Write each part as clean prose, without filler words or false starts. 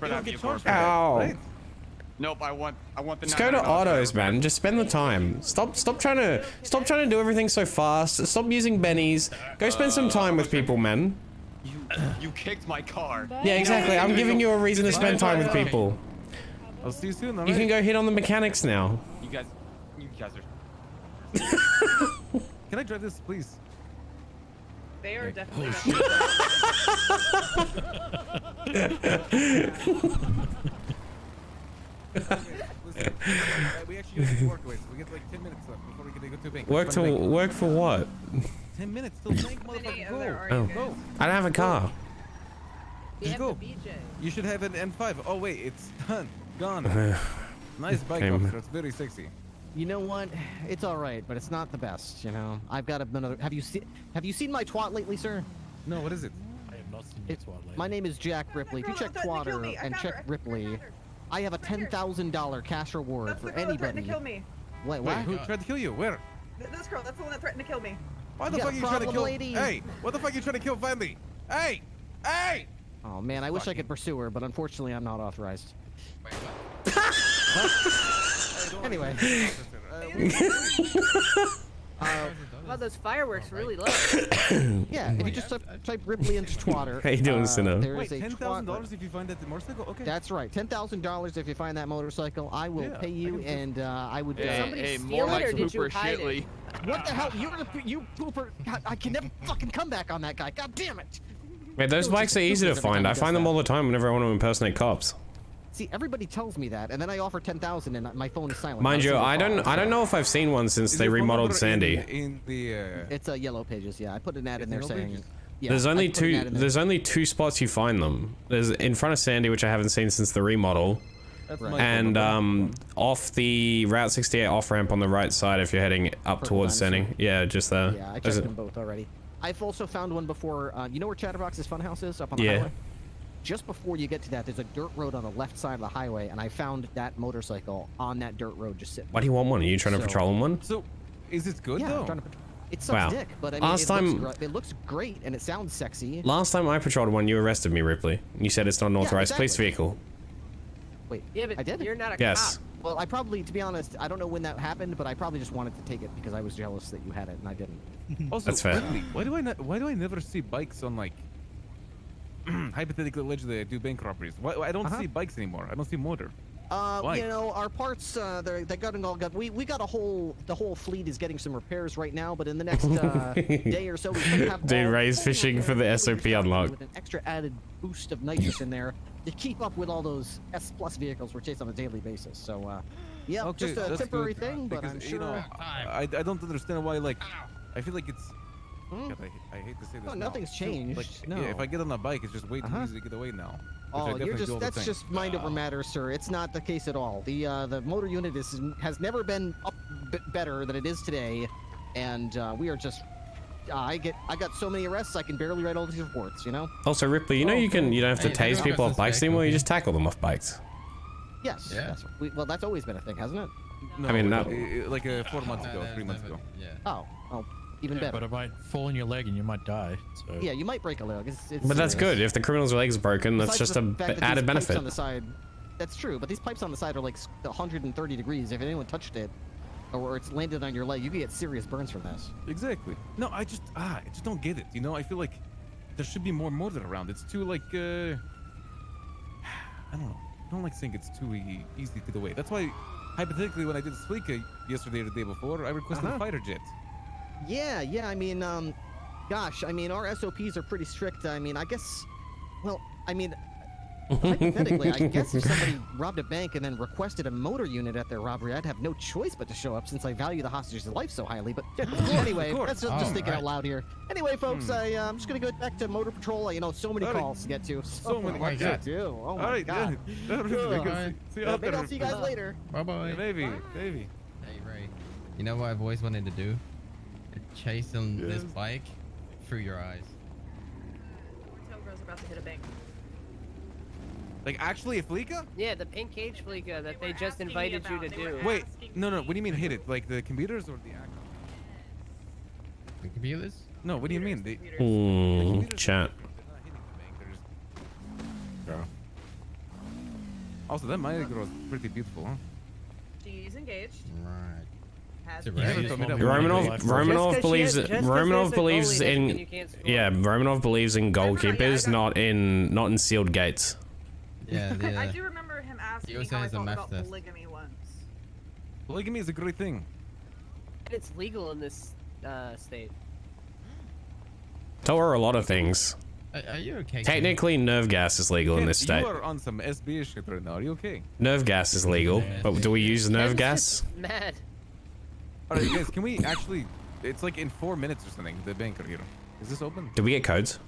Ow. Right? Nope, I want the. Just go to autos, man. Just spend the time. Stop trying to do everything so fast. Stop using bennies. Go spend some time with people, man. You kicked my car. Yeah, exactly. I'm giving you a reason to spend time with people. I'll see you soon. You can go hit on the mechanics now. You guys are. Can I drive this, please? They are definitely. Listen, we actually have to work with. We get like 10 minutes left before we can go to bank. Work for what? 10 minutes till bank, motherfucker. Oh. Go. I don't have a car. Just go. You should have an M5. Oh wait, it's done. Gone. Nice bike, officer. It's very sexy. You know what? It's all right, but it's not the best. You know, I've got another. Have you seen my twat lately, sir? No. What is it? I have not seen your twat lately. My name is Jack Ripley. If you check Twatter and check Ripley, I have a $10,000 cash reward for anybody. Threatened to kill me. Wait, what? Who tried to kill you? Where? This girl. That's the one that threatened to kill me. Why the fuck are you trying to kill? Lady? Hey, what the fuck are you trying to kill Vandy? Hey! Hey! Oh man, I wish I could pursue her, but unfortunately I'm not authorized. Wait, what? Anyway. Wow, those fireworks really low. Yeah, if you just type Ripley into Twatter. How you doing, Sinnoh? Wait, $10,000 if you find that motorcycle? Okay. That's right, $10,000 if you find that motorcycle. I will pay you, and I would. Somebody steal it, or did you hide it? What the hell? You pooper! God, I can never fucking come back on that guy. God damn it! Wait, those bikes are easy to find. I find them all the time whenever I want to impersonate cops. See, everybody tells me that, and then I offer 10,000, and my phone is silent. Mind you, I don't know if I've seen one since they remodeled Sandy. It's a Yellow Pages. Yeah, I put an ad in there saying. Yeah, there's only two spots you find them. There's in front of Sandy, which I haven't seen since the remodel, and off the Route 68 off ramp on the right side if you're heading up towards Sandy. Yeah, just there. Yeah, I checked them both already. I've also found one before. You know where Chatterbox's Funhouse is up on the highway? Just before you get to that, there's a dirt road on the left side of the highway, and I found that motorcycle on that dirt road just sitting. Why do you want one? Are you trying to patrol on one? So, is it good though? It sucks dick, but I mean, it looks great and it sounds sexy. Last time I patrolled one, you arrested me, Ripley. You said it's not an authorized police vehicle. Wait, yeah, but I did? You're not a cop. Well, I probably, to be honest, I don't know when that happened, but I probably just wanted to take it because I was jealous that you had it and I didn't. Also, that's fair. Ripley, why do I never see bikes on like hypothetically allegedly I do bank robberies? Why I don't see bikes anymore? I don't see motor. You know, our parts, they got we got the whole fleet is getting some repairs right now, but in the next day or so we should have Dude, Ray's fishing for the SOP unlock. With an extra added boost of nitrous in there to keep up with all those S+ vehicles we're chasing on a daily basis. So, yeah, okay, just a temporary thing, but I'm sure. You know, I don't understand why, like, I feel like it's. God, I hate to say this. Oh, nothing's changed. Like, no. Yeah, if I get on a bike, it's just way too easy to get away now. Oh, that's just mind over matter, sir. It's not the case at all. The motor unit has never been better than it is today, and we are just. I got so many arrests I can barely write all these reports. You know. Also, Ripley, you know you don't have to tase people off bikes anymore. You just tackle them off bikes. Yes. Yeah. Well, that's always been a thing, hasn't it? No, I mean, like 4 months ago, 3 months ago. Yeah. Oh. Even better. But it might fall in your leg and you might die. So. Yeah, you might break a leg. But that's good. If the criminal's leg's broken, that's just an added benefit. On the side, that's true. But these pipes on the side are like 130 degrees. If anyone touched it, or it's landed on your leg, you could get serious burns from this. Exactly. No, I just don't get it. You know, I feel like there should be more motor around. It's too like I don't know. I don't like saying it's too easy to get away. That's why, hypothetically, when I did Splika yesterday or the day before, I requested a fighter jet. Yeah. I mean, gosh, I mean, our SOPs are pretty strict. I mean, I guess, well, I mean, hypothetically, I guess if somebody robbed a bank and then requested a motor unit at their robbery, I'd have no choice but to show up since I value the hostage's life so highly. But anyway, that's just thinking out loud here. Anyway, folks, I'm just going to go back to Motor Patrol. You know, so many calls to get to. So many calls to do. Oh, my God. Maybe I'll see you guys later. Bye-bye. Maybe. Hey, Ray. You know what I've always wanted to do? Chase on this bike through your eyes. Hotel girl's about to hit a bank. Like actually a Fleeka? Yeah, the pink cage Fleeka that they just invited you to do. Wait, no. What do you mean hit it? Like the computers or the actual? The computers? No, what do you mean? The Chat. Also, that Maya girl is pretty beautiful, huh? She's engaged. Right. Has It's a been. race. told me that Romanov believes just 'cause Romanov there's a believes goalie doesn't mean in you can't score. yeah, Romanov believes in goalkeepers, I not in sealed gates. Yeah, I yeah. do remember him asking He me also how I has a felt math about test. polygamy once. Polygamy is a great thing. And it's legal in this state. So are a lot of things. Are you okay? Technically, nerve gas is legal in Ken, this state. You are on some SBS shit right now. Are you okay? Nerve gas is legal, but do we use nerve gas? Mad. All right, guys. Can we actually? It's like in 4 minutes or something. The bank are here. Is this open? Do we get codes?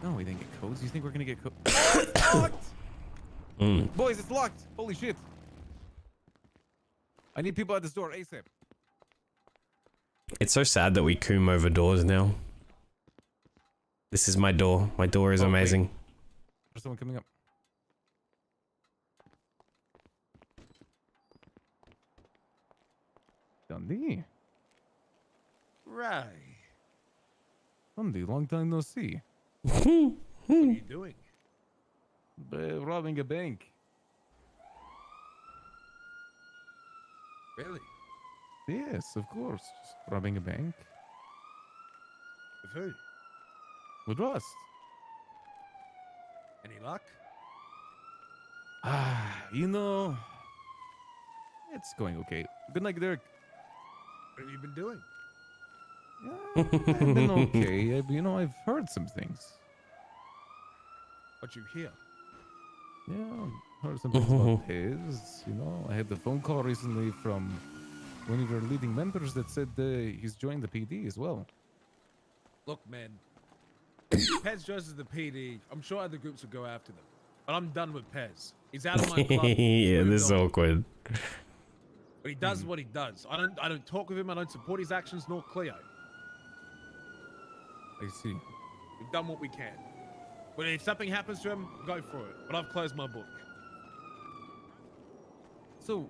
No, we didn't get codes. You think we're gonna get codes? It's locked. Boys, it's locked. Holy shit. I need people at this door ASAP. It's so sad that we coom over doors now. This is my door. My door is amazing. There's someone coming up. Dundee. Right. Dundee, long time no see. What are you doing? Robbing a bank. Really? Yes, of course. Just robbing a bank. With who? With R.U.S.T. Any luck? You know, it's going okay. Good night, Derek. What have you been doing? Yeah, I've been okay. You know, I've heard some things. What you hear? Yeah, heard some things about his. You know, I had a phone call recently from one of your leading members that said he's joined the PD as well. Look, man. Pez joins the PD. I'm sure other groups will go after them. But I'm done with Pez. He's out of my club. Yeah, this is awkward. But he does what he does. I don't talk with him. I don't support his actions nor Cleo. I see. We've done what we can. But if something happens to him, go for it. But I've closed my book. So,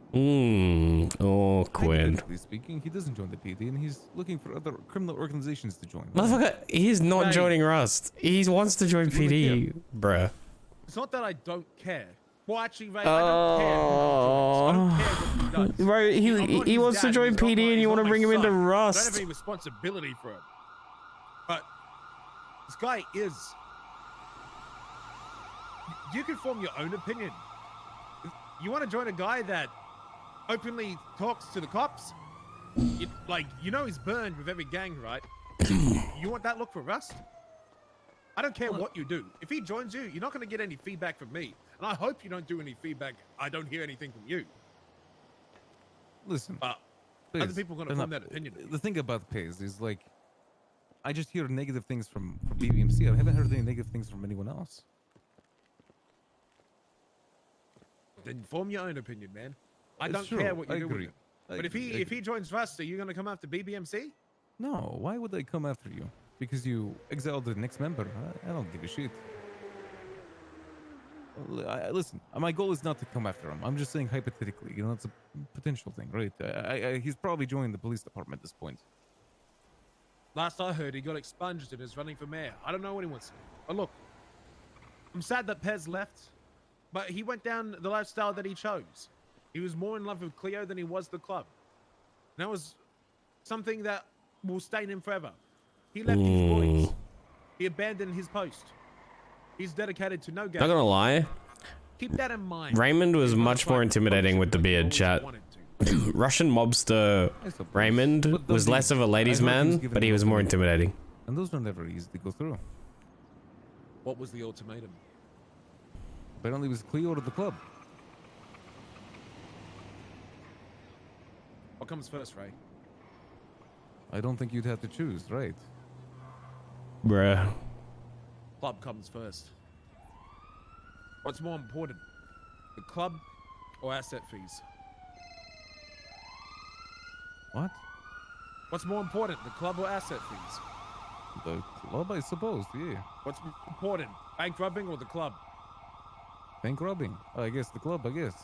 Awkward. hypothetically speaking, he doesn't join the PD, and he's looking for other criminal organizations to join. Motherfucker, he's not Hey. joining R.U.S.T. He wants to join PD, bruh. It's not that I don't care. Well, actually, Ray, I don't care who he joins. I don't care what he does. Bro, I'm not he his wants to dad, join he's not PD my- and he's you not want to my bring him into son. I don't have R.U.S.T. any responsibility for him. But this guy is. You can form your own opinion. You want to join a guy that openly talks to the cops? You know he's burned with every gang, right? You want that look for R.U.S.T? I don't care what you do. If he joins you, you're not going to get any feedback from me. And I hope you don't do any feedback. I don't hear anything from you. Listen, But Piz, other people are going to form that opinion. The thing about Piz is like, I just hear negative things from BBMC. I haven't heard any negative things from anyone else. Then form your own opinion, man. I It's don't true, care what you I do with agree. him. But if he joins R.U.S.T, are you going to come after BBMC? No, why would I come after you? Because you exiled the next member? I don't give a shit. Listen, my goal is not to come after him. I'm just saying hypothetically. You know, it's a potential thing, right? He's probably joining the police department at this point. Last I heard, he got expunged and is running for mayor. I don't know what he wants. But look, I'm sad that Pez left, but he went down the lifestyle that he chose. He was more in love with Cleo than he was the club. And that was something that will stain him forever. He left his boys. He abandoned his post. He's dedicated to no game. Not gonna lie, Keep that in mind. Raymond was He's gonna much more fight intimidating with the like he beard, always chat. wanted to. Russian mobster I suppose. Raymond But was Dundee, less of a ladies' I heard he was man, given but he an was more ultimatum. intimidating. And those are never easy to go through. What was the ultimatum? Apparently it was Cleo to the club. What comes first, Ray? I don't think you'd have to choose, right? Bruh. Club comes first. What's more important, the club or asset fees? What? What's more important, the club or asset fees? The club, I suppose, yeah. What's important, bank robbing or the club? Bank robbing. I guess the club, I guess.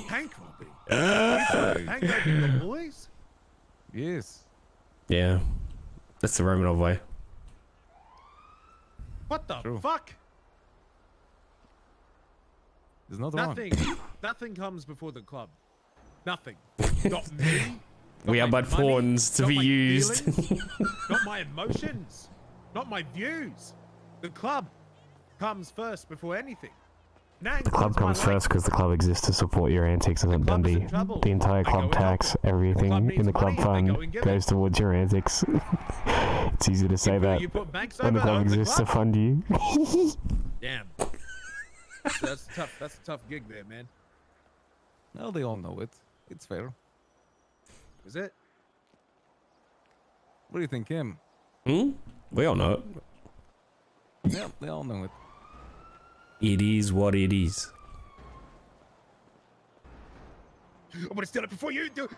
Bank robbing? Bank robbing the boys? Yes. Yeah. That's the Romanov way. What the True. fuck? There's nothing wrong. Nothing comes before the club. Nothing. Not me. We are my but money, pawns to not be my used. feelings, not my emotions. Not my views. The club comes first before anything. The club comes first because the club exists to support your antics in Dundee. The entire club tax, everything in the club fund goes towards your antics. It's easy to say that when the club exists to fund you. Damn. That's tough. That's a tough gig there, man. No, they all know it. It's fair. Is it? What do you think, Kim? We all know it. Yeah, they all know it. It is what it is. I'm gonna steal it before you do.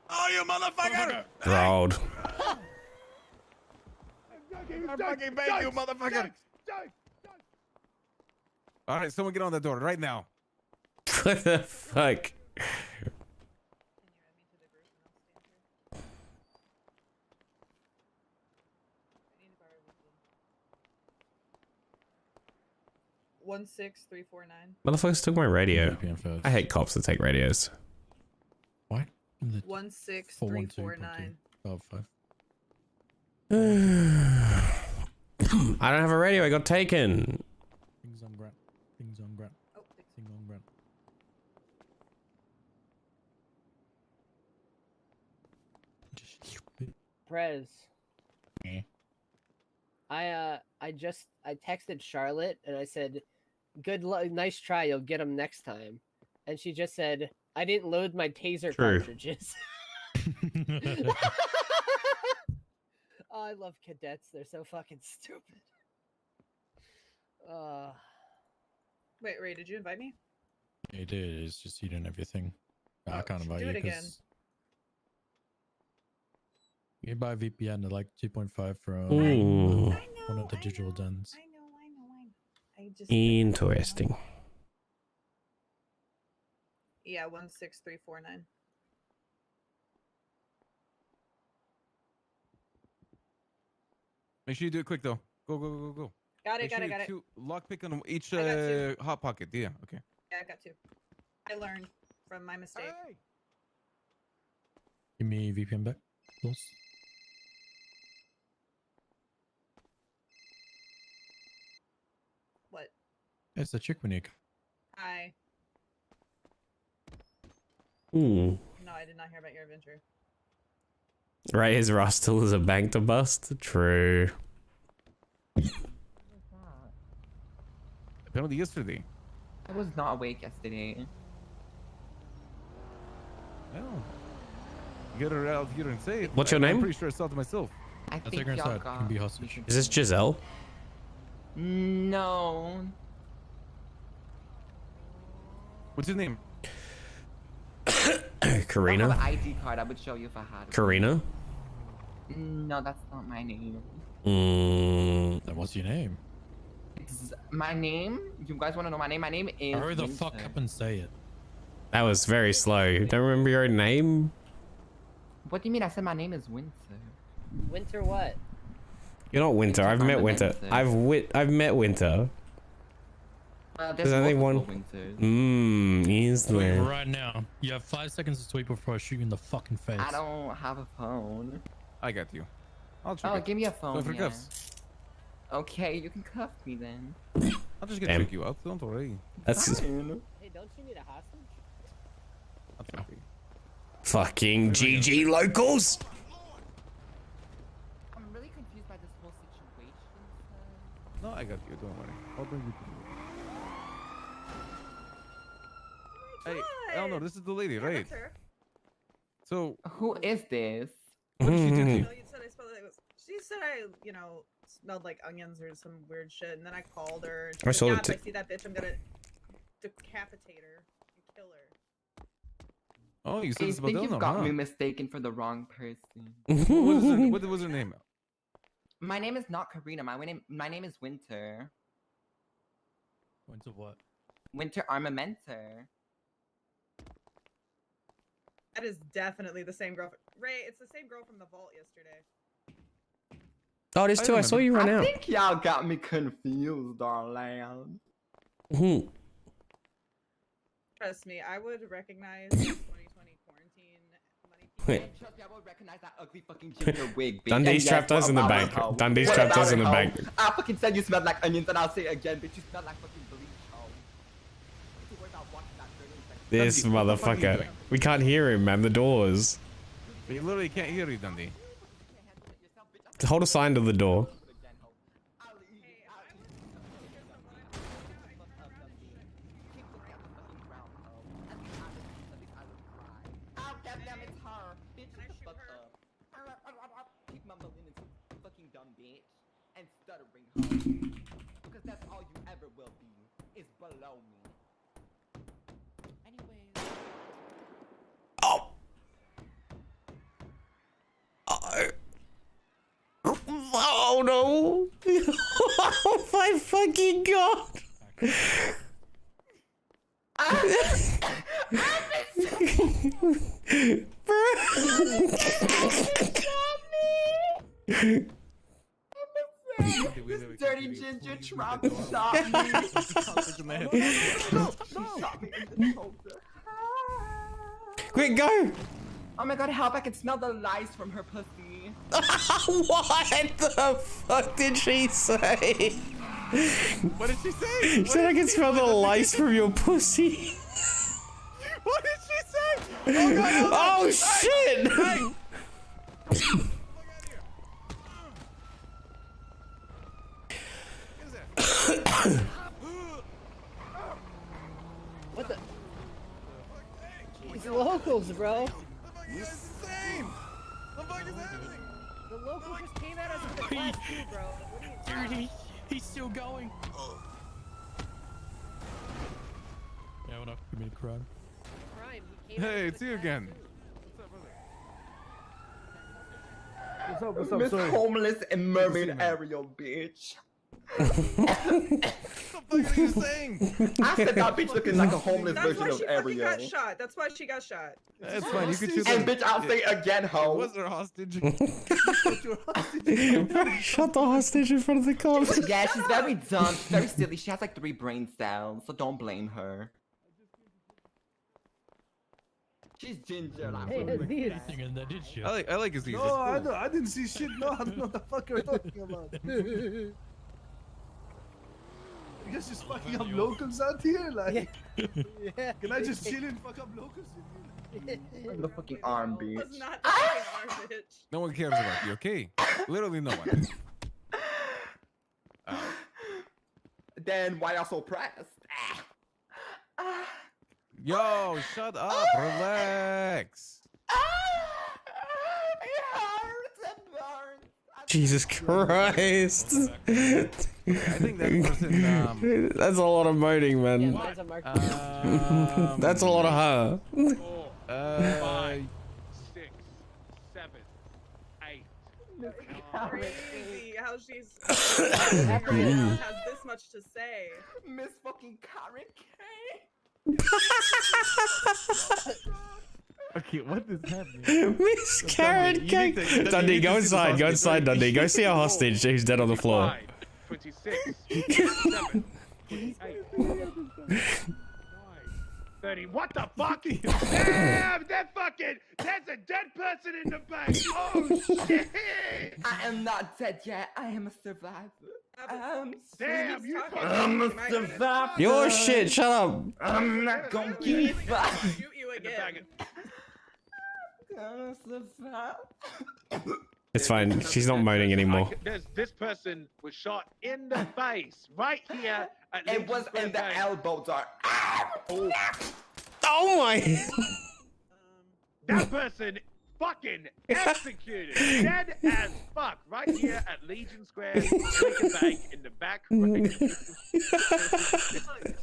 Oh, you motherfucker! Proud. I'm fucking begging you, motherfucker! All right, someone get on the door right now. What the fuck? One 16349. Motherfuckers took my radio. I hate cops that take radios. Why? 16349. Oh, 5. I don't have a radio. I got taken. Things on ground. Things on ground. Oh, Things on ground. Prez. Yeah. I texted Charlotte and I said, "Good luck, nice try. You'll get them next time." And she just said, "I didn't load my taser cartridges." Oh, I love cadets. They're so fucking stupid. Wait, Ray, did you invite me? It is. It's just you didn't have your thing. I can't invite do you it again. because you can buy VPN at like 2.5 from Ooh. one of the digital dens. I know. I just Interesting. Yeah, 16349. Make sure you do it quick though. Go. Got it. Lockpick on each I got 2. hot pocket. Yeah, okay. Yeah, I got 2. I learned from my mistake. Hey. Give me VPN back, please. What? It's the chick we need. Hi. Ooh. No, I did not hear about your adventure. Right, his R.U.S.T still is a bank to bust? True. Apparently yesterday. I was not awake yesterday. Oh. Get her out here and say it. What's your name? I'm pretty sure I saw it myself. I Let's think take her y'all inside. You can be hostage. Is this Giselle? No. What's his name? I have Karina? an ID card. I would show you if I had it. Karina? No, that's not my name. Then what's your name? It's my name. You guys want to know my name? My name is. Hurry the fuck up and say it. That was very slow. Don't remember your name? What do you mean? I said my name is Winter. Winter what? You're not Winter. I've met Winter. I've met Winter. There's only multiple one. Winters. Is Wait, there? right now. You have 5 seconds to tweet before I shoot you in the fucking face. I don't have a phone. I got you. I'll Oh, give me a phone. Go for yeah. cuffs. Okay, you can cuff me then. I'll just get Damn. check you out. Don't worry. That's Fine. Hey, don't you need a hostage? That's okay. fucking GG locals. I'm really confused by this whole situation. No, I got you. Don't worry. I'll bring you to you. Hey, Eleanor, this is the lady, right? That's her. So, Who is this? what did she do to you? No, you said I smelled like she said I, smelled like onions or some weird shit, and then I called her. And she I was saw like, it yeah, if I see that bitch, I'm gonna decapitate her and kill her. Oh, you said I this about think you've Eleanor, got huh? me mistaken for the wrong person. What was her name? My name is not Karina. My name is Winter. Winter what? Winter Armamenter. That is definitely the same girl. Ray, it's the same girl from the vault yesterday. Oh, this too. I saw you run I out. think y'all got me confused, darling. Trust me, I would recognize the 2020 quarantine money. Wait. Trust me, I would recognize that ugly fucking ginger wig. bitch. Dundee's And yes, trapped us what in the about bank. it, hoe? Dundee's What trapped about us it, in the hoe? bank. I fucking said you smelled like onions, and I'll say it again, bitch. You smell like fucking bleach, hoe. It's worth out watching that 30 seconds. This motherfucker. We can't hear him, man. The doors. We literally can't hear you, Dundee. Hold a sign to the door. And stuttering home. Because that's all you ever will be, is below me. Anyways. Oh. Oh no. Oh my fucking god. This dirty ginger tried to stop me. Shot me in the shoulder. Quick, go! Oh my god, help, I can smell the lice from her pussy. What the fuck did she say? What did she say? She said I can smell the lice from your pussy. What did she say? Oh, God, oh shit! Hey. What the? It's locals, bro. It's the same. What the fuck is happening? The locals just came at us with the class 2, bro. What are you He's still going. Yeah, we're not committing crime. crime? He came at us Hey, with it's the you class again. 2. What's up? What's up? Miss Sorry. Homeless and Mermaid man. Ariel, bitch. What the fuck are you saying? I said that bitch looking like a homeless That's version why of she fucking Ariel. got shot. That's why she got shot. That's fine. You can choose. And bitch, I'll say it again, ho. Was there a hostage? Shut the hostage in front of the cops. Yeah, she's very dumb. She's very silly. She has like 3 brain cells, so don't blame her. She's ginger, like. Hey, Aziz. And that did shit. I like his. No, I didn't see shit. No, I don't know what the fuck you're talking about. You guys just fucking up locals out here? Like, Yeah. can I just chill and fuck up locals? The fucking arm, bitch. Was not the fucking arm, bitch. No one cares about you, okay? Literally no one. Then why y'all so pressed? Yo, shut up. Relax. Jesus Christ. I think that person. That's a lot of moaning, Yeah, man. mine's a mark. That's a lot of her. 4, 5, 6, 7, 8. Crazy how she's has this much to say. Miss fucking Karen K. Okay, what is happening? Miss Karen Cake. Dundee, go inside. Go inside, Dundee. Go see our hostage who's dead on the floor. 26, 27, 28, 30. What the fuck? Damn, there's a dead person in the bank. Oh shit! I am not dead yet. I am a survivor. Damn, you I'm a survivor. Your shit, shut up. I'm not gonna give up. Shoot you again. I'm a survivor. It's fine. She's not moaning anymore. This person was shot in the face right here. At It was Legion in the Square Bank. elbow, dart. Oh my. That person fucking executed, dead as fuck, right here at Legion Square, Lincoln Bank in the back. Right.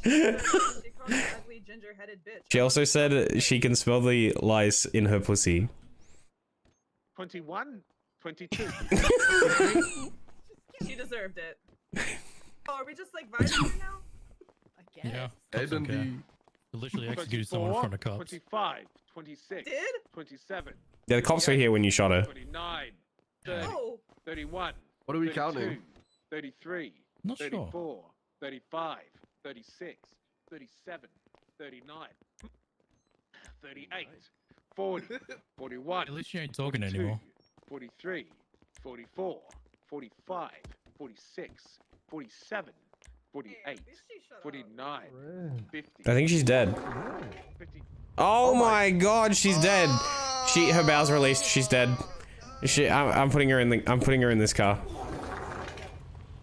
She called her ugly ginger-headed bitch. She also said she can smell the lice in her pussy. 21, 22. She deserved it. Oh, are we just like vibing now? I guess. Yeah. Hey, Dundee. They literally executed someone in 24, front of cops. 25, 26, Did? 27, Yeah, the cops were here when you shot her. 29, 30, Oh. 31. What are we 32, counting? 33, Not sure. 34, 35, 36, 37, 39, 38, 40, 41. At least you ain't talking anymore. 43, 44, 45, 46, 47, 48, 49, 50. I think she's dead. 50. Oh my god, she's dead. Her bowels released. She's dead. I'm putting her in this car.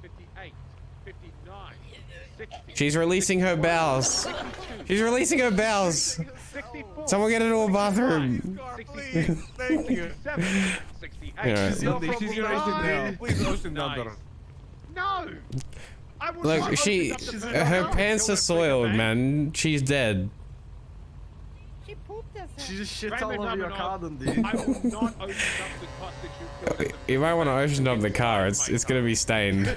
58, 59, 60. She's releasing her bowels. She's releasing her bowels. 64. Someone get into a bathroom. 66, 67, 68. Yeah. She's now. Please ocean dump her. No! I will Look, not open up the her bowel pants until are I soiled, bring her back. man. She's dead. She pooped us. She just shit Raymond all over your Namanov, car, then, dude. I will not open up the pot that you filled in the You might want to ocean dump the car. It's gonna be stained.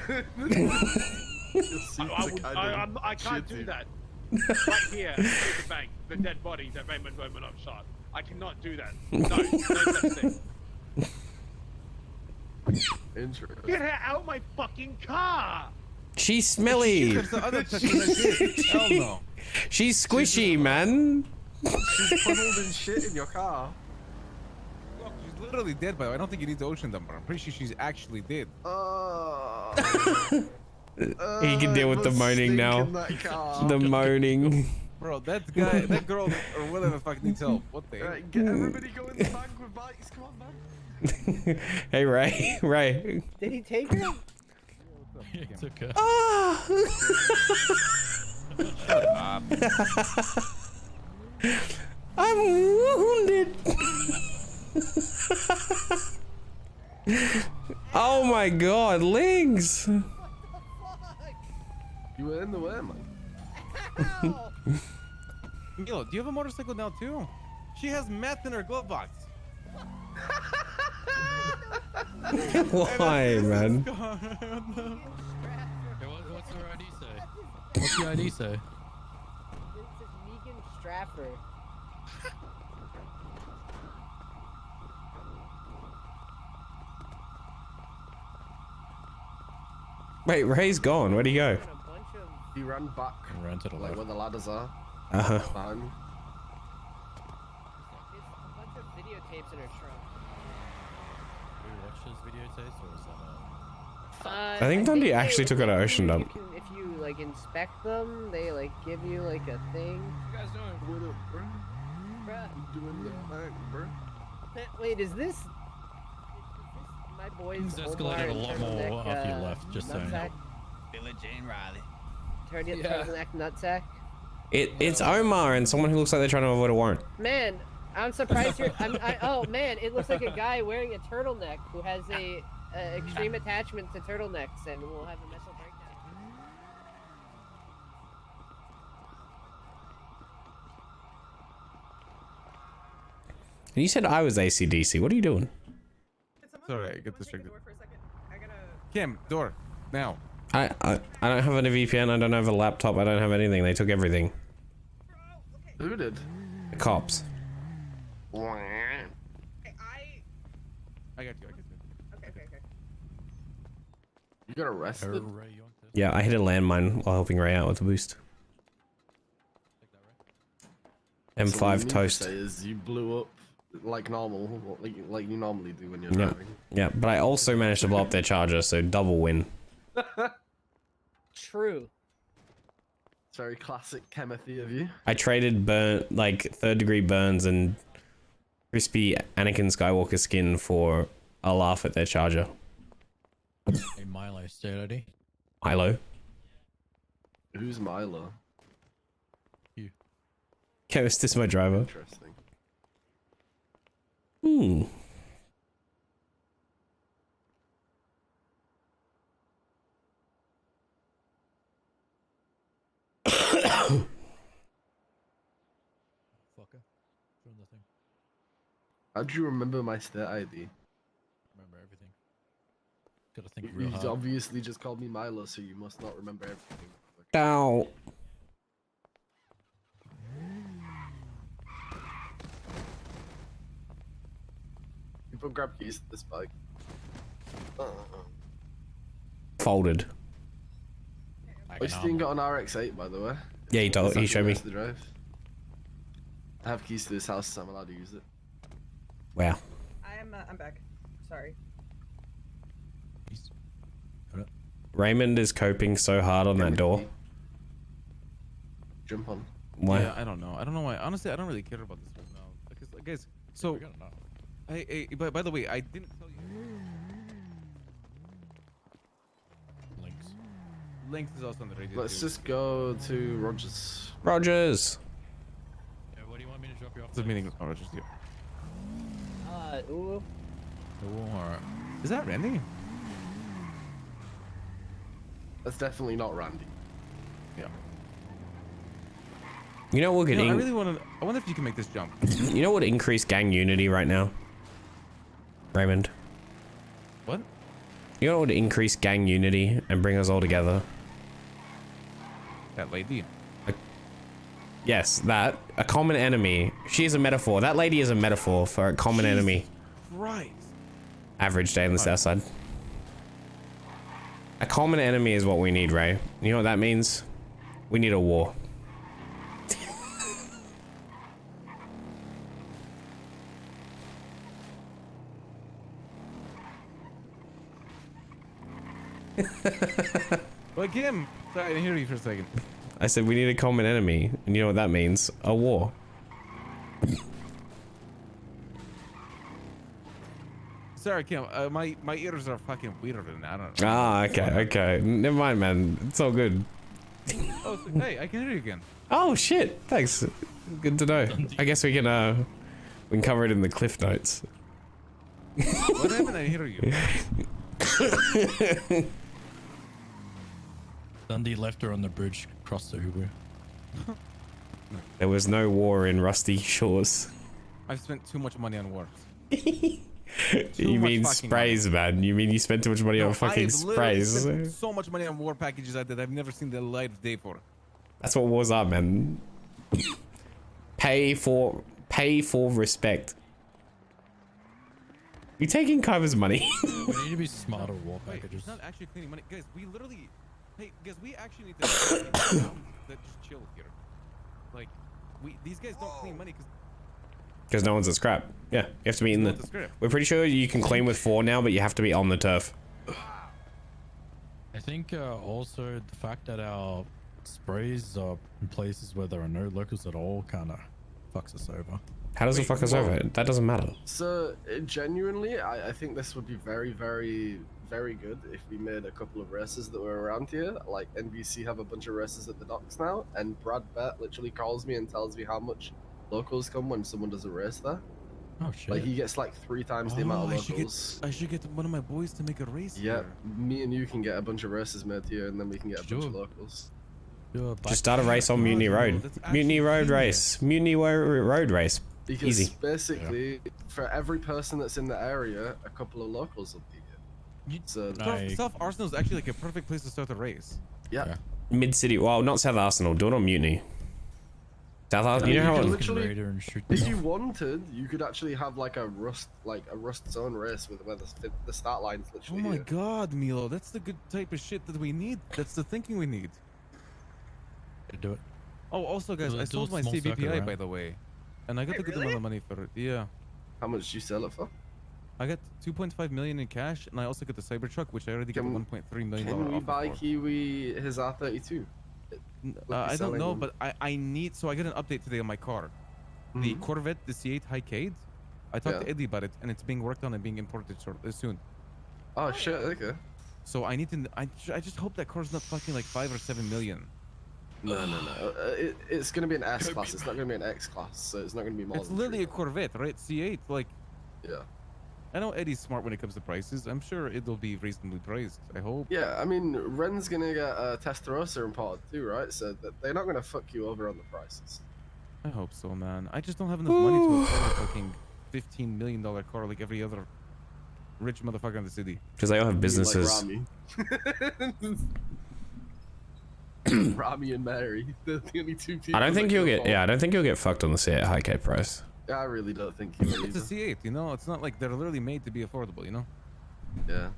I can't do that. Right here, in the bank, the dead body that Raymond Romanov shot. I cannot do that. No, no such thing. Interesting. Get her out of my fucking car! She's smelly. That's the other person that did. Hell no. She's squishy, man. She's puddled in shit in your car. Look, she's literally dead, but I don't think you need to ocean dump her. I'm pretty sure she's actually dead. He can deal with the moaning now. The moaning. Bro, that guy, that girl, or whatever the fuck needs help. What the hell? Right, get everybody go in the bank with bikes. Come on, man. Hey, Ray. Ray. Did he take her? He took her. Ah! I'm wounded. Oh my god, Lings. You were in the way, man. Yo, do you have a motorcycle now too? She has meth in her glove box. Why, man? What's her ID say? What's your ID say? This is Megan Straffer. Wait, Ray's gone. Where'd he go? He ran back. He ran to the like left. where the ladders are. There's Behind me. a bunch of videotapes in her trunk. Do we watch his videotapes or is that I think Dundee they, actually took her to ocean dump. If you like inspect them, they like give you like a thing. You guys doing? What up, bro? Bruh. You doing the thing, bro? Wait, is this my boy's Things escalated a lot more after you left, just so you know. Billie Jean Riley. Turtleneck nutsack? It's Omar and someone who looks like they're trying to avoid a warrant. Man, I'm surprised you're. Oh man, it looks like a guy wearing a turtleneck who has a extreme attachment to turtlenecks, and will have a mental breakdown. You said I was AC/DC. What are you doing? Sorry, get distracted. Kim, door, now. I don't have a VPN. I don't have a laptop. I don't have anything. They took everything. Who did? The cops. I got you. Okay. You got arrested? Yeah, I hit a landmine while helping Ray out with the boost. So what M5 you mean to toast. say is you blew up like normal, like you normally do when you're Yeah, driving. yeah, but I also managed to blow up their charger, so double win. True. It's very classic Timothy of you. I traded like 3rd degree burns and crispy Anakin Skywalker skin for a laugh at their charger. Hey, Milo, state ID. Milo. Who's Milo? You. Chemist is my driver. Interesting. Hmm. Fucker. Doing the thing. How do you remember my state ID? Remember everything. Gotta think real You hard. obviously just called me Milo, so you must not remember everything. Ow. People grab keys to this bike. Folded. Austin got an RX-8, by the way. Yeah, he It's showed me. nice to drive. I have keys to this house, so I'm allowed to use it. Wow. I'm back. Sorry. Raymond is coping so hard on that door. Jump on. Why? Yeah, I don't know. I don't know why. Honestly, I don't really care about this right now. Because, guys, so... by the way, I didn't tell you... Links is also on the radio. Let's just go to Rogers. Rogers! Yeah, what do you want me to drop you off? The meeting with Rogers, yeah. Ooh. Or... Is that Randy? That's definitely not Randy. Yeah. You know what could I really want to... I wonder if you can make this jump. You know what would increase gang unity right now? Raymond. What? You know what would increase gang unity and bring us all together? That lady. Yes, that. A common enemy. She is a metaphor. That lady is a metaphor for a common enemy. Right. Average day on the south side. A common enemy is what we need, Ray. You know what that means? We need a war. Well, Kim. Sorry, I didn't hear you for a second. I said we need a common enemy, and you know what that means? A war. Sorry, Kim. My ears are fucking weirder than I don't know. Ah, okay. Never mind, man. It's all good. Oh, so, hey, I can hear you again. Oh shit! Thanks. Good to know. I guess we can cover it in the cliff notes. What happened? I hear you. Dundee left her on the bridge, crossed the Uber. There was no war in Rusty Shores. I've spent too much money on war. You mean sprays, man? You mean you spent too much money on fucking sprays? Spent so much money on war packages that I've never seen the light of day for. That's what wars are, man. Pay for respect. You taking Kyver's money? We need to be smarter war packages. It's not actually cleaning money, guys. We literally, hey, guys, we actually need to that just chill here. Like, these guys don't clean money Because no one's at scrap. Yeah, you have to be in the. We're pretty sure you can claim with 4 now, but you have to be on the turf. I think also the fact that our sprays are in places where there are no locals at all kind of fucks us over. How does it fuck us over? That doesn't matter. So, genuinely, I think this would be very, very, very good if we made a couple of races that were around here. Like, NBC have a bunch of races at the docks now, and Brad Bett literally calls me and tells me how much locals come when someone does a race there. Oh shit. Like, he gets like 3 times the amount of locals. I should get one of my boys to make a race. Yeah, here. me and you can get a bunch of races made here, and then we can get a bunch of locals. Just start a race on Mutiny Road. Mutiny Road race. Mutiny Road race. Because Easy. basically, for every person that's in the area, a couple of locals will be here. So South Arsenal is actually like a perfect place to start a race. Yeah. Mid city. Well, not South Arsenal. Do it on Mutiny. South Arsenal. You know how literally, if you wanted, you could actually have like a rust zone race with where the start line is Oh literally. my here. God, Milo, that's the good type of shit that we need. That's the thinking we need. Do it. Oh, also, guys, I sold my CVPI, by the way. And I got a good amount of money for it. Yeah. How much did you sell it for? I got 2.5 million in cash, and I also got the Cybertruck, which I already got 1.3 million. Can we offer buy for. Kiwi his R32? I don't know, but I need. So I got an update today on my car. The Corvette, the C8 Highcade. I talked to Eddie about it, and it's being worked on and being imported soon. Oh shit! Okay. So I need to. I just hope that car's not fucking like 5 or 7 million. No. It's gonna be an S class. It's not gonna be an X class, so it's not gonna be more. It's literally a Corvette, right? C8, like. Yeah. I know Eddie's smart when it comes to prices. I'm sure it'll be reasonably priced. I hope. Yeah, I mean, Ren's gonna get a Testarossa imported too, right? So they're not gonna fuck you over on the prices. I hope so, man. I just don't have enough money to afford a fucking $15 million car like every other rich motherfucker in the city. Because they all have businesses. Like Rami and Mary, they're the only 2 people. I don't think you'll get. Yeah, I don't think you'll get fucked on the C8 Highcade price. I really don't think you will. It's a C8, you know. It's not like they're literally made to be affordable, you know. Yeah.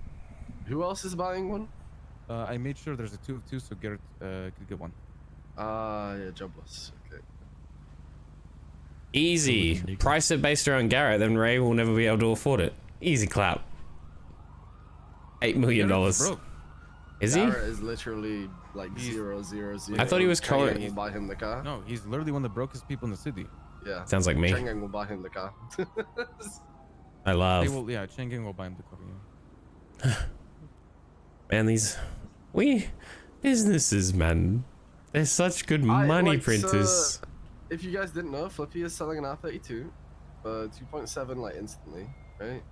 Who else is buying one? I made sure there's a 2 of 2, so Garrett could get one. Yeah, jobless. Okay. Easy. Price it based around Garrett, then Ray will never be able to afford it. Easy clap. $8 million. Is he? Garrett is literally like 0, 0, 0. I thought he was Cheng will buy him the car. No, he's literally one of the brokest people in the city. Yeah. Sounds like me. Cheng will buy him the car. I love. Yeah, Cheng will buy him the car. Yeah. Man, these businesses, man. They're such good money printers. If you guys didn't know, Flippy is selling an R32 for 2.7 like instantly, right?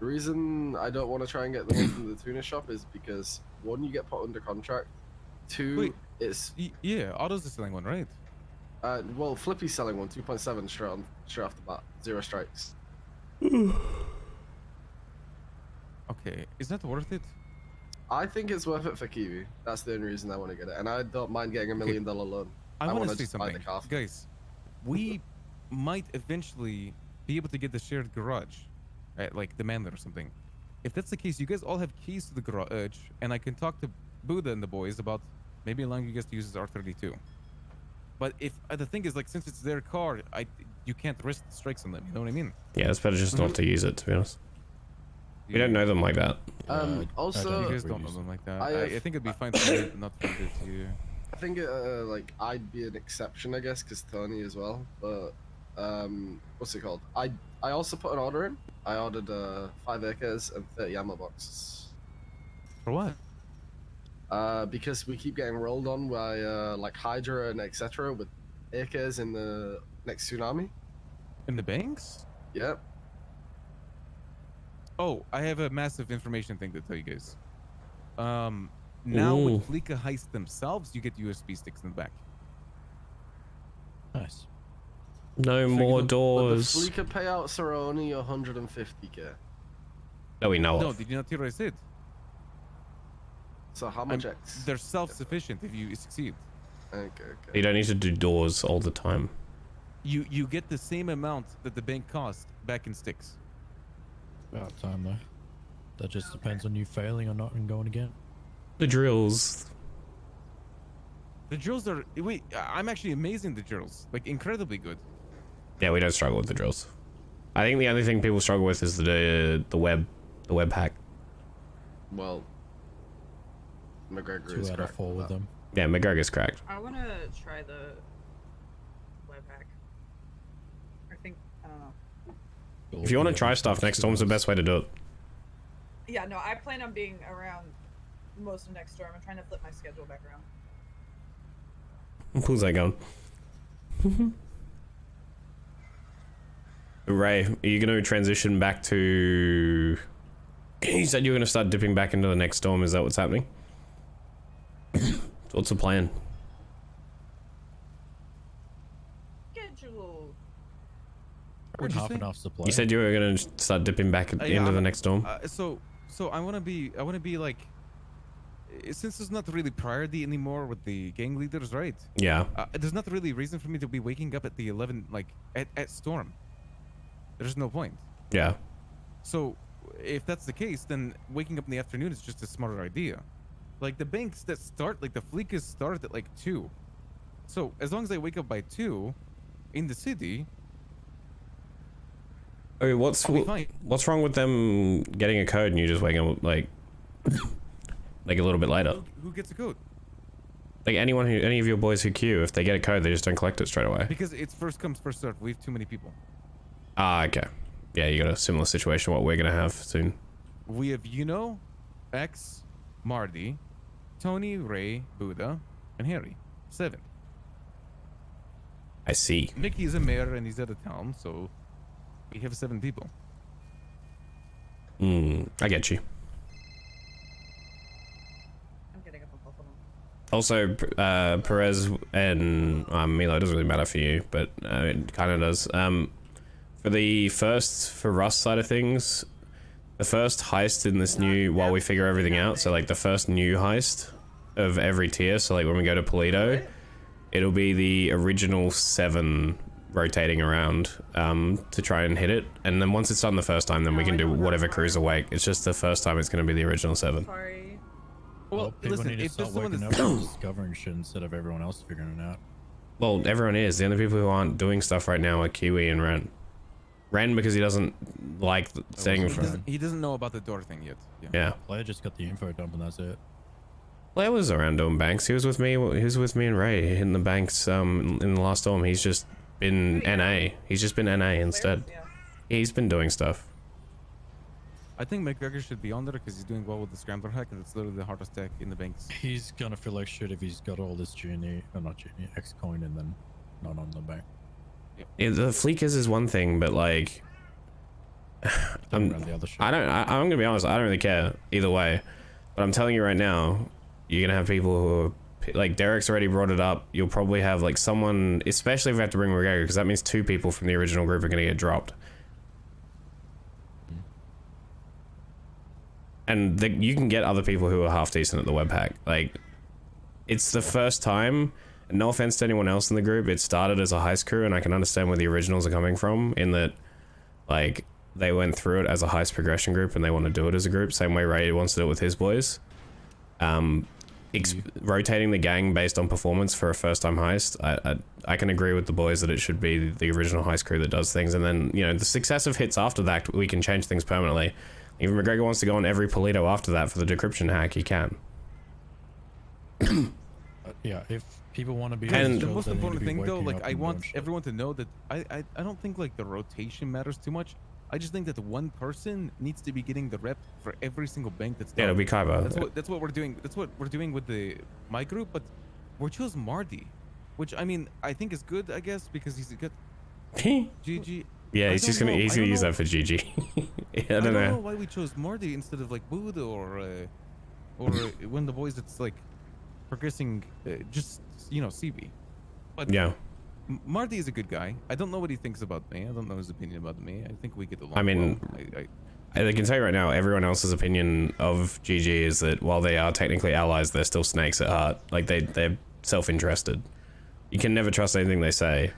The reason I don't want to try and get the one from the tuner shop is because one, you get put under contract. Two, it's yeah, Otto's is selling one, right? Well, Flippy's selling one 2.7 straight off the bat, 0 strikes. Okay, is that worth it? I think it's worth it for Kiwi. That's the only reason I want to get it, and I don't mind getting $1 million loan. I want to say just buy something, the car. guys. We might eventually be able to get the shared garage, at like the manlet or something. If that's the case, you guys all have keys to the garage, and I can talk to Buddha and the boys about maybe allowing you guys to use his R32. But if the thing is, like, since it's their car, you can't risk the strikes on them. You know what I mean? Yeah, it's better just not to use it, to be honest. We don't know them like that. Also, you guys don't know them like that. I think it'd be fine for me not to do it to you. I think like I'd be an exception, I guess, because Tony as well. But what's it called? I also put an order in. I ordered 5 acres and 30 ammo boxes. For what? Because we keep getting rolled on by like Hydra and etc. with acres in the next tsunami. In the banks? Yep. Oh, I have a massive information thing to tell you guys. Now with Fleeka Heist themselves, you get USB sticks in the back. Nice. No more doors. But the Fleeka payouts are only 150k. No, we know No, of. did you not hear what I said? So how much X? They're self-sufficient if you succeed. Okay. You don't need to do doors all the time. You get the same amount that the bank cost back in sticks. About time though. That just depends on you failing or not and going again. The drills. The drills are I'm actually amazing at the drills, like incredibly good. Yeah, we don't struggle with the drills. I think the only thing people struggle with is the web hack. Well, McGregor 2 is out of 4 with them. Yeah, McGregor's cracked. I want to try the web hack. I think, I don't know. If you want to try stuff, next storm's the best way to do it. Yeah, no, I plan on being around most of next storm. I'm trying to flip my schedule back around. Who's that going? Ray, are you going to transition back to... You said you were going to start dipping back into the next storm. Is that what's happening? What's the plan? Schedule. Half enough supply. You said you were going to start dipping back into the next storm. So I want to be like, since there's not really priority anymore with the gang leaders, right? Yeah. There's not really a reason for me to be waking up at the 11, like at storm. There's no point. Yeah. So if that's the case, then waking up in the afternoon is just a smarter idea. Like the banks that start, like the Fleekas start at like 2. So as long as I wake up by 2 in the city. Okay, what's wrong with them getting a code and you just waking up like a little bit later? Who gets a code? Like any of your boys who queue, if they get a code, they just don't collect it straight away. Because it's first comes, first served. We have too many people. Ah, okay. Yeah, you got a similar situation what we're gonna have soon. We have X, Marty, Tony, Ray, Buddha, and Harry. 7. I see. Mickey is a mayor and he's out of town, so we have 7 people. I get you. I'm getting up on both of them. Also, Perez and Milo, doesn't really matter for you, but it kind of does. For Rust side of things, the first heist in this new, while we figure everything out, so like the first new heist of every tier, so like when we go to Polito, it'll be the original 7 rotating around to try and hit it, and then once it's done the first time, then we can do whatever crew's awake. It's just the first time it's going to be the original 7. Sorry. Well, people listen, need to if start there's someone waking that's up and discovering shit instead of everyone else figuring it out. Well, everyone is. The only people who aren't doing stuff right now are Kiwi and Ren. Ren because he doesn't like staying in front. He doesn't know about the door thing yet. Yeah. Blair just got the info dump and that's it. Blair was around doing banks. He was with me. He was with me and Ray hitting the banks in the last storm. He's just been NA. He's just been NA instead. He's been doing stuff. I think McGregor should be on there because he's doing well with the scrambler hack, and it's literally the hardest hack in the banks. He's gonna feel like shit if he's got all this Genie, or not Genie, X coin, and then not on the bank. Yeah, the fleekers is one thing, but like, I'm gonna be honest. I don't really care either way. But I'm telling you right now, you're gonna have people who are like Derek's already brought it up. You'll probably have like someone, especially if we have to bring McGregor, because that means 2 people from the original group are gonna get dropped. And you can get other people who are half decent at the web hack. Like, it's the first time, and no offense to anyone else in the group, it started as a heist crew, and I can understand where the originals are coming from, in that, like, they went through it as a heist progression group, and they want to do it as a group, same way Ray wants to do it with his boys. Rotating the gang based on performance for a first-time heist, I can agree with the boys that it should be the original heist crew that does things, and then, you know, the successive hits after that, we can change things permanently. Even McGregor wants to go on every Polito after that for the decryption hack, he can. Yeah, if people want to be... And the most important thing, though, like, I want everyone to know that I don't think, like, the rotation matters too much. I just think that one person needs to be getting the rep for every single bank that's done. Yeah, it'll be Kaiba. That's what we're doing. That's what we're doing with my group, but we're choosing Marty, which, I mean, I think is good, I guess, because he's a good... GG. Yeah, he's just gonna use that for GG. I don't know why we chose Marty instead of like Buddha or one of the boys that's like progressing, just, you know, CB. But yeah, Marty is a good guy. I don't know what he thinks about me. I don't know his opinion about me. I think we get along. I mean, well. I can tell you right now, everyone else's opinion of GG is that while they are technically allies, they're still snakes at heart. Like they're self-interested. You can never trust anything they say.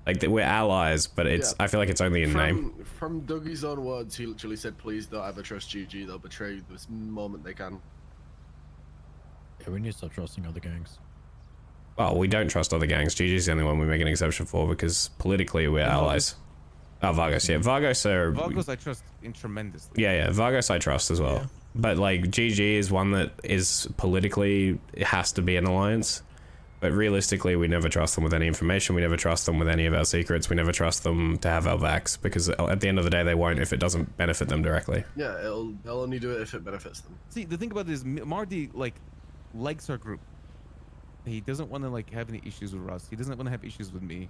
Like, we're allies, but it's, I feel like it's only in name. From Dougie's own words, he literally said, please don't ever trust GG, they'll betray you this moment they can. Yeah, we need to stop trusting other gangs. Well, we don't trust other gangs. GG's the only one we make an exception for, because politically we're allies. Oh, Vargos, yeah. Vargos I trust tremendously. Yeah, Vargos I trust as well. Yeah. But, like, GG is one that is politically, it has to be an alliance. But realistically, we never trust them with any information. We never trust them with any of our secrets. We never trust them to have our backs, because at the end of the day, they won't if it doesn't benefit them directly. Yeah, they'll only do it if it benefits them. See, the thing about it is, Marty, like, likes our group. He doesn't want to, like, have any issues with R.U.S.T. He doesn't want to have issues with me.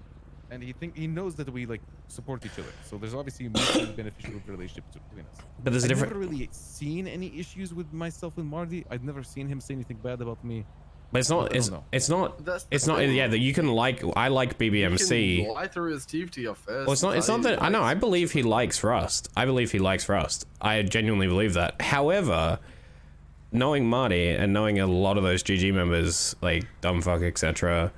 And he knows that we, like, support each other. So there's obviously a mutually beneficial relationship between us. But there's a different... I've never really seen any issues with myself and Marty. I've never seen him say anything bad about me. But it's not, yeah, that you can like, I like BBMC. You can lie through his teeth to your face. Well, it's not that, I know, I believe he likes R.U.S.T. I believe he likes R.U.S.T. I genuinely believe that. However, knowing Marty and knowing a lot of those GG members, like Dumbfuck, etc.,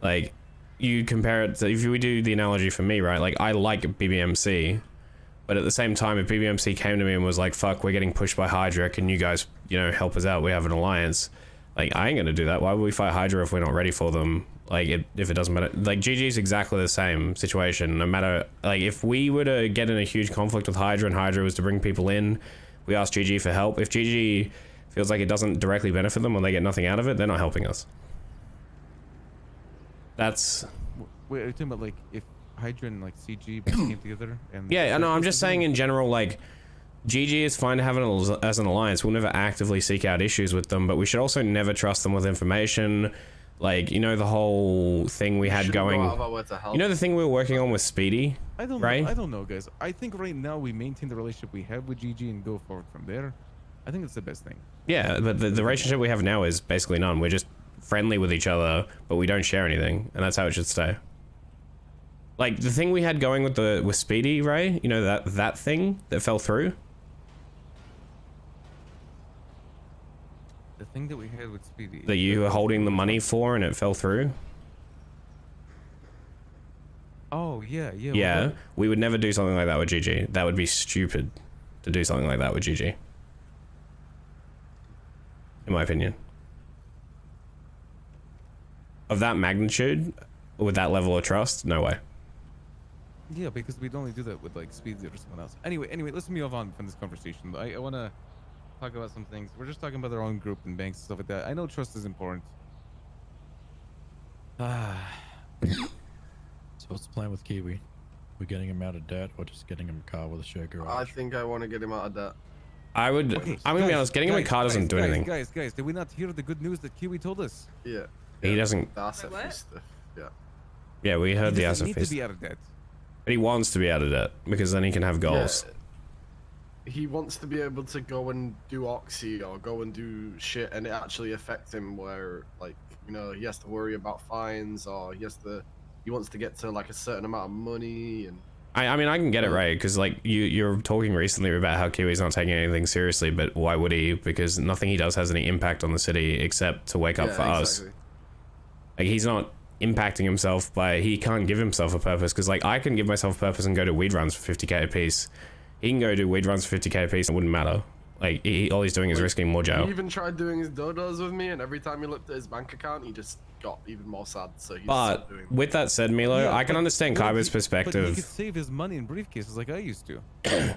like, you compare it to, if we do the analogy for me, right, like, I like BBMC, but at the same time, if BBMC came to me and was like, fuck, we're getting pushed by Hydra, can you guys, you know, help us out, we have an alliance. Like, I ain't gonna do that. Why would we fight Hydra if we're not ready for them? Like, if it doesn't matter. Like, GG is exactly the same situation. No matter, like, if we were to get in a huge conflict with Hydra and Hydra was to bring people in, we ask GG for help. If GG feels like it doesn't directly benefit them or they get nothing out of it, they're not helping us. That's... Wait, are you talking about, like, if Hydra and, like, CG came together? And yeah, no, I'm just saying in general, like... GG is fine to have it as an alliance. We'll never actively seek out issues with them, but we should also never trust them with information. Like, you know, the whole thing we had going... You know the thing we were working on with Speedy? I don't know, guys. I think right now we maintain the relationship we have with GG and go forward from there. I think that's the best thing. Yeah, but the relationship we have now is basically none. We're just friendly with each other, but we don't share anything, and that's how it should stay. Like, the thing we had going with Speedy, Ray, you know, that thing that fell through? The thing that we had with Speedy... That you were holding the money for and it fell through? Oh, yeah. Yeah, we would never do something like that with GG. That would be stupid to do something like that with GG. In my opinion. of that magnitude, with that level of trust, no way. Yeah, because we'd only do that with like Speedy or someone else. Anyway, let's move on from this conversation. I want to talk about some things. We're just talking about our own group and banks and stuff like that. I know trust is important. So what's the plan with Kiwi? We're getting him out of debt or just getting him a car with a shared garage? I think I want to get him out of debt. I would. Okay, I'm gonna be honest. Getting him a car doesn't do anything. Guys, did we not hear the good news that Kiwi told us? Yeah. He doesn't. The asset fee stuff. Yeah. Yeah, we heard the asset He fees. needs to be out of debt. But he wants to be out of debt because then he can have goals. Yeah. He wants to be able to go and do Oxy or go and do shit and it actually affect him where, like, you know, he has to worry about fines or he wants to get to like a certain amount of money and... I mean, I can get it right because like you're talking recently about how Kiwi's not taking anything seriously, but why would he? Because nothing he does has any impact on the city except to wake up for us. Like he's not impacting himself he can't give himself a purpose because like I can give myself a purpose and go to weed runs for 50k a piece. He can go do weed runs for 50k a piece and it wouldn't matter. Like all he's doing is risking more jail. He even tried doing his dodos with me and every time he looked at his bank account he just got even more sad, so he's but doing with that said, Milo, I can understand Kaiba's perspective. But he could save his money in briefcases like I used to.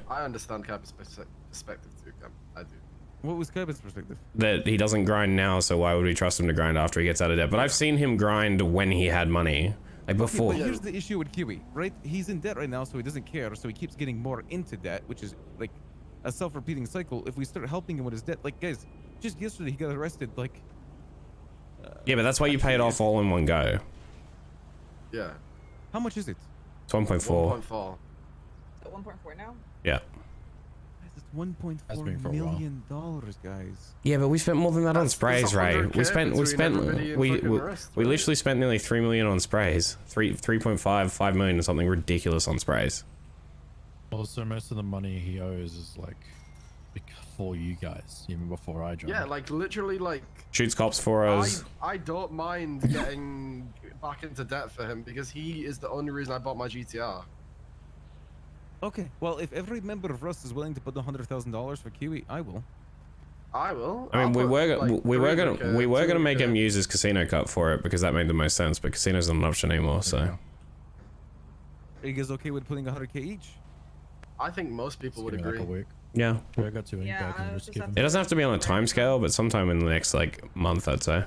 I understand Kaiba's perspective too, Cam. I do. What was Kaiba's perspective? That he doesn't grind now, so why would we trust him to grind after he gets out of debt? But I've seen him grind when he had money, like before. Okay, but here's the issue with Kiwi, right? He's in debt right now, so he doesn't care, so he keeps getting more into debt, which is like a self-repeating cycle. If we start helping him with his debt, like guys, just yesterday he got arrested, like... yeah, but that's why you pay it off all in one go. Yeah. How much is it? It's 1.4. 1.4. So 1.4 now? Yeah. It's $1.4 million, guys. Yeah, but we spent more than that on sprays, Ray. We literally spent nearly 3 million on sprays. 3.5 million or something ridiculous on sprays. Also, most of the money he owes is like for you guys, even before I joined. Yeah, like literally like... Shoots cops for us. I don't mind getting back into debt for him because he is the only reason I bought my GTR. Okay, well, if every member of R.U.S.T is willing to put $100,000 for Kiwi, I will. I will. I mean, we were gonna make him 200K. use his casino cut for it because that made the most sense. But casino's not an option anymore, so. Are you guys okay with putting 100K each? I think most people would agree. Yeah. I got to It doesn't have to be on a time scale, but sometime in the next like month, I'd say.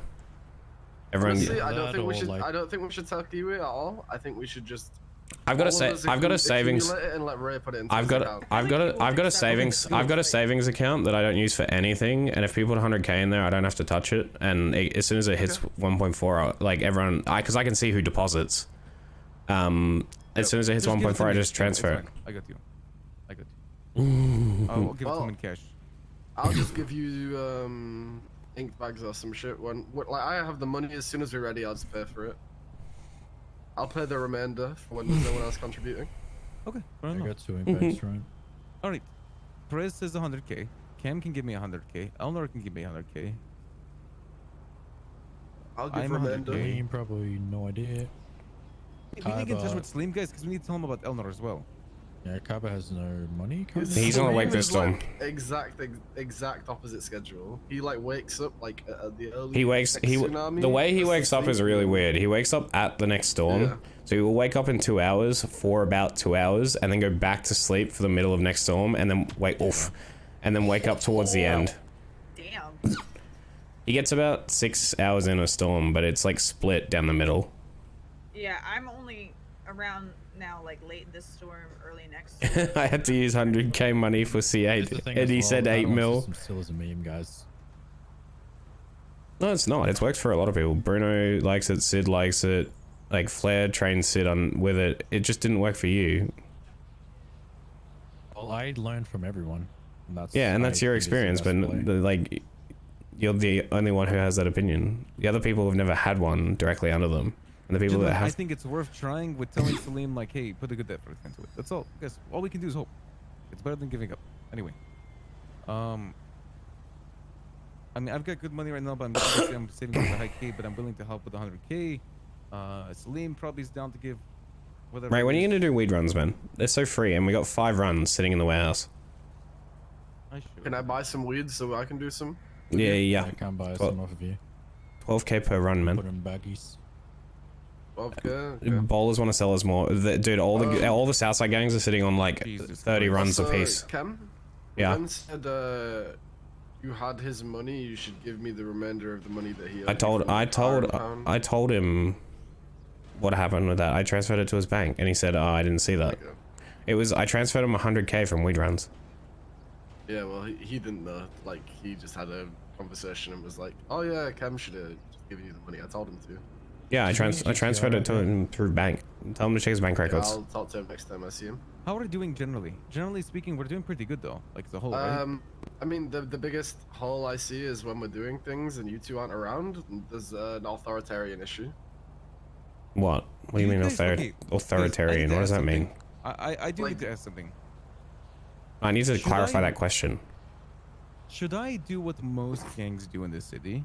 Everyone. Honestly, I don't think we should. I don't think we should tell Kiwi at all. I think we should just. I've got a savings. And let Ray put it into I've got a savings account that I don't use for anything, and if people put 100k in there, I don't have to touch it. And as soon as it hits 1.4, like everyone, because I can see who deposits. As soon as it hits 1.4, I just transfer it. I got you. I'll give it to him in cash. I'll just give you ink bags or some shit. Like I have the money as soon as we're ready. I'll just pay for it. I'll pay the remainder for when there's no one else contributing. Okay. I got 2 ink bags, right? All right. Perez says 100k. Cam can give me 100k. Elnor can give me 100k. I'll give remainder. Probably no idea. We need to get in touch with Slim, guys, because we need to tell him about Elnor as well. Yeah, Kaba has no money. He's not awake this time. Exact opposite schedule. He like wakes up like at the early. The way he wakes up is really weird. He wakes up at the next storm, so he will wake up in 2 hours for about 2 hours, and then go back to sleep for the middle of next storm, and then wake up towards the end. Damn. He gets about 6 hours in a storm, but it's like split down the middle. Yeah, I'm only around now, like late this storm, early next storm. I had to use 100k money for C8, and he said 8 mil. Still is a meme, guys. No, it's not. It's worked for a lot of people. Bruno likes it. Sid likes it. Like Flair trained Sid on with it. It just didn't work for you. Well, I learned from everyone. And that's your experience, but like, you're the only one who has that opinion. The other people have never had one directly under them. And the people that have... I think it's worth trying with telling Salim, like, hey, put a good effort into it. That's all. Guys, all we can do is hope. It's better than giving up. Anyway. I mean, I've got good money right now, but I'm saving for the high K, but I'm willing to help with 100k. Salim probably is down to give whatever. Right, when are you going to do weed runs, man? They're so free, and we got 5 runs sitting in the warehouse. Can I buy some weed so I can do some? Yeah. I can buy some off of you. 12k per run, man. Put in baggies. 12K. Bowlers want to sell us more. Dude, all the Southside gangs are sitting on like 30 runs apiece. Cam? Yeah. Ben said you had his money. You should give me the remainder of the money that he. I told him what happened with that. I transferred it to his bank, and he said, "Oh, I didn't see that." It was I transferred him 100K from weed runs. Yeah, well, he didn't know. Like, he just had a conversation and was like, "Oh yeah, Cam should have just given you the money. I told him to." Yeah, I transferred it to him through bank. Tell him to check his bank records. I'll talk to him next time I see him. How are we doing generally? Generally speaking, we're doing pretty good though. Like the whole. Right? I mean, the biggest hole I see is when we're doing things and you two aren't around. There's an authoritarian issue. What? What do you mean authoritarian? What does that mean? I do need to ask something. I need to clarify that question. Should I do what most gangs do in this city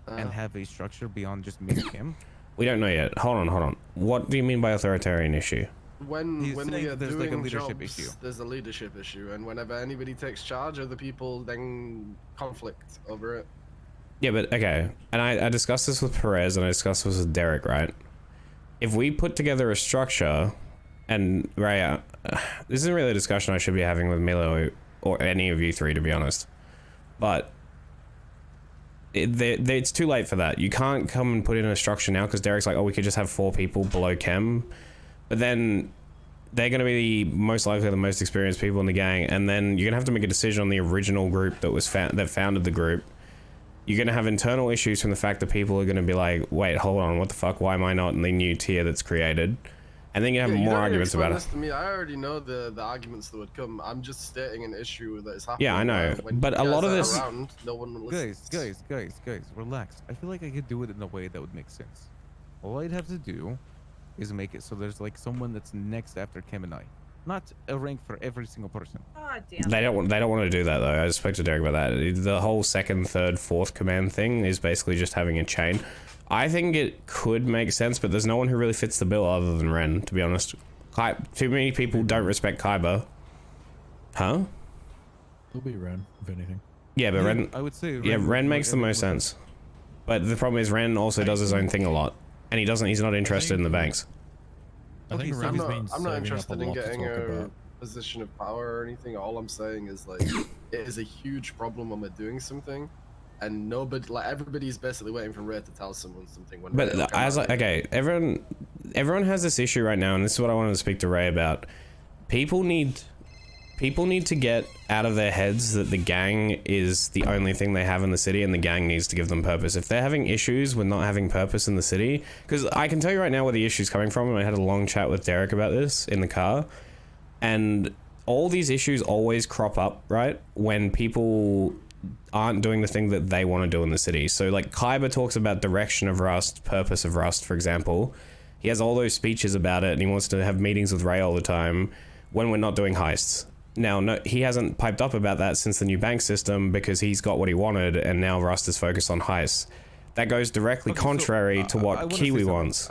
and have a structure beyond just me and him? We don't know yet. Hold on. What do you mean by authoritarian issue? When we are there's doing like a leadership jobs, issue. there's a leadership issue, and whenever anybody takes charge, other people then conflict over it. Yeah, but okay. And I discussed this with Perez and I discussed this with Derek, right? If we put together a structure, and Raya, this isn't really a discussion I should be having with Milo or any of you three, to be honest. But it's too late for that. You can't come and put in a structure now because Derek's like, oh, we could just have 4 people below Chem. But then they're going to be most likely the most experienced people in the gang, and then you're going to have to make a decision on the original group that founded the group. You're going to have internal issues from the fact that people are going to be like, wait, hold on, what the fuck? Why am I not in the new tier that's created? And then you have more arguments about it. To me, I already know the arguments that would come. I'm just stating an issue that is happening. Yeah, I know, but a lot of this. Around, no one will listen. Guys, relax. I feel like I could do it in a way that would make sense. All I'd have to do is make it so there's like someone that's next after Chem and I, not a rank for every single person. Oh, damn. They don't want to do that though. I spoke to Derek about that. The whole 2nd, 3rd, 4th command thing is basically just having a chain. I think it could make sense, but there's no one who really fits the bill other than Ren, to be honest. Too many people don't respect Kaiba. Huh? It'll be Ren, if anything. Yeah, but Ren... I would say... Ren makes the most sense. But the problem is Ren also does his own thing a lot. And he's not interested in the banks. I think I'm not interested in getting a position of power or anything. All I'm saying is, like, it is a huge problem when we're doing something. And nobody, like, everybody's basically waiting for Ray to tell someone something. Everyone has this issue right now, and this is what I wanted to speak to Ray about. People need to get out of their heads that the gang is the only thing they have in the city, and the gang needs to give them purpose. If they're having issues with not having purpose in the city, because I can tell you right now where the issue's coming from, and I had a long chat with Derek about this in the car, and all these issues always crop up, right, when people aren't doing the thing that they want to do in the city. So like Kaiba talks about direction of R.U.S.T, purpose of R.U.S.T, for example. He has all those speeches about it, and he wants to have meetings with Ray all the time when we're not doing heists. Now, no, he hasn't piped up about that since the new bank system because he's got what he wanted, and now R.U.S.T is focused on heists. That goes directly contrary to what Kiwi wants.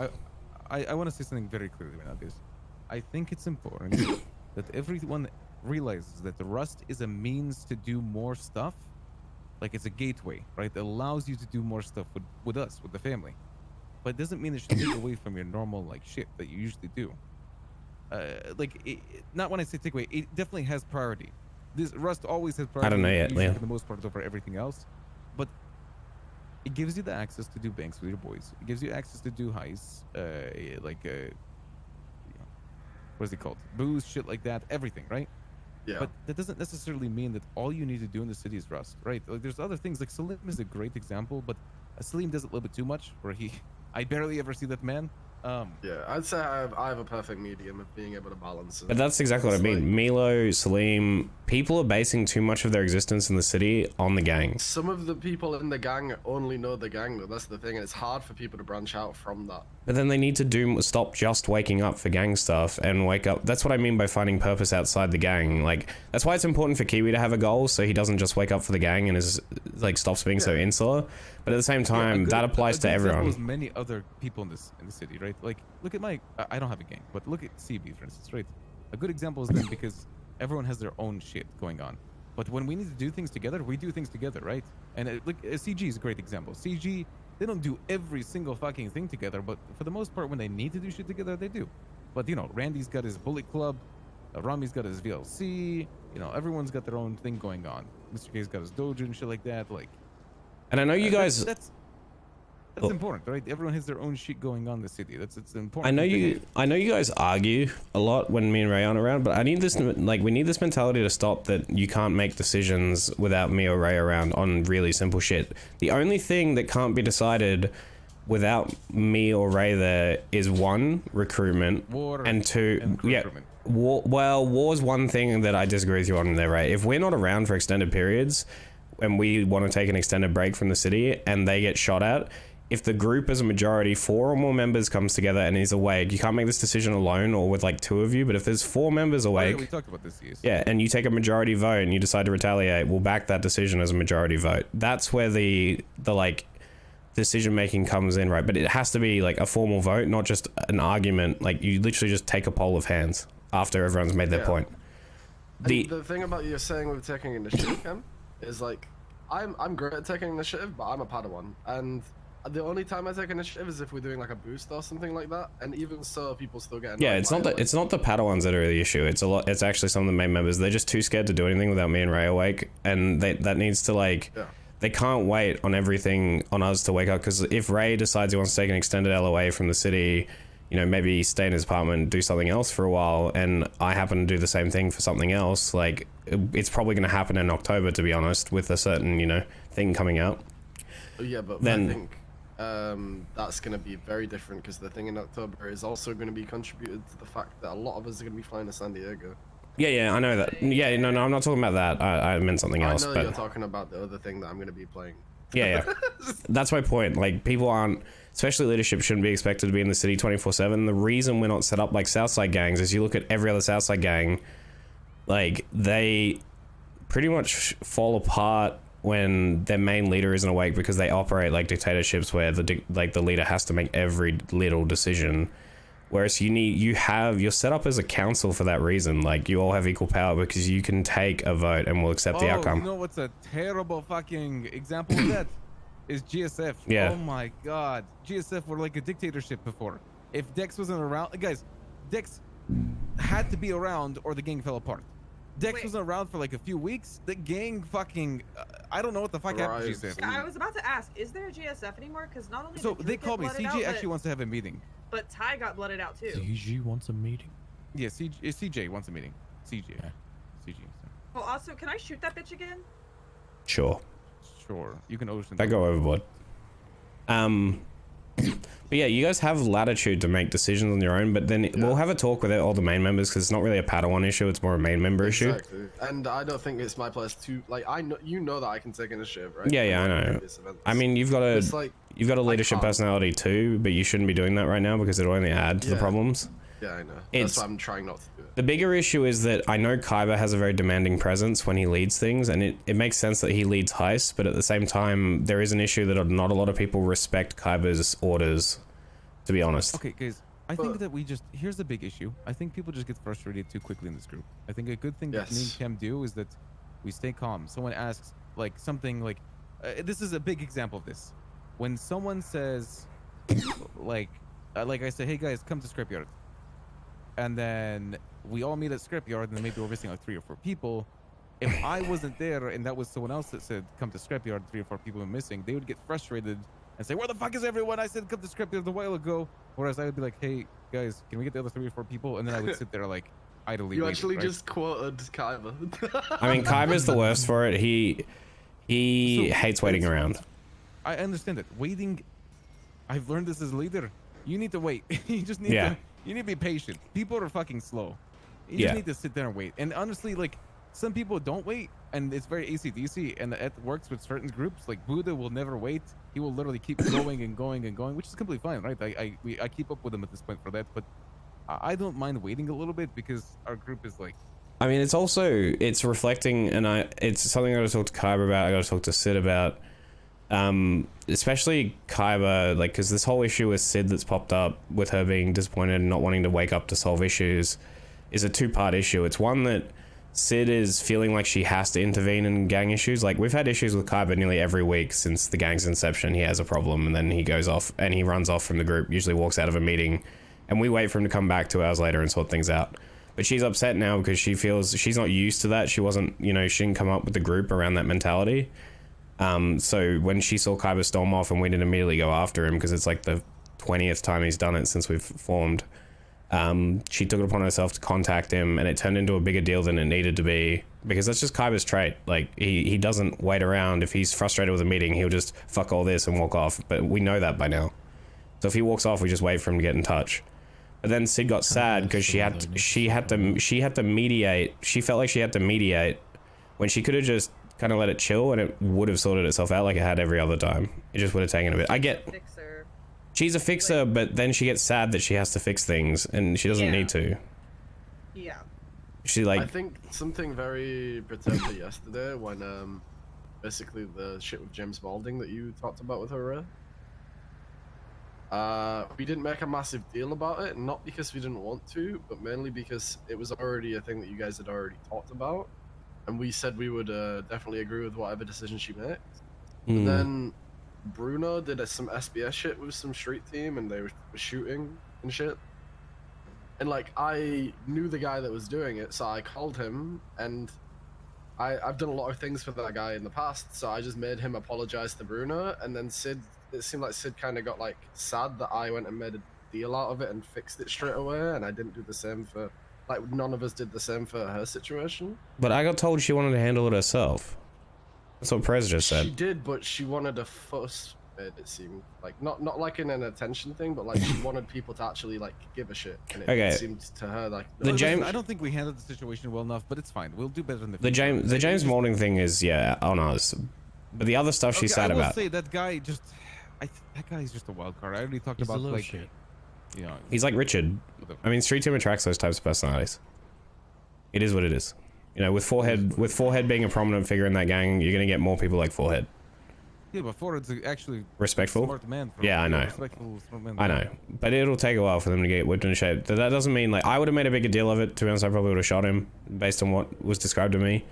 I want to say something very clearly about this. I think it's important that everyone realizes that the R.U.S.T is a means to do more stuff. Like, it's a gateway, right? It allows you to do more stuff with us, with the family. But it doesn't mean it should take away from your normal, like, shit that you usually do. Not when I say take away, it definitely has priority. This R.U.S.T always has priority. I don't know yet, for the most part over everything else. But it gives you the access to do banks with your boys. It gives you access to do heists, what is it called? Booze, shit like that, everything, right? Yeah. But that doesn't necessarily mean that all you need to do in the city is R.U.S.T, right? Like, there's other things. Like, Salim is a great example, but Salim does it a little bit too much, where I barely ever see that man. Yeah, I'd say I have a perfect medium of being able to balance it. But that's exactly what I mean. Milo, Salim, people are basing too much of their existence in the city on the gang. Some of the people in the gang only know the gang, though. That's the thing, and it's hard for people to branch out from that. But then they need to stop just waking up for gang stuff and wake up. That's what I mean by finding purpose outside the gang. Like, that's why it's important for Kiwi to have a goal, so he doesn't just wake up for the gang and stops being so insular. But at the same time, that applies to everyone. There's many other people in the city, right? Like, look at I don't have a gang, but look at CB, for instance, right? A good example is them because everyone has their own shit going on. But when we need to do things together, we do things together, right? And look, CG is a great example. CG, They don't do every single fucking thing together, but for the most part, when they need to do shit together, they do. But you know, Randy's got his Bullet Club, Rami's got his VLC. You know, everyone's got their own thing going on. Mr. K's got his dojo and shit like that. Like, and I know you guys. That's important, right? Everyone has their own shit going on in the city. It's important. I know you guys argue a lot when me and Ray aren't around, but I need this, like, we need this mentality to stop, that you can't make decisions without me or Ray around on really simple shit. The only thing that can't be decided without me or Ray there is one, recruitment, and two, war's one thing that I disagree with you on there, Ray. If we're not around for extended periods and we want to take an extended break from the city and they get shot at, if the group as a majority, 4 or more members comes together and is awake, you can't make this decision alone or with like 2 of you, but if there's 4 members awake, we talked about this, yes. Yeah, and you take a majority vote and you decide to retaliate, we'll back that decision as a majority vote. That's where the like decision making comes in, right? But it has to be like a formal vote, not just an argument. Like, you literally just take a poll of hands after everyone's made their point. The thing about you saying with taking initiative, Cam, is like, I'm great at taking initiative, but I'm a Padawan, and the only time I take initiative is if we're doing like a boost or something like that, and even so, people still get annoyed. Yeah, it's not the Padawans that are the issue. It's actually some of the main members. They're just too scared to do anything without me and Ray awake, and that needs to like. Yeah. They can't wait on everything on us to wake up, because if Ray decides he wants to take an extended LOA from the city, you know, maybe stay in his apartment, do something else for a while, and I happen to do the same thing for something else, like, it's probably going to happen in October, to be honest, with a certain, you know, thing coming out. Yeah, but then I think that's going to be very different, because the thing in October is also going to be contributed to the fact that a lot of us are going to be flying to San Diego. Yeah, I know that. Yeah, no, I'm not talking about that. I meant something else. I know but... you're talking about the other thing that I'm going to be playing. Yeah. That's my point. Like, people aren't, especially leadership, shouldn't be expected to be in the city 24/7. The reason we're not set up like Southside gangs is you look at every other Southside gang, like, they pretty much fall apart when their main leader isn't awake, because they operate like dictatorships where the leader has to make every little decision. Whereas you're set up as a council for that reason. Like, you all have equal power because you can take a vote and we'll accept the outcome. You know what's a terrible fucking example of that? Is GSF. Yeah. Oh my god. GSF were like a dictatorship before. If Dex wasn't around, guys, Dex had to be around or the gang fell apart. Dex wasn't around for like a few weeks. The gang fucking, I don't know what the fuck happened to GSF. I was about to ask, is there a GSF anymore? Because not only so they called me. CJ actually wants to have a meeting. But Ty got blooded out too. CJ wants a meeting? Yeah, CJ wants a meeting. CJ. Yeah. CJ. Well, also, can I shoot that bitch again? Sure. You can ocean. I go overboard. But yeah, you guys have latitude to make decisions on your own, but then we'll have a talk with all the main members, because it's not really a Padawan issue, it's more a main member issue. And I don't think it's my place to, like, I know, you know that I can take initiative, right? Yeah, I know. I mean, you've got a leadership personality too, but you shouldn't be doing that right now because it'll only add to the problems. Yeah, I know. That's why I'm trying not to do it. The bigger issue is that I know Kyber has a very demanding presence when he leads things, and it makes sense that he leads heists, but at the same time, there is an issue that not a lot of people respect Kyber's orders, to be honest. Okay, guys, I think that here's the big issue. I think people just get frustrated too quickly in this group. I think a good thing that me and Chem do is that we stay calm. Someone asks, like, something like, this is a big example of this. When someone says, like I say, hey guys, come to Scrapyard. And then we all meet at Scrapyard, and then maybe we're missing like 3 or 4 people. If I wasn't there and that was someone else that said, come to Scrapyard, 3 or 4 people are missing, they would get frustrated and say, where the fuck is everyone? I said, come to Scrapyard a while ago. Whereas I would be like, hey guys, can we get the other 3 or 4 people? And then I would sit there like idly You waiting, actually right? just quoted Kyber. I mean, Kyber's the worst for it. He hates waiting around. I understand it. Waiting, I've learned this as a leader. You need to wait. You just need to, you need to be patient. People are fucking slow. You just need to sit there and wait. And honestly, like, some people don't wait, and it's very AC/DC, and it works with certain groups. Like Buddha will never wait. He will literally keep going and going and going, which is completely fine, right? I keep up with him at this point for that, but I don't mind waiting a little bit because our group is like. I mean, it's reflecting, and it's something I got to talk to Kyber about. I got to talk to Sid about. Especially Kyber, like, because this whole issue with Sid that's popped up with her being disappointed and not wanting to wake up to solve issues is a 2-part issue. It's one that Sid is feeling like she has to intervene in gang issues. Like, we've had issues with Kaiba nearly every week since the gang's inception. He has a problem, and then he goes off, and he runs off from the group, usually walks out of a meeting, and we wait for him to come back 2 hours later and sort things out. But she's upset now because she feels she's not used to that. She wasn't, you know, she didn't come up with the group around that mentality. So when she saw Kaiba storm off and we didn't immediately go after him because it's like the 20th time he's done it since we've formed, she took it upon herself to contact him, and it turned into a bigger deal than it needed to be, because that's just Kaiba's trait. Like, he doesn't wait around. If he's frustrated with a meeting, he'll just fuck all this and walk off, but we know that by now. So if he walks off, we just wait for him to get in touch. But then Sid got sad because she had to mediate. She felt like she had to mediate when she could have just kind of let it chill and it would have sorted itself out like it had every other time. It just would have taken a bit. I get she's a fixer, but then she gets sad that she has to fix things and she doesn't need to. Yeah. She like. I think something very perturbed yesterday when basically the shit with James Balding that you talked about with her. We didn't make a massive deal about it, not because we didn't want to, but mainly because it was already a thing that you guys had already talked about, and we said we would definitely agree with whatever decision she makes. And then Bruno did some SBS shit with some street team, and they were shooting and shit. And like, I knew the guy that was doing it, so I called him, and I've done a lot of things for that guy in the past, so I just made him apologize to Bruno, and then Sid. It seemed like Sid kind of got like sad that I went and made a deal out of it and fixed it straight away, and I didn't do the same for, like, none of us did the same for her situation. But I got told she wanted to handle it herself. That's what Prez just said. She did, but she wanted a fuss. It seemed like not like in an attention thing, but like she wanted people to actually like give a shit. And it seemed to her like I don't think we handled the situation well enough, but it's fine. We'll do better in the future. The James Moulding thing is on us, but the other stuff she's sad about. I will say that guy just. That guy's just a wild card. I already talked about like, shit. You know, he's like Richard. I mean, Street Team attracts those types of personalities. It is what it is. You know, with Forehead being a prominent figure in that gang, you're gonna get more people like Forehead. Yeah, but Forehead's actually respectful. Smart man. Yeah, I know. Respectful, smart man. I know, but it'll take a while for them to get whipped into shape. That doesn't mean like I would have made a bigger deal of it. To be honest, I probably would have shot him based on what was described to me.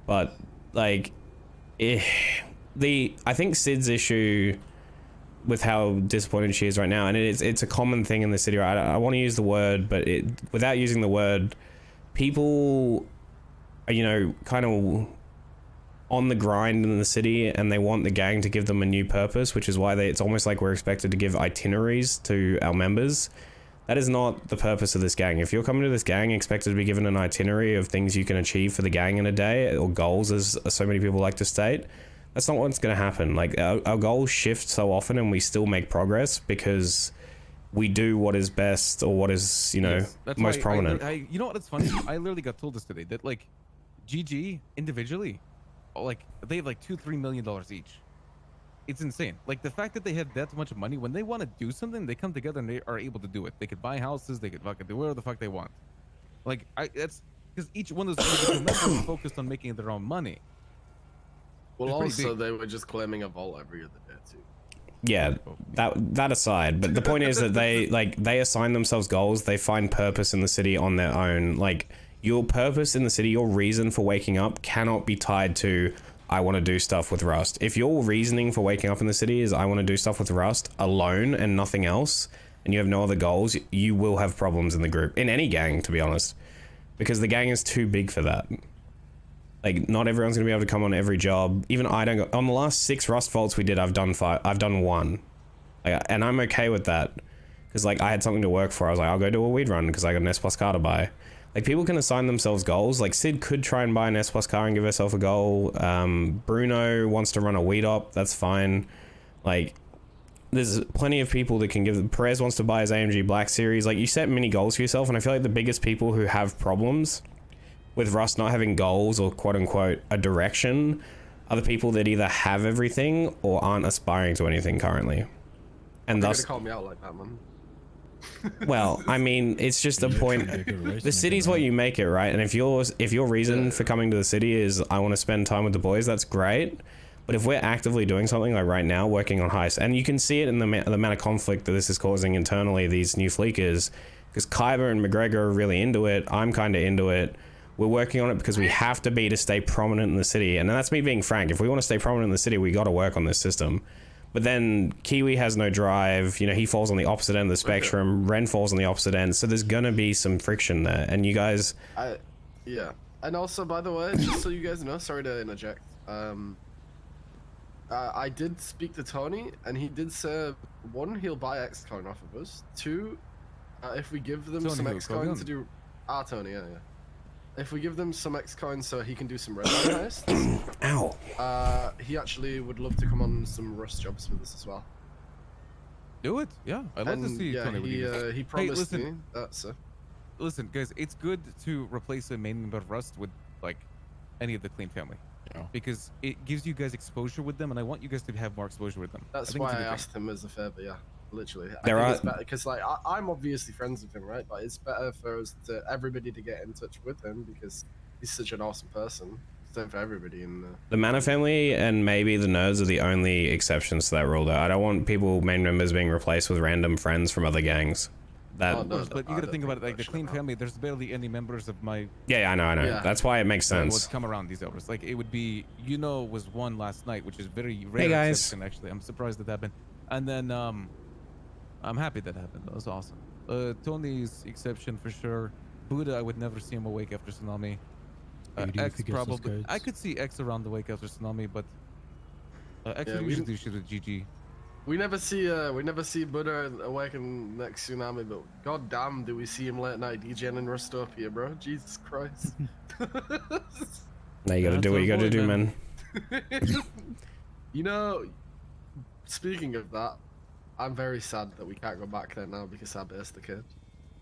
But like, I think Sid's issue with how disappointed she is right now, and it's a common thing in the city. Right? I want to use the word, but without using the word, people are, you know, kind of on the grind in the city, and they want the gang to give them a new purpose, which is why it's almost like we're expected to give itineraries to our members. That is not the purpose of this gang. If you're coming to this gang expected to be given an itinerary of things you can achieve for the gang in a day, or goals, as so many people like to state, that's not what's going to happen. Like, our goals shift so often, and we still make progress because we do what is best, or what is, you know, most prominent. You know what? It's funny. I literally got told this today that like GG individually, like they have like $2-3 million each. It's insane. Like the fact that they have that much money, when they want to do something, they come together and they are able to do it. They could buy houses. They could fucking do whatever the fuck they want. Like that's because each one of those individual members is focused on making their own money. Well, also they were just claiming a vault every other day too. Yeah, that aside, but the point is that they assign themselves goals. They find purpose in the city on their own. Like, your purpose in the city, your reason for waking up cannot be tied to I want to do stuff with R.U.S.T. If your reasoning for waking up in the city is I want to do stuff with R.U.S.T. alone and nothing else, and you have no other goals, you will have problems in the group, in any gang, to be honest, because the gang is too big for that. Like, not everyone's gonna be able to come on every job. Even I don't go on the last 6 R.U.S.T. vaults we did. I've done 1, and I'm okay with that because like I had something to work for. I was like, I'll go do a weed run because I got an S+ car to buy. Like, people can assign themselves goals. Like, Sid could try and buy an S+ car and give herself a goal. Bruno wants to run a weed op. That's fine. Like, there's plenty of people that can give. Perez wants to buy his AMG Black Series. Like, you set many goals for yourself, and I feel like the biggest people who have problems with R.U.S.T. not having goals or quote-unquote a direction are the people that either have everything or aren't aspiring to anything currently. And thus, call me out like that, man. Well, I mean, it's just a point. The city's what you make it, right? And if your reason for coming to the city is I want to spend time with the boys, that's great. But if we're actively doing something like right now, working on heists, and you can see it in the amount of conflict that this is causing internally, these new fleekers, because Kaiba and McGregor are really into it. I'm kind of into it. We're working on it because we have to stay prominent in the city. And that's me being frank. If we want to stay prominent in the city, we got to work on this system. But then Kiwi has no drive. You know, he falls on the opposite end of the spectrum. Ren falls on the opposite end. So there's going to be some friction there. And you guys... Yeah. And also, by the way, just so you guys know, sorry to interject. I did speak to Tony, and he did say, 1, he'll buy X-Coin off of us. 2, if we give them some X-Coin to do... Tony, yeah. If we give them some X-Coin so he can do some red heists... Ow. He actually would love to come on some Rust jobs with us as well. Do it, yeah. I'd love to see Tony with you. He promised me that, so... Listen, guys, it's good to replace a main member of Rust with, like, any of the Clean family. Yeah. Because it gives you guys exposure with them, and I want you guys to have more exposure with them. That's why I asked him as a favor, yeah. Literally. There are... Because, like, I'm obviously friends with him, right? But it's better for us to everybody to get in touch with him because he's such an awesome person. Same for everybody in the Manor family and maybe the nerds are the only exceptions to that rule, though. I don't want main members being replaced with random friends from other gangs. But you gotta think about it, like the Clean family, there's barely any members of my... Yeah, I know. Yeah. That's why it makes sense. Would come around these hours. Like, it would be, was one last night, which is very rare. Hey, guys. Exception, actually. I'm surprised that happened. And then, I'm happy that happened. That was awesome. Tony's exception for sure. Buddha, I would never see him awake after Tsunami. X probably. I could see X around the wake after Tsunami, but X would usually do shit with GG. We never see Buddha awaken next Tsunami, but god damn do we see him late night DJing in Rustopia, bro. Jesus Christ. Now you gotta do what you gotta do, man. You know, speaking of that, I'm very sad that we can't go back there now because I based the kid.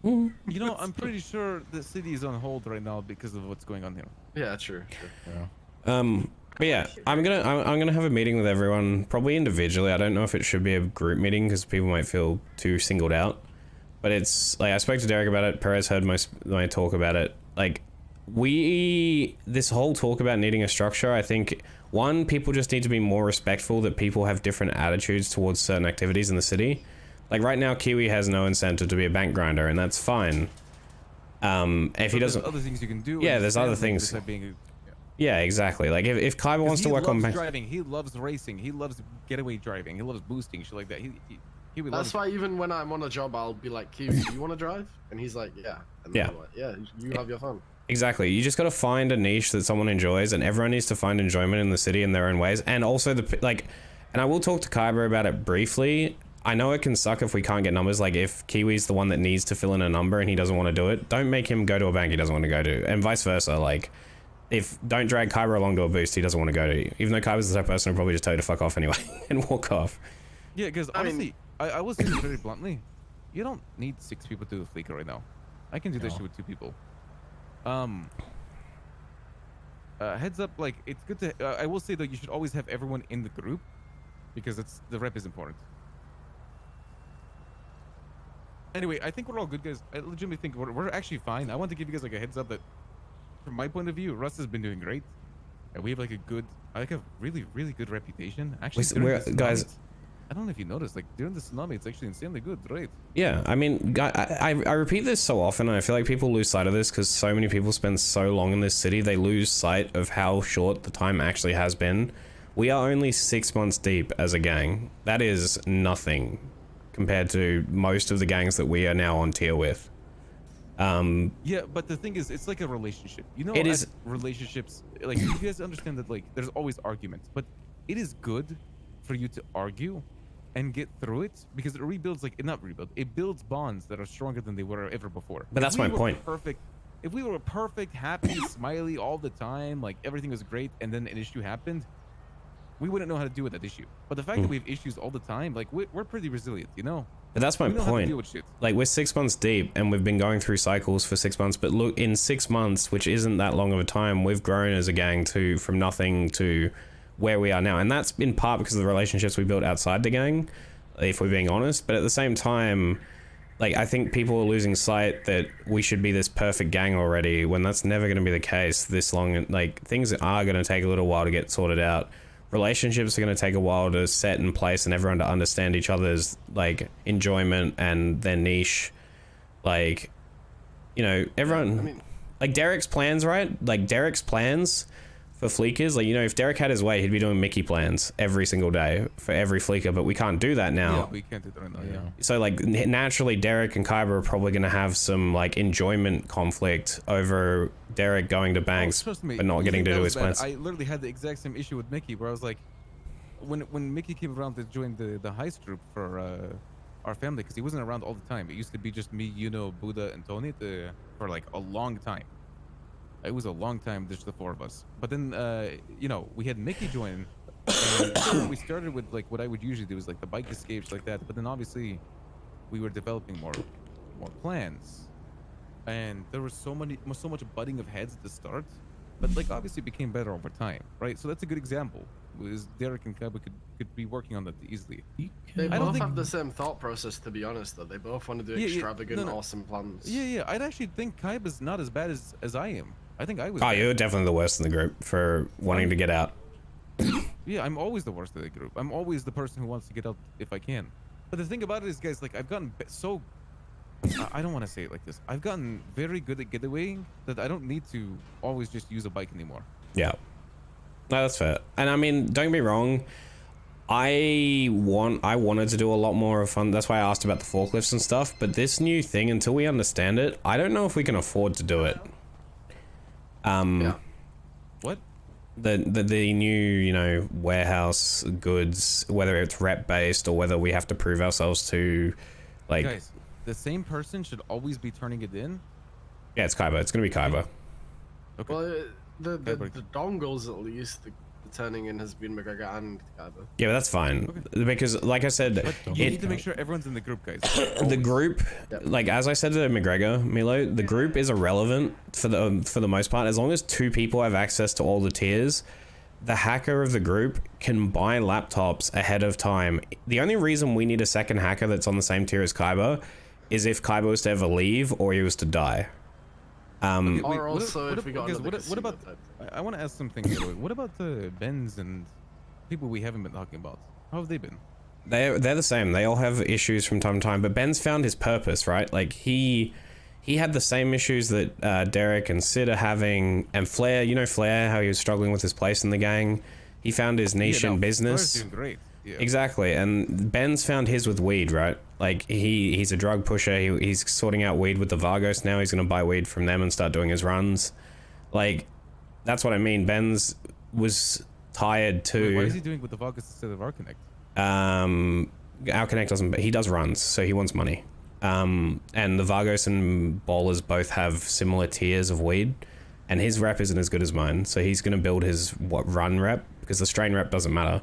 You know, I'm pretty sure the city is on hold right now because of what's going on here. Yeah, true. Yeah. But yeah, I'm gonna have a meeting with everyone, probably individually. I don't know if it should be a group meeting because people might feel too singled out. But it's like I spoke to Derek about it. Perez heard my talk about it. Like this whole talk about needing a structure. I think one, people just need to be more respectful that people have different attitudes towards certain activities in the city. Like right now, Kiwi has no incentive to be a bank grinder, and that's fine. If he doesn't, there's other things you can do. Yeah, there's other things. Yeah, exactly. Like if Kyber wants to work on driving, he loves racing, he loves getaway driving, he loves boosting, shit like that. He would. That's why even when I'm on a job, I'll be like, Kiwi, do you want to drive? And he's like, yeah. And then I'm like, yeah, you have your fun. Exactly. You just got to find a niche that someone enjoys, and everyone needs to find enjoyment in the city in their own ways. And also and I will talk to Kyber about it briefly. I know it can suck if we can't get numbers. Like if Kiwi's the one that needs to fill in a number and he doesn't want to do it, don't make him go to a bank he doesn't want to go to, and vice versa. Like. Don't drag Kyber along to a boost he doesn't want to go to. Even though Kyber's the type of person who'll probably just tell you to fuck off anyway and walk off. Yeah, because honestly, I will say this very bluntly. You don't need 6 people to do the Fleeker right now. I can do this shit with 2 people. Heads up, like, it's good to... I will say that you should always have everyone in the group because the rep is important. Anyway, I think we're all good, guys. I legitimately think we're actually fine. I want to give you guys, like, a heads up that from my point of view, Rust has been doing great. And we have like a really, really good reputation. Actually, guys, I don't know if you noticed, like during the tsunami, it's actually insanely good, right? Yeah, I mean, I repeat this so often, and I feel like people lose sight of this because so many people spend so long in this city, they lose sight of how short the time actually has been. We are only 6 months deep as a gang. That is nothing compared to most of the gangs that we are now on tier with. Yeah, but the thing is, it's like a relationship. You know, it is relationships. Like you guys understand that like there's always arguments, but it is good for you to argue and get through it because it rebuilds it builds bonds that are stronger than they were ever before. But that's my point. If we were perfect, happy, smiley all the time, like everything was great, and then an issue happened, we wouldn't know how to deal with that issue. But the fact that we have issues all the time, like we're pretty resilient, you know. But that's my point. Like we're 6 months deep and we've been going through cycles for 6 months, but look, in 6 months, which isn't that long of a time, we've grown as a gang from nothing to where we are now. And that's in part because of the relationships we built outside the gang, if we're being honest. But at the same time, like I think people are losing sight that we should be this perfect gang already when that's never going to be the case this long. Like things are going to take a little while to get sorted out. Relationships are going to take a while to set in place and everyone to understand each other's like enjoyment and their niche. Like, you know, everyone. like Derek's plans, right? Like Derek's plans for fleekers, like, you know, if Derek had his way, he'd be doing Mickey plans every single day for every fleeker, but we can't do that now. Yeah, we can't do that right now, yeah. So like naturally Derek and Kaiba are probably going to have some like enjoyment conflict over Derek going to Banks trust me, but not you getting think to that do was his plans. bad? I literally had the exact same issue with Mickey, where I was like, when Mickey came around to join the heist group for our family, because he wasn't around all the time. It used to be just me, Buddha, and Tony for like a long time. It was a long time, just the four of us. But then, you know, we had Mickey join. And we started with like what I would usually do is like the bike escapes like that. But then obviously, we were developing more plans, and there was so much butting of heads at the start. But like obviously, it became better over time, right? So that's a good example. Was Derek and Kaiba could be working on that easily. They both have the same thought process, to be honest. Though they both want to do extravagant, awesome plans. Yeah. I'd actually think Kaiba's not as bad as I am. I think I was. Oh, you're definitely the worst in the group for wanting to get out. Yeah, I'm always the worst of the group. I'm always the person who wants to get out if I can. But the thing about it is, guys, like I've gotten so. I don't want to say it like this. I've gotten very good at getawaying that I don't need to always just use a bike anymore. Yeah. No, that's fair. And I mean, don't get me wrong. I wanted to do a lot more of fun. That's why I asked about the forklifts and stuff. But this new thing, until we understand it, I don't know if we can afford to do it. What? The new, you know, warehouse goods, whether it's rep based or whether we have to prove ourselves to, like. Guys, the same person should always be turning it in. Yeah, it's Kaiba. It's gonna be Kaiba. Okay. Well, the dongles at least, the turning in has been McGregor and Kaiba. Yeah, but that's fine because, like I said, you need to make sure everyone's in the group, guys. The group, like as I said to McGregor, Milo, the group is irrelevant for the most part. As long as 2 people have access to all the tiers, the hacker of the group can buy laptops ahead of time. The only reason we need a second hacker that's on the same tier as Kaiba is if Kaiba was to ever leave or he was to die. Or also if we got what about? I want to ask something. What about the Benz and people we haven't been talking about? How have they been? They're the same. They all have issues from time to time. But Ben's found his purpose, right? Like he had the same issues that Derek and Sid are having, and Flair. You know Flair, how he was struggling with his place in the gang. He found his niche in business. Flair's doing great. Yeah. Exactly, and Ben's found his with weed, right? Like he's a drug pusher. He's sorting out weed with the Vargos now. He's gonna buy weed from them and start doing his runs. Like that's what I mean. Ben's was tired too. Wait, what is he doing with the Vargos instead of R.Connect? R.Connect doesn't. He does runs, so he wants money. And the Vargos and Ballers both have similar tiers of weed, and his rep isn't as good as mine. So he's gonna build his run rep because the strain rep doesn't matter.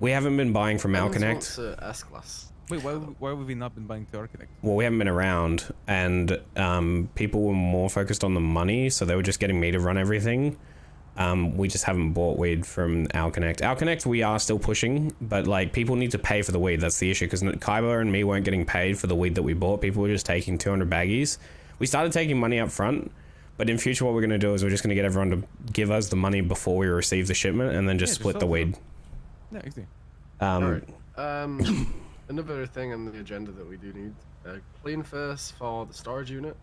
We haven't been buying from R.Connect. S-Class. Wait, why have we not been buying to R.Connect? Well, we haven't been around, and people were more focused on the money, so they were just getting me to run everything. We just haven't bought weed from R.Connect. R.Connect, we are still pushing, but like people need to pay for the weed. That's the issue, because Kaiba and me weren't getting paid for the weed that we bought. People were just taking 200 baggies. We started taking money up front, but in future what we're going to do is we're just going to get everyone to give us the money before we receive the shipment, and then just split the weed. Yeah, easy. Alright. Another thing on the agenda that we do need, clean face for the storage unit.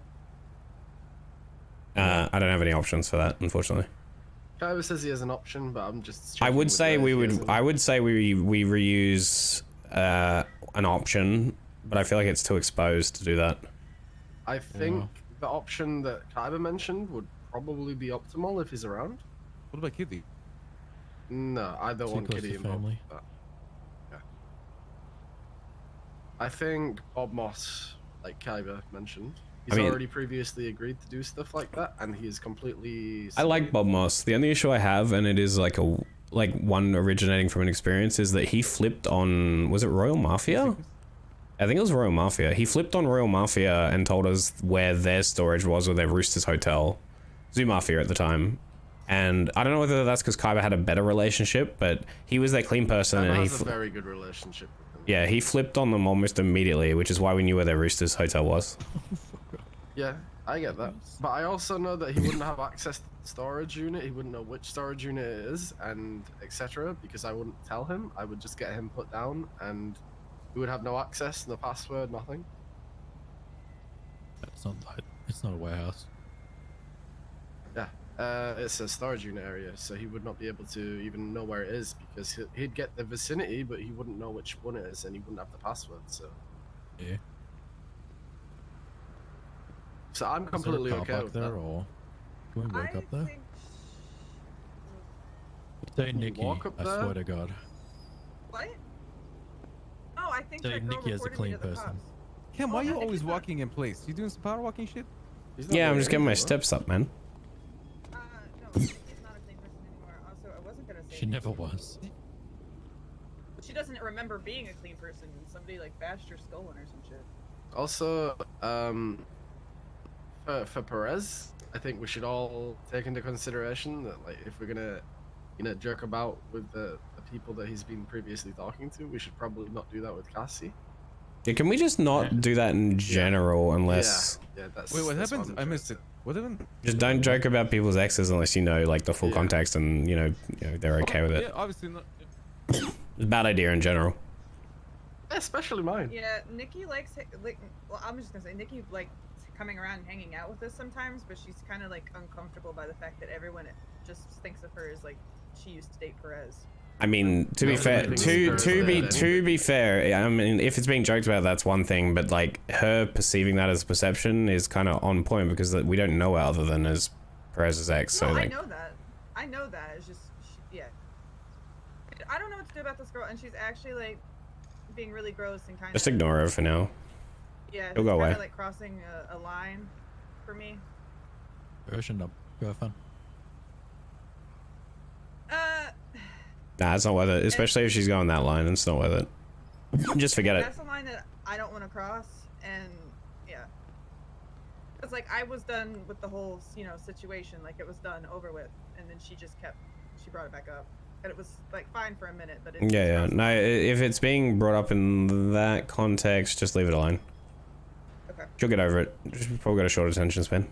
I don't have any options for that, unfortunately. Kaiba says he has an option, but I'm just. I would say we would. I would say we reuse an option, but I feel like it's too exposed to do that. I think the option that Kaiba mentioned would probably be optimal if he's around. What about Kitty? No, I don't want Kitty involved. But, yeah. I think Bob Moss, like Kaiba mentioned, he's already previously agreed to do stuff like that, and he is completely. I like Bob Moss. The only issue I have, and it is like one originating from an experience, is that he flipped on. Was it Royal Mafia? I think it was Royal Mafia. He flipped on Royal Mafia and told us where their storage was, or their Roosters Hotel, Zoo Mafia at the time. And I don't know whether that's because Kaiba had a better relationship, but he was their clean person, Kaiba and has a very good relationship with them. Yeah, he flipped on them almost immediately, which is why we knew where their Roosters Hotel was. Yeah, I get that. But I also know that he wouldn't have access to the storage unit. He wouldn't know which storage unit it is, and etc. Because I wouldn't tell him. I would just get him put down, and he would have no access, no password, nothing. It's not a warehouse. It's a storage unit area, so he would not be able to even know where it is because he'd get the vicinity, but he wouldn't know which one it is, and he wouldn't have the password. So Yeah. So I'm completely okay with there, that. or can we walk up there? think Say Nikki, walk up I there? swear to God. What? Oh, I think Say that girl Nikki as a reported me clean to the person. cops. Cam, why are Oh, you no, always Nikki's not- walking in place? You doing some power walking shit? Yeah, I'm just getting my steps up, man. No, she's not a clean person anymore. Also, I wasn't gonna say She never Nikki. was. She doesn't remember being a clean person. Somebody like bashed her skull in or some shit. Also, for Perez, I think we should all take into consideration that, like, if we're gonna, jerk about with the people that he's been previously talking to, we should probably not do that with Cassie. Yeah, can we just not do that in general unless... Yeah, that's... Wait, what that's happened? I'm I trying missed to it. What happened? Just don't joke about people's exes unless you know, like, the full context and, they're okay with Yeah, it. obviously not. It's a bad idea in general. Especially mine. Yeah, Nikki likes like. Well, I'm just gonna say Nikki likes coming around and hanging out with us sometimes, but she's kind of like uncomfortable by the fact that everyone just thinks of her as like she used to date Perez. I mean, to be fair, to be fair, I mean, if it's being joked about, that's one thing, but like her perceiving that as a perception is kind of on point because we don't know her other than as Perez's ex. So No, like, I know that. I know that. It's just, yeah. I don't know what to do about this girl, and she's actually like being really gross and kind of. just ignore her for now. Yeah, It'll go kind away. of like crossing a line for me. Version up. Go have fun. Nah, it's not worth it, especially if she's going that line. It's not worth it. Just forget it. That's a line that I don't want to cross, and yeah. It's like I was done with the whole, situation. Like it was done, over with, and then she brought it back up, and it was like fine for a minute, but it. Yeah. No, if it's being brought up in that context, just leave it alone. Okay. She'll get over it. She's probably got a short attention span.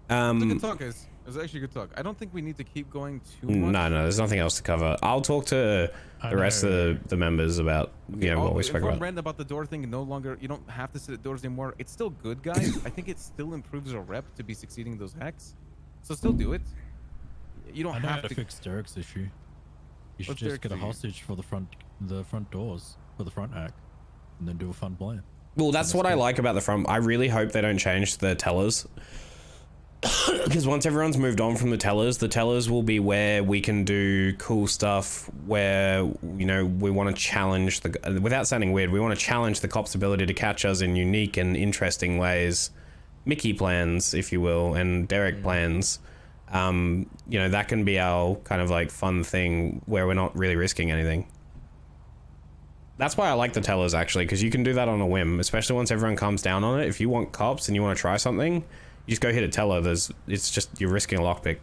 It was a good talk, guys. It was actually a good talk. I don't think we need to keep going too much. No, there's nothing else to cover. I'll talk to the rest of the members about, what we spoke about. Rant about the door thing, no longer, you don't have to sit at doors anymore. It's still good, guys. I think it still improves our rep to be succeeding those hacks. So still do it. You don't have to fix Derek's issue. You should What's just get a Derek's issue? hostage for the front doors for the front hack, and then do a fun plan. Well, that's what I like about the front. I really hope they don't change the tellers. Because once everyone's moved on from the tellers will be where we can do cool stuff where, we want to challenge without sounding weird, we want to challenge the cops' ability to catch us in unique and interesting ways. Mickey plans, if you will, and Derek plans. That can be our kind of like fun thing where we're not really risking anything. That's why I like the tellers, actually, because you can do that on a whim, especially once everyone calms down on it. If you want cops and you want to try something, you just go hit a teller. It's just, you're risking a lockpick.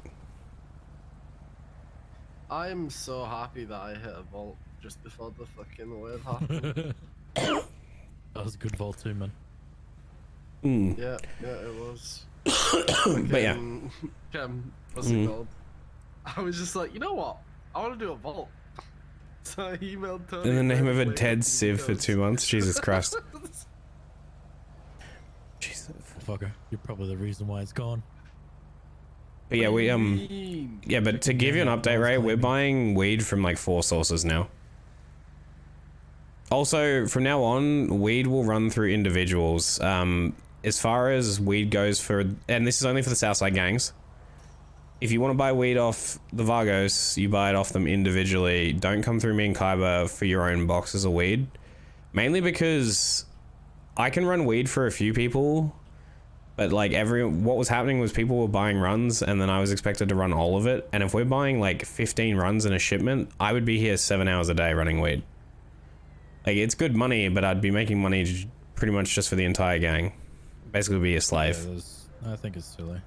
I'm so happy that I hit a vault just before the fucking wave happened. That was a good vault too, man. Yeah, it was. But yeah. What's it called? I was just like, you know what? I want to do a vault. So I emailed Tony. In the name of a dead Civ for 2 months? Jesus Christ. Jesus. Fucker, you're probably the reason why it's gone. But yeah, but to give you an update, Ray, we're buying weed from like 4 sources now. Also, from now on, weed will run through individuals. As far as weed goes and this is only for the Southside gangs. If you want to buy weed off the Vargos, you buy it off them individually. Don't come through me and Kaiba for your own boxes of weed. Mainly because I can run weed for a few people, but like what was happening was people were buying runs and then I was expected to run all of it. And if we're buying like 15 runs in a shipment, I would be here 7 hours a day running weed. Like, it's good money, but I'd be making money pretty much just for the entire gang. Basically be a slave. Yeah, I think it's silly.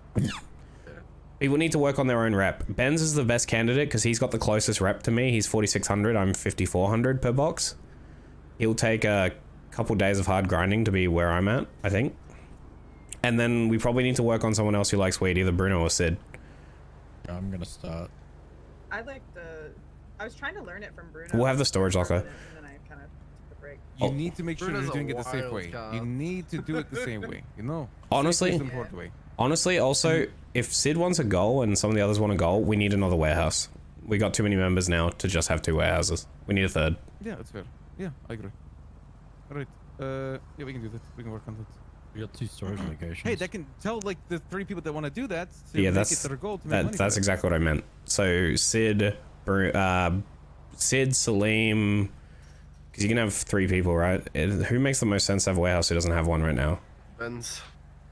People need to work on their own rep. Benz is the best candidate because he's got the closest rep to me. He's 4,600, I'm 5,400 per box. He'll take a couple days of hard grinding to be where I'm at, I think. And then we probably need to work on someone else who likes weed, either Bruno or Sid. I'm gonna start. I was trying to learn it from Bruno. We'll have the storage locker. And then I kind of took a break. You need to make sure Bruno's you're doing a it the safe wild way. card. You need to do it the same way, Honestly, It's the important way. Honestly, also, if Sid wants a goal and some of the others want a goal, we need another warehouse. We got too many members now to just have 2 warehouses. We need a 3rd. Yeah, that's fair. Yeah, I agree. All right. Yeah, we can do that. We can work on that. We got 2 storage locations. Hey, that can tell like the 3 people that want to do that. To Yeah, make that's it their goal to make money that's for it. exactly what I meant. So Sid, Sid, Salim, because you can have 3 people, right? Who makes the most sense to have a warehouse who doesn't have one right now? Benz.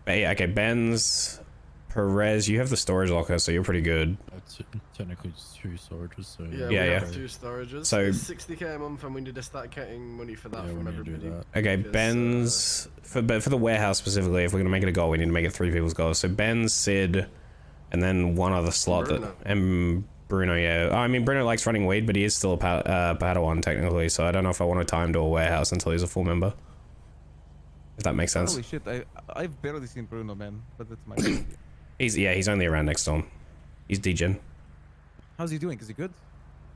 Yeah, okay, Benz, Perez, you have the storage locker, so you're pretty good. Technically just 2 storages, so... Yeah, we have 2 storages. So, it's 60k a month, and we need to start getting money for that from everybody. Okay, Ben's, for the warehouse specifically, if we're going to make it a goal, we need to make it 3 people's goals. So Ben, Sid, and then 1 other slot and Bruno, yeah. I mean, Bruno likes running weed, but he is still a Padawan technically, so I don't know if I want to tie him to a warehouse until he's a full member. If that makes sense. Holy shit, I've barely seen Bruno, man, but that's my he's only around next to him. He's degen. How's he doing? Is he good?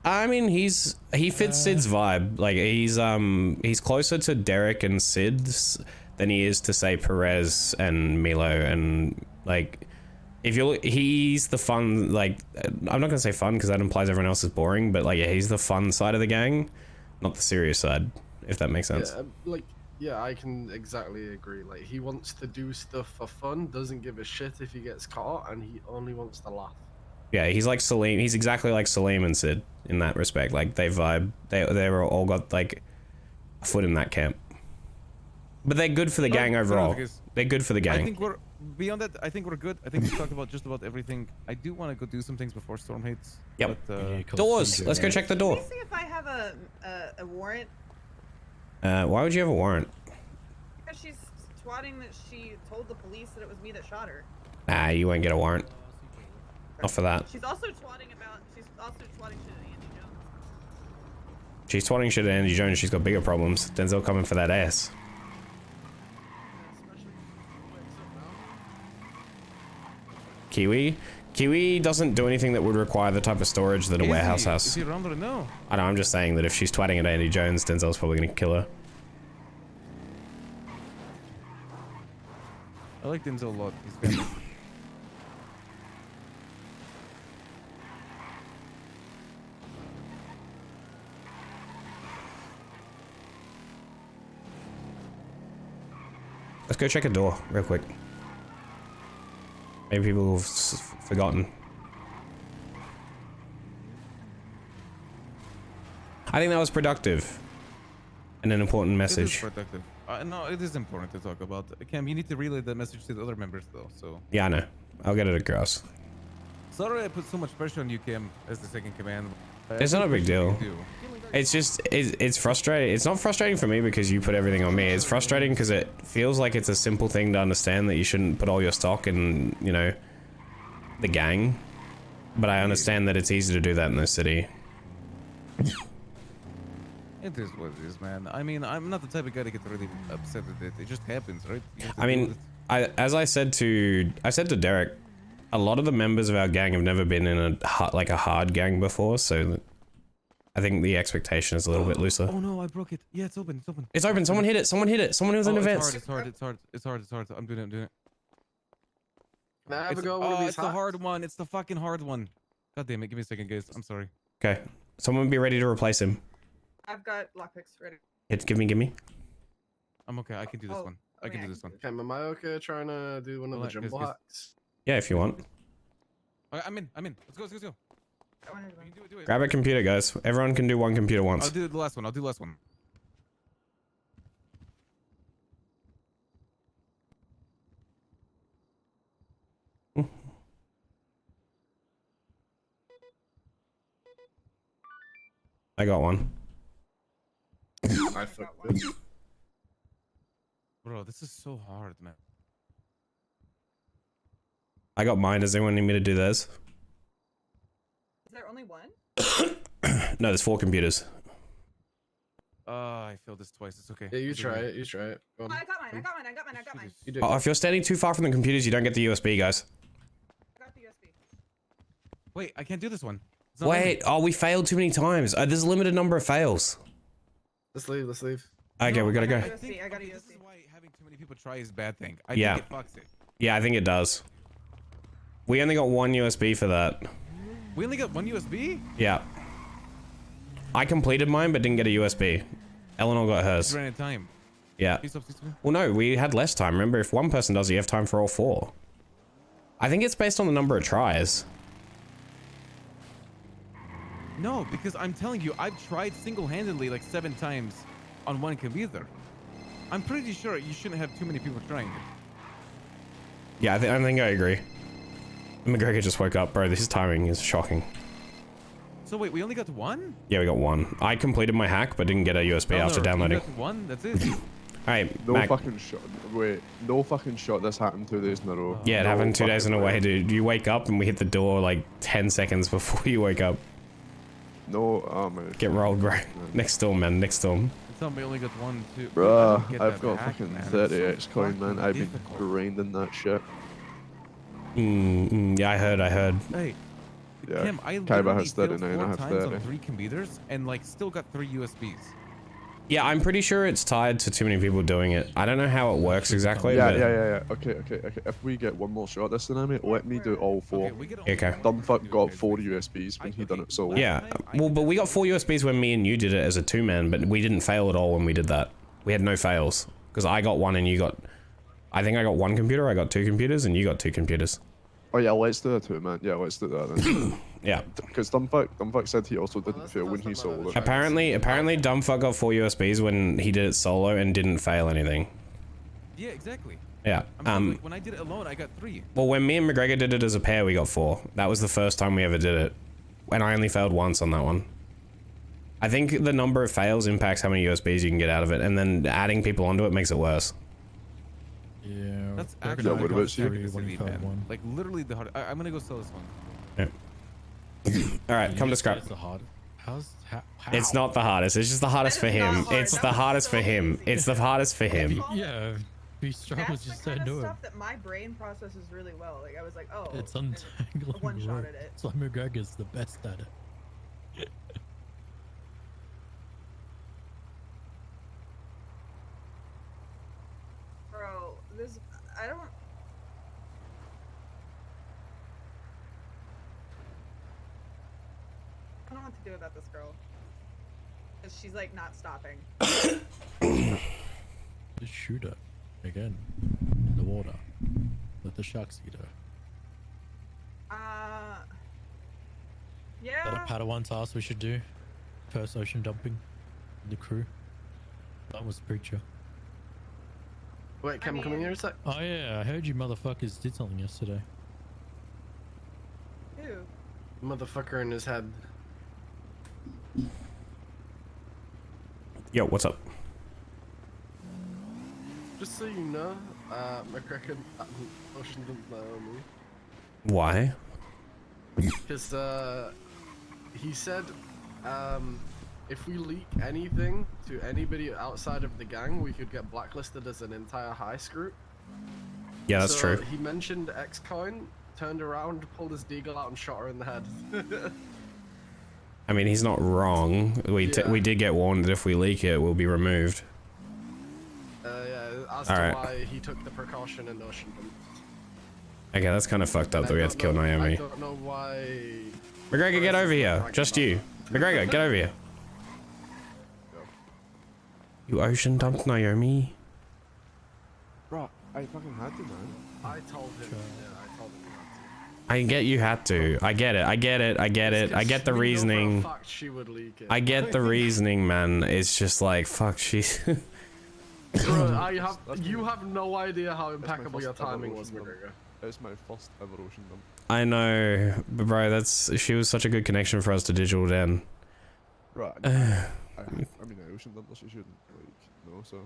I mean, he fits Sid's vibe. Like he's closer to Derek and Sid's than he is to say Perez and Milo, and like if you look, he's the fun, like I'm not gonna say fun because that implies everyone else is boring, but like yeah, he's the fun side of the gang, not the serious side, if that makes sense. Yeah, I can exactly agree. Like, he wants to do stuff for fun, doesn't give a shit if he gets caught, and he only wants to laugh. Yeah, he's like Salim. He's exactly like Salim and Sid in that respect. Like, they vibe. They're all got, like, a foot in that camp. But they're good for the gang overall. They're good for the gang. I think we're, beyond that, I think we're good. I think we talked about just about everything. I do want to go do some things before Storm hits. Yep. But, doors! Let's go check the door. Let me see if I have a warrant. Why would you have a warrant? Because she's twatting that she told the police that it was me that shot her. Nah, you won't get a warrant. Not for that. She's also twatting shit at Andy Jones. She's twatting shit at Andy Jones. She's got bigger problems. Denzel coming for that ass. Kiwi doesn't do anything that would require the type of storage that a warehouse has. Is he around or no? I know, I'm just saying that if she's twatting at Andy Jones, Denzel's probably gonna kill her. I like Denzel a lot. He's good. Let's go check a door real quick. Maybe people have forgotten. I think that was productive. And an important message. It is productive. No, it is important to talk about. Cam, you need to relay that message to the other members, though. So. Yeah, I know. I'll get it across. Sorry I put so much pressure on you, Cam, as the second command. It's not a big deal. It's just, it's frustrating. It's not frustrating for me because you put everything on me. It's frustrating because it feels like it's a simple thing to understand that you shouldn't put all your stock in, you know, the gang. But I understand that it's easy to do that in this city. It is what it is, man. I mean, I'm not the type of guy to get really upset with it. It just happens, right? I mean, as I said to Derek, a lot of the members of our gang have never been in a hard gang before, so I think the expectation is a little bit looser. Oh no, I broke it. Yeah, it's open. It's open. It's open. Someone hit it. Someone hit it. Someone was in advance. It's hard. I'm doing it. Can I have a go? It's the hard one. It's the fucking hard one. God damn it. Give me a second, guys. I'm sorry. Okay. Someone be ready to replace him. I've got lockpicks ready. Give me. I'm okay. I can do this one. I can do this one. Okay, am I okay trying to do one of the jumbo hacks? Yeah, if you want. I'm in. Let's go. Do it. Grab a computer, guys. Everyone can do one computer once. I'll do the last one. I got one. I fucked it. Bro, this is so hard, man. I got mine. Does anyone need me to do theirs? Is there only one? No, there's 4 computers. I failed this twice. It's okay. Yeah, you try it. Go on. Oh, I got mine. You do. Oh, if you're standing too far from the computers, you don't get the USB, guys. I got the USB. Wait, I can't do this one. Wait, we failed too many times. There's a limited number of fails. Let's leave. Okay, we gotta go. I got a USB. This is why having too many people try is a bad thing. I Yeah. think it fucks it. Yeah, I think it does. We only got one USB for that. We only got one USB? Yeah. I completed mine, but didn't get a USB. Eleanor got hers. Ran out of time. Yeah. Can you stop this? Well, no, we had less time. Remember, if one person does it, you have time for all 4. I think it's based on the number of tries. No, because I'm telling you, I've tried single-handedly like 7 times on one computer. I'm pretty sure you shouldn't have too many people trying it. Yeah, I think I agree. McGregor just woke up, bro. This timing is shocking. So wait, we only got 1? Yeah, we got 1. I completed my hack, but didn't get a USB after downloading. You got 1? That's it? Alright, no Mac. fucking shot. Wait, no fucking shot. This happened 2 days in a row. Yeah, it no happened 2 days in a way. way, dude. You wake up and we hit the door like 10 seconds before you wake up. No, oh man. Get rolled, bro. Next storm, man. Next storm. Tell me we only got 1, 2. Bruh, I've got fucking 30x coin, man. I've been grinding that shit. Yeah, I heard. Hey, Yeah, Kim, I Kaiba literally has failed 39, 4 I have times 30. on 3 computers and like still got 3 USBs. Yeah, I'm pretty sure it's tied to too many people doing it. I don't know how it works exactly. Yeah, but... yeah. Okay. If we get one more shot this time, let me do all 4. Okay. Dumbfuck got 4 USBs when he done it solo. Yeah, well, but we got 4 USBs when me and you did it as a 2-man, but we didn't fail at all when we did that. We had no fails. Because I got 1 and you got... I think I got 1 computer, I got 2 computers, and you got 2 computers. Oh yeah, let's do that too, man. Yeah, let's do that then. Yeah. Because Dumbfuck said he also didn't fail when he soloed it. Apparently Dumbfuck got 4 USBs when he did it solo and didn't fail anything. Yeah, exactly. Yeah. Like, when I did it alone, I got 3. Well, when me and McGregor did it as a pair, we got 4. That was the first time we ever did it. And I only failed once on that one. I think the number of fails impacts how many USBs you can get out of it, and then adding people onto it makes it worse. Yeah. That's we're actually gonna the go hardest through trick to when you succeed, found man. one. Like literally the hardest. I'm gonna go sell this one. Yeah. Alright, come to scrap. It's the hard. How? It's not the hardest, it's just the hardest for him. It's the hardest for him. It's the hardest for him. Yeah. Be strong That's was the just kind so of doing. stuff that my brain processes really well. Like I was like, oh, It's and untangling. one-shotted rope. it. So McGregor's the best at it. Bro, this I don't. I don't know what to do about this girl. Cause she's like not stopping. Just shoot her again in the water. Let the sharks eat her. Yeah. Is that a Padawan task we should do? First ocean dumping. The crew. That was preacher. Wait, Cam, come in here a sec. Oh yeah, I heard you motherfuckers did something yesterday. Who? Motherfucker in his head. Yo, what's up? Just so you know, McCracken Ocean dumped Naomi. Why? Because, he said, if we leak anything to anybody outside of the gang, we could get blacklisted as an entire high group. Yeah, that's So true. he mentioned X-Coin, turned around, pulled his deagle out, and shot her in the head. I mean, he's not wrong. We did get warned that if we leak it, we'll be removed. Yeah, as All to right. why he took the precaution in Ocean Dump. Okay, that's kind of fucked up that we had to kill I Naomi. don't know why... McGregor, get over here. Just you. McGregor, get over here. You ocean dumped Naomi? Bro, I fucking had to, man. I told him. Yeah, I told him. I get you had to. I get it. I get it. I get it. I get the reasoning. She would leak it. I get the reasoning, man. It's just like, fuck, she's... Bro, you have no idea how impeccable your timing was, McGregor. It's my first ever ocean dump. I know, but bro, she was such a good connection for us to Digital Den. Right. I mean, I ocean dumped, she shouldn't, like, no, so.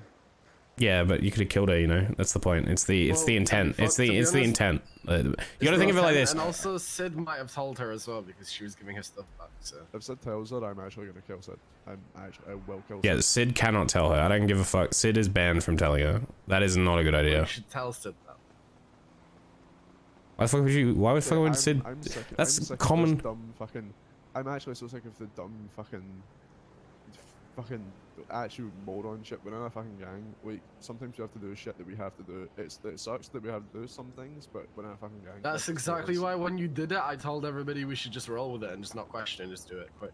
Yeah, but you could have killed her, you know? That's the point. It's the intent. It's the intent. You gotta think of it like this. And also, Sid might have told her as well because she was giving her stuff back, so. If Sid tells her, I'm actually gonna kill Sid. I will kill Sid. Yeah, Sid cannot tell her. I don't give a fuck. Sid is banned from telling her. That is not a good idea. You should tell Sid that. Why the fuck would you? Why the fuck would Sid? That's I'm sick common. Of this dumb fucking. I'm actually so sick of the dumb fucking actual moron shit. We're in a fucking gang. Like, sometimes we have to do shit that we have to do. It sucks that we have to do some things, but we're in a fucking gang. That's exactly why when you did it, I told everybody we should just roll with it and just not question it, just do it quick.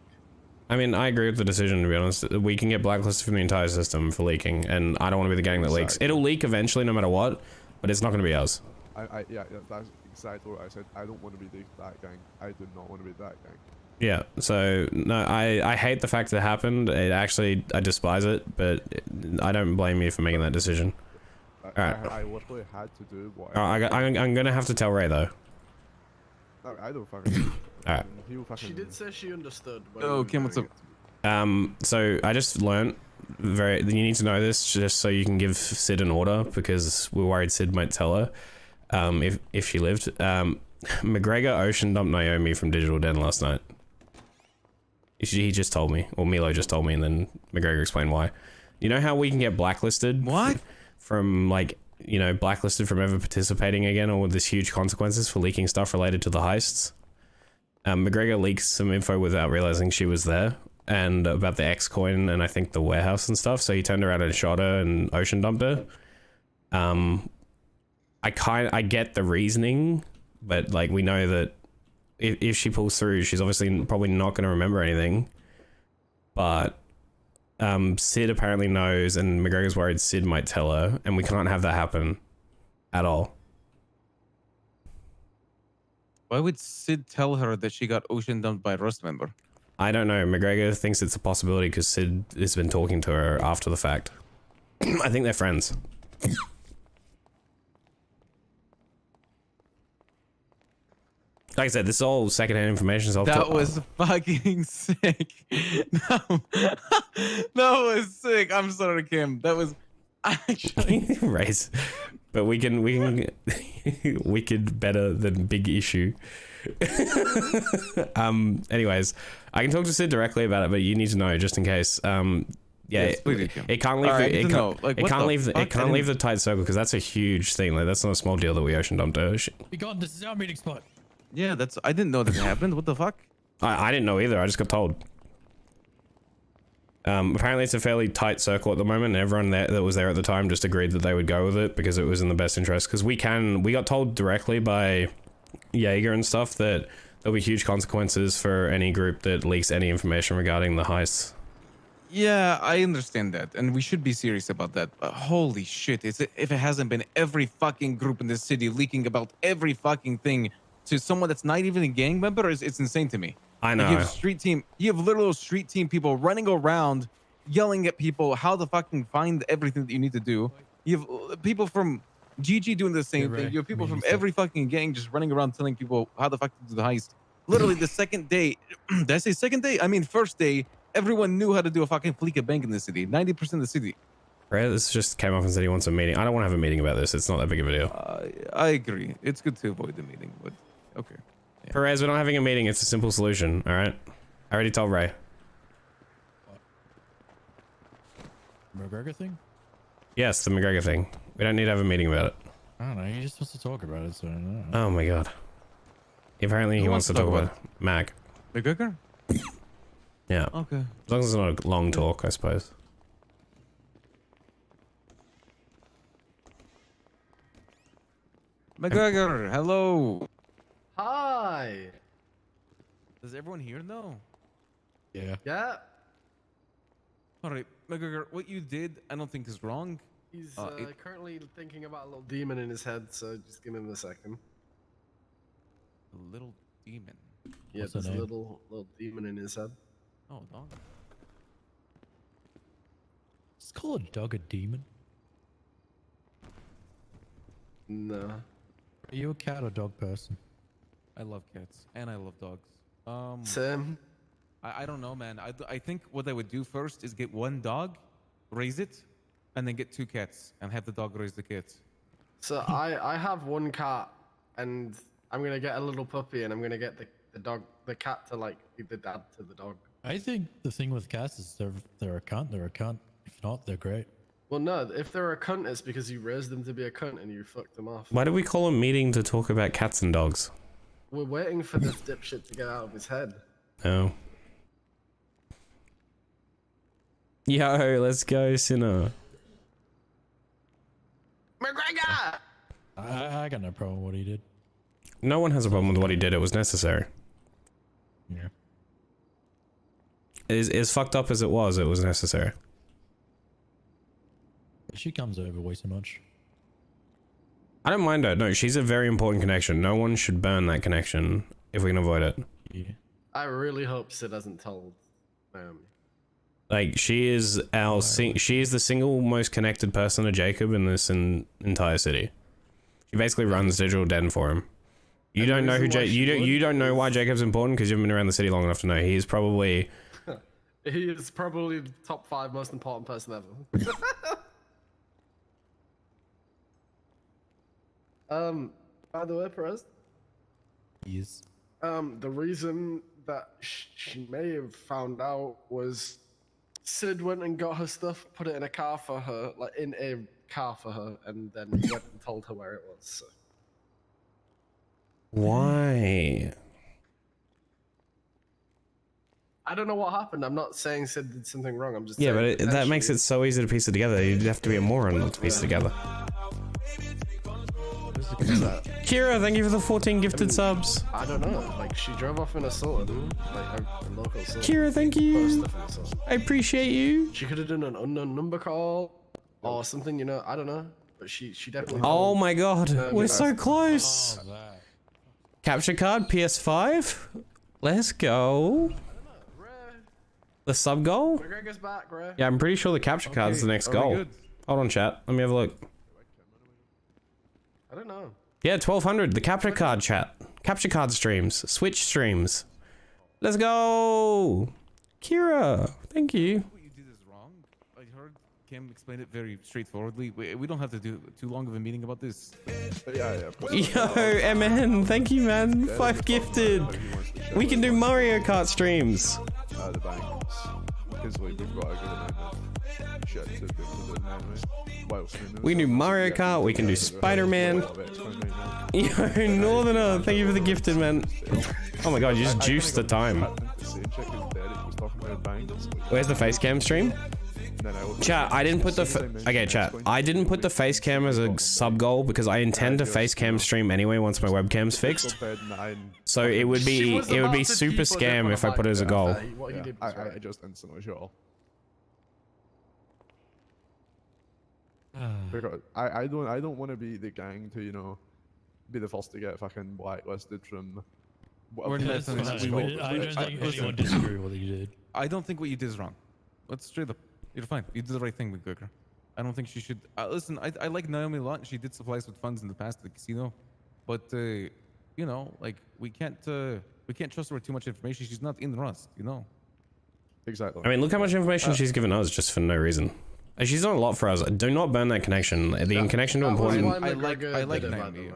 I mean, I agree with the decision, to be honest. We can get blacklisted from the entire system for leaking, and I don't want to be the gang that leaks. It'll leak eventually no matter what, but it's not going to be us. Yeah, that's exactly what I said. I don't want to be that gang. I do not want to be that gang. Yeah, so, no, I hate the fact that it happened. It actually, I despise it, but I don't blame you for making that decision. Alright. I literally had to do what I'm going to have to tell Ray, though. No, I don't fucking... Alright. She did say she understood. Oh, Kim, what's up? So I just learnt you need to know this just so you can give Sid an order, because we're worried Sid might tell her, if she lived. McGregor ocean dumped Naomi from Digital Den last night. He just told me, or Milo just told me, and then McGregor explained why. You know how we can get blacklisted? What? From, like, you know, blacklisted from ever participating again, or with this huge consequences for leaking stuff related to the heists? McGregor leaked some info without realizing she was there, and about the X coin and I think the warehouse and stuff, so he turned around and shot her and ocean dumped her. I get the reasoning, but like, we know that if she pulls through, she's obviously probably not going to remember anything. But Sid apparently knows, and McGregor's worried Sid might tell her, and we can't have that happen at all. Why would Sid tell her that she got ocean dumped by a R.U.S.T member? I don't know. McGregor thinks it's a possibility because Sid has been talking to her after the fact. I think they're friends. Like I said, this is all secondhand information. So that was fucking sick. No, that was sick. I'm sorry, Kim. That was actually race, but we can wicked better than big issue. Anyways, I can talk to Sid directly about it, but you need to know just in case. Yeah, yes, it can't leave. It can't leave the tight circle because that's a huge thing. Like, that's not a small deal that we ocean dumped her. Be gone. This is our meeting spot. Yeah, I didn't know that happened. What the fuck? I didn't know either. I just got told. Apparently it's a fairly tight circle at the moment, and everyone that was there at the time just agreed that they would go with it because it was in the best interest. Because we got told directly by Jaeger and stuff that there'll be huge consequences for any group that leaks any information regarding the heists. Yeah, I understand that, and we should be serious about that. But holy shit, if it hasn't been every fucking group in this city leaking about every fucking thing to someone that's not even a gang member, it's insane to me. I know. You have literal street team people running around yelling at people how to fucking find everything that you need to do. You have people from GG doing the same thing. You have people from every fucking gang just running around telling people how the fuck to do the heist. Literally the second day, did I say second day? I mean first day, everyone knew how to do a fucking Fleeka bank in the city. 90% of the city. Right, this just came up and said he wants a meeting. I don't want to have a meeting about this. It's not that big of a deal. I agree. It's good to avoid the meeting, but okay. Yeah. Perez, we're not having a meeting. It's a simple solution, all right? I already told Ray. McGregor thing? Yes, the McGregor thing. We don't need to have a meeting about it. I don't know. He just wants to talk about it, so I don't know. Oh my god. Apparently he wants to talk about it. Mag. McGregor? Yeah. Okay. As long as it's not a long talk, I suppose. McGregor, hello. Hi. Does everyone here know? Yeah. Yeah. All right, McGregor, what you did, I don't think is wrong. He's currently thinking about a little demon in his head, so just give him a second. A little demon. Yeah, there's a little demon in his head. Oh, dog. Just call a dog a demon. No. Are you a cat or dog person? I love cats and I love dogs. Same. I don't know, man. I think what I would do first is get one dog, raise it, and then get 2 cats and have the dog raise the kids. So I have 1 cat, and I'm gonna get a little puppy, and I'm gonna get the cat to like be the dad to the dog. I think the thing with cats is they're a cunt. They're a cunt. If not, they're great. Well, no. If they're a cunt, it's because you raised them to be a cunt and you fucked them off. Why do we call a meeting to talk about cats and dogs? We're waiting for this dipshit to get out of his head. Oh. Yo, let's go, Sinner. McGregor! I got no problem with what he did. No one has a problem with what he did. It was necessary. Yeah. As fucked up as it was necessary. She comes over way too much. I don't mind her. No, she's a very important connection. No one should burn that connection if we can avoid it. Yeah. I really hope Sid hasn't told Naomi. Like, she is our she is the single most connected person to Jacob in this entire city. She basically runs Digital Den for him. You don't know who you don't know why Jacob's important because you haven't been around the city long enough to know. He is probably the top 5 most important person ever. By the way, Perez. Yes. The reason that she may have found out was Sid went and got her stuff, put it in a car for her, like in a car for her, and then went and told her where it was. So. Why? I don't know what happened. I'm not saying Sid did something wrong. I'm just yeah, saying but that makes it so easy to piece it together. You'd have to be a moron not to piece it together. Kira, thank you for the 14 gifted subs. I don't know. Like, she drove off in a Sultan, like a local Sultan. Kira, thank you. I appreciate you. She could have done an unknown number call or something, you know. I don't know, but she definitely. Oh my god, we're so close. Oh, capture card, PS5. Let's go. The sub goal? McGregor's back, bro. Yeah, I'm pretty sure the capture card is the next goal. Hold on, chat. Let me have a look. I don't know. Yeah, 1200. The capture card, chat. Capture card streams. Switch streams. Let's go. Kira, thank you. What you did is wrong. I heard Kim explain it very straightforwardly. We don't have to do too long of a meeting about this. Yo, MN, thank you, man. 5 gifted. We can do Mario Kart streams. The banks. Because we've got a good amount of shit to do anyway. We can do Mario Kart, we can do Spider-Man. Yo, Northerner, thank you for the gifted, man. Oh my god, you just juiced the time. Where's the face cam stream? Chat, I didn't put the okay, chat. I didn't put the face cam as a sub goal because I intend to face cam stream anyway once my webcam's fixed. So it would be super scam if I put it as a goal. I just instantly shot. Because I don't want to be the gang to, you know, be the first to get fucking blacklisted from. I don't think anyone disagree with what you did. I don't think what you did is wrong. Let's straight up. You're fine. You did the right thing, McGregor. I don't think she should. Listen, I like Naomi a lot. She did supply us with funds in the past at the casino, but you know, like we can't trust her with too much information. She's not in R.U.S.T, you know. Exactly. I mean, look how much information she's given us just for no reason. She's done a lot for us. Do not burn that connection. The connection to important. I like Naomi.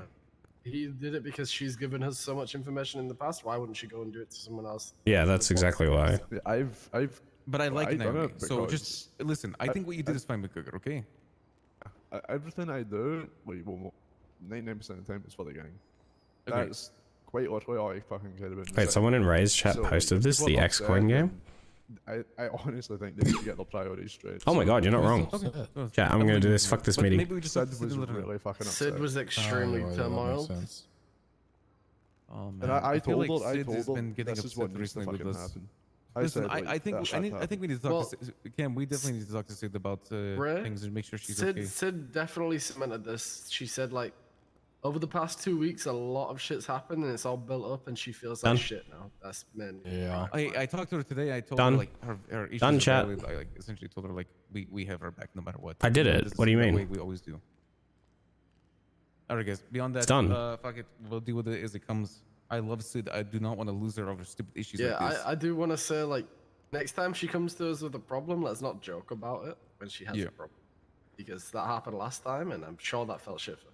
He did it because she's given us so much information in the past. Why wouldn't she go and do it to someone else? Yeah, that's exactly why. But I like Naomi. So just listen. I think what you did is fine, McGregor. Okay. Everything I do, like, well, 99% of the time, is for the gang. That's quite literally all I fucking care about. Wait, someone in Ray's chat posted this, the X-Coin game? I honestly think they need to get their priorities straight. Oh my god, you're not wrong. Chat, I'm gonna do this. Fuck this meeting. Maybe we just Sid was really fucking upset. Sid was extremely turmoil. Oh man. And I told her, this is what needs to fucking happen. Listen, I think we need to talk to Cam. We definitely need to talk to Sid about things and make sure she's okay. Sid definitely cemented this. She said, like, over the past 2 weeks, a lot of shit's happened and it's all built up, and she feels like shit now. That's man. Yeah. I talked to her today. I told her like her issues. Done, chat. I like essentially told her like we have her back no matter what. I did it. What do you mean? We always do. Alright, guys. Beyond that, it's done. Fuck it. We'll deal with it as it comes. I love Sid. I do not want to lose her over stupid issues like this. I do want to say, like, next time she comes to us with a problem, let's not joke about it when she has a problem. Because that happened last time, and I'm sure that felt shit for her.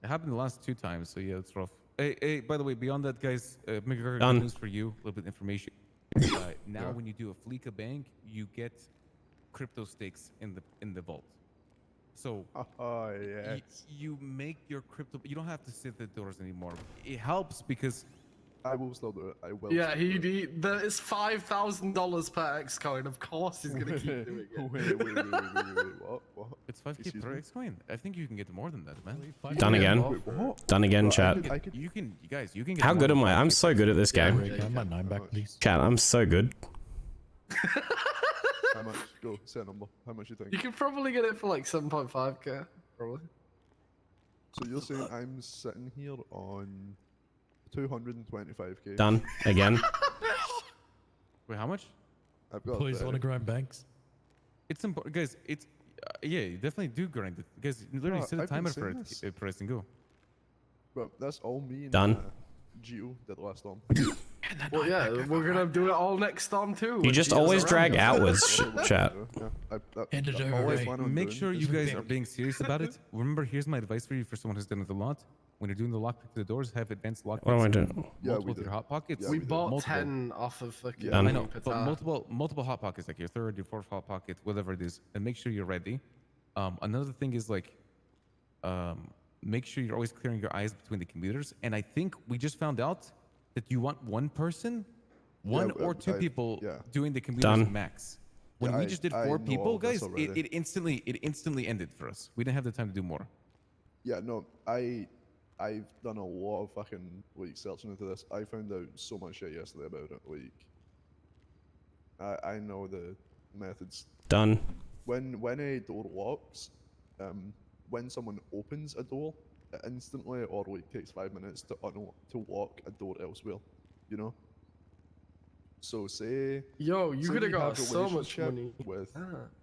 It happened the last 2 times, so yeah, it's rough. Hey, by the way, beyond that, guys, McGregor, Done. news for you, a little bit of information. Now, when you do a Fleeka bank, you get crypto stakes in the vault. So you make your crypto. You don't have to sit at the doors anymore. It helps because I will still do it. I will. Yeah, still do it. it's $5,000 per X coin. Of course, he's gonna keep doing it. Wait, what? It's 5k per X coin. I think you can get more than that, man. Done again. Done again, chat. You can get How good am I? I'm so good at this game. Can I have my 9 back, please? Chat, I'm so good. How much? Go, say a number. How much you think? You can probably get it for like 7.5k, probably. So you're saying I'm sitting here on 225k? Done again. Wait, how much? I've got. Please, want to grind banks? It's important, guys. It's yeah, you definitely do grind it. Guys, you literally No, set a I've been timer for saying it, this. press and go. But that's all me and Done. Gio did last storm. Well, yeah, we're gonna do it all next storm too. You just always drag outwards, chat. Make sure you guys are being serious about it. Remember, here's my advice for you for someone who's done it a lot. When you're doing the lockpick to the doors, have advanced lockpicks. What am I doing? Multiple with your hot pockets. We bought 10 off of fucking. Done. I know, but multiple hot pockets, like your third, your fourth hot pocket, whatever it is, and make sure you're ready. Another thing is like, make sure you're always clearing your eyes between the commuters. And I think we just found out that you want one person, one or two people doing the commuters max. When we just did 4 people, guys, it instantly ended for us. We didn't have the time to do more. Yeah, no, I've done a lot of fucking like searching into this. I found out so much shit yesterday about it. Like, I know the methods. Done. When a door locks, when someone opens a door, it instantly or like takes 5 minutes to lock a door elsewhere. You know. So say. Yo, you could have got have so much relationship money. with.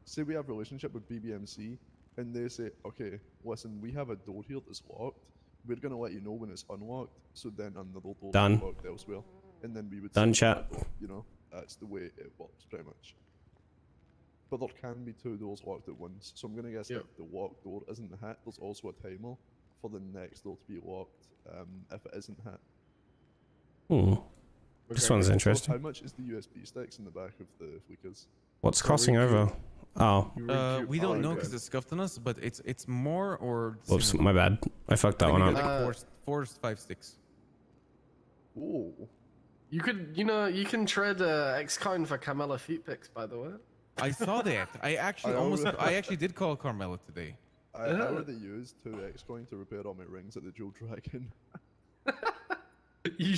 Say we have a relationship with BBMC, and they say, okay, listen, we have a door here that's locked. We're gonna let you know when it's unlocked. So then another door Done. is locked elsewhere, and then we would. Done, say chat. that, you know, that's the way it works, pretty much. But there can be 2 doors locked at once, so I'm gonna guess if the locked door isn't hit, there's also a timer for the next door to be locked. If it isn't hit. This one's interesting. How much is the USB sticks in the back of the flickers? What's crossing over? Oh. We don't know because it's scuffed on us, but it's more or. Whoops, my bad. I fucked that one up. Like 4 5 sticks. Oh. You can trade X-Coin for Carmella feet picks, by the way. I saw that. I actually did call Carmella today. I already used 2 X-Coin to repair all my rings at the Jewel Dragon. You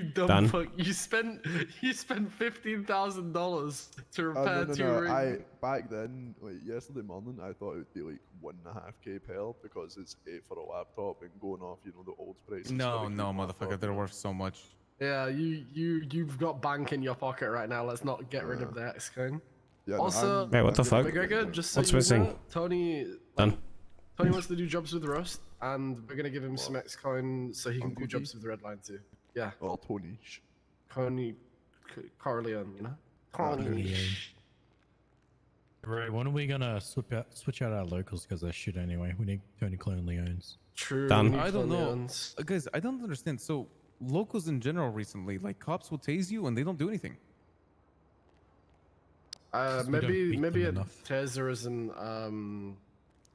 dumb fuck. You spent $15,000 to repair 2 rings. Back then, like yesterday morning, I thought it would be like 1.5k per because it's 8 for a laptop and going off, you know, the old prices. No, motherfucker, they're worth so much. Yeah, you've got bank in your pocket right now. Let's not get rid of the X-Coin. Yeah, also, wait, what the fuck? McGregor, just so What's you missing? know, Tony wants to do jobs with R.U.S.T, and we're gonna give him some X-Coin so he can do jobs with the Red Line too. Yeah. Oh, Tony. Corleone, you know? Corleone. Right, when are we gonna switch out our locals because they're shit anyway? We need Tony Corleones. True. Done. I don't know. Guys, I don't understand. So, locals in general recently, like cops will tase you and they don't do anything. Maybe a taser isn't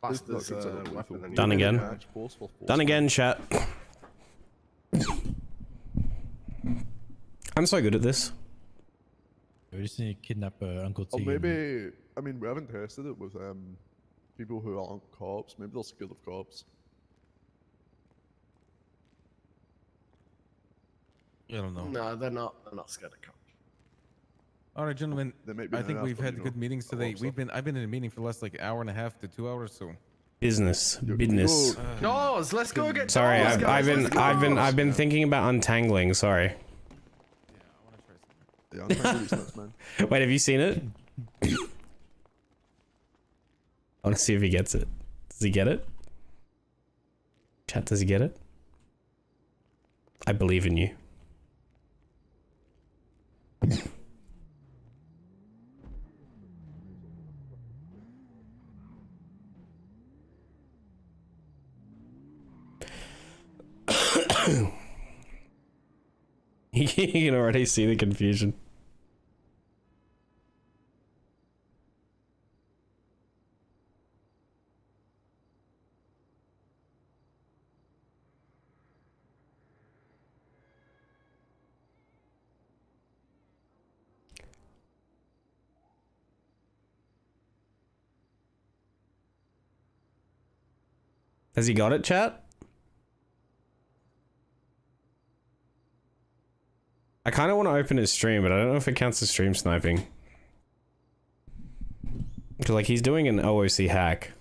fast as a weapon. Done again. Done again, chat. I'm so good at this. We just need to kidnap Uncle T. Or maybe, I mean, we haven't tested it with people who aren't cops. Maybe they're scared of cops. I don't know. No, they're not scared of cops. All right, gentlemen. I think we've had good meetings today. I've been in a meeting for the last like hour and a half to 2 hours, so. Business. Doors, let's go get. Sorry, doors, I've been thinking about untangling. Sorry. Yeah, untangle these nuts, man. Wait, have you seen it? I want to see if he gets it. Does he get it? Chat, does he get it? I believe in you. You can already see the confusion. Has he got it, chat? I kind of want to open his stream, but I don't know if it counts as stream sniping. Because, like, he's doing an OOC hack.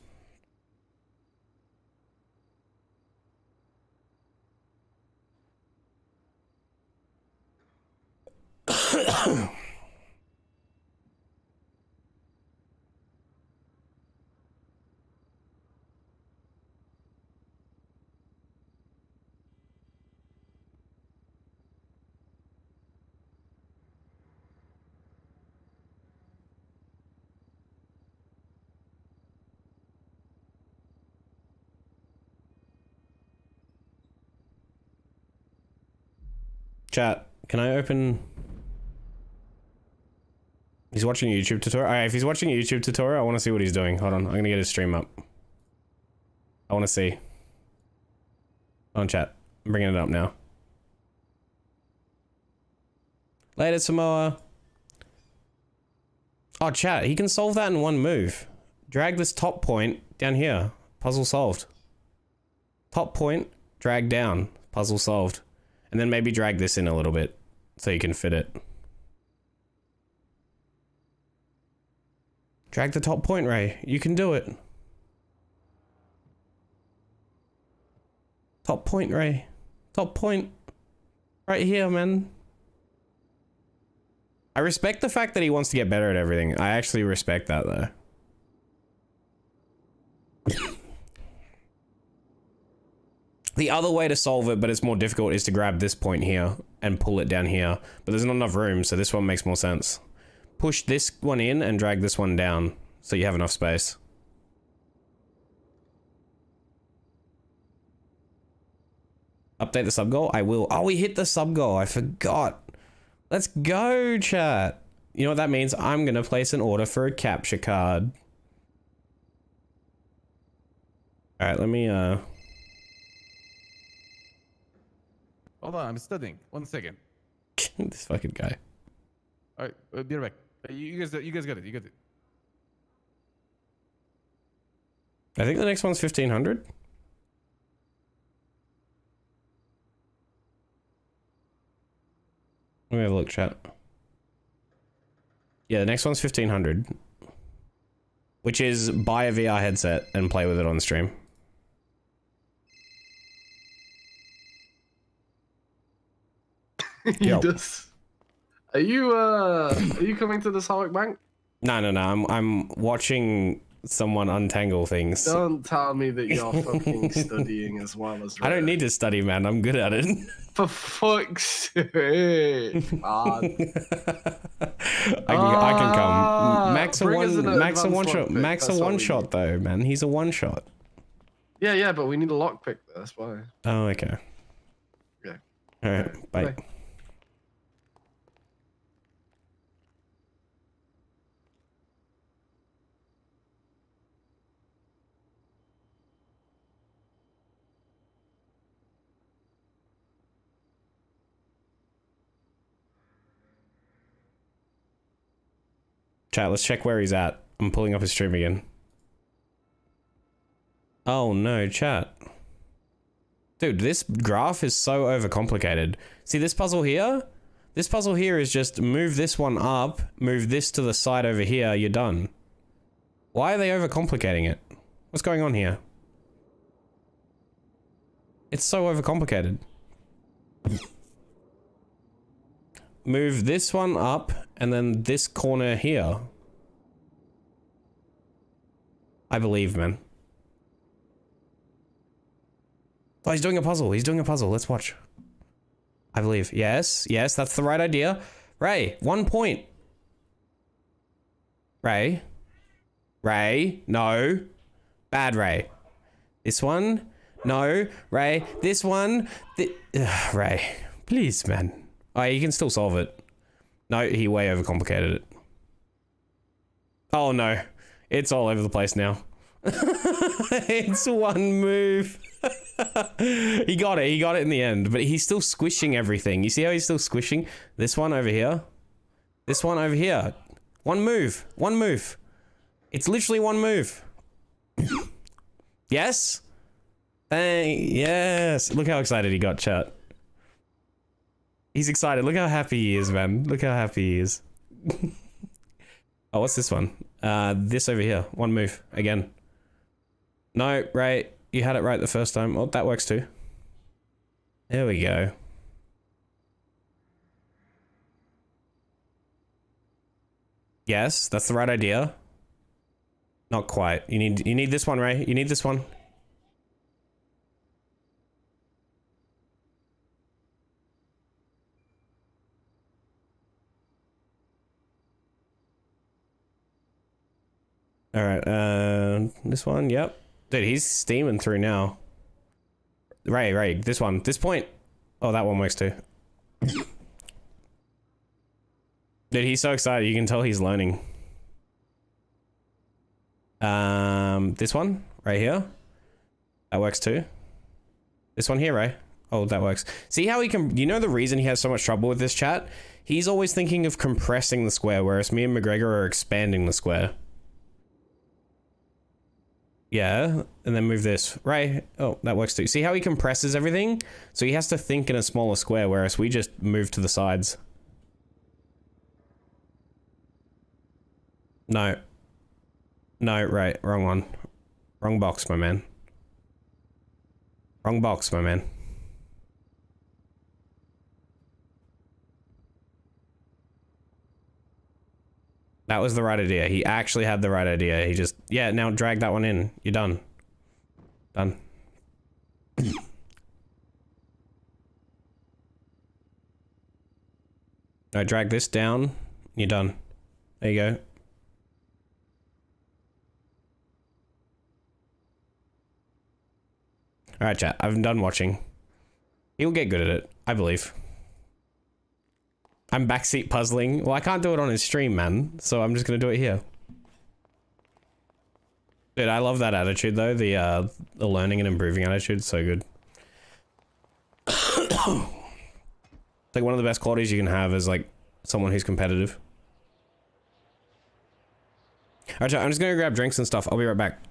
Chat, can I open... He's watching a YouTube tutorial? Alright, if he's watching a YouTube tutorial, I want to see what he's doing. Hold on, I'm gonna get his stream up. I want to see. Hold on, chat. I'm bringing it up now. Later, Samoa. Oh, chat, he can solve that in one move. Drag this top point down here. Puzzle solved. Top point, drag down. Puzzle solved. And then maybe drag this in a little bit so you can fit it. Drag the top point, Ray. You can do it. Top point, Ray. Top point. Right here, man. I respect the fact that he wants to get better at everything. I actually respect that, though. The other way to solve it, but it's more difficult, is to grab this point here and pull it down here. But there's not enough room, so this one makes more sense. Push this one in and drag this one down, so you have enough space. Update the sub goal? I will. Oh, we hit the sub goal. I forgot. Let's go, chat. You know what that means? I'm gonna place an order for a capture card. Alright, let me, Hold on, I'm studying. 1 second. This fucking guy. Alright, be right back. You guys got it. You got it. I think the next one's 1500. Let me have a look, chat. Yeah, the next one's 1500. Which is buy a VR headset and play with it on stream. You just... Are you coming to this Holic Bank? No. I'm watching someone untangle things. Don't tell me that you're fucking studying as well as... I don't need to study, man. I'm good at it. For fuck's sake. I can come. Max a one shot though, man. He's a one shot. Yeah, but we need a lockpick. That's why. Oh, okay. Okay. All right. Bye. Chat, let's check where he's at. I'm pulling up his stream again. Oh no, chat. Dude, this graph is so overcomplicated. See this puzzle here? This puzzle here is just move this one up, move this to the side over here, you're done. Why are they overcomplicating it? What's going on here? It's so overcomplicated. Move this one up, and then this corner here. I believe, man. Oh, he's doing a puzzle. He's doing a puzzle. Let's watch. I believe. Yes, that's the right idea. Ray, 1 point. Ray, no. Bad Ray. This one, no. Ray, this one. Ray, please, man. Oh, you can still solve it. No, he way overcomplicated it. Oh no, it's all over the place now. It's one move. He got it in the end, but he's still squishing everything. You see how he's still squishing? This one over here. This one over here. One move. It's literally one move. Yes? Yes. Look how excited he got, chat. He's excited. Look how happy he is, man. Look how happy he is. Oh, what's this one? This over here. One move. Again. No, right. You had it right the first time. Oh, that works too. There we go. Yes, that's the right idea. Not quite. You need this one, Ray. You need this one. All right, this one, yep. Dude, he's steaming through now. Ray, this one, this point. Oh, that one works too. Dude, he's so excited. You can tell he's learning. This one right here. That works too. This one here, Ray. Oh, that works. See how he can, you know the reason he has so much trouble with this, chat? He's always thinking of compressing the square, whereas me and McGregor are expanding the square. Yeah, and then move this. Right. Oh, that works too. See how he compresses everything? So he has to think in a smaller square, whereas we just move to the sides. No. No, right. Wrong one. Wrong box, my man. Wrong box, my man. That was the right idea. He actually had the right idea. He just... Yeah, now drag that one in. You're done. Done. Now drag this down. You're done. There you go. Alright, chat. I'm done watching. He'll get good at it. I believe. I'm backseat puzzling. Well, I can't do it on his stream, man. So I'm just gonna do it here. Dude, I love that attitude, though. The learning and improving attitude. So good. It's like one of the best qualities you can have is, like, someone who's competitive. Alright, chat. I'm just gonna grab drinks and stuff. I'll be right back.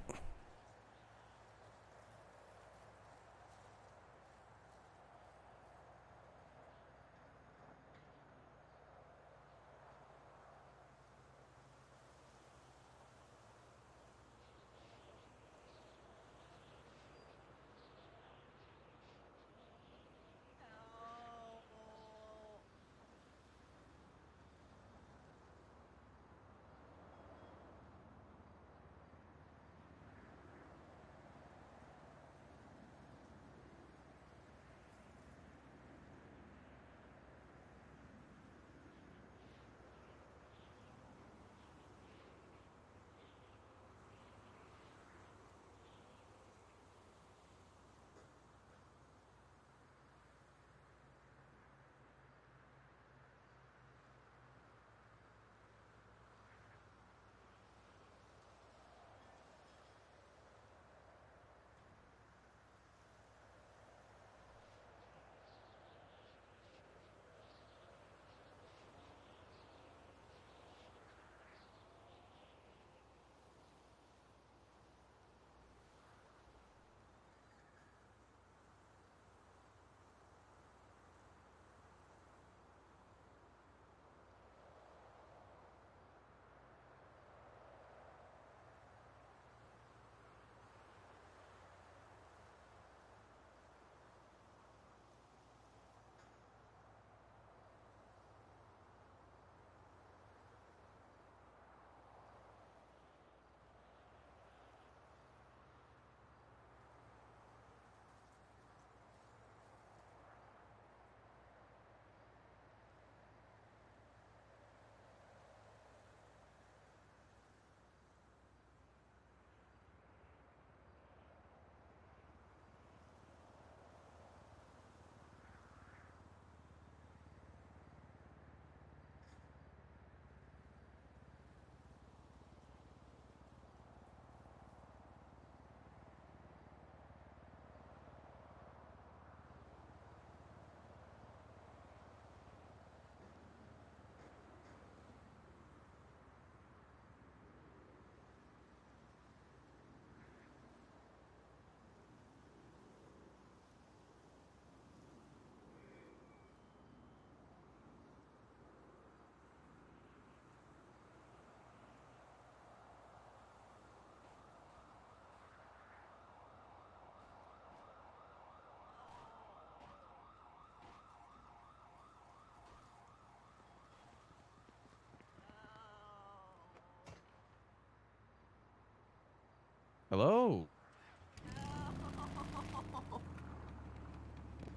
Hello.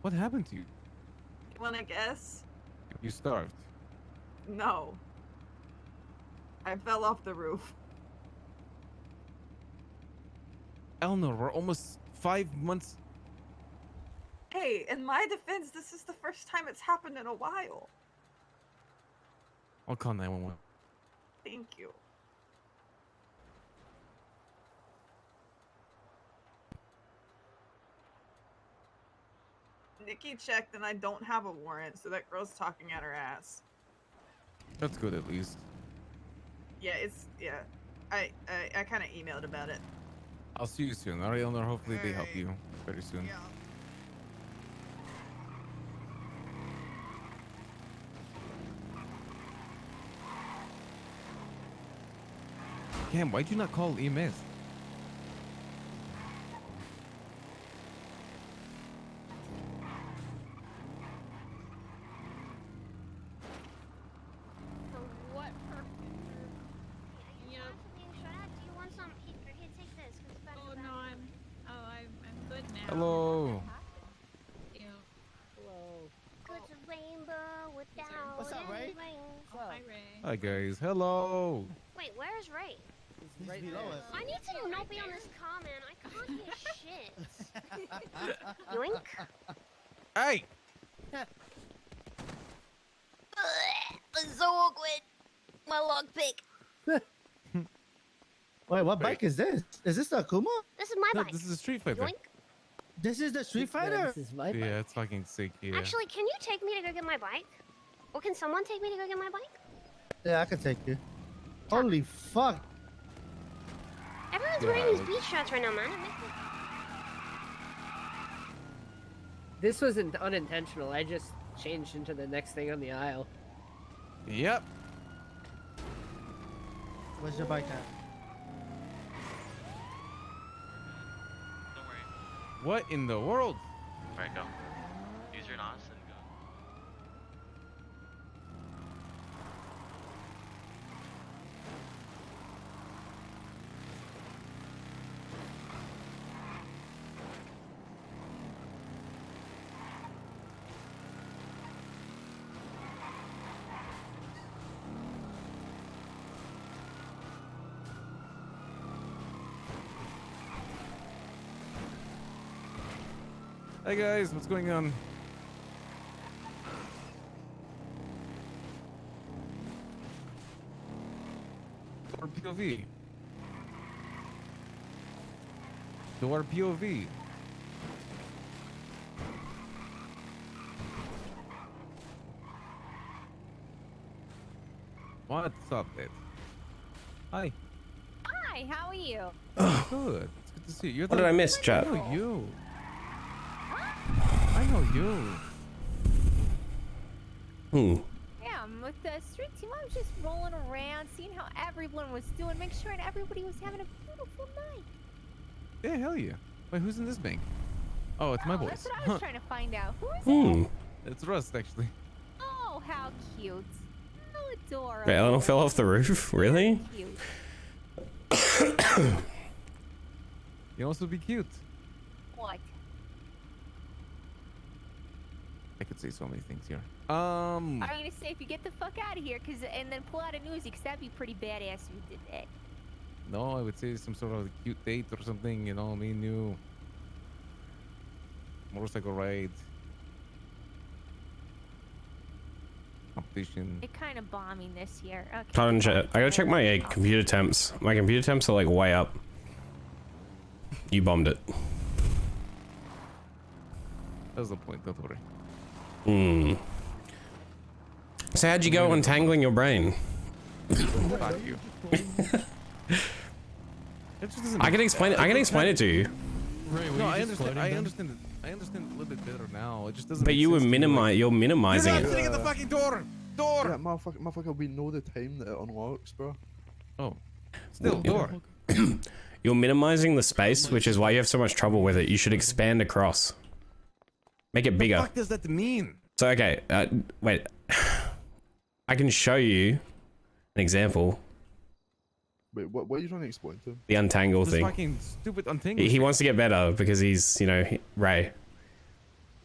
What happened to you? You wanna guess? You starved. No. I fell off the roof. Eleanor, we're almost 5 months. Hey, in my defense, this is the first time it's happened in a while. I'll call 911. Thank you. Nikki checked and I don't have a warrant, so that girl's talking at her ass. That's good at least. Yeah, I kind of emailed about it. I'll see you soon. All right, Eleanor, hopefully they help you very soon. Yeah. Cam, why'd you not call EMS? For what purpose? Yeah. Being shot at. Do you want some? Here, take this. Oh no, I'm good now. Hello. Yeah. Hello. Good rainbow without. What's up, Ray? Hi, Ray. Hi guys. Hello. Wait, where's Ray? He's right below us. I need to not be on this car, man. I can't hear shit. Yoink. Hey. It's so awkward. My lockpick. Wait, what bike is this? Is this the Akuma? This is my No, bike. this is a Street Fighter. Yoink. This is the Street Fighter? This is my bike. Yeah, it's fucking sick. Yeah. Actually, can you take me to go get my bike? Or can someone take me to go get my bike? Yeah, I can take you. Holy fuck. Everyone's wearing these beach shirts right now, man. It makes me... This wasn't unintentional. I just changed into the next thing on the aisle. Yep. Where's your bike at? What in the world? Alright, go. Use your NOS and go. Hey guys, what's going on? Door POV. Door POV. What's up, Dave? Hi. Hi, how are you? Good. It's good to see you. You're What did I miss, chat? I know you. I know you. Yeah, I'm with the street team. I was just rolling around, seeing how everyone was doing, make sure everybody was having a beautiful night. Yeah, hell yeah. Wait, who's in this bank? Oh, it's my boys. That's what I was trying to find out. Who is it? It's R.U.S.T, actually. Oh, how cute. How adorable. Wait, Eleanor fell off the roof? Really? Cute. You also be cute. What? I could say so many things here. I was gonna say if you get the fuck out of here, and then pull out a Uzi, cause that'd be pretty badass if you did that. No, I would say some sort of cute date or something, you know, me and you. Motorcycle ride. Competition. It kind of bombing this year. Okay. Hold on, chat. I gotta check my computer temps. My computer temps are like way up. You bombed it. That's the point, don't worry. So how'd you go untangling your brain? Fuck you. I can explain it. I can explain it to you. No, I understand. I understand it. I understand it a little bit better now. It just doesn't. But you were you're minimizing You're it. not sitting at the fucking door. Yeah, motherfucker, we know the time that it unlocks, bro. Oh, still door. You're minimizing the space, which is why you have so much trouble with it. You should expand across. Make it bigger. What the fuck does that mean? So okay, wait. I can show you an example. Wait, what are you trying to explain to him? The untangle This thing. fucking stupid untangle. He wants to get better because he's, you know, Ray.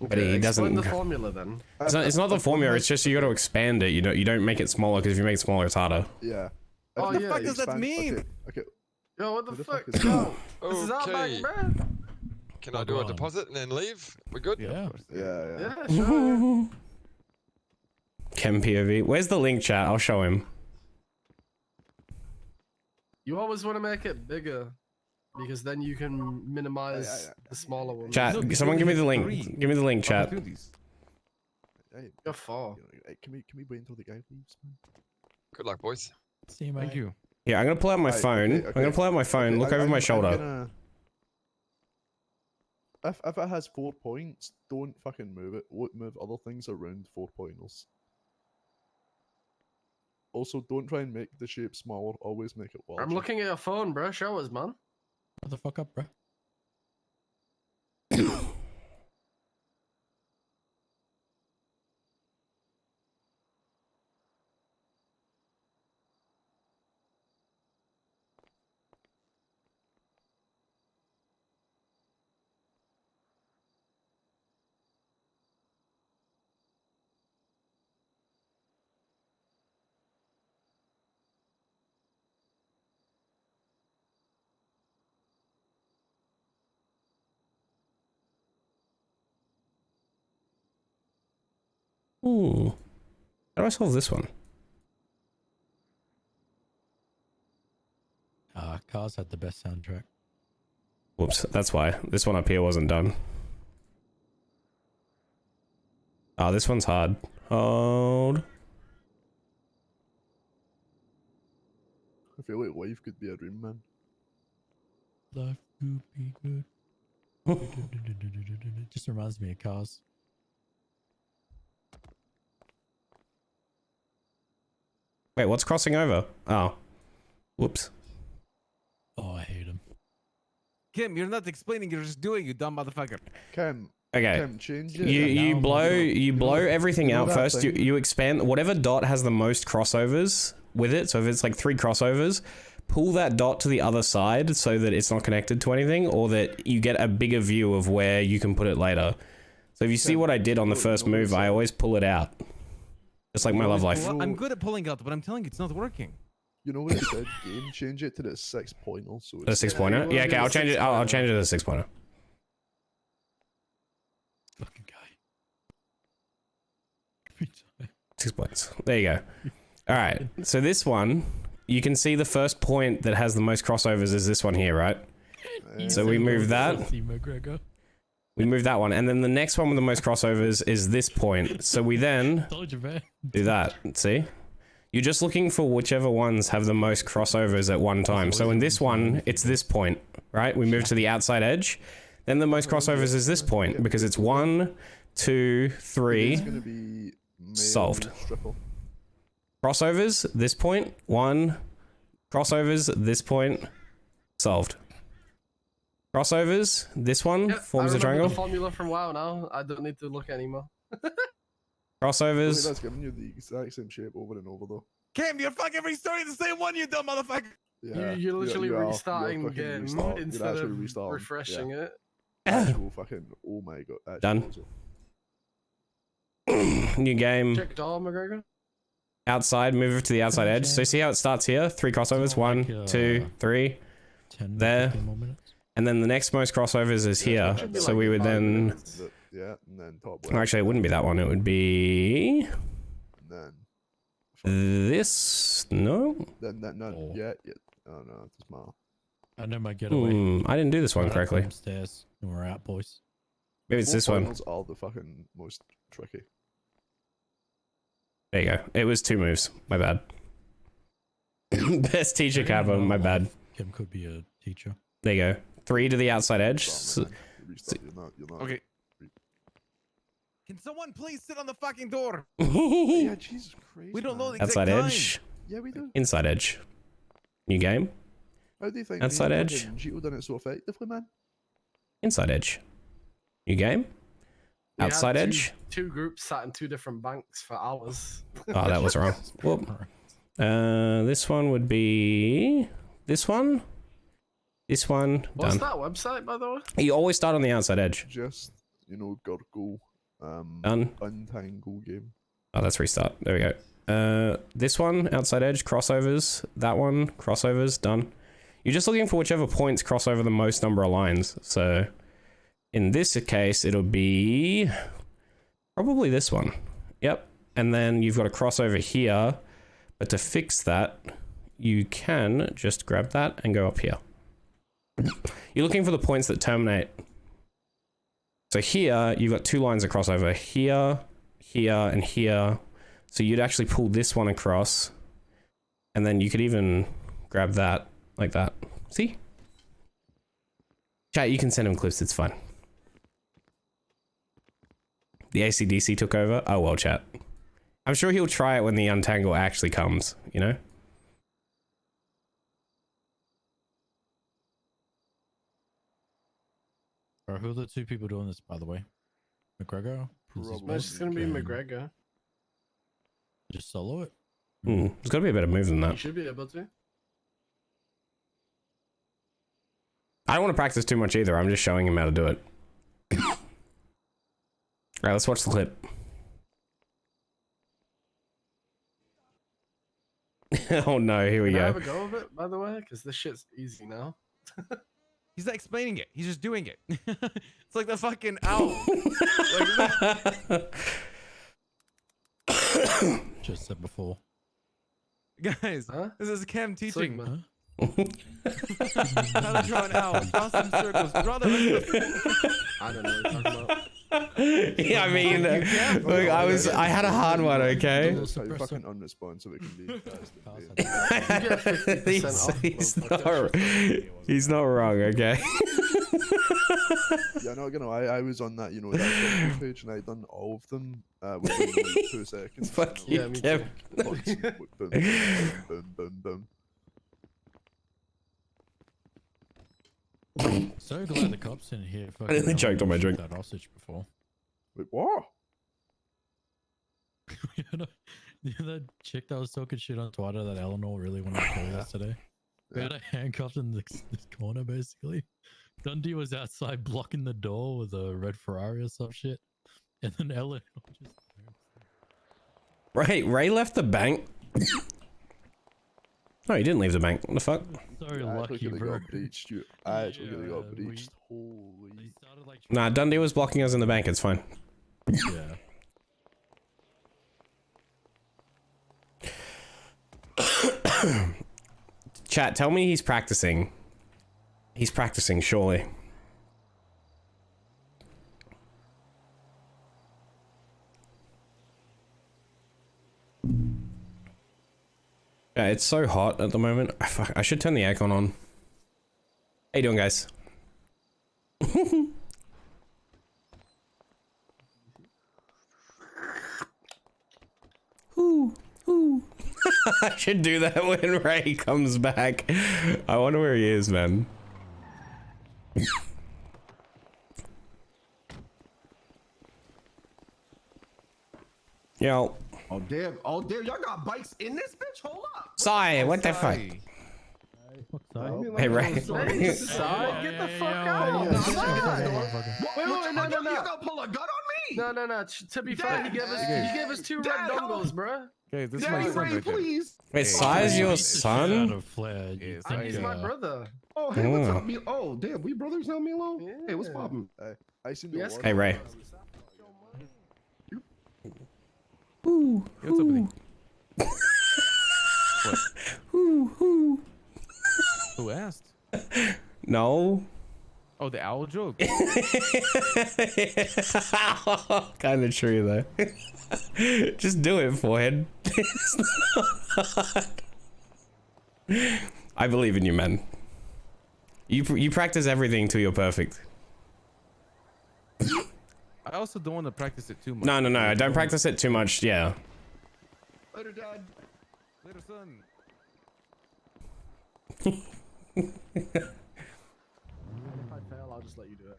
But he doesn't. Explain the formula then. It's not the formula. It's just you got to expand it. You don't make it smaller because if you make it smaller, it's harder. Yeah. Oh, What the yeah, fuck does that expand- mean? Okay. Yo, what the fuck? is Yo, this is our Okay. back, bro. Can I do a deposit and then leave? We good? Yeah. Yeah, sure. Chem POV. Where's the link, chat? I'll show him. You always want to make it bigger, because then you can minimize the smaller ones. Chat, someone give me the link. Give me the link, chat. Hey, You're far. Hey, can we wait until the guy leaves, man? Good luck, boys. See you, mate. Thank you. Yeah, I'm gonna pull out my phone. I'm gonna pull out my phone. Look over my shoulder. If it has 4 points, don't fucking move it. Move other things around 4 pointers. Also, don't try and make the shape smaller. Always make it larger. I'm looking at your phone, bro. Show us, man. Shut the fuck up, bro. Ooh. How do I solve this one? Cars had the best soundtrack. Whoops, that's why. This one up here wasn't done. Oh, this one's hard. Hold. I feel like life could be a dream, man. Life could be good. It just reminds me of Cars. Wait, what's crossing over? Oh. Whoops. Oh, I hate him. Kim, you're not explaining. You're just doing. You dumb motherfucker. Kim. Okay. Kim, change it. You blow everything you know out that first. thing? You expand whatever dot has the most crossovers with it. So if it's like 3 crossovers, pull that dot to the other side so that it's not connected to anything, or that you get a bigger view of where you can put it later. So if you see what I did on the first move, I always pull it out. Just like my love life. Well, I'm good at pulling out, but I'm telling you, it's not working. You know what it said? Game, change it to the 6 pointer. So The 6 pointer? Yeah, okay, I'll change it. I'll change it to the 6 pointer. Fucking guy. 6 points. There you go. All right. So this one, you can see the first point that has the most crossovers is this one here, right? So we move that. McGregor. We move that one, and then the next one with the most crossovers is this point. So we then do that. See? You're just looking for whichever ones have the most crossovers at one time. So in this one, it's this point, right? We move to the outside edge. Then the most crossovers is this point because it's 1, 2, 3. Solved. Crossovers, this point. 1. Crossovers, this point. Solved. Crossovers, this one forms a triangle. The formula from WoW now. I don't need to look anymore. Crossovers. That's giving you the exact same shape over and over, though. Kim, you're fucking restarting the same one, you dumb motherfucker. Yeah, You're literally you are. restarting You're the fucking game restart. You're instead actually of restarting. refreshing Yeah. it. Actual fucking, oh my god. Actual Done. also. New game. Check door, McGregor. Outside, move it to the outside edge. So see how it starts here? 3 crossovers. 1, 2, 3. There. And then the next most crossovers is here. So we would then... Yeah, and then top left. Actually, it wouldn't be that one. It would be... Then... This... No? Then, no, yeah. Oh no, it's small. I know my getaway. I didn't do this one correctly. Upstairs, and we're out, boys. Maybe it's this one. Are the fucking most tricky. There you go. It was 2 moves. My bad. Best teacher cover. My bad. Kim could be a teacher. There you go. 3 to the outside edge. Okay. Can someone please sit on the fucking door? Yeah, Jesus Christ. We don't know the Outside exact edge. Yeah, we do. Inside edge. New game. How do you think Outside me and edge. fucking Gito done it so effectively, man? Inside edge. New game. We Outside had edge. Two groups sat in 2 different banks for hours. Oh, that was wrong. Whoop. This one would be this one, done. What's that website, by the way? You always start on the outside edge. Just, you know, Gurgle, Done. Untangle game. Oh, let's restart. There we go. This one, outside edge, crossovers. That one, crossovers, done. You're just looking for whichever points cross over the most number of lines. So, in this case, it'll be probably this one. Yep. And then you've got a crossover here, but to fix that, you can just grab that and go up here. You're looking for the points that terminate. So here, you've got 2 lines of crossover. Here, here, and here. So you'd actually pull this one across, and then you could even grab that, like that. See? Chat, you can send him clips, it's fine. The AC/DC took over? Oh well, chat. I'm sure he'll try it when the untangle actually comes, you know? Who are the 2 people doing this, by the way? McGregor? It's just gonna be McGregor. Just solo it? There's gotta be a better move than You that. should be able to. I don't want to practice too much either, I'm just showing him how to do it. Alright, let's watch the clip. Oh no, here we Can I go. have a go of it, by the way? Because this shit's easy now. He's not explaining it. He's just doing it. It's like the fucking owl. Just said before. Guys, this is Cam teaching. Huh? How to draw an owl. Draw some circles. Draw the I don't know what you're talking about. Yeah, I mean, look, I had a hard one, okay? That's how fucking unresponsive it can be. He's not wrong, okay? Yeah, not gonna lie, I was on that, you know, that Facebook page, and I'd done all of them within like 2 seconds. Fuck you, Kev. So glad the cops in here. I nearly choked on my drink. That hostage before. Wait, what? You know that chick that was talking shit on Twitter that Eleanor really wanted to kill yesterday? We had her handcuffed in this corner, basically. Dundee was outside blocking the door with a red Ferrari or some shit. And then Eleanor just... Right, Ray left the bank. No, he didn't leave the bank. What the fuck? So lucky, bro. I actually really got breached. Holy. Nah, Dundee was blocking us in the bank. It's fine. Yeah. Chat, tell me he's practicing. He's practicing, surely. Yeah, it's so hot at the moment. Fuck, I should turn the aircon on. How you doing, guys? Ooh, ooh. I should do that when Ray comes back. I wonder where he is, man. Yo. Oh damn! Oh damn! Y'all got bikes in this bitch? Hold up! Sai, what the fuck? Hey, Ray. Sai, get the fuck out! Wait, no! You gonna pull a gun on me? No. To be fair, he gave us 2 red dongles, bro. Okay, this is my son right there. Please. Wait, Sai's your son? He's my brother. Oh, hey, what's up? Oh, damn, we brothers now, Milo? Yeah. Hey, what's poppin'? I seen the Hey, Ray. Ooh, what's up with you? What? Ooh. Who asked? No. Oh, the owl joke. Kind of true though. Just do it, forehead. It's not hard. I believe in you, man. You practice everything till you're perfect. I also don't want to practice it too much. No. Don't practice it too much. Yeah. Later, Dad. Later, son. If I fail, I'll just let you do it.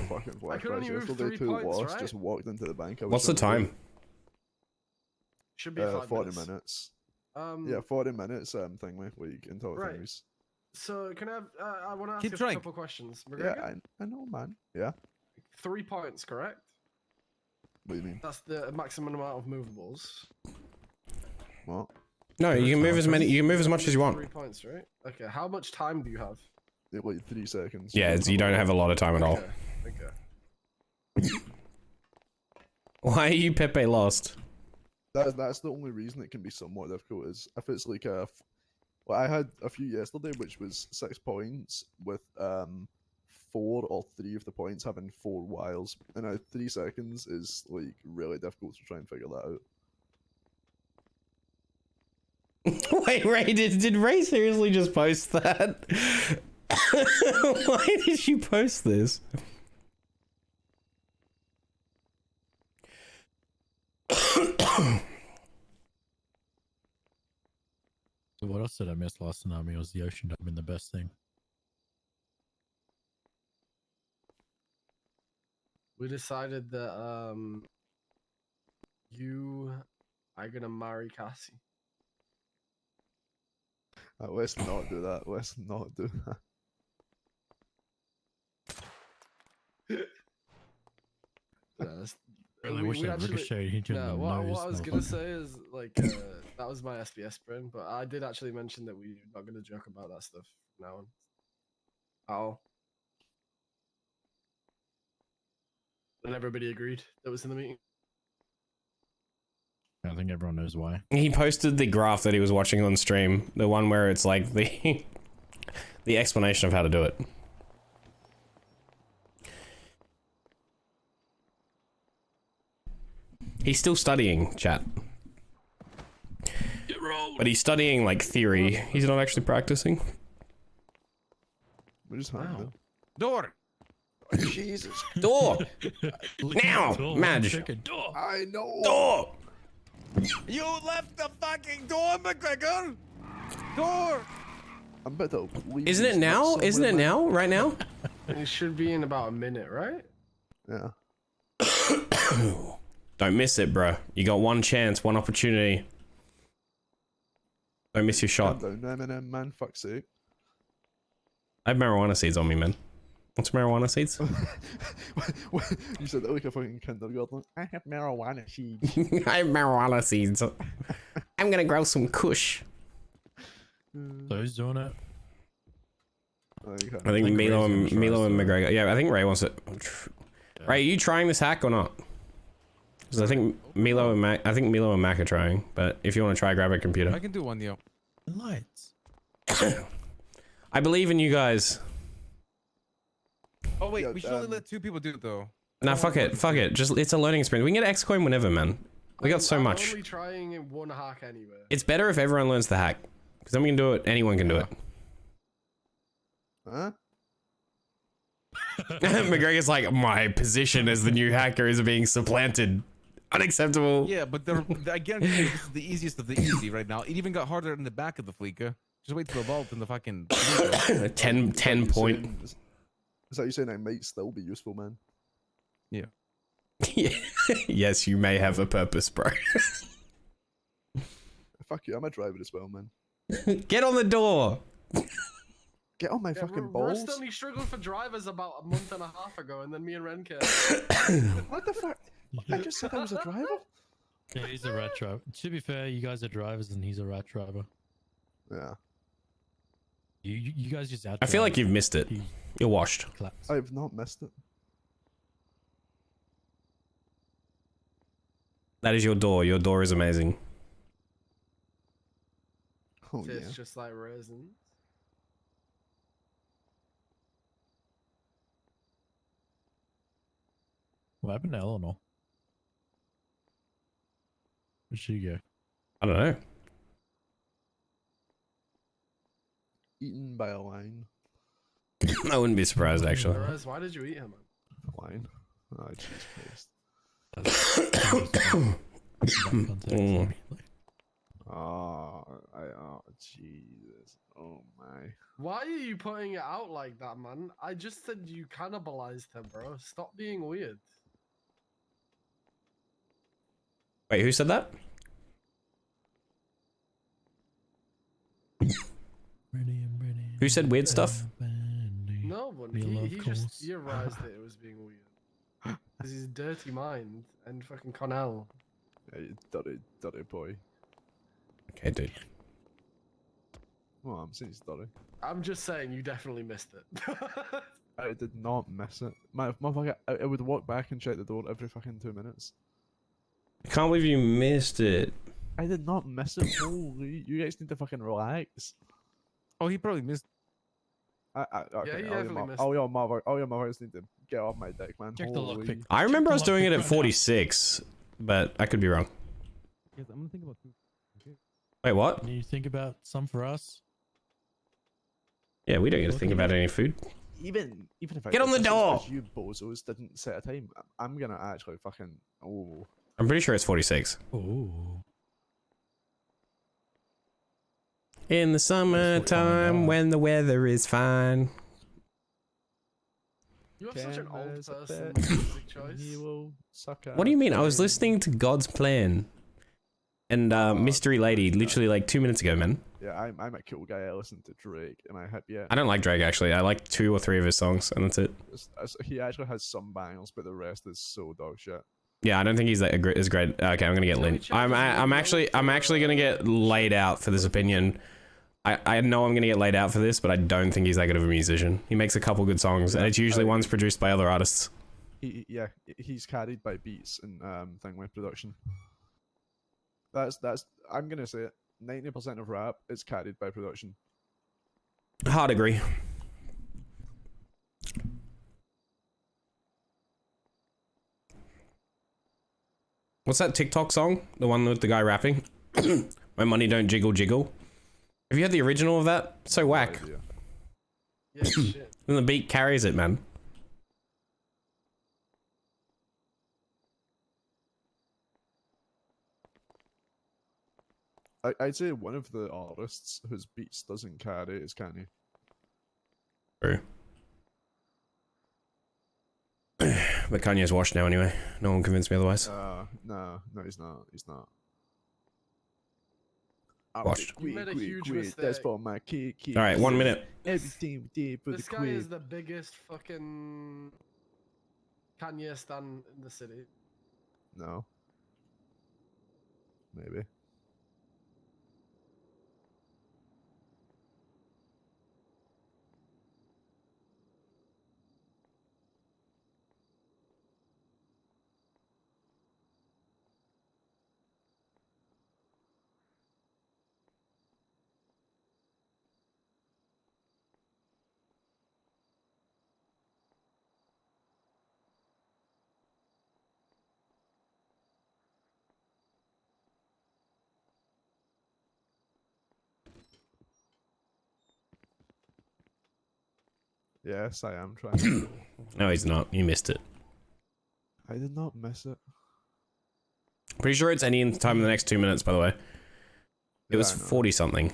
Fucking I could only move yesterday, 3 2 points, lost, right? just walked into the bank. What's the time? Should be 5 40 minutes. minutes. Yeah, 40 minutes thingy where you can talk Right. things. So can I have, I want to ask Keep you trying. a couple questions. Yeah, McGregor? I know, man. Yeah. 3 points, correct? What do you mean? That's the maximum amount of movables. What? No, you can move as many. You can move as much as you want. 3 points, right? Okay. How much time do you have? Yeah, like 3 seconds. Yeah, you don't have a lot of time at all. Okay. Why are you Pepe lost? That's the only reason it can be somewhat difficult is if it's like a. Well, I had a few yesterday, which was 6 points with 4 or 3 of the points having 4 whiles, and 3 seconds is like really difficult to try and figure that out. Wait, Ray, did Ray seriously just post that? Why did you post this? So what else did I miss last time? It was the ocean dome being the best thing. We decided that you are gonna marry Cassie. Let's not do that. Let's not do that. Really wish that ricocheted into no, the what nose, I was gonna motherfucker. say is like that was my SBS brain, but I did actually mention that we're not gonna joke about that stuff from now on. Oh. And everybody agreed that was in the meeting. I think everyone knows why. He posted the graph that he was watching on stream, the one where it's like the the explanation of how to do it. He's still studying, chat. But he's studying like theory. He's not actually practicing. We just wow. Door. Jesus. Door. Now, Madge. I know. Door. You left the fucking door, McGregor. Door. I'm better. Isn't it now? Isn't it now? Right now? It should be in about a minute, right? Yeah. Don't miss it, bro. You got one chance, one opportunity. Don't miss your shot. Calm down, Eminem, man. Fuck's sake. I have marijuana seeds on me, man. What's marijuana seeds? You said that like a fucking kindergarten. I have marijuana seeds. I have marijuana seeds. I'm gonna grow some kush. So who's doing it? I think Milo and McGregor. Yeah, I think Ray wants it. Ray, are you trying this hack or not? Because I think Milo and Mac are trying. But if you want to try, grab a computer. I can do one, yo. Lights. I believe in you guys. Oh wait, we should only let 2 people do it though. Nah, fuck it, fuck it. Just it's a learning experience. We can get X-Coin whenever, man. We got so much. I'm only trying in one hack anyway. It's better if everyone learns the hack, because then we can do it. Anyone can do it. Huh? McGregor's like, my position as the new hacker is being supplanted. Unacceptable. Yeah, but I guarantee you this is the easiest of the easy right now. It even got harder in the back of the Fleeca. Just wait till the vault in the fucking 10 point. Is that you saying I might still be useful, man? Yeah. Yes, you may have a purpose, bro. Fuck you, I'm a driver as well, man. Get on the door. Get on my fucking balls. Rust only struggled for drivers about a month and a half ago, and then me and Ren came. What the fuck? I just said I was a driver? Yeah, he's a rat driver. To be fair, you guys are drivers and he's a rat driver. Yeah. You guys just out. I feel like you've missed it. You're washed. I've not missed it. That is your door. Your door is amazing. Oh, Tastes yeah. just like raisins. What happened to Eleanor? Where'd she go? I don't know. Eaten by a lion. I wouldn't be surprised, actually. Perez, why did you eat him? A lion? Oh, jeez Christ. Oh, Jesus. Oh, my. Why are you putting it out like that, man? I just said you cannibalized him, bro. Stop being weird. Wait, who said that? Who said weird stuff? No one. He just theorized that it was being weird. Because he's a dirty mind and fucking Connell. Hey, dirty boy. Okay, dude. Well, I'm saying he's dirty. I'm just saying you definitely missed it. I did not miss it. Motherfucker, I would walk back and check the door every fucking 2 minutes. I can't believe you missed it. I did not miss it. Holy, you guys need to fucking relax. Oh, he probably missed. Okay, yeah, he definitely missed. all your mothers need to get off my dick, man. Check the lockpick. I remember I was doing it at 46, but I could be wrong. Yes, I'm gonna think about food. Okay. Wait, what? Can you think about some for us? Yeah, we don't get to think about any food. Even if I Get on the door! You bozos didn't set a time. I'm gonna actually fucking. Oh. I'm pretty sure it's 46. Oh. In the summertime when the weather is fine. You have such an old person music choice. What do you mean? I was listening to God's Plan and Mystery Lady literally like 2 minutes ago, man. Yeah, I'm a cool guy. I listen to Drake. Am I hip yet? I don't like Drake actually. I like 2 or 3 of his songs and that's it. He actually has some bangers, but the rest is so dog shit. Yeah, I don't think he's as great. Okay, I'm gonna get lynched. I'm actually gonna get laid out for this opinion. I know I'm gonna get laid out for this, but I don't think he's that good of a musician. He makes a couple good songs, and it's usually ones produced by other artists. He's carried by beats and thing with production. That's I'm gonna say it. 90% of rap is carried by production. Hard agree. What's that TikTok song? The one with the guy rapping? My money don't jiggle jiggle. Have you had the original of that? So whack. Yeah, shit. And the beat carries it, man. I'd say one of the artists whose beats doesn't carry is Kanye. True. But Kanye's washed now anyway. No one convinced me otherwise. No, he's not. He's not. Washed. You made a huge mistake. That's for my key. All right, 1 minute. Everything we did for This the guy queen. is the biggest fucking Kanye stan in the city. No. Maybe. Yes, I am trying to. No, he's not. You missed it. I did not miss it. Pretty sure it's any time in the next 2 minutes, by the way. It was 40 something.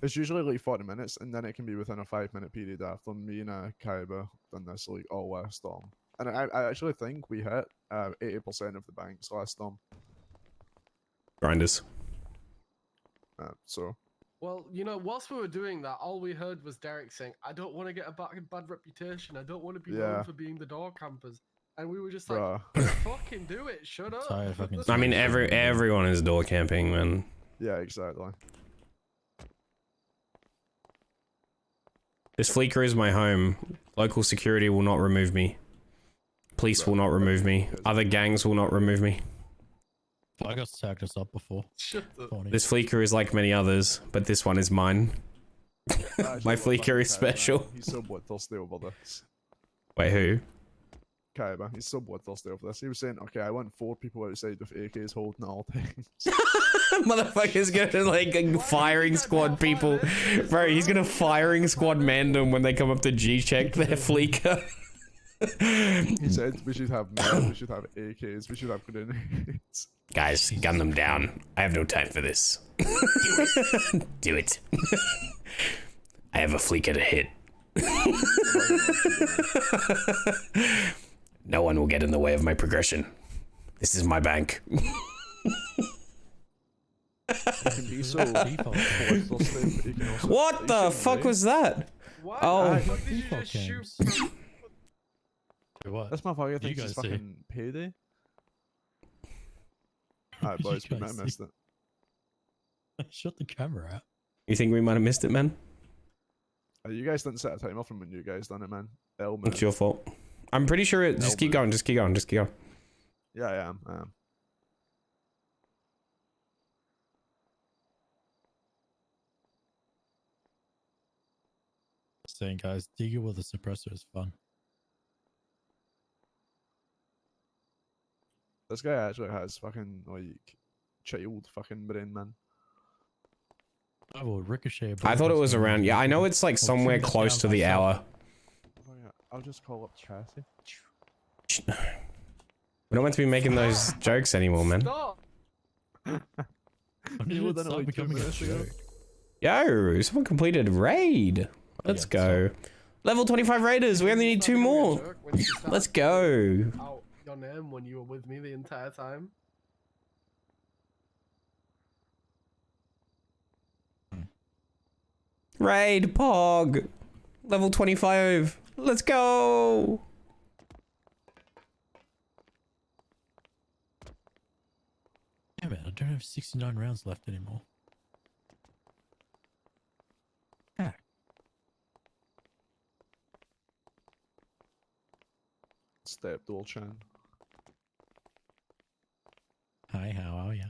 It's usually like 40 minutes, and then it can be within a 5-minute period after me and Kaiba done this like all last storm. And I actually think we hit 80% of the banks last storm. Grinders. So. Well, you know, whilst we were doing that, all we heard was Derek saying, I don't want to get a bad reputation. I don't want to be known for being the door campers. And we were just like, fucking do it. Shut up. I mean, everyone is door camping, man. Yeah, exactly. This fleeker is my home. Local security will not remove me. Police will not remove me. Other gangs will not remove me. I got tagged us up before. This fleeker is like many others, but this one is mine. My fleeker is special. He's so bloodthirsty over this. Wait, who? Kaiba, he's so bloodthirsty over this. He was saying, okay, I want 4 people outside with AKs holding at all times. Motherfucker's gonna like firing squad people. Bro, he's gonna firing squad man them when they come up to G-check their fleeker. He said we should have men, we should have AKs, we should have grenades. Guys, gun them down. I have no time for this. Do it. I have a fleeker to hit. No one will get in the way of my progression. This is my bank. You can be so bloodthirsty, but you can also. What the fuck was that? What? Oh. What did you just shoot from? What? This motherfucker You thinks guys it's see. fucking payday. Alright, boys, we might have missed it. Shut the camera out. You think we might have missed it, man? You guys didn't set a timer from when you guys done it, man. It's your fault. I'm pretty sure it. Just keep going. Just keep going. Just keep going. Yeah, I am. I am. Saying, guys, digging with a suppressor is fun. This guy actually has fucking like child fucking brain, man. I will ricochet. I thought it was around. Yeah, I know it's like somewhere close to the hour. Oh, yeah. I'll just call up Chassis. We don't want to be making those jokes anymore, man. Stop. You done it like 2 minutes ago. Yo, someone completed a raid. Let's go. Level 25 raiders. We only need 2 more. Let's go. Out your name when you were with me the entire time. Raid Pog. Level 25. Let's go. Damn it, I don't have 69 rounds left anymore. Step dual chan. Hi, how are you?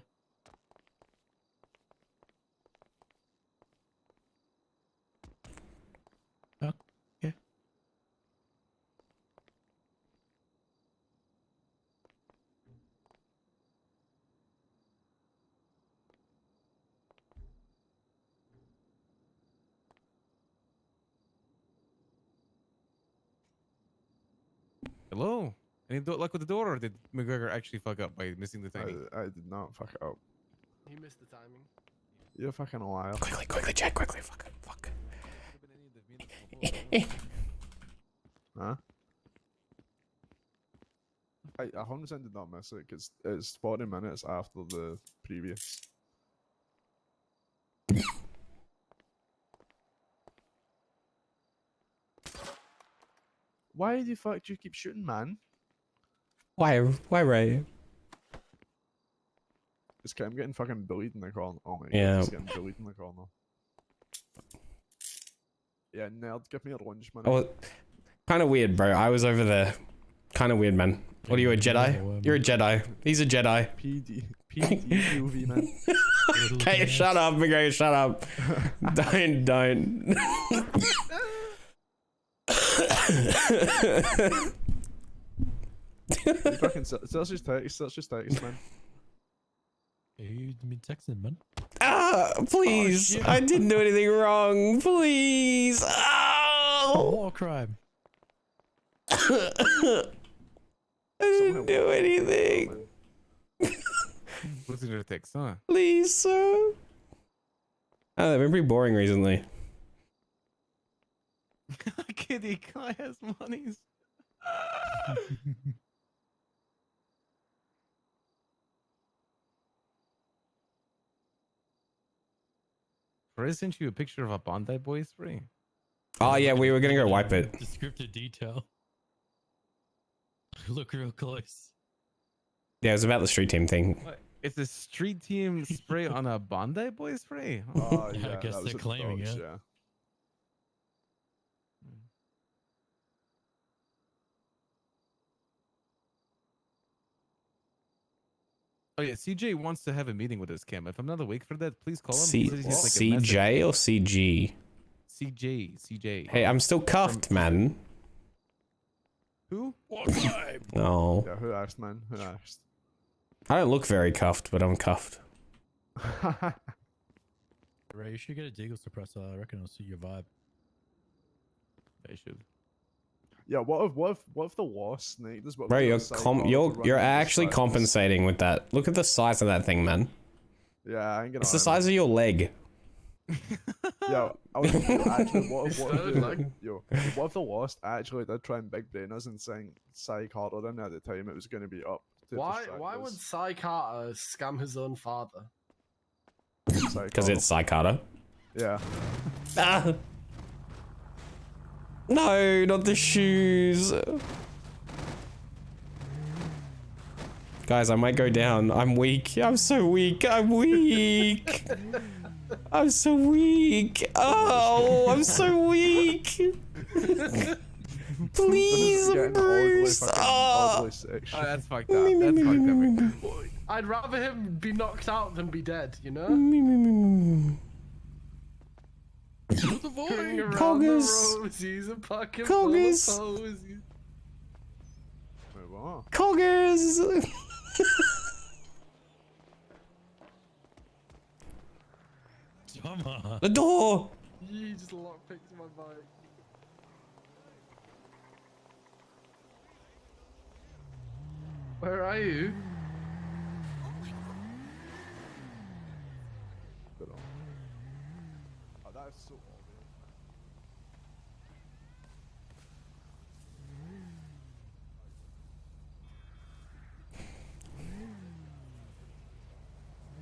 Oh, yeah. Hello? Any luck with the door, or did McGregor actually fuck up by missing the timing? I did not fuck it up. He missed the timing. You're fucking a liar. Quickly, Jack, quickly, fuck. Huh? I 100% did not miss it because it's 40 minutes after the previous. Why the fuck do you keep shooting, man? Why, Ray? It's okay, I'm getting fucking bullied in the corner. Oh my Yeah. god, he's getting bullied in the corner. Yeah, nerd, give me a lunge, man. Oh, kind of weird, bro. I was over there. Kind of weird, man. What are you, a Jedi? You're a Jedi. He's a Jedi. PUV, man. Okay, shut up, McGregor, shut up. Don't. You fucking search his text, man. You been texting, man? Ah, please. I didn't do anything wrong. Please. Oh. War crime. I didn't do anything. What's in your text, huh? Please, sir. Oh, they've been pretty boring recently. Kitty, can I have some monies? Ray sent you a picture of a Bondi Boy spray. Oh yeah, we were gonna go wipe it. Descriptive detail. Look real close. Yeah, it was about the street team thing. What? It's a street team spray on a Bondi Boy spray? Oh, Yeah, I guess that was they're at the claiming dogs, it. Yeah. Oh yeah, CJ wants to have a meeting with us, Cam. If I'm not awake for that, please call him. C He says he has, like, a message. CJ or CG? CJ. Hey, I'm still cuffed, man. Who? No. Yeah, who asked, man? Who asked? I don't look very cuffed, but I'm cuffed. Ray, you should get a deagle suppressor. I reckon it'll suit your vibe. I should. Yeah, what if the war snake does what? Bro, we do you're aside while we're you're running actually the sides? compensating with that. Look at the size of that thing, man. Yeah, I ain't gonna. It's the size of your leg. Yo, I was actually what if Like- yo, what if the Lost actually did try and big brain us and saying Psy Carter in at the time it was gonna be up to Why distract would us. Cy Carter scam his own father? Because it's Psychata. Yeah. Ah! No, not the shoes. Guys, I might go down. I'm weak. I'm so weak. I'm weak. I'm so weak. Oh, I'm so weak. Please, Bruce. Oh, that's fucked up. That's fucked up. I'd rather him be knocked out than be dead, you know? Going around Coggers. the roses, a pocket Coggers. full of posies. Coggers. Come on. The door. You just lockpicked my bike. Where are you? Oh, that's so obvious.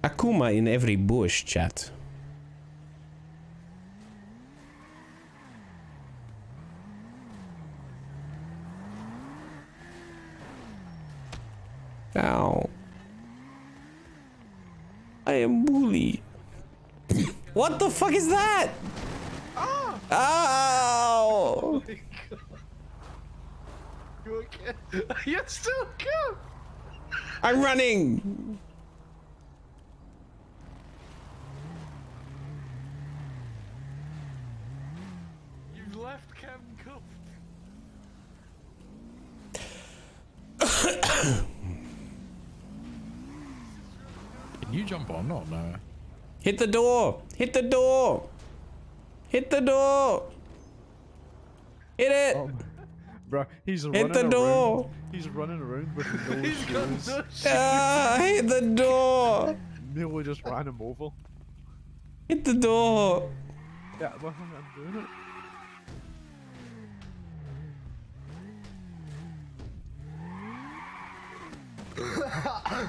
Akuma in every bush, chat. Ow. I am bully. What the fuck is that? Ah! Ow! You okay? You're still good. I'm running. You've left Cam cuffed. Can you jump on or no? Hit the door. Hit the door. Hit the door. Hit it. Bro, he's Hit running the door. around. He's running around with no He's got shoes. no shoes. Ah, hit the door. Nearly just ran him over. Hit the door. Yeah, well, I'm doing it.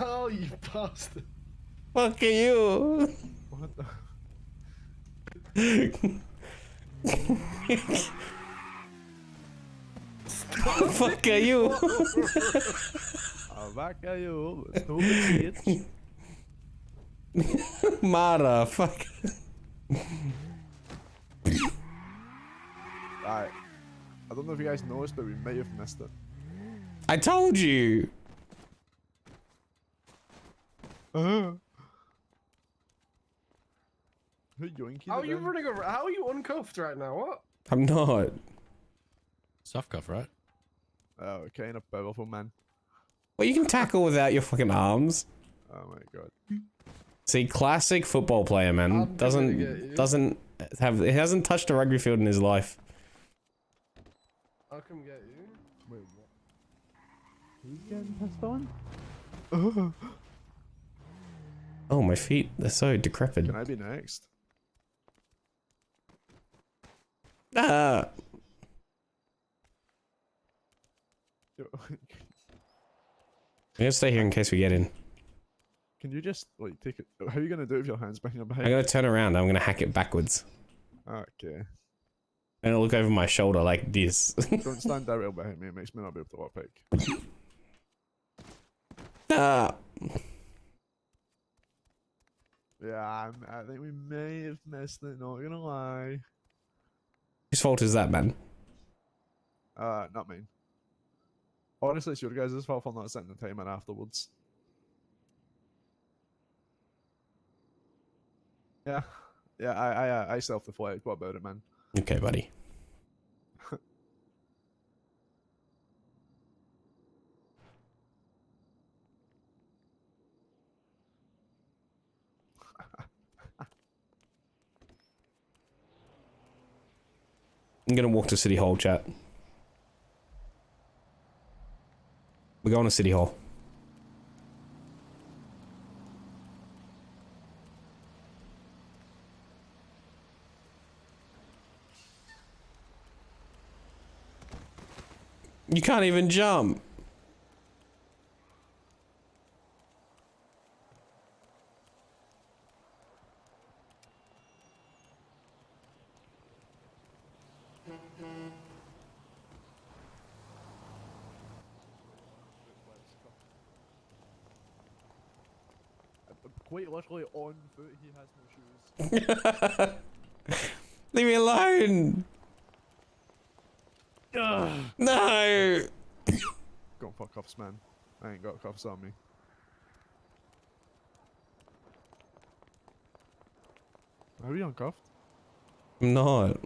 Oh, you bastard. Fuck you. What the? Fuck are you? Back at you. It's no big shit. Motherfucker. Alright. I don't know if you guys noticed, but we may have missed it. I told you. Who yoinky? How are you running around? How are you uncuffed right now? What? I'm not. Soft cuff, right? Oh, kind of powerful, man. Well, you can tackle without your fucking arms. Oh my god. See, classic football player, man. Doesn't hasn't touched a rugby field in his life. I'll come get you. Wait, what? Who's getting pissed on? Oh, my feet, they're so decrepit. Can I be next? Ah. I'm gonna stay here in case we get in. Can you just, like, take it? How are you gonna do it with your hands behind your back? I'm gonna turn around, I'm gonna hack it backwards. Okay. And I'll look over my shoulder like this. Don't stand directly behind me, it makes me not be able to walk pick. Ah. Yeah, I think we may have missed it, not gonna lie. Whose fault is that, man? Not mine. Honestly, it's your guys' fault for not setting the timer afterwards. Yeah. Yeah, I self-deflect. What about it, man? Okay, buddy. I'm gonna walk to City Hall, chat. We're going to City Hall. You can't even jump. quite literally on foot. He has no shoes. Leave me alone. No. Go for cuffs, man. I ain't got cuffs on me. Are we uncuffed? I'm not.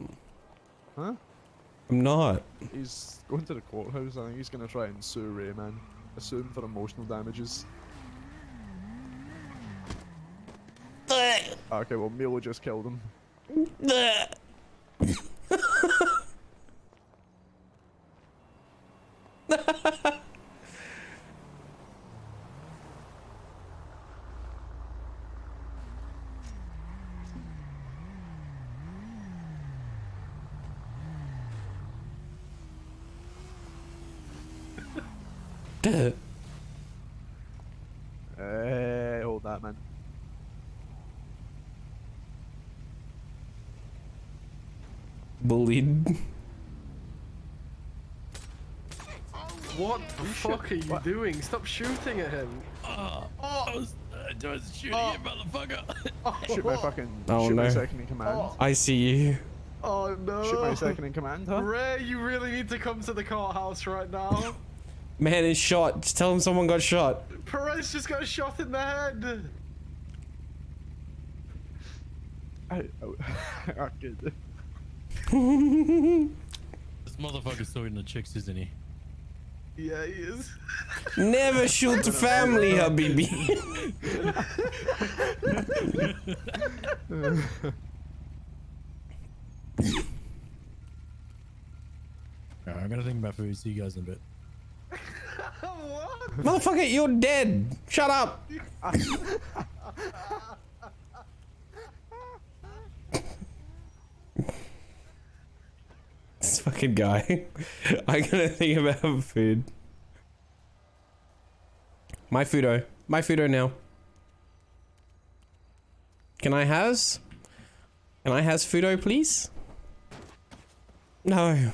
Huh? I'm not. He's going to the courthouse. I think he's gonna try and sue Ray, man. Sue him for emotional damages. Okay, well, Milo just killed him. Hey, hold that, man. Bullied. What the fuck are you doing? Stop shooting at him. I was shooting at motherfucker. Shoot my fucking. Oh, shoot no. my second in command. I see you. Oh no. Shoot my second in command, huh? Ray, you really need to come to the courthouse right now. Man is shot. Just tell him someone got shot. Perez just got shot in the head. I get it. This motherfucker's talking to chicks, isn't he? Yeah, he is. Never shoot family, Habibi. Alright, I'm gonna think about food. See you guys in a bit. What? Motherfucker, you're dead. Shut up. This fucking guy. I gotta think about food. My foodo. My foodo now. Can I has? Can I has foodo, please? No.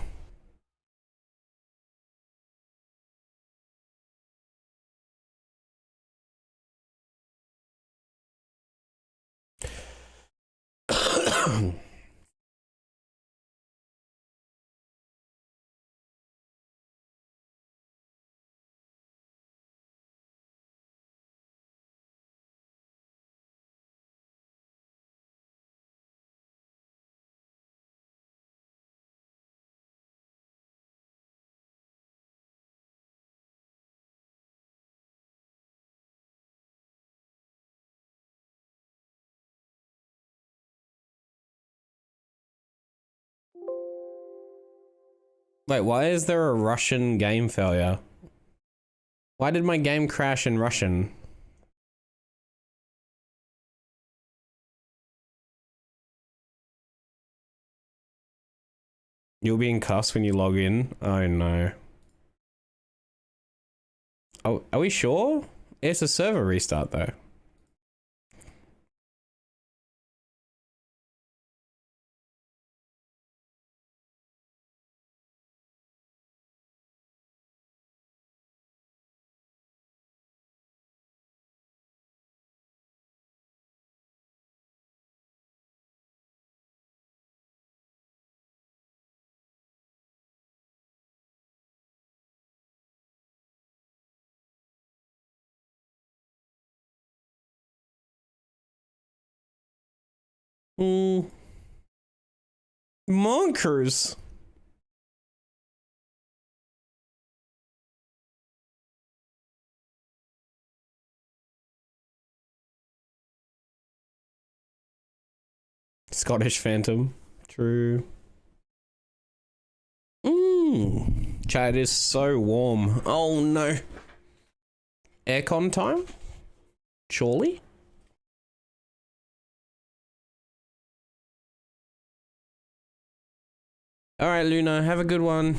Wait, why is there a Russian game failure? Why did my game crash in Russian? You'll be in cuffs when you log in? Oh no. Oh, are we sure? It's a server restart though. Monkers. Scottish Phantom. True. Chat is so warm. Oh no. Aircon time? Surely? Alright, Luna, have a good one.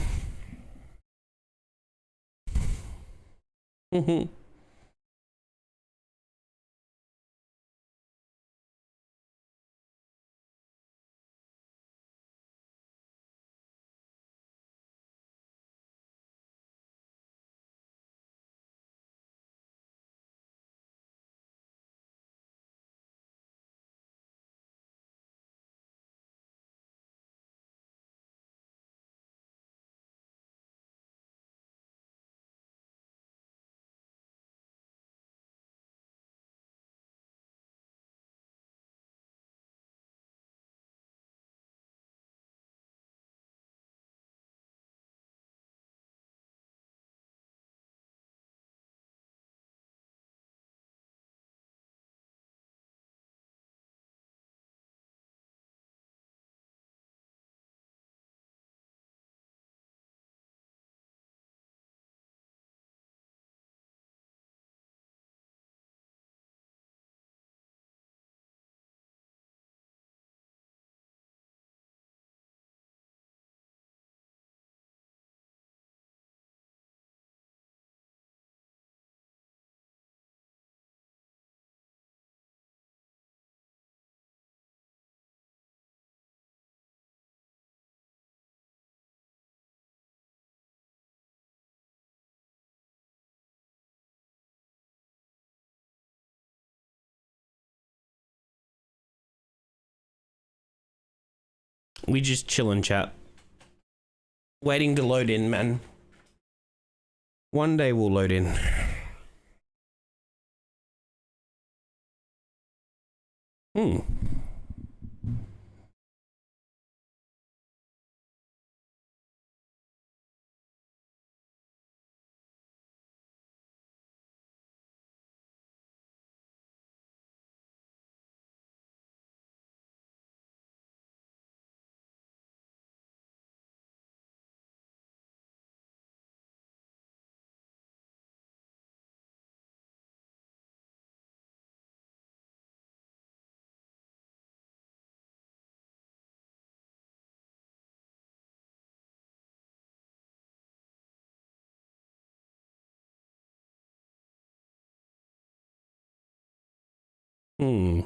We just chillin', chat. Waiting to load in, man. One day we'll load in. Hmm. Hmm.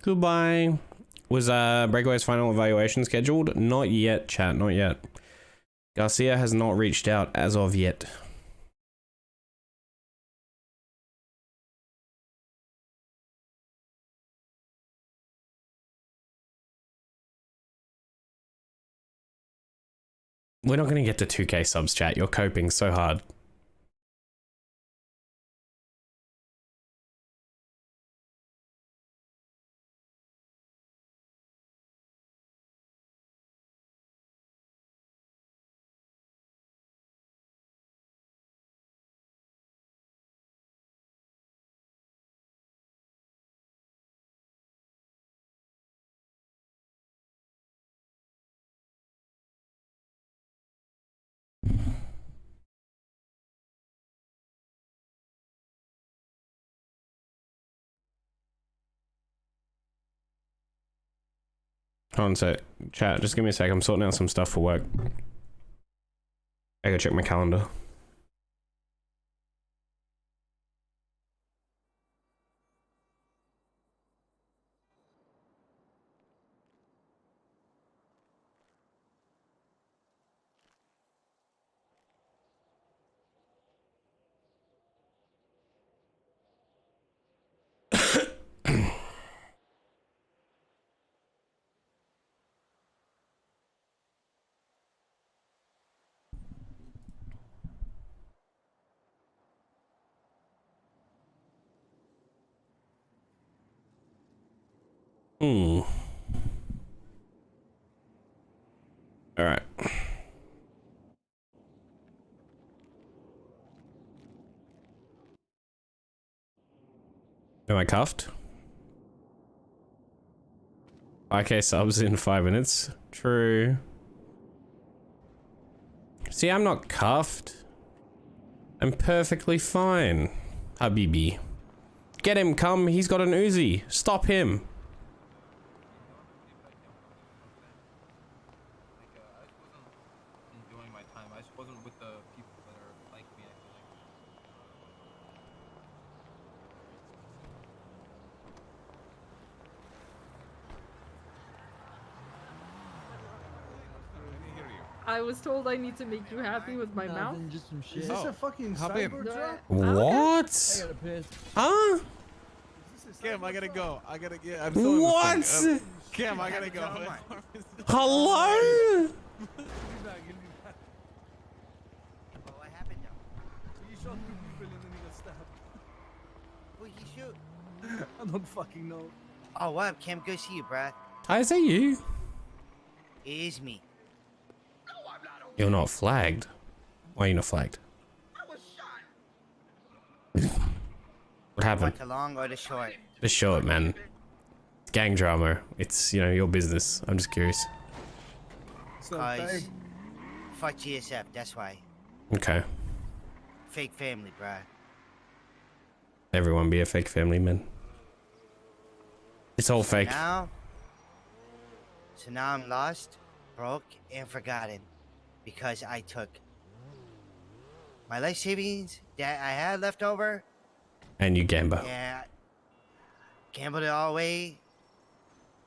Goodbye. Was Breakaway's final evaluation scheduled? Not yet, chat, not yet. Garcia has not reached out as of yet. We're not going to get to 2K subs, chat. You're coping so hard. Hold on a sec. Chat, just give me a sec. I'm sorting out some stuff for work. I gotta check my calendar. Hmm. All right. Am I cuffed? 5K subs in 5 minutes. True. See, I'm not cuffed. I'm perfectly fine. Habibi. Get him, come. He's got an Uzi. Stop him. I was told I need to make you happy with my mouth. Is this a fucking cyber truck? What? Huh? Cam, I gotta go. I gotta get. I'm What? Cam, I gotta go. Hello? What happened now? You shot 2 people and then you got stabbed. Who you shoot? I don't fucking know. Oh, what up, Cam? Good to see you, Brad. Hi, is that you? It is me. You're not flagged. Why are you not flagged? What happened? Want the long or the short? The short, man. Gang drama. It's, you know, your business. I'm just curious. Cause fuck GSF, that's why. Okay. Fake family, Brad. everyone be a fake family, man. It's all fake. So now I'm lost, broke, and forgotten because I took my life savings that I had left over. And you gamble. Yeah, gambled it all away,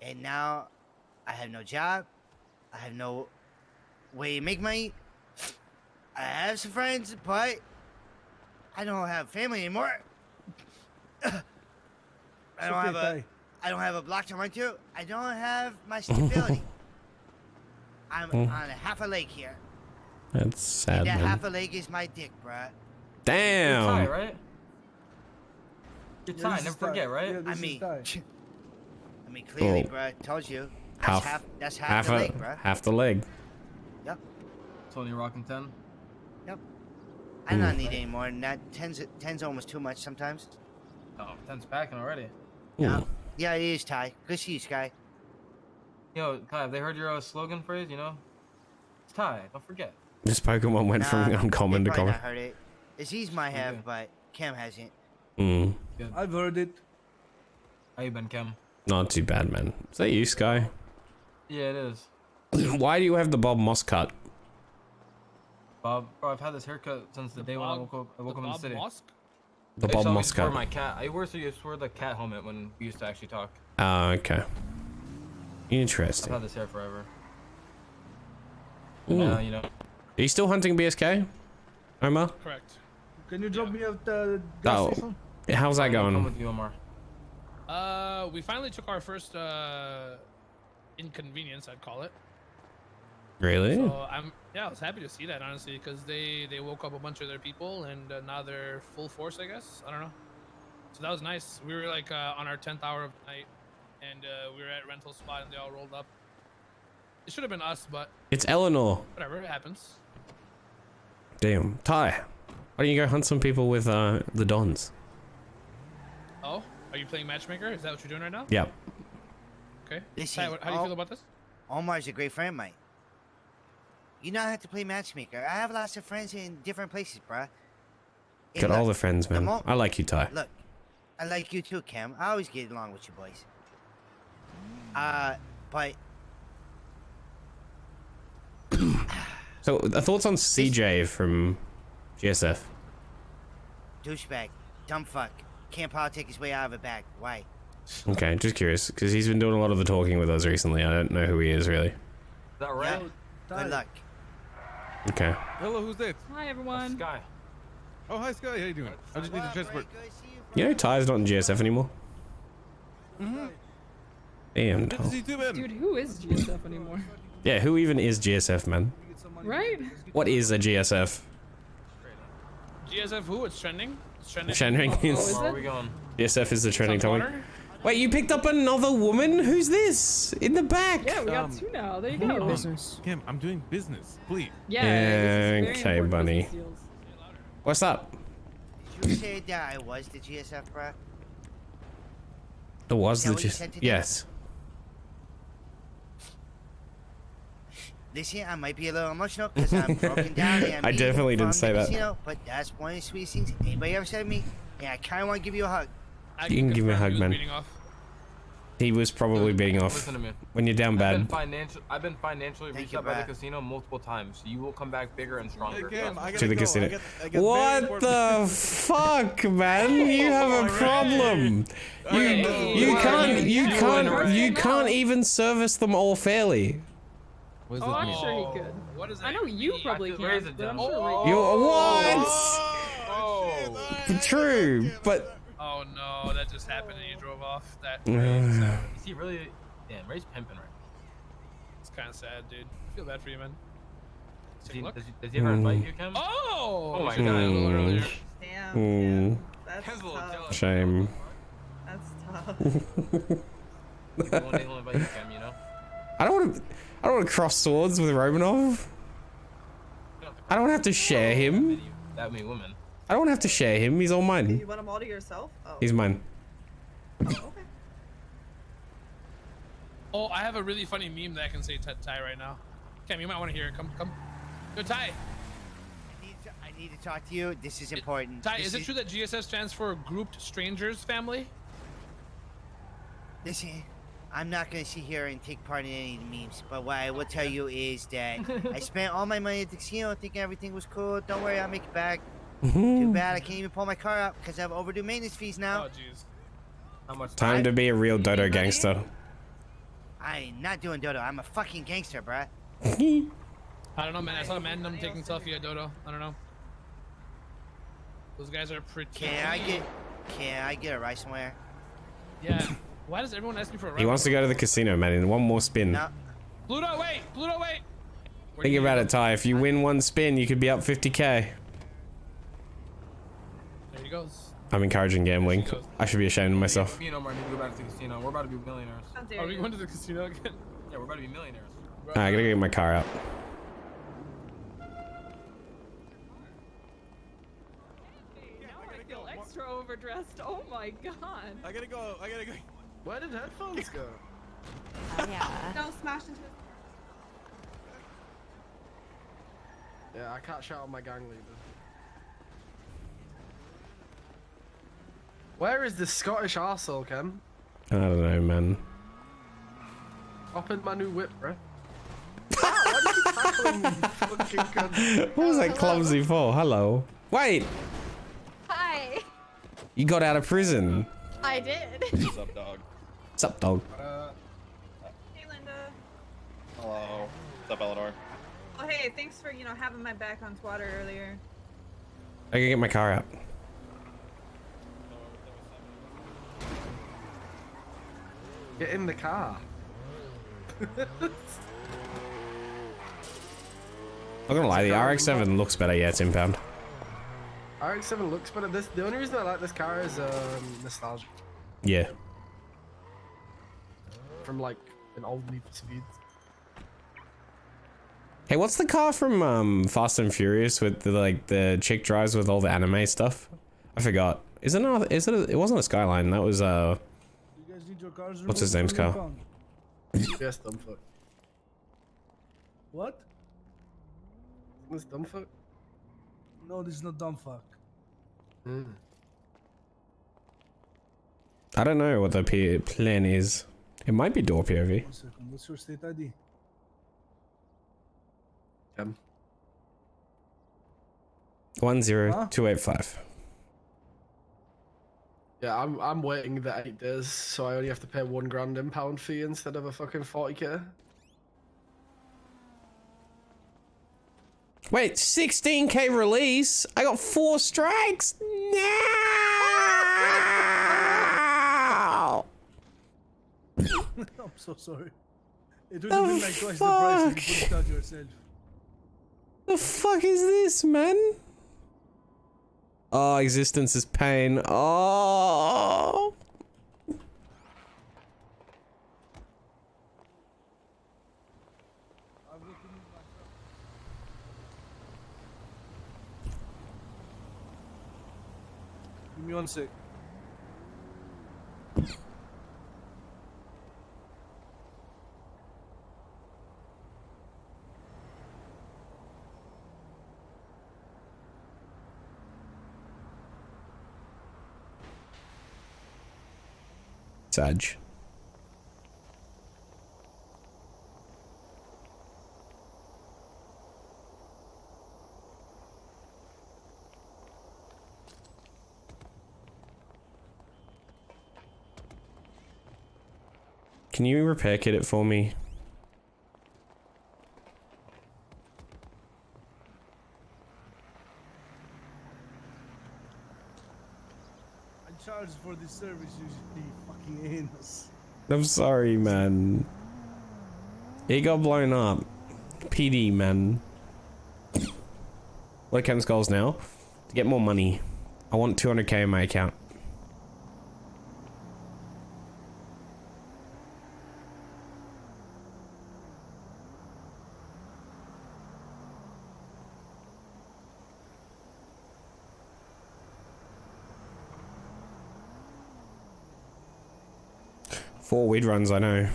and now I have no job. I have no way to make money. I have some friends, but I don't have family anymore. I don't have a block to run to. I don't have my stability. I'm on a half a leg here. That's sad, And that man. half a leg is my dick, bruh. Damn. You're Ty, right? You're Ty, never forget, right? I mean, clearly, Oh. bruh. Told you. That's half half the leg, bruh. half the leg. Yep. Tony rocking 10. Yep. I don't need any more than that. 10's almost too much sometimes. Oh, 10's packing already. Yeah. Yeah, it is, Ty. Good see you, Sky. Yo, Ty, have they heard your slogan phrase, you know? It's Ty, don't forget. This Pokemon went from uncommon to Probably common. not heard it. Aziz might have, but Cam hasn't. I've heard it. How you been, Cam? Not too bad, man. Is that you, Sky? Yeah, it is. Why do you have the Bob Moss cut? Bob, bro, I've had this haircut since the day when I woke up in the city. The I Bob used to Moss wear cut. my cat. I used to wear the cat helmet when we used to actually talk. Oh, okay. I've Interesting. had this hair forever. Ooh. Now, you know. Are you still hunting BSK, Omar? Correct. Can you drop me at the gas Oh, station? how's that Come going? with you, Omar. We finally took our first inconvenience, I'd call it. Really? So I was happy to see that, honestly, because they woke up a bunch of their people and now they're full force, I guess. I don't know. So that was nice. We were like on our 10th hour of the night, and we were at rental spot and they all rolled up. It should have been us, but It's Eleanor. whatever, it happens. Damn. Ty, why don't you go hunt some people with the Dons? Oh, are you playing matchmaker? Is that what you're doing right now? Yep. Okay. Listen, Ty, how do you feel about this? Omar's a great friend of mine. You don't have to play matchmaker. I have lots of friends in different places, bruh. And Got all look, the friends, man. I like you, Ty. Look, I like you too, Cam. I always get along with you boys. But So, thoughts on CJ from GSF? douchebag, dumb fuck, can't politic his way out of a bag. Why? Okay, just curious, because he's been doing a lot of the talking with us recently. I don't know who he is, really. Is that right? Yeah. Good luck. Okay. Hello, who's that? Hi, everyone. Sky. Oh, hi, Sky. How you doing? I just need the transport. You know Ty's not in GSF anymore? Mm-hmm. Damn. Good to see you too, man. Dude, who is GSF anymore? Yeah, who even is GSF, man? Right? What is a GSF? GSF who? It's trending? It's trending. Trending is... is Where it? are we going? GSF is the trending on topic. water? Wait, you picked up another woman? Who's this? In the back? Yeah, we got two now. There you go. Business. Kim, I'm doing business, please. Yeah, this is very Okay, important bunny. business deals. What's up? Did you say that I was the GSF, bruh? It was Is that the what you GSF. said today? Yes. Listen, I might be a little emotional because I'm broken down. And I I'm definitely eating didn't from say the that. casino, but that's one of the sweetest things anybody ever said to me, and I kind of want to give you a hug. You can give me a hug, man. He was probably beating off. Listen to me. When you're down I've bad. been financially reached out by the casino multiple times. You will come back bigger and stronger. To the casino. What the fuck, man? You have a problem. You can't even service them all fairly. What Oh, I'm sure he could. What is I know you probably can, but I'm sure You're what? Oh. True, but Oh no, that just happened and you drove off. That Is he really? Damn, Ray's pimping right now. it's kind of sad, dude. I feel bad for you, man. Does Take he, a look. does he ever invite you, Kim? Oh! Oh my We should've done it a little earlier. Damn. That's tough. Shame. That's tough. One day he'll invite you, Kim. You know. I don't want to cross swords with Romanov. I don't have to share him. That many women. I don't have to share him. He's all You mine. want them all to yourself? Oh. He's mine. Oh, I have a really funny meme that I can say to Ty right now. Cam, you might want to hear it. Come. Yo, Ty. I I need to talk to you. This is important. Ty, is it true that GSS stands for Grouped Strangers Family? Listen, I'm not gonna sit here and take part in any of the memes, but what I will tell you is that I spent all my money at the casino thinking everything was cool. Don't worry, I'll make it back. Too bad I can't even pull my car out because I have overdue maintenance fees now. Oh, jeez. How much Time to be a real dodo gangster. I ain't not doing dodo. I'm a fucking gangster, bruh. I don't know, man. I saw a man taking selfie at Dodo. I don't know. Those guys are pretty. Can I get a ride somewhere? Yeah. Why does everyone ask me for a ride? He wants to go to the casino, man, in one more spin. No. Pluto, wait! Pluto, wait! Think about it, Ty. If you win one spin, you could be up 50k. There he goes. I'm encouraging gambling. I should be ashamed of myself. You know, Martin, go back to the casino. We're about to be millionaires. Are we going to the casino again? Yeah, we're about to be millionaires. I gotta get my car out. Extra overdressed. Oh my god. I gotta go. Where did headphones go? Yeah. Don't smash into it. Yeah, I can't shout out my gang leader. Where is this Scottish arsehole, Ken? I don't know, man. Hop in my new whip, bro. Why are you tackling me, fucking cunt? What was that clumsy for? Hello. Wait! Hi. You got out of prison. I did. What's up, dog? What's up, dog? Hey, Linda. Hello. What's up, Eleanor? Oh, hey, thanks for, having my back on Twitter earlier. I can get my car out. Get in the car. I'm gonna lie, the RX-7 looks better. Yeah, it's impound. RX-7 looks better. The only reason I like this car is nostalgia. Yeah. From like an old Need for Speed. Hey, what's the car from Fast and Furious with the chick drives with all the anime stuff? I forgot. Is it not? Is it? It wasn't a Skyline. That was what's his name's car? Yes, Dumbfuck. What? This Dumbfuck? No, this is not Dumbfuck. I don't know what the plan is. It might be door POV. 1 second. What's your state ID? 10285. Yeah, I'm waiting the 8 days, so I only have to pay £1 grand impound fee instead of a fucking 40k. Wait, 16k release? I got 4 strikes? No! I'm so sorry. It would have been like twice the price if you put it out yourself. The fuck is this, man? Oh, existence is pain. Oh. Give me 1 sec. Sag. Can you repair kit it for me? I charge for this service usually fucking anus. I'm sorry, man. It got blown up. PD, man. What are Ken's goals now? To get more money. I want 200k in my account. Four weed runs, I know.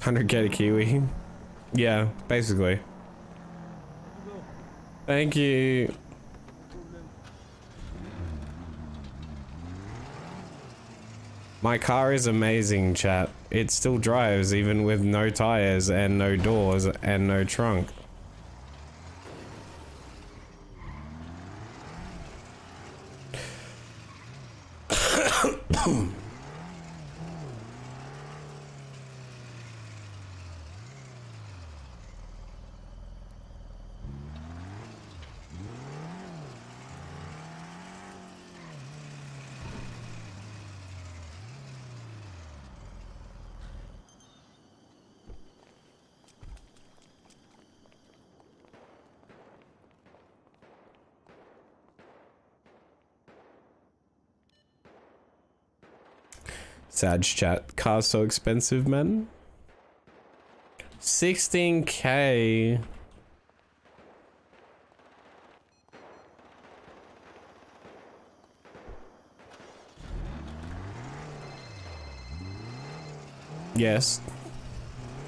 100k to Kiwi. Yeah, basically. Thank you. My car is amazing, chat. It still drives even with no tires and no doors and no trunk. Sad chat. Car's so expensive, man. 16k. Yes.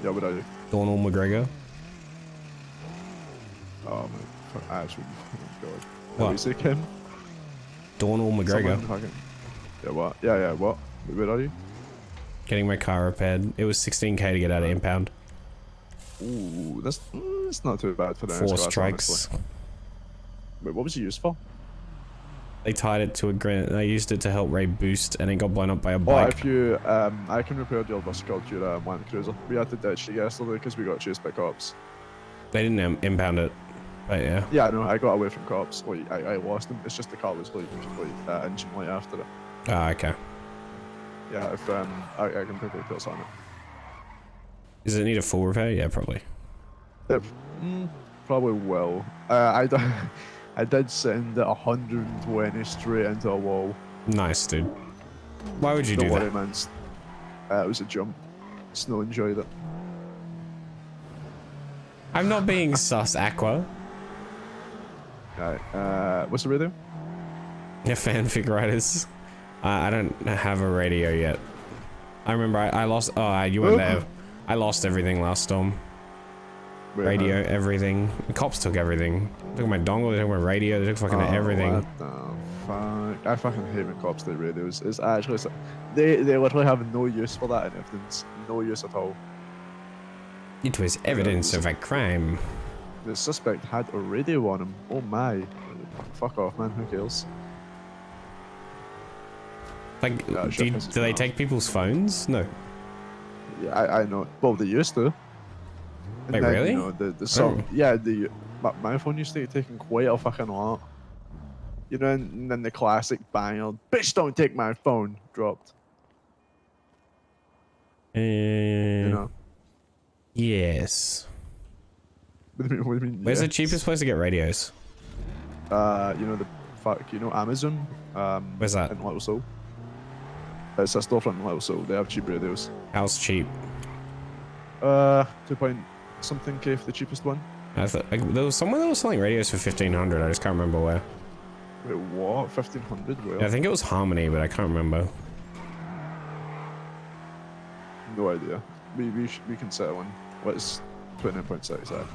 Yeah, what are you? Donald McGregor. Oh man, actually, God. What? You say Kim? Donald McGregor. Yeah, what? Yeah, what? Where are you? Getting my car repaired. It was 16k to get out of impound. Ooh, that's not too bad for the 4 strikes. Honestly. Wait, what was it used for? They tied it to a grenade. They used it to help Ray boost, and it got blown up by a Oh, bike. if you, I can repair the old bus called your Land Cruiser. We had to ditch it yesterday because we got chased by cops. They didn't impound it, but yeah. Yeah, I know. I got away from cops. Like, I lost them. It's just the car was like engine light after it. Ah, okay. Yeah, if I can put details on it. Does it need a full repair? Yeah, probably. It probably will. I did send it 120 straight into a wall. Nice, dude. Why would you Don't do worry, that? man. It was a jump. Snow enjoyed it. I'm not being sus, Aqua. Right. What's the radio? Yeah, fanfic writers. I don't have a radio yet. I remember I lost. Oh, you weren't there. I lost everything last storm. Wait, radio, man. everything. The cops took everything. They took my dongle. They took my radio. They took fucking everything. What the fuck? I fucking hate when cops take radios. It's actually they literally have no use for that in evidence. No use at all. It was evidence of a crime. The suspect had a radio on him. Oh my. Fuck off, man. Who cares? Like, do they take people's phones? No. Yeah, I know. Well, they used to. And Wait, then, really? You know, the song. Oh. Yeah, my phone used to get taken quite a fucking lot. You know, and then the classic banger, "Bitch, don't take my phone," dropped. You know. Yes. What do you mean? Where's the yes? cheapest place to get radios? You know Amazon. Where's that? In Little Seoul. It's a storefront in Little Seoul. They have cheap radios. How's cheap? 2 point something K for the cheapest one. I thought there was someone that was selling radios for 1500. I just can't remember where. Wait, what? 1500? Where? Yeah, I think it was Harmony, but I can't remember. No idea. We can set one. What's 29.6 at?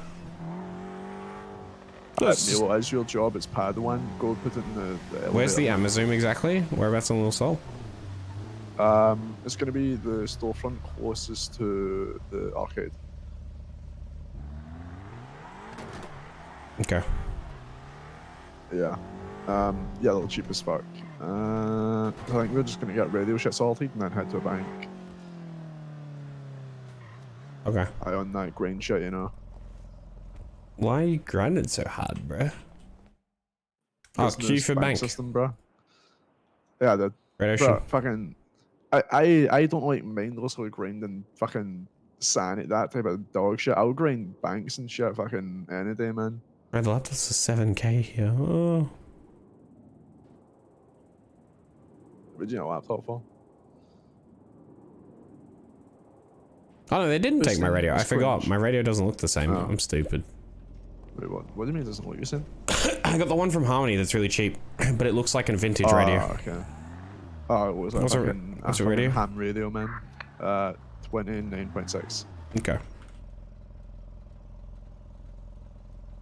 Neil, as your job, it's pad one. Go put it in the Where's the elevator. Amazon exactly? Whereabouts in Little Seoul? It's going to be the storefront closest to the arcade. Okay. Yeah. Yeah, a little cheap as fuck. I think we're just going to get radio shit sorted and then head to a bank. Okay. I own that grain shit, you know. Why are you grinding so hard, bruh? Oh, There's queue no for bank bank. system, bro. Yeah, the Radio bro, shit. fucking. I don't like mindlessly grinding fucking sanity, that type of dog shit. I'll grind banks and shit fucking any day, man. Bro, the laptop's a 7k here. Oh. What do you need a laptop for? Oh no, they didn't take my radio. I It's forgot. cringe. My radio doesn't look the same. Oh. I'm stupid. Wait, what? What do you mean it doesn't look the same? I got the one from Harmony that's really cheap, but it looks like a vintage Oh, radio. okay. Oh, it was like What's a fucking, radio? ham radio, man. 29.6. Okay.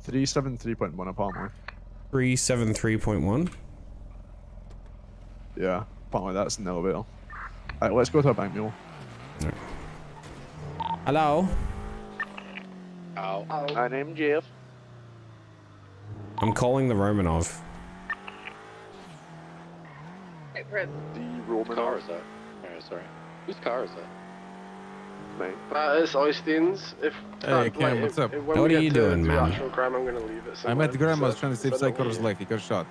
373.1 apparently. 373.1. Yeah, apparently that's an elevator. Alright, let's go to a bank mule. Hello. Ow. My name's Jeff. I'm calling the Romanov. Hey, Fred. The Whose car Romanov. is that? Oh, sorry. Whose car is that? Mate. That is Austin's. If Hey, Cam, what's up? when What we are get you to doing, do man? actual crime, I'm gonna leave it. I'm at the grandma's trying to save send it Psycho's away. life. He got shot.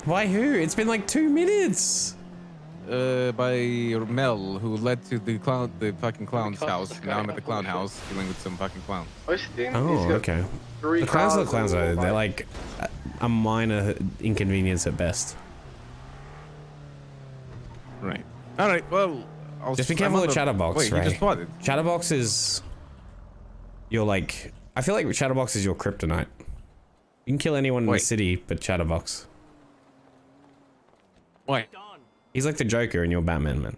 By who? It's been like 2 minutes. By Mel, who led to the fucking clown's house. Now I'm at the clown house dealing with some fucking clown. Austin, Oh, okay. The clowns are the clowns though. They're like a minor inconvenience at best. Right. All right. Well, Just be careful with Chatterbox, Wait, right? you just spotted. Chatterbox is your like. I feel like Chatterbox is your kryptonite. You can kill anyone in the city, but Chatterbox. Why? He's like the Joker in your Batman, man.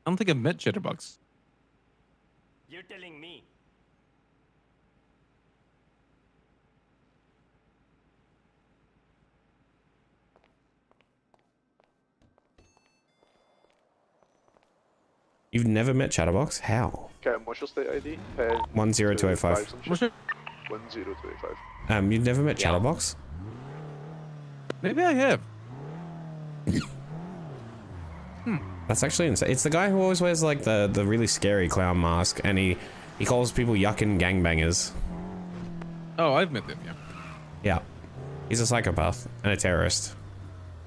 I don't think I've met Chatterbox. You're telling me. You've never met Chatterbox? How? Okay, what's your state ID? 10285. 10285. You've never met Chatterbox? Maybe I have. That's actually insane. It's the guy who always wears like the really scary clown mask, and he calls people yuckin' gangbangers. Oh, I've met them, yeah. Yeah. He's a psychopath and a terrorist.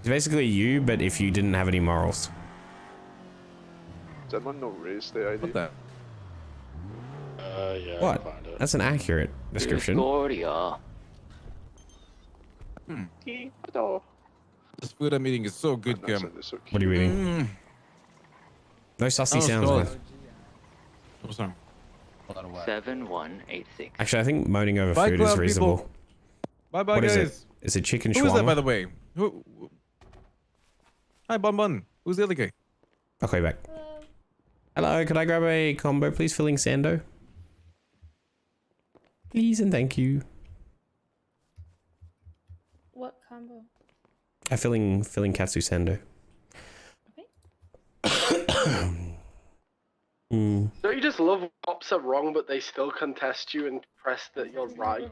He's basically you, but if you didn't have any morals. Does anyone know Ray's state ID? What that? Yeah. What? I can find it. That's an accurate description. This food I'm eating is so good, Cam. What are you eating? No sussy sounds, man. What's wrong? 7186. Actually, I think moaning over Bye, food is clown reasonable. people. Bye-bye, What is guys. it? Is it chicken Who is that, shawarma? by the way? Who? Hi, Bun Bun. Who's the other guy? I'll call you back. Hello, could I grab a combo, please, filling Sando? Please and thank you. What combo? A filling katsu Sando. Don't you just love when cops are wrong, but they still contest you and press that you're right,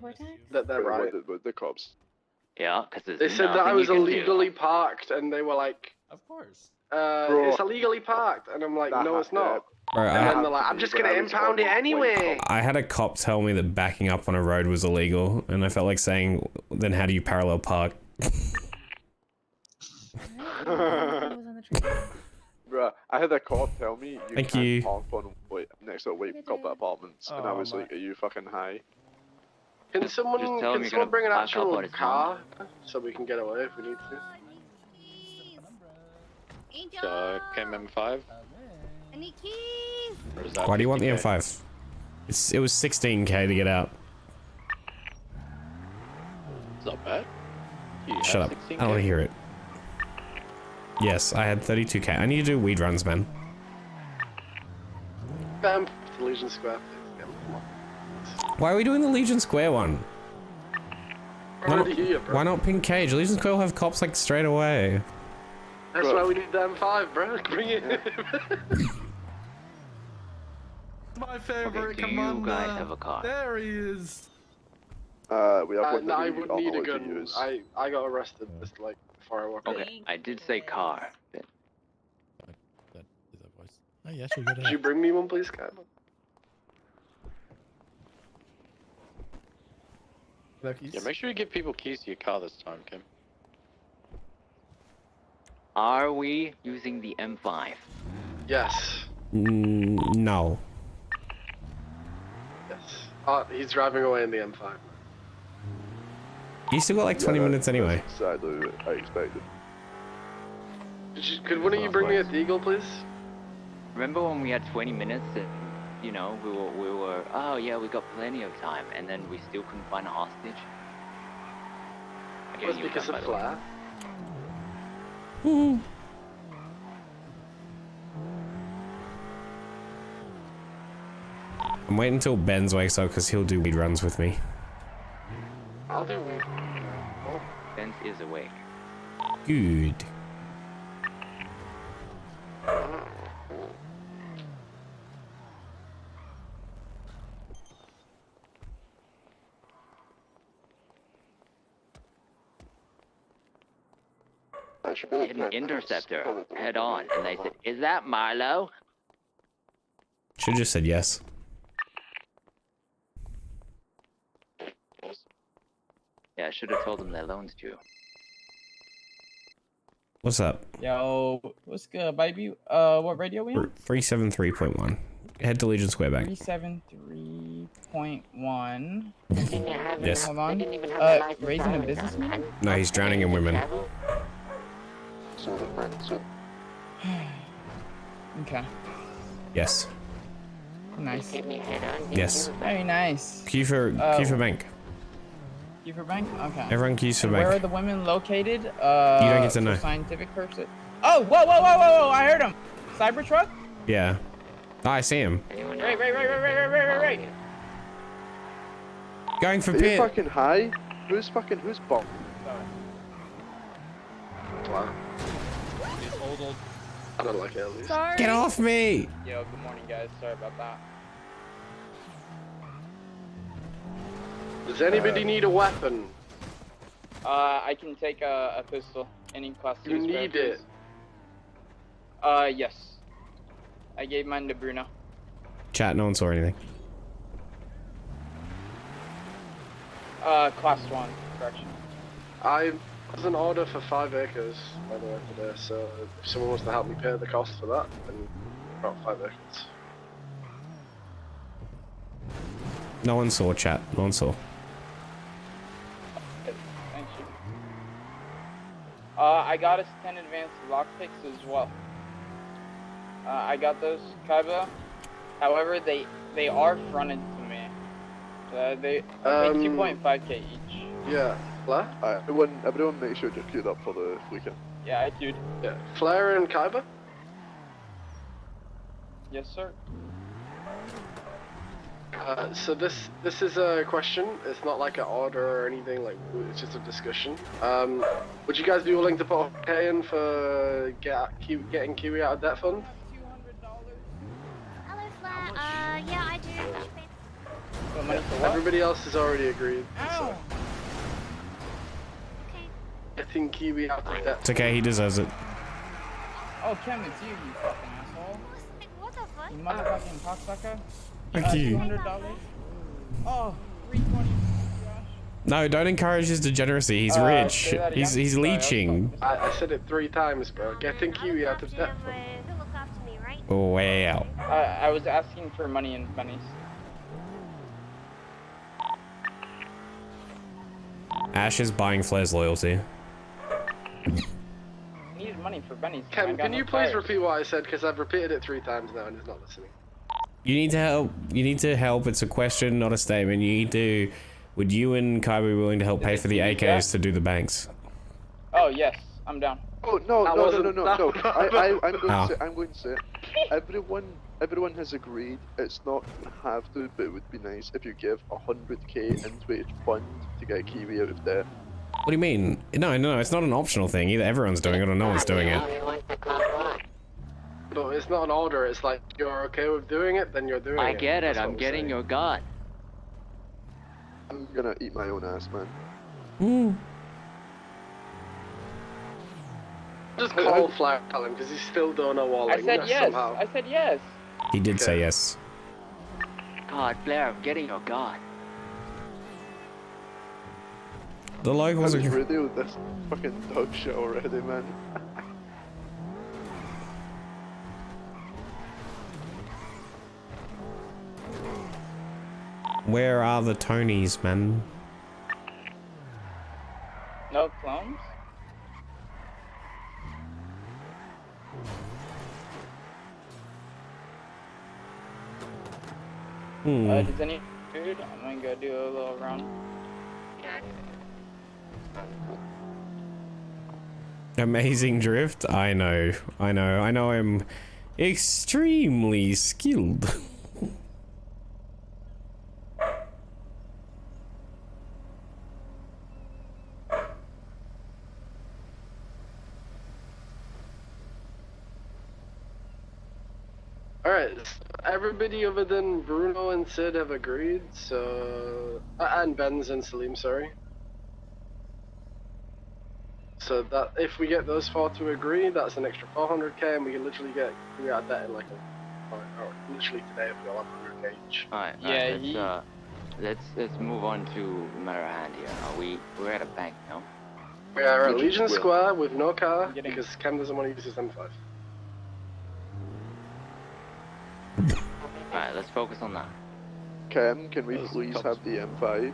that they're right? The cops. Yeah, because They said that I was illegally parked, and they were like, "Of course, it's illegally parked," and I'm like, "No, it's not." Bro, And then they're like, "I'm just gonna impound it anyway." I had a cop tell me that backing up on a road was illegal, and I felt like saying, then how do you parallel park? Bruh, I had a cop tell me you Thank can't you. park on next to white couple apartments, and I was like, "Are you fucking high?" Can someone Just tell him you're gonna bring an back up actual on his car so we can get away if we need to? KM5? I need keys. Or is that Why do you want the 50K? M5? It was 16k to get out. It's not bad. You Shut have up. 16K? I don't want to hear it. Yes, I had 32k. I need to do weed runs, man. Legion Square, please. Why are we doing the Legion Square one? Why not, Already here, bro. why not Pink Cage? Legion Square will have cops like straight away. That's why we need the M5, bro. Bring it. My favorite do you commander. guys have a car? There he is. We have one No, I that we would are need a allowed to gun. use. I got arrested just like before I walked in. Okay, I did say car. But That is that voice. Oh, yes, we got Could you bring me one, please, Kyle? Yeah, make sure you give people keys to your car this time, Kim. are we using the M5? Yes. No. Yes. He's driving away in the M5. You still got like 20 minutes anyway. Exactly what I expected. Could one of you bring me a Deagle, please? Remember when we had 20 minutes and, you know, we were, oh yeah, we got plenty of time, and then we still couldn't find a hostage? It was because of Flair. I'm waiting until Ben's wakes up because he'll do weed runs with me. I'll do weed. Benz is awake. Good. I hit an interceptor head on, and they said, "Is that Milo?" Should've just said yes. Yeah, I should have told them their loan's due. What's up? Yo, what's good, baby? What radio we on? 373.1. Head to Legion Square back. 373.1. Yes. Hold on. Raising a business meeting? No, he's drowning in women. Okay. Yes. Nice. Yes. Very nice. Queue for bank. Queue for bank? Okay. Everyone queues for And bank. where are the women located? You don't get to know. Scientific purposes. Oh, whoa! I heard him. Cybertruck? Yeah. Oh, I see him. Right. Going for Are you pit. fucking high? Who's bomb? Wow. I don't like it at least. Sorry. Get off me! Yo, good morning, guys. Sorry about that. Does anybody need a weapon? I can take a pistol. Any class You two spare, need it. please. Yes. I gave mine to Bruno. Chat, no one saw anything. Class 1, correction. I was an order for 5 acres, by the way, today, so if someone wants to help me pay the cost for that, then about 5 acres. No one saw, chat. No one saw. Thank you. I got us 10 advanced lockpicks as well. I got those, Kaiba. However, they are fronted to me. They pay 2.5k each. Yeah. Flare? Everyone make sure you're queued up for the weekend. Yeah, I queued. Yeah. Flare and Kaiba? Yes, sir. So this is a question. It's not like an order or anything. Like it's just a discussion. Would you guys be willing to put a K in for getting Kiwi out of debt fund? Hello, Flat. Yeah, I do. Everybody else has already agreed. So. Okay. Getting Kiwi out of debt. It's okay, he deserves it. Oh, Kim, it's you fucking asshole. What the fuck? You motherfucking cocksucker. Thank you. $200. Oh, 320. No, don't encourage his degeneracy. He's rich. He's leeching. I said it 3 times, bro. Getting Kiwi out of debt fund. Wow. I was asking for money and pennies. Ash is buying Flair's loyalty. I needed money for pennies. Ken, can you please repeat what I said? Because I've repeated it 3 times now and he's not listening. You need to help. You need to help. It's a question, not a statement. You need to. Would you and Kai be willing to help pay for the AKs to do the banks? Oh yes, I'm down. Oh no! I'm going to say, everyone has agreed. It's not have to, but it would be nice if you give 100k into each fund to get Kiwi out of debt. What do you mean? No, it's not an optional thing. Either everyone's doing it or no one's doing it. No, it's not an order. It's like you're okay with doing it, then you're doing it. I get it. I'm getting your gun. I'm gonna eat my own ass, man. Just call Flair, tell him, because he still don't know Walling. I said yes. Somehow. I said yes. He did say yes. God, Blair, I'm getting your gun. The locals I are. just radioed this fucking dog shit already, man. Where are the Tonys, man? No clones? Does any food? I'm gonna go do a little run. Amazing drift. I know. I'm extremely skilled. Alright, everybody other than Bruno and Sid have agreed, so... and Benz and Salim, sorry. So that, if we get those 4 to agree, that's an extra 400k, and we can literally get out of debt in like or literally today if we all have 100k each. Alright, Yeah, let's move on to the matter at hand here. We're at a bank, no? We are at Legion Square with no car, because Cam doesn't want to use his M5. Alright, let's focus on that. Cam, can we please have the M5?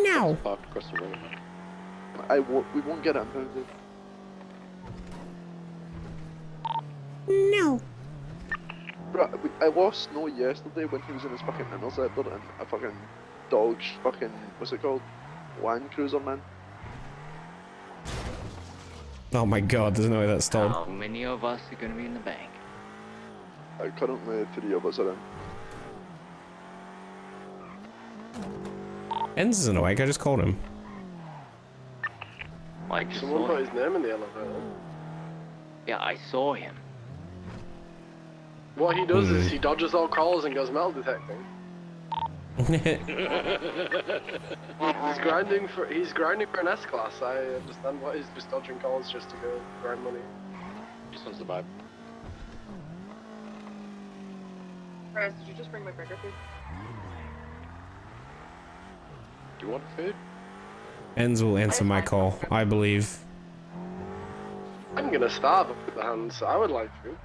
No. Parked across the road. We won't get impounded. No. Right, I lost Snow yesterday when he was in his fucking interceptor and a fucking Dodge fucking, what's it called? Land Cruiser, man. Oh my god, there's no way that's told. How many of us are gonna be in the bank? Currently 3 of us are in. Enz isn't awake, I just called him. I just Someone saw put him. his name in the elevator. Yeah, I saw him. What he does is he dodges all calls and goes metal detecting. He's grinding for an S-Class. I understand what he's just dodging calls just to go grind money. Just wants to vibe. Rose, did you just bring my burger food? Do you want food? Enz will answer my call, I believe. I'm gonna starve with the hands, so I would like food.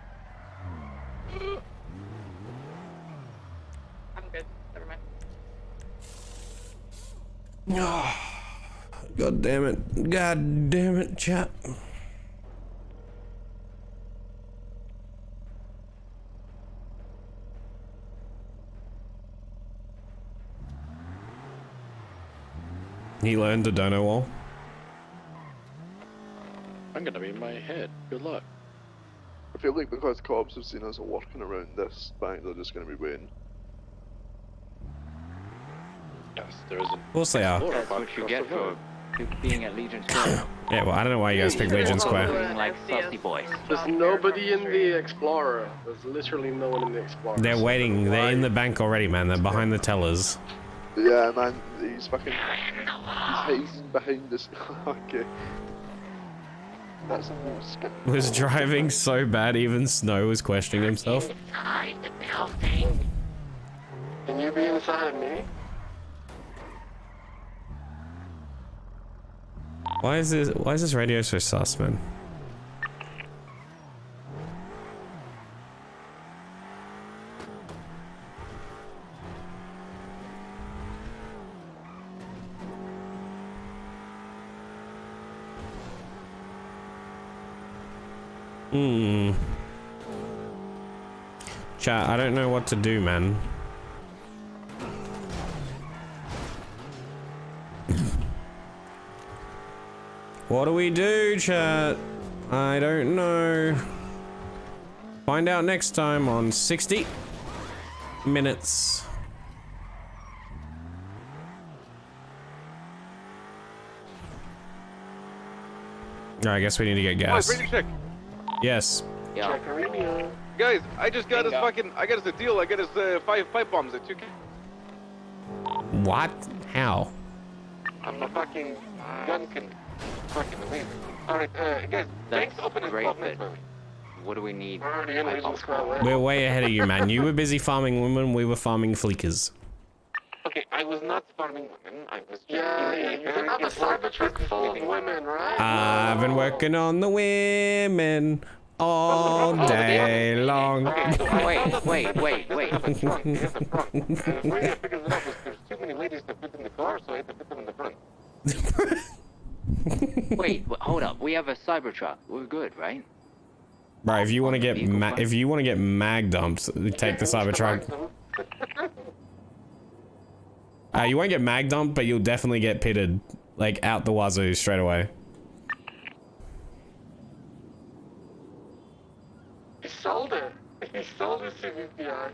I'm good. Never mind. God damn it. God damn it, chat. He learned the dono wall. I'm gonna be in my head. Good luck. I feel like because cops have seen us working around this bank, they're just going to be waiting. Yes, there isn't. Of course they are. That's what you get for being at Legion Square. Yeah, well, I don't know why you guys picked Legion Square. Being like sussy boys. There's nobody in the Explorer. There's literally no one in the Explorer. They're waiting. They're in the bank already, man. They're behind the tellers. Yeah, man, he's fucking... He's hiding behind this... Okay. That's Was driving so bad, even Snow was questioning himself. Can you be inside me? Why is this radio so sus, man? Chat, I don't know what to do, man. What do we do, chat? I don't know. Find out next time on 60 minutes. I guess we need to get gas. Rating check. Yes. Yeah. Guys, I just got his fucking. I got us a deal. I got his 5 pipe bombs at 2K. What? How? I'm a fucking gun can fucking amazing. Alright, guys, That's great, but what do we need? We're way ahead of you, man. You were busy farming women, we were farming fleekers. Okay, I was not farming women. I was just. Yeah, you don't have a Cybertruck full of women, right? I've been working on the women all day long. Wait. Too many ladies to fit in the car, so I had to put them in the front. Wait, hold up. We have a Cybertruck. We're good, right? Right, if you want to get mag dumped, take the Cybertruck. You won't get mag dumped, but you'll definitely get pitted, like out the wazoo straight away. He sold it. He sold the CVPI.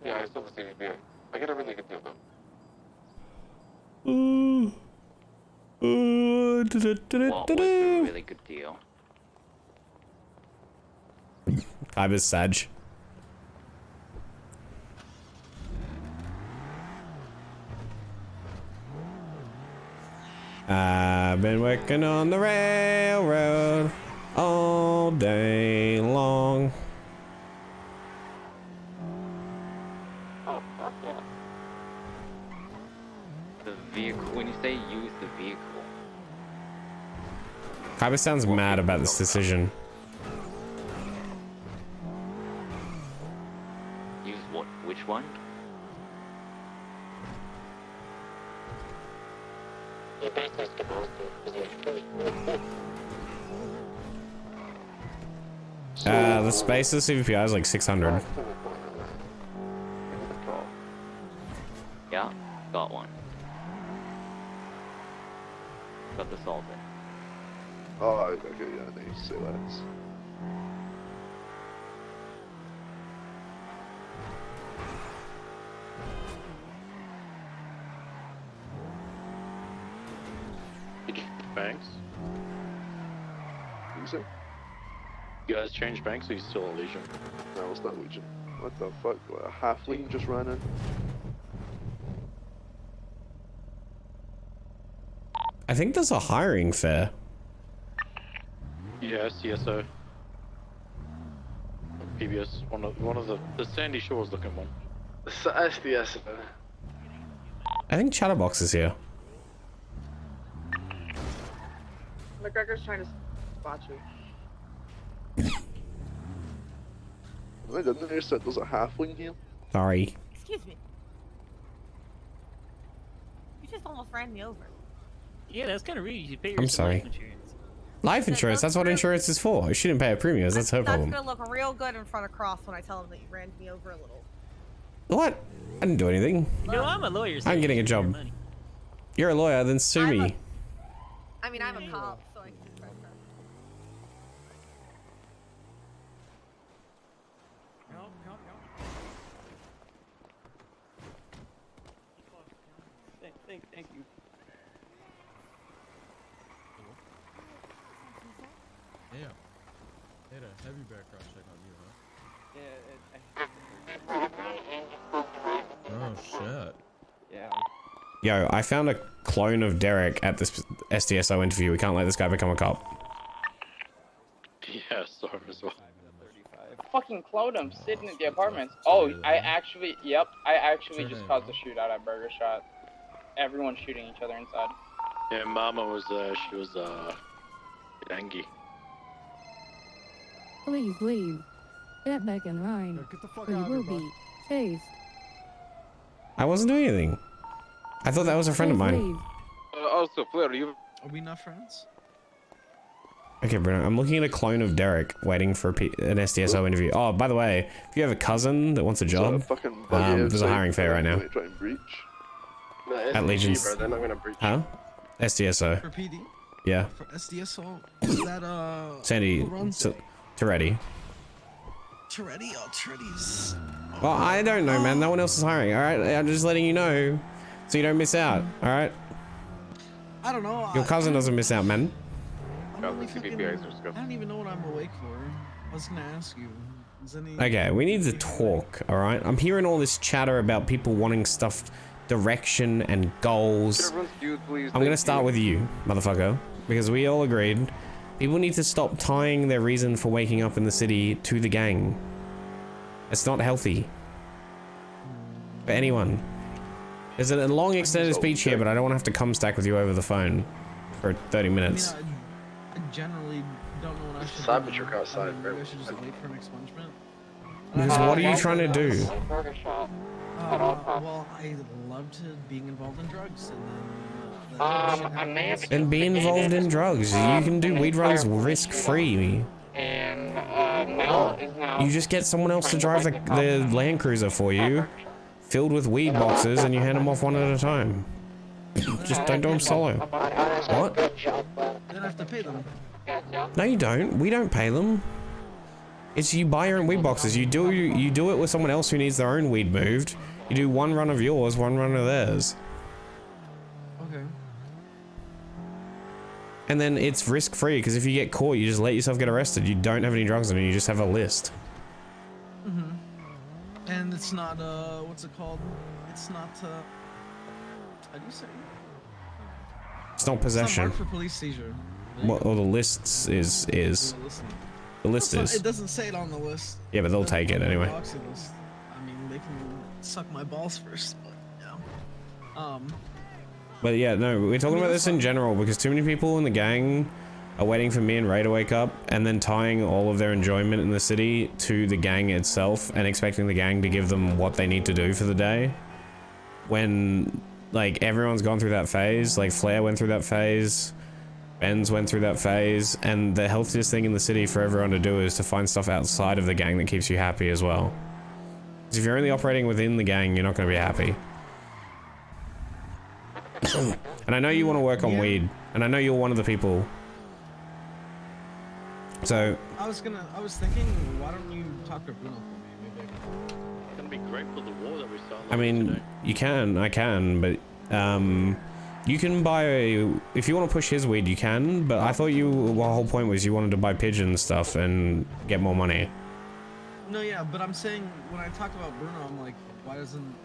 Yeah, I sold the CVPI. I got a really good deal though. What was the really good deal? Kyber's Sag. I've been working on the railroad all day long. The vehicle. When you say use the vehicle, Kyber sounds mad about this decision. use what? Which one? The space of CVPI is like 600. Yeah, got one. Got the solvent. Oh, okay, yeah, nice. Say less. Banks? Think so? You guys change banks or you still a Legion? No, it's not Legion. What the fuck? What, a halfling just ran in? I think there's a hiring fair. Yeah, CSO. PBS, one of the Sandy Shores looking one. So SDS. I think Chatterbox is here. McGregor's trying to spot you. I didn't know said there's a halfling here. Sorry. Excuse me. You just almost ran me over. Yeah, that's kind of rude. You pay your I'm sorry. life insurance. Life insurance, that's what insurance is for. She didn't pay her premiums, that's her problem. That's gonna look real good in front of Cross when I tell him that you ran me over a little. What? I didn't do anything. You know, I'm a lawyer. So I'm getting a job. You're a lawyer, then sue me. I mean, I'm a cop, so I can do that. Thank you. Yeah. Had a heavy background check on you, huh? Yeah. Oh shit. Yeah. Yo, I found a clone of Derek at this SDSO interview. We can't let this guy become a cop. Yeah, sorry as well. Fucking cloned him sitting at the apartments. Oh, I actually just caused a shootout at Burger Shot. Everyone's shooting each other inside. Yeah, Mama was she was angry. Please leave. Get back in line. Get the fuck or you out will of here, be tased. I wasn't doing anything. I thought that was a friend of mine. Also, Flair, you. Are we not friends? Okay, Bruno, I'm looking at a clone of Derek waiting for an SDSO interview. Oh, by the way, if you have a cousin that wants a job, there's a hiring fair right now. Try and breach. No, At Legion's. bro, they're not gonna breach. Huh? SDSO. For PD? Yeah. For SDSO? Is that, Sandy, Toretti. Toretti? Oh, Toretti's. Well, I don't know, man. No one else is hiring, alright? I'm just letting you know so you don't miss out, alright? I don't know. Your cousin doesn't miss out, man. I don't even know what I'm awake for. I was gonna ask you. Is any... Okay, we need to talk, alright? I'm hearing all this chatter about people wanting stuff, direction and goals. I'm gonna start with you, motherfucker, because we all agreed people need to stop tying their reason for waking up in the city to the gang. It's not healthy for anyone. There's a long extended speech here, but I don't want to have to come stack with you over the phone for 30 minutes. I generally don't know what I should do. Cybertruck outside, bro. Maybe I should just wait for an expungement. Because what are you trying to do? Well, I loved being involved in drugs, and then And be involved in drugs. You can do weed runs risk-free. You just get someone else to drive the Land Cruiser for you, filled with weed boxes, and you hand them off one at a time. Just don't do them solo. What? Then I have to pay them. No, you don't. We don't pay them. It's you buy your own weed boxes. You do it with someone else who needs their own weed moved. You do one run of yours, one run of theirs. Okay. And then it's risk-free, because if you get caught, you just let yourself get arrested. You don't have any drugs on you, you just have a list. Mm-hmm. And it's not, what's it called? It's not, how do you say? It's not possession. Marked for police seizure. What? Or the lists is. The list is. It doesn't say it on the list. Yeah, but they'll take it anyway. I mean, they can suck my balls first, but yeah. But yeah, no, we're talking about this in general because too many people in the gang are waiting for me and Ray to wake up and then tying all of their enjoyment in the city to the gang itself and expecting the gang to give them what they need to do for the day. When, like, everyone's gone through that phase, like Flair went through that phase, Benz went through that phase, and the healthiest thing in the city for everyone to do is to find stuff outside of the gang that keeps you happy as well. Because if you're only operating within the gang, you're not going to be happy. And I know you want to work on weed, and I know you're one of the people. So I was thinking, why don't you talk to Bruno for me? Maybe It's gonna be great for the war that we saw. I mean, you can, I can, but you can buy if you want to push his weed, you can. But I thought the whole point was you wanted to buy pigeon stuff and get more money. No, yeah, but I'm saying when I talked about Bruno, I'm like, why doesn't,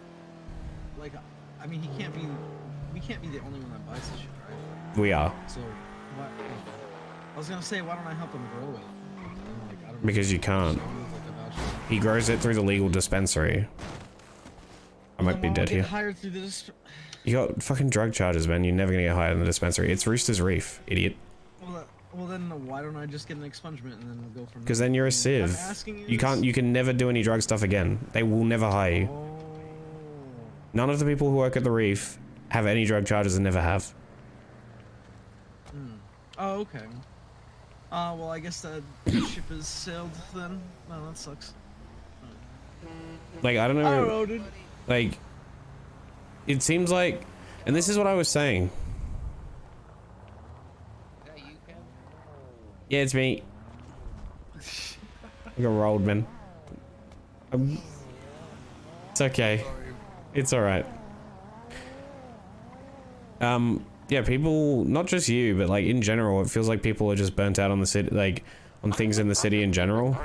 like, I mean, we can't be the only one that buys this shit, right? We are. So, what? I was gonna say, why don't I help him grow it? And, like, I don't Because you can't. He grows it through the legal dispensary. I might be dead here. Hired through this. You got fucking drug charges, man. You're never gonna get hired in the dispensary. It's Rooster's Reef, idiot. Well, then why don't I just get an expungement and then we'll go from there? Because then you're a civ. You can never do any drug stuff again. They will never hire you. None of the people who work at the Reef have any drug charges and never have. Oh, okay. Well, I guess that ship has sailed then. No, that sucks. Like, I don't know. I don't know, dude. Like, it seems like, and this is what I was saying. Yeah, it's me. Like a rolled man. It's okay. It's alright. Yeah, people, not just you, but like in general, it feels like people are just burnt out on the city, like on things in the city in general.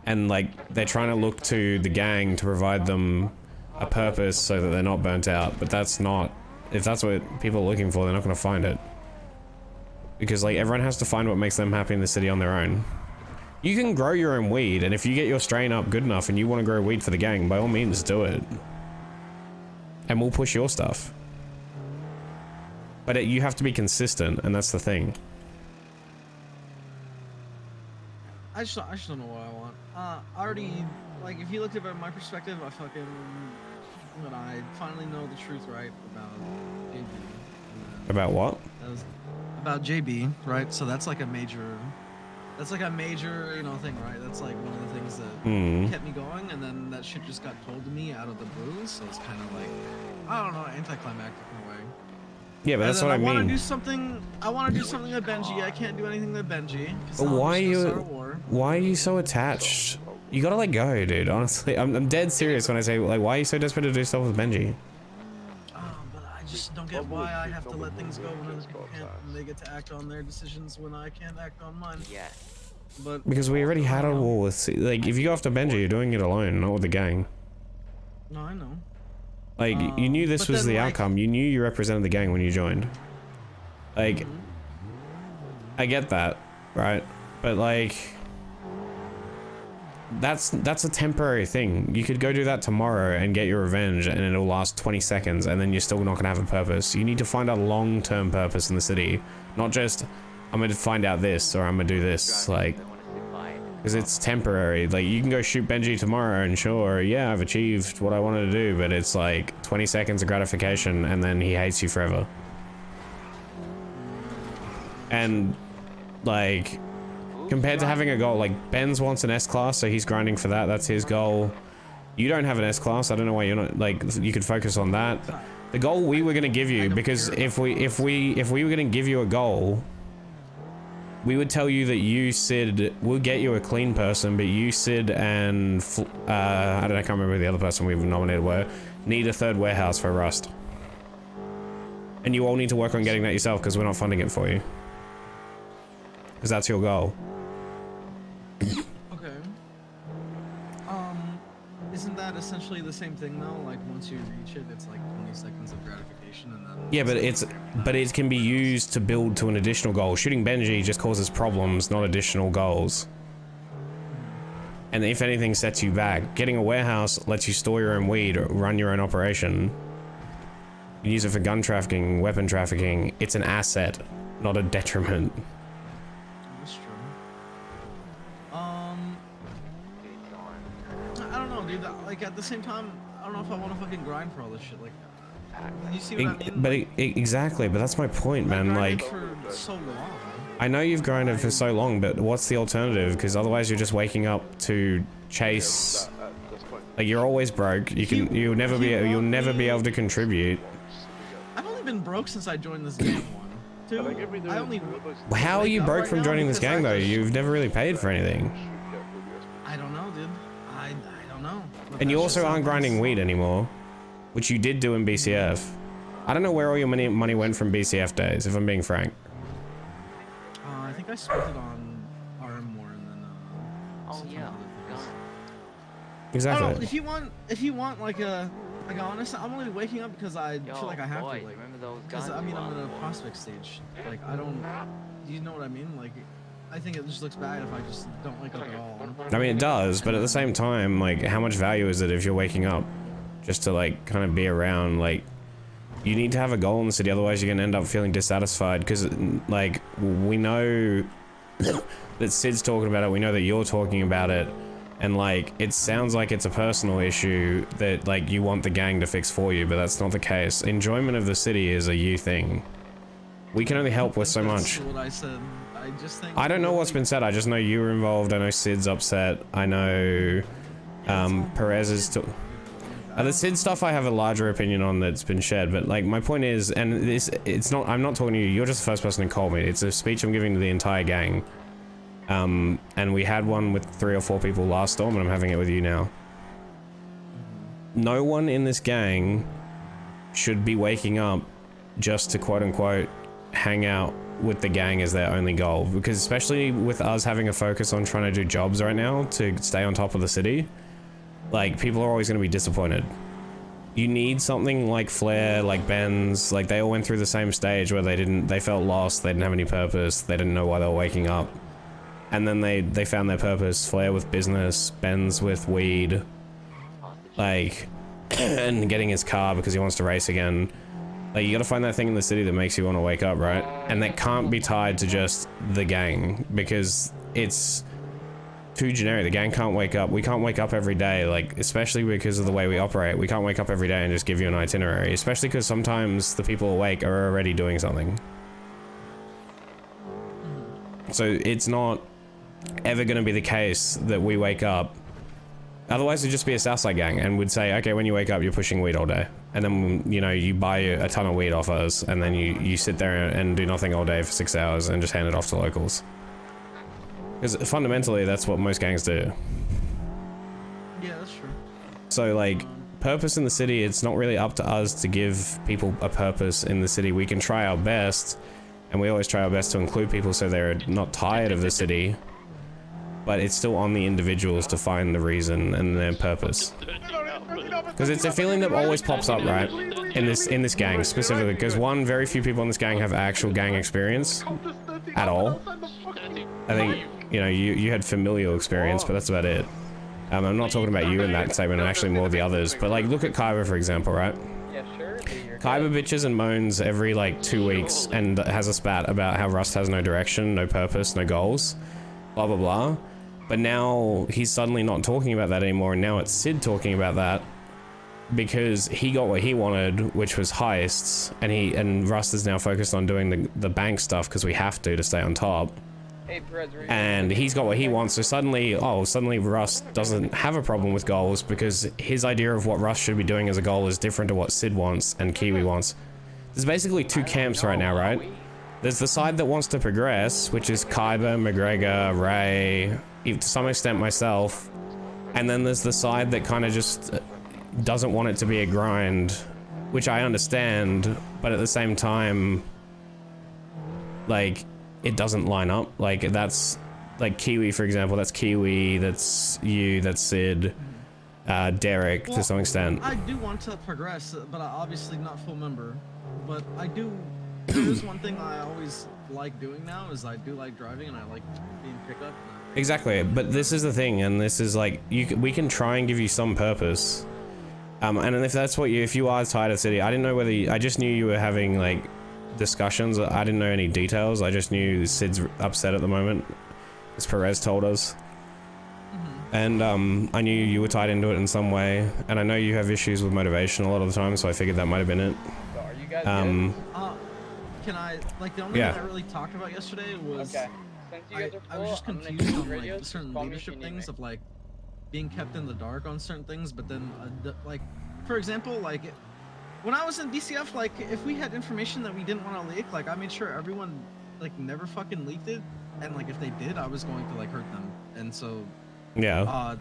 And like, they're trying to look to the gang to provide them a purpose so that they're not burnt out. But that's not, if that's what people are looking for, they're not going to find it. Because like, everyone has to find what makes them happy in the city on their own. You can grow your own weed, and if you get your strain up good enough and you want to grow weed for the gang, by all means do it. And we'll push your stuff. But you have to be consistent, and that's the thing. I just don't know what I want. Already, like, if you looked at it from my perspective, I finally know the truth, right, about JB. About what? About JB, right? So that's like a major, you know, thing, right? That's like one of the things that kept me going, and then that shit just got told to me out of the blue, so it's kind of like, I don't know, anticlimactic in a way. Yeah, but that's what I mean. I want to do something with Benji. I can't do anything with Benji. But why are you so attached? You gotta let go, dude, honestly. I'm dead serious when I say, like, why are you so desperate to do stuff with Benji? But I just don't get why I have to let things go when other people can't, and they get to act on their decisions when I can't act on mine. Yeah. But Because we already had a war with, like, if you go after Benji, you're doing it alone, not with the gang. No, I know. Like, you knew this was the outcome. You knew you represented the gang when you joined. Like, I get that, right? But like, that's a temporary thing. You could go do that tomorrow and get your revenge, and it'll last 20 seconds, and then you're still not gonna have a purpose. You need to find a long-term purpose in the city, not just, I'm gonna find out this, or I'm gonna do this, like, because it's temporary. Like, you can go shoot Benji tomorrow and sure, yeah, I've achieved what I wanted to do, but it's like 20 seconds of gratification and then he hates you forever. And like, compared to having a goal, like Benz wants an S-class, so he's grinding for that. That's his goal. You don't have an S-class. I don't know why you're not, like, you could focus on that. The goal we were going to give you, because if we were going to give you a goal, we would tell you that you, Sid, we'll get you a clean person, but you, Sid, and I can't remember who the other person we've nominated were, need a third warehouse for R.U.S.T. And you all need to work on getting that yourself, because we're not funding it for you. Because that's your goal. Okay. Isn't that essentially the same thing though? Like once you reach it, it's like 20 seconds of gratification, and then. Yeah, but it can be used to build to an additional goal. Shooting Benji just causes problems, not additional goals. And if anything sets you back, getting a warehouse lets you store your own weed, or run your own operation. You use it for gun trafficking, weapon trafficking. It's an asset, not a detriment. That's true. I don't know, dude. Like at the same time, I don't know if I want to fucking grind for all this shit. Like, you see what I mean? Exactly, but that's my point, man. Like, for so long. I know you've grinded for so long, but what's the alternative? Because otherwise you're just waking up to chase. Like you're always broke. You'll never be able to contribute. I've only been broke since I joined this gang one. Two, I only. How are you broke from joining this gang though? You've never really paid for anything. I don't know, dude. I don't know. And you also aren't grinding weed anymore, which you did do in BCF. I don't know where all your money went from BCF days, if I'm being frank. I think I spent it on RM more and then. Oh yeah. Exactly. I don't know, if you want like honestly, I'm only waking up because I feel like I have to, like, because I mean I'm in a prospect stage. Like I don't, you know what I mean? Like, I think it just looks bad if I just don't wake up at all. I mean it does, but at the same time, like, how much value is it if you're waking up just to like kind of be around? Like, you need to have a goal in the city, otherwise you're gonna end up feeling dissatisfied. Because like we know that Sid's talking about it, we know that you're talking about it. And like, it sounds like it's a personal issue that like you want the gang to fix for you, but that's not the case. Enjoyment of the city is a you thing. We can only help with so much. That's what I said. I just think. I don't know what's been said. I just know you were involved. I know Sid's upset. I know Perez is still. The Sid stuff I have a larger opinion on that's been shared, but like my point is, and it's not. I'm not talking to you. You're just the first person to call me. It's a speech I'm giving to the entire gang. And we had one with 3 or 4 people last storm, and I'm having it with you now. No one in this gang should be waking up just to quote-unquote hang out with the gang as their only goal, because especially with us having a focus on trying to do jobs right now to stay on top of the city, like, people are always going to be disappointed. You need something like Flair, like Ben's, like they all went through the same stage where they felt lost, they didn't have any purpose, they didn't know why they were waking up. And then they found their purpose. Flair with business, Ben's with weed, like, and getting his car because he wants to race again. Like, you gotta find that thing in the city that makes you want to wake up, right? And that can't be tied to just the gang, because it's too generic. The gang can't wake up. We can't wake up every day, like, especially because of the way we operate. We can't wake up every day and just give you an itinerary, especially because sometimes the people awake are already doing something. So it's not ever going to be the case that we wake up. Otherwise it'd just be a Southside gang and would say, okay, when you wake up you're pushing weed all day, and then, you know, you buy a ton of weed off us, and then you sit there and do nothing all day for 6 hours and just hand it off to locals. Because fundamentally that's what most gangs do. Yeah, that's true. So like, purpose in the city, it's not really up to us to give people a purpose in the city. We can try our best, and we always try our best to include people so they're not tired of the city, but it's still on the individuals to find the reason and their purpose. Because it's a feeling that always pops up, right, in this gang specifically, because one, very few people in this gang have actual gang experience at all. I think, you know, you had familial experience, but that's about it. I'm not talking about you in that statement, and actually more the others, but like, look at Kaiba, for example, right? Yeah, sure. Kaiba bitches and moans every like 2 weeks and has a spat about how Rust has no direction, no purpose, no goals, blah blah blah. But now he's suddenly not talking about that anymore, and now it's Sid talking about that because he got what he wanted, which was heists, and Rust is now focused on doing the bank stuff because we have to stay on top. And he's got what he wants, so suddenly Rust doesn't have a problem with goals because his idea of what Rust should be doing as a goal is different to what Sid wants and Kiwi wants. There's basically 2 camps right now, right? There's the side that wants to progress, which is Kaiba, McGregor, Ray, to some extent myself, and then there's the side that kind of just doesn't want it to be a grind, which I understand, but at the same time, like, it doesn't line up. Like, that's like Kiwi, for example, that's Kiwi, that's you, that's Sid. Derek to some extent. I do want to progress, but I obviously not full member. But I do. There's one thing I always like doing now is I do like driving and I like being picked up. Exactly, but this is the thing, and this is like we can try and give you some purpose. And if that's what if you are tired of city, I didn't know whether I just knew you were having like discussions. I didn't know any details. I just knew Sid's upset at the moment, as Perez told us. And I knew you were tied into it in some way, and I know you have issues with motivation a lot of the time, so I figured that might have been it. So are you guys Can I like the only thing I really talked about yesterday was I was just confused on like certain leadership things of like being kept in the dark on certain things, but then like for example like when I was in BCF, like if we had information that we didn't want to leak, like I made sure everyone like never fucking leaked it, and like if they did, I was going to like hurt them, and so yeah.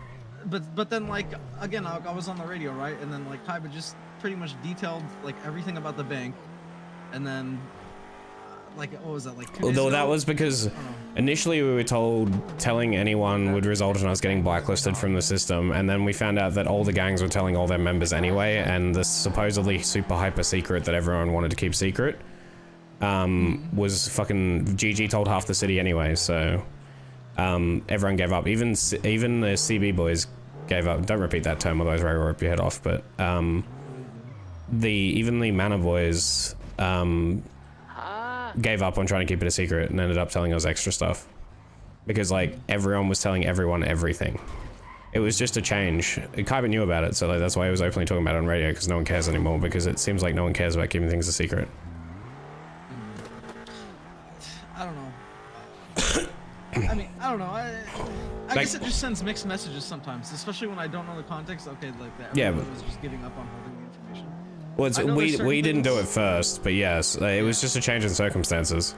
But then like again I was on the radio, right, and then like Kaiba just pretty much detailed like everything about the bank, and then like what was that like 2 days Although ago? that was because initially we were told telling anyone would result in us getting blacklisted from the system, and then we found out that all the gangs were telling all their members anyway, and the supposedly super hyper secret that everyone wanted to keep secret was fucking GG told half the city anyway, so everyone gave up. Even the CB boys gave up. Don't repeat that term, otherwise Ray will rip your head off. But even the Manor boys gave up on trying to keep it a secret and ended up telling us extra stuff because like everyone was telling everyone everything. It was just a change. Kaiba knew about it, so like, that's why he was openly talking about it on radio, because no one cares anymore, because it seems like no one cares about keeping things a secret. I don't know. I mean, I don't know. I guess it just sends mixed messages sometimes, especially when I don't know the context. Okay, like that. Yeah, Everyone was just giving up on holding the information. Well, we didn't do it first, but yes, it was just a change in circumstances.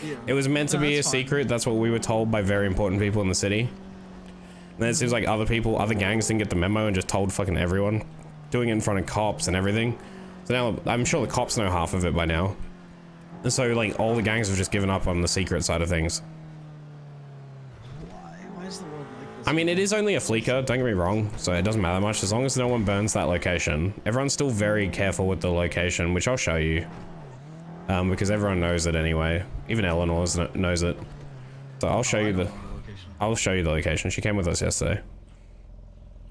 Yeah. It was meant to be a secret. That's what we were told by very important people in the city. And then it seems like other gangs didn't get the memo and just told fucking everyone, doing it in front of cops and everything. So now I'm sure the cops know half of it by now. And so like all the gangs have just given up on the secret side of things. Why is the world like this? I mean, it is only a fleeker, don't get me wrong, so it doesn't matter much as long as no one burns that location. Everyone's still very careful with the location, which I'll show you. Because everyone knows it anyway. Even Eleanor knows it. So I'll show you the location. She came with us yesterday.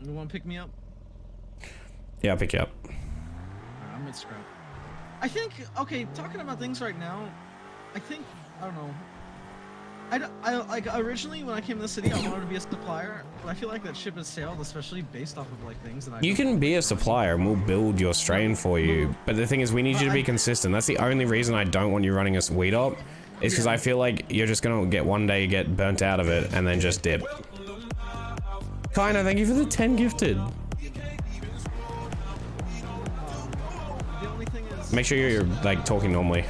You want to pick me up? Yeah, I'll pick you up. I'm at scrap. I think, okay, talking about things right now, I think, I don't know. I like originally when I came to the city, I wanted to be a supplier, but I feel like that ship has sailed, especially based off of like things that I. You can be a supplier and we'll build your strain for you, but the thing is, we need you to be consistent. That's the only reason I don't want you running a weed op, is because I feel like you're just gonna get burnt out of it and then just dip. Kaina, thank you for the 10 gifted. The only thing is. Make sure you're like talking normally.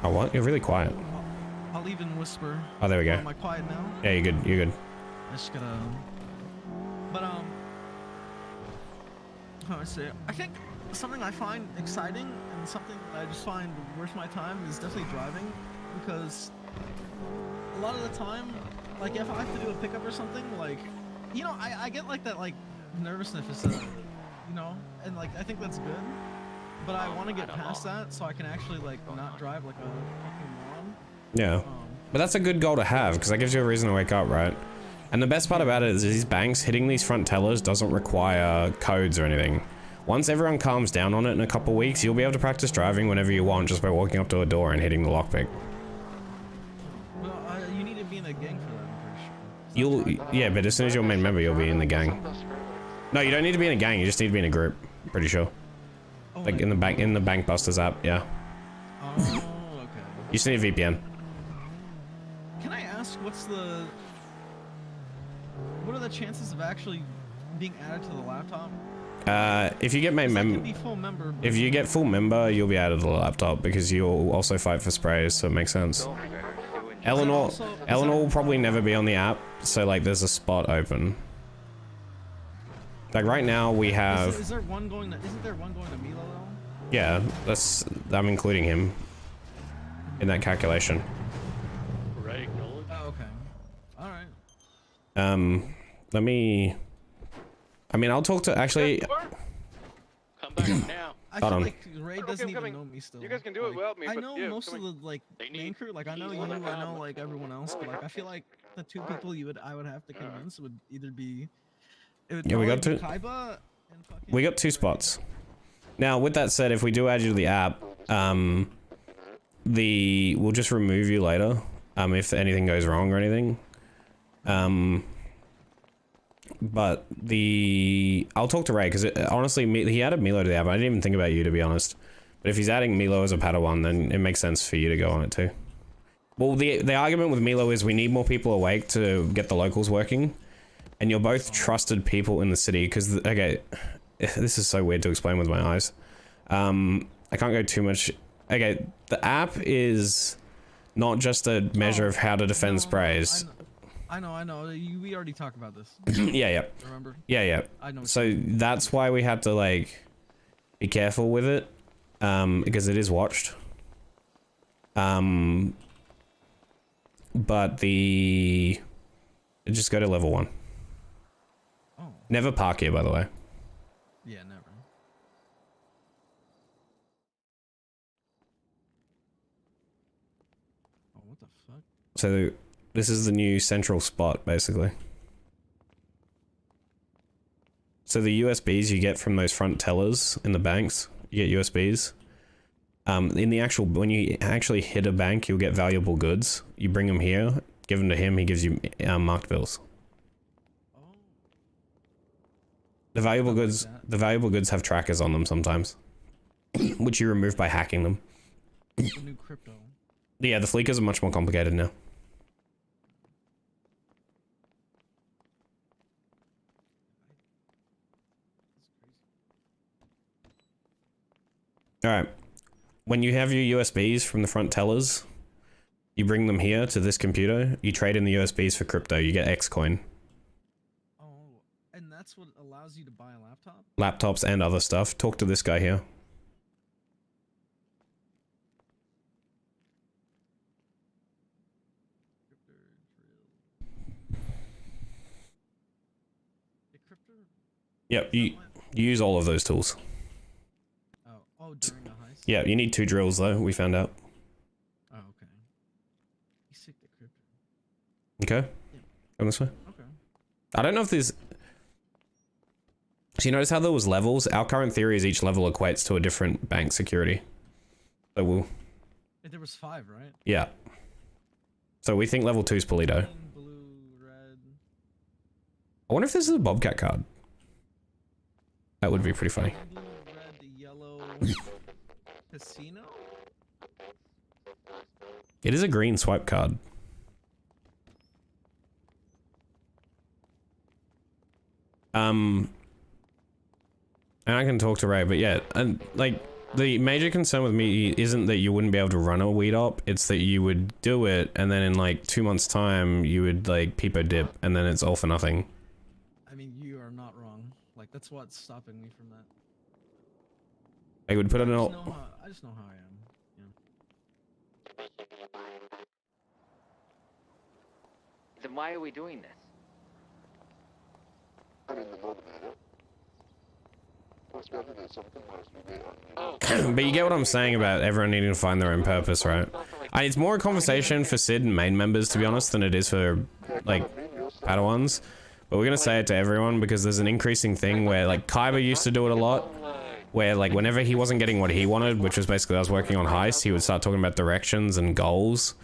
Oh, what? You're really quiet. I'll even whisper. Oh, there we go. Am I quiet now? Yeah, you're good. You're good. I just gotta. But how do I say it? I think something I find exciting and something that I just find worth my time is definitely driving, because a lot of the time, like if I have to do a pickup or something, like, you know, I get like that like nervousness, you know, and like I think that's good. But I want to get past that so I can actually like not drive like a fucking moron. Yeah, but that's a good goal to have, because that gives you a reason to wake up, right? And the best part about it is these banks, hitting these front tellers doesn't require codes or anything. Once everyone calms down on it in a couple weeks, you'll be able to practice driving whenever you want just by walking up to a door and hitting the lockpick. Well, you need to be in a gang for that, I'm pretty sure. Yeah, but as soon as you're a main member, you'll be in the gang. No, you don't need to be in a gang, you just need to be in a group, pretty sure. Like in the Bank Busters app, yeah. Oh, okay. You just need a VPN. Can I ask what are the chances of actually being added to the laptop? If you get if you get full member, you'll be added to the laptop, because you'll also fight for sprays, so it makes sense. Eleanor will probably never be on the app, so like there's a spot open. Like right now we have. Isn't there one going to Milo though? Yeah, I'm including him in that calculation. Right. Oh, okay. All right. Let me... I mean, I'll talk to... Actually... Come back now. I Hold feel on. like Ray doesn't even know me still. You guys can do it without me, I but know yeah, most come of the like main crew. Like I know you, I know like everyone else, but like I feel like the two people I would have to convince would either be. It would Yeah, we got probably be two. Kaiba and fucking We got 2 spots. Now, with that said, if we do add you to the app, we'll just remove you later, if anything goes wrong or anything. But I'll talk to Ray, because honestly, he added Milo to the app. I didn't even think about you, to be honest. But if he's adding Milo as a Padawan, then it makes sense for you to go on it too. Well, the argument with Milo is we need more people awake to get the locals working. And you're both trusted people in the city, because, okay, this is so weird to explain with my eyes. I can't go too much. Okay, the app is not just a measure of how to defend sprays. I know. We already talked about this. Yeah. Remember? Yeah. I know. So that's why we had to like be careful with it, because it is watched. But just go to level 1. Oh. Never park here, by the way. Yeah, never. Oh, what the fuck? So this is the new central spot, basically. So the USBs you get from those front tellers in the banks, you get USBs. In the actual, when you actually hit a bank, you'll get valuable goods. You bring them here, give them to him, he gives you marked bills. The valuable goods have trackers on them sometimes, which you remove by hacking them. The new crypto. Yeah, the fleekers are much more complicated now. Alright. When you have your USBs from the front tellers, you bring them here to this computer, you trade in the USBs for crypto, you get X coin. Oh, and that's what allows you to buy a laptop? Laptops and other stuff. Talk to this guy here. Yep, you use all of those tools. Oh, during the heist? Yeah, you need 2 drills though, we found out. Oh, okay. You sick the crypto. Okay. Go this way. Okay. I don't know if there's... So you notice how there was levels? Our current theory is each level equates to a different bank security. So we'll... There was 5, right? Yeah. So we think level 2 is Polito. Green, blue, red. I wonder if this is a Bobcat card. That would be pretty funny. Blue, red, yellow. Casino? It is a green swipe card. And I can talk to Ray, but yeah, and like the major concern with me isn't that you wouldn't be able to run a weed op, it's that you would do it and then in like 2 months time you would like peepo dip and then it's all for nothing. I mean, you are not wrong. Like, that's what's stopping me from that. I would put it in I all... just know how I am. Then why are we doing this? But you get what I'm saying about everyone needing to find their own purpose, right? It's more a conversation for Sid and main members, to be honest, than it is for, like, Padawans. But we're gonna say it to everyone because there's an increasing thing where, like, Kaiba used to do it a lot, where, like, whenever he wasn't getting what he wanted, which was basically I was working on heists, he would start talking about directions and goals.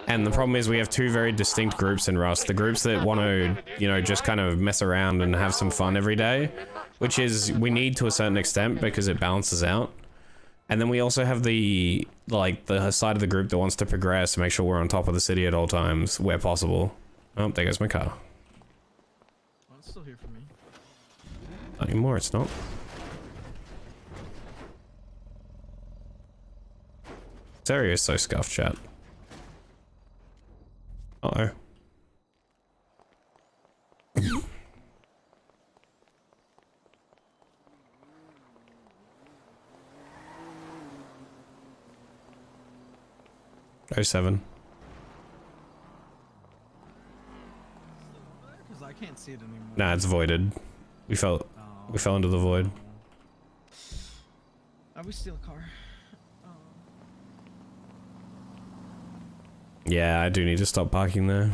And the problem is we have 2 very distinct groups in Rust. The groups that want to, you know, just kind of mess around and have some fun every day, which is we need to a certain extent because it balances out. And then we also have the, like, the side of the group that wants to progress and make sure we're on top of the city at all times where possible. Oh, there goes my car. Well, it's still here for me. Not anymore, it's not. This area is so scuffed, chat. Uh-oh. Oh, 7. Because I can't see it anymore. Nah, it's voided. We fell into the void. We steal a car. Yeah, I do need to stop parking there.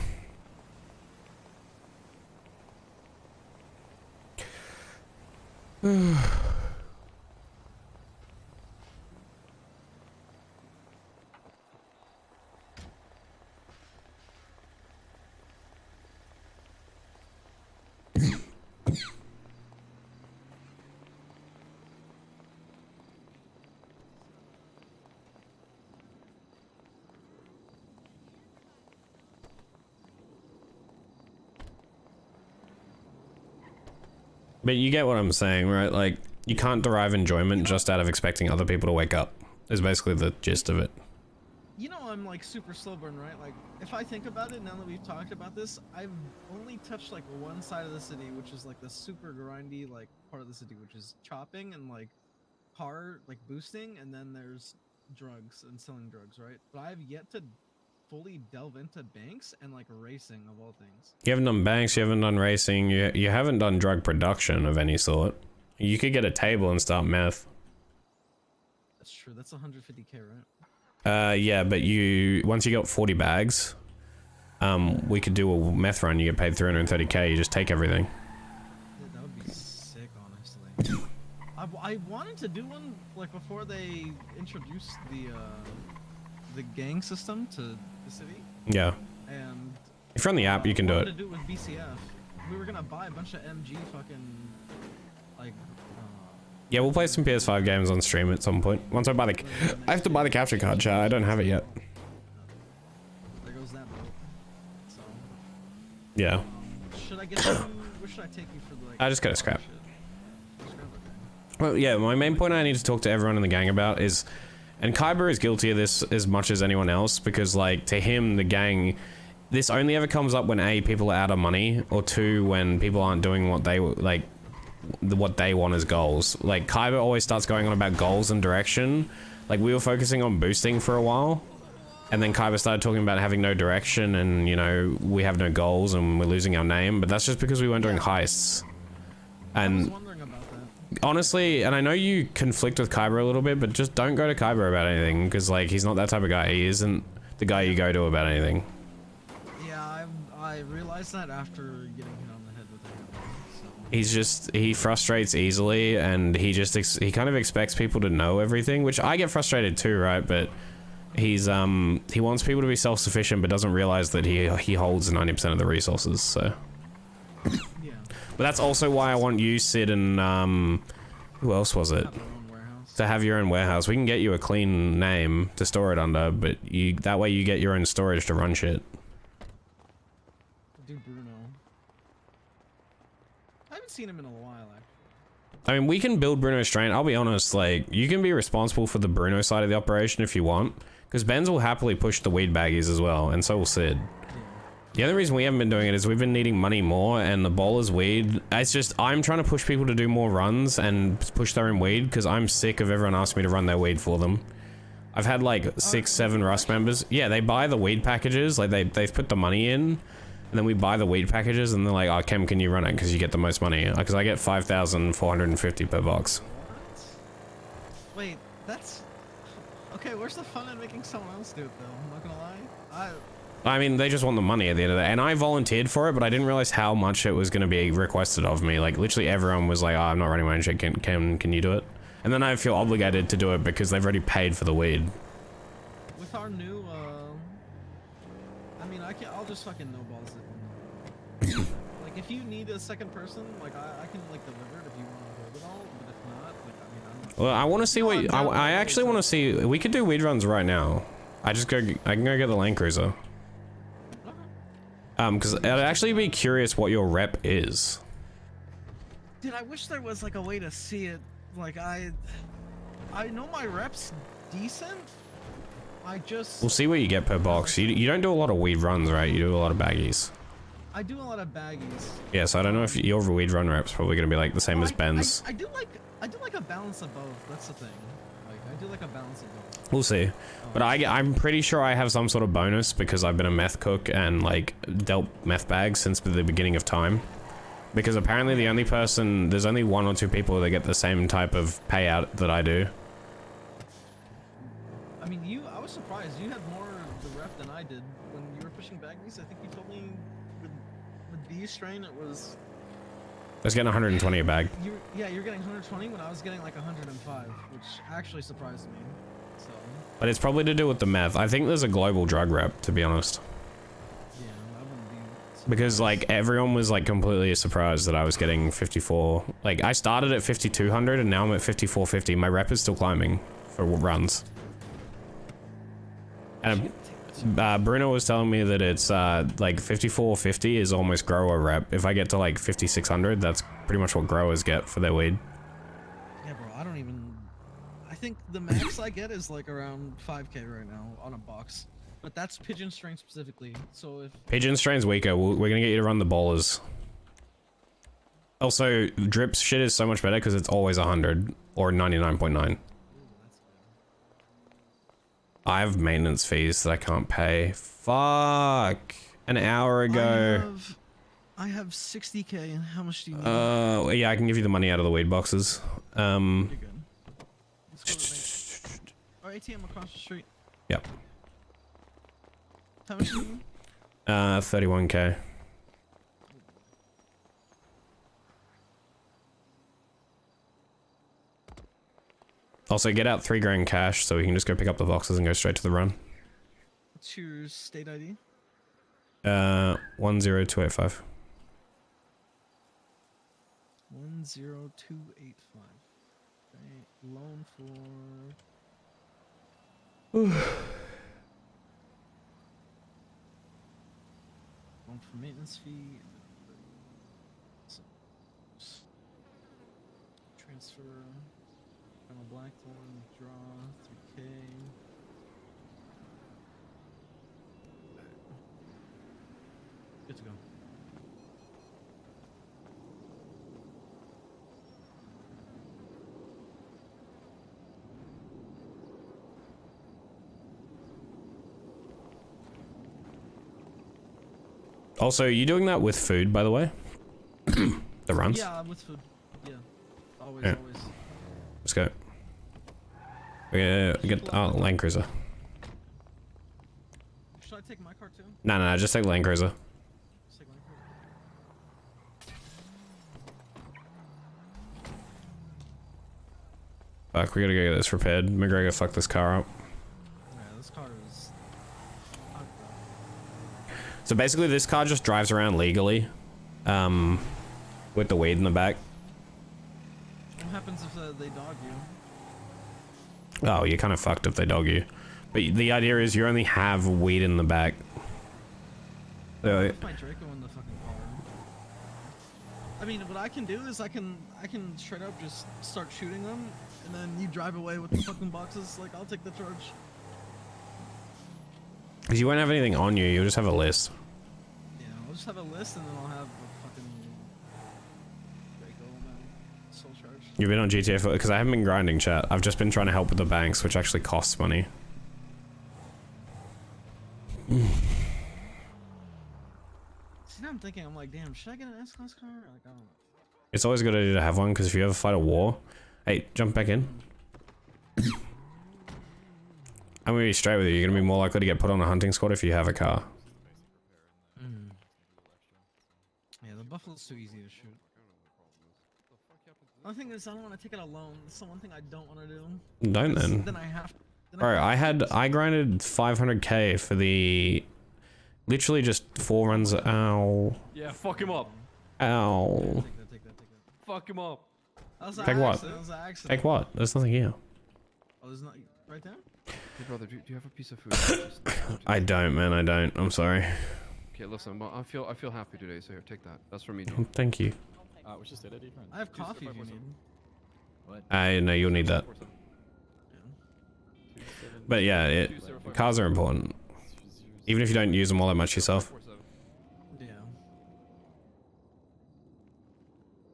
But you get what I'm saying, right? Like, you can't derive enjoyment just out of expecting other people to wake up, is basically the gist of it. You know, I'm like super slow burn, right? Like, if I think about it, now that we've talked about this, I've only touched like one side of the city, which is like the super grindy like part of the city, which is chopping and like car like boosting, and then there's drugs and selling drugs, right? But I've yet to fully delve into banks and like racing of all things. You haven't done banks, you haven't done racing, you haven't done drug production of any sort. You could get a table and start meth. That's true. That's 150k, right? Yeah, but once you got 40 bags, we could do a meth run. You get paid 330k. You just take everything. Yeah, that would be sick, honestly. I wanted to do one like before they introduced the gang system to the city. Yeah. And if you're on the app, you can do it. To do it with BCF. We were gonna buy a bunch of MG fucking like. Yeah, we'll play some PS5 games on stream at some point. Once I buy the, I have to buy the capture card, chat. I don't have it yet. There goes that boat. So. Yeah. Should I get you? Where should I take you for the like? I just got a scrap. Well, yeah, my main point I need to talk to everyone in the gang about is, and Kyber is guilty of this as much as anyone else, because like to him, the gang, this only ever comes up when A, people are out of money, or 2, when people aren't doing what they like, what they want as goals. Like Kyber always starts going on about goals and direction. Like we were focusing on boosting for a while, and then Kyber started talking about having no direction and, you know, we have no goals and we're losing our name, but that's just because we weren't doing heists. And honestly, and I know you conflict with Kyber a little bit, but just don't go to Kyber about anything, because like he's not that type of guy. He isn't the guy you go to about anything. Yeah, I realized that after getting hit on the head with the hammer. So. He's just, he frustrates easily, and he he kind of expects people to know everything, which I get frustrated too, right? But he's he wants people to be self-sufficient, but doesn't realize that he holds 90% of the resources. So. But that's also why I want you, Sid, and who else was it? To have your own warehouse. We can get you a clean name to store it under, but that way you get your own storage to run shit. Do Bruno. I haven't seen him in a while, actually. I mean, we can build Bruno's strain. I'll be honest, like, you can be responsible for the Bruno side of the operation if you want, because Benz will happily push the weed baggies as well, and so will Sid. The other reason we haven't been doing it is we've been needing money more, and the bowler's weed. It's just, I'm trying to push people to do more runs and push their own weed, because I'm sick of everyone asking me to run their weed for them. I've had like 6, 7 Rust members. Yeah, they buy the weed packages, like they've put the money in, and then we buy the weed packages, and they're like, oh, Chem, can you run it? Because you get the most money. Because I get 5,450 per box. Wait, that's... Okay, where's the fun in making someone else do it, though? I'm not gonna lie. I mean, they just want the money at the end of the day. And I volunteered for it, but I didn't realize how much it was going to be requested of me. Like, literally everyone was like, oh, I'm not running my own shit. Can you do it? And then I feel obligated to do it because they've already paid for the weed. With our new, I mean, I'll just fucking no balls it. Like, if you need a second person, like, I can, like, deliver it if you want to hold it all. But if not, like, I mean, Well, I want to see what... I actually want to see... We could do weed runs right now. I can go get the Land Cruiser. Because I'd actually be curious what your rep is. Dude, I wish there was like a way to see it. Like I know my rep's decent. We'll see what you get per box. You don't do a lot of weed runs, right? You do a lot of baggies. I do a lot of baggies. Yeah, so I don't know if your weed run rep's probably gonna be like the same as Ben's. I do like a balance of both. That's the thing. Like I I do like a balance of both. We'll see. But I'm pretty sure I have some sort of bonus because I've been a meth cook and like dealt meth bags since the beginning of time. Because apparently there's only 1 or 2 people that get the same type of payout that I do. I mean, I was surprised. You had more of the rep than I did when you were pushing baggies. I think you told me with B strain it was... I was getting 120 a bag. Yeah, you're getting 120 when I was getting like 105, which actually surprised me. So. But it's probably to do with the meth. I think there's a global drug rep, to be honest. Yeah, I wouldn't be surprised. Because like everyone was like completely surprised that I was getting 54. Like I started at 5200 and now I'm at 5450. My rep is still climbing for runs. And Bruno was telling me that it's like 5450 is almost grower rep. If I get to like 5600, that's pretty much what growers get for their weed. Yeah, bro, I don't even... I think the max I get is like around 5k right now on a box. But that's pigeon strain specifically, so if... Pigeon strain's weaker. We're gonna get you to run the bowlers. Also, drip shit is so much better because it's always 100 or 99.9. I have maintenance fees that I can't pay. Fuck. An hour ago. I have 60k. How much do you need? Yeah, I can give you the money out of the weed boxes. You're good. Let's go to the bank. Or ATM across the street. Yep. How much do you need? 31k. Also, get out 3 grand cash so we can just go pick up the boxes and go straight to the run. What's your state ID? 10285. 10285. Okay, loan for... loan for maintenance fee. Transfer. Final Blackthorn, draw, 3k. Good to go. Also, are you doing that with food, by the way? The runs? Yeah, with food. Yeah. Always, Yeah. always. Let's go. We get Land Cruiser. Should I take my car too? No, just take Land Cruiser. Just take my car. Fuck, we gotta go get this repaired. McGregor fucked this car up. Yeah, this car is... So basically this car just drives around legally. With the weed in the back. What happens if they dog you? Oh, you're kind of fucked if they dog you. But the idea is you only have weed in the back. I left my Draco in the fucking car. I mean, what I can do is I can straight up just start shooting them, and then you drive away with the fucking boxes. Like, I'll take the charge. Because you won't have anything on you, you'll just have a list. Yeah, I'll just have a list, and then I'll have a fucking Draco and then soul charge. You've been on GTA for... Because I haven't been grinding, chat. I've just been trying to help with the banks, which actually costs money. See, now I'm thinking, I'm like, damn, should I get an S-Class car? Like, I don't know. It's always a good idea to have one, because if you ever fight a war... Hey, jump back in. I'm gonna be straight with you. You're gonna be more likely to get put on a hunting squad if you have a car. Yeah, the Buffalo's too easy to shoot. The only thing is, I don't want to take it alone. That's the one thing I don't want to do. Don't then. Then I have to. Bro, I grinded 500k for the... Literally just 4 runs. Ow. Yeah, fuck him up. Ow. Take that. Fuck him up. Take what? Take what? There's nothing here. Oh, there's not right there? Hey brother, do you have a piece of food? I don't, man. I don't. I'm sorry. Okay, listen. Well, I feel happy today, so here, take that. That's for me. Oh, thank you. We just did it, even. I have coffee if you need. What? I know you'll need that. But yeah, cars are important. Even if you don't use them all that much yourself. Yeah.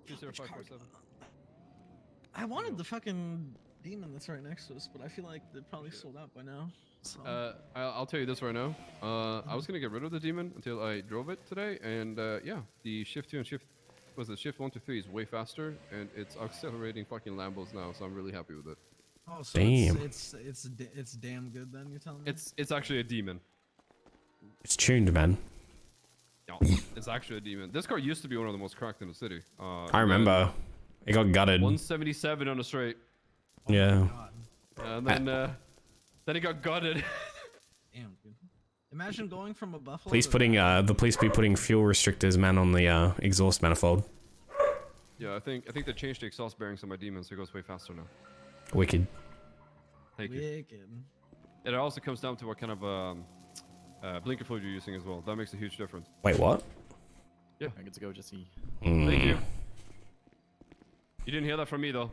20547. I wanted the fucking demon that's right next to us, but I feel like they're probably sold out by now. So. I'll tell you this right now. I was gonna get rid of the demon until I drove it today, and yeah, the shift 2 and shift 1 to 3 is way faster, and it's accelerating fucking Lambos now, so I'm really happy with it. Oh, so Damn. it's damn good then. You're telling me? It's actually a demon. It's tuned, man. No, it's actually a demon. This car used to be one of the most cracked in the city. I remember. It got gutted. 177 on a straight. Yeah. And then it got gutted. Damn, dude. Imagine going from a Buffalo. Police putting the police be putting fuel restrictors, man, on the exhaust manifold. Yeah, I think they changed the exhaust bearings on my demon, so it goes way faster now. Wicked. Thank you. Wicked. It also comes down to what kind of blinker fluid you're using as well. That makes a huge difference. Wait, what? Yeah. I get to go, Jesse. Thank you. You didn't hear that from me though.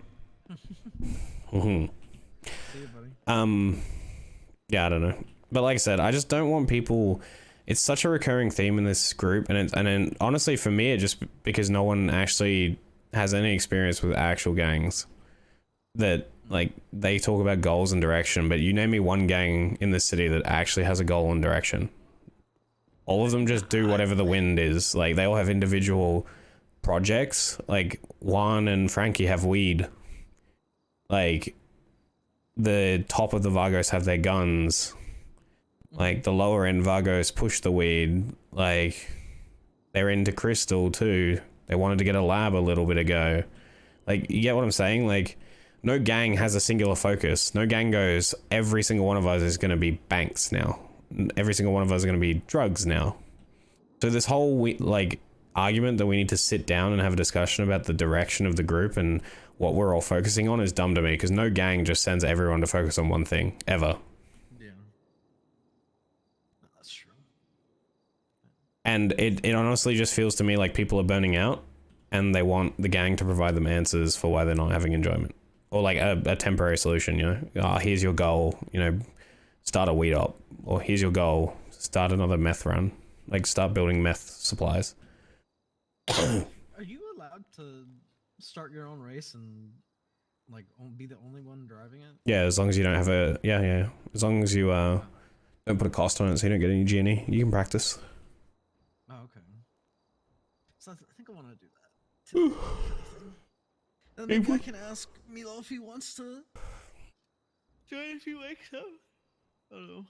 See you, buddy. Yeah, I don't know. But like I said, I just don't want people. It's such a recurring theme in this group, and then honestly for me, it just because no one actually has any experience with actual gangs. That like they talk about goals and direction, but you name me one gang in the city that actually has a goal and direction. All of them just do whatever the wind is. Like they all have individual projects. Like Juan and Frankie have weed. Like the top of the Vargos have their guns. Like the lower end Vargos push the weed. Like they're into crystal too. They wanted to get a lab a little bit ago. Like you get what I'm saying? Like no gang has a singular focus. No gang goes, every single one of us is going to be banks now. Every single one of us is going to be drugs now. So this whole like argument that we need to sit down and have a discussion about the direction of the group and what we're all focusing on is dumb to me, because no gang just sends everyone to focus on one thing ever. Yeah. That's true. And it honestly just feels to me like people are burning out and they want the gang to provide them answers for why they're not having enjoyment. Or like a temporary solution, you know? Oh, here's your goal, you know, start a weed op. Or here's your goal, start another meth run. Like start building meth supplies. Are you allowed to start your own race and like be the only one driving it? Yeah, as long as you don't have a yeah. As long as you don't put a cost on it, so you don't get any G&E, you can practice. Oh, okay. So I think I want to do that. And maybe I can ask Milo if he wants to join if he wakes up. I don't know.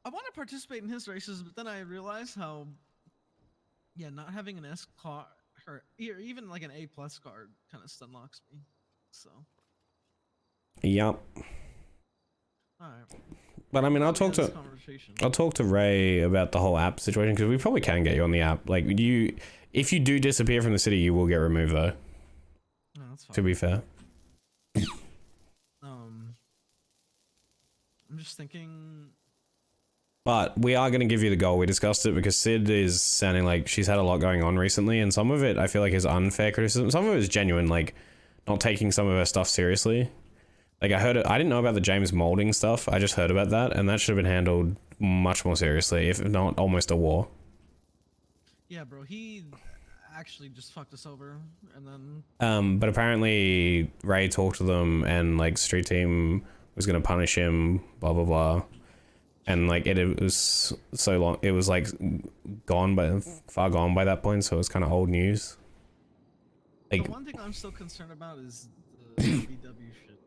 I want to participate in his races, but then I realize how, yeah, not having an S car or even like an A+ card kind of stun locks me. So. Yep. Alright. But I mean, I'll talk to Ray about the whole app situation, because we probably can get you on the app. Like if you do disappear from the city, you will get removed though. No, that's fine. To be fair. I'm just thinking. But we are going to give you the goal. We discussed it because Sid is sounding like she's had a lot going on recently, and some of it I feel like is unfair criticism. Some of it is genuine, like not taking some of her stuff seriously. Like I heard it, I didn't know about the James molding stuff. I just heard about that, and that should have been handled much more seriously, if not almost a war. Yeah, bro, he actually just fucked us over, and then. But apparently Ray talked to them, and like street team was going to punish him, blah blah blah. And like it was so long, it was like far gone by that point, so it was kind of old news. Like, the one thing I'm still concerned about is the VW shit.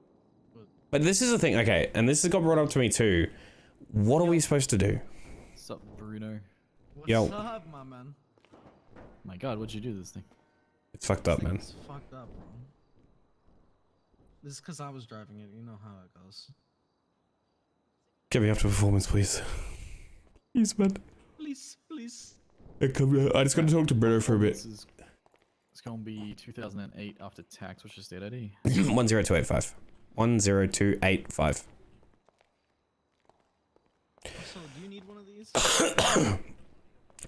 But this is the thing, okay, and this has got brought up to me too. What are we supposed to do? What's up, Bruno? What's Yo. up, my man? My God, what'd you do to this thing? It's fucked up, man. It's fucked up, bro. This is because I was driving it. You know how it goes. Get me up to performance, please. Please, man. Please, please. I just got to talk to Bruno for a bit. It's gonna be 2008 after tax. What's your state ID? 10285. 10285. So, do you need one of these?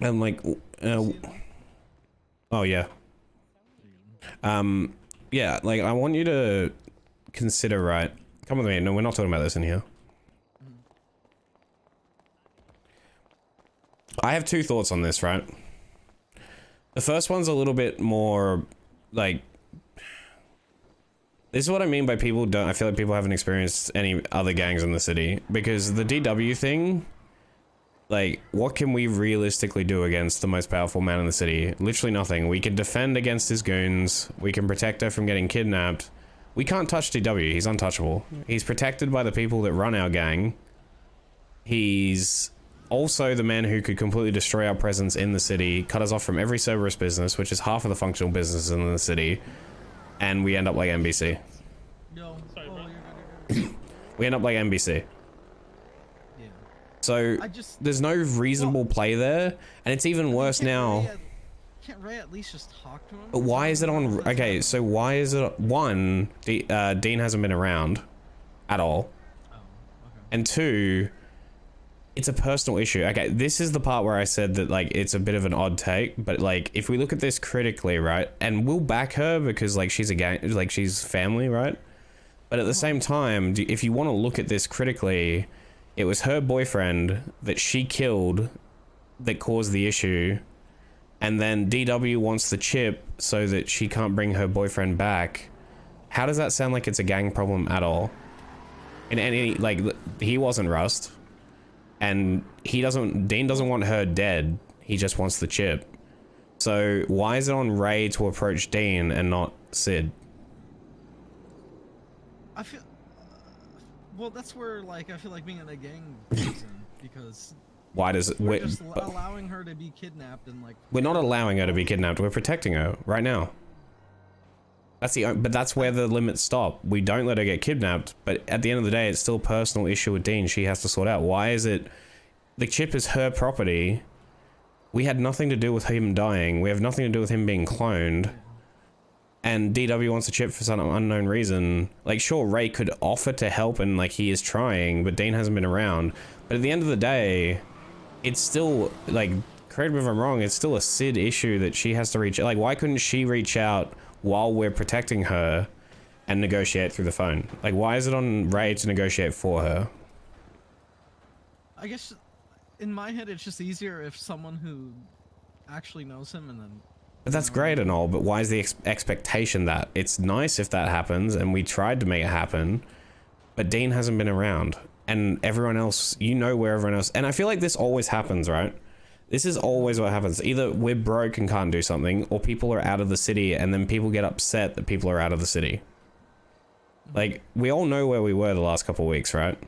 I'm like, oh yeah. Yeah, like I want you to consider, right? Come with me. No, we're not talking about this in here. I have two thoughts on this, right? The first one's a little bit more, like, This is what I mean by people don't. I feel like people haven't experienced any other gangs in the city, because the DW thing, like, what can we realistically do against the most powerful man in the city? Literally nothing. We can defend against his goons. We can protect her from getting kidnapped. We can't touch DW. He's untouchable. He's protected by the people that run our gang. He's also the man who could completely destroy our presence in the city, cut us off from every Cerberus business, which is half of the functional businesses in the city. And we end up like NBC. No. Sorry, bro. We end up like NBC. Yeah. So there's no reasonable play there, and it's even worse now. Can't Ray at least just talk to him? But why is it on? Okay, so why is it one? Dean hasn't been around at all, and two, it's a personal issue. Okay, this is the part where I said that, like, it's a bit of an odd take, but, like, if we look at this critically, right, and we'll back her because, like, she's a gang, like, she's family, right? But at the same time, if you want to look at this critically, it was her boyfriend that she killed that caused the issue, and then DW wants the chip so that she can't bring her boyfriend back. How does that sound like it's a gang problem at all? In any, like, he wasn't R.U.S.T. And Dean doesn't want her dead. He just wants the chip. So why is it on Ray to approach Dean and not Sid? I feel, well, that's where, like, I feel like being in a gang comes in, because Why does it? we're just allowing her to be kidnapped and, like, We're not allowing her to be kidnapped. We're protecting her right now. But that's where the limits stop. We don't let her get kidnapped, but at the end of the day, it's still a personal issue with Dean she has to sort out. Why is it? The chip is her property. We had nothing to do with him dying. We have nothing to do with him being cloned. And DW wants a chip for some unknown reason. Like, sure, Ray could offer to help, and, like, he is trying, but Dean hasn't been around. But at the end of the day, it's still, like, correct me if I'm wrong, it's still a Sid issue that she has to reach. Like, why couldn't she reach out while we're protecting her and negotiate through the phone? Like, why is it on Ray to negotiate for her? I guess in my head it's just easier if someone who actually knows him and then. But that's great and all, but why is the expectation that? It's nice if that happens, and we tried to make it happen, but Dean hasn't been around, and everyone else, you know where everyone else, and I feel like this always happens, right? This is always what happens. Either we're broke and can't do something, or people are out of the city, and then people get upset that people are out of the city. Like, we all know where we were the last couple of weeks, right?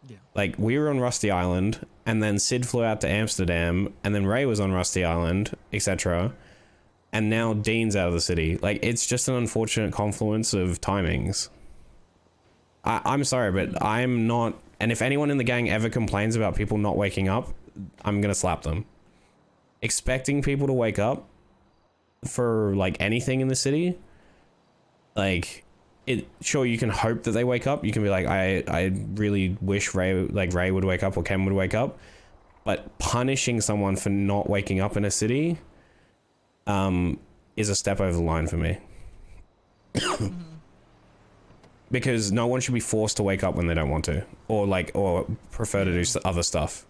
Yeah. Like, we were on Rusty Island, and then Sid flew out to Amsterdam, and then Ray was on Rusty Island, etc. And now Dean's out of the city. Like, it's just an unfortunate confluence of timings. I'm sorry, but I'm not... And if anyone in the gang ever complains about people not waking up, I'm gonna slap them. Expecting people to wake up for, like, anything in the city, like, sure, you can hope that they wake up. You can be like, I really wish Ray would wake up or Ken would wake up. But punishing someone for not waking up in a city is a step over the line for me. Because no one should be forced to wake up when they don't want to, or prefer to do other stuff.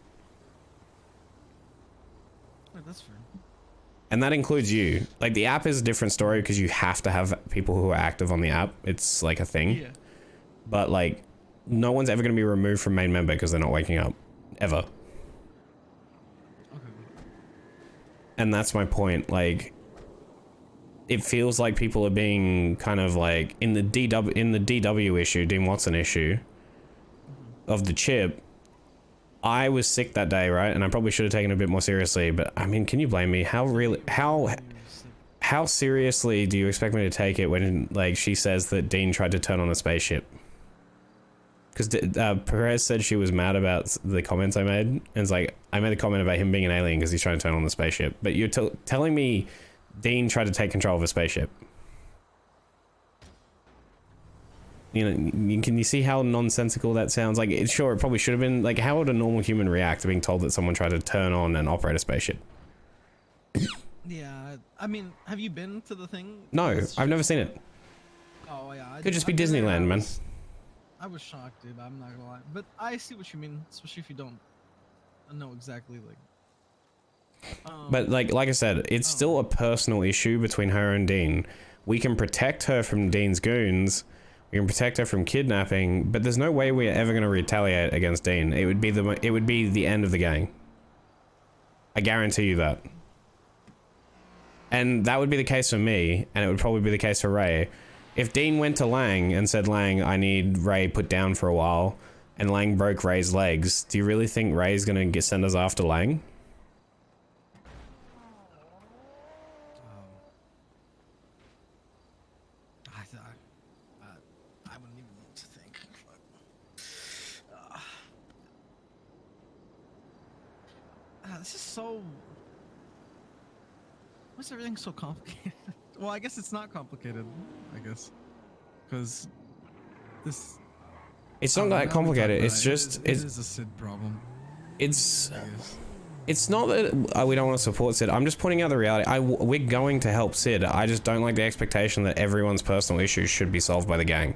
Oh, that's fair. And that includes you. Like, the app is a different story because you have to have people who are active on the app. It's like a thing. Yeah. But, like, no one's ever going to be removed from main member because they're not waking up. Ever. Okay. And that's my point. Like, it feels like people are being kind of like, in the DW issue, Dean Watson issue of the chip, I was sick that day, right? And I probably should have taken it a bit more seriously, but I mean, can you blame me? How seriously do you expect me to take it when, like, she says that Dean tried to turn on a spaceship? Because Perez said she was mad about the comments I made, and it's like, I made a comment about him being an alien because he's trying to turn on the spaceship, but you're telling me Dean tried to take control of a spaceship. You know, can you see how nonsensical that sounds? Like, sure, it probably should have been, like, how would a normal human react to being told that someone tried to turn on and operate a spaceship? Yeah, I mean, have you been to the thing? No, I've never seen it. Oh yeah. Could just be Disneyland, man. I was shocked, dude. I'm not gonna lie, but I see what you mean, especially if you don't know exactly, like. But like I said, it's still a personal issue between her and Dean. We can protect her from Dean's goons. We can protect her from kidnapping, but there's no way we're ever going to retaliate against Dean. It would be the end of the gang. I guarantee you that. And that would be the case for me, and it would probably be the case for Ray. If Dean went to Lang and said, Lang, I need Ray put down for a while, and Lang broke Ray's legs, do you really think Ray's going to send us after Lang? I wouldn't even know what to think. This is so... Why's everything so complicated? Well, I guess it's not complicated, I guess. Because this... It's not that complicated, it's just... It is a Sid problem. It's not that we don't want to support Sid. I'm just pointing out the reality. We're going to help Sid. I just don't like the expectation that everyone's personal issues should be solved by the gang.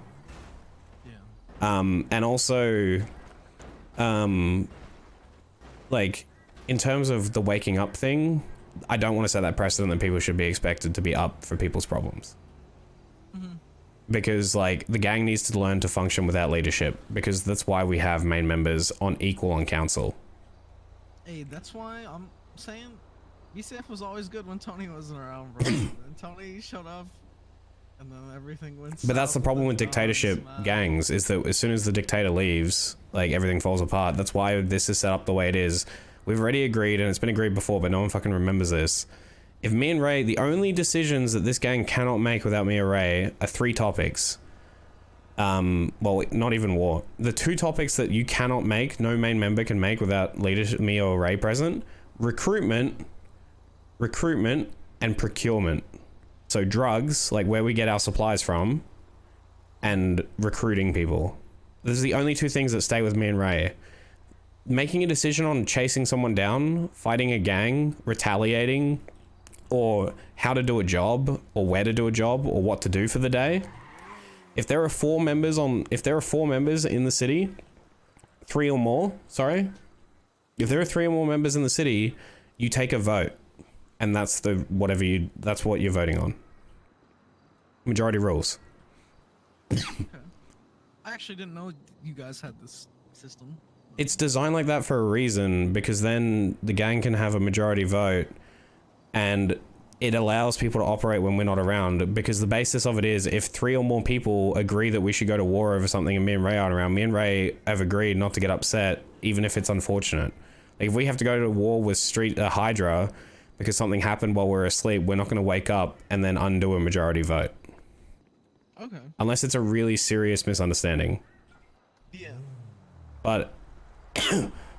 Yeah. And also, like, in terms of the waking up thing, I don't want to set that precedent that people should be expected to be up for people's problems. Because, like, the gang needs to learn to function without leadership, because that's why we have main members equal on council. Hey, that's why I'm saying BCF was always good when Tony wasn't around, bro. And Tony showed up, and then everything went But that's the problem with dictatorship gangs, is that as soon as the dictator leaves, like, everything falls apart. That's why this is set up the way it is. We've already agreed, and it's been agreed before, but no one fucking remembers this. If me and Ray, the only decisions that this gang cannot make without me or Ray are 3 topics. Well, not even war. The 2 topics that you cannot make, no main member can make without leadership, me or Ray present: recruitment, and procurement. So drugs, like where we get our supplies from, and recruiting people. Those are the only 2 things that stay with me and Ray. Making a decision on chasing someone down, fighting a gang, retaliating, or how to do a job, or where to do a job, or what to do for the day. If there are 4 members in the city, 3 or more, sorry. If there are 3 or more members in the city, you take a vote. And that's that's what you're voting on. Majority rules. Okay. I actually didn't know you guys had this system. It's designed like that for a reason, because then the gang can have a majority vote, and it allows people to operate when we're not around, because the basis of it is if 3 or more people agree that we should go to war over something and me and Ray aren't around, me and Ray have agreed not to get upset, even if it's unfortunate. Like, if we have to go to war with Hydra because something happened while we're asleep, we're not going to wake up and then undo a majority vote. Okay. Unless it's a really serious misunderstanding. Yeah. But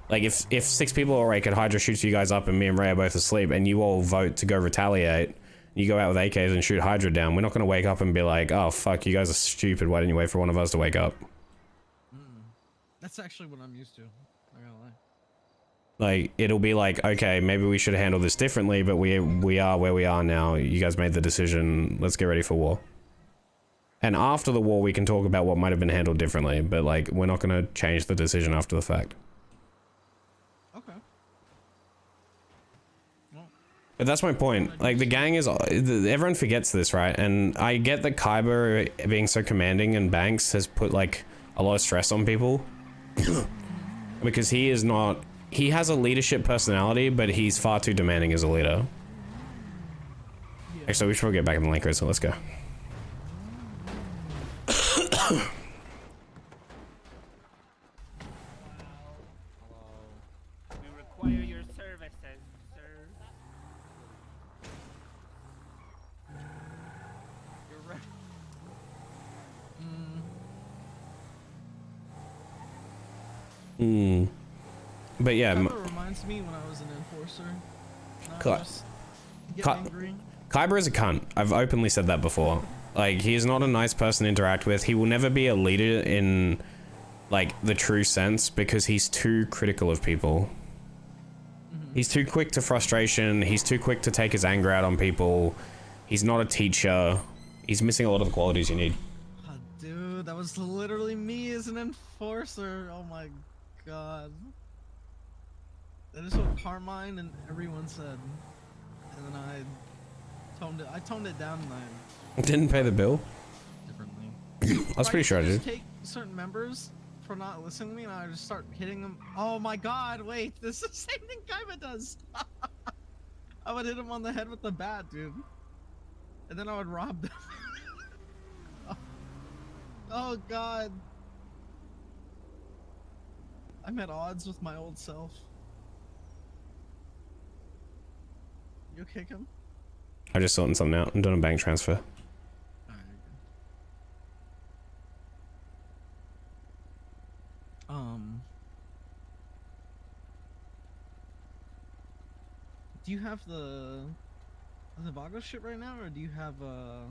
like, if 6 people are like, Hydra shoots you guys up and me and Ray are both asleep, and you all vote to go retaliate, you go out with AKs and shoot Hydra down, we're not going to wake up and be like, oh fuck, you guys are stupid, why didn't you wait for one of us to wake up? That's actually what I'm used to. Not gonna lie. Like, it'll be like, okay, maybe we should handle this differently, but we are where we are now. You guys made the decision, let's get ready for war. And after the war, we can talk about what might have been handled differently, but like, we're not going to change the decision after the fact. Okay. But that's my point. Like, the gang is... Everyone forgets this, right? And I get that Kyber being so commanding and Banks has put, like, a lot of stress on people. Because he is not... He has a leadership personality, but he's far too demanding as a leader. Actually, we should probably get back in the link race, so let's go. We require your services, sir. You're right. But yeah... That reminds me when I was an enforcer. Kyber is a cunt. I've openly said that before. Like, he's not a nice person to interact with. He will never be a leader in, like, the true sense, because he's too critical of people. He's too quick to frustration. He's too quick to take his anger out on people. He's not a teacher. He's missing a lot of the qualities you need. Oh, dude, that was literally me as an enforcer. Oh my god. That is what Carmine and everyone said. And then I toned it down and I Didn't pay the bill? differently. I was pretty sure I just did. take certain members for not listening to me, and I just start hitting them. Oh my god, wait, this is the same thing Kaiba does. I would hit him on the head with the bat, dude. And then I would rob them. Oh god. I'm at odds with my old self. You okay, Kim? I'm just sorting something out. I'm doing a bank transfer. Do you have the Vago shit right now, or do you have the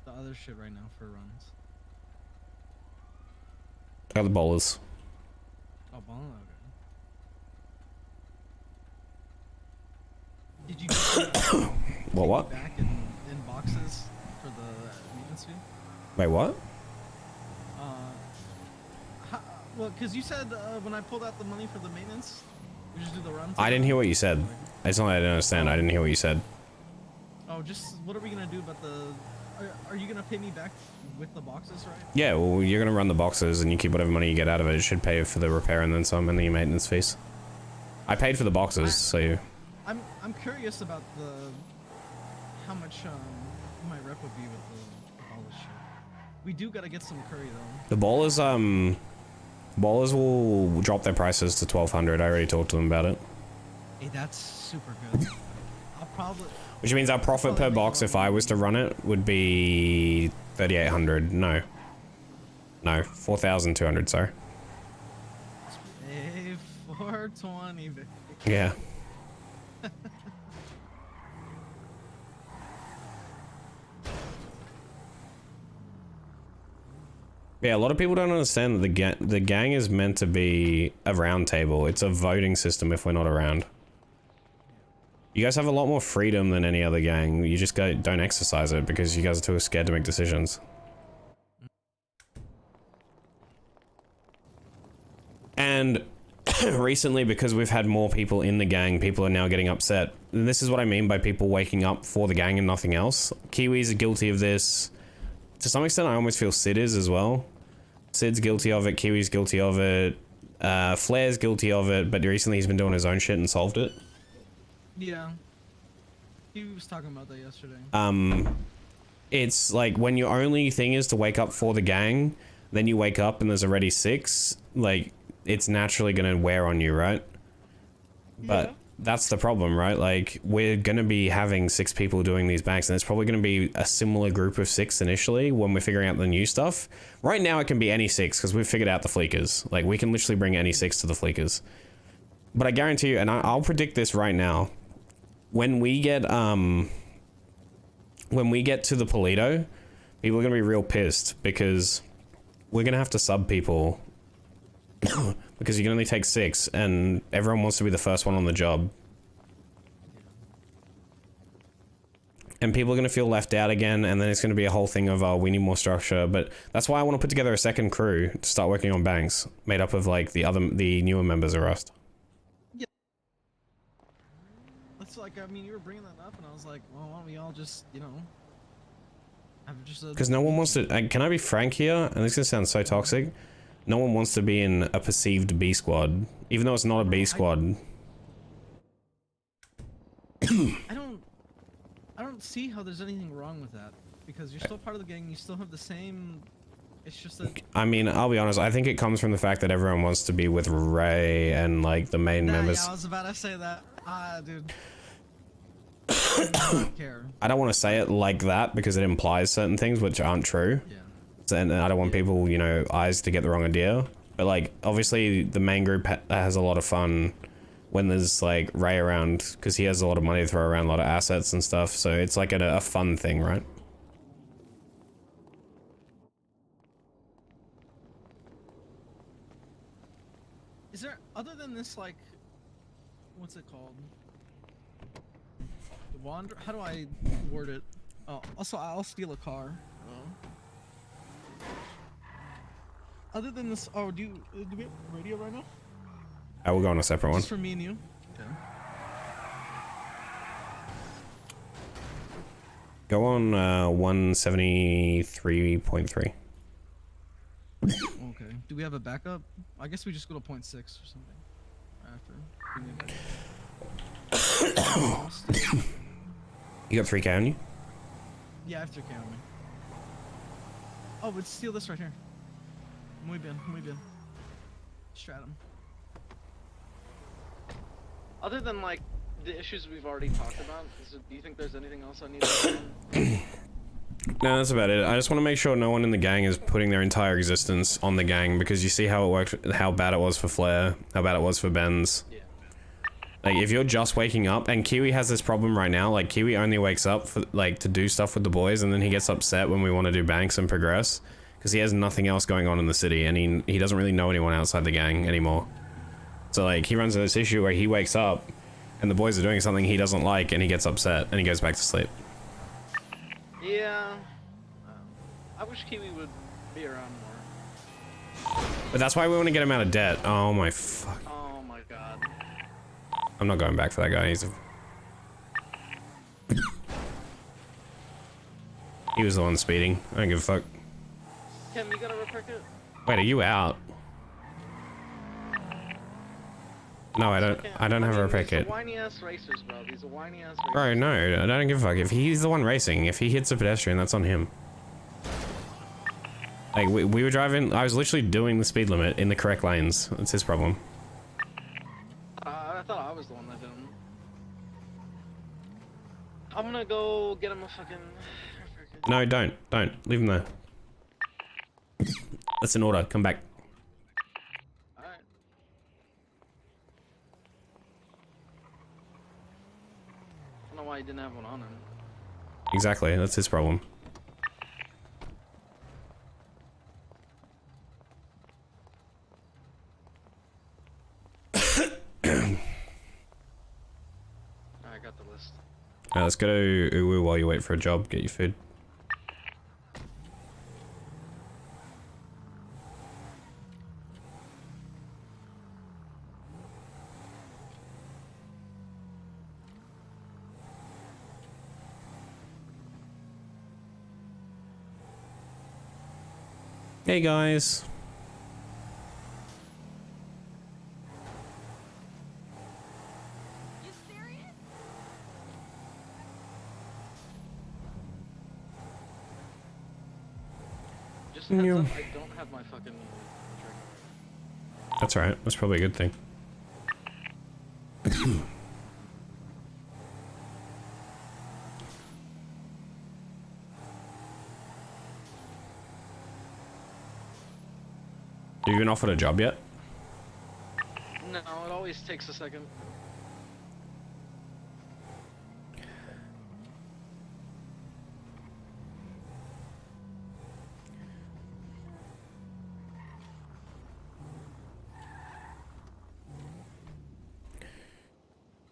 other shit right now for runs? I got the bowlers. Oh, bowler, okay. Did you What? back in boxes for the maintenance fee? Wait, what? Well, because you said when I pulled out the money for the maintenance, we just do the runs. I didn't hear what you said. It's not that I didn't understand. I didn't hear what you said. Oh, just what are we gonna do about the? Are you gonna pay me back with the boxes, right? Yeah, well, you're gonna run the boxes and you keep whatever money you get out of it. It should pay for the repair and then some and the maintenance fees. I paid for the boxes, so. I'm curious about how much my rep would be with all this shit. We do gotta get some curry though. The bowlers will drop their prices to 1,200. I already talked to them about it. Hey, that's super good. I'll probably. Which means our profit per box, if I was to run it, would be 3,800. No, 4,200. Sorry. Hey, 420. Yeah. Yeah, a lot of people don't understand that the gang is meant to be a round table. It's a voting system if we're not around. You guys have a lot more freedom than any other gang. You just don't exercise it because you guys are too scared to make decisions. And recently, because we've had more people in the gang, people are now getting upset. And this is what I mean by people waking up for the gang and nothing else. Kiwis are guilty of this. To some extent, I almost feel Sid is as well. Sid's guilty of it, Kiwi's guilty of it, Flair's guilty of it, but recently he's been doing his own shit and solved it. Yeah. He was talking about that yesterday. It's like when your only thing is to wake up for the gang, then you wake up and there's already 6, like, it's naturally gonna wear on you, right? But that's the problem, right? Like, we're gonna be having 6 people doing these banks, and it's probably gonna be a similar group of 6 initially when we're figuring out the new stuff. Right now it can be any 6 because we've figured out the fleekers. Like, we can literally bring any 6 to the fleekers. But I guarantee you, and I'll predict this right now, when we get to the Polito, people are gonna be real pissed because we're gonna have to sub people because you can only take 6 and everyone wants to be the first one on the job. And people are going to feel left out again, and then it's going to be a whole thing of, we need more structure. But that's why I want to put together a second crew to start working on banks, made up of like the newer members of R.U.S.T. Yeah. That's like, I mean, you were bringing that up, and I was like, well, why don't we all just, you know, have just a... Because no one wants to... can I be frank here? And this is going to sound so toxic. No one wants to be in a perceived B squad, even though it's not a B squad. I don't see how there's anything wrong with that, because you're still part of the gang, you still have the same... It's just that... I mean, I'll be honest, I think it comes from the fact that everyone wants to be with Ray and like the main members. Yeah, I was about to say that. Dude. I don't care. I don't want to say it like that because it implies certain things which aren't true. Yeah. And I don't want people, you know, eyes to get the wrong idea. But like, obviously the main group has a lot of fun when there's like Ray around, because he has a lot of money to throw around, a lot of assets and stuff. So it's like a fun thing, right? Is there, other than this, like, what's it called? Wander? How do I word it? Oh, also, I'll steal a car. Other than this, oh, do we have radio right now? I will go on a separate one. Just for me and you? Okay. Go on 173.3. Okay. Do we have a backup? I guess we just go to 0.6 or something. After. You got 3K on you? Yeah, I have 3K on me. Oh, let's steal this right here. Muy bien, muy bien. Stratum. Other than like the issues we've already talked about, do you think there's anything else I need to know? No, that's about it. I just want to make sure no one in the gang is putting their entire existence on the gang, because you see how it worked, how bad it was for Flair, how bad it was for Benz. Yeah. Like, if you're just waking up, and Kiwi has this problem right now, like, Kiwi only wakes up for, like, to do stuff with the boys, and then he gets upset when we want to do banks and progress, because he has nothing else going on in the city, and he doesn't really know anyone outside the gang anymore. So, like, he runs into this issue where he wakes up, and the boys are doing something he doesn't like, and he gets upset, and he goes back to sleep. Yeah. I wish Kiwi would be around more. But that's why we want to get him out of debt. Oh my fuck. Oh my god. I'm not going back for that guy. He was the one speeding. I don't give a fuck. Kim, you got a repair kit? Wait, are you out? No, I don't have a repair kit. These are whiny ass racers, bro. These are whiny ass racers. Bro, no, I don't give a fuck. If he's the one racing, if he hits a pedestrian, that's on him. Like, we were driving, I was literally doing the speed limit in the correct lanes. That's his problem. I thought I was the one that did him. I'm gonna go get him a fucking... No, don't. Leave him there. That's an order. Come back. Alright. I don't know why he didn't have one on him. Exactly, that's his problem. I got the list. Alright, let's go to Uwu while you wait for a job. Get your food. Hey guys. Just a heads up, I don't have my fucking... That's alright. That's probably a good thing. Have you been offered a job yet? No, it always takes a second.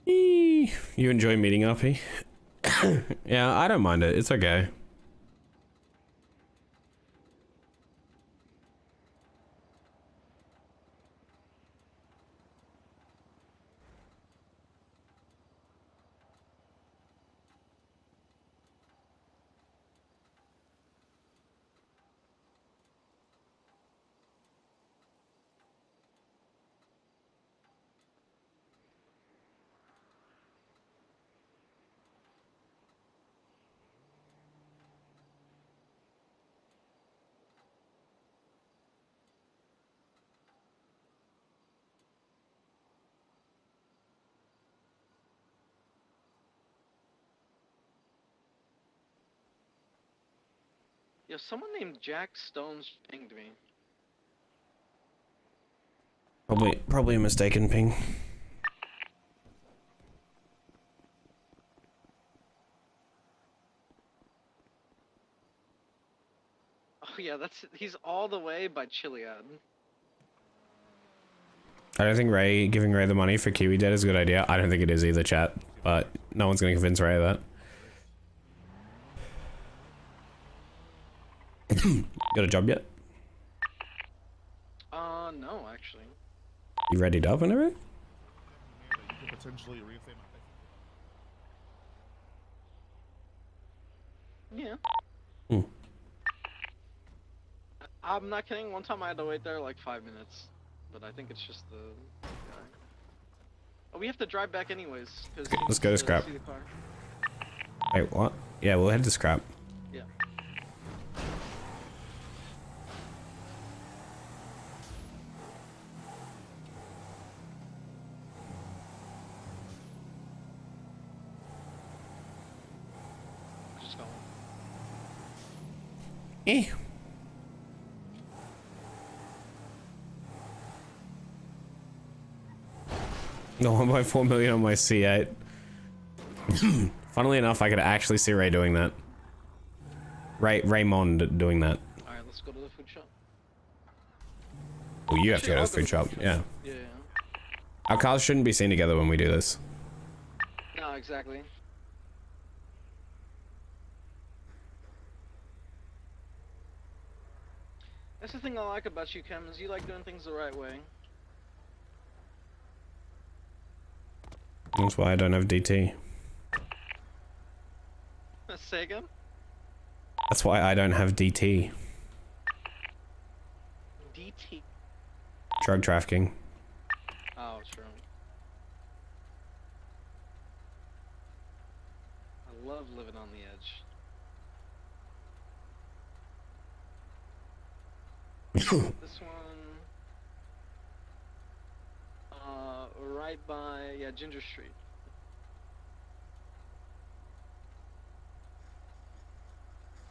You enjoy meeting RP? Yeah, I don't mind it. It's okay. Yo, someone named Jack Stones pinged me. Probably a mistaken ping. Oh yeah, he's all the way by Chiliad. I don't think giving Ray the money for Kiwi Debt is a good idea. I don't think it is either, chat. But no one's gonna convince Ray of that. Got a job yet? No, actually. You readied up and everything? Potentially reinstate Yeah. Hmm. I'm not kidding. One time I had to wait there like 5 minutes, but I think it's just the guy. Oh, we have to drive back anyways. Cause he Let's go to needs scrap. see the car. Wait, what? Yeah, we'll head to scrap. Yeah. Just go. Eh. No, 1.4 million on my C8. Funnily enough, I could actually see Ray doing that. Raymond doing that. Alright, let's go to the food shop. Well, you have to go to the food shop, yeah. Yeah. Our cars shouldn't be seen together when we do this. No, exactly. That's the thing I like about you, Chem, is you like doing things the right way. That's why I don't have DT. Say again? That's why I don't have DT. DT. Drug trafficking. Oh, true. I love living on the edge. This one, right by, yeah, Ginger Street.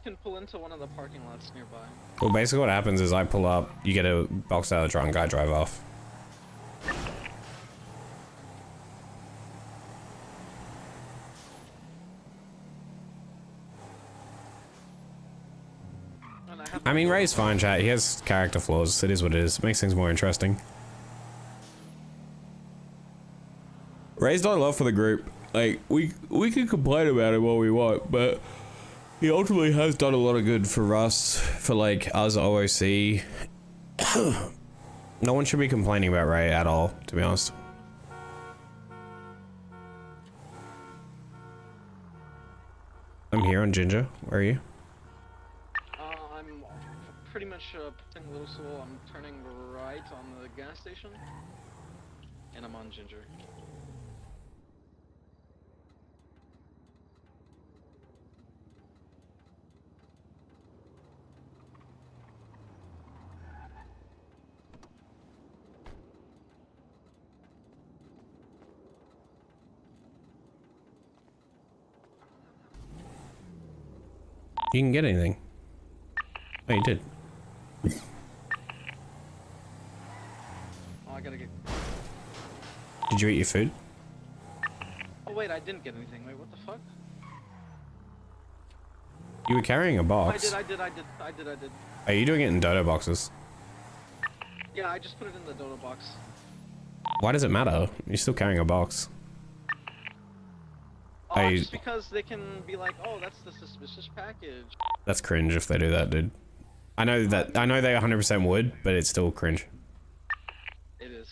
You can pull into one of the parking lots nearby. Well, basically what happens is I pull up, you get a box out of the trunk, I drive off. I mean, Ray's fine, chat. He has character flaws. It is what it is. It makes things more interesting. Ray's done a lot for the group. Like, we can complain about him all we want, but he ultimately has done a lot of good for us, for like us OOC. No one should be complaining about Ray at all, to be honest. I'm here on Ginger. Where are you? I'm pretty much putting Little Soul. I'm turning right on the gas station, and I'm on Ginger. You can get anything. Oh, you did. Oh, I gotta get. Did you eat your food? Oh wait, I didn't get anything. Wait, what the fuck? You were carrying a Oh, box. I did. Are you doing it in dodo boxes? Yeah, I just put it in the dodo box. Why does it matter? You're still carrying a box. Oh, just because they can be like, oh, that's the suspicious package. That's cringe if they do that, dude. I know they 100% would, but it's still cringe. It is.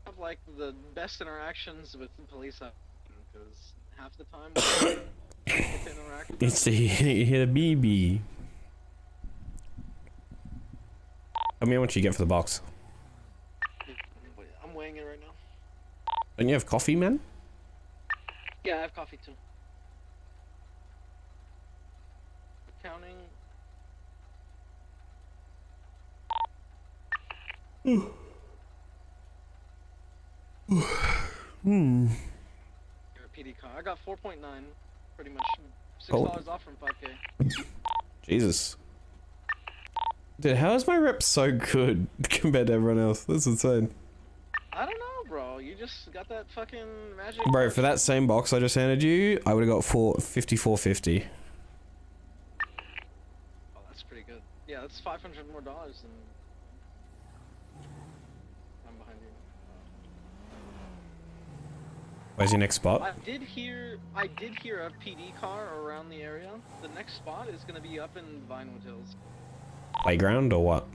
Have like the best interactions with the police because half the time we get to interact with them. It's the BB. Tell me how much you get for the box. I'm weighing it right now. Don't you have coffee, man? Yeah, I have coffee too. Counting. Hmm. Your PD car. I got 4.9, pretty much $6 Oh. off from 5K. Jesus. Dude, how is my rep so good compared to everyone else? That's insane. I don't know, bro. You just got that fucking magic. Bro, for that same box I just handed you, I would have got 54.50. Oh, that's pretty good. Yeah, that's $500 more than. I'm behind you. Where's your next spot? I did hear a PD car around the area. The next spot is gonna be up in Vinewood Hills. Playground or what?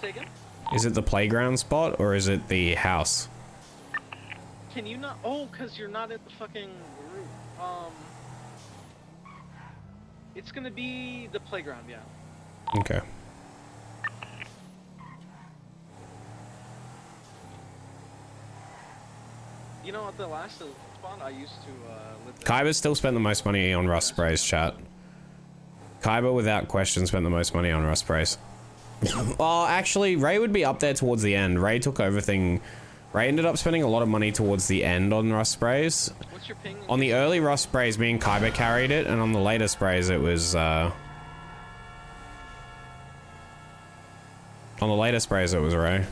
Say again? Is it the playground spot or is it the house? Can you not? Oh, cause you're not at the fucking route. It's gonna be the playground, yeah. Okay. You know, at the last spot, I used to live there. Kaiba still spent the most money on rust sprays, chat. Kaiba, without question, spent the most money on rust sprays. Oh, actually, Ray would be up there towards the end. Ray took everything. Ray ended up spending a lot of money towards the end on rust sprays. What's your ping? On the early rust sprays, me and Kaiba carried it, and on the later sprays, it was, on the later sprays, it was Ray.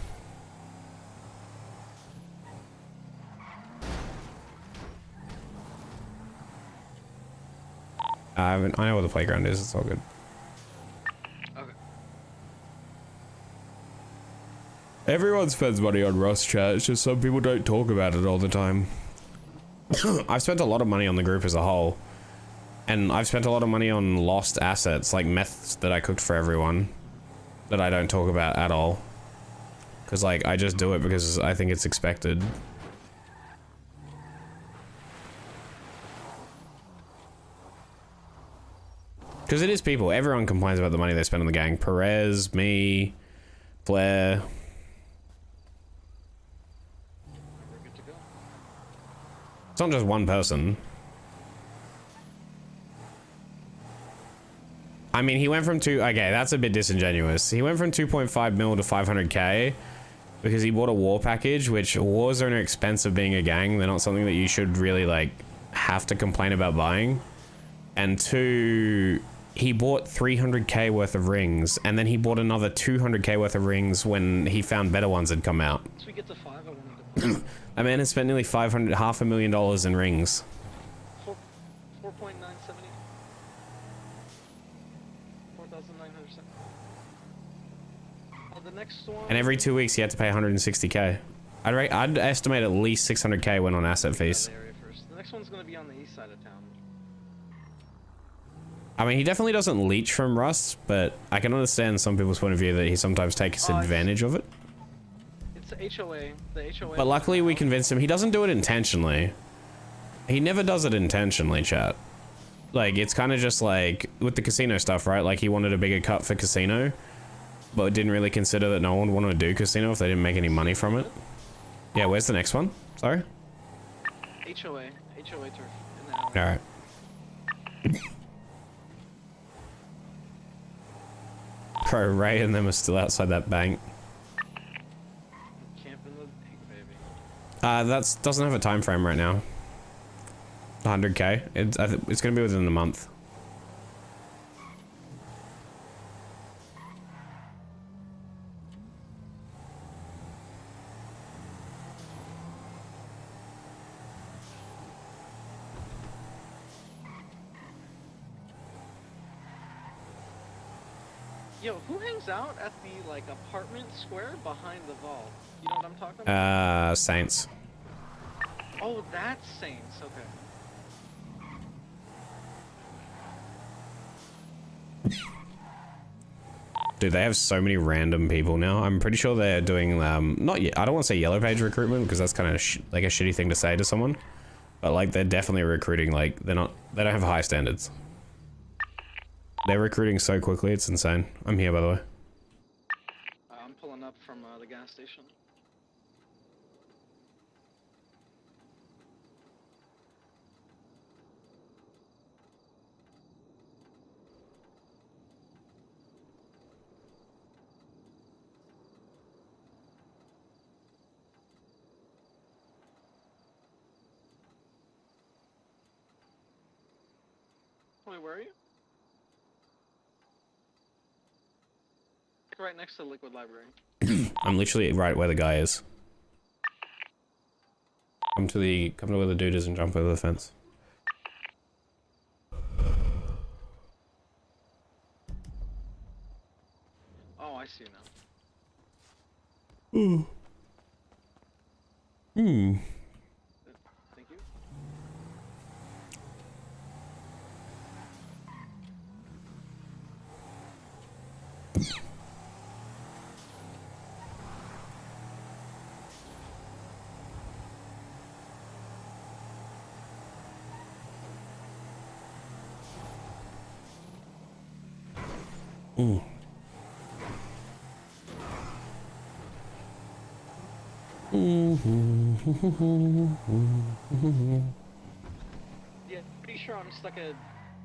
I know where the playground is, it's all good. Okay. Everyone spends money on Rust, chat, it's just some people don't talk about it all the time. I've spent a lot of money on the group as a whole. And I've spent a lot of money on lost assets, like meths that I cooked for everyone. That I don't talk about at all. Because, like, I just do it because I think it's expected. Because it is people. Everyone complains about the money they spend on the gang. Perez, me, Blair. It's not just one person. I mean, he went from okay, that's a bit disingenuous. He went from 2.5 mil to 500k because he bought a war package, which wars are an expense of being a gang. They're not something that you should really, like, have to complain about buying. And 2, he bought 300k worth of rings, and then he bought another 200k worth of rings when he found better ones had come out. Once we get to 5, I wanted to... That man has spent nearly $500,000 in rings. 4.970. 4,970. The next one... And every 2 weeks he had to pay 160k. I'd estimate at least 600k went on asset fees. The next one's gonna be on the east side of town. I mean, he definitely doesn't leech from Rust, but I can understand some people's point of view that he sometimes takes advantage of it. It's the HOA. The HOA. But luckily we convinced him he doesn't do it intentionally. He never does it intentionally, chat. Like, it's kind of just like with the casino stuff, right? Like, he wanted a bigger cut for casino, but didn't really consider that no one wanted to do casino if they didn't make any money from it. Yeah, where's the next one? Sorry? HOA turf. Alright. Bro, Ray and them are still outside that bank. Camping the bank, baby. That doesn't have a time frame right now. 100k. It's gonna be within a month. Yo, who hangs out at the, like, apartment square behind the vault? You know what I'm talking about? Saints. Oh, that's Saints. Okay. Dude, they have so many random people now. I'm pretty sure they're doing, not yet. I don't want to say yellow page recruitment because that's kind of like a shitty thing to say to someone. But, like, they're definitely recruiting, like, they don't have high standards. They're recruiting so quickly, it's insane. I'm here, by the way. I'm pulling up from the gas station. Wait, where are you? Right next to the Liquid Library. I'm literally right where the guy is. Come to where the dude is and jump over the fence. Oh, I see now. Hmm. Thank you. Mm. Yeah, pretty sure I'm stuck at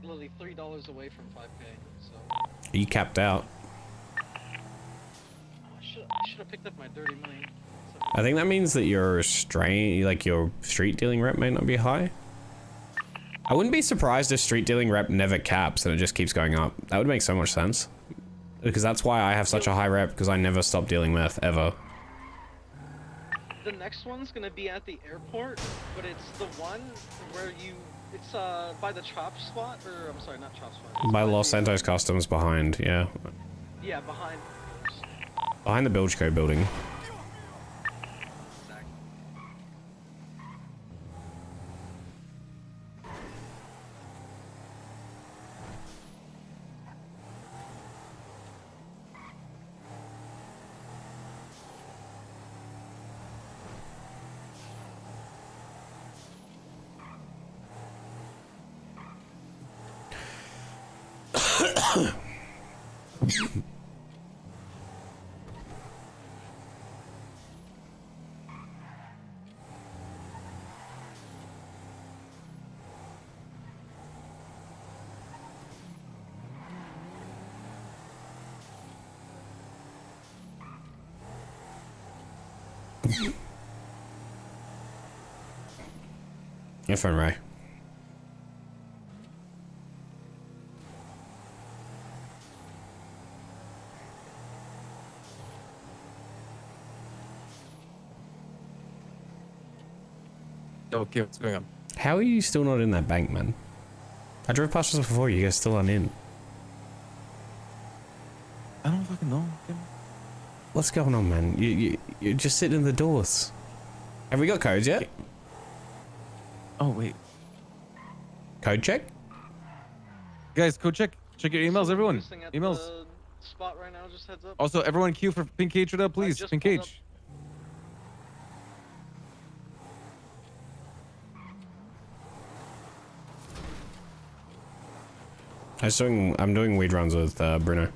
literally $3 away from 5K. So You capped out. I should have picked up my dirty money. I think that means that your your street dealing rep may not be high. I wouldn't be surprised if street dealing rep never caps and it just keeps going up. That would make so much sense. Because that's why I have such a high rep, because I never stop dealing meth, ever. The next one's gonna be at the airport, but it's the one where it's by the chop spot, or I'm sorry, not chop spot. By Los Santos Customs behind, yeah. Yeah, behind. Behind the Bilgeco building. You're fine, Ray. Okay, what's going on? How are you still not in that bank, man? I drove past this before, you guys still aren't in. I don't fucking know. What's going on, man? You're just sitting in the doors. Have we got codes yet? Oh, wait. Code check? Guys, code check. Check your emails, everyone. At Emails. the spot right now, just heads up. Also, everyone queue for Pink Cage right up, please. just Pink pulled up. Cage. I'm doing weed runs with Bruno.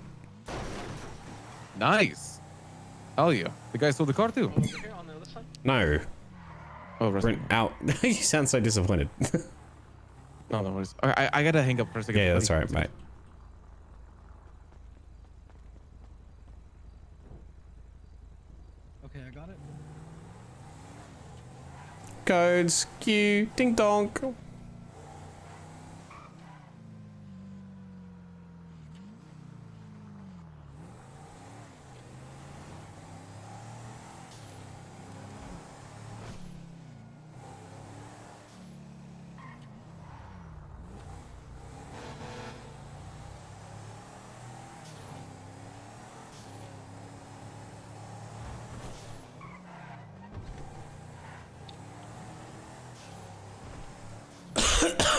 Nice. Hell yeah. The guy sold the car too. No. Oh, Brent, out. You sound so disappointed. No, no worries. All right, I gotta hang up for a second. Yeah, that's all right. Bye. Okay, I got it. Codes, Q, ding donk. I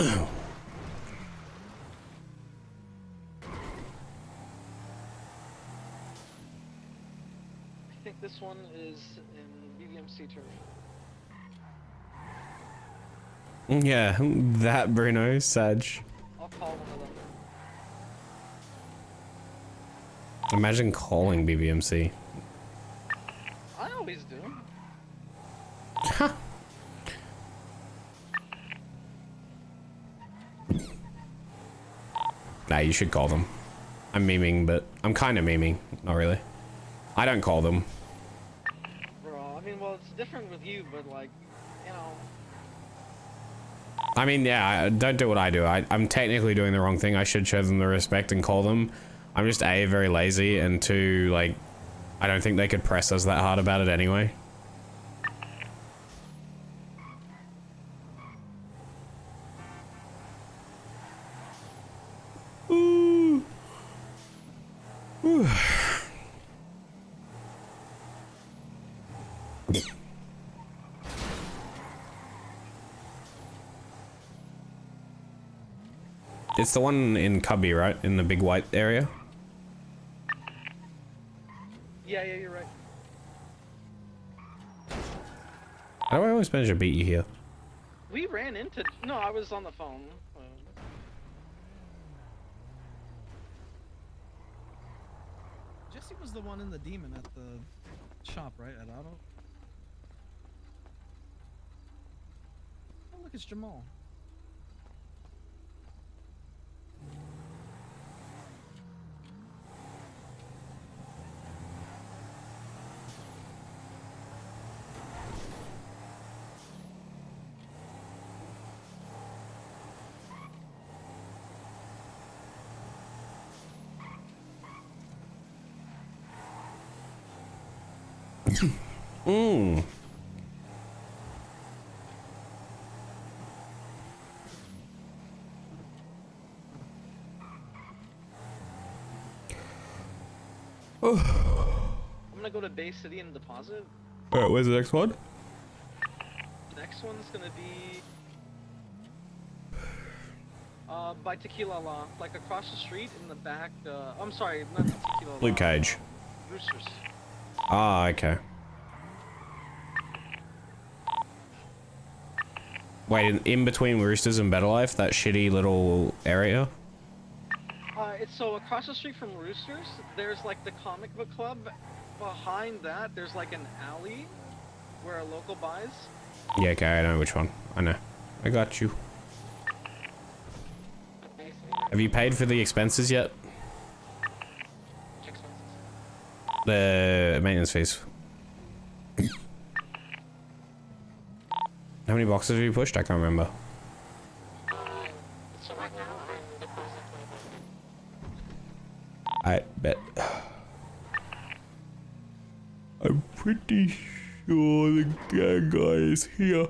think this one is in BVMC turf. Yeah, that Bruno, Sag. I'll call one of them. Imagine calling BBMC. I always do. Nah, you should call them. I'm memeing, but I'm kind of memeing. Not really. I don't call them. Bro, I mean, well, it's different with you, but like, you know. I mean, yeah, don't do what I do. I'm technically doing the wrong thing. I should show them the respect and call them. I'm just A, very lazy, and 2, like, I don't think they could press us that hard about it anyway. Ooh. Ooh. It's the one in Cubby, right? In the big white area? Yeah, you're right. How do I always manage to beat you here? We ran into. No, I was on the phone. Jesse was the one in the demon at the shop, right? At Auto. Oh, look, it's Jamal. Mmm. I'm gonna go to Bay City and deposit. Alright, where's the next one? Next one's gonna be by Tequila Law, like across the street in the back. I'm sorry, not Tequila Law. Blue Cage. Roosters. Ah, okay. Wait, in between Roosters and Better Life, that shitty little area? It's so across the street from Roosters, there's like the comic book club. Behind that, there's like an alley where a local buys. Yeah, okay, I know which one. I know. I got you. Have you paid for the expenses yet? The maintenance fees. How many boxes have you pushed? I can't remember. I bet. I'm pretty sure the gang guy is here.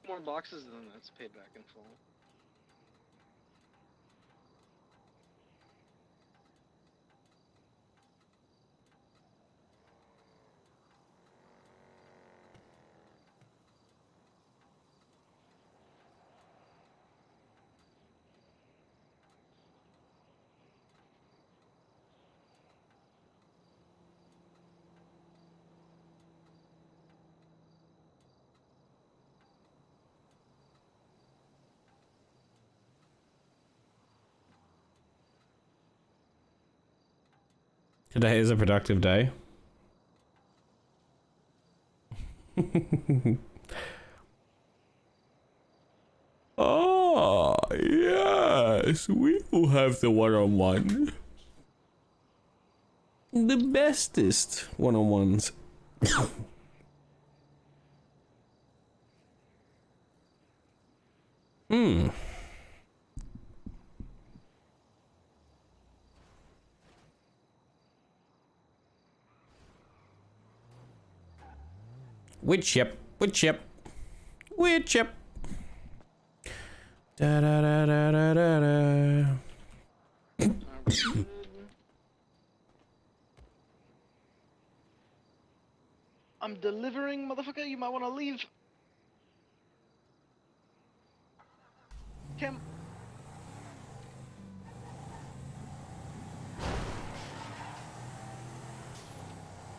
More boxes than that's paid back in full. Today is a productive day. Oh, yes, we will have the one-on-one. The bestest one-on-ones. Hmm. Which ship? Which ship? Which ship? Da da da da da da da. I'm delivering, motherfucker. You might want to leave. Kim.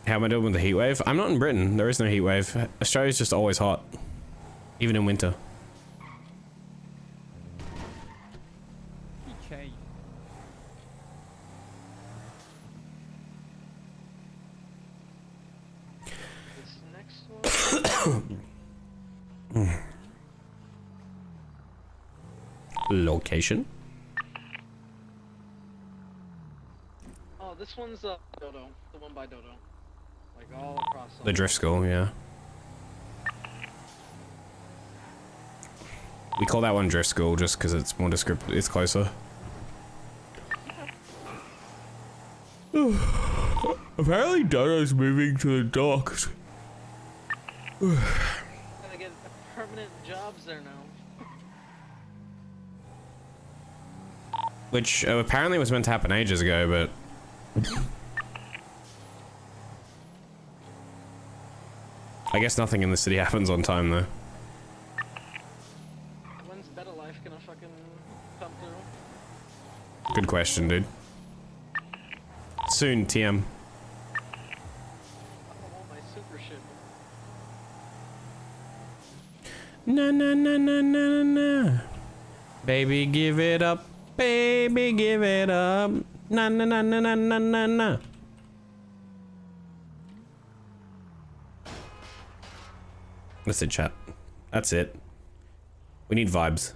How am I doing with the heat wave? I'm not in Britain. There is no heat wave. Australia's just always hot, even in winter. Okay. This next one. Location. Oh, this one's Dodo. The one by Dodo. Like all across. The drift school, yeah. We call that one drift school just because it's more descriptive. It's closer. Apparently Dodo's moving to the docks. Gotta get permanent jobs there now. Which apparently was meant to happen ages ago, but... I guess nothing in the city happens on time though. When's Better Life gonna fucking come through? Good question, dude. Soon, TM. I want my super ship. Na na na na na na. Baby, give it up. Baby, give it up. Na na na na na na na na. That's it, chat. That's it. We need vibes.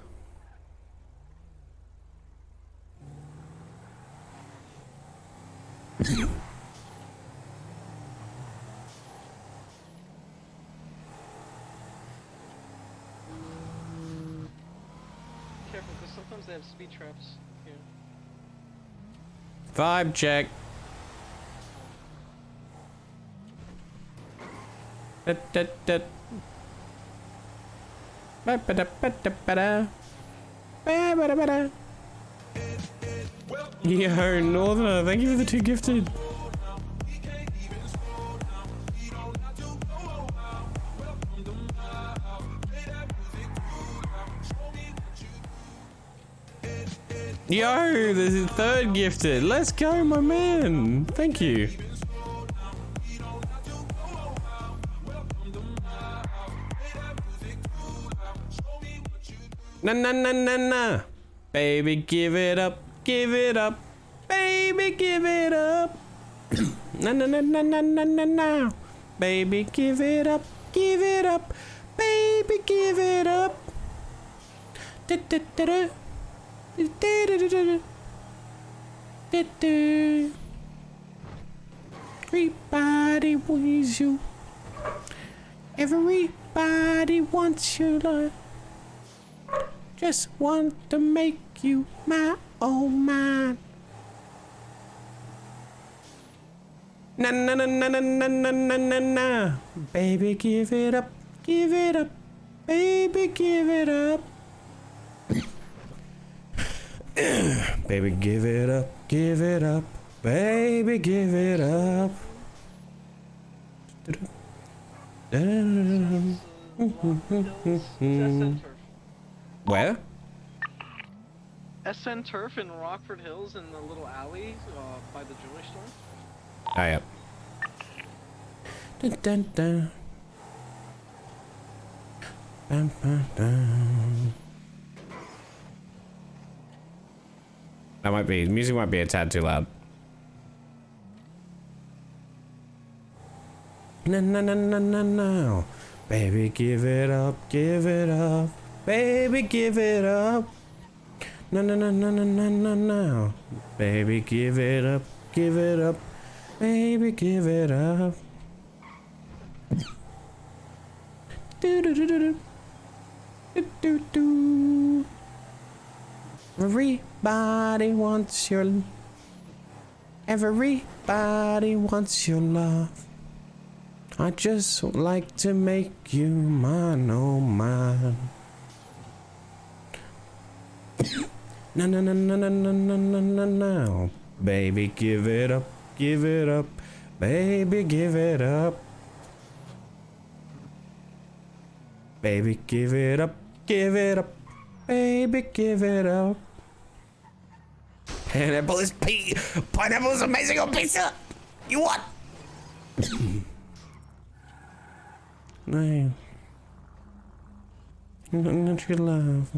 Careful, because sometimes they have speed traps here. Vibe check. Yo, Northerner, thank you for the 2 gifted. Yo, this is 3rd gifted. Let's go, my man. Thank you. Na na na na na. Baby, give it up. Give it up. Baby, give it up. Na na na na na na na na. Baby, give it up. Give it up. Baby, give it up. Da da da da. Everybody wants you. Everybody wants your love. Just want to make you my own man. Na na na na na na na na na na. Baby, give it up. Give it up. Baby, give it up. Baby, give it up, give it up, baby, give it up. Where? SN Turf in Rockford Hills in the little alley by the jewelry store. Ah, yep. Dun, dun, dun. Bam, bam, bam. That might be, music might be a tad too loud. No, no, no, no, no, no. Baby, give it up, give it up. Baby, give it up. No, no, no, no, no, no, no, no. Baby, give it up, give it up. Baby, give it up. Do do do do do. Do do do. Everybody wants your. Everybody wants your love. I just like to make you mine, oh mine. No, no, no, no, no, no, no, no, no, no. Baby, give it up, give it up. Baby, give it up. Baby, give it up, give it up. Baby, give it up. Pineapple is pineapple is amazing on pizza. You what? No. Not your love.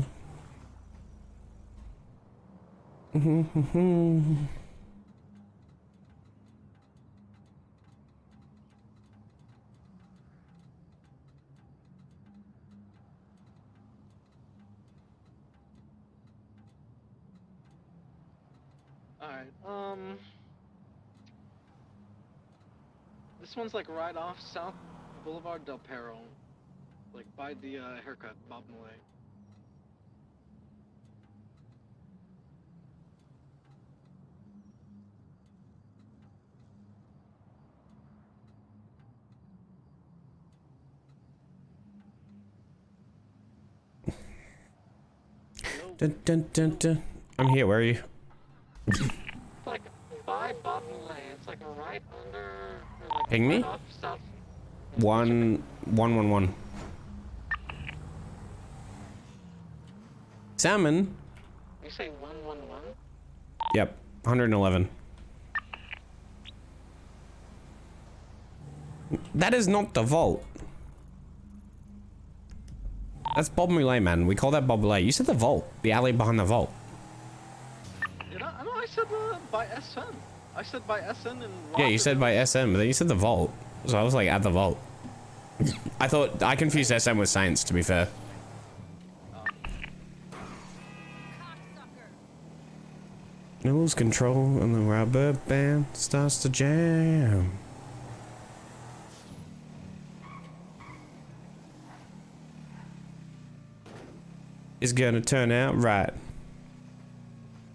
Alright, this one's like right off South Boulevard Del Perro. Like by the haircut, Bob Malay. Dun, dun, dun, dun. I'm here, where are you? It's like by Bob Malay. It's like right under. Like Ping me? right off South. 111. Salmon. You say 111? Yep, 111. That is not the vault. That's Bob Moulet, man. We call that Bob Moulet. You said the vault. The alley behind the vault. You know, I said by SN. I said by SN and... Yeah, you said by SM, but then you said the vault. So I was like, at the vault. I confused SM with Saints, to be fair. Lose control and the rubber band starts to jam. It's gonna turn out right.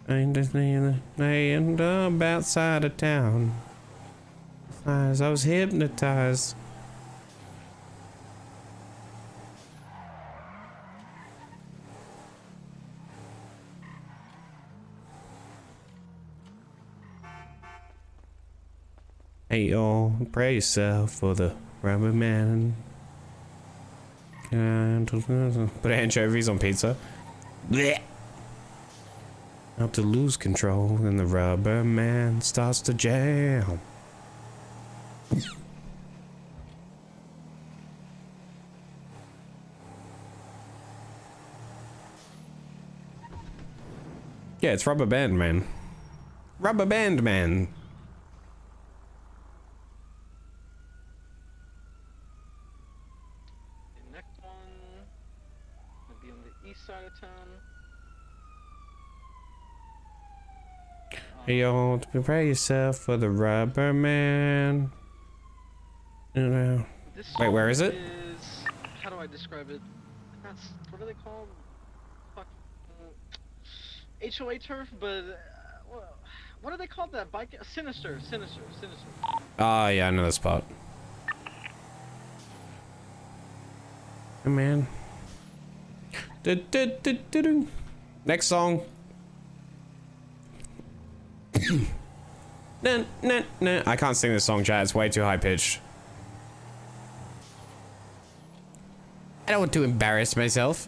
Ain't just laying up outside of town. As I was hypnotized. Hey y'all, pray yourself for the rubber man. Put anchovies on pizza. Blech. Not to lose control and the rubber man starts to jam. Yeah, it's Rubber Band Man. Rubber Band Man. The next one will be on the east side of town. Hey y'all, prepare yourself for the Rubber Man. Wait, where is it? How do I describe it? That's, what are they called? Fuck. HOA turf, but what do they call that bike? Sinister. Ah, yeah, I know the spot. Hey, man. Next song. Nah. I can't sing this song, chat. It's way too high pitched. I don't want to embarrass myself.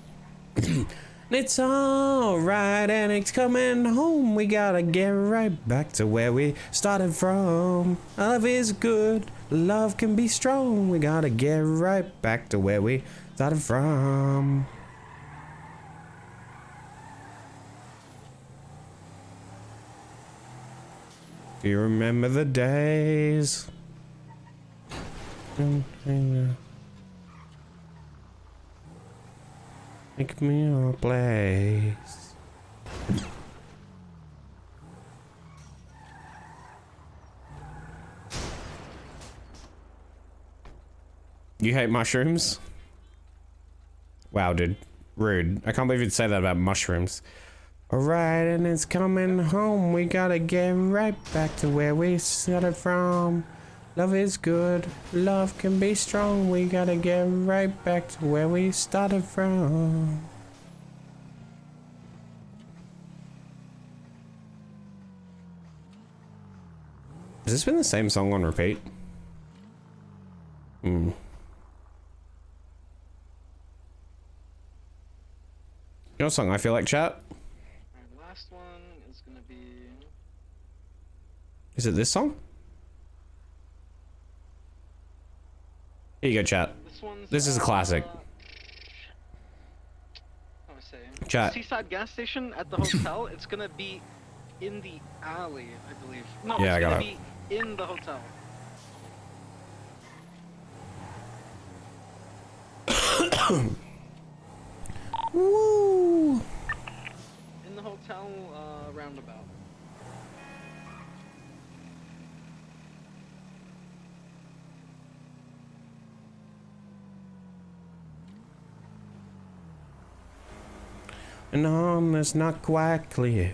It's alright and it's coming home. We gotta get right back to where we started from. Love is good, love can be strong. We gotta get right back to where we started from. Do you remember the days? Make me a place. You hate mushrooms? Wow, dude. Rude. I can't believe you'd say that about mushrooms. Alright, and it's coming home. We gotta get right back to where we started from. Love is good, love can be strong. We gotta get right back to where we started from. Has this been the same song on repeat? You know what song I feel like, chat? Last one is gonna be... Is it this song? Here you go, chat. This is a classic. Chat. Seaside gas station at the hotel. It's gonna be in the alley, I believe. No, Yeah, it's I got gonna be in the hotel. Woo! In the hotel roundabout. And on, it's not quite clear.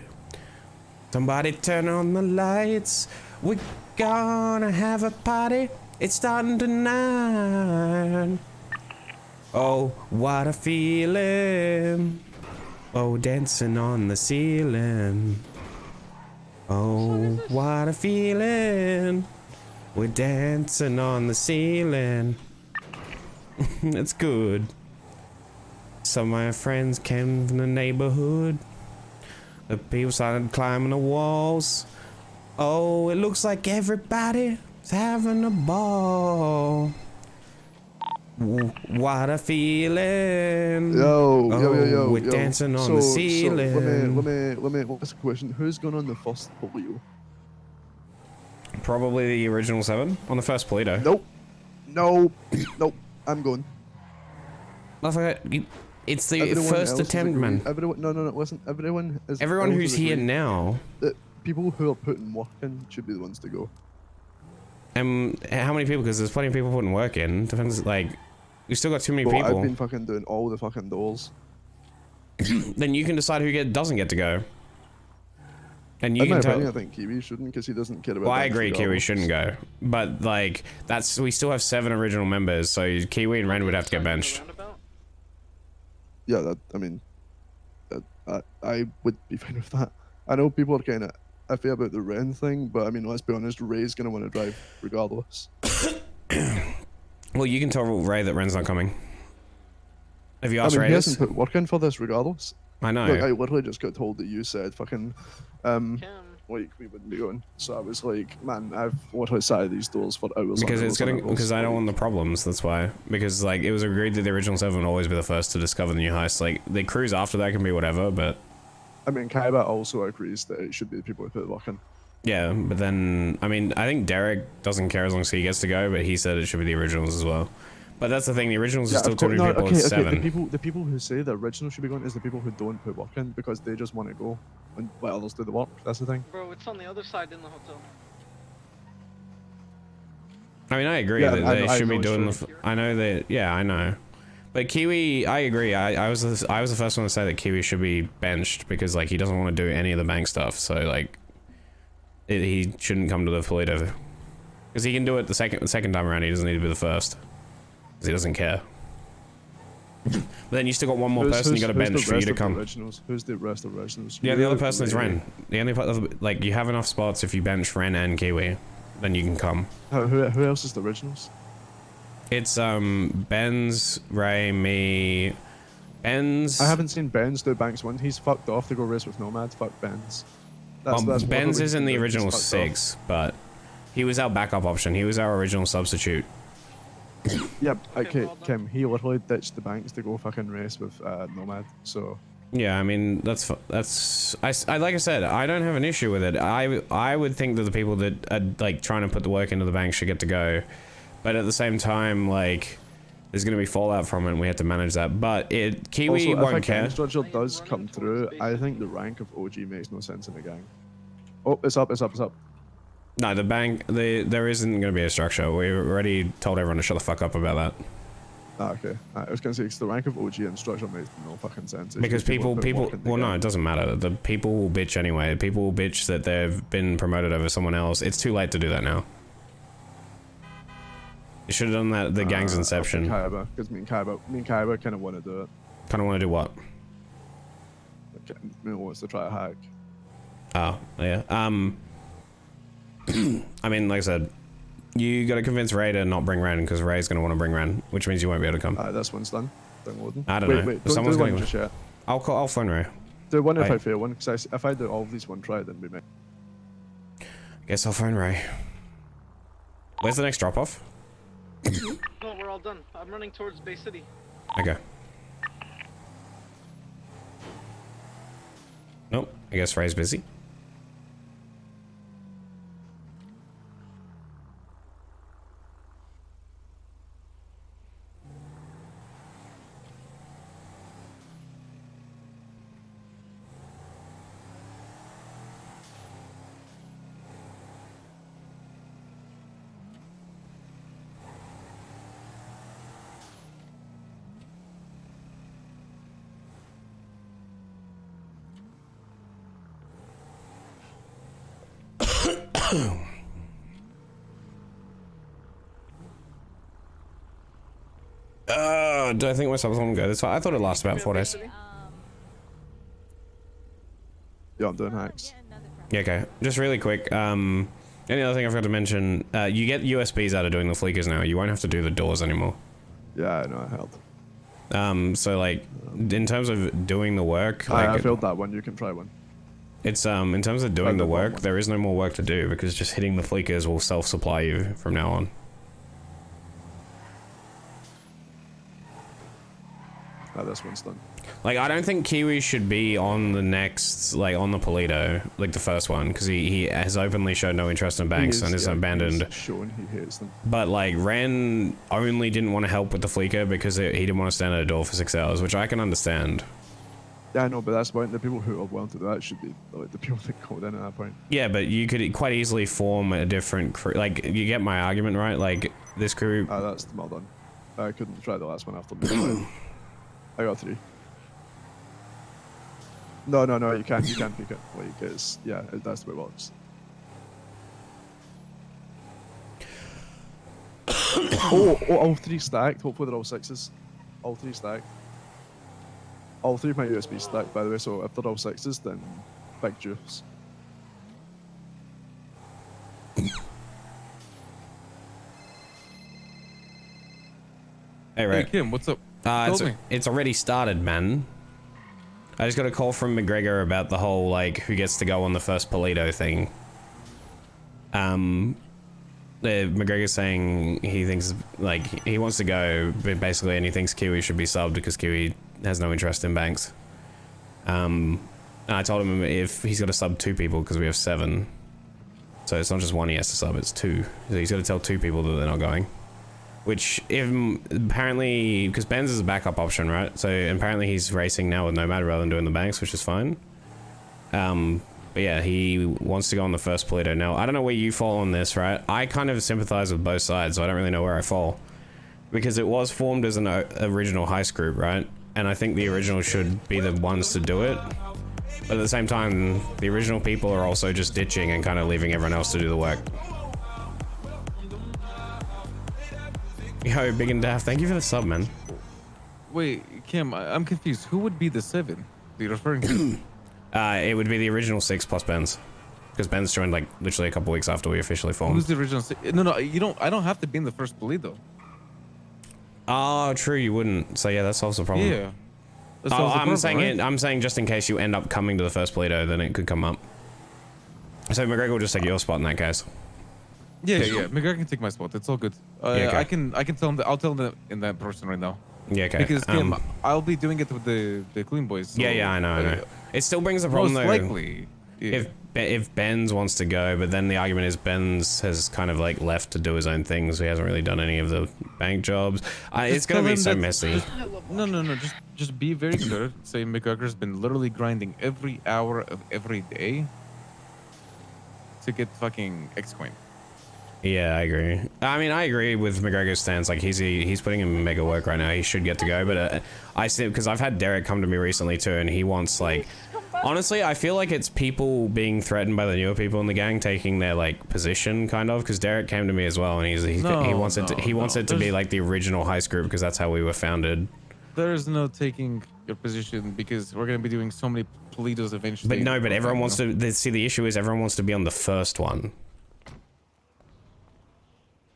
Somebody turn on the lights. We're gonna have a party. It's starting tonight. Oh, what a feeling. Oh, dancing on the ceiling. Oh, what a feeling. We're dancing on the ceiling. It's good. Some of my friends came from the neighborhood. The people started climbing the walls. Oh, it looks like everybody's having a ball. What a feeling. Yo, we're dancing on the ceiling. Let me ask a question. Who's gone on the first polio? Probably the original 7 on the first Polito. Nope. I'm going. It's the first attempt, man. No, listen. Everyone who's here now. People who are putting work in should be the ones to go. How many people? Because there's plenty of people putting work in. Depends, like, we still got too many people. I've been fucking doing all the fucking doors. Then you can decide who doesn't get to go. And you In can my tell. opinion, I think Kiwi shouldn't, because he doesn't care about. Well, I banks agree, Kiwi regardless. shouldn't go. But like, we still have 7 original members, so Kiwi and Ren would have to get benched. Yeah, I would be fine with that. I know people are kind of iffy about the Ren thing, but I mean, let's be honest, Ray's gonna want to drive regardless. Well, you can tell Ray that Ren's not coming. Have you asked Ray he this? hasn't put work in for this regardless. I know. Look, I literally just got told that you said fucking, like, we wouldn't be going. So I was like, man, I've literally sat at these doors for hours. Because I don't want the problems, that's why. Because, like, it was agreed that the original 7 would always be the first to discover the new heist. Like, the crews after that can be whatever, but... I mean, Kaiba also agrees that it should be the people who put the work in. Yeah, but then, I mean, I think Derek doesn't care as long as he gets to go, but he said it should be the originals as well. But that's the thing, the originals are still too many people, it's 7. The people who say the original should be going is the people who don't put work in because they just want to go and let others do the work. That's the thing. Bro, it's on the other side in the hotel. I mean, I agree that they should be doing the... I know that... Yeah, I know. But Kiwi, I agree. I was the first one to say that Kiwi should be benched because, like, he doesn't want to do any of the bank stuff. So, like, he shouldn't come to the Polito. Because he can do it the second time around. He doesn't need to be the first. Because he doesn't care. But then you still got one more person you got to bench for you to come. Who's the rest of the originals? Yeah, the other person is Ren. The only like, you have enough spots if you bench Ren and Kiwi, then you can come. Who else is the originals? It's Benz, Ray, me, Benz. I haven't seen Benz do Banks 1. He's fucked off to go race with Nomad. Fuck Benz. That's Benz is in the original 6, but he was our backup option. He was our original substitute. Yep, okay, Kim, he literally ditched the Banks to go fucking race with Nomad, so... Yeah, I mean, that's like I said, I don't have an issue with it. I would think that the people that are, like, trying to put the work into the bank should get to go. But at the same time, like, there's going to be fallout from it, and we have to manage that. But Kiwi also, won't care. If a structure does come through, I think the rank of OG makes no sense in the gang. Oh, it's up. No, the bank, there isn't going to be a structure. We already told everyone to shut the fuck up about that. Okay. I was going to say, because the rank of OG and structure makes no fucking sense. Because people, well, no, it doesn't matter. The people will bitch anyway. People will bitch that they've been promoted over someone else. It's too late to do that now. You should have done that at the gang's inception. Kaiba, because me and Kaiba kind of want to do it. Kind of want to do what? Okay, me wants to try a hack. Oh, yeah. I mean, like I said, you got to convince Ray to not bring Ren because Ray's going to want to bring Ren, which means you won't be able to come. This one's done. Downloading. I don't know. Wait, Someone's don't do going one just yet. I'll phone Ray. Do one if I fail one, because if I do all of these one try, then we may. Guess I'll phone Ray. Where's the next drop-off? No, we're all done. I'm running towards Bay City. Okay. Nope, I guess Ray's busy. Do I think my subs won't go this far? I thought it lasted about 4 days. Yeah, I'm doing hacks. Yeah, okay. Just really quick, any other thing I forgot to mention, you get USBs out of doing the fleekers now. You won't have to do the doors anymore. Yeah, I know, I helped. So like, in terms of doing the work, like, I failed that one. You can try one. It's in terms of doing the work, there is no more work to do because just hitting the flickers will self-supply you from now on. Oh, this one's done. Like, I don't think Kiwi should be on the next, like, on the Polito, like the first one, because he has openly showed no interest in banks and is abandoned. Shown he hates them. But, like, Ren only didn't want to help with the flicker because he didn't want to stand at a door for 6 hours, which I can understand. Yeah, I know, but that's the point. The people who are willing to do that should be like the people that go in at that point. Yeah, but you could quite easily form a different crew. Like, you get my argument, right? Like, this crew... That's well done. I couldn't try the last one after. I got 3. No, you can't pick it. Like, it's, yeah, that's the way it works. all 3 stacked. Hopefully they're all 6s. All 3 stacked. All 3 of my USB stacked, by the way, so if they're all 6s, then big juice. Hey, Ray. Hey, Kim, what's up? It's already started, man. I just got a call from McGregor about the whole, like, who gets to go on the first Polito thing. McGregor's saying he thinks, like, he wants to go, but basically, and he thinks Kiwi should be subbed because Kiwi has no interest in banks. And I told him if he's got to sub 2 people because we have 7. So it's not just 1 he has to sub, it's 2. So he's got to tell 2 people that they're not going. Which, apparently, because Benz is a backup option, right? So apparently he's racing now with Nomad rather than doing the banks, which is fine. But yeah, he wants to go on the first Polito. Now, I don't know where you fall on this, right? I kind of sympathize with both sides, so I don't really know where I fall. Because it was formed as an original heist group, right? And I think the original should be the ones to do it. But at the same time, the original people are also just ditching and kind of leaving everyone else to do the work. Yo, Big and Daft, thank you for the sub, man. Wait, Kim, I'm confused. Who would be the 7 that you're referring to? It would be the original 6 plus Benz. Because Benz joined, like, literally a couple weeks after we officially formed. Who's the original 6? No, you don't. I don't have to be in the first Polito. Oh, true, you wouldn't. So yeah, that solves the problem. Yeah. I'm saying just in case you end up coming to the first Polito, then it could come up. So McGregor will just take your spot in that case. Yeah. McGregor can take my spot. It's all good. Yeah, okay. I can tell him that. I'll tell him in that person right now. Yeah, okay. Because Kim, I'll be doing it with the clean boys. So, yeah, I know. It still brings a problem though. Most likely. Yeah. If Benz wants to go, but then the argument is Benz has kind of like left to do his own thing, so he hasn't really done any of the bank jobs. It's gonna be so messy. No. Just be very clear. Say McGregor's been literally grinding every hour of every day to get fucking X-Coin. Yeah, I agree. I mean, I agree with McGregor's stance. Like, he's putting in mega work right now. He should get to go, but I see, because I've had Derek come to me recently too, and he wants, like, honestly, I feel like it's people being threatened by the newer people in the gang taking their, like, position, kind of, because Derek came to me as well, and he wants it to be like the original heist group, because that's how we were founded. There's no taking your position, because we're gonna be doing so many Politos eventually. But everyone wants to. See, the issue is everyone wants to be on the first one.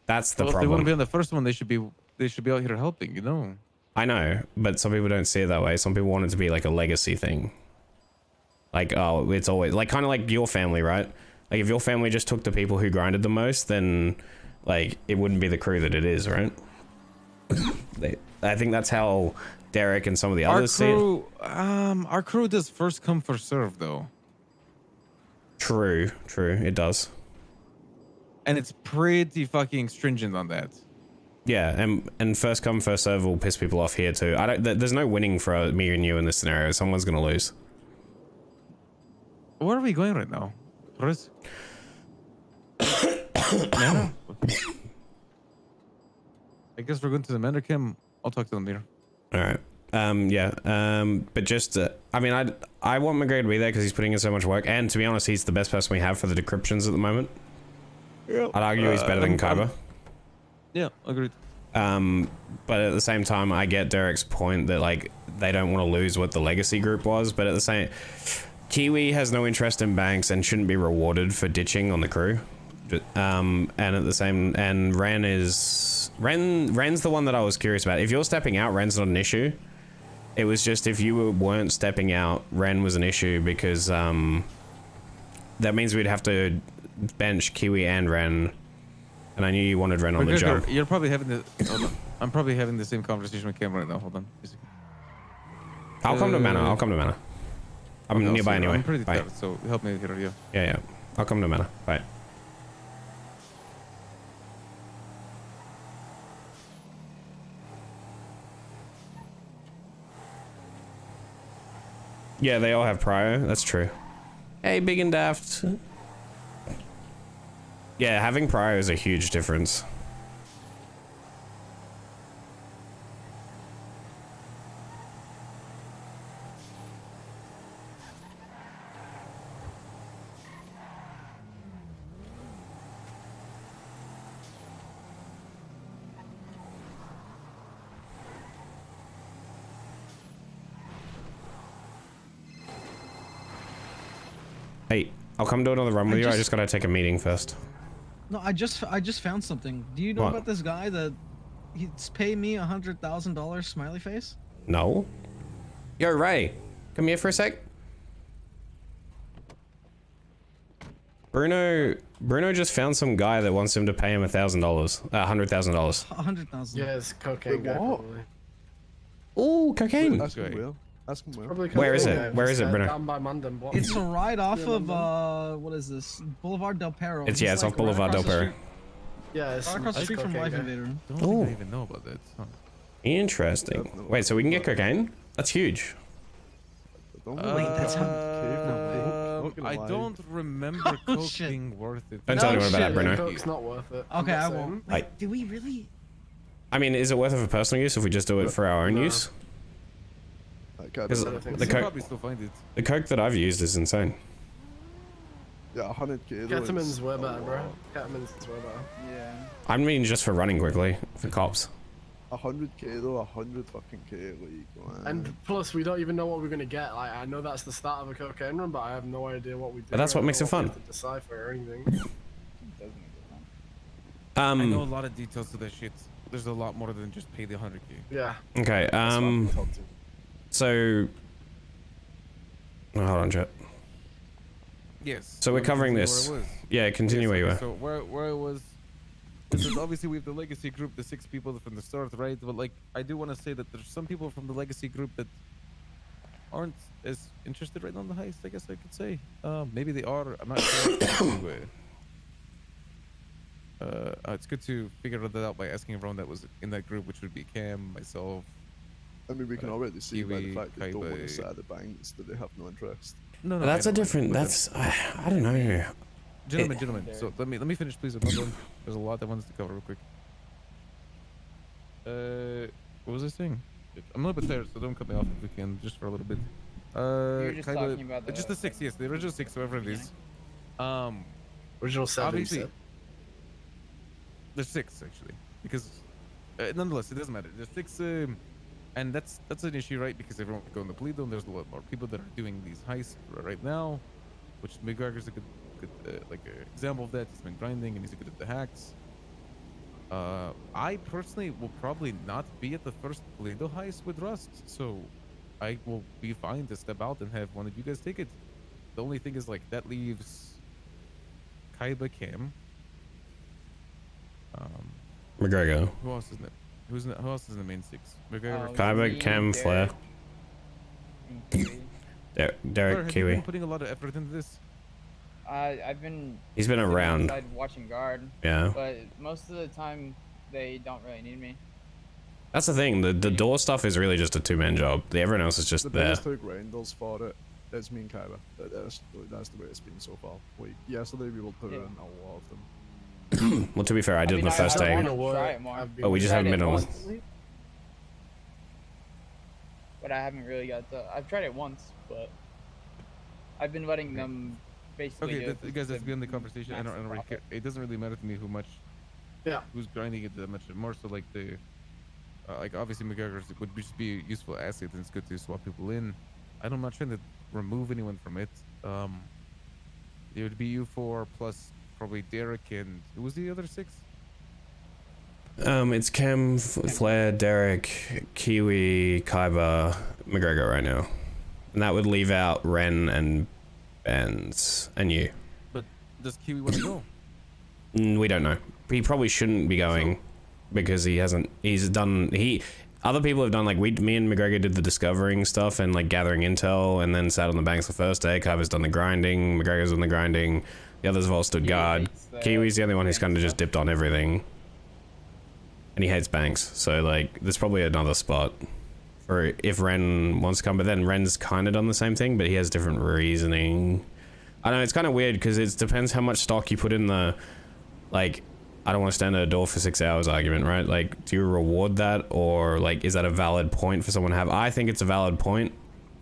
That's the problem. If they want to be on the first one, they should be out here helping, you know. I know, but some people don't see it that way. Some people want it to be like a legacy thing. Like, oh, it's always like kind of like your family, right? Like if your family just took the people who grinded the most, then like it wouldn't be the crew that it is, right? I think that's how Derek and some of the others see it. Our crew does first come first serve though. True, it does. And it's pretty fucking stringent on that. Yeah, and first come first serve will piss people off here too. There's no winning for me and you in this scenario. Someone's gonna lose. Where are we going right now, Chris? I guess we're going to the Manor Kim. I'll talk to them later. All right. But just, I mean, I want McGregor to be there because he's putting in so much work, and to be honest, he's the best person we have for the decryptions at the moment. Yeah. I'd argue he's better than Kaiba. Yeah, agreed. But at the same time, I get Derek's point that like they don't want to lose what the legacy group was, but at the same, Kiwi has no interest in banks and shouldn't be rewarded for ditching on the crew. And at the same, and Ren's the one that I was curious about. If you're stepping out, Ren's not an issue. It was just if you weren't stepping out, Ren was an issue because that means we'd have to bench Kiwi and Ren, and I knew you wanted Ren on the job. You're probably having the. Hold on. I'm probably having the same conversation with Cam right now. Hold on. I'll come to Manor. I'll come to Manor. I'm Okay, nearby also, anyway. I'm pretty Bye. tired, so help me get you. Yeah. I'll come to Manor. Bye. Yeah, they all have prior. That's true. Hey, Big and Daft. Yeah, having prior is a huge difference. Hey, I'll come to another run with you. I just gotta take a meeting first. No, I just found something. Do you know What? about this guy that he's paying me $100,000 smiley face? No. Yo, Ray, come here for a sec. Bruno just found some guy that wants him to pay him $1,000, $100,000. $100,000. Yeah, it's cocaine guy. What? Probably. Oh, cocaine. Ask him where. Ask him where. Probably Where is cocaine it? guy, Where just, is it, Bruno? Down by Mandem. What? It's right off of what is this? Boulevard Del Perro. It's He's off like Boulevard right Del across the Perro. street- Yeah, it's Right across the street from cocaine Life guy. Invader. Don't think I even know about that. Huh. Interesting. Wait, so we can get cocaine? That's huge. Wait, that's how. I don't remember coke being worth it. Don't tell anyone about that, Bruno. Coke's not worth it. Okay, I I'm not won't. saying. Wait, do we really? I mean, is it worth it for personal use if we just do it for our own use? Because the coke, probably still find it. the coke that I've used is insane. Yeah, 100k. Ketamines way better, bro. Ketamines is way better. Yeah. I mean, just for running quickly for cops. 100k though, 100 fucking k, like, man. And plus, we don't even know what we're gonna get. Like, I know that's the start of a cocaine run, but I have no idea what we do. But that's what makes it fun. We have to decipher or anything. I know a lot of details to that shit. There's a lot more than just pay the 100k. Yeah. Okay, so... Oh, hold on, chat. Yes. So we're covering Where this. I was. Yeah, continue where you were. So where I was, this is obviously we have the legacy group, the 6 people from the start, right? But like, I do want to say that there's some people from the legacy group that aren't as interested right now in the heist, I guess I could say. Maybe they are. I'm not sure. It's good to figure that out by asking everyone that was in that group, which would be Cam, myself. I mean, we can already see by the Kiwi, fact they don't want to Kaiba. set the banks that they have no interest. No, But that's a different... That's... I don't know. Gentlemen. So let me finish, please. I'm not done. There's a lot that wants to cover real quick. What was I saying? I'm a little bit tired, so don't cut me off if we can, just for a little bit. were just talking about just the 6, yes, the original 6, whoever it is. Original 7. Obviously, there's 6 actually, because nonetheless, it doesn't matter. There's 6, and that's an issue, right? Because everyone can go in the bleed zone. There's a lot more people that are doing these heists right now, which McGregor's a good like example of that. He's been grinding and he's good at the hacks. I personally will probably not be at the first Toledo heist with R.U.S.T, so I will be fine to step out and have one of you guys take it. The only thing is, like, that leaves Kaiba, Cam. McGregor. Who else is in it? Who else is in the main 6? McGregor, Kaiba, Cam, Flair. Derek, Flair, have you Kiwi. been putting a lot of effort into this? I've been. He's been sitting around. outside watching guard. Yeah. But most of the time, they don't really need me. That's the thing. The door stuff is really just a 2-man job. Everyone else is just The there. biggest 2 grinders for it is me and Kaiba. That's the way it's been so far. Like, yesterday we will put in a lot of them. Well, to be fair, I did the first day. Try it more. Oh, we just haven't been on one. But I haven't really got to. I've tried it once, but I've been letting them basically. Okay, do it guys, let's to begin the conversation. I don't really profit. care. It doesn't really matter to me who's grinding it that much. More so like the, like obviously McGregor would just be a useful asset, and it's good to swap people in. I'm not trying to remove anyone from it. It would be you 4 plus probably Derek, and who was the other 6? It's Chem, Flair, Derek, Kiwi, Kaiba, McGregor right now. And that would leave out Ren and Benz and you. But does Kiwi want to go? We don't know. He probably shouldn't be going because other people have done, like, me and McGregor did the discovering stuff and, like, gathering intel, and then sat on the banks the first day. Kaiba's done the grinding, McGregor's done the grinding, the others have all stood guard. Kiwi's the only one who's kind of just dipped on everything. And he hates banks, so, like, there's probably another spot for if Ren wants to come, but then Ren's kind of done the same thing, but he has different reasoning. I don't know, it's kind of weird, because it depends how much stock you put in the, like, I don't want to stand at a door for 6 hours argument, right? Like, do you reward that, or, like, is that a valid point for someone to have? I think it's a valid point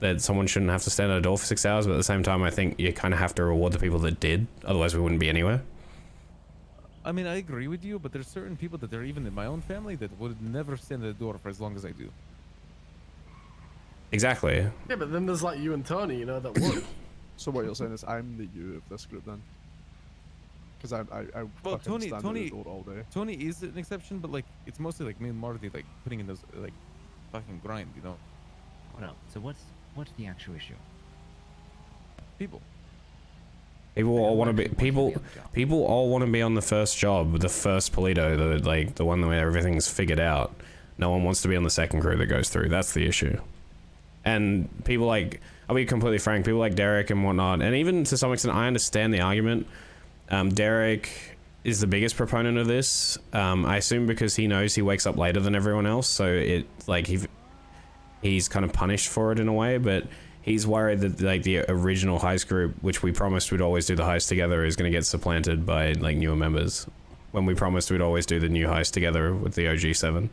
that someone shouldn't have to stand at a door for 6 hours, but at the same time, I think you kind of have to reward the people that did, otherwise we wouldn't be anywhere. I mean, I agree with you, but there's certain people that are even in my own family that would never stand at the door for as long as I do. Exactly. Yeah, but then there's like you and Tony, you know, that would. So what you're saying is I'm the you of this group then? Because I well, fucking stand at Tony, the door all day. Tony is an exception, but like it's mostly like me and Marty like putting in those like fucking grind, you know. Well, so what's the actual issue? People. People all want to be people all want to be on the first job, the first Polito, the one where everything's figured out. No one wants to be on the second crew that goes through. That's the issue. And people like, I'll be completely frank, people like Derek and whatnot, and even to some extent I understand the argument. Derek is the biggest proponent of this. I assume because he knows he wakes up later than everyone else, so it like he's kind of punished for it in a way, but he's worried that like the original heist group, which we promised we'd always do the heist together, is going to get supplanted by like newer members. When we promised we'd always do the new heist together with the OG 7.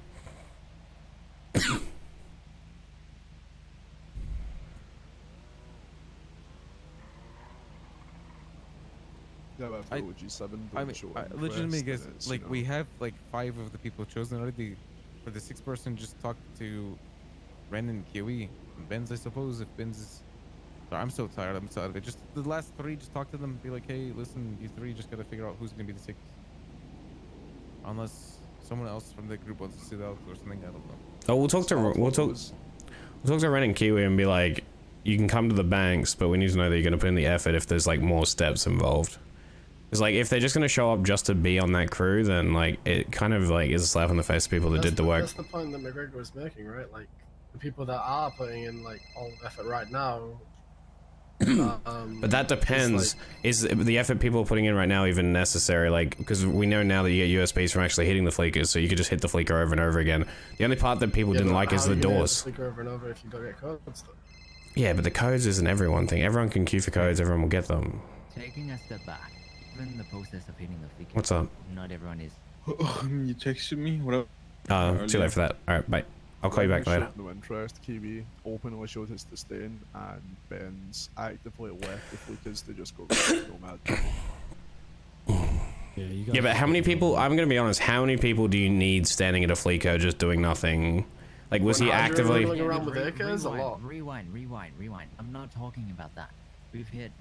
I mean, legitimately, guys, like we have like 5 of the people chosen already. For the 6th person, just talk to Ren and Kiwi and Benz, I suppose. If Benz is, sorry, I'm so tired. I'm so out of it. Just the last 3, just talk to them. Be like, hey, listen, you 3 just gotta figure out who's gonna be the 6th. Unless someone else from the group wants to sit out or something, I don't know. Oh, we'll talk to Ren and Kiwi and be like, you can come to the banks, but we need to know that you're gonna put in the effort if there's like more steps involved. Because like if they're just gonna show up just to be on that crew, then like it kind of like is a slap in the face to people that did the work. That's the point that McGregor was making, right? Like the people that are putting in like all the effort right now. But that depends. Is the effort people are putting in right now even necessary? Like, because we know now that you get USBs from actually hitting the fleekers, so you could just hit the fleeker over and over again. The only part that people didn't like is the doors. Fleeker over and over if you don't get codes. Yeah, but the codes isn't everyone thing. Everyone can queue for codes. Everyone will get them. Taking a step back, even the process of hitting the fleeker. What's up? Not everyone is. You texted me? What up? Too late for that. All right, bye. I'll call you back later. No interest. Kiwi openly showed his disdain, and Ben's actively left the fleekers to just go nomad. Yeah, but how many people? I'm gonna be honest. How many people do you need standing at a fleeker just doing nothing? Like, was he actively? Rewind. I'm not talking about that. We've hit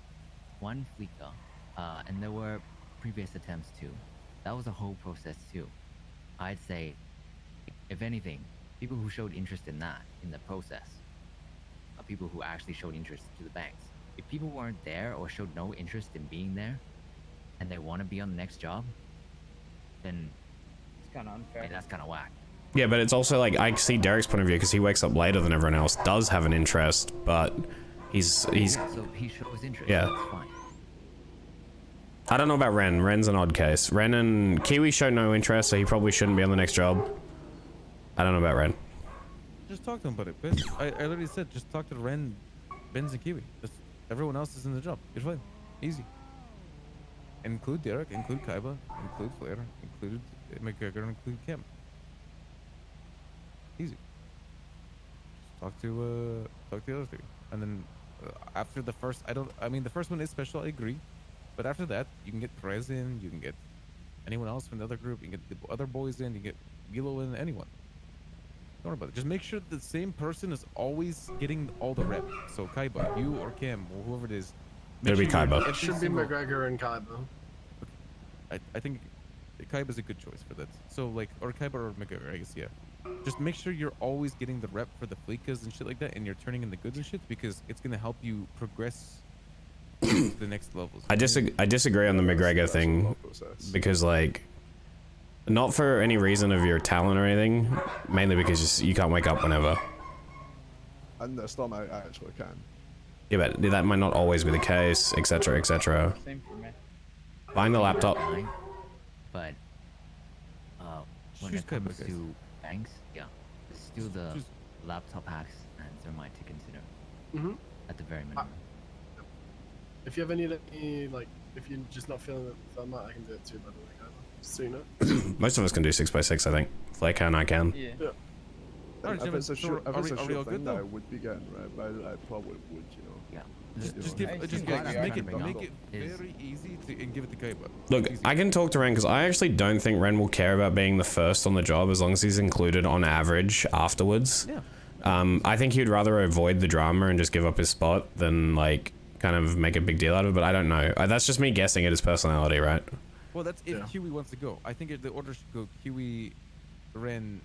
1 fleeker, and there were previous attempts too. That was a whole process too. I'd say, if anything, people who showed interest in that, in the process, are people who actually showed interest to the banks. If people weren't there or showed no interest in being there, and they want to be on the next job, then it's kind of unfair. That's kind of whack. Yeah, but it's also like I see Derek's point of view because he wakes up later than everyone else. Does have an interest, but he's. So he shows interest. Yeah. That's fine. I don't know about Ren. Ren's an odd case. Ren and Kiwi showed no interest, so he probably shouldn't be on the next job. I don't know about Ren. Just talk to him about it, Benz. I literally said just talk to Ren, Benz, and Kiwi. Just, everyone else is in the job. You're fine. Easy. Include Derek, include Kaiba, include Flair, include McGregor, include Kim. Easy. Just talk to the other 3, and then after the first, I mean the first one is special. I agree, but after that, you can get Perez in, you can get anyone else from the other group, you can get the other boys in, you can get Gilo in, anyone. Don't worry about it. Just make sure the same person is always getting all the reps. So Kaiba, you or Kim or whoever it is. It'll be Kaiba. It should be McGregor and Kaiba. I think Kaiba's a good choice for that. So like, or Kaiba or McGregor, I guess, yeah. Just make sure you're always getting the rep for the fleekas and shit like that, and you're turning in the goods and shit, because it's gonna help you progress to the next levels. I disagree on the McGregor thing, because like, not for any reason of your talent or anything, mainly because you can't wake up whenever. And this time I actually can. Yeah, but that might not always be the case, etc., etc. Same for me. Buying the laptop. But when it comes to banks, yeah, it's still the laptop hacks and thermite to consider. At the very minimum. If you ever need any, like, if you're just not feeling it with thermite, I can do it too, by the way. Sooner. Most of us can do 6x6, I think. Flake can, I can. Yeah. And if it's a sure thing that I would be getting, right, I probably would, you know. Yeah. Just make it very easy and give it to Kaiba. Look, I can talk to Ren because I actually don't think Ren will care about being the first on the job as long as he's included on average afterwards. Yeah. I think he'd rather avoid the drama and just give up his spot than like kind of make a big deal out of it, but I don't know. That's just me guessing at his personality, right? Well, that's if Kiwi wants to go. I think the order should go Kiwi, Ren,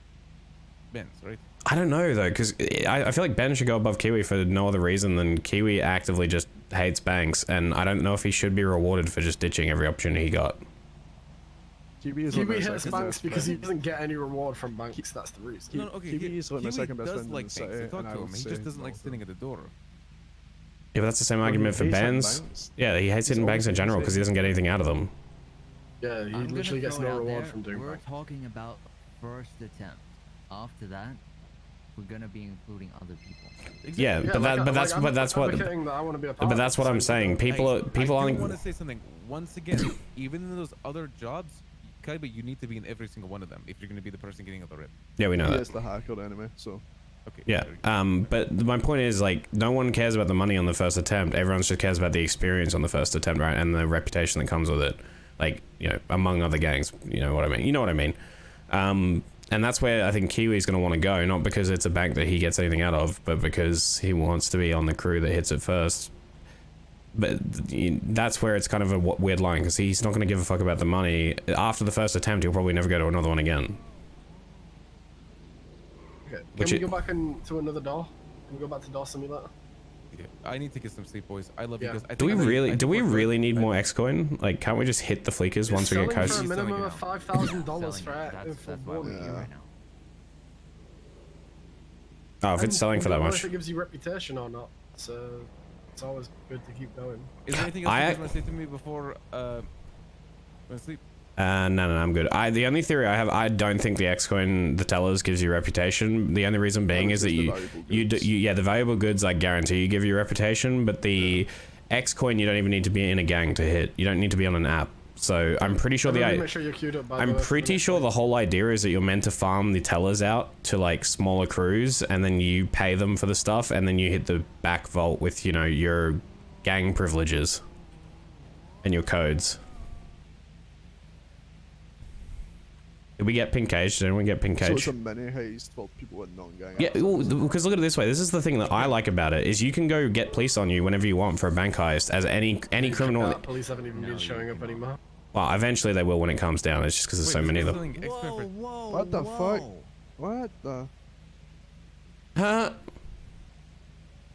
Benz, right? I don't know though, because I feel like Ben should go above Kiwi for no other reason than Kiwi actively just hates banks, and I don't know if he should be rewarded for just ditching every opportunity he got. Kiwi hits banks because he doesn't get any reward from banks. That's the reason. No, okay. Kiwi does like banks. So talk to him. He just doesn't like sitting at the door. Yeah, but that's the same argument for Benz. Yeah, he hates hitting banks in general because he doesn't get anything out of them. Yeah, he literally gets no reward from doing We're banks. talking about first attempt. After that, we're gonna be including other people. Yeah, but that's what I'm saying. People I aren't. want to say something once again. Even in those other jobs, Kaiba, you need to be in every single one of them if you're going to be the person getting the rip. Yeah, we know that. He is the hacker anyway, so. Okay. Yeah, but my point is, like, no one cares about the money on the first attempt. Everyone just cares about the experience on the first attempt, right? And the reputation that comes with it. Like, you know, among other gangs, you know what I mean? You know what I mean? And that's where I think Kiwi's going to want to go, not because it's a bank that he gets anything out of, but because he wants to be on the crew that hits it first. But that's where it's kind of a weird line, because he's not going to give a fuck about the money. After the first attempt, he'll probably never go to another one again. Okay. Can we go back to another door? Can we go back to door simulator? Yeah, I need to get some sleep, boys. I love you guys. Do we really need more X-Coin? Like, can't we just hit the fleekers once we get coast? For a minimum of $5,000 for right now. Oh, if it's selling for that much. If it gives you reputation or not, so it's always good to keep going. Is there anything else you guys want to say to me before when sleep? No, I'm good. The only theory I have, I don't think the X-Coin, the tellers, gives you reputation. The only reason being is that the valuable goods, I guarantee you give you reputation, but the X-Coin, you don't even need to be in a gang to hit. You don't need to be on an app. So I'm pretty sure I'm pretty sure the whole idea is that you're meant to farm the tellers out to like smaller crews, and then you pay them for the stuff, and then you hit the back vault with, you know, your gang privileges and your codes. Did we get pink cage? Did anyone get pink cage? So it's a mini heist for people with non-gang. Yeah, well, because look at it this way. This is the thing that I like about it, is you can go get police on you whenever you want for a bank heist as any criminal. Police haven't even been showing up anymore. Well, eventually they will when it calms down. It's just because there's so many of them. Whoa, what the fuck? What the? Huh?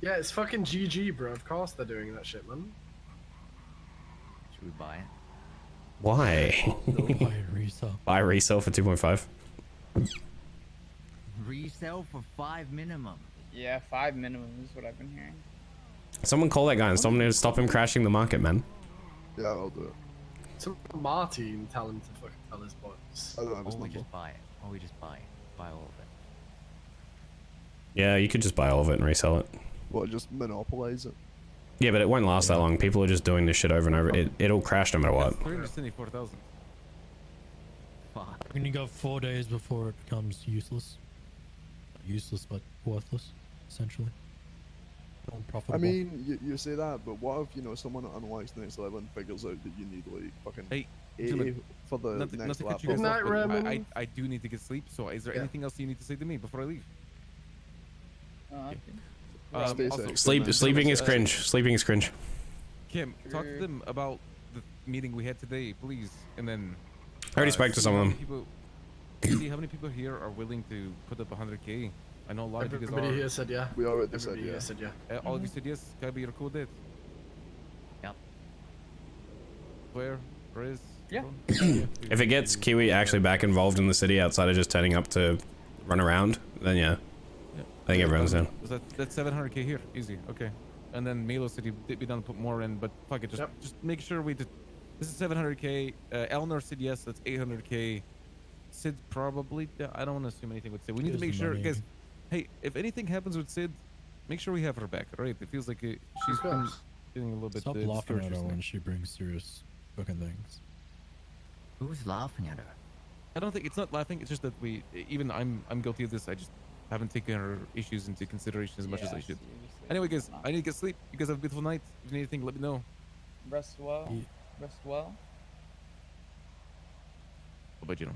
Yeah, it's fucking GG, bro. Of course they're doing that shit, man. Should we buy it? Why? Buy resale. Buy resale for 2.5. Resale for 5 minimum. Yeah, 5 minimum is what I've been hearing. Someone call that guy and someone to stop him crashing the market, man. Yeah, I'll do it. So Marty and tell him to fucking tell his boys. I don't have his Or we number. just buy it. Or we just buy it. Buy all of it. Yeah, you could just buy all of it and resell it. What, just monopolize it? Yeah, but it won't last that long. People are just doing this shit over and over. It'll crash no matter what. 374,000. Fuck. We're gonna go 4 days before it becomes useless. Useless, but worthless, essentially. Unprofitable. I mean, you say that, but what if, you know, someone at Unlocks the next level and figures out that you need, like, fucking A for the next not to cut you guys off, but I do need to get sleep, so is there anything else you need to say to me before I leave? Sleeping is cringe. Sleeping is cringe. Kim, talk to them about meeting we had today, please. And then I already spoke to some of them. See how many people here are willing to put up 100K. I know a lot of you guys are. Everybody here said yeah. We already Everybody said here yeah. said yeah. All of you said yes. Can I be your cool date? Yep. Claire, Riz. Yeah. If it gets Kiwi actually back involved in the city outside of just turning up to run around, then yeah. I think everyone's down. That's 700K here, easy. Okay. And then Milo said he'd be down to put more in, but fuck it, just make sure we did. This is 700K. Eleanor said yes, that's 800K. Sid probably. I don't want to assume anything with Sid. We need to make sure, guys. Hey, if anything happens with Sid, make sure we have her back, right? It feels like she's been feeling a little bit. Stop laughing at her discouraged. when she brings serious fucking things. Who's laughing at her? I don't think it's not laughing. It's just that even I'm guilty of this. I just haven't taken her issues into consideration as much as I should. Anyway, guys, I need to get sleep. You guys have a beautiful night. If you need anything, let me know. Rest well. Rest well. What about you?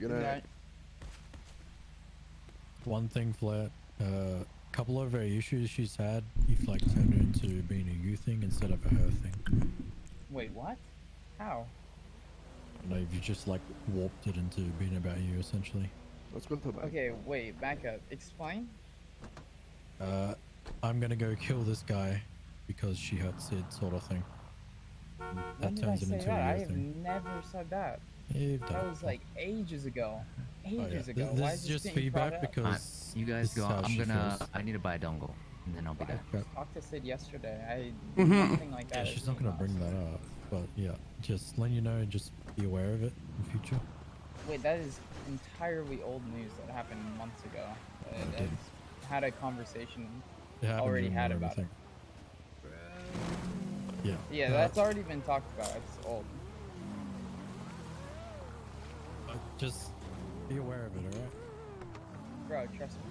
Good night. One thing, Flat. Couple of her issues she's had, you've like turned her into being a you thing instead of a her thing. Wait, what? How? No, you just like warped it into being about you essentially. Let's go to Okay, wait, back up. Explain. I'm gonna go kill this guy because she hurt Sid, sort of thing. When did I say that? I have never said that. You've done That it. was like ages ago. Ages ago. This Why is is just this getting brought feedback up? because You guys this go. is how I'm she gonna. feels. I need to buy a dongle, and then I'll be there. I talked to Sid yesterday. Mhm. Nothing like that. Yeah, she's not gonna bring that up, but yeah, just letting you know, just be aware of it in future. Wait, that is entirely old news that happened months ago. I've had a conversation It happened already in had and about it. everything. Yeah. Yeah, that's already been talked about. It's old. Just be aware of it, alright? Bro, trust me.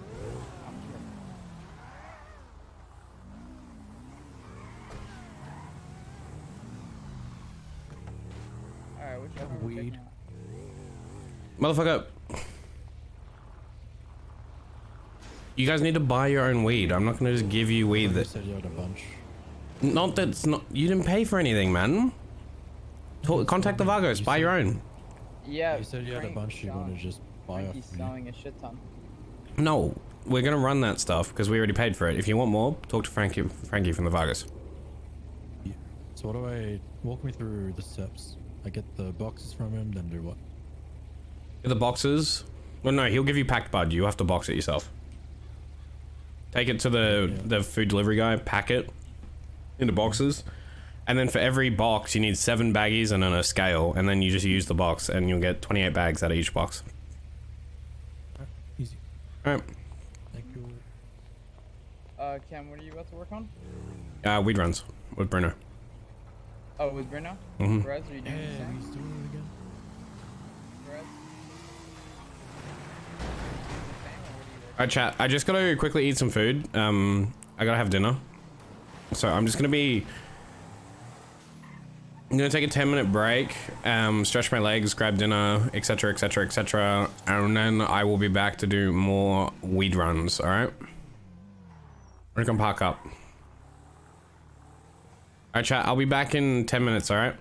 I'm sure. Alright, which one are we checking out? Motherfucker. You guys need to buy your own weed. I'm not gonna just give you weed that. Said you had a bunch. Not that's not. You didn't pay for anything, man. Contact the Vagos. Buy your own. Yeah, You said you had a bunch you want to just buy off Frankie's me. selling a shit ton. No, we're gonna run that stuff because we already paid for it. If you want more, talk to Frankie from the Vargas. So what do I walk me through the steps? I get the boxes from him, then do what? The boxes. Well, no, he'll give you packed bud. You have to box it yourself. Take it to the food delivery guy. Pack it into boxes, and then for every box you need 7 baggies and then a scale, and then you just use the box, and you'll get 28 bags out of each box. Easy. All right. Thank you. Cam, what are you about to work on? Weed runs with Bruno. Oh, with Bruno? Mhm. Perez, are you doing the same? He's doing it again. Perez? Alright, chat. I just gotta quickly eat some food. I gotta have dinner. So I'm just gonna take a 10-minute break, stretch my legs, grab dinner, etc, etc, etc, and then I will be back to do more weed runs, alright? We're gonna park up. Alright, chat, I'll be back in 10 minutes, alright?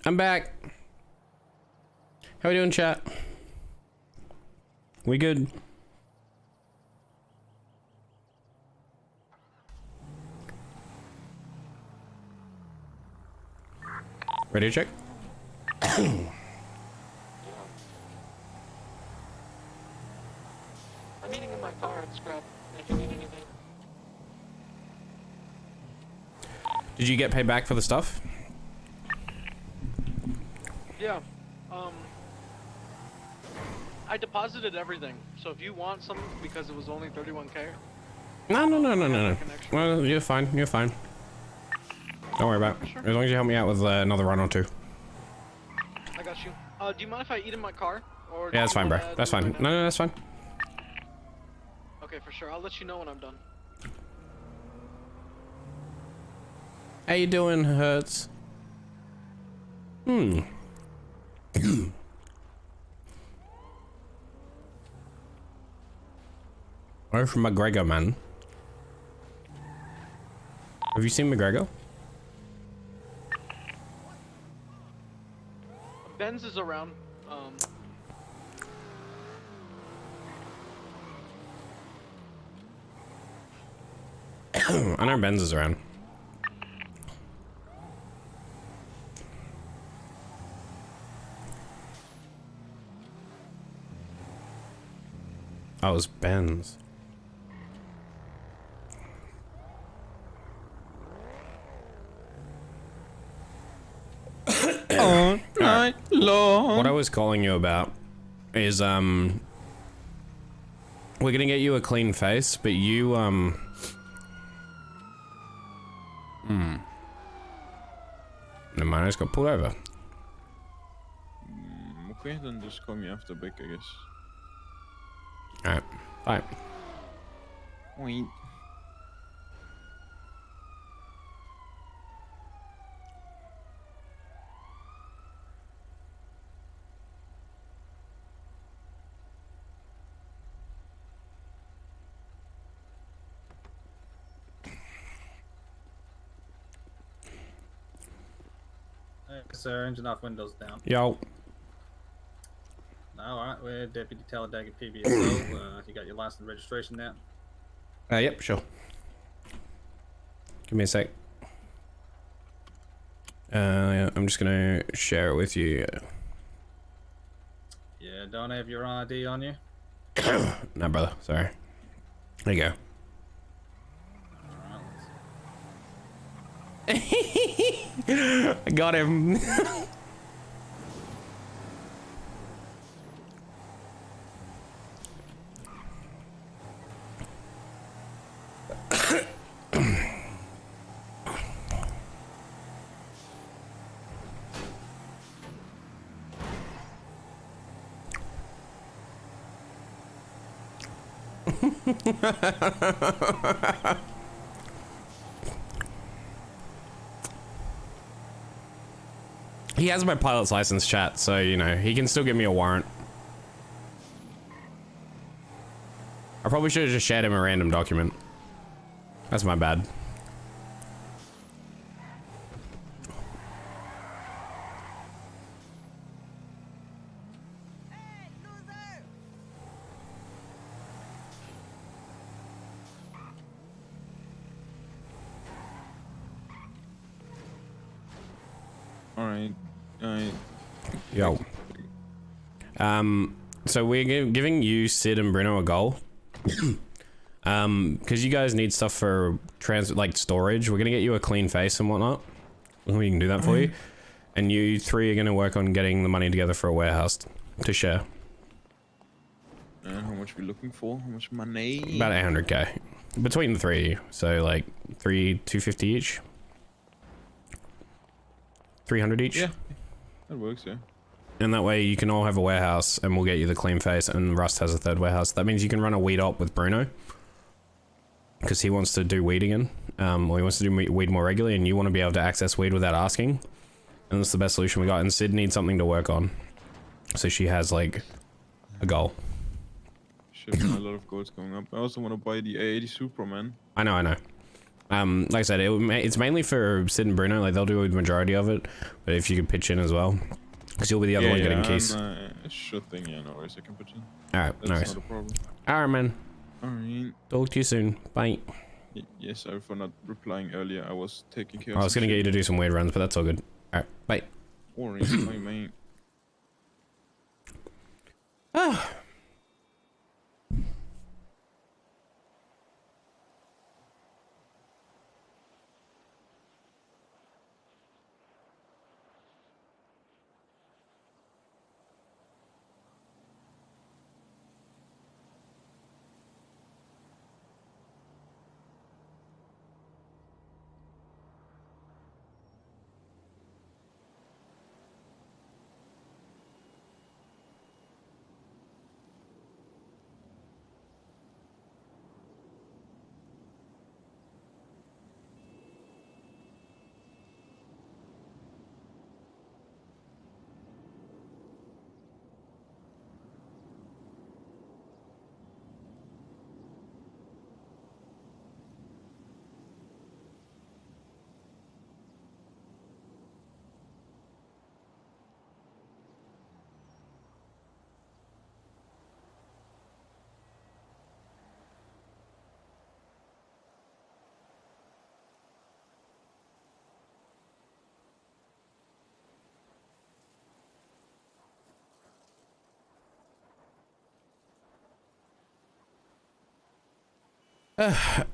I'm back. How we doing, chat? We good? Ready to check? I'm eating in my car and scrap. If you need anything. Did you get paid back for the stuff? Yeah. I deposited everything. So if you want some, because it was only 31K. No. Well, you're fine. You're fine. Don't worry about it. Sure. As long as you help me out with another run or two. I got you. Do you mind if I eat in my car? Or Yeah, that's fine, bro. That's fine. No, that's fine. Okay, for sure. I'll let you know when I'm done. How you doing, Hertz? Hmm. I'm from McGregor, man. Have you seen McGregor? Benz is around. I know Benz is around. Oh, it was Benz. All night long. What I was calling you about is we're gonna get you a clean face, but you Never mind, I just got pulled over. Okay, then just call me after back, I guess. Alright, bye. Wait. Sir, engine off, windows down. Yo. Alright, we're Deputy Talladega PBSO. You got your license and registration now? Yep, sure. Give me a sec. Yeah, I'm just gonna share it with you. Yeah, don't have your ID on you? Nah, brother, sorry. There you go. I got him. He has my pilot's license, chat, so, you know, he can still give me a warrant. I probably should have just shared him a random document. That's my bad. Alright. Yo. So we're giving you, Sid, and Bruno a goal. Because you guys need stuff for like storage. We're gonna get you a clean face and whatnot. We can do that for you. And you three are gonna work on getting the money together for a warehouse to share. And how much we looking for? How much money? About 800k between the three of you. So like 250 each. 300 each. Yeah, that works. Yeah. And that way you can all have a warehouse and we'll get you the clean face, and Rust has a third warehouse. That means you can run a weed op with Bruno. Because he wants to do weed again. Or he wants to do weed more regularly, and you want to be able to access weed without asking. And that's the best solution we got. And Sid needs something to work on. So she has like a goal. Shit, a lot of goals going up. I also want to buy the A80 Supra, man. I know. Like I said, it's mainly for Sid and Bruno. Like they'll do a majority of it, but if you could pitch in as well, because you'll be the other one getting keys. Sure thing, yeah, no worries, I can pitch in. Alright, That's nice. not a problem. Alright, man. Alright. Talk to you soon. Bye. Yes, sorry for not replying earlier. I was taking care I of was gonna get you to do some weird runs, but that's all good. Alright, bye. Alright, bye, mate. Ah.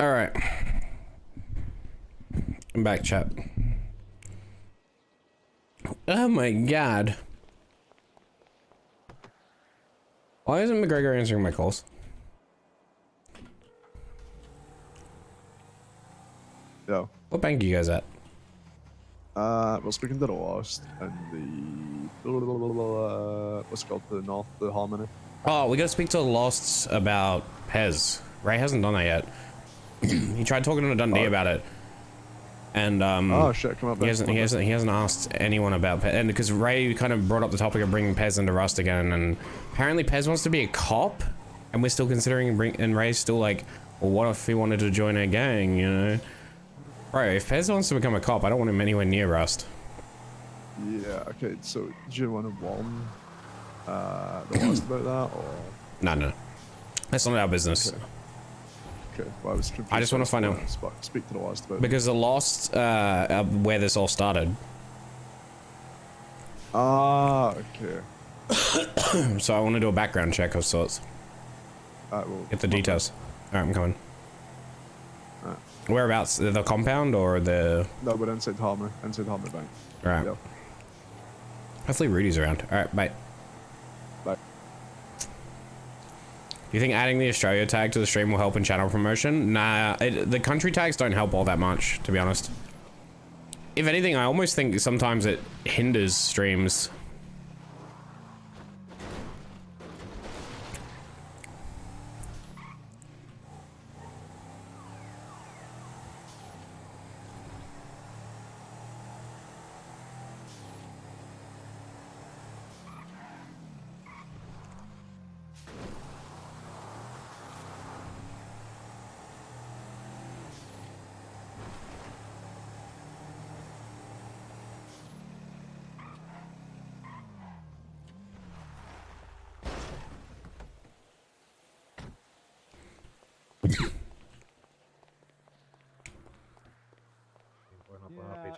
Alright. I'm back, chat. Oh my god. Why isn't McGregor answering my calls? Yo. What bank are you guys at? We're speaking to the R.U.S.T and the what's it called, the Harmony. Oh, we gotta speak to the Losts about Pez. Ray hasn't done that yet. He tried talking to Dundee about it, and oh shit, come up. He hasn't asked anyone about Pez, and because Ray kind of brought up the topic of bringing Pez into Rust again, and apparently Pez wants to be a cop, and we're still considering and Ray's still like, well, what if he wanted to join a gang, you know? Bro, if Pez wants to become a cop, I don't want him anywhere near Rust. Yeah, okay, so do you want to warn the R.U.S.T about that, or? No. That's not our business. Okay, well, I was confused. I just want to find out. Speak to the R.U.S.T about it. Because the Lost, where this all started. Ah, okay. So I want to do a background check of sorts. Alright, well, get the details. Alright, I'm coming. Alright. Whereabouts? The compound or the... No, but inside Harmony Bank. Alright. Yep. Hopefully Rudy's around. Alright, bye. Bye. Do you think adding the Australia tag to the stream will help in channel promotion? Nah, the country tags don't help all that much, to be honest. If anything, I almost think sometimes it hinders streams.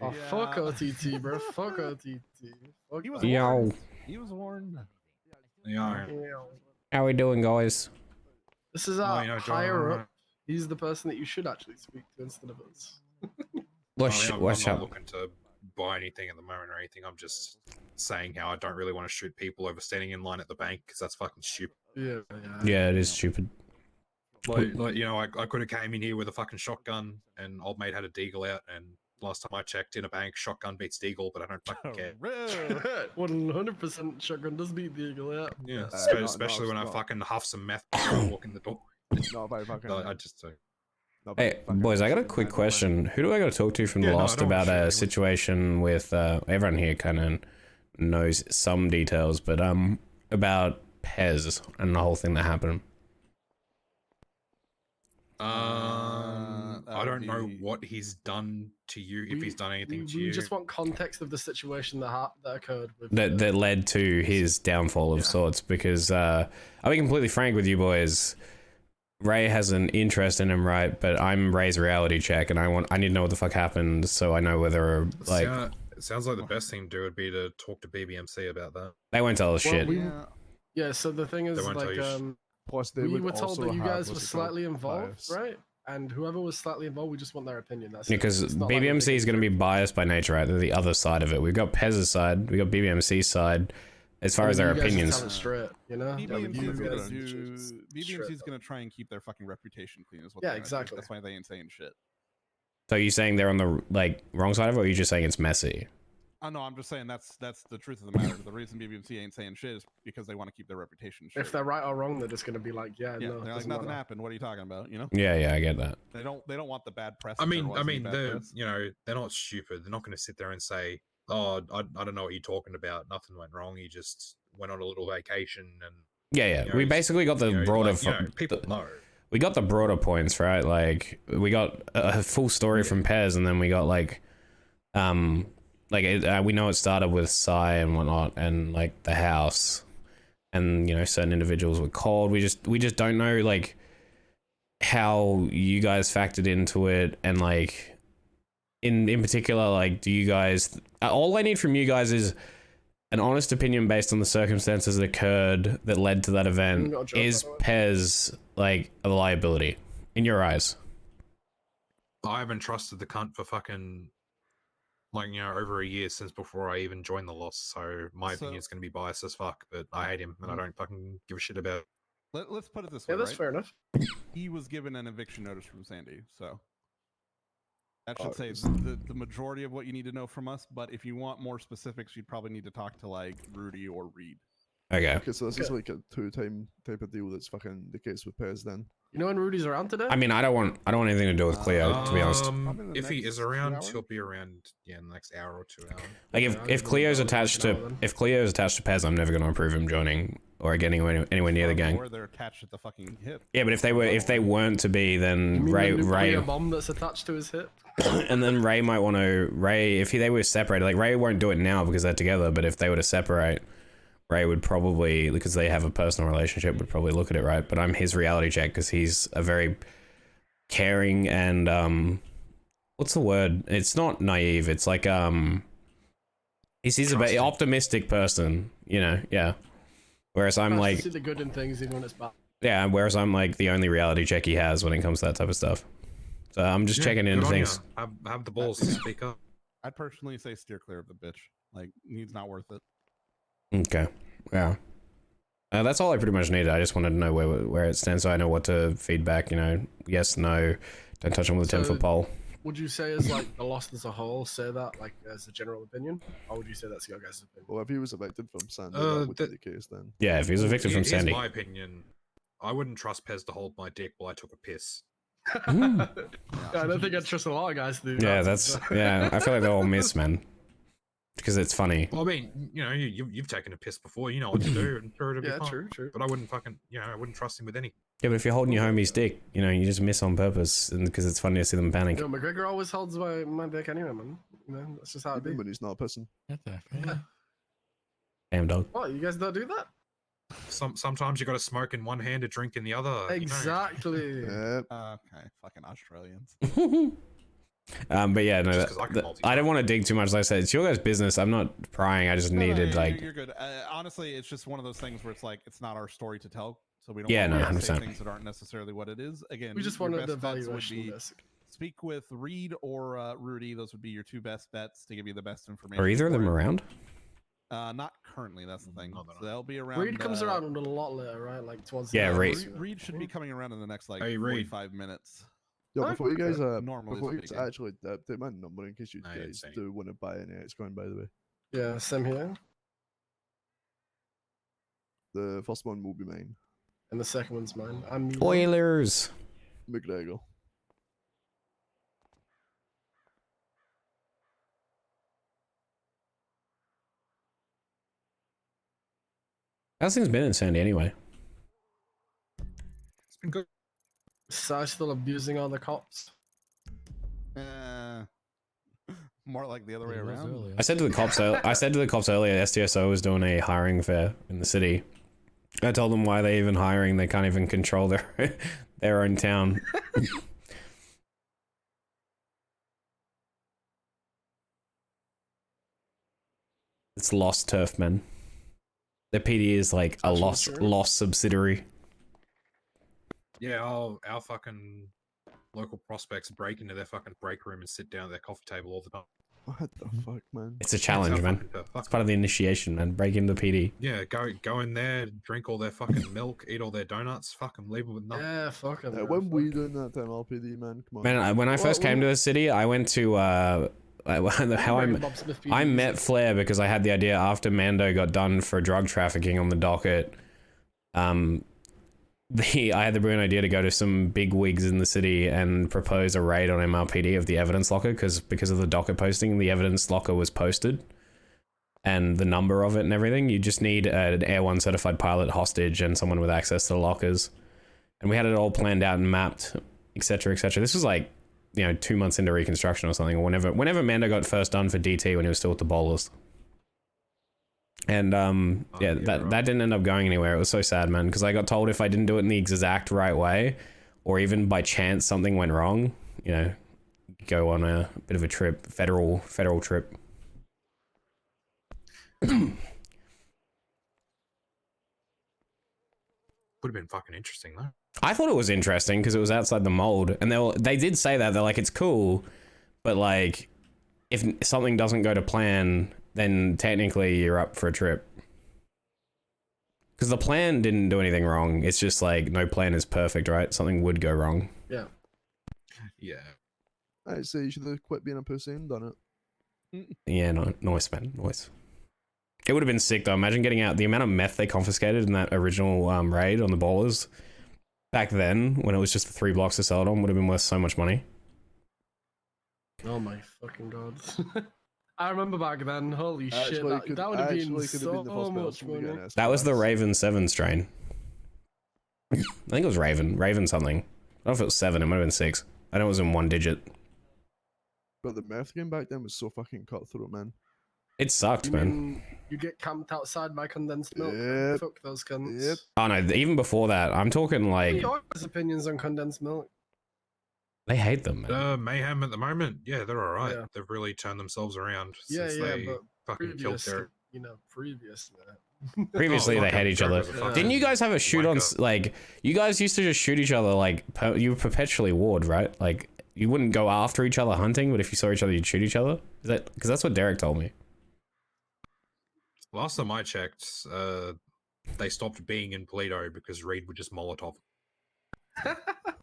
Oh, fuck OTT, bro. Fuck OTT. Fuck was Yo. He was warned. How we doing, guys? This is higher up. He's the person that you should actually speak to instead of us. I'm not looking to buy anything at the moment or anything. I'm just saying how I don't really want to shoot people over standing in line at the bank because that's fucking stupid. Yeah, it is stupid. Like you know, I could have came in here with a fucking shotgun and old mate had a deagle out, and last time I checked in a bank, shotgun beats deagle, but I don't fucking care. 100% shotgun does beat the eagle out. Yeah, especially when I fucking huff some meth before I walk in the door. I just Hey, boys, I got a quick question. Who do I got to talk to from the Lost about a situation with, everyone here kind of knows some details, but, about Pez and the whole thing that happened? I I don't know what he's done to you, if he's done anything to you. We just want context of the situation that occurred. With that led to his downfall of sorts, because I'll be completely frank with you boys. Ray has an interest in him, right? But I'm Ray's reality check, and I need to know what the fuck happened, so I know whether like. It sounds like the best thing to do would be to talk to BBMC about that. They won't tell us shit. Yeah. So the thing is, They won't like, tell you plus they we would were told also that you have guys were what's it slightly called? involved, Bias. right? And whoever was slightly involved, we just want their opinion. That's Because it. It's not like we're BBMC is going to be biased by nature, right? They're the other side of it. We've got Pez's side, we got BBMC's side, as far as their you guys just opinions. tell it straight, you know? BBMC's gonna try and keep their fucking reputation clean. Is what Yeah, they're gonna do. exactly. That's why they ain't saying shit. So are you saying they're on the like wrong side of it, or are you just saying it's messy? Oh no, I'm just saying that's the truth of the matter. The reason BBMC ain't saying shit is because they want to keep their reputation straight. If they're right or wrong, they're just gonna be like, yeah, no, they're like doesn't nothing matter. happened. What are you talking about? You know? Yeah, I get that. They don't want the bad press. I if there mean, was any bad they're press. you know they're not stupid. They're not going to sit there and say, "Oh, I don't know what you're talking about. Nothing went wrong. He just went on a little vacation." And Yeah. you know, We basically got the broader. people know. We got the broader points, right? Like we got a full story from Pez, and then we got like, we know it started with Psy and whatnot, and like the house, and you know certain individuals were called. We just don't know like how you guys factored into it, and like in particular, like do you guys? All I need from you guys is an honest opinion based on the circumstances that occurred that led to that event. Is Pez like a liability in your eyes? I haven't trusted the cunt for fucking over a year since before I even joined the Lost. So my opinion's going to be biased as fuck. But I hate him, and I don't fucking give a shit about it. Let's put it this way. Yeah, that's right? fair enough. He was given an eviction notice from Sandy, so that should say the majority of what you need to know from us. But if you want more specifics, you'd probably need to talk to like Rudy or Reed. Okay. So this is like a two-time type of deal that's fucking the case with Pez then. You know when Rudy's around today? I mean, I don't want anything to do with Cleo, to be honest. If he is around, he'll be around in the next hour or 2 hours. Like if Cleo's attached to Pez, I'm never going to approve him joining or getting anywhere near the gang. Or they're attached at the fucking hip. Yeah, but if they weren't to be, then Ray a bomb that's attached to his hip. and then Ray might want to if they were separated, like Ray won't do it now because they're together, but if they were to separate, Ray would probably, because they have a personal relationship, would probably look at it, right? But I'm his reality check because he's a very caring and what's the word? It's not naive. It's like he's a very optimistic person, you know? Yeah. Whereas I'm like, see the good in things even when it's bad. yeah. Whereas I'm like the only reality check he has when it comes to that type of stuff. So I'm just checking into things. Have the balls to speak up. I'd personally say steer clear of the bitch. Like he's not worth it. Okay. Yeah. That's all I pretty much needed. I just wanted to know where it stands so I know what to feedback, you know, yes, no, don't touch him with a 10-foot pole. Would you say as like the Lost as a whole, say that like as a general opinion? Or would you say that's your guys' opinion? Well, if he was evicted from Sandy, that would be the case then. Yeah, if he was evicted from Sandy. In my opinion, I wouldn't trust Pez to hold my dick while I took a piss. I don't think I'd trust a lot of guys to do Yeah, that. yeah, I feel like they all miss, man. Because it's funny. Well, I mean, you know, you've taken a piss before, you know what to do, and sure it'll be fine. True. But I wouldn't I wouldn't trust him with any. Yeah, but if you're holding your homie's dick, you know, you just miss on purpose, and because it's funny to see them panic. You know, McGregor always holds my dick anyway, man. You know, that's just how it be. When he's not pissing. Damn dog. What, you guys don't do that? Sometimes you got to smoke in one hand, a drink in the other. Exactly. Okay, fucking Australians. But yeah, no, I don't want to dig too much. Like I said, it's your guys' business. I'm not prying. I just needed like. You're good. Honestly, it's just one of those things where it's like it's not our story to tell, so we don't. Yeah, want no, to say 100%. things that aren't necessarily what it is. Again, We just your wanted the best bets would valuation. be Basically. Speak with Reed or Rudy. Those would be your two best bets to give you the best information. Are either of them around? Not currently. That's the thing. So they'll be around. Reed comes around a lot later, right? Like towards. Yeah, the Reed should be coming around in the next like Hey, Reed. 45 minutes. Yo, before you guys Normally before you speaking. guys actually take my number in case you I didn't guys say do want to buy any Xcoin, by the way. Yeah, same here. The first one will be mine. And the second one's mine. I'm Oilers. McGregor. How's things been in Sandy anyway? It's been good. Sai still abusing all the cops. More like the other way around. I said to the cops. I said to the cops earlier, STSO was doing a hiring fair in the city. I told them why they even hiring. They can't even control their own town. It's lost turf, man. The PD is like a lost subsidiary. Yeah, our fucking local prospects break into their fucking break room and sit down at their coffee table all the time. What the fuck, man? It's a challenge, man. It's part of the initiation, man. Break into PD. Yeah, go in there, drink all their fucking milk, eat all their donuts, fucking leave them with nothing. Yeah, fuck them. When we doing that time, RPD, man? Come on. Man, when I first came to the city, I went to I met Flair because I had the idea after Mando got done for drug trafficking on the docket. I had the brilliant idea to go to some big wigs in the city and propose a raid on MRPD of the evidence locker because of the docket posting, the evidence locker was posted and the number of it and everything. You just need an Air 1 certified pilot hostage and someone with access to the lockers. And we had it all planned out and mapped, etc., etc. This was like, 2 months into Reconstruction or something, or whenever Mando got first done for DT when he was still with the bowlers. And that didn't end up going anywhere. It was so sad, man, because I got told if I didn't do it in the exact right way, or even by chance something went wrong, go on a bit of a trip, federal trip. Would have been fucking interesting though. I thought it was interesting because it was outside the mold, and they did say that they're like, it's cool, but like if something doesn't go to plan, then technically you're up for a trip. Because the plan didn't do anything wrong. It's just like no plan is perfect, right? Something would go wrong. Yeah. Yeah. I'd say you should have quit being a pussy and done it. Yeah, noise, man, noise. It would have been sick though. Imagine getting out the amount of meth they confiscated in that original raid on the bowlers. Back then, when it was just the 3 blocks to sell it on, would have been worth so much money. Oh my fucking god. I remember back then, holy shit, that would have been so much money. That was the Raven 7 strain. I think it was Raven something. I don't know if it was 7, it might have been 6. I know it was in 1 digit. But the meth game back then was so fucking cutthroat, man. It sucked, man. You get camped outside by condensed milk. Fuck those cunts. Oh no, even before that, I'm talking like... What are your opinions on condensed milk? They hate them, man. Mayhem at the moment, yeah, they're alright. Yeah. They've really turned themselves around since they fucking killed their... Previously, they hate each other. Didn't you guys have a shoot on... Like, you guys used to just shoot each other, like, you were perpetually ward, right? Like, you wouldn't go after each other hunting, but if you saw each other, you'd shoot each other? Is that... Because that's what Derek told me. Last time I checked, they stopped being in Polito because Reed would just Molotov.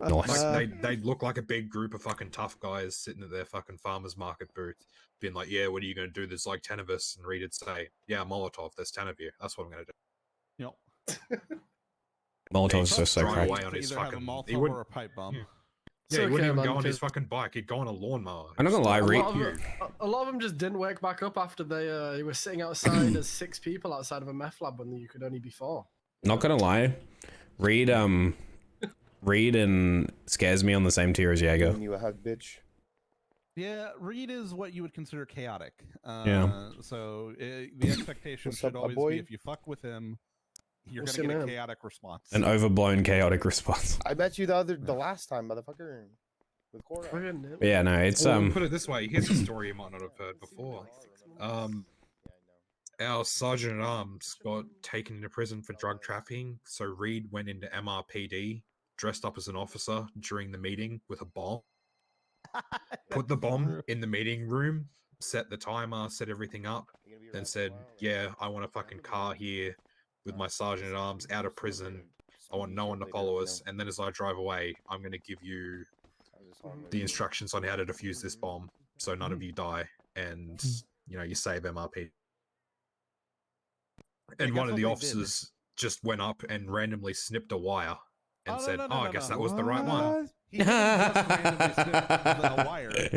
Nice. Like, they'd look like a big group of fucking tough guys sitting at their fucking farmer's market booth, being like, yeah, what are you going to do? There's like 10 of us. And Reed would say, yeah, Molotov, there's 10 of you. That's what I'm going to do. Yep. Molotov's just so drive cracked. away on his Either have a fucking... Molotov or a pipe bomb. Yeah, he wouldn't even go on his fucking bike. He'd go on a lawnmower. I'm not gonna lie, Reed. A lot of them just didn't wake back up after they were sitting outside as 6 people outside of a meth lab when you could only be 4. Not gonna lie, Reed and scares me on the same tier as Jaeger. Giving you a hug, bitch. Yeah, Reed is what you would consider chaotic. Yeah. So the expectation should always be if you fuck with him, you're gonna get a chaotic response. An overblown chaotic response. I bet you the last time, motherfucker. With Cora. Yeah, no, it's Well, put it this way. Here's a story you might not have heard before. Our sergeant at arms got taken into prison for drug trafficking, so Reed went into MRPD, dressed up as an officer during the meeting with a bomb. Put the bomb in the meeting room, set the timer, set everything up, then said, yeah, I want a fucking car here with my sergeant at arms out of prison. I want no one to follow us. And then as I drive away, I'm going to give you the instructions on how to defuse this bomb so none of you die and, you save MRP. And one of the officers just went up and randomly snipped a wire and said, I guess that was the right one. He didn't just randomly snip the wire.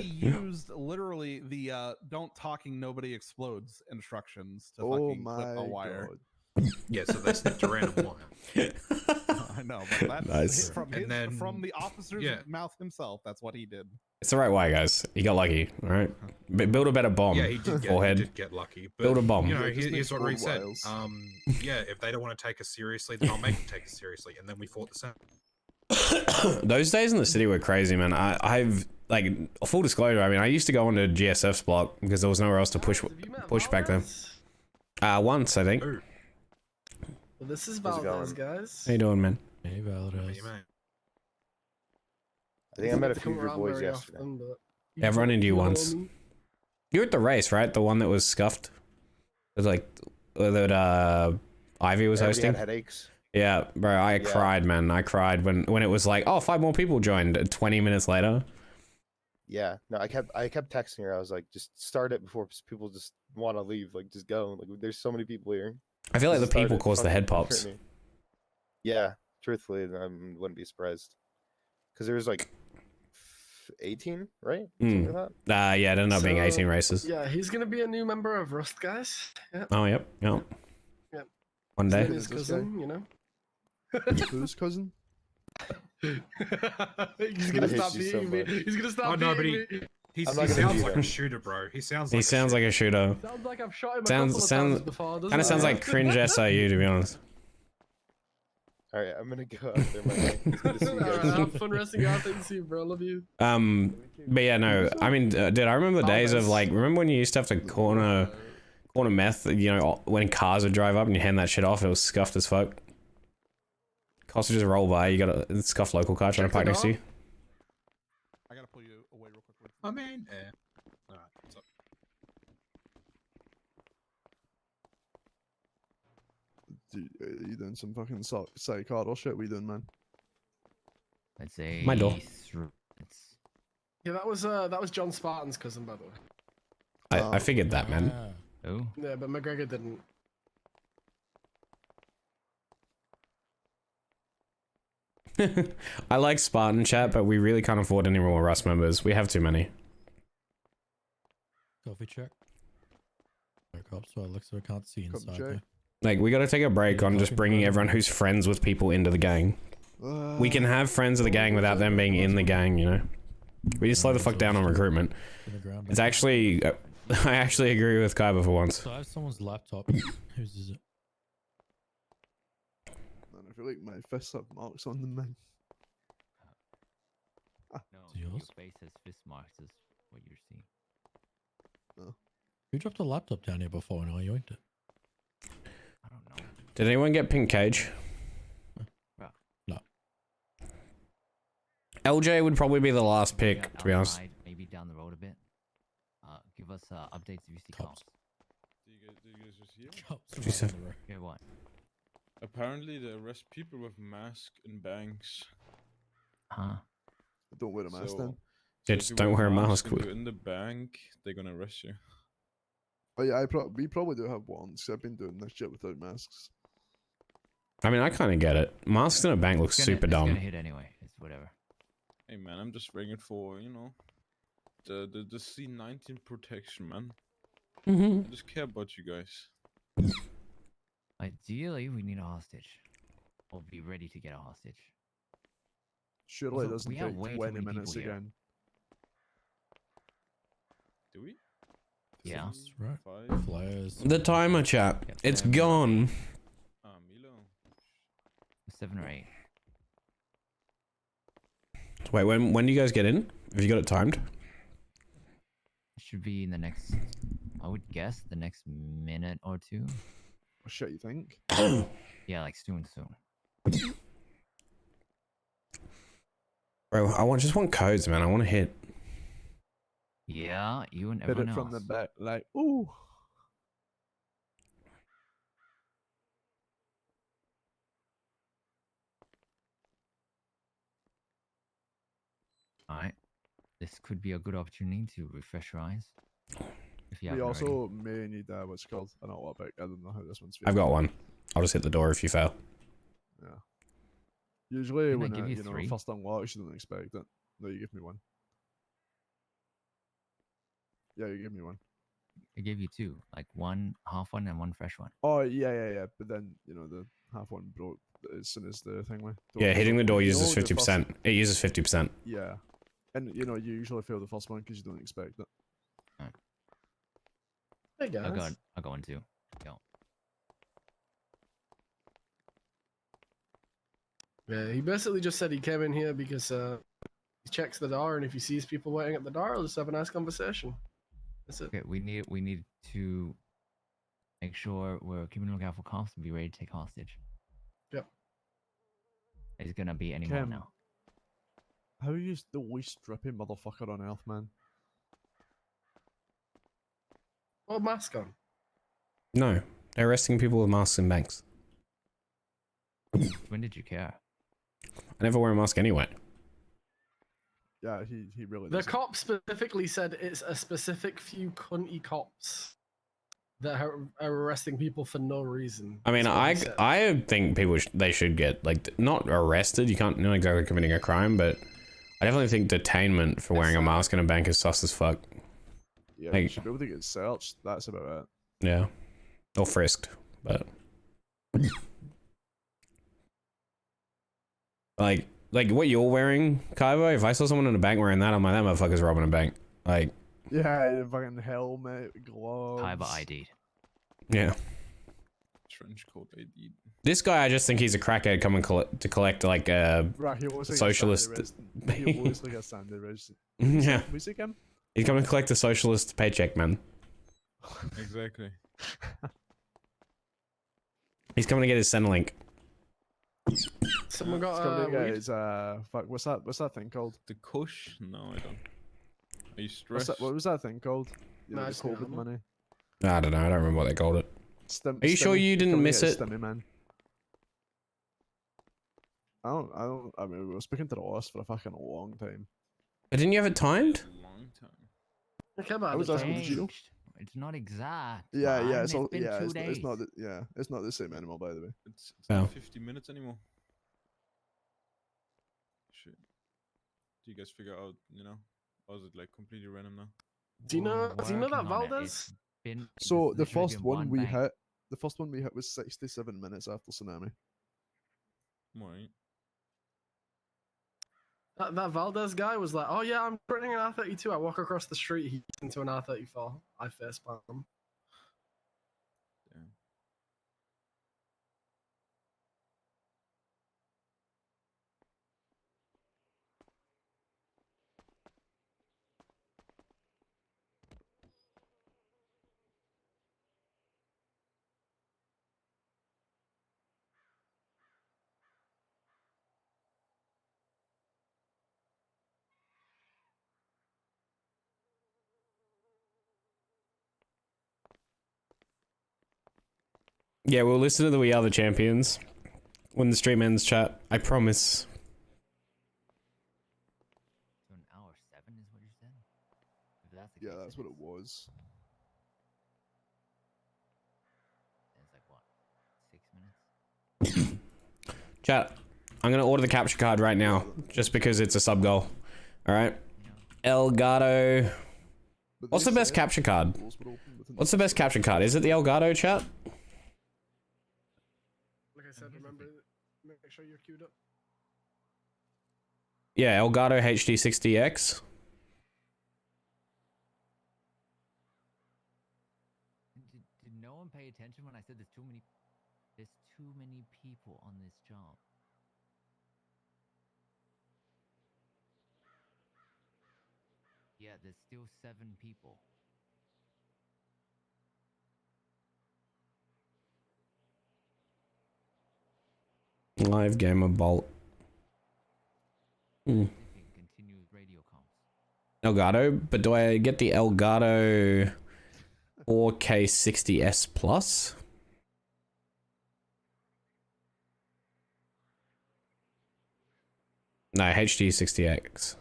He used literally the don't talking nobody explodes instructions to fucking clip a wire. Yeah, so they snipped a random wire. I know, but that's Nice. from the officer's mouth himself. That's what he did. It's the right way, guys. You got lucky, all right? Build a better bomb. Yeah, he did get lucky. But, Build a bomb. You know, here's what Reed said. Yeah, if they don't want to take us seriously, then I'll make them take us seriously. And then we fought the same. Those days in the city were crazy, man. I've like full disclosure. I mean, I used to go onto GSF's block because there was nowhere else to push back then. Once, I think. Well, this is Valdez, guys. How you doing, man? Hey, Valdez. I think I met a few of your boys yesterday. Yeah, I've run into you once. You were at the race, right? The one that was scuffed. It was like that Ivy was hosting. Had headaches. Yeah, bro, I cried, man. I cried when it was like, oh, 5 more people joined 20 minutes later. Yeah, no, I kept texting her. I was like, just start it before people just want to leave. Like, just go. Like, there's so many people here. I feel like the people cause the head pops. Yeah, truthfully, I wouldn't be surprised. Because there was like 18, right? Something like that. Yeah, it ended up being 18 races. Yeah, he's gonna be a new member of R.U.S.T, guys. Yep. Oh, yep. Yep. One day. His cousin, you know. Whose cousin? He's gonna stop beating me. He's gonna stop beating me. He sounds like a shooter, bro. He sounds like a shooter. Sounds like I've shot him Sounds times before, doesn't kind of it? sounds like cringe SIU, to be honest. All right, I'm gonna go out there, my man. It's good to see you guys. Alright, have fun resting out. Thank you, bro. Love you. But yeah, no. I mean, dude, I remember the days of like, remember when you used to have to corner meth? You know, when cars would drive up and you hand that shit off, it was scuffed as fuck. Cops would just roll by. You got a scuffed local car trying to park next to you. I gotta pull you away real quick. I mean, all right, what's up? Are you doing some fucking side card or shit? What are you doing, man? Let's say My door. Yeah, that was John Spartan's cousin, by the way. I figured that, man. Oh. Yeah, but McGregor didn't. I like Spartan chat, but we really can't afford any more R.U.S.T members. We have too many. Coffee check. So it looks like I can't see inside there. Like, we gotta take a break on just bringing everyone who's friends with people into the gang. We can have friends of the gang without them being in the gang, you know? We just slow the fuck down on recruitment. It's actually... I actually agree with Kaiba for once. So I have someone's laptop. Whose is it? Man, I feel like my fists have marks on them, man. No, your face has fist marks is what you're seeing. Who dropped a laptop down here before and I yoinked it? I don't know. Did anyone get pink cage? No. LJ would probably be the last pick, to be honest. Maybe down the road a bit. Give us updates if you see cops. Do you guys just hear? What you said? Yeah, what? Apparently they arrest people with masks in banks. Huh? Don't wear a mask then. Yeah, just don't wear a mask. If you're in the bank, they're gonna arrest you. Oh yeah, we probably do have ones. I've been doing this shit without masks. I mean, I kind of get it. Masks in a bank looks super dumb. It's gonna hit anyway. It's whatever. Hey man, I'm just ringing for, you know, the C19 protection, man. I just care about you guys. Ideally, we need a hostage. Or be ready to get a hostage. Surely it Also, doesn't we have take way too 20 many minutes people here. again. Do we? Yeah. That's right. Flares. The timer, chat. It's gone. Milo. 7 or 8. Wait, when do you guys get in? Have you got it timed? It should be in the next, I would guess, the next minute or two. Oh shit, you think? Yeah, like soon. Bro, I just want codes, man. I want to hit. Yeah, you and Hit everyone it else. from the back, like, ooh. Alright. This could be a good opportunity to refresh your eyes. If you We haven't also may need what's it called? I don't know about. I don't know how this one's. I've got one. I'll just hit the door if you fail. Yeah. Usually Didn't I when give you you know 3? first unlocks, you don't expect it. No, you give me one. Yeah, you give me one. I gave you 2, like one half one and one fresh one. Oh yeah. But then you know the half one broke as soon as the thing went. Yeah, hitting the door uses 50%. It uses 50%. Yeah. And you know, you usually fail the first one because you don't expect it. Hey guys. I'll go on too. Yo. Yeah, he basically just said he came in here because he checks the door, and if he sees people waiting at the door, he'll just have a nice conversation. That's it. Okay, we need to make sure we're keeping a lookout for cops and be ready to take hostage. Yep. It's gonna be any more Cam, now. How are you the least drippy motherfucker on earth, man? Well, mask on. No, they're arresting people with masks in banks. When did you care? I never wear a mask anyway. Yeah, he really The doesn't. cop specifically said it's a specific few cunty cops that are arresting people for no reason. I mean, That's what he said. I think people they should get like not arrested. You can't, you're not exactly committing a crime, but I definitely think detainment for wearing a mask in a bank is sus as fuck. Yeah, Like, you should be able to get searched. That's about it. yeah, or frisked, but like what you're wearing, Kaibo. If I saw someone in a bank wearing that, I'm like, that motherfucker's robbing a bank. Like, Yeah, fucking helmet, gloves. Kaiba ID. yeah. Trench coat ID. This guy, I just think he's a crackhead coming to collect like Right, he looks like socialist. He looks like a Sandy Res. Yeah. Was it him? He's coming to collect a socialist paycheck, man. Exactly. He's coming to get his Centrelink. Someone It's got gonna be weed? fuck, what's that thing called? The Kush? No, I don't. Are you What's stressed? that, what was that thing called? You know, Nah, the just COVID normal. money. I don't know. I don't remember what they called it. Are you sure Stimmy. you He's didn't coming to miss get it? Stimmy, man. I mean, we were speaking to the boss for a fucking long time. Didn't you have it timed? Long time. Okay, but I was asking, did you know? It's not exact. Yeah, man. yeah, it's all, been yeah, 2 it's, days. it's not, yeah, it's not the same anymore, by the way. It's Oh. not 50 minutes anymore. Shit. Do you guys figure out, you know? Or is it like completely random now? Do you know that Working on it. Valdez? So It's the literally first been one we bank. hit, was 67 minutes after tsunami. Right. That Valdez guy was like, "Oh yeah, I'm printing an R32." I walk across the street, he's into an R34. I facepalm him. Damn. Yeah, we'll listen to the We Are the Champions when the stream ends, chat. I promise. So an hour 7 is what you said? If that's the Yeah, case, that's what it was. it's like what? 6 minutes? Chat, I'm gonna order the capture card right now, just because it's a sub goal. Alright? Elgato. What's the best capture card? What's the best capture card? Is it the Elgato, chat? Like I said, remember, make sure you're queued up. Yeah, Elgato HD60X. Did no one pay attention when I said there's too many people on this job? Yeah, there's still 7 people. Live gamer bolt. Continue with radio comms. Elgato, but do I get the Elgato 4K 60S Plus? No, HD 60X.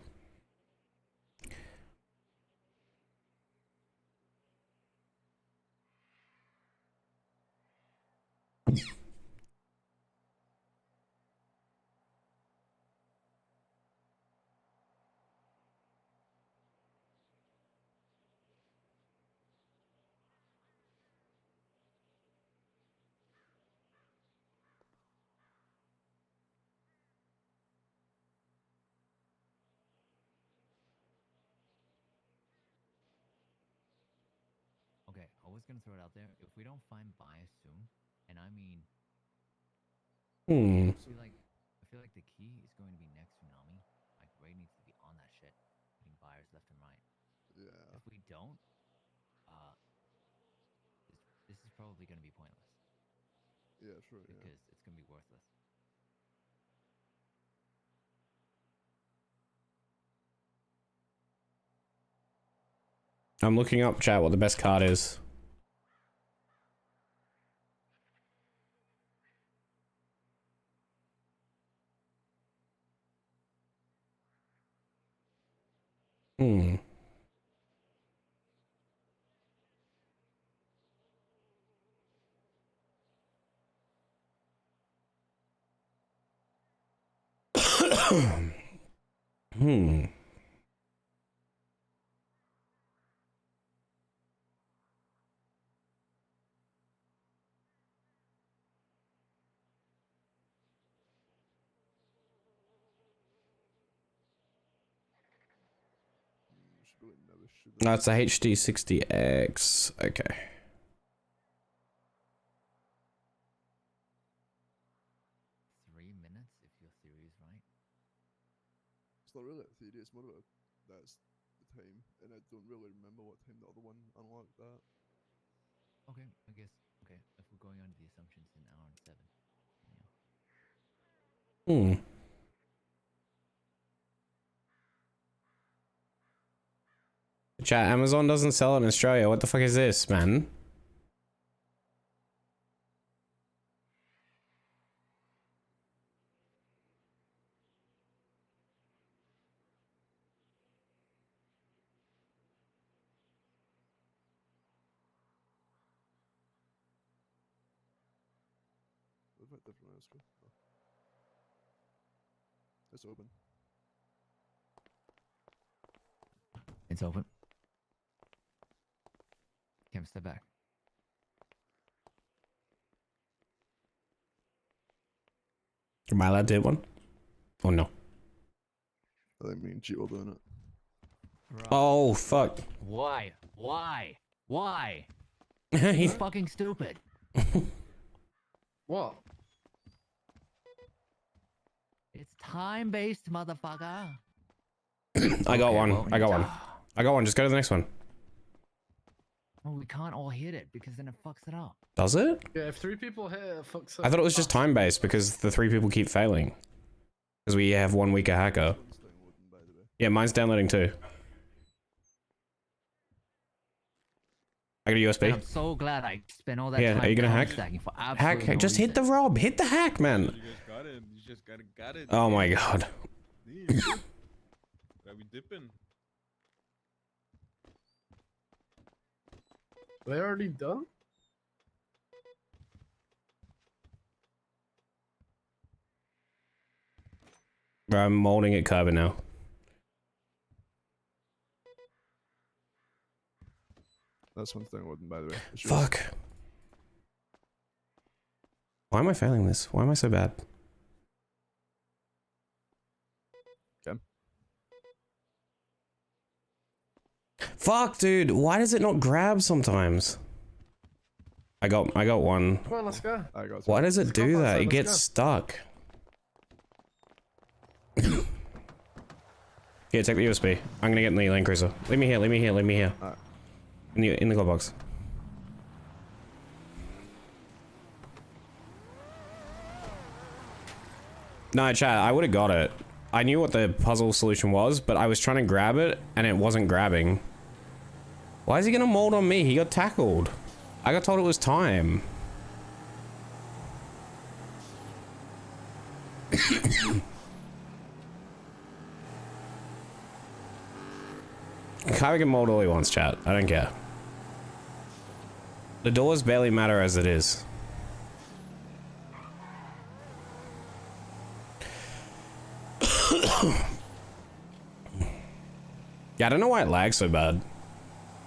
was gonna throw it out there. If we don't find buyers soon, and I mean, I feel like the key is going to be next tsunami. Like Ray needs to be on that shit, getting buyers left and right. Yeah. If we don't, this is probably gonna be pointless. Yeah, sure. Because it's gonna be worthless. I'm looking up, chat, what the best card is. No, it's a HD60X. Okay. Minutes if your theory is right. It's not really a theory, it's more about that's the time, and I don't really remember what time the other one unlocked that. Okay, I guess. Okay, if we're going under the assumption it's an hour and 7. Chat, Amazon doesn't sell it in Australia. What the fuck is this, man? What about different else? Oh. It's open. It's open. Kim, step back. Am I allowed to hit one? Oh no. I think me and Cheat were doing it. Right. Oh fuck. Why? Why? Why? He's fucking stupid. What? It's time-based, motherfucker. I got one. well, I got one. I got one. Just go to the next one. Well, we can't all hit it because then it fucks it up. Does it? Yeah, if 3 people hit it, fucks up. I thought it was just time based because the 3 people keep failing. Because we have one weaker hacker. Yeah, mine's downloading too. I got a USB. And I'm so glad I spent all that time. Are you gonna hack? For Hack? no Just hit the Rob. Hit the hack, man. You just got it. You just got it. Oh my god. Are we dipping? They already done? Bro, I'm molding it carbon now. That's one thing wouldn't, by the way. Fuck. Why am I failing this? Why am I so bad? Okay. Fuck, dude. Why does it not grab sometimes? I got one. Come on, let's go. Why does it do that? It gets stuck. Here, take the USB. I'm gonna get in the Land Cruiser. Leave me here, leave me here, leave me here. In the glove box. No, chat, I would have got it. I knew what the puzzle solution was, but I was trying to grab it, and it wasn't grabbing. Why is he gonna mold on me? He got tackled. I got told it was time. Kyber can mold all he wants, chat. I don't care. The doors barely matter as it is. Yeah, I don't know why it lags so bad.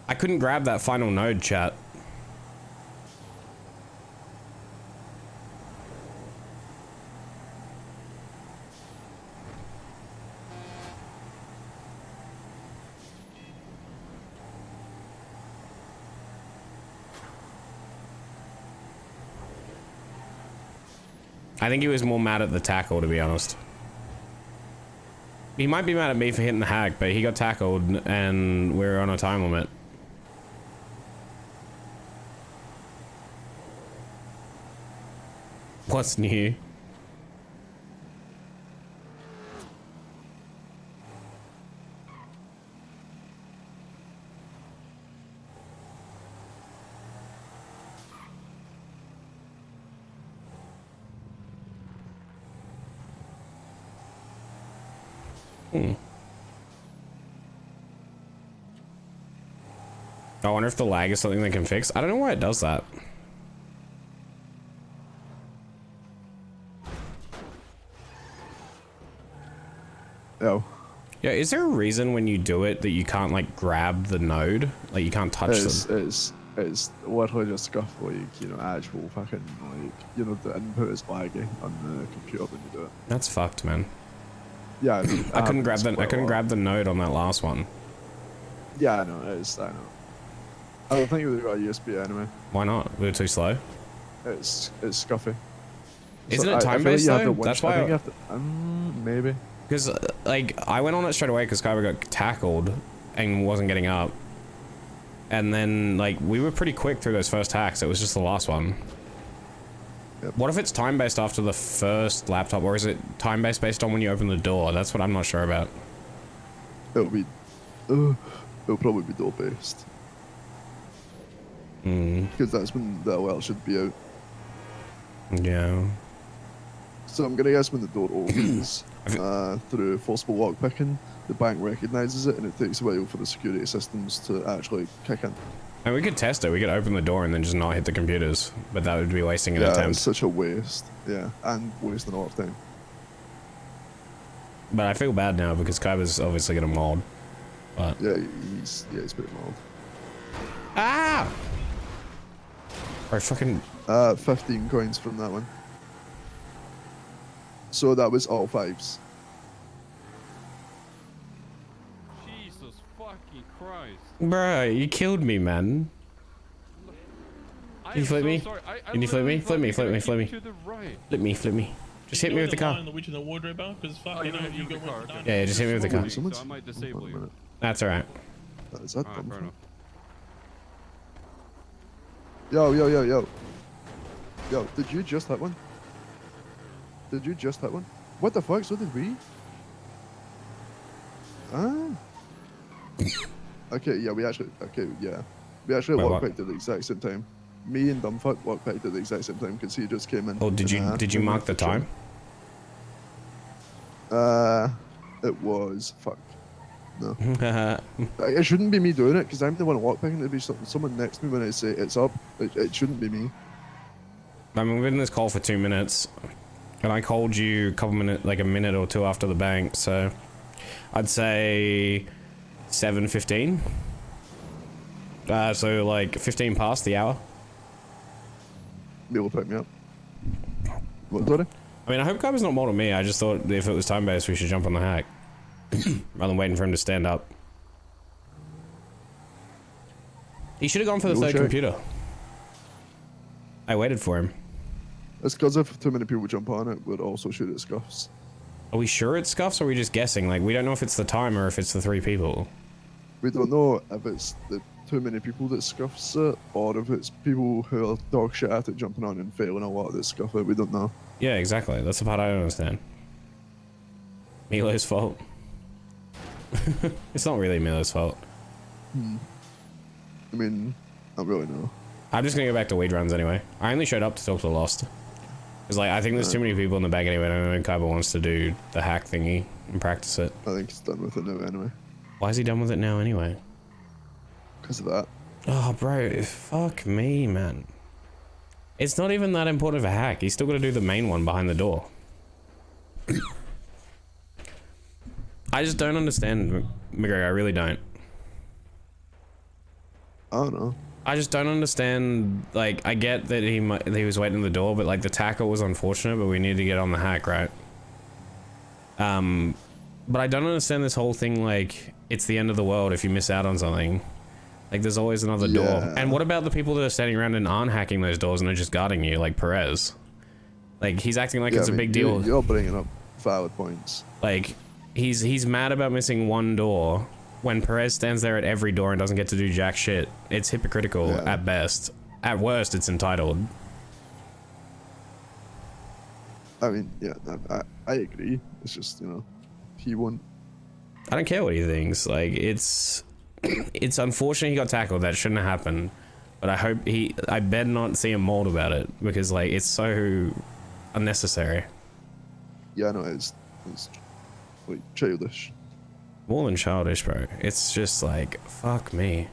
I couldn't grab that final node, chat. I think he was more mad at the tackle, to be honest. He might be mad at me for hitting the hack, but he got tackled and we're on a time limit. What's new? I wonder if the lag is something they can fix. I don't know why it does that. Oh. Yeah, is there a reason when you do it that you can't like grab the node? Like you can't touch them? It's literally just stuff like, you know, actual fucking, like, you know, the input is laggy on the computer when you do it. That's fucked, man. Yeah, I couldn't grab the node on that last one. Yeah, I know, it is, I know. I don't think we've got a USB anyway. Why not? We're too slow. It's scuffy. Isn't it time-based though? That's why I think you have to, maybe. Because, like, I went on it straight away because Kyber got tackled and wasn't getting up. And then, like, we were pretty quick through those first hacks. It was just the last one. Yep. What if it's time-based after the first laptop, or is it time-based based on when you open the door? That's what I'm not sure about. It'll probably be door-based. Because that's when the OL should be out. Yeah. So I'm gonna guess when the door opens through forcible lockpicking, the bank recognizes it and it takes a while for the security systems to actually kick in. And we could test it. We could open the door and then just not hit the computers, but that would be wasting an attempt. It's such a waste. Yeah, and wasting a lot of time. But I feel bad now because Kyber's obviously gonna mold. But yeah, he's pretty mold. Ah! Or fucking 15 coins from that one. So that was all 5s. Jesus fucking Christ. Bruh, you killed me, man. Can you flip me? Can you flip me? Flip me, flip me, flip me. Flip me, flip me. Just hit me with the car. Yeah, just hit me with the car. So I might disable you. That's alright. Is that dumb? Yo. Yo, did you just hit one? Did you just hit one? What the fuck? So did we? Ah. Okay, yeah, we actually lockpicked at the exact same time. Me and Dumbfuck lockpicked at the exact same time because he just came in. Oh, did you mark the time? It was fuck. No. It shouldn't be me doing it because I'm the one lockpicking. It'd be someone next to me when I say it's up. It shouldn't be me. I mean, we've been in this call for 2 minutes, and I called you a couple minutes, like a minute or two after the bank, so I'd say 7:15. So like 15 past the hour. They will pick me up. What, sorry? I mean, I hope Kyber's not more than me. I just thought if it was time-based, we should jump on the hack rather than waiting for him to stand up. He should have gone for the third computer. I waited for him. It's because if too many people jump on it, we'd also shoot at scuffs. Are we sure it's scuffs, or are we just guessing? Like, we don't know if it's the time or if it's the 3 people. We don't know if it's the too many people that scuffs it, or if it's people who are dog shit at it jumping on and failing a lot that scuff it. We don't know. Yeah, exactly. That's the part I don't understand. Milo's fault. It's not really Milo's fault. I mean, not really, no. I'm just gonna go back to weed runs anyway. I only showed up to talk to Lost. Because, like, I think there's too many people in the bag anyway, and I don't know Kyber wants to do the hack thingy and practice it. I think he's done with it now anyway. Why is he done with it now anyway? Because of that. Oh, bro, fuck me, man. It's not even that important of a hack. He's still got to do the main one behind the door. I just don't understand, McGregor. I really don't. I don't know. I just don't understand. Like, I get that he was waiting at the door, but like the tackle was unfortunate, but we needed to get on the hack, right? But I don't understand this whole thing. Like, it's the end of the world if you miss out on something. Like, there's always another door. And what about the people that are standing around and aren't hacking those doors and are just guarding you, like Perez? Like, he's acting like Yeah, it's I a mean, big deal. You're bringing up valid points. Like, he's mad about missing one door when Perez stands there at every door and doesn't get to do jack shit. It's hypocritical at best. At worst, it's entitled. I mean, yeah, I agree. It's just, you know, he won. I don't care what he thinks. Like, it's unfortunate he got tackled. That shouldn't have happened. But I better not see him mauled about it because, like, it's so unnecessary. Yeah, I know it's like childish. More than childish, bro. It's just like, fuck me.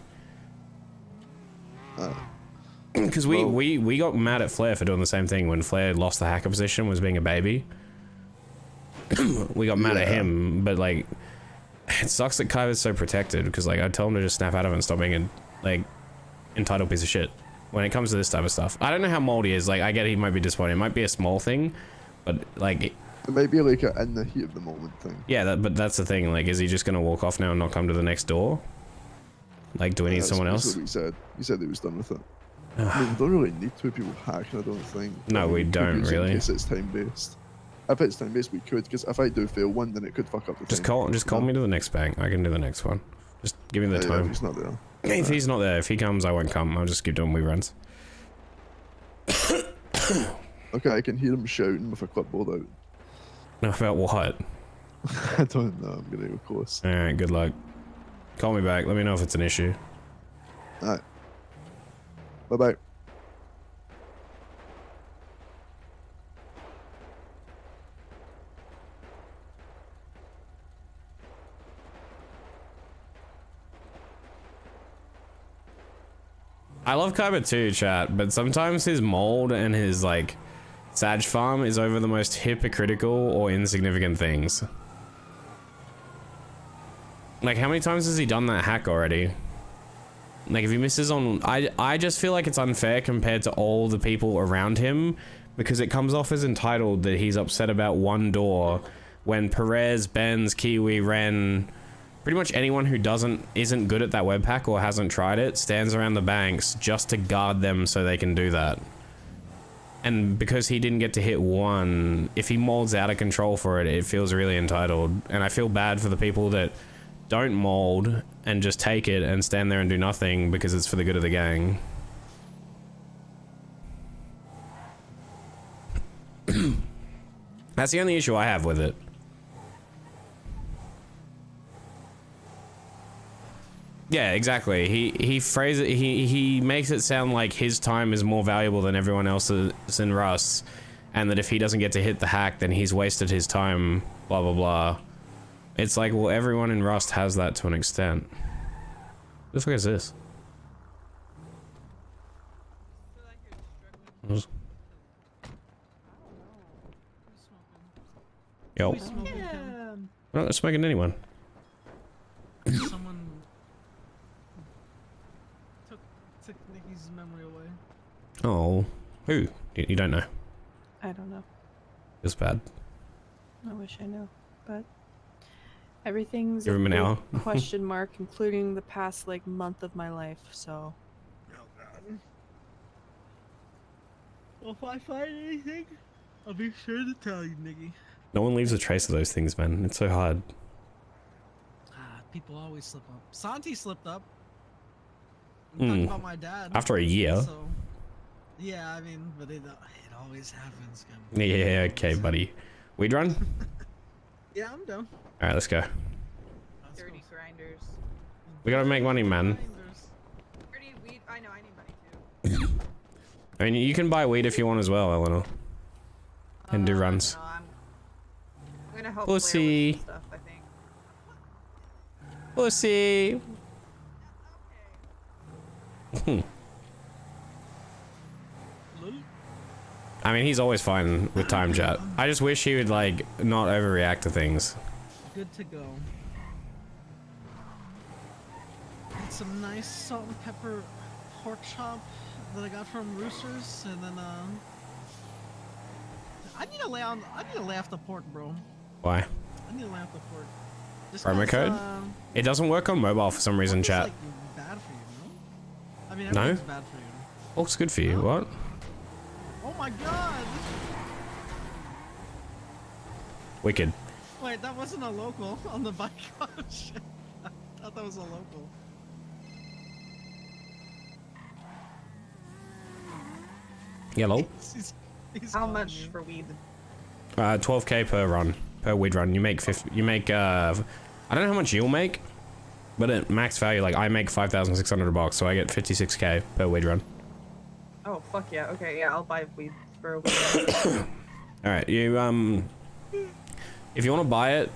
Because we got mad at Flair for doing the same thing when Flair lost the hacker position, was being a baby. We got mad at him, but like, it sucks that Kaiba's so protected because like I tell him to just snap out of it and stop being a like entitled piece of shit when it comes to this type of stuff. I don't know how mold he is. Like, I get he might be disappointed. It might be a small thing, but like it might be like a in the heat of the moment thing. Yeah, but that's the thing. Like, is he just gonna walk off now and not come to the next door? Like, do we need someone else? He said he was done with it. I mean, we don't really need two people hacking, I don't think. No, we don't really. In case it's time-based. If it's time-based, we could, because if I do fail one, then it could fuck up the time. Just call me to the next bank. I can do the next one. Just give me the time. If he's not there. If he's not there, if he comes, I won't come. I'll just keep doing wee runs. Okay, I can hear him shouting with a clipboard out. No, about what? I don't know. I'm gonna go close. Alright, good luck. Call me back. Let me know if it's an issue. Alright. Bye-bye. I love Kaiba too, chat, but sometimes his mold and his, like, Sag farm is over the most hypocritical or insignificant things. Like, how many times has he done that hack already? Like, if he misses on... I just feel like it's unfair compared to all the people around him, because it comes off as entitled that he's upset about one door, when Perez, Benz, Kiwi, Ren... Pretty much anyone who isn't good at that webpack or hasn't tried it stands around the banks just to guard them so they can do that. And because he didn't get to hit one, if he molds out of control for it, it feels really entitled. And I feel bad for the people that don't mold and just take it and stand there and do nothing because it's for the good of the gang. That's the only issue I have with it. Yeah, exactly. He phrases it, he makes it sound like his time is more valuable than everyone else's in R.U.S.T, and that if he doesn't get to hit the hack, then he's wasted his time, blah blah blah. It's like, well, everyone in R.U.S.T has that to an extent. What the fuck is this? Yo. We're not smoking anyone. Someone took Nikki's memory away. Oh, who? You don't know. I don't know. It's bad. I wish I knew, but everything's Give him an hour. question mark, including the past like month of my life. So. Well, if I find anything, I'll be sure to tell you, Nikki. No one leaves a trace of those things, man. It's so hard. People always slip up. Santi slipped up. I'm talking about my dad. After a year. So, yeah, I mean, but it always happens. Yeah, okay, buddy. Weed run? Yeah, I'm done. Alright, let's go. Dirty grinders. We gotta make money, man. Dirty weed. I know. I need money too. I mean, you can buy weed if you want as well, Eleanor. And do runs. No, I'm gonna help Pussy. Blair with some stuff, I think. Pussy. I mean, he's always fine with time chat. I just wish he would, like, not overreact to things. Good to go. Had some nice salt and pepper pork chop that I got from Roosters, and then I need to lay off the pork, bro. Why? I need to lay off the pork. Just Promo code? It doesn't work on mobile for some reason, chat. Like, bad for you, no? I mean, No? everything's bad for you. Pork's good for you, what? Oh my god! Wicked. Wait, that wasn't a local on the bike. Oh shit! I thought that was a local. Yellow. How much for weed? 12k per run, per weed run. You make 50. You make I don't know how much you'll make, but at max value, like I make 5,600 bucks, so I get 56k per weed run. Oh fuck yeah! Okay, yeah, I'll buy weed for a weed. All right, you if you want to buy it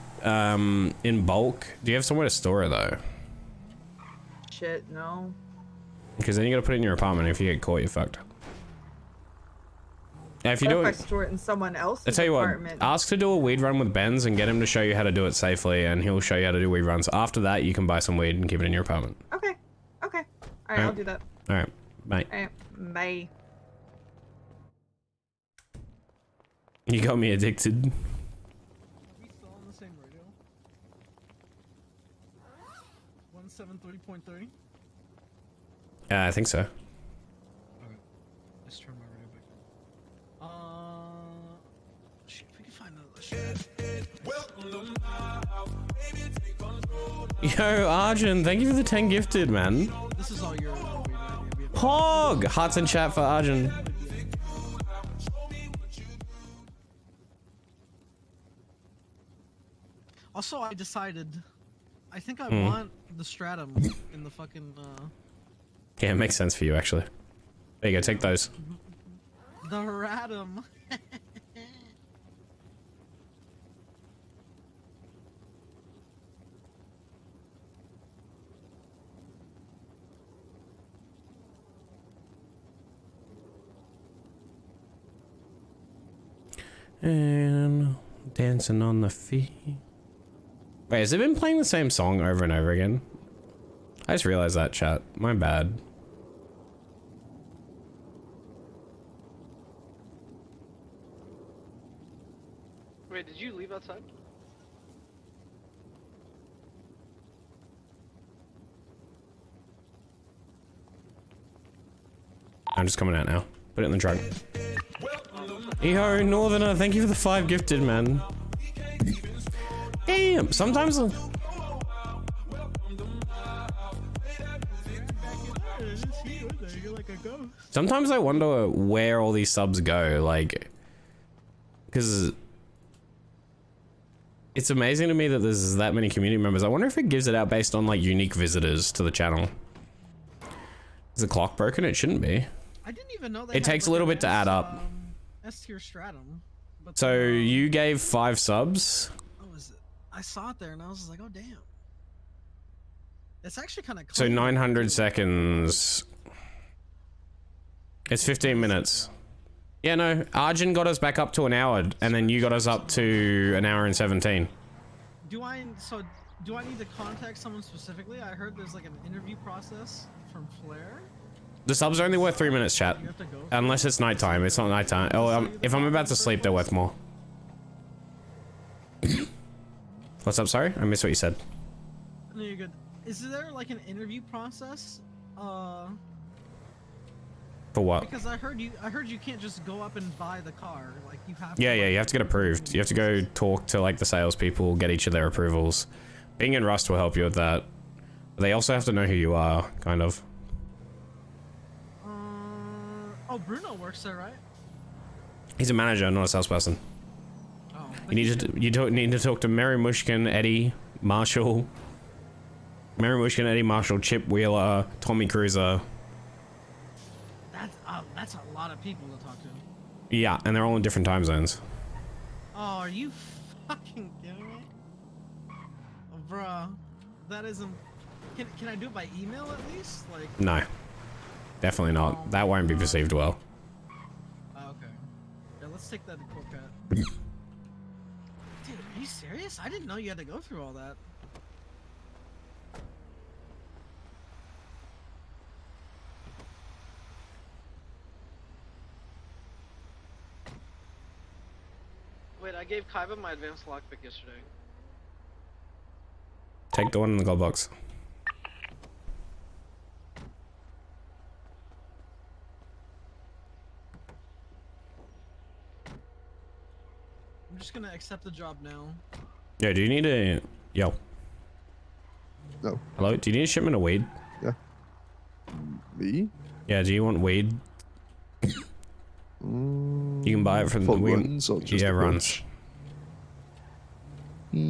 in bulk, do you have somewhere to store it though? Shit, no. Because then you gotta put it in your apartment. If you get caught, you're fucked. Yeah, if you do If I it, store it in someone else's I tell you what, apartment. ask to do a weed run with Benz and get him to show you how to do it safely, and he'll show you how to do weed runs. After that, you can buy some weed and keep it in your apartment. Okay. Okay. All right, I'll do that. All right, bye. All right, bye. You got me addicted. Are we still on the same radio? 173.30. I think so. Let's turn my radio back on. Shit, if we can find another shit. Yo, Arjun, thank you for the 10 gifted, man. This is all your radio. Pog! Hearts in chat for Arjun. Also, I decided, I think I Hmm. want the stratum in the fucking, Yeah, it makes sense for you, actually. There you go, take those. the ratum. And dancing on the feet. Wait, has it been playing the same song over and over again? I just realized that, chat. My bad. Wait, did you leave outside? I'm just coming out now. Put it in the trunk. Yo, Northerner, thank you for the 5 gifted, man. Damn, sometimes... Sometimes I wonder where all these subs go, like... Because... It's amazing to me that there's that many community members. I wonder if it gives it out based on, like, unique visitors to the channel. Is the clock broken? It shouldn't be. I didn't even know It takes a little bit to add up. S tier stratum. But So you gave 5 subs? what was it? I saw it there and I was just like, oh damn. It's actually kind of. So 900 seconds. It's 15 minutes. Yeah, no. Arjun got us back up to an hour, and then you got us up to an hour and 17. Do I need to contact someone specifically? I heard there's like an interview process from Flair. The subs are only worth 3 minutes, chat. Unless it's nighttime. It's not nighttime. Oh, if I'm about to sleep, they're worth more. What's up? Sorry, I missed what you said. No, you're good. Is there like an interview process? For what? Because I heard you can't just go up and buy the car. Like you have. Yeah, you have to get approved. You have to go talk to like the salespeople, get each of their approvals. Being in Rust will help you with that. But they also have to know who you are, kind of. Oh, Bruno works there, right? He's a manager, not a salesperson. Oh. You need to talk to Mary Mushkin, Eddie, Marshall. Mary Mushkin, Eddie Marshall, Chip Wheeler, Tommy Cruiser. That's a lot of people to talk to. Yeah, and they're all in different time zones. Oh, are you fucking kidding me? Oh, bruh, that isn't. Can I do it by email at least? Like. No. Definitely not. That won't be perceived well. Oh, okay. Yeah, let's take that to court, Pat. Dude, are you serious? I didn't know you had to go through all that. Wait, I gave Kaiba my advanced lockpick yesterday. Take the one in the gold box. I'm just gonna accept the job now. Yeah, do you need a... Yo. No. Hello? Do you need a shipment of weed? Yeah. Me? Yeah, do you want weed? You can buy it from for the... runs or just yeah, a runs. I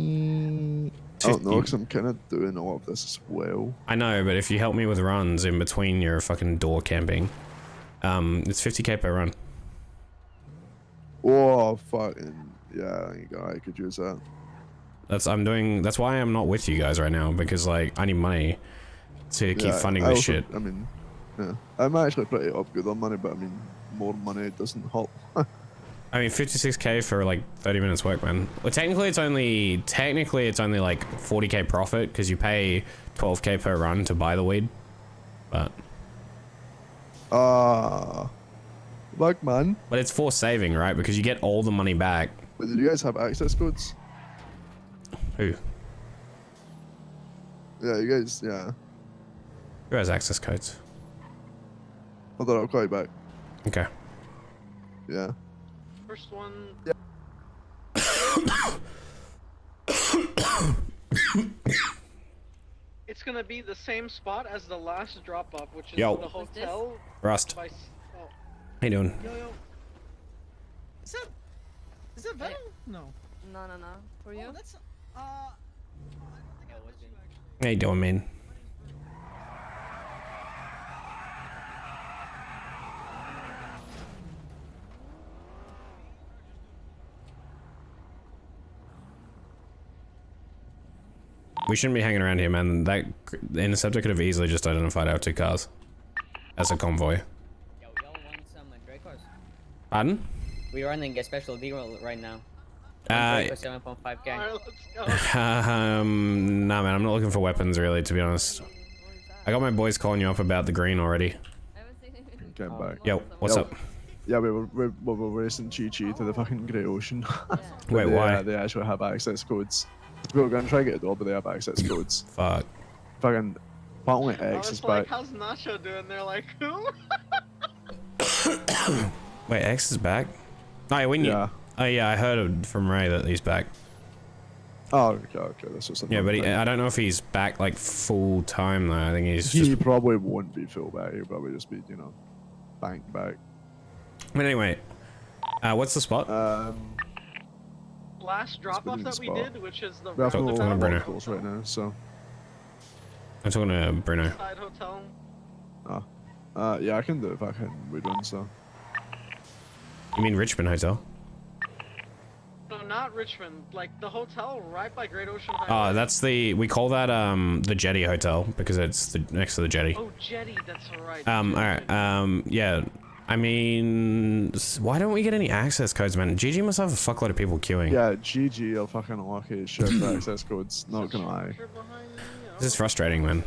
don't know, because I'm kind of doing all of this as well. I know, but if you help me with runs in between your fucking door camping, it's 50k per run. Oh, fucking... Yeah, I could use that. That's why I'm not with you guys right now, because like I need money to keep funding this shit. I mean, yeah, I'm actually pretty up good on money, but I mean, more money doesn't help. I mean, 56k for like 30 minutes work, man. Well, technically it's only like 40k profit because you pay 12k per run to buy the weed, but like man. But it's for saving, right? Because you get all the money back. But do you guys have access codes? Who? Yeah, you guys, yeah. Who has access codes? Hold on, I'll call you back. Okay. Yeah. First one. Yeah. It's gonna be the same spot as the last drop off, which is Yo. the hotel. Rust. By, How you doing? Yo. Is that Venom? No. No. For you? Oh, that's I don't think I met you actually. How you doing, man? We shouldn't be hanging around here, man. That interceptor could have easily just identified our two cars as a convoy. Yo, y'all want some Dracos? Pardon? We're running a special deal right now. 7.5k. Nah, man, I'm not looking for weapons, really, to be honest. I got my boys calling you up about the green already. Okay, I'm back. Yo, what's up? Yeah, we were racing Chi-Chi to the fucking Great Ocean. Wait, why? They actually have access codes. We were going to try to get a door, but they have access codes. Fuck. Fucking... Apparently I X was is like, back. how's Nacho doing? They're like, who? Wait, X is back? Oh, yeah, we knew. Yeah. Oh, yeah, I heard from Ray that he's back. Oh, okay, that's just Yeah, but I don't know if he's back, like, full time, though. I think he's He just... probably won't be full back. He'll probably just be, you know, bank back. But anyway, what's the spot? Last drop off that we did, which is the We have no Bruno. locals right now, so... I'm talking to Bruno. side hotel. Yeah, I can do it if I can rerun, so... You mean Richmond Hotel? No, not Richmond. Like the hotel right by Great Ocean Highway. Oh, that's the... We call that, the Jetty Hotel, because it's next to the jetty. Oh, Jetty, that's right. Alright, yeah. I mean... Why don't we get any access codes, man? GG must have a fuckload of people queuing. Yeah, GG are fucking lucky as shit for access codes, not gonna lie. This is frustrating, man.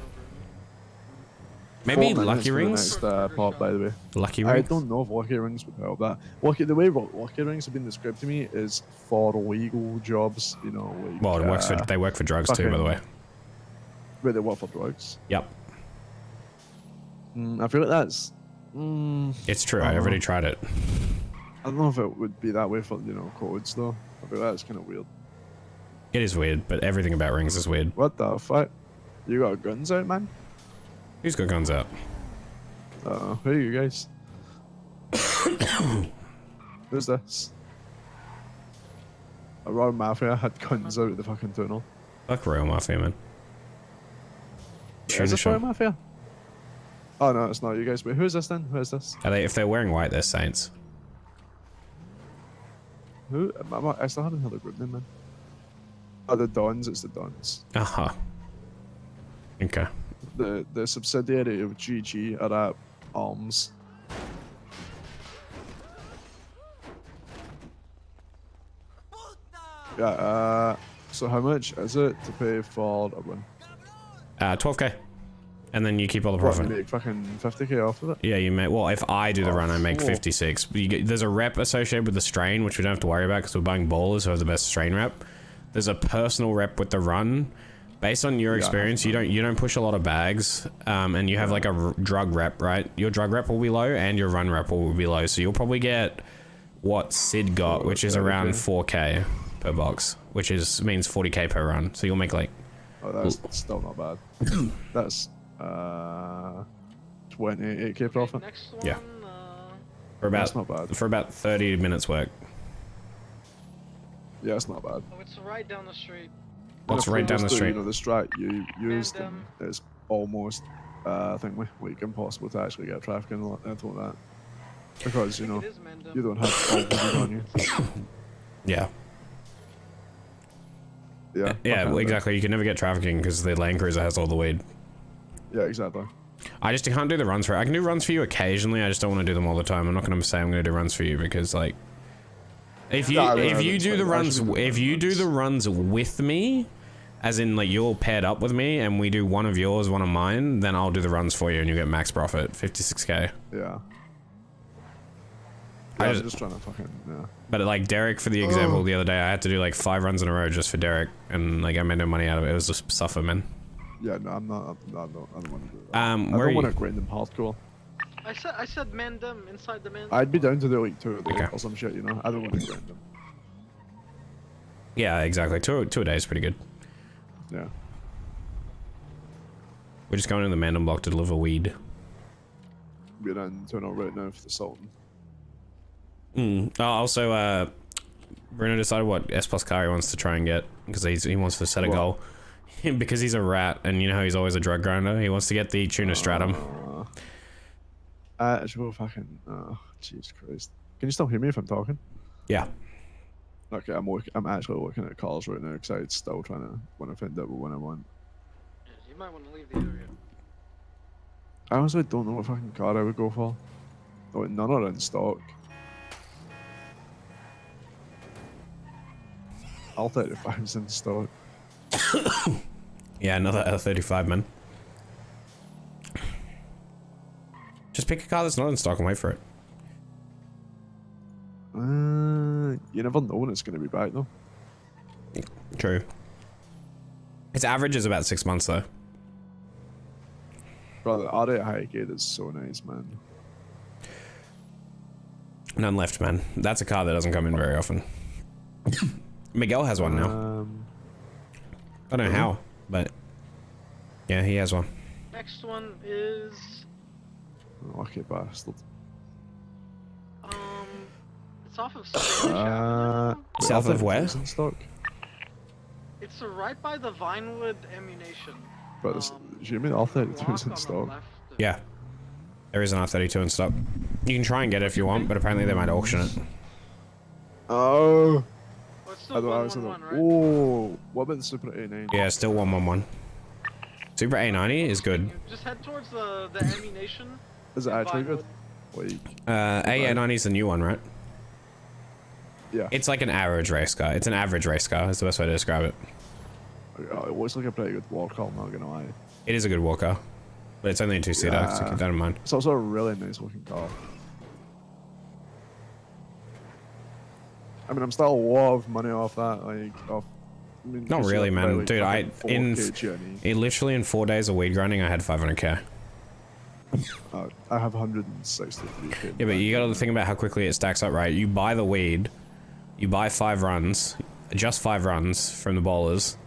Maybe 4 minutes Lucky for the Rings? next, pop, by the way. Lucky I Rings? don't know if Lucky Rings would help that. The way Lucky Rings have been described to me is for legal jobs, you know, like... Well, it works for, they work for drugs too, by the way. Wait, they work for drugs? Yep. I feel like that's... It's true, I already tried it. I don't know if it would be that way for, you know, codes, though. I feel like that's kind of weird. It is weird, but everything about rings is weird. What the fuck? You got guns out, man? Who's got guns out? Who are you guys? Who's this? A Royal Mafia had guns out of the fucking tunnel. Fuck Royal Mafia, man. Is this Royal Mafia? Oh no, it's not you guys. Wait, who is this then? Who is this? Are they, if they're wearing white, they're Saints. Who? I still haven't heard a group name, man. Oh, the Dons. It's the Dons. Aha. Okay. The subsidiary of GG are at Arms. Yeah, so how much is it to pay for a win? 12k. And then you keep all the What, profit. you make fucking 50k off of it? Yeah, you make... Well, if I do the run, I make cool. 56. But you get, there's a rep associated with the strain, which we don't have to worry about because we're buying ballers who have the best strain rep. There's a personal rep with the run. Based on your experience, you don't push a lot of bags, and you have like a drug rep, right? Your drug rep will be low, and your run rep will be low. So you'll probably get what Sid got, which is around 4k per box, which means 40k per run. So you'll make like. Oh, that's still not bad. That's 28k profit. Yeah. For about That's not bad. For about 30 minutes work. Yeah, it's not bad. Oh, it's right down the street. What's right down the street? You know, the strat you used is almost, I think, like impossible to actually get traffic and anything like that. Because, you know, you don't have all the weed on you. Yeah. Yeah. Yeah, well, exactly. You can never get trafficking because the Land Cruiser has all the weed. Yeah, exactly. I just can't do the runs for it. I can do runs for you occasionally. I just don't want to do them all the time. I'm not going to say I'm going to do runs for you because, like, if you do the runs with me, as in like you're paired up with me and we do one of yours, one of mine, then I'll do the runs for you and you get max profit, 56k. Yeah. I'm just trying to fucking, yeah. But like Derek, for the example, the other day, I had to do like 5 runs in a row just for Derek, and like I made no money out of it. It was just suffer, man. Yeah, no, I don't want to do that. Where I don't are want you? to grind them hardcore. I said mandem inside the mandem. I'd be down to do like 2 a day or some shit, you know? I don't want to grind them. Yeah, exactly. Two a day is pretty good. Yeah. We're just going to the Mandem block to deliver weed. We're in Tunnel right now for the Sultan. Also, Bruno decided what S plus car he wants to try and get because he wants to set a goal. Because he's a rat, and you know how he's always a drug grinder. He wants to get the Tuna Stratum. Actual fucking. Oh, Jesus Christ! Can you still hear me if I'm talking? Yeah. Okay, I'm actually looking at cars right now because I'm still trying to want to find out what I want. You might want to leave the area. I honestly don't know what fucking car I would go for. Like, none are in stock. R35's in stock. Yeah, another L35, man. Just pick a car that's not in stock and wait for it. You never know when it's going to be back, though. True. Its average is about 6 months, though. Brother, R8 Highgate is so nice, man. None left, man. That's a car that doesn't come in very often. Miguel has one now. I don't know how, but yeah, he has one. Next one is Lucky bastard. it's off of Spanish Avenue. South of where? In stock. It's right by the Vinewood ammunition. But do you mean R32's in stock? Yeah. There is an R32 in stock. You can try and get it if you want, but apparently they might auction it. Oh. I don't know. Oh, what about the Super A90? Yeah, still 111. Super A90 is good. Just head towards the ammunition. Is it actually good? Like, A90 is the new one, right? Yeah. It's like an average race car. It's an average race car, is the best way to describe it. It looks like a pretty good war car, I'm not gonna lie. It is a good war car. But it's only a 2-seater, so keep that in mind. It's also a really nice looking car. I mean, I'm still a lot of money off that, like, off... I mean, Not really, man. like, Dude, literally in 4 days of weed grinding, I had 500k. I have 163k. Yeah, but you gotta think about how quickly it stacks up, right? You buy the weed, you buy 5 runs, just 5 runs from the bowlers.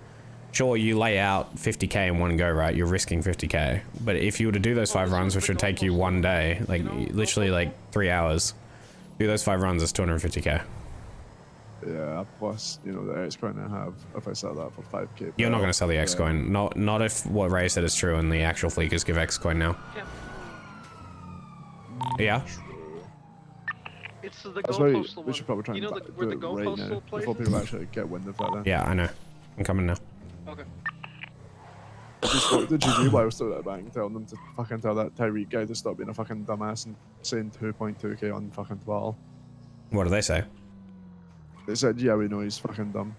Sure, you lay out 50k in one go, right? You're risking 50k. But if you were to do those 5 runs, which would take you 1 day, like literally like 3 hours, do those 5 runs, it's 250k. Yeah, plus, you know, the X coin I have, if I sell that for 5k. You're not going to sell the X coin. Not if what Ray said is true and the actual fleekers give X coin now. Yeah? It's the That's why goalpost one. we should probably try and you know do the it right goalpost now, places? before people actually get wind of that then. Yeah, I know. I'm coming now. Okay. I just spoke to GG while I was still at the bank, telling them to fucking tell that Tyreek guy to stop being a fucking dumbass and saying 2.2k on fucking Twitter. What do they say? They said, yeah, we know he's fucking dumb.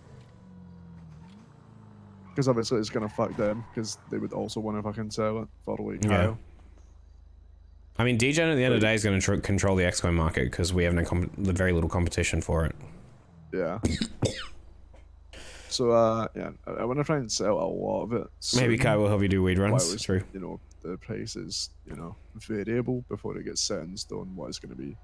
Because obviously it's gonna fuck them, because they would also want to fucking sell it for like Kyle. I mean, DGen at the end of the day is going to control the X-Coin market because we have very little competition for it. Yeah. So, yeah, I want to try and sell a lot of it. Maybe Kai will help you do weed runs. It's True. You know, the price is, you know, variable before it gets set in stone what it's going to be.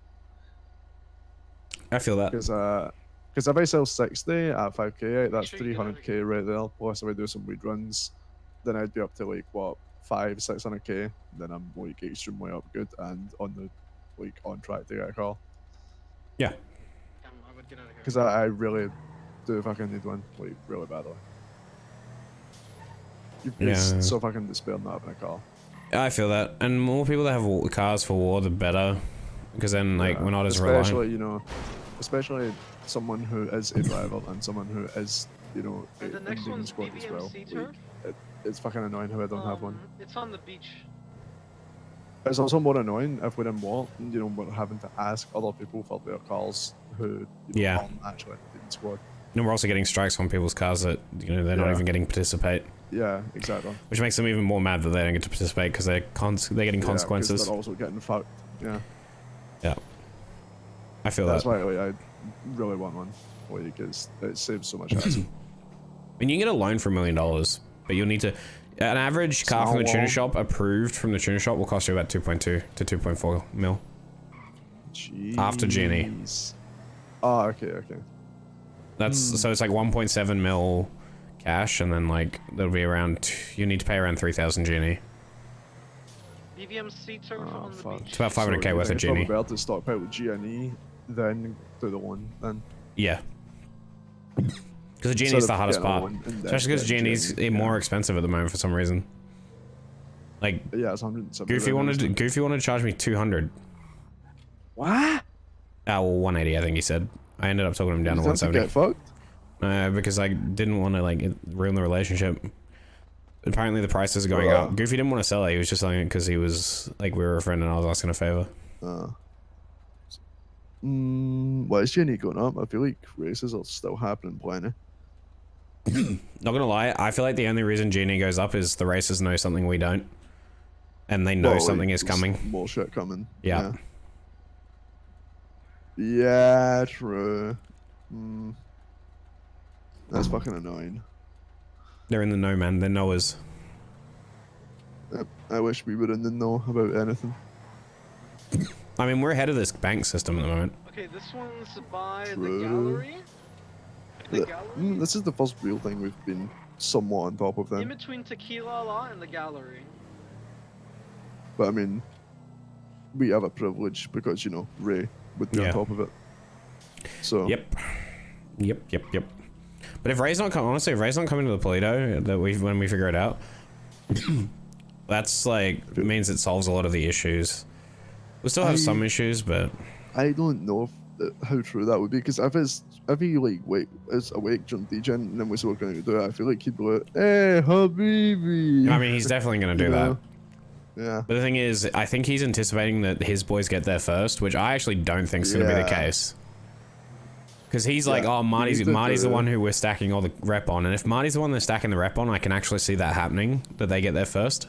I feel that. Because if I sell 60 at 5k, that's 300k right there. Plus, if I do some weed runs, then I'd be up to like what 500-600k. Then I'm like extremely up good and on the on track to get a car. Yeah. Because I really do fucking need one, like really badly. It's so fucking despair not having a car. I feel that, and more people that have cars for war, the better, because then like we're not as reliant. Especially especially someone who is a driver and someone who is in the squad as well. Like, it's fucking annoying how I don't have one. It's on the beach. It's also more annoying if we're in war, we're having to ask other people for their cars who aren't actually in the squad. And we're also getting strikes on people's cars that they're not even getting to participate. Yeah, exactly. Which makes them even more mad that they don't get to participate because they're getting consequences. They're also getting fucked. Yeah. Yeah. I feel That's that. why I really want one. Because it saves so much hassle. And you can get a loan for $1 million, but you'll need to. An average car from the tuner shop, approved from the tuner shop, will cost you about 2.2 to 2.4 mil. Jeez. After Genie. Oh, okay. That's so it's like 1.7 mil cash, and then like there'll be around. You need to pay around 3,000 Genie. BVMC turret on the beach. It's about 500k worth of Genie. Probably to stockpile with GNE, then do the one, then. Yeah. Because the Genie is the hardest part. Especially because Genie's more expensive at the moment for some reason. Like, yeah, it's 170. Goofy wanted to charge me 200. What? Well, 180, I think he said. I ended up talking him down to 170. Get fucked? Because I didn't want to like ruin the relationship. Apparently the prices are going up. Goofy didn't want to sell it. He was just selling it because he was like, we were a friend and I was asking a favor. Why is Genie going up? I feel like races are still happening plenty. Not gonna lie, I feel like the only reason Genie goes up is the racers know something we don't. And they know something is coming. More shit coming. Yeah. Yeah, true. That's fucking annoying. They're in the know, man. They're knowers. I wish we were in the know about anything. I mean, we're ahead of this bank system at the moment. Okay, this one's by the gallery. This is the first real thing we've been somewhat on top of them. In between Tequila Lot and the gallery. But I mean, we have a privilege because, Ray would be on top of it. So. Yep. But if Ray's not coming, honestly, if Ray's not coming to the Polito, when we figure it out, that's like, means it solves a lot of the issues. We'll still have some issues, but I don't know how true that would be, because if he like is awake during DJ and then we're still going to do it, I feel like he'd be like, "Hey, Habibi." I mean, he's definitely going to do that. Yeah. But the thing is, I think he's anticipating that his boys get there first, which I actually don't think is going to be the case. Because he's like, oh, Marty's the one who we're stacking all the rep on, and if Marty's the one they're stacking the rep on, I can actually see that happening, that they get there first.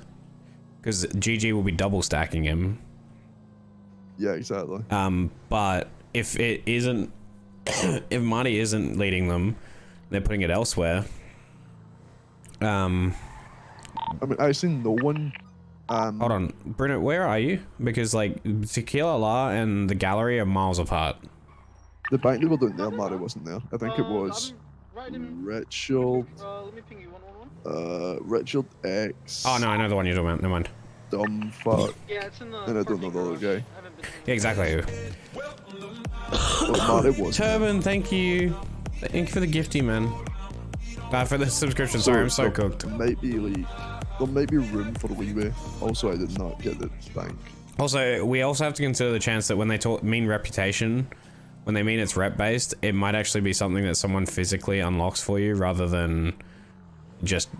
Because GG will be double stacking him. Yeah, exactly. But if it isn't, if Marty isn't leading them, they're putting it elsewhere. I mean, I've seen no one. Hold on, Bruno, where are you? Because like Tequila La and the gallery are miles apart. The bank people don't there. Marty wasn't there. I think it was Richard. Let me ping you 111. Richard X. Oh no, I know the one you're talking about. Never mind. Dumb fuck. Yeah, it's in the. And I don't know the other guy. Yeah, exactly. Well, Marty was. Turban, thank you. Thank you for the gifty, man. For the subscription. Sorry, I'm so cooked. There might be room for leeway. Also, I did not get the bank. Also, we also have to consider the chance that when they mean reputation, when they mean it's rep based, it might actually be something that someone physically unlocks for you rather than just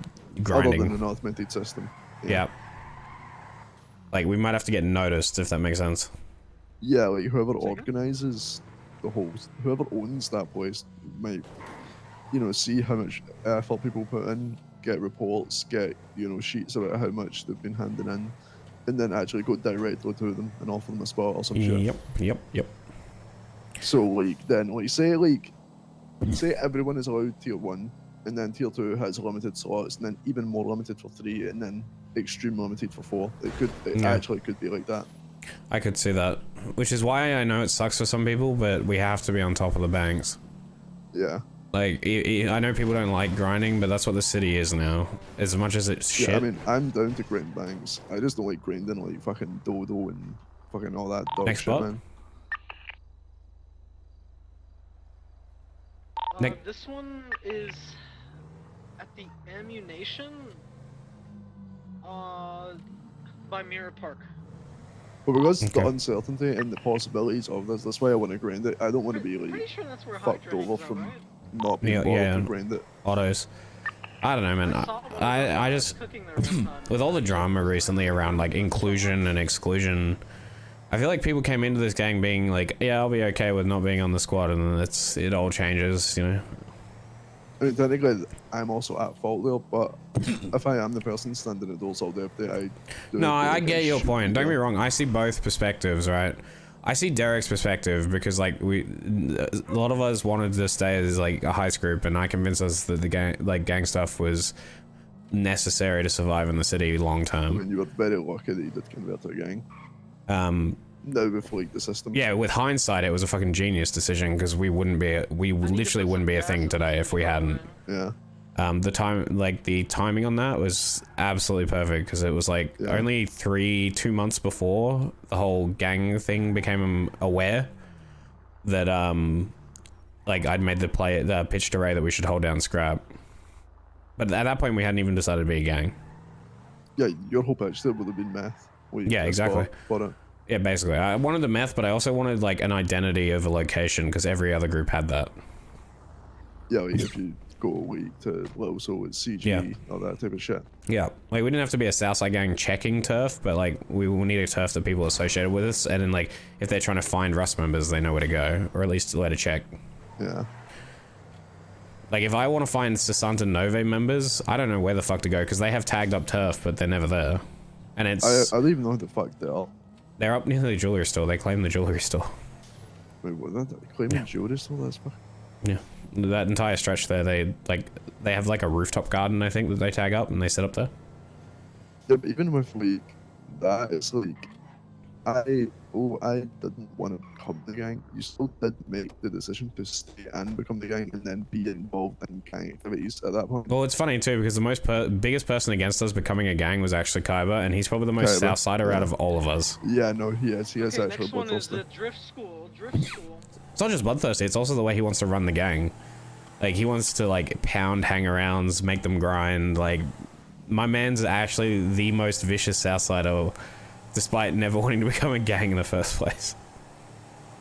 grinding. Other than an augmented system. Yeah. Like, we might have to get noticed, if that makes sense. Yeah, like, whoever organizes the whole... Whoever owns that place might, see how much effort people put in, get reports, get, sheets about how much they've been handing in, and then actually go directly to them and offer them a spot or some shit. Yep. So, like, then, say everyone is allowed tier 1, and then tier 2 has limited slots, and then even more limited for 3, and then extreme limited for 4. It actually could be like that. I could see that, which is why I know it sucks for some people, but we have to be on top of the banks. Yeah. Like, I know people don't like grinding, but that's what the city is now. As much as it's shit. Yeah, I mean, I'm down to grind banks. I just don't like grinding like fucking dodo and fucking all that dog Next shit, spot? man. This one is at the ammunition by Mirror Park. But because the uncertainty and the possibilities of this, that's why I want to grind it. I don't want to be like Pretty sure that's where fucked over from not being able to grind it. Autos. I don't know, man. I just with all the drama recently around like inclusion and exclusion, I feel like people came into this gang being like, yeah, I'll be okay with not being on the squad, and then it all changes, you know. I mean, technically, I'm also at fault there, but if I am the person standing at doors all day, I get your point. Don't get me wrong. I see both perspectives, right? I see Derek's perspective because like a lot of us wanted to stay as like a heist group, and I convinced us that the gang stuff was necessary to survive in the city long term. I mean, you were very lucky that you did convert to a gang. No, with like the system. Yeah, with hindsight, it was a fucking genius decision because we literally wouldn't be a thing today if we hadn't. Yeah. The timing on that was absolutely perfect because it was like only 2 months before the whole gang thing became aware that like I'd made the pitch to Ray that we should hold down scrap. But at that point, we hadn't even decided to be a gang. Yeah, your whole pitch there would have been meth. Yeah, exactly. Yeah, basically. I wanted the meth, but I also wanted like an identity of a location because every other group had that. Yeah, like if you go a week to Loso, it's CG, all that type of shit. Yeah, like we didn't have to be a Southside gang checking turf, but like we will need a turf that people associated with us, and then like if they're trying to find Rust members, they know where to go, or at least where to check. Yeah. Like if I want to find Sasanta Nove members, I don't know where the fuck to go because they have tagged up turf, but they're never there. And it's... I don't even know who the fuck they are. They're up near the jewelry store. They claim the jewelry store. Wait, what? They claim the jewelry store? That's fucking... Yeah. That entire stretch there, they have like a rooftop garden, I think, that they tag up and they set up there. Yeah, but even with like that, it's like I didn't want to become the gang. You still did make the decision to stay and become the gang and then be involved in gang activities at that point. Well, it's funny too because the biggest person against us becoming a gang was actually Kaiba, and he's probably the most Southsider out of all of us. Yeah, no, he is. He is Okay, actually next one is the Drift School. It's not just bloodthirsty, it's also the way he wants to run the gang. Like, he wants to, like, pound hang-arounds, make them grind. Like, my man's actually the most vicious Southsider, despite never wanting to become a gang in the first place.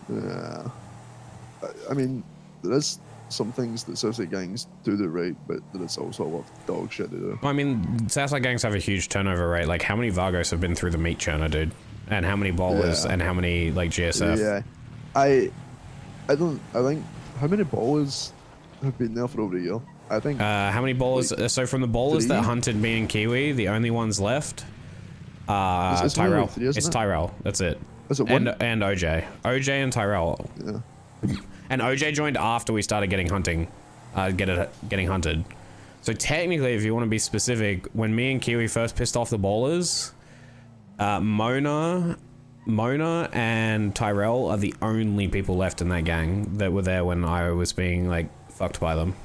Yeah. I mean, there is some things that Southside gangs do right, but there is also a lot of dog shit to do. I mean, Southside gangs have a huge turnover rate. Like, how many Vargos have been through the meat churner, dude? And how many bowlers, and how many, like, GSF? Yeah. I think, how many bowlers have been there for over a year? I think. How many bowlers? Like, so from the bowlers that hunted me and Kiwi, the only ones left, Tyrell. It's Tyrell. That's it. Is it one? And OJ. OJ and Tyrell. Yeah. And OJ joined after we started getting hunted. So technically, if you want to be specific, when me and Kiwi first pissed off the bowlers, Mona and Tyrell are the only people left in that gang that were there when I was being like fucked by them.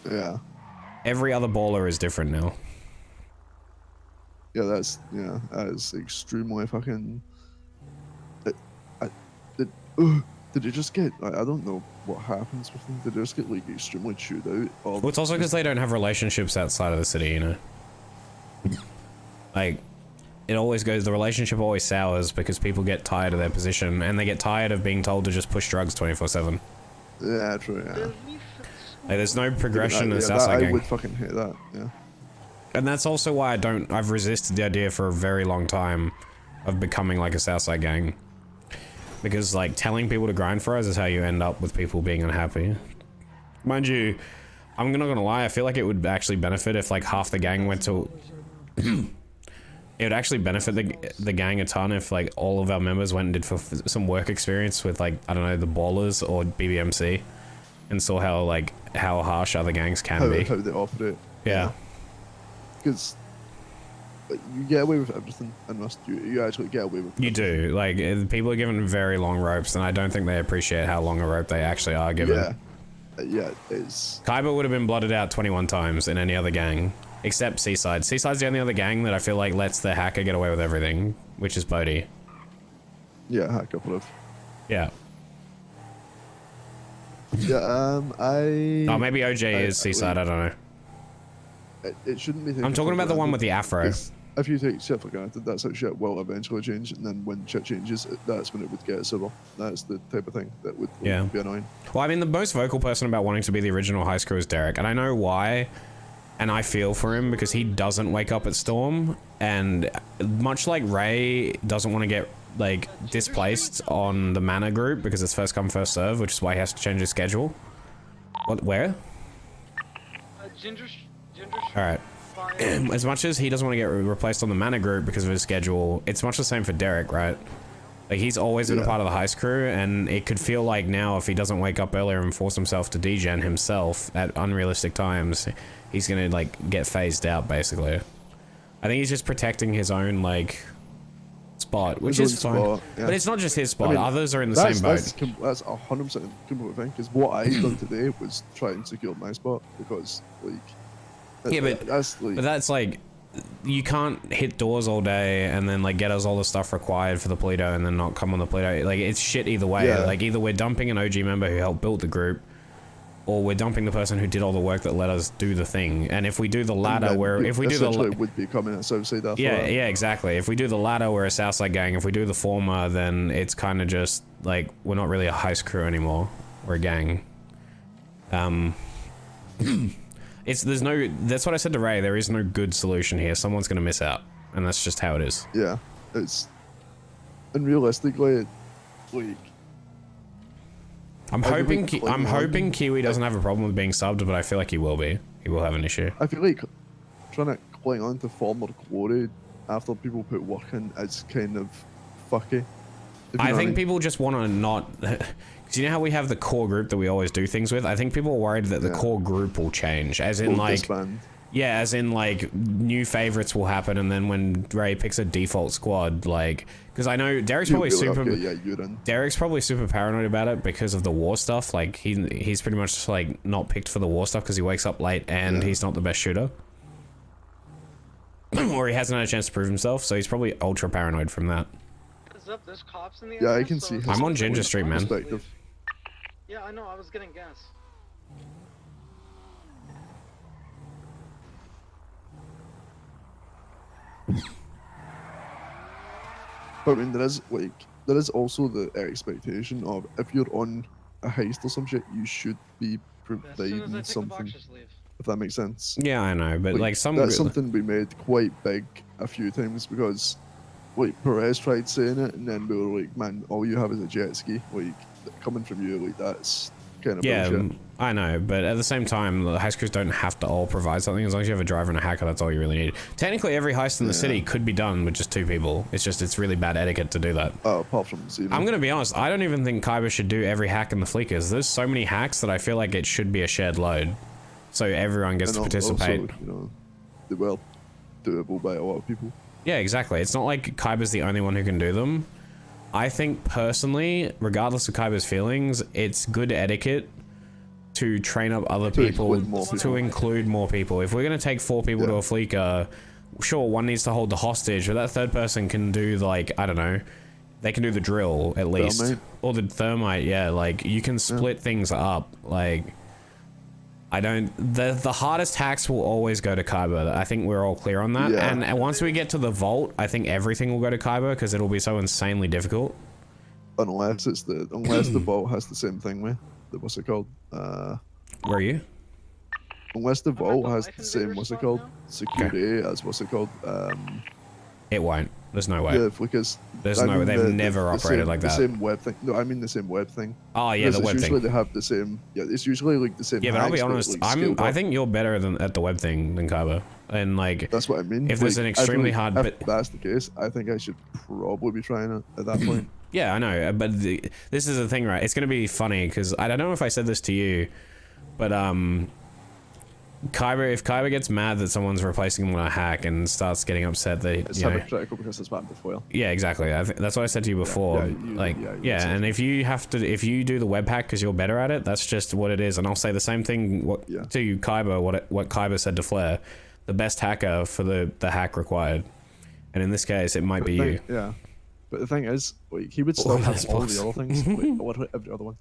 Yeah. Every other baller is different now. Yeah, that is extremely fucking. Did you just get? I don't know what happens with them. Did they just get like extremely chewed out? Or Well, it's also because they don't have relationships outside of the city, you know. Like, it always goes. The relationship always sours because people get tired of their position and they get tired of being told to just push drugs 24/7. Yeah, true. Yeah. Like, there's no progression in the Southside gang. I would fucking hate that. Yeah. And that's also why I've resisted the idea for a very long time of becoming like a Southside gang. Because, like, telling people to grind for us is how you end up with people being unhappy. Mind you, I'm not gonna lie, I feel like it would actually benefit if, like, half the gang went to... It would actually benefit the gang a ton if, like, all of our members went and did for some work experience with, like, I don't know, the Ballers or BBMC. And saw how, like, how harsh other gangs can be. How they operate. Yeah. Because you get away with everything in Rust. You actually get away with. You do. Like people are given very long ropes, and I don't think they appreciate how long a rope they actually are given. Yeah. Yeah, it's... Kaiba would have been blooded out 21 times in any other gang, except Seaside. Seaside's the only other gang that I feel like lets the hacker get away with everything, which is Bodhi. Yeah, hacker would have. Yeah. Yeah, Oh, maybe OJ is Seaside, I don't know. It shouldn't be... I'm talking about the one with the afro. If you take shit for granted, that's how shit will eventually change, and then when shit changes, that's when it would get civil. That's the type of thing that would be annoying. Well, I mean, the most vocal person about wanting to be the original high school is Derek, and I know why, and I feel for him because he doesn't wake up at Storm, and much like Ray doesn't want to get like displaced on the mana group because it's first come first serve, which is why he has to change his schedule. What? Where? Ginger. All right. As much as he doesn't want to get replaced on the mana group because of his schedule, it's much the same for Derek, right? Like, he's always been a part of the heist crew, and it could feel like now if he doesn't wake up earlier and force himself to degen himself at unrealistic times, he's gonna, like, get phased out, basically. I think he's just protecting his own, like, spot, which is fine. Yeah. But it's not just his spot, I mean, others are in the same boat. That's 100% complete thing, because what I done today was try and secure my spot, because, like... Yeah, but that's like, you can't hit doors all day and then like get us all the stuff required for the Polito and then not come on the Polito. Like, it's shit either way. Yeah. Like, either we're dumping an OG member who helped build the group, or we're dumping the person who did all the work that let us do the thing. And if we do the latter, if we do the would be coming at Southside after yeah, that. yeah, exactly. If we do the latter, we're a Southside gang. If we do the former, then it's kind of just like we're not really a heist crew anymore. We're a gang. That's what I said to Ray, there is no good solution here. Someone's gonna miss out, and that's just how it is. Yeah, and realistically, like, I'm hoping Kiwi doesn't have a problem with being subbed, but I feel like he will be. He will have an issue. I feel like trying to cling on to former glory after people put work in is kind of fucky. I think people just want to not... Because you know how we have the core group that we always do things with? I think people are worried that the core group will change. As in, like... disband. Yeah, as in, like, new favorites will happen, and then when Ray picks a default squad, like... Because I know Derek's probably Derek's probably super paranoid about it because of the war stuff. Like, he's pretty much just, like, not picked for the war stuff because he wakes up late and he's not the best shooter. Or he hasn't had a chance to prove himself, so he's probably ultra paranoid from that. Up, there's cops in the yeah, I can see. I'm on Ginger Street, man. Yeah, I know. I was getting gas. But I mean, there is also the expectation of if you're on a heist or some shit, you should be providing something. If that makes sense. Yeah, I know, but like some that's something we made quite big a few times because. Like, Perez tried saying it, and then we were like, man, all you have is a jet ski. Like, coming from you, like, that's kind of bullshit. I know, but at the same time, the heist crews don't have to all provide something. As long as you have a driver and a hacker, that's all you really need. Technically, every heist in the city could be done with just 2 people. It's just, it's really bad etiquette to do that. Oh, apart from Zeno. I'm going to be honest, I don't even think Kaiba should do every hack in the Fleekers. There's so many hacks that I feel like it should be a shared load. So everyone gets to participate. Also, you know, they will doable by a lot of people. Yeah, exactly. It's not like Kaiba's the only one who can do them. I think personally, regardless of Kaiba's feelings, it's good etiquette to train up other people to include more people. If we're going to take 4 people to a Fleeker, sure, one needs to hold the hostage, but that third person can do, like, I don't know, they can do the drill at least. Thermite. Or the thermite, yeah, like, you can split things up, like... The hardest hacks will always go to Kaiba. I think we're all clear on that. Yeah. And once we get to the vault, I think everything will go to Kaiba because it'll be so insanely difficult. Unless the vault has the same thing with what's it called? Where are you? Unless the vault has the same security as what's it called? It won't. There's no way. Yeah, because there's no way. They've never operated like that. The same web thing. No, I mean the same web thing. Oh yeah, the web thing. Usually they have the same. Yeah, it's usually like the same. Yeah, but I'll be honest. I think you're better at the web thing than Kaiba. And like that's what I mean. If there's an extremely hard bit, if that's the case, I think I should probably be trying it at that point. Yeah, I know, but this is the thing, right? It's gonna be funny because I don't know if I said this to you, but Kyber, if Kyber gets mad that someone's replacing him on a hack and starts getting upset that It's hypocritical because it's banned before. yeah, exactly. That's what I said to you before. And if you do the web hack because you're better at it, that's just what it is. And I'll say the same thing to you, Kyber. What Kyber said to Flair, the best hacker for the hack required, and in this case, it might be you. Yeah, but the thing is, like, he would still have all the other things. Like, every other one.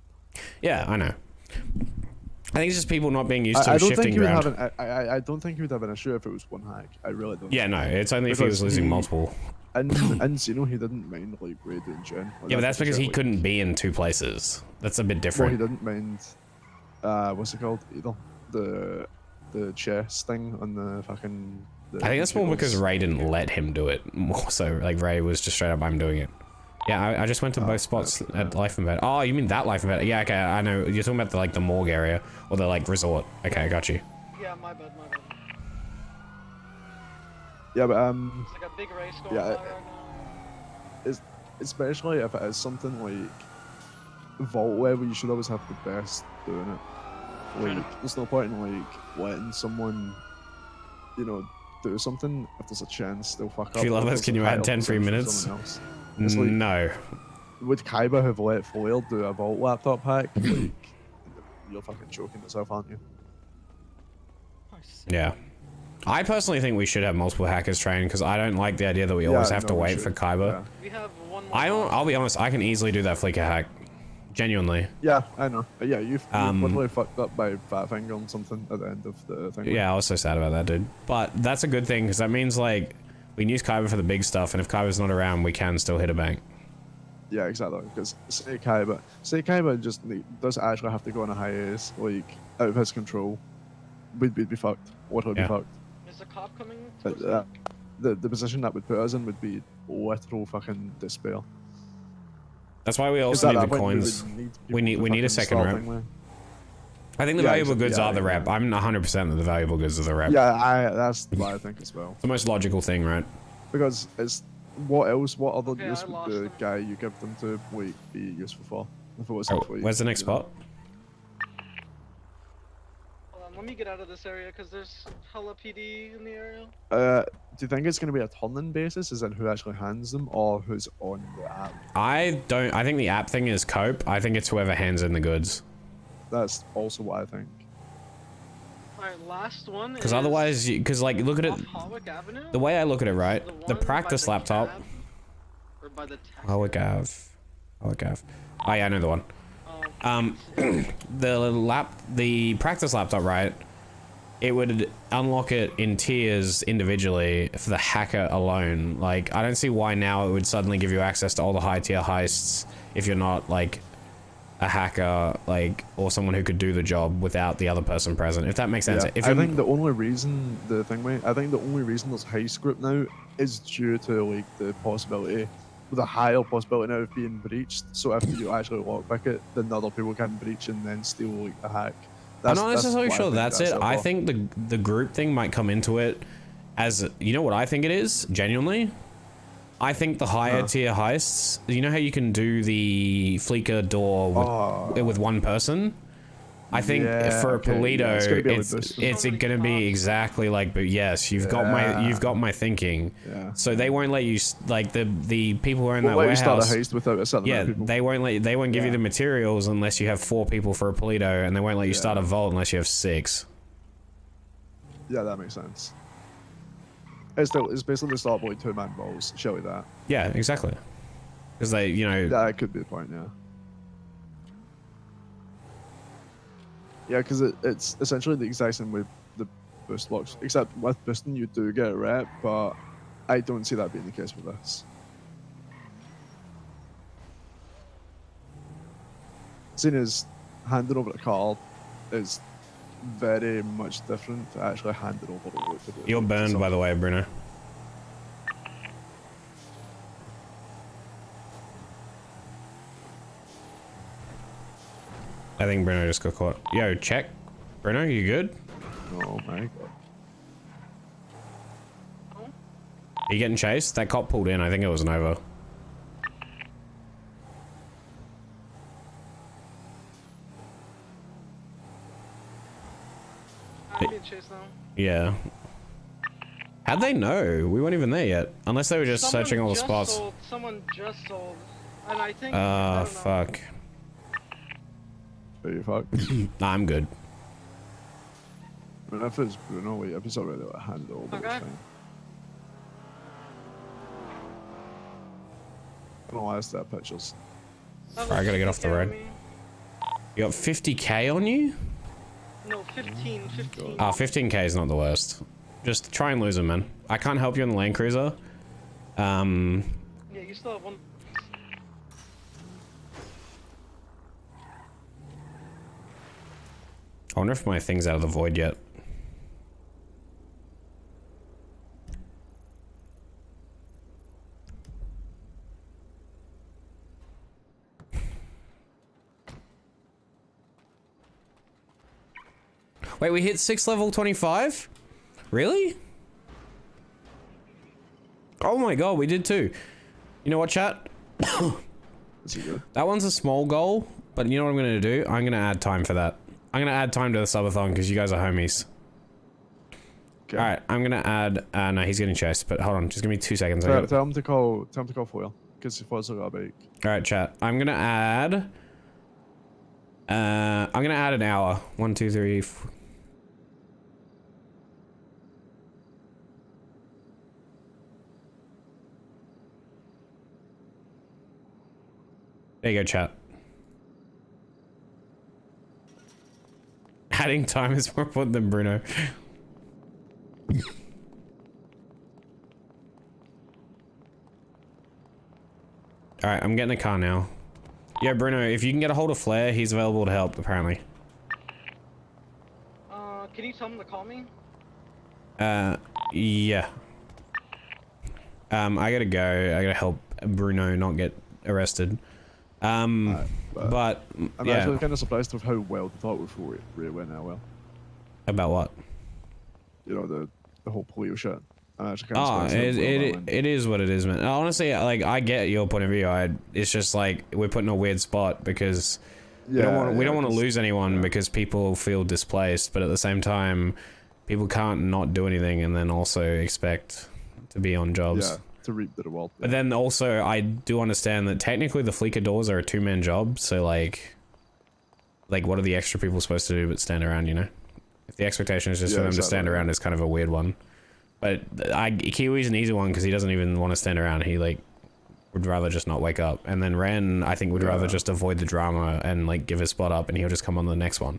Yeah, I know. I think it's just people not being used to shifting ground. I don't think he would have an issue if it was one hack. I really don't. Yeah, no, it's only if he was losing multiple. And Xeno, he didn't mind like Ray doing Gen. Yeah, but that's because he couldn't be in two places. That's a bit different. Well, he didn't mind. What's it called? Either the chess thing on the fucking. I think that's more because Ray didn't let him do it. More so, like Ray was just straight up, I'm doing it. Yeah, I just went to both spots at Life and Better. Oh, you mean that Life and Better? Yeah, okay, I know. You're talking about the morgue area or the like resort. Okay, I got you. Yeah, my bad. Yeah, but It's like a big race going on right now. Especially if it is something like vault level, you should always have the best doing it. Like, there's no point in like letting someone, do something if there's a chance they'll fuck up. If you love us, can you add 10 free minutes? Like, no. Would Kaiba have let Flair do a vault laptop hack? Like, you're fucking joking yourself, aren't you? Yeah. I personally think we should have multiple hackers trained because I don't like the idea that we always have to wait for Kaiba. Yeah. We have one more. I'll be honest, I can easily do that flicker hack. Genuinely. Yeah, I know. But yeah, you've literally fucked up by fat finger on something at the end of the thing. Yeah, I was so sad about that, dude. But that's a good thing because that means like we can use Kaiba for the big stuff, and if Kaiba's not around, we can still hit a bank. Yeah, exactly. Because say Kaiba just does actually have to go on a hiatus, like out of his control, we'd be fucked. Literally be fucked. Is the cop coming? The position that would put us in would be literal fucking despair. That's why we also need the coins. We need a second rep. I think the valuable goods are the rep. I'm 100% that the valuable goods are the rep. Yeah, that's what I think as well. It's the most logical thing, right? Because it's what other use would the guy you give them to be useful for? If it wasn't for you. Where's the next spot? Let me get out of this area because there's hella PD in the area. Do you think it's going to be a turn-in basis, as in who actually hands them, or who's on the app? I think the app thing is cope. I think it's whoever hands in the goods. That's also what I think. Alright, last one. Because otherwise, because like, look at it. The way I look at it, right? The practice laptop. Or by the Hawick Ave. Oh yeah, I know the one. The practice laptop, right? It would unlock it in tiers individually for the hacker alone. Like, I don't see why now it would suddenly give you access to all the high tier heists if you're not like a hacker, like, or someone who could do the job without the other person present. If that makes sense. Yeah, I think the only reason there's heist group now is due to like the possibility. With a higher possibility now of being breached, so if you actually lockpick it, then other people can breach and then steal like the hack. I'm not necessarily sure that's it. I think the group thing might come into it as, you know what I think it is, genuinely? I think the higher tier heists, you know how you can do the Fleeker door with one person? I think for a Polito, it's gonna be exactly like, but yes, you've got my thinking. Yeah. So they won't let you, like the people who are in that warehouse. Start a heist without a certain amount of people. they won't give you the materials unless you have 4 people for a Polito, and they won't let you start a vault unless you have 6. Yeah, that makes sense. It's basically the start boy 2-man vaults, shall we that? Yeah, exactly. Because they, that could be the point, yeah. Yeah, because it's essentially the exact same with the boost blocks, except with boosting you do get a rep, but I don't see that being the case with this. Seeing as handing over the card is very much different to actually handing over the loot. You're burned, by the way, Bruno. I think Bruno just got caught. Yo, check. Bruno, you good? Oh my god. Are you getting chased? That cop pulled in. I think it was Nova. I'm being chased now. Yeah. How'd they know? We weren't even there yet. Unless they were just searching all the spots. Someone just sold. And I think. Ah, fuck. Are you fucked? Nah, I'm good. I mean, if it's Bruno, if it's already like handled, it's fine. I don't know why I start pictures. Alright, I gotta get off the road. You got 50k on you? No, 15. Ah, 15k is not the worst. Just try and lose him, man. I can't help you on the Land Cruiser. Yeah, you still have one. I wonder if my thing's out of the void yet. Wait, we hit 6 level 25? Really? Oh my god, we did too. You know what, chat? That one's a small goal, but you know what I'm gonna do? I'm gonna add time for that. I'm gonna add time to the subathon because you guys are homies. Okay. Alright, I'm gonna add... no, he's getting chased, but hold on, just give me 2 seconds. Tell him to call Foil, because Foil's got a bike. Alright, chat. I'm gonna add... I'm gonna add an hour. 1, 2, 3... There you go, chat. Adding time is more important than Bruno. Alright, I'm getting a car now. Yeah, Bruno, if you can get a hold of Flair, he's available to help, apparently. Can you tell him to call me? Yeah. I gotta go. I gotta help Bruno not get arrested. But I'm yeah. actually kind of surprised with how well the thought before it went out well. About what? You know, the whole polio shit. I'm actually kind of it is what it is, man. Honestly, like, I get your point of view. It's just like we're put in a weird spot because we don't want to lose anyone because people feel displaced, but at the same time, people can't not do anything and then also expect to be on jobs. Yeah, to reap the reward. But then also, I do understand that technically the Fleeker doors are a 2-man job, so like what are the extra people supposed to do but stand around, you know? If the expectation is just for them to stand around, it's kind of a weird one. But Kiwi's an easy one because he doesn't even want to stand around. He like would rather just not wake up. And then Ren, I think, would rather just avoid the drama and like give his spot up, and he'll just come on the next one.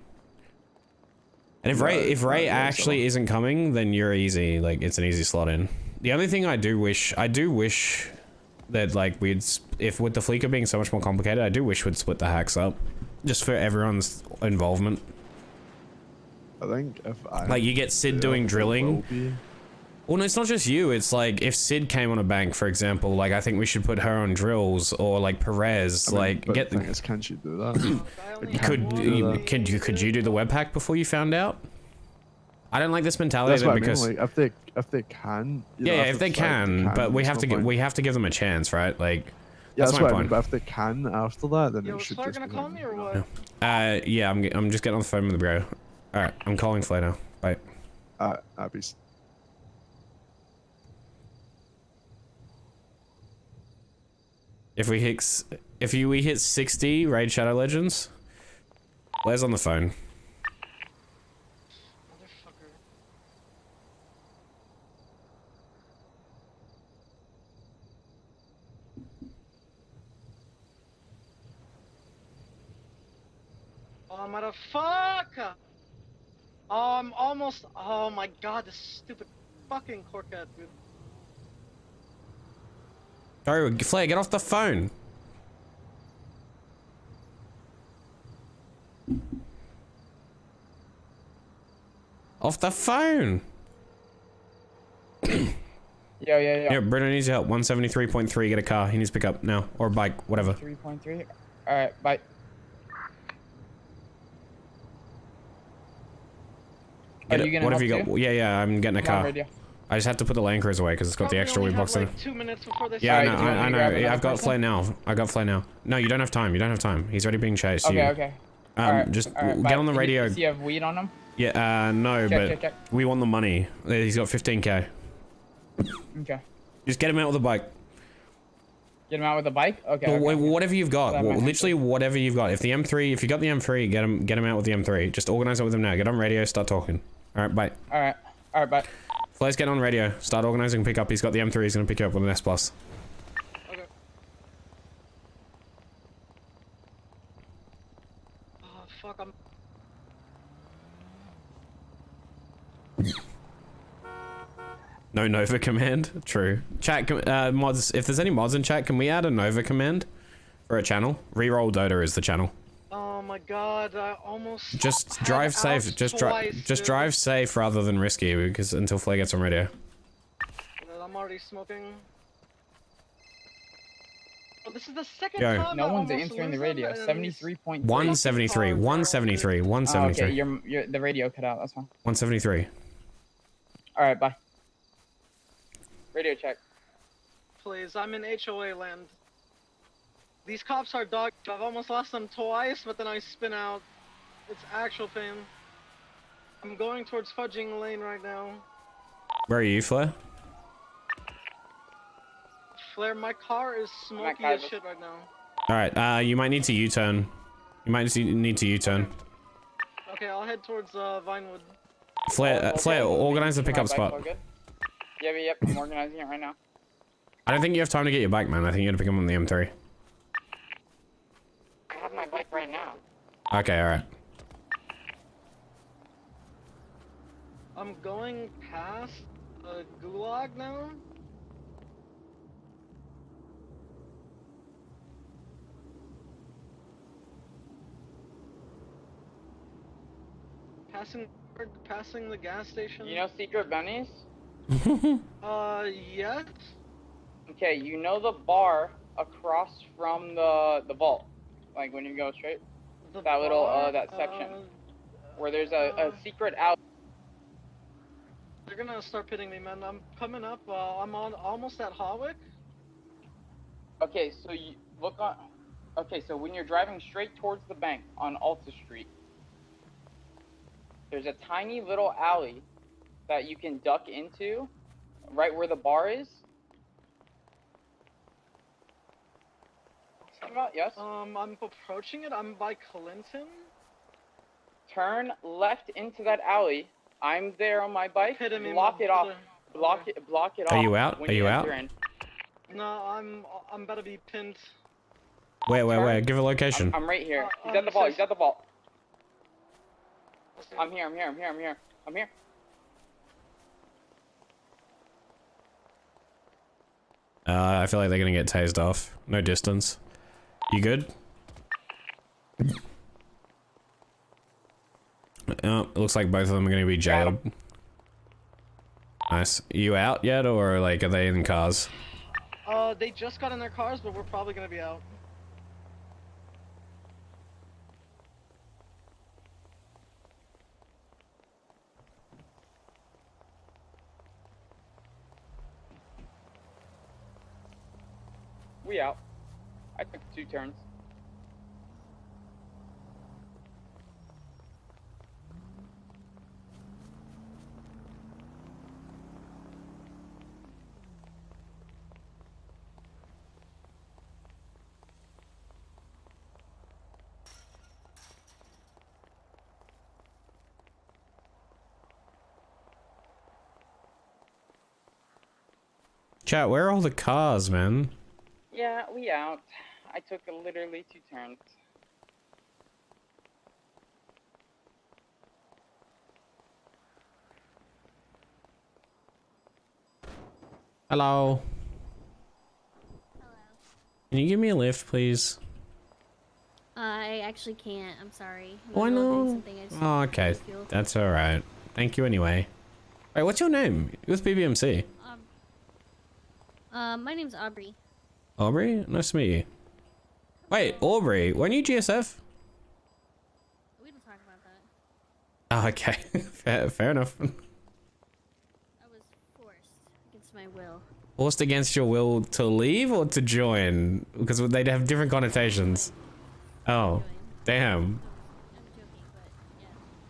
And if Ray actually isn't coming, then you're easy. Like, it's an easy slot in. The only thing I do wish that like if with the Fleeker being so much more complicated, I do wish we'd split the hacks up, just for everyone's involvement. I think if like you get Sid doing drilling. Well, no, it's not just you. It's like if Sid came on a bank, for example. Like I think we should put her on drills, or like Perez. Get the. Can't you do that? Could you do the web hack before you found out? I don't like this mentality. That's what because I mean. Like, if they can. If they can, but we have to give them a chance, right? Like. Yeah, that's my point. I mean, but if they can after that, then it should Flair just gonna be call me or what? Yeah, I'm just getting on the phone with the bro. All right, I'm calling Flair now. Bye. Peace. If we hit 60 Raid Shadow Legends, Blair's on the phone. Oh, motherfucker! Oh, I'm almost. Oh my god, this stupid fucking Corcat, dude. Sorry, Flair, get off the phone. Off the phone. Yeah, Bruno needs help. 173.3. Get a car. He needs to pick up now, or bike, whatever. 3.3. All right, bye. Get Are it. you gonna What have you help got? too? Yeah, I'm getting a Come on, car. radio. I just have to put the Land Cruiser away because it's got the extra weed box in it. Like 2 minutes before they Yeah, start. I know. Yeah, I've got Flair now. No, you don't have time. You don't have time. He's already being chased. Okay. Just get on the radio. Does he have weed on him? Yeah, no, but check. we want the money. He's got 15k. Okay. Just get him out with a bike. Get him out with a bike? Okay. Or okay. whatever you've got. That might Literally whatever you've got. If you got the M3, get him out with the M3. Just organize it with him now. Get on radio, start talking. Alright, bye. Alright, bye. Flair's getting on radio. Start organizing pickup. He's got the M3, he's gonna pick you up with an S+. Okay. Oh, fuck, I'm... No Nova command? True. Chat, mods, if there's any mods in chat, can we add a Nova command for a channel? Reroll Dota is the channel. Oh my god, I almost... Just drive safe. Just drive safe rather than risky, because until Flair gets on radio. I'm already smoking. Oh, this is the second Go. time No I one's almost answering the lose radio. them, and 73.3. 173, 173, 173. Okay, the radio cut out. That's fine. 173. All right, bye. Radio check. Please, I'm in HOA land. These cops are dog. I've almost lost them twice, but then I spin out. It's actual pain. I'm going towards Fudging Lane right now. Where are you, Flair? Flair, my car is smoky as shit right now. Alright, you might need to U-turn. You might need to U-turn. Okay, I'll head towards Vinewood. Flair, organize the pickup spot. Yep, I'm organizing it right now. I don't think you have time to get your bike, man. I think you gotta pick him on the M3. I have my bike right now. Okay, alright. I'm going past a gulag now. Passing the gas station. You know Secret Benny's? Yes. Okay, you know the bar across from the vault, like when you go straight. That little that section where there's a secret out. They're gonna start pitting me, man. I'm coming up. I'm almost at Hawick. Okay, so you look on. Okay, so when you're driving straight towards the bank on Alta Street, there's a tiny little alley that you can duck into, right where the bar is. Yes. I'm approaching it. I'm by Clinton. Turn left into that alley. I'm there on my bike. Block it off. Block it off. Are you out? when Are you enter out? in. No, I'm about to be pinned. Where? Give a location. I'm right here. He's at the vault. He's at the vault. I'm here. I'm here. I feel like they're gonna get tased off. No distance. You good? Oh, it looks like both of them are gonna be jailed. Nice. You out yet, or like are they in cars? They just got in their cars, but we're probably gonna be out. We out. I took 2 turns. Chat, where are all the cars, man? Yeah, we out. I took literally 2 turns. Hello. Can you give me a lift, please? I actually can't. I'm sorry. I'm Why in the middle of doing not? something. I just Oh, need okay. fuel. That's alright. Thank you anyway. Wait, what's your name? It was BBMC. My name's Aubrey. Aubrey? Nice to meet you. Wait, Aubrey, weren't you GSF? We don't talk about that. Oh, okay. fair enough. I was forced against my will. Forced against your will to leave or to join? Because they'd have different connotations. Oh, damn.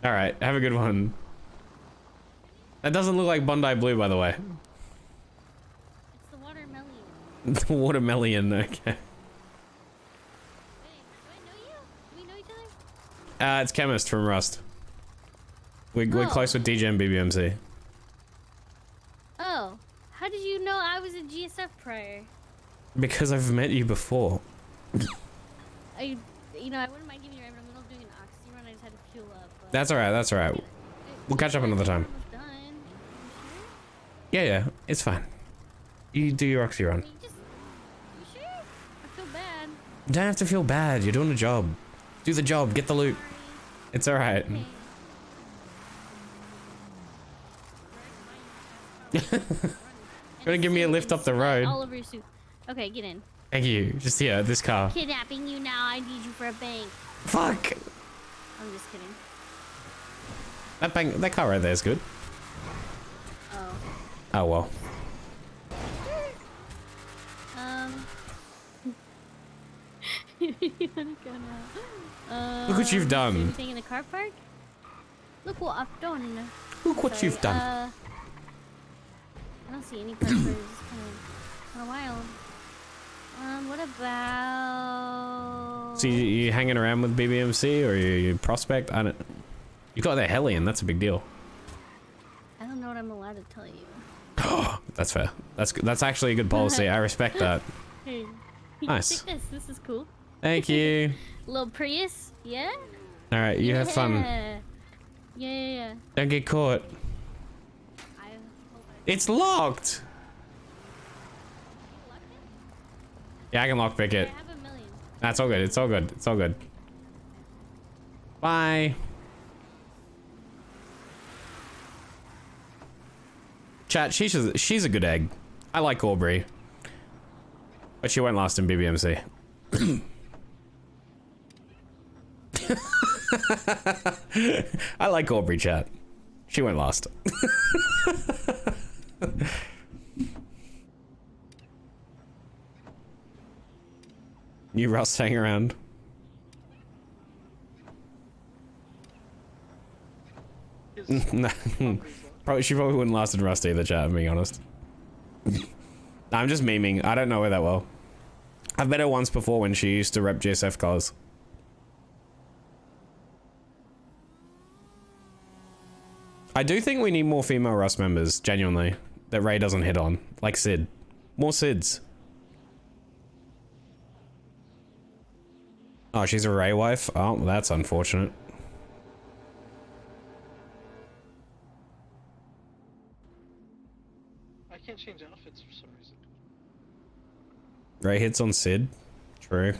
All right, have a good one. That doesn't look like Bondi Blue, by the way. It's the watermelon. The watermelon, okay. Wait, do I know you? Do we know each other? It's Chemist from R.U.S.T. We're Oh. close with DJ and BBMC. Oh, how did you know I was a GSF prior? Because I've met you before. I wouldn't mind giving you a ride, but I'm in the middle of doing an oxy run. I just had to fuel up. But... That's alright, that's alright. We'll catch up another time. Yeah, it's fine. You do your oxy run. You sure? I feel bad. You don't have to feel bad, you're doing a job. Do the job, get the loot. It's alright. Gonna give me a lift up the road. All over your suit. Okay, get in. Thank you. Just here, this car. Kidnapping you now. I need you for a bank. Fuck! I'm just kidding. That car right there is good. Oh. Oh well. You wanna go now? Look what you've done. Anything in the car park? Look what I've done. Look what you've done. I don't see any car parks. It's kind of wild. What about? So you hanging around with BBMC or you prospect? I don't. You got their Hellion. That's a big deal. I don't know what I'm allowed to tell you. That's fair. That's actually a good policy. I respect that. Hey, Nice. take this. This is cool. Thank you. Little Prius, yeah. All right, you have fun. Yeah. Don't get caught. It's locked. Yeah, I can lockpick it. That's all good. It's all good. It's all good. Bye. Chat, she's a good egg. I like Aubrey. But she won't last in BBMC. I like Aubrey, chat. She won't last. You Russ hang around. No, she probably wouldn't last in Rust either, chat, I'm being honest. I'm just memeing. I don't know her that well. I've met her once before when she used to rep GSF cars. I do think we need more female Rust members, genuinely, that Ray doesn't hit on. Like Sid. More Sids. Oh, she's a Ray wife? Oh, that's unfortunate. I can't change outfits for some reason. Ray hits on Sid. True.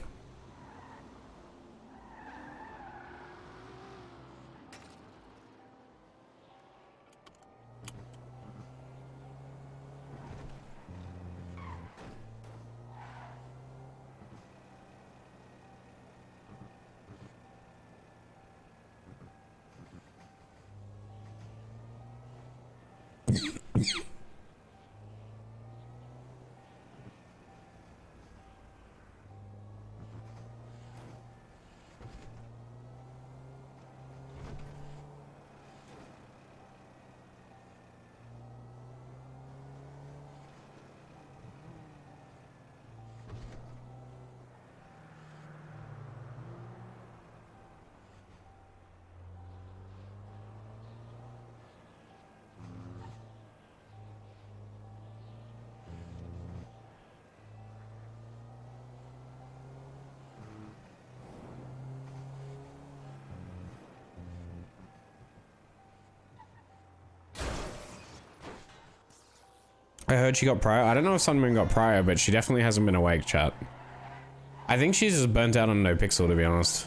I heard she got prior. I don't know if Sunmoon got prior, but she definitely hasn't been awake, chat. I think she's just burnt out on NoPixel, to be honest.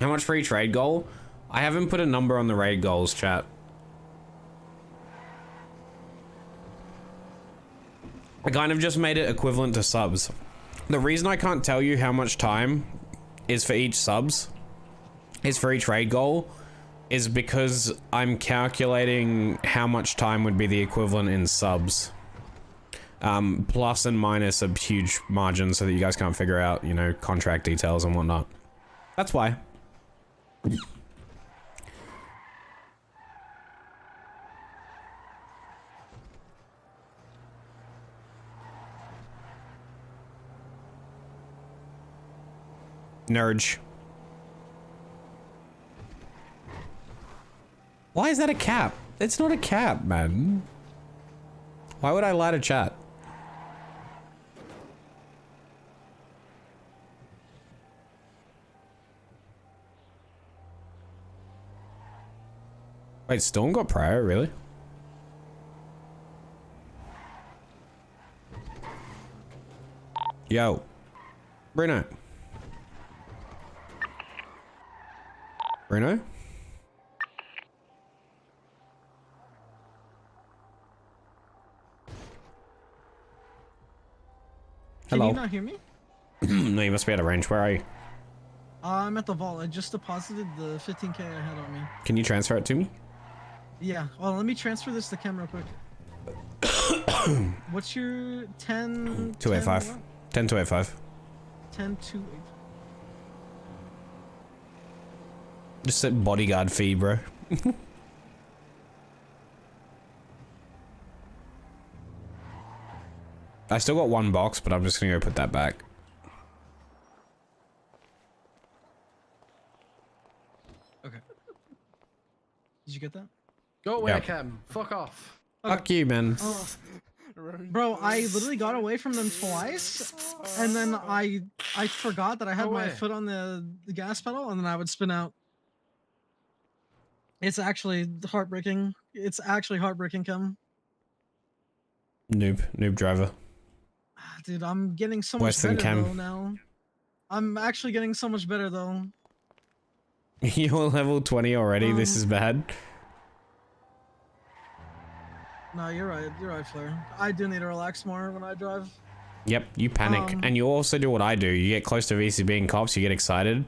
How much for each raid goal? I haven't put a number on the raid goals, chat. I kind of just made it equivalent to subs. The reason I can't tell you how much time is for each subs is for each raid goal is because I'm calculating how much time would be the equivalent in subs. Plus and minus a huge margin so that you guys can't figure out, you know, contract details and whatnot. That's why. Nurge. Why is that a cap? It's not a cap, man. Why would I lie to chat? Wait, Storm got prior, really? Yo. Bruno. Bruno? Can Hello. you not hear me? No, you must be out of range. Where are you? I'm at the vault. I just deposited the 15K I had on me. Can you transfer it to me? Yeah. Well, let me transfer this to Cam real quick. What's your 10? 285. 10285. 10-285. Just said bodyguard fee, bro. I still got one box, but I'm just gonna go put that back. Okay. Did you get that? Go away, Yep. Cam. Fuck off. Fuck you, man. Oh. Bro, I literally got away from them twice, and then I forgot that I had my foot on the gas pedal, and then I would spin out. It's actually heartbreaking. It's actually heartbreaking, Cam. Noob driver. Dude, I'm getting so Worse much than better Cam. though now. I'm actually getting so much better though. You're level 20 already. This is bad. No, you're right. You're right, Flair. I do need to relax more when I drive. Yep, you panic. And you also do what I do. You get close to VCB and cops, you get excited,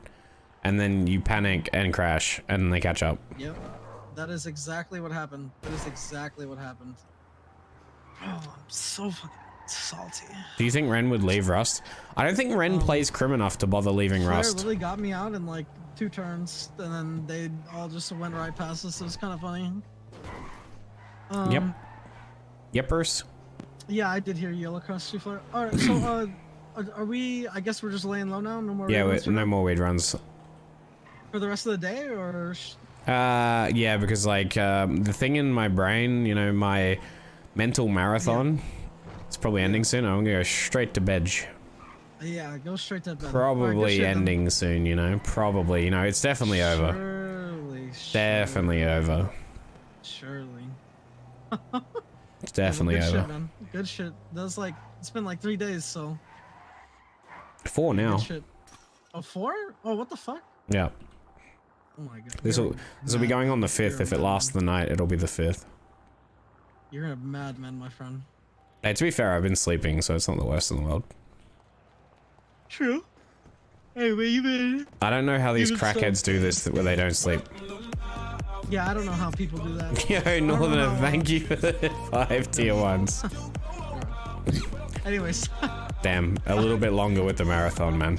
and then you panic and crash, and they catch up. Yep. That is exactly what happened. That is exactly what happened. Bro, I'm so fucking salty. Do you think Ren would leave Rust? I don't think Ren plays Crim enough to bother leaving Flair Rust. literally got me out in like 2 turns, and then they all just went right past us. It was kind of funny. Yep. Yepers. Yeah, I did hear Yellow Cross too, Flair. Alright, so, are we, I guess we're just laying low now? No more Yeah, raid runs no more weed runs. for the rest of the day, or? Yeah, because like, the thing in my brain, you know, my mental marathon, it's probably ending soon. I'm gonna go straight to bed. Yeah, go straight to bed. Probably ending soon, you know, probably, you know, it's definitely over. Surely. Definitely over. Surely. It's definitely Good over. shit, man. Good shit. That's like, it's been like 3 days, so. 4 now. Good shit. Oh, 4? Oh, what the fuck? Yeah. Oh my god. This will be going on the 5th. If it lasts the night, it'll be the 5th. You're a madman, my friend. Hey, to be fair, I've been sleeping, so it's not the worst in the world. True. Hey, where you been? I don't know how these Even so- crackheads do this where they don't sleep. Yeah, I don't know how people do that. Yo, Northerner, thank you for the 5 tier 1s. Anyways. Damn, a little bit longer with the marathon, man.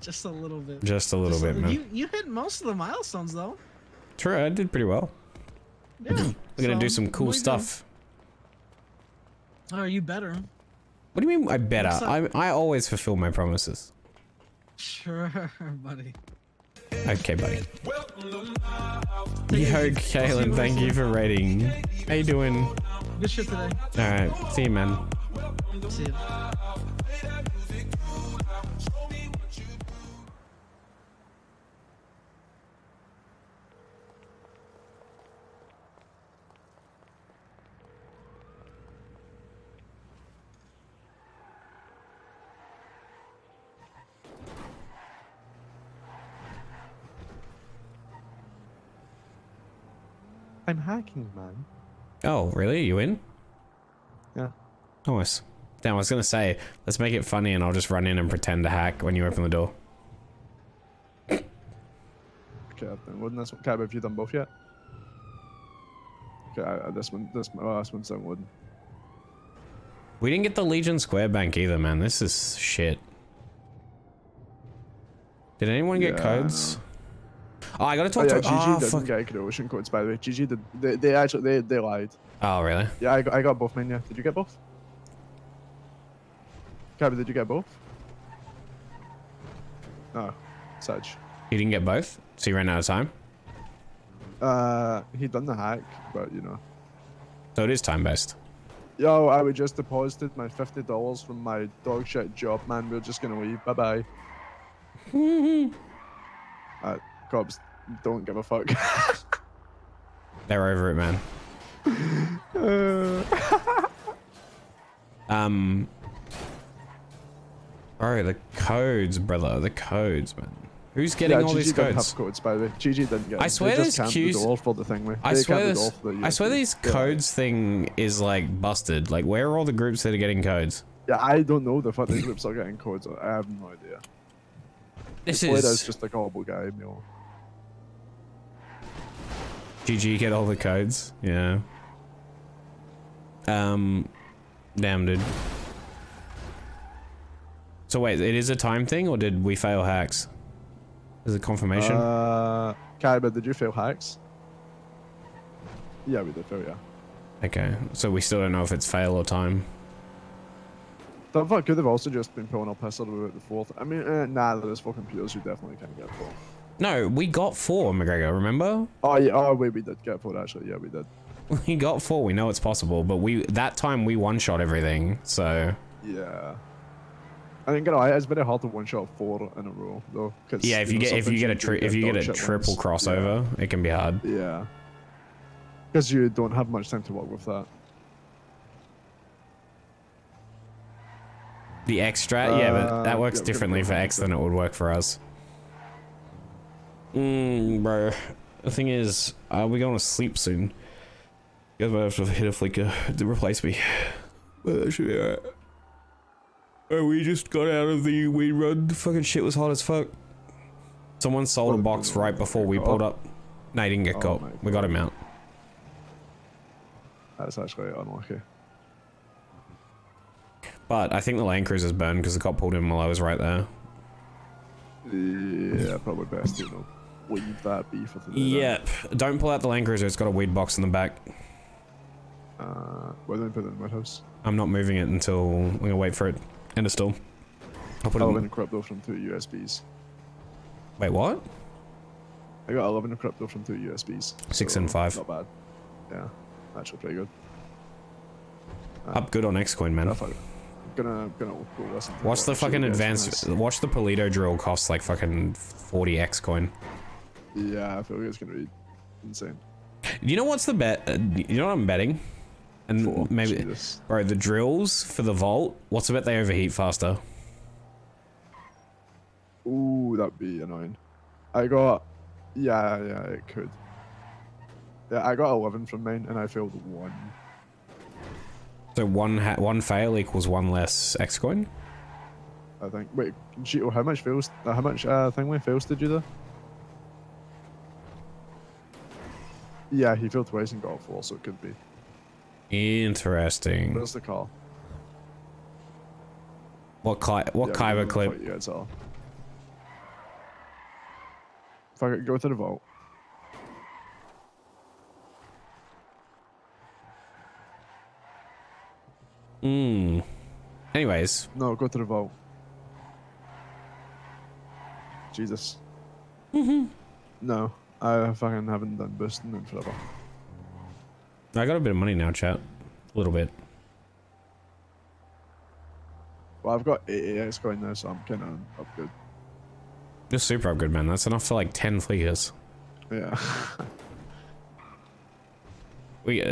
Just a little bit. Just a little bit, man. You hit most of the milestones, though. True, I did pretty well. Yeah. We're gonna do some cool what are you stuff. doing? Oh, you better. What do you mean I better? What's up? I always fulfill my promises. Sure, buddy. Okay, buddy. Yo, Kaylin, thank you for rating. How you doing? Good shit today. Alright, see you, man. See you. I'm hacking, man. Oh, really? You in? Yeah. Nice. Damn, I was gonna say, let's make it funny and I'll just run in and pretend to hack when you open the door. Okay, I've done wooden. This one. Cab, have you done both yet? Okay, this one's done wooden. We didn't get the Legion Square Bank either, man. This is shit. Did anyone get codes? Oh, I gotta talk to. GG didn't get creation codes, by the way. GG did. They actually they lied. Oh really? Yeah, I got both mine. Yeah. Did you get both? Cabby, did you get both? No, Saj. You didn't get both, so you ran out of time. He done the hack, but you know. So it is time based. Yo, I would just deposited my $50 from my dog shit job, man. We're just gonna leave. Bye bye. Cops don't give a fuck. They're over it, man. Bro, the codes, brother. The codes, man. Who's getting all these codes? Have codes, by the way. GG didn't get. I swear there's queues. For the thing, I swear these codes thing is like busted. Like, where are all the groups that are getting codes? Yeah, I don't know the fucking groups are getting codes. I have no idea. This is just like a horrible guy, you know. GG get all the codes. Yeah. Damn, dude. So wait, it is a time thing, or did we fail hacks? Is it confirmation? Kaiba, did you fail hacks? Yeah, we did fail, yeah. Okay, so we still don't know if it's fail or time. That fuck could have also just been pulling up pistol about the fourth. I mean, nah, there's 4 computers you definitely can't get 4. No, we got 4, McGregor, remember? Oh yeah, oh wait, we did get 4 actually, yeah, we did. We got 4, we know it's possible, but that time we one-shot everything, so... Yeah. I think it's very hard to one-shot 4 in a row, though. Yeah, if you get a triple crossover, it can be hard. Yeah. Because you don't have much time to work with that. The X strat? Yeah, but that works differently for X than it would work for us. Bro. The thing is, we're going to sleep soon. You guys might have to hit a flicker to replace me. But that should be alright. We just got out of the weed run. The fucking shit was hot as fuck. Someone sold a box right before we pulled up. No, he didn't get caught. We got him out. That's actually unlucky. But I think the Land Cruiser's burned because the cop pulled in while I was right there. Yeah, probably best to leave that be for today. Yep. Don't pull out the Land Cruiser. It's got a weed box in the back. Why don't you put it in the warehouse? I'm not moving it until we're gonna wait for it. End of store. I'll put it in crypto from 2 USBs. Wait, what? I got 11 crypto from 2 USBs. 6 and 5. Not bad. Yeah, actually pretty good. Up good on Xcoin, man. I'm gonna go listen to watch the fucking advanced. Watch the Polito drill cost like fucking 40 Xcoin. Yeah, I feel like it's gonna be insane. You know what's the bet? You know what I'm betting? And maybe, bro, the drills for the vault. What's the bet they overheat faster? Ooh, that'd be annoying. I got, yeah, it could. Yeah, I got 11 from mine, and I failed 1. So one fail equals 1 less Xcoin? I think. Wait, Cheeto, how much fails? How much thingway fails did you do? Yeah, he failed twice and got 4, so it could be. Interesting. Where's the call? What Kyber clip? You guys are. Fuck it, go to the vault. Anyways. No, go to the vault. Jesus. No, I fucking haven't done boosting in forever. I got a bit of money now, chat. A little bit. Well, I've got 8 AX coin now, so I'm kind of up good. You're super up good, man. That's enough for like 10 flickers. Yeah.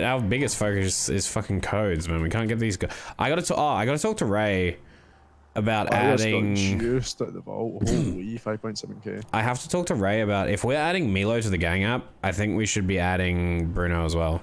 Our biggest focus is fucking codes, man. We can't get these. I gotta talk to Ray about adding. Just at the vault. Holy 5.7k. I have to talk to Ray about if we're adding Milo to the gang app. I think we should be adding Bruno as well.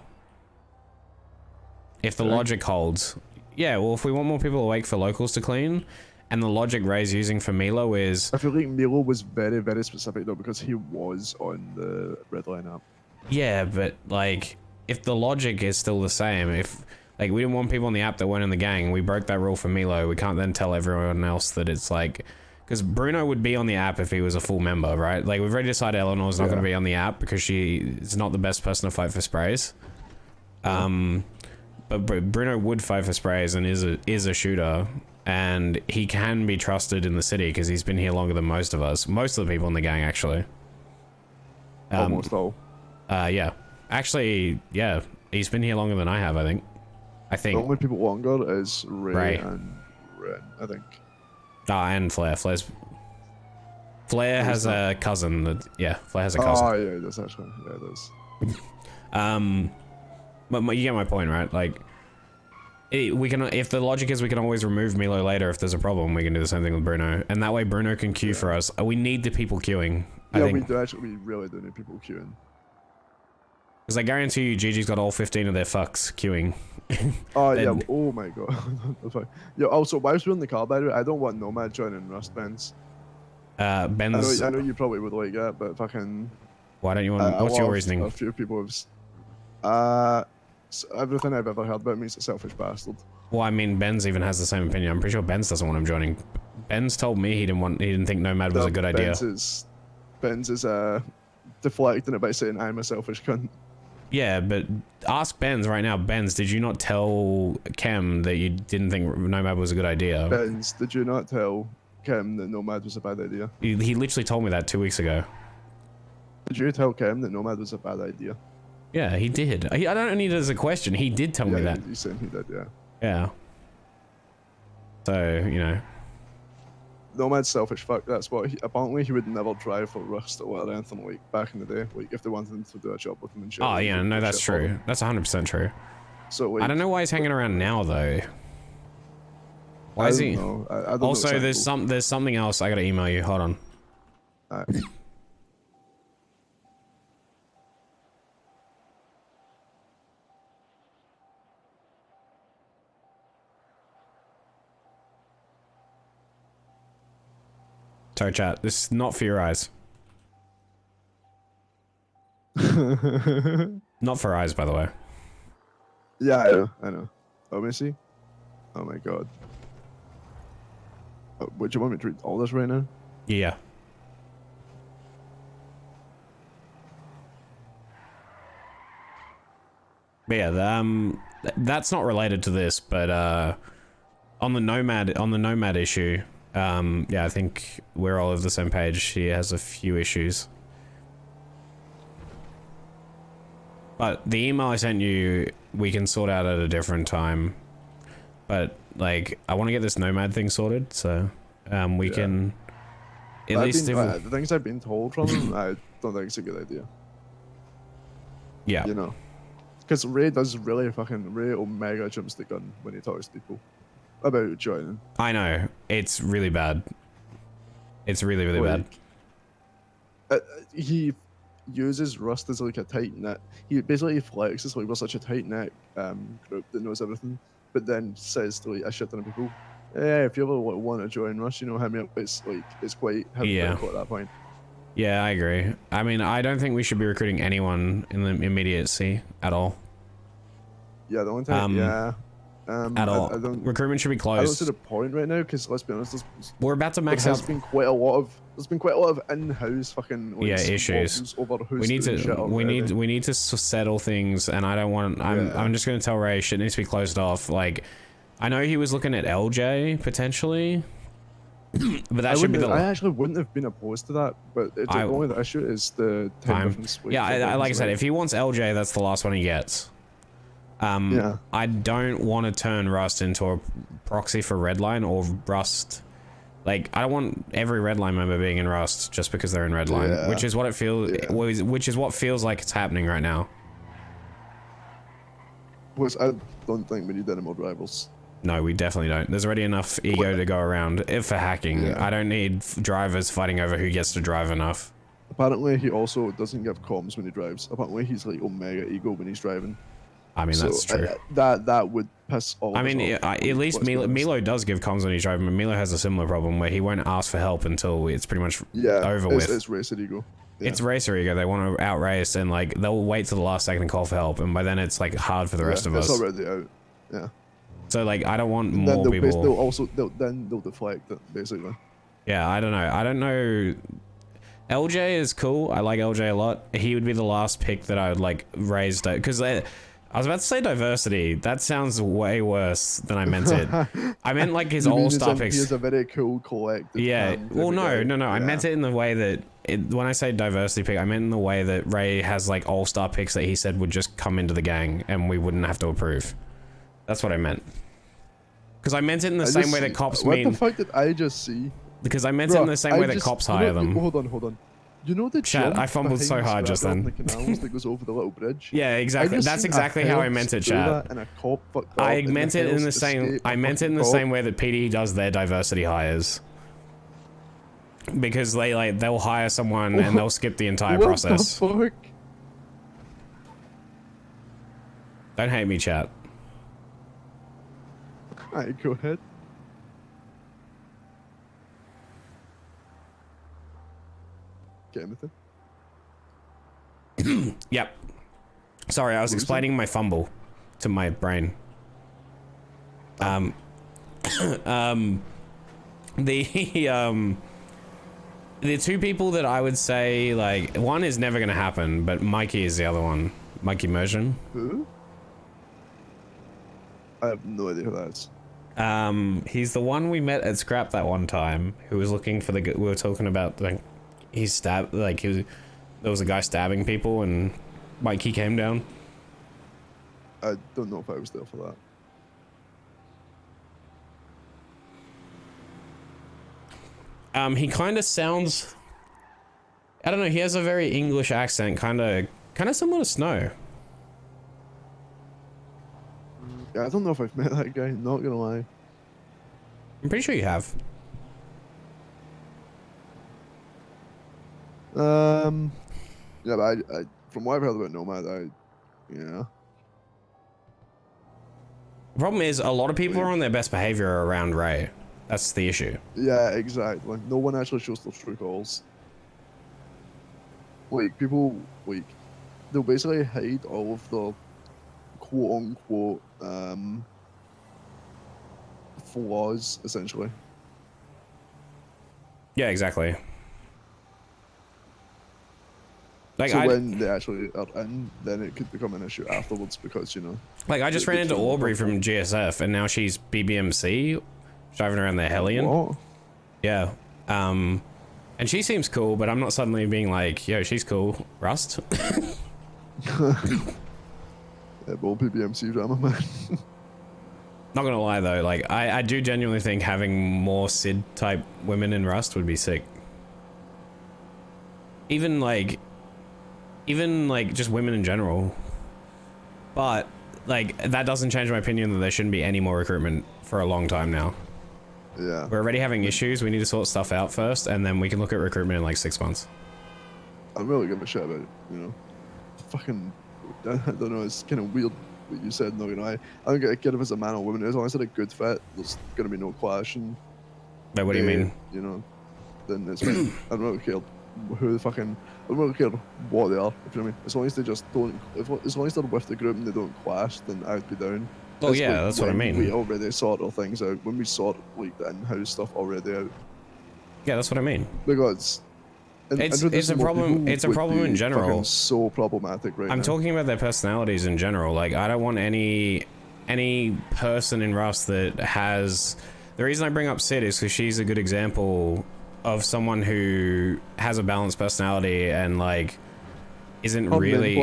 If the logic holds. Yeah, well, if we want more people awake for locals to clean, and the logic Ray's using for Milo is... I feel like Milo was very, very specific though, because he was on the Redline app. Yeah, but like, if the logic is still the same, if Like, we didn't want people on the app that weren't in the gang. We broke that rule for Milo. We can't then tell everyone else that it's like... Because Bruno would be on the app if he was a full member, right? Like, we've already decided Eleanor's not going to be on the app because she is not the best person to fight for sprays. But Bruno would fight for sprays and is a shooter. And he can be trusted in the city because he's been here longer than most of us. Most of the people in the gang, actually. Almost all. Yeah. Actually, yeah. He's been here longer than I have, I think. The only people longer is Ray and Ren, I think. And Flair. Flair has a cousin that... Yeah, Flair has a cousin. Oh, yeah, it does actually. Yeah, it does. But you get my point, right? Like... we can, if the logic is we can always remove Milo later if there's a problem, we can do the same thing with Bruno. And that way Bruno can queue for us. We need the people queuing. I think. We do actually, we really do need people queuing. Because I guarantee you Gigi's got all 15 of their fucks queuing. Oh, yeah. Oh my god. Yo, also, whilst we're in the car, by the way, I don't want Nomad joining Rust, Benz. Ben's... I know you probably would like that, but fucking... Why don't you want... what's your reasoning? A few people have... So everything I've ever heard about me is a selfish bastard. Well, I mean, Ben's even has the same opinion. I'm pretty sure Ben's doesn't want him joining. Ben's told me he didn't think Nomad was a good idea. Ben's is deflecting it by saying I'm a selfish cunt. Yeah, but ask Ben's right now. Ben's, did you not tell Chem that you didn't think Nomad was a good idea? Ben's, did you not tell Chem that Nomad was a bad idea? He literally told me that 2 weeks ago. Did you tell Chem that Nomad was a bad idea? Yeah, he did. I don't need it as a question. He did tell me that. You said he did, yeah. Yeah. So, you know. Nomad's selfish fuck. That's what apparently he would never drive for Rust or anything like back in the day. Like if they wanted him to do a job with him and shit. Oh yeah, no, that's true. That's 100% true. So like, I don't know why he's hanging around now though. Why is he? I don't also, know there's something else. I gotta email you. Hold on. Alright. Sorry, chat. This is not for your eyes. Not for eyes, by the way. Yeah, I know. Oh, let me see. Oh my god. Would you want me to read all this right now? Yeah. But yeah, that's not related to this, but on the Nomad issue, yeah, I think we're all of the same page. He has a few issues. But the email I sent you, we can sort out at a different time. But, like, I want to get this Nomad thing sorted, so we can... At least if the things I've been told from him, I don't think it's a good idea. Yeah. You know? Because Ray does really Ray Omega jumps the gun when he talks to people about joining. I know. It's really bad. It's really, really bad. He uses Rust as like a tight net. He basically flexes like we're such a tight net group that knows everything, but then says to like a shit ton of people, "Yeah, if you ever want to join Rust, you know, hit me up." It's like it's quite hypocritical at that point. Yeah, I agree. I mean, I don't think we should be recruiting anyone in the immediacy at all. Yeah, the only time, at all. Recruitment should be closed. I don't see the point right now because let's be honest, we're about to max out. There's been quite a lot of in-house fucking like, issues. Over we need to settle things, and I don't want. I'm just gonna tell Ray shit needs to be closed off. Like, I know he was looking at LJ potentially. But that should be the... I actually wouldn't have been opposed to that, but it's only the issue is the time difference. Yeah, like I said, if he wants LJ, that's the last one he gets. I don't want to turn Rust into a proxy for Redline or Rust. Like, I don't want every Redline member being in Rust just because they're in Redline, which is what it feels. Which is what feels like it's happening right now. Which I don't think we need any more rivals. No, we definitely don't. There's already enough ego to go around for hacking. I don't need drivers fighting over who gets to drive enough. Apparently, he also doesn't give comms when he drives. Apparently, he's like Omega ego when he's driving. I mean, that's true. That would piss all. I mean, at least Milo does give comms when he's driving, but Milo has a similar problem where he won't ask for help until it's pretty much over with. It's racer ego. Yeah. It's racer ego. They want to outrace, and like they'll wait till the last second and call for help, and by then it's like hard for the rest of us. It's already out. Yeah. So like, I don't want And more then people. They'll deflect it, basically. Yeah, I don't know. I don't know. LJ is cool. I like LJ a lot. He would be the last pick that I would like raise, because I was about to say diversity. That sounds way worse than I meant it. I meant like his all-star picks. He has a very cool collective. Yeah. Well, no. Yeah. I meant it in the way that when I say diversity pick, I meant in the way that Ray has like all-star picks that he said would just come into the gang and we wouldn't have to approve. That's what I meant. Because I meant it in the same way that cops mean. What the fuck did I just see? Because I meant it in the same way that cops hire them. Hold on. You know the chat, I fumbled so hard just then. The canals that goes over the little bridge. Yeah, exactly. That's exactly how I meant it, chat. And a cop I meant it in the same. I meant it in the same way that PD does their diversity hires. Because they'll hire someone and they'll skip the entire process. What the fuck? Don't hate me, chat. Alright, go ahead. Anything? Yep. Sorry, I was explaining my fumble to my brain. The two people that I would say, like, one is never gonna happen, but Mikey is the other one. Mikey Mersion. Who? I have no idea who that is. He's the one we met at Scrap that one time, who was looking for we were talking about, like, there was a guy stabbing people and Mikey came down. I don't know if I was there for that. He kind of sounds, I don't know, he has a very English accent, kind of similar to Snow. Yeah, I don't know if I've met that guy, not gonna lie. I'm pretty sure you have. Yeah, but I from what I've heard about Nomad, yeah. The problem is a lot of people are on their best behavior around Ray. That's the issue. Yeah, exactly. No one actually shows their true calls. Like, people, like, they'll basically hide all of the quote-unquote, flaws, essentially. Yeah, exactly. Like, so when they actually are in, then it could become an issue afterwards because, you know... Like, I just ran into Aubrey from GSF, and now she's BBMC, driving around the Hellion. What? Yeah. And she seems cool, but I'm not suddenly being like, yo, she's cool. Rust? Yeah, but BBMC drama, man. Not gonna lie, though, like, I do genuinely think having more Sid-type women in Rust would be sick. Even, like, just women in general. But, like, that doesn't change my opinion that there shouldn't be any more recruitment for a long time now. Yeah. We're already having issues, we need to sort stuff out first, and then we can look at recruitment in, like, 6 months. I'm really giving a shit about it, you know? Fucking, I don't know, it's kind of weird what you said, not gonna lie. I don't get if it's a man or woman, as long as it's a good fit, there's gonna be no clash and... But what do you mean? You know, then it's fine. I don't really care who the fucking... I don't really care what they are, if you know what I mean. As long as they just don't... as long as they're with the group and they don't clash, then I'd be down. Oh yeah, like that's what I mean. We already sort our things out. When we sort, like, the in-house stuff already out. Yeah, that's what I mean. Because... It's a problem. It's a problem in general. So problematic right now. I'm talking about their personalities in general. Like, I don't want any person in Rust that has. The reason I bring up Sid is because she's a good example of someone who has a balanced personality and like isn't really.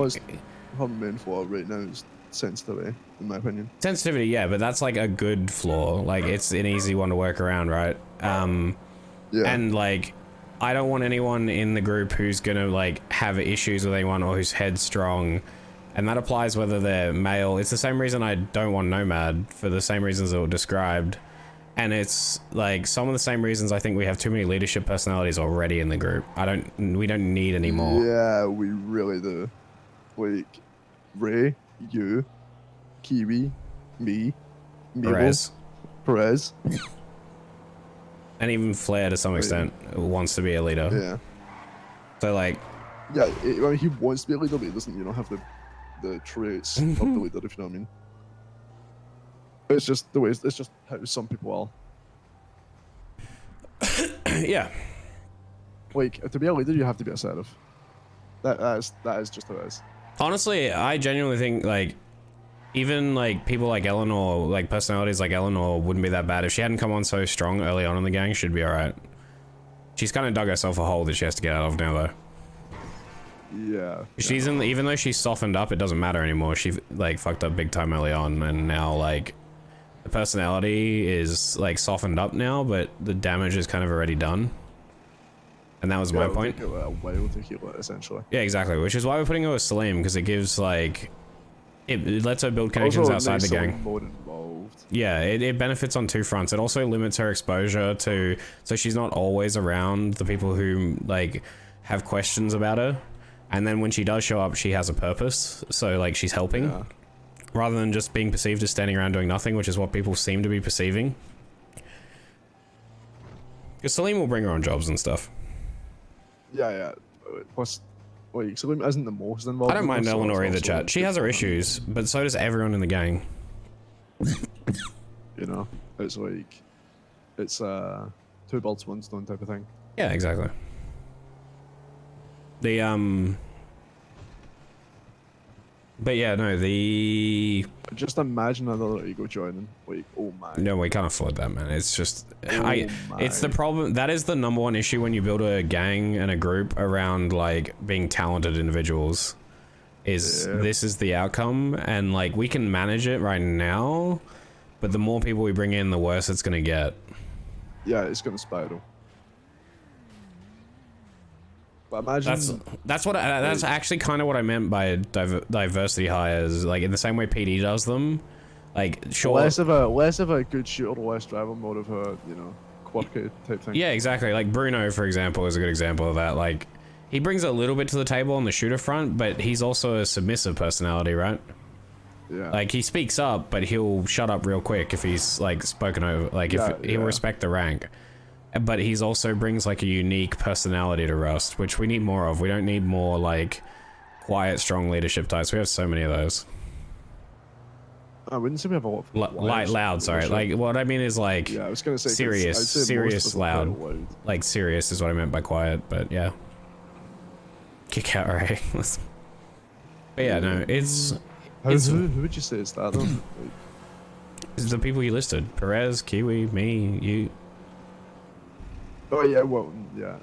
Her main flaw right now is sensitivity, in my opinion. Sensitivity, yeah, but that's like a good flaw. Like, it's an easy one to work around, right? Yeah. And like. I don't want anyone in the group who's gonna like have issues with anyone or who's headstrong, and that applies whether they're male. It's the same reason I don't want Nomad, for the same reasons that were described, and it's like some of the same reasons I think we have too many leadership personalities already in the group. We don't need any more. Yeah, we really do. Like Ray, you, Kiwi, me, Perez. And even Flair, to some extent, wants to be a leader. Yeah. So, like... Yeah, I mean, he wants to be a leader, but he doesn't, you know, have the traits of the leader, if you know what I mean. It's just the way. It's just how some people are. Yeah. Like to be a leader, you have to be assertive. That is just how it is. Honestly, I genuinely think like even like people like Eleanor, like personalities like Eleanor, wouldn't be that bad if she hadn't come on so strong early on in the gang. She'd be all right. She's kind of dug herself a hole that she has to get out of now, though. Yeah. She's in. Even though she's softened up, it doesn't matter anymore. She like fucked up big time early on, and now like the personality is like softened up now, but the damage is kind of already done. And that was my point. Take a while to heal it, essentially. Yeah, exactly. Which is why we're putting her with Salim, because it gives like it lets her build connections Also, outside the makes gang. someone more involved. Yeah, it benefits on two fronts. It also limits her exposure to, so she's not always around the people who like have questions about her. And then when she does show up, she has a purpose. So like she's helping, rather than just being perceived as standing around doing nothing, which is what people seem to be perceiving. Because Salim will bring her on jobs and stuff. Yeah. Plus, like, Salim isn't the most involved. I don't mind so Eleanor it's either, also chat. She has her issues, but so does everyone in the gang. You know, it's like, it's two birds, one stone type of thing. Yeah, exactly. But yeah, no, just imagine another ego joining. Like, oh my. No, we can't afford that, man. It's just, my. it's the problem. That is the #1 issue when you build a gang and a group around like being talented individuals. This is the outcome, and like we can manage it right now, but the more people we bring in, the worse it's gonna get. Yeah, it's gonna spiral. But imagine that's actually kind of what I meant by diversity hires, like in the same way PD does them. Like sure, less of a good shooter, less driver, more of a, you know, quirky type thing. Yeah, exactly. Like Bruno, for example, is a good example of that. Like he brings a little bit to the table on the shooter front, but he's also a submissive personality, right? Yeah. Like he speaks up, but he'll shut up real quick if he's like spoken over. Like he'll respect the rank. But he's also brings like a unique personality to R.U.S.T, which we need more of. We don't need more like quiet, strong leadership types. We have so many of those. I wouldn't say we have a lot. Loud, sorry. Like what I mean is like, yeah, I was gonna say serious, loud. Like serious is what I meant by quiet. But yeah, kick out, right? But yeah, no, it's. Who would you say is that though? It's the people you listed: Perez, Kiwi, me, you. Oh yeah, well, yeah.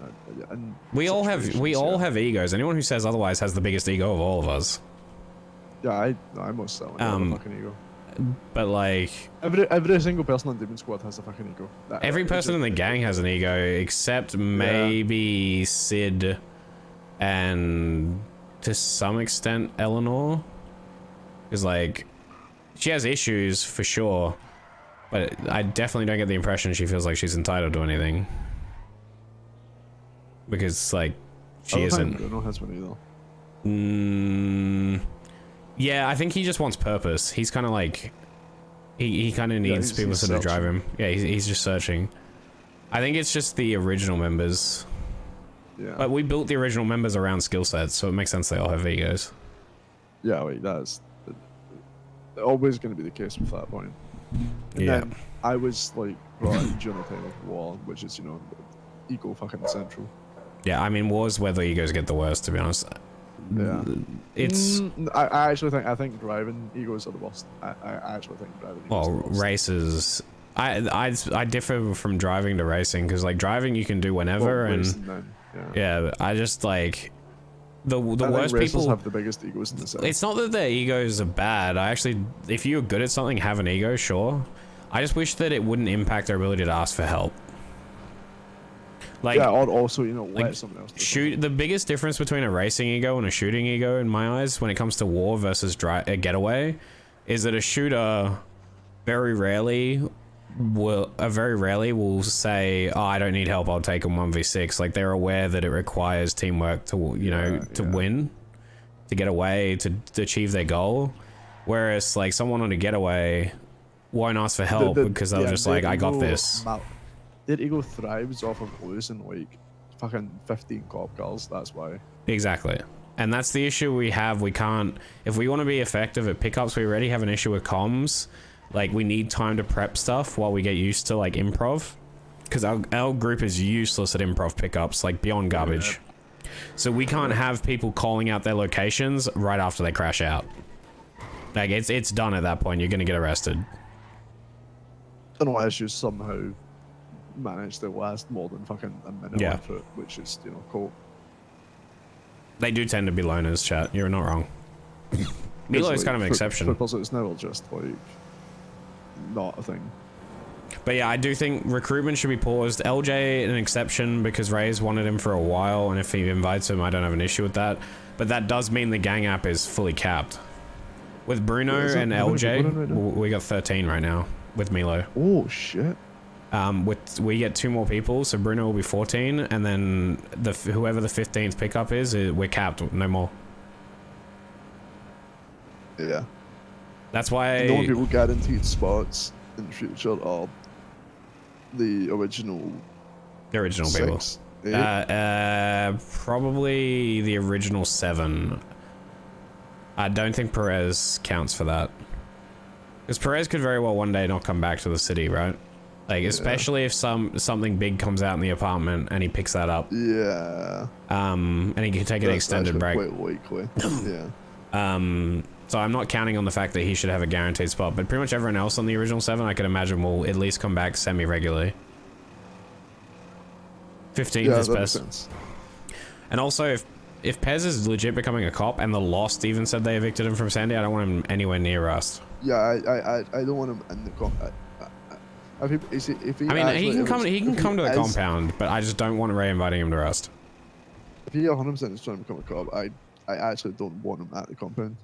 And we all have egos. Anyone who says otherwise has the biggest ego of all of us. Yeah, I must say I have a fucking ego. But like every single person on Demon Squad has a fucking ego. Every person in the gang has an ego, except maybe Sid, and to some extent Eleanor, because like she has issues for sure, but I definitely don't get the impression she feels like she's entitled to anything. Because like she isn't. Bruno has one either. Yeah, I think he just wants purpose. He's kind of like he kind of needs people to drive him. Yeah, he's just searching. I think it's just the original members. Yeah. But we built the original members around skill sets, so it makes sense they all have egos. Yeah, wait, that's always going to be the case with that point. And then I was like brought in during the time of war, which is, you know, ego fucking central. Yeah, I mean, war's where the egos get the worst, to be honest. Yeah, it's. I actually think driving egos are the worst. I actually think driving. Egos are the worst. Races. I differ from driving to racing, because like driving you can do whenever, yeah. I just like the worst people have the biggest egos in the set. It's not that their egos are bad. I actually, if you're good at something, have an ego, sure. I just wish that it wouldn't impact their ability to ask for help. Like, yeah, or also, you know, let someone else shoot. The biggest difference between a racing ego and a shooting ego, in my eyes, when it comes to war versus a getaway, is that a shooter very rarely will say, "Oh, I don't need help. I'll take a 1v6." Like they're aware that it requires teamwork to, you know, to win, to get away, to achieve their goal. Whereas, like someone on a getaway won't ask for help because they'll just like, "I got this." Their ego thrives off of losing like fucking 15 cop cars. That's why. Exactly. And that's the issue we have. We can't, if we want to be effective at pickups, we already have an issue with comms. like we need time to prep stuff while we get used to like improv, because our group is useless at improv pickups, like beyond garbage. So we can't have people calling out their locations right after they crash out. Like it's done at that point. You're gonna get arrested. Unless you somehow manage to last more than fucking a minute Yeah. with it, which is, you know, cool. They do tend to be loners, chat. You're not wrong. Milo's kind of an exception. Because it's now just like not a thing. But yeah, I do think recruitment should be paused. LJ an exception because Ray's wanted him for a while, and if he invites him, I don't have an issue with that. But that does mean the gang app is fully capped. With Bruno and LJ, we got 13 right now with Milo. Oh shit. We get 2 more people, so Bruno will be 14, and then whoever the 15th pickup is, we're capped, no more. Yeah. That's why. The only people guaranteed spots in the future are the original. The original 6, people. 8. Probably the original 7. I don't think Perez counts for that. Because Perez could very well one day not come back to the city, right? Like, especially if something big comes out in the apartment and he picks that up. Yeah. And he can take an extended break. Quite likely. Yeah. So I'm not counting on the fact that he should have a guaranteed spot, but pretty much everyone else on the original 7, I could imagine will at least come back semi-regularly. 15th is best. And also, if Pez is legit becoming a cop and the Lost even said they evicted him from Sandy, I don't want him anywhere near Rust. Yeah, I don't want him in the comp. If he I mean, he can come to the compound, but I just don't want Ray inviting him to Rust. If he 100% is trying to become a cop, I actually don't want him at the compound.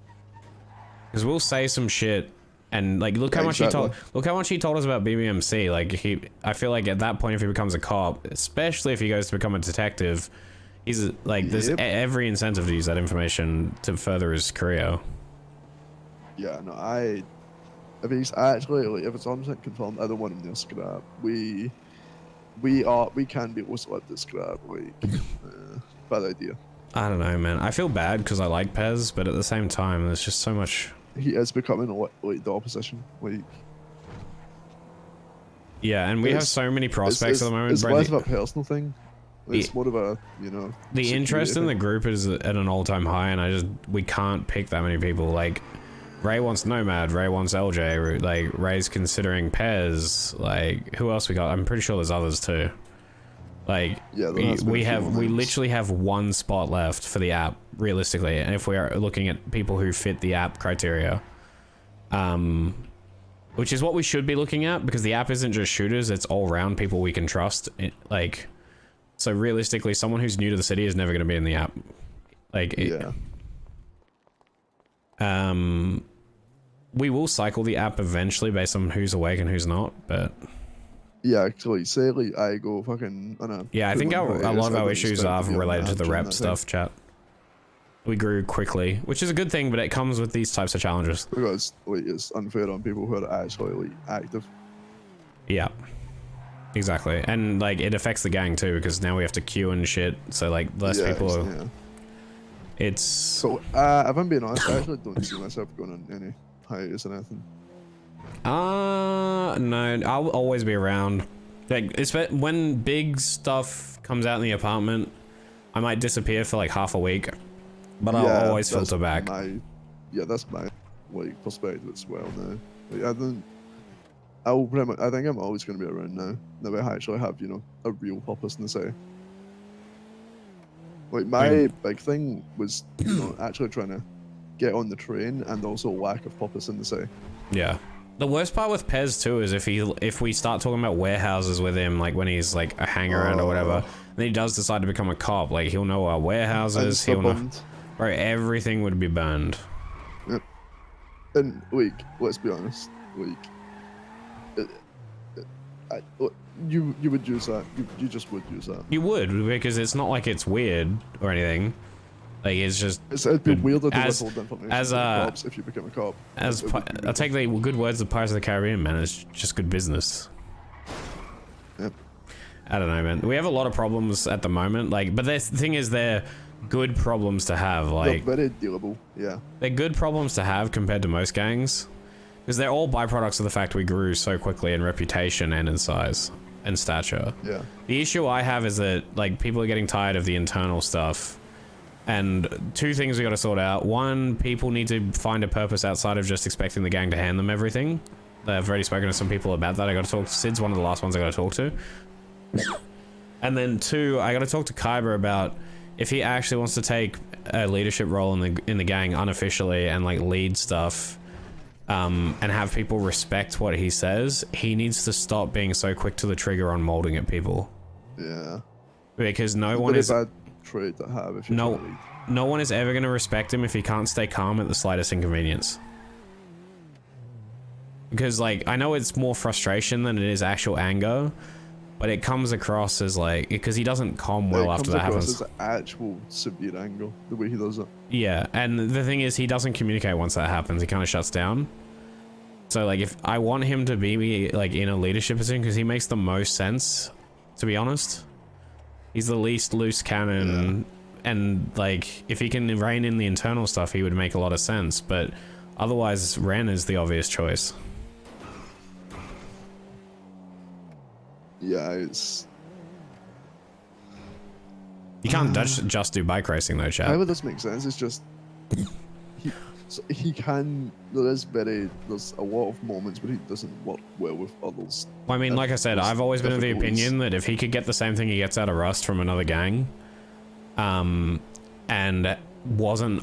Because we'll say some shit, and like, look how much he told us about BBMC. Like, I feel like at that point, if he becomes a cop, especially if he goes to become a detective, he's like, there's every incentive to use that information to further his career. Yeah, no, if he's actually, like, if it's 100% confirmed, I don't want him near scrap. We can be also at the scrap, like, bad idea. I don't know, man. I feel bad because I like Pez, but at the same time, there's just so much. He is becoming like the opposition. Like, yeah, and we have so many prospects at the moment. It's less of a personal thing. It's more of a, you know. The interest in the group is at an all-time high, and we can't pick that many people. Like, Ray wants Nomad, Ray wants LJ, like, Ray's considering Pez, like, who else we got? I'm pretty sure there's others too. Like, yeah, we literally have 1 spot left for the app, realistically, and if we are looking at people who fit the app criteria, which is what we should be looking at, because the app isn't just shooters, it's all-round people we can trust. Like, so realistically, someone who's new to the city is never going to be in the app. Like, we will cycle the app eventually based on who's awake and who's not, but yeah, actually, say like I go fucking on a. Yeah, I think a lot of our issues are related to the rep stuff, chat. We grew quickly, which is a good thing, but it comes with these types of challenges. Because like, it's unfair on people who are actually like active. Yeah, exactly, and like it affects the gang too, because now we have to queue and shit. So like less people. Are, It's so. If I'm being honest, I actually don't see myself going on any hiatus or anything. No, I'll always be around. Like, when big stuff comes out in the apartment, I might disappear for like half a week, but I'll always filter back. That's my like perspective as well. Now, like, I think I'm always going to be around now. Now I actually have, you know, a real purpose in the city. Like, my big thing was, you know, actually trying to get on the train, and also lack of purpose in the city. Yeah. The worst part with Pez too is if we start talking about warehouses with him, like when he's like a hangaround or whatever, then he does decide to become a cop. Like, he'll know our warehouses, he'll know, bro, everything would be burned. Yep. And like, let's be honest, like, you would use that. You just would use that. You would, because it's not like it's weird or anything. Like, it's just. It'd be weird to withhold information as cops if you become a cop. I'll take the good words of Pirates of the Caribbean, man. It's just good business. Yep. I don't know, man. We have a lot of problems at the moment. Like, but the thing is, they're good problems to have. Like, they're very dealable. Yeah. They're good problems to have compared to most gangs, Because they're all byproducts of the fact we grew so quickly in reputation and in size and stature. Yeah. The issue I have is that, like, people are getting tired of the internal stuff. And two things we got to sort out. One, people need to find a purpose outside of just expecting the gang to hand them everything. I've already spoken to some people about that. I got to talk. Sid's one of the last ones I got to talk to. And then two, I got to talk to Kyber about if he actually wants to take a leadership role in the gang unofficially and like lead stuff, and have people respect what he says. He needs to stop being so quick to the trigger on molding at people. Yeah. Because no one is. Trait to have if you're no one is ever going to respect him if he can't stay calm at the slightest inconvenience. Because, like, I know it's more frustration than it is actual anger, but it comes across as, like, because he doesn't calm well after that happens. It comes across as actual severe anger, the way he does it. Yeah, and the thing is, he doesn't communicate once that happens. He kind of shuts down. So, like, if I want him to be, like, in a leadership position, because he makes the most sense, to be honest. He's the least loose cannon, and, like, if he can rein in the internal stuff, he would make a lot of sense, but otherwise, Ren is the obvious choice. Yeah, it's... You can't just do bike racing, though, Chad. However, this makes sense, it's just... He can... There's a lot of moments where he doesn't work well with others. Well, I mean, like I said, I've always been of the opinion that if he could get the same thing he gets out of R.U.S.T from another gang, and wasn't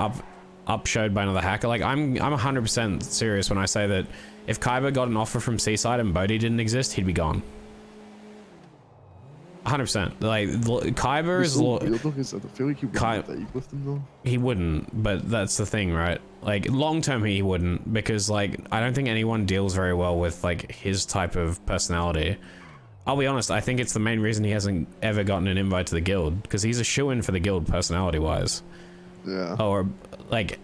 upshowed by another hacker, like, I'm 100% serious when I say that if Kyber got an offer from Seaside and Bodhi didn't exist, he'd be gone. 100%. Like, Kyber is... I feel like he wouldn't vibe with them, though. He wouldn't, but that's the thing, right? Like, long-term he wouldn't, because, like, I don't think anyone deals very well with, like, his type of personality. I'll be honest, I think it's the main reason he hasn't ever gotten an invite to the guild, because he's a shoo-in for the guild personality-wise. Yeah. Or, like...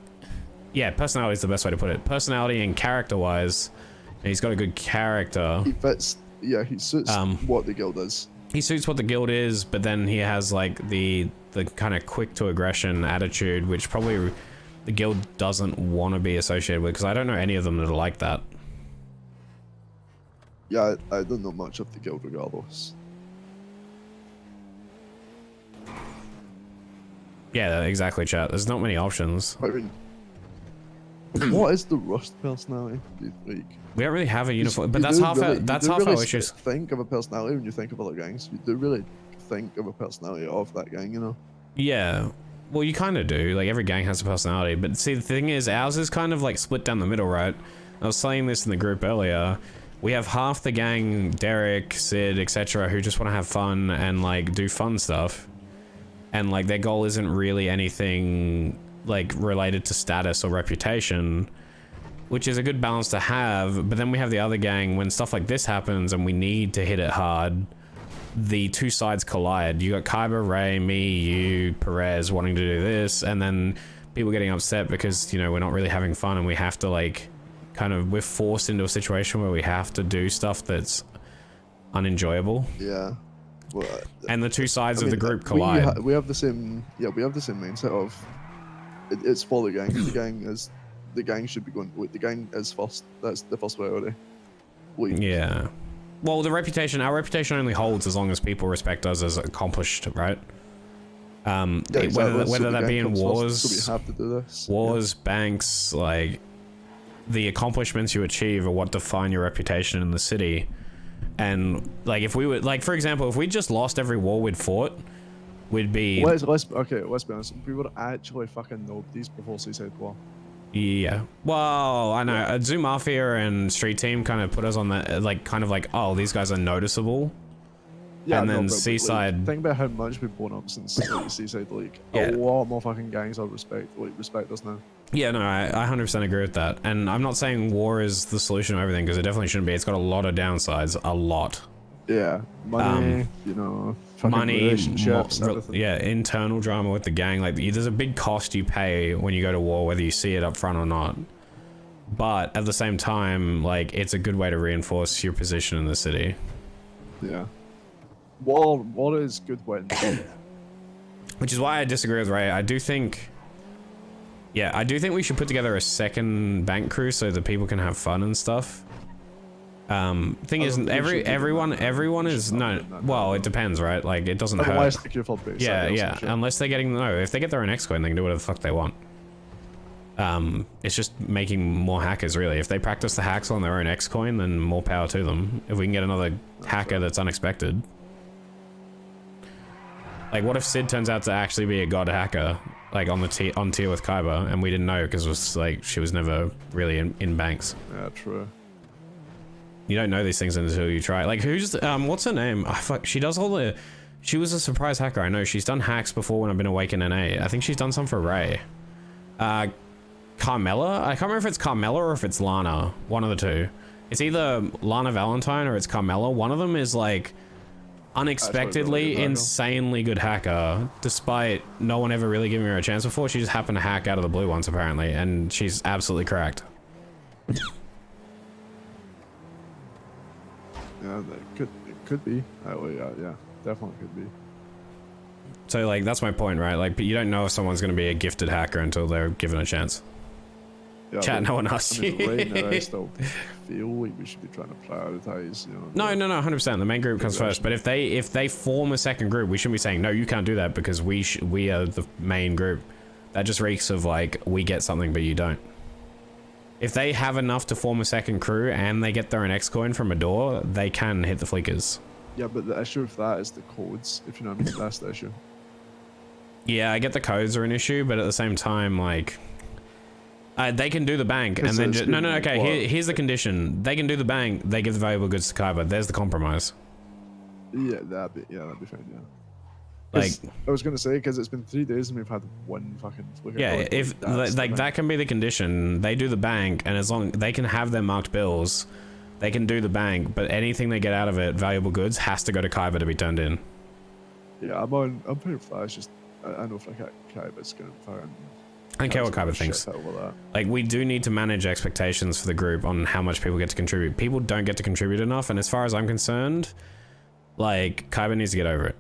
Yeah, personality is the best way to put it. Personality and character-wise, and he's got a good character. He fits... Yeah, he suits what the guild is. He suits what the guild is, but then he has, like, the kind of quick to aggression attitude, which probably the guild doesn't want to be associated with, because I don't know any of them that are like that. Yeah, I don't know much of the guild regardless. Yeah, exactly, chat. There's not many options. I mean, what is the R.U.S.T personality? Like, we don't really have a uniform, but that's half our issues. Think of a personality when you think of other gangs. You do really think of a personality of that gang, you know? Yeah. Well, you kind of do. Like, every gang has a personality. But see, the thing is, ours is kind of, like, split down the middle, right? I was saying this in the group earlier. We have half the gang, Derek, Sid, etc., who just want to have fun and, like, do fun stuff. And, like, their goal isn't really anything, like, related to status or reputation, which is a good balance to have. But then we have the other gang, when stuff like this happens and we need to hit it hard, the two sides collide. You got Kyber, Ray, me, you, Perez wanting to do this, and then people getting upset because, you know, we're not really having fun and we have to, like, kind of, we're forced into a situation where we have to do stuff that's unenjoyable. Yeah. Well, and the two sides of the group collide. We have the same, we have the same mindset of it's for the gang. The gang should be going. The gang is first. That's the first priority. Yeah. Well, our reputation only holds as long as people respect us as accomplished, right? Yeah, exactly. Whether that be in wars, so we have to do this. Wars, banks, like the accomplishments you achieve are what define your reputation in the city. And like, if we were, like, for example, if we just lost every war we'd fought, we'd be. Let's be honest. We would actually fucking know these before Seaside War. Yeah. Well, I know Zoo Mafia and Street Team kind of put us on the like, oh, these guys are noticeable. Yeah. And then Seaside. Like, think about how much we've blown up since Seaside. Like, a lot more fucking gangs I respect us now. Yeah, no, I 100% agree with that. And I'm not saying war is the solution to everything, because it definitely shouldn't be. It's got a lot of downsides, a lot. Yeah, money, you know, fucking relationships, everything. Yeah, internal drama with the gang. Like, there's a big cost you pay when you go to war, whether you see it up front or not. But at the same time, like, it's a good way to reinforce your position in the city. Yeah. War is good when. Which is why I disagree with Ray. I do think Yeah, I do think we should put together a second bank crew so that people can have fun and stuff. Thing is, everyone is no. Well, it depends, right? Like, it doesn't hurt. Yeah. Unless they're getting if they get their own X coin, they can do whatever the fuck they want. It's just making more hackers, really. If they practice the hacks on their own X coin, then more power to them. If we can get another hacker that's unexpected. Like, what if Sid turns out to actually be a god hacker, like on tier with Kaiba, and we didn't know because it was like she was never really in banks. Yeah, true. You don't know these things until you try. Like, who's what's her name? Oh, fuck, she does all the. She was a surprise hacker. I know she's done hacks before when I've been awake in NA. I think she's done some for Ray. Carmela? I can't remember if it's Carmela or if it's Lana. One of the two. It's either Lana Valentine or it's Carmela. One of them is like unexpectedly insanely good hacker, despite no one ever really giving her a chance before. She just happened to hack out of the blue once apparently, and she's absolutely cracked. Yeah, it could be. Yeah, definitely could be. So like that's my point, right? Like, but you don't know if someone's going to be a gifted hacker until they're given a chance. Yeah, Chat, no one asked you. Right now, I still feel like we should be trying to prioritize, you know. No, 100%. The main group comes first. But if they form a second group, we shouldn't be saying no. You can't do that because we are the main group. That just reeks of like we get something but you don't. If they have enough to form a second crew and they get their own X coin from a door, they can hit the fleekers. Yeah, but the issue with that is the codes. If you know what I mean, that's the issue. Yeah, I get the codes are an issue, but at the same time, like, they can do the bank and then just no. Okay, here's the condition: they can do the bank, they give the valuable goods to Kaiba. There's the compromise. Yeah, that'd be fine. Yeah. Like, I was gonna say, because it's been 3 days and we've had one fucking flicker. Yeah, if like that can be the condition. They do the bank, and as long they can have their marked bills, they can do the bank. But anything they get out of it, valuable goods, has to go to Kaiba to be turned in. Yeah, I'm pretty far. It's just I know for Kaiba's gonna fucking. I don't care what Kaiba thinks. Like, we do need to manage expectations for the group on how much people get to contribute. People don't get to contribute enough, and as far as I'm concerned, like, Kaiba needs to get over it.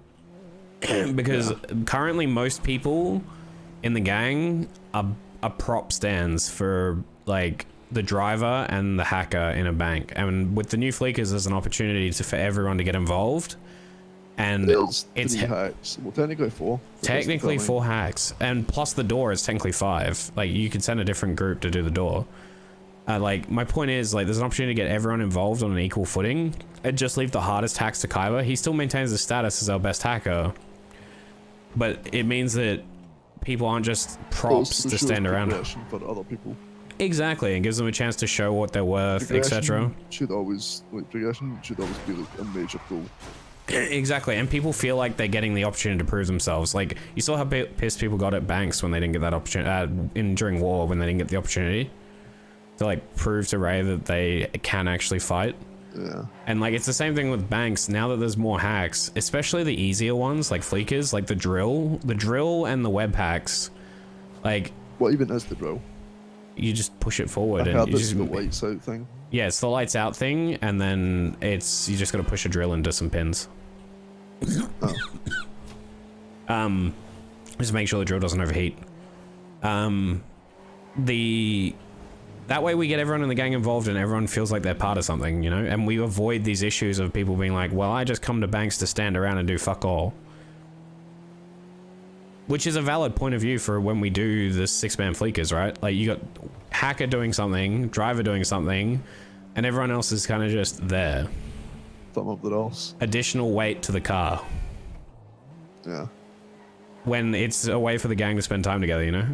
Because currently most people in the gang are prop stands for like the driver and the hacker in a bank, and with the new fleekers there's an opportunity for everyone to get involved, and it's 3 hacks. Well, technically 4. Technically 4 hacks, and plus the door is technically 5. Like, you could send a different group to do the door. Like, my point is, like, there's an opportunity to get everyone involved on an equal footing and just leave the hardest hacks to Kaiba. He still maintains the status as our best hacker, but it means that people aren't just props to stand around. For other people. Exactly, and gives them a chance to show what they're worth, etc. Progression should always be like a major goal. Exactly, and people feel like they're getting the opportunity to prove themselves. Like, you saw how pissed people got at Banks when they didn't get that opportunity, during war, when they didn't get the opportunity to like prove to Ray that they can actually fight. Yeah. And like, it's the same thing with banks. Now that there's more hacks, especially the easier ones like fleekers, like the drill and the web hacks. Like, what even is the drill? You just push it forward I and you this just is the lights out thing. Yeah, it's the lights out thing, and then you just gotta push a drill into some pins. Just make sure the drill doesn't overheat. That way we get everyone in the gang involved and everyone feels like they're part of something, you know? And we avoid these issues of people being like, well, I just come to banks to stand around and do fuck all. Which is a valid point of view for when we do the 6-man fleekers, right? Like, you got hacker doing something, driver doing something, and everyone else is kind of just there. Thumb up the else. Additional weight to the car. Yeah. When it's a way for the gang to spend time together, you know?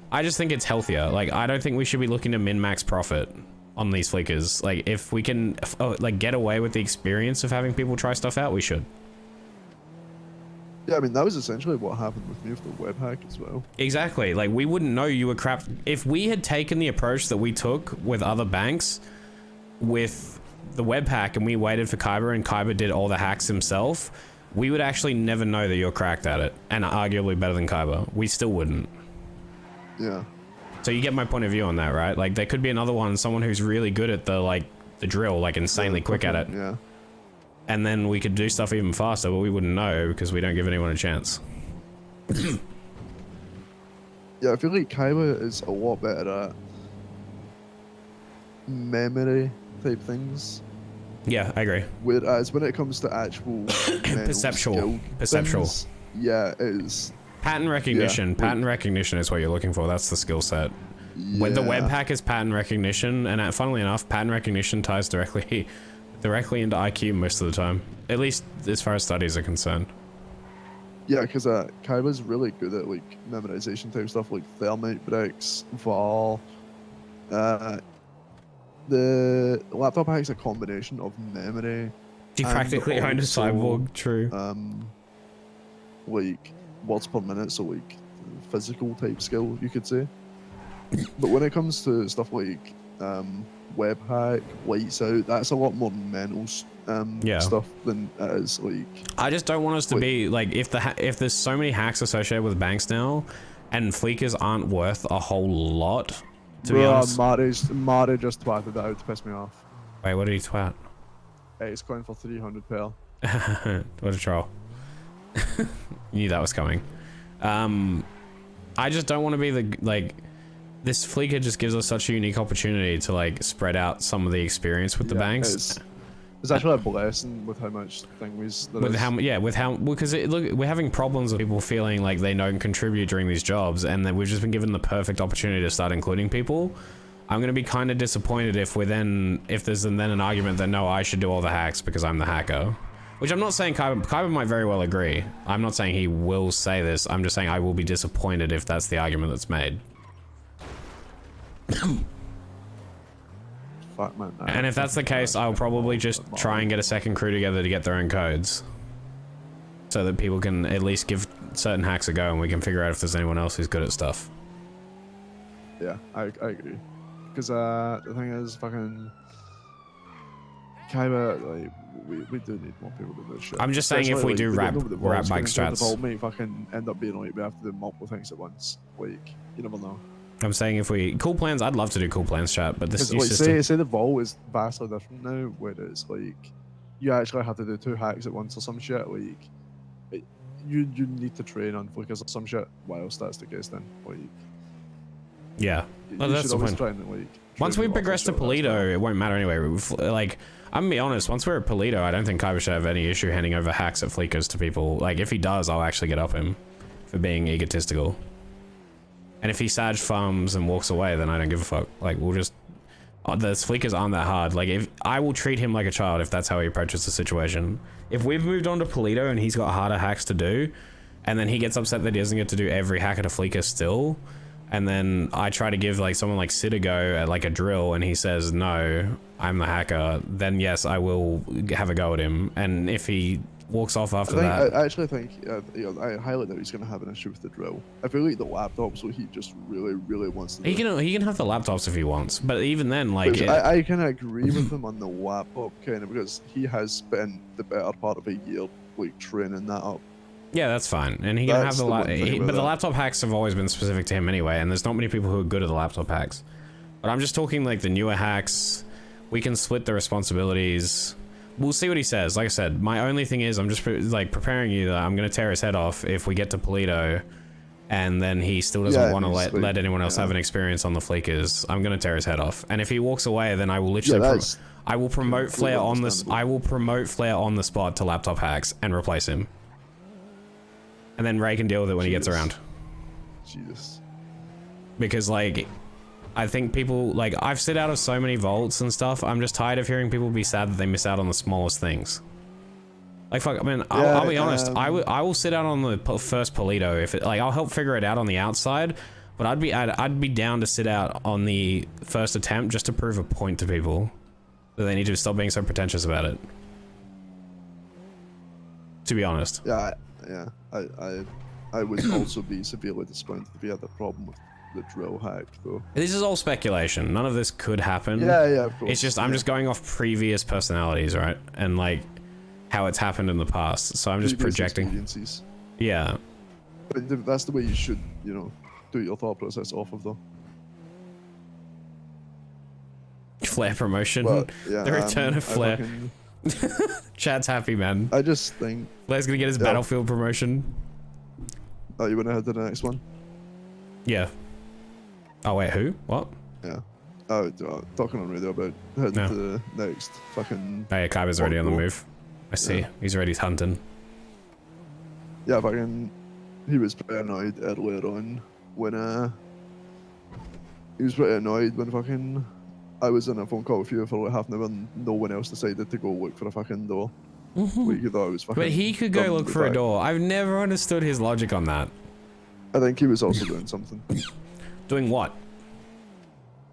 I just think it's healthier. Like, I don't think we should be looking to min-max profit on these fleekers. Like, if we can like get away with the experience of having people try stuff out, we should. Yeah, I mean, that was essentially what happened with me with the web hack as well. Exactly. Like, we wouldn't know you were crap. If we had taken the approach that we took with other banks with the web hack and we waited for Kaiba and Kaiba did all the hacks himself, we would actually never know that you're cracked at it and arguably better than Kaiba. We still wouldn't. Yeah. So you get my point of view on that, right? Like, there could be another one, someone who's really good at the drill, like insanely quick at it. Yeah. And then we could do stuff even faster, but we wouldn't know because we don't give anyone a chance. Yeah, I feel like Kaiba is a lot better at memory type things. Yeah, I agree. Whereas when it comes to actual Perceptual things, yeah, it is. Pattern recognition. Pattern recognition is what you're looking for. That's the skill set. When the web hack is pattern recognition, and funnily enough, pattern recognition ties directly into IQ most of the time. At least as far as studies are concerned. Yeah, because Kaiba's really good at like memorization type stuff, like thermite bricks, Val. The laptop hack's a combination of memory. You practically own a cyborg. True. Like words per minute, so like physical type skill, you could say. But when it comes to stuff like web hack, lights out, that's a lot more mental stuff than it is like. I just don't want us to be like, if there's so many hacks associated with banks now, and fleekers aren't worth a whole lot. To be honest, Mari just twatted that out to piss me off. Wait, what did he twat? Hey, it's going for 300 pearl. What a troll. You knew that was coming. I just don't want to be this fleeker just gives us such a unique opportunity to like spread out some of the experience with the banks. It's actually a blessing with how much because we're having problems with people feeling like they don't contribute during these jobs, and that we've just been given the perfect opportunity to start including people. I'm gonna be kind of disappointed if there's then an argument that no, I should do all the hacks because I'm the hacker. Which I'm not saying Kaiba might very well agree. I'm not saying he will say this. I'm just saying I will be disappointed if that's the argument that's made. Fuck, man. And if that's the case, I'll probably just try and get a second crew together to get their own codes. So that people can at least give certain hacks a go and we can figure out if there's anyone else who's good at stuff. Yeah, I agree. Because the thing is, fucking Kaiba, like, we do need more people to do this shit. I'm just saying if we do rap bike strats. The vault might fucking end up being like we have to do multiple things at once. Like, you never know. I'm saying if we cool plans, I'd love to do cool plans chat, but this new like, system. Say the vault is vastly different now, where it's like you actually have to do 2 hacks at once or some shit. Like you need to train on flickers or some shit. Whilst that's the case, then like yeah, well, that's the point. Once we progress to Polito, it won't matter anyway. Like, I'm gonna be honest, once we're at Polito, I don't think Kaiba should have any issue handing over hacks at fleekers to people. Like, if he does, I'll actually get up him for being egotistical. And if he Sag farms and walks away, then I don't give a fuck. Like, we'll just... the fleekers aren't that hard. Like, if I will treat him like a child if that's how he approaches the situation. If we've moved on to Polito and he's got harder hacks to do, and then he gets upset that he doesn't get to do every hack at a fleeker still, and then I try to give like someone like Sid a go at like a drill and he says, no, I'm the hacker, then yes, I will have a go at him. And if he walks off after that... I actually think, I highlight that he's going to have an issue with the drill. I feel like the laptops, so he just really wants to do. He can have the laptops if he wants, but even then, like... I kind of agree with him on the laptop, kind of, because he has spent the better part of a year, like, training that up. Yeah, that's fine, and he can have the but the laptop hacks have always been specific to him anyway, and there's not many people who are good at the laptop hacks. But I'm just talking like the newer hacks. We can split the responsibilities. We'll see what he says. Like I said, my only thing is I'm just like preparing you that I'm gonna tear his head off if we get to Polito, and then he still doesn't want to let anyone else have an experience on the fleekers. I'm gonna tear his head off, and if he walks away, then I will literally I will promote Flair on this. I will promote Flair on the spot to laptop hacks and replace him. And then Ray can deal with it when he gets around. Jesus. Because, like, I think people, like, I've sit out of so many vaults and stuff, I'm just tired of hearing people be sad that they miss out on the smallest things. Like, fuck, I mean, I'll be honest, I will sit out on the first Polito, if it, like, I'll help figure it out on the outside, but I'd be down to sit out on the first attempt just to prove a point to people. That they need to stop being so pretentious about it. To be honest. Yeah, I would also be severely disappointed if he had a problem with the drill hack, though. This is all speculation. None of this could happen. Yeah, of course. It's just, I'm just going off previous personalities, right? And, like, how it's happened in the past. So I'm just projecting. Yeah. But that's the way you should, you know, do your thought process off of, though. Flair promotion. But, yeah, the return of Flair. Chad's happy, man. I just think Flair's gonna get his Battlefield promotion. Oh, you wanna head to the next one? Yeah. Oh wait, who? What? Yeah. Oh, talking on radio about heading No. to the next fucking. Oh yeah, Kaiba's already on the move. I see. Yeah. He's already hunting. Yeah, fucking. He was pretty annoyed earlier on when he was pretty annoyed when fucking I was in a phone call with you for like half an hour and no one else decided to go look for a fucking door. We thought it was fucking. But he could go dumb look the for a fact- door. I've never understood his logic on that. I think he was also doing something. Doing what?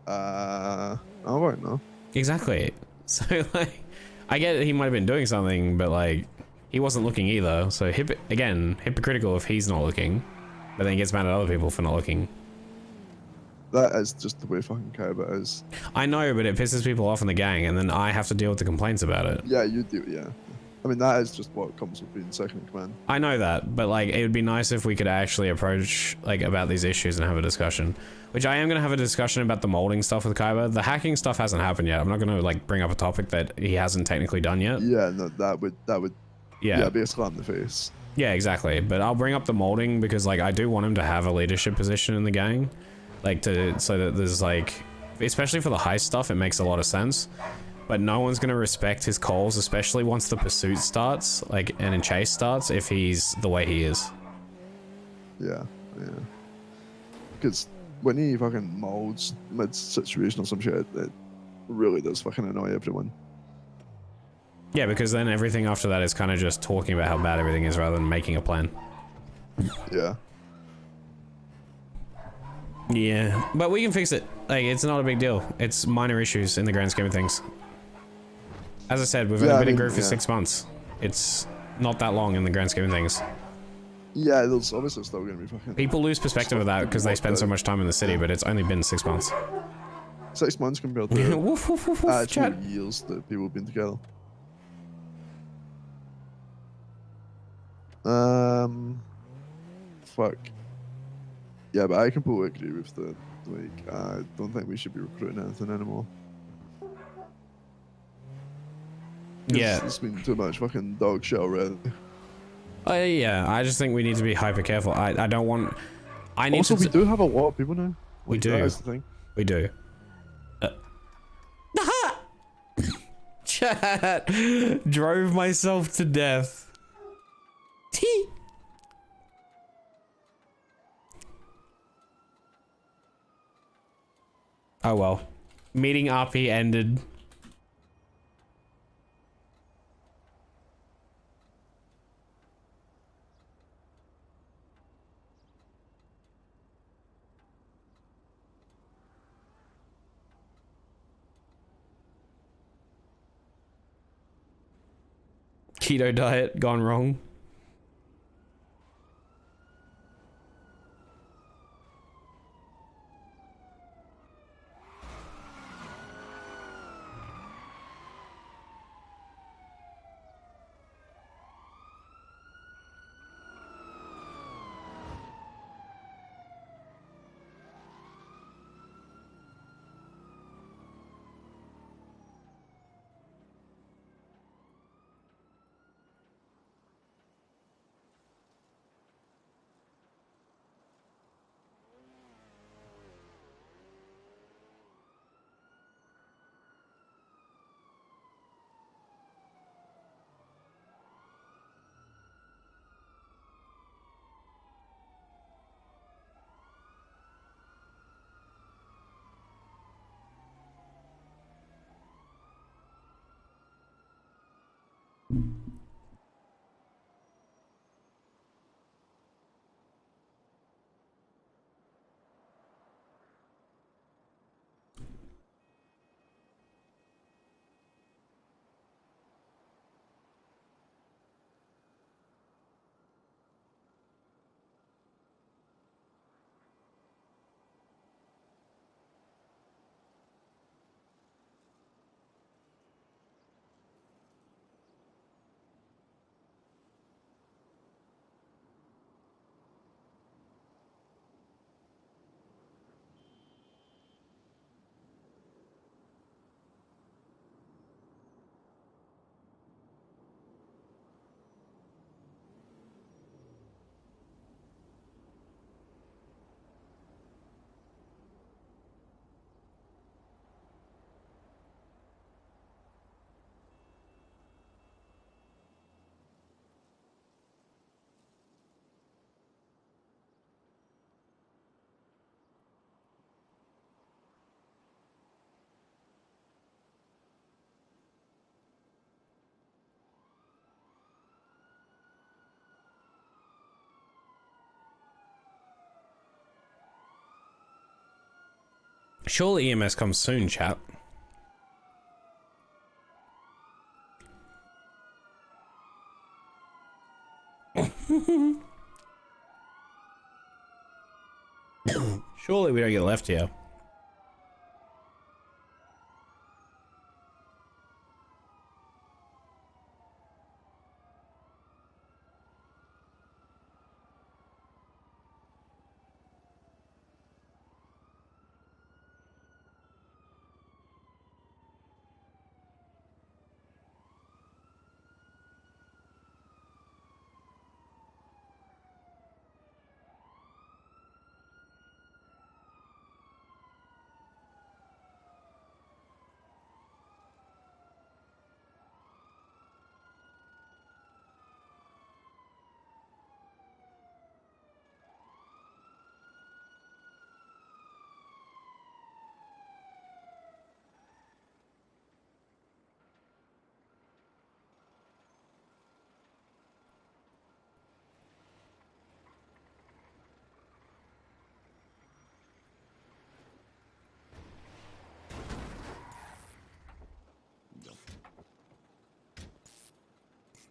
I don't know. Exactly. So like, I get that he might have been doing something, but like, he wasn't looking either. So again, hypocritical if he's not looking, but then gets mad at other people for not looking. That is just the way fucking Kaiba is. I know, but it pisses people off in the gang, and then I have to deal with the complaints about it. Yeah, you do, yeah. I mean, that is just what comes with being second in command. I know that, but like, it would be nice if we could actually approach like about these issues and have a discussion. Which I am going to have a discussion about the molding stuff with Kaiba. The hacking stuff hasn't happened yet. I'm not going to like bring up a topic that he hasn't technically done yet. Yeah, no, that would Yeah, be a slap in the face. Yeah, exactly. But I'll bring up the molding because like I do want him to have a leadership position in the gang, like so that there's like, especially for the heist stuff, it makes a lot of sense. But no one's gonna respect his calls, especially once the pursuit starts, like and chase starts, if he's the way he is. Yeah, yeah. Because when he fucking molds mid-situation or some shit, it really does fucking annoy everyone. Yeah, because then everything after that is kind of just talking about how bad everything is rather than making a plan. Yeah. Yeah, but we can fix it. Like, it's not a big deal. It's minor issues in the grand scheme of things. As I said, we've only been in group for 6 months. It's not that long in the grand scheme of things. Yeah, there's obviously still gonna be fucking. People lose perspective of that because they spend so much time in the city, but it's only been 6 months. 6 months compared to Woof, woof, woof, woof, actual chat. years that people have been together. Fuck. Yeah, but I completely agree with the, like, I don't think we should be recruiting anything anymore. Yeah. It's been too much fucking dog shit already. Yeah, I just think we need to be hyper careful. I don't want... I need also, to... we do have a lot of people now. We Like, do. That is the thing. We do. Chat! Drove myself to death. Tee! Oh well. Meeting RP ended. Keto diet gone wrong. Surely EMS comes soon, chat. Surely we don't get left here.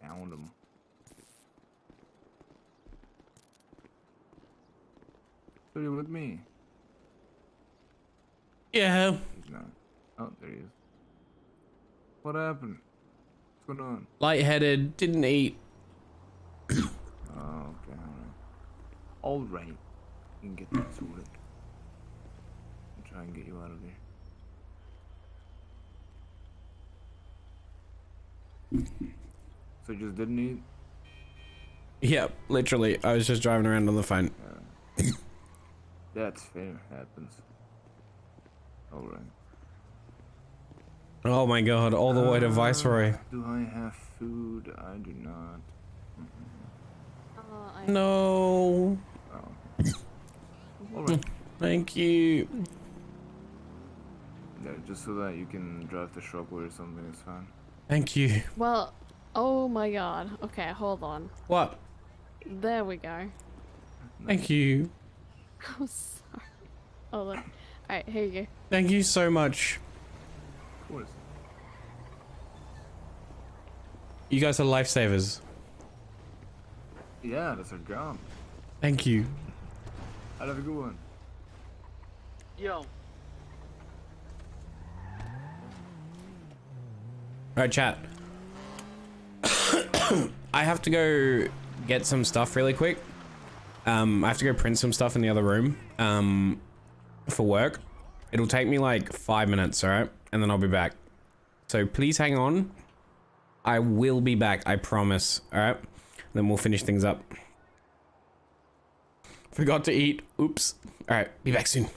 Found him. Are you with me? Yeah. He's not. Oh, there he is. What happened? What's going on? Lightheaded, didn't eat. Oh, okay, all right. You can get that sorted. I'll try and get you out of there. So you just didn't eat? Yep, literally. I was just driving around on the phone. That's fair. Happens. All right. Oh my god, all the way to Viceroy. Do I have food? I do not. No. All right. Thank you. Yeah, just so that you can drive the shopway or something is fine. Thank you. Well, oh my god. Okay, hold on. What? There we go. Thank you. I'm sorry. Oh look. Alright, here you go. Thank you so much. Of course. You guys are lifesavers. Yeah, that's our job. Thank you. I'll have a good one. Yo. Alright, chat. I have to go get some stuff really quick. I have to go print some stuff in the other room for work. It'll take me like 5 minutes, alright? And then I'll be back. So please hang on. I will be back, I promise, alright? Then we'll finish things up. Forgot to eat. Oops. Alright, be back soon.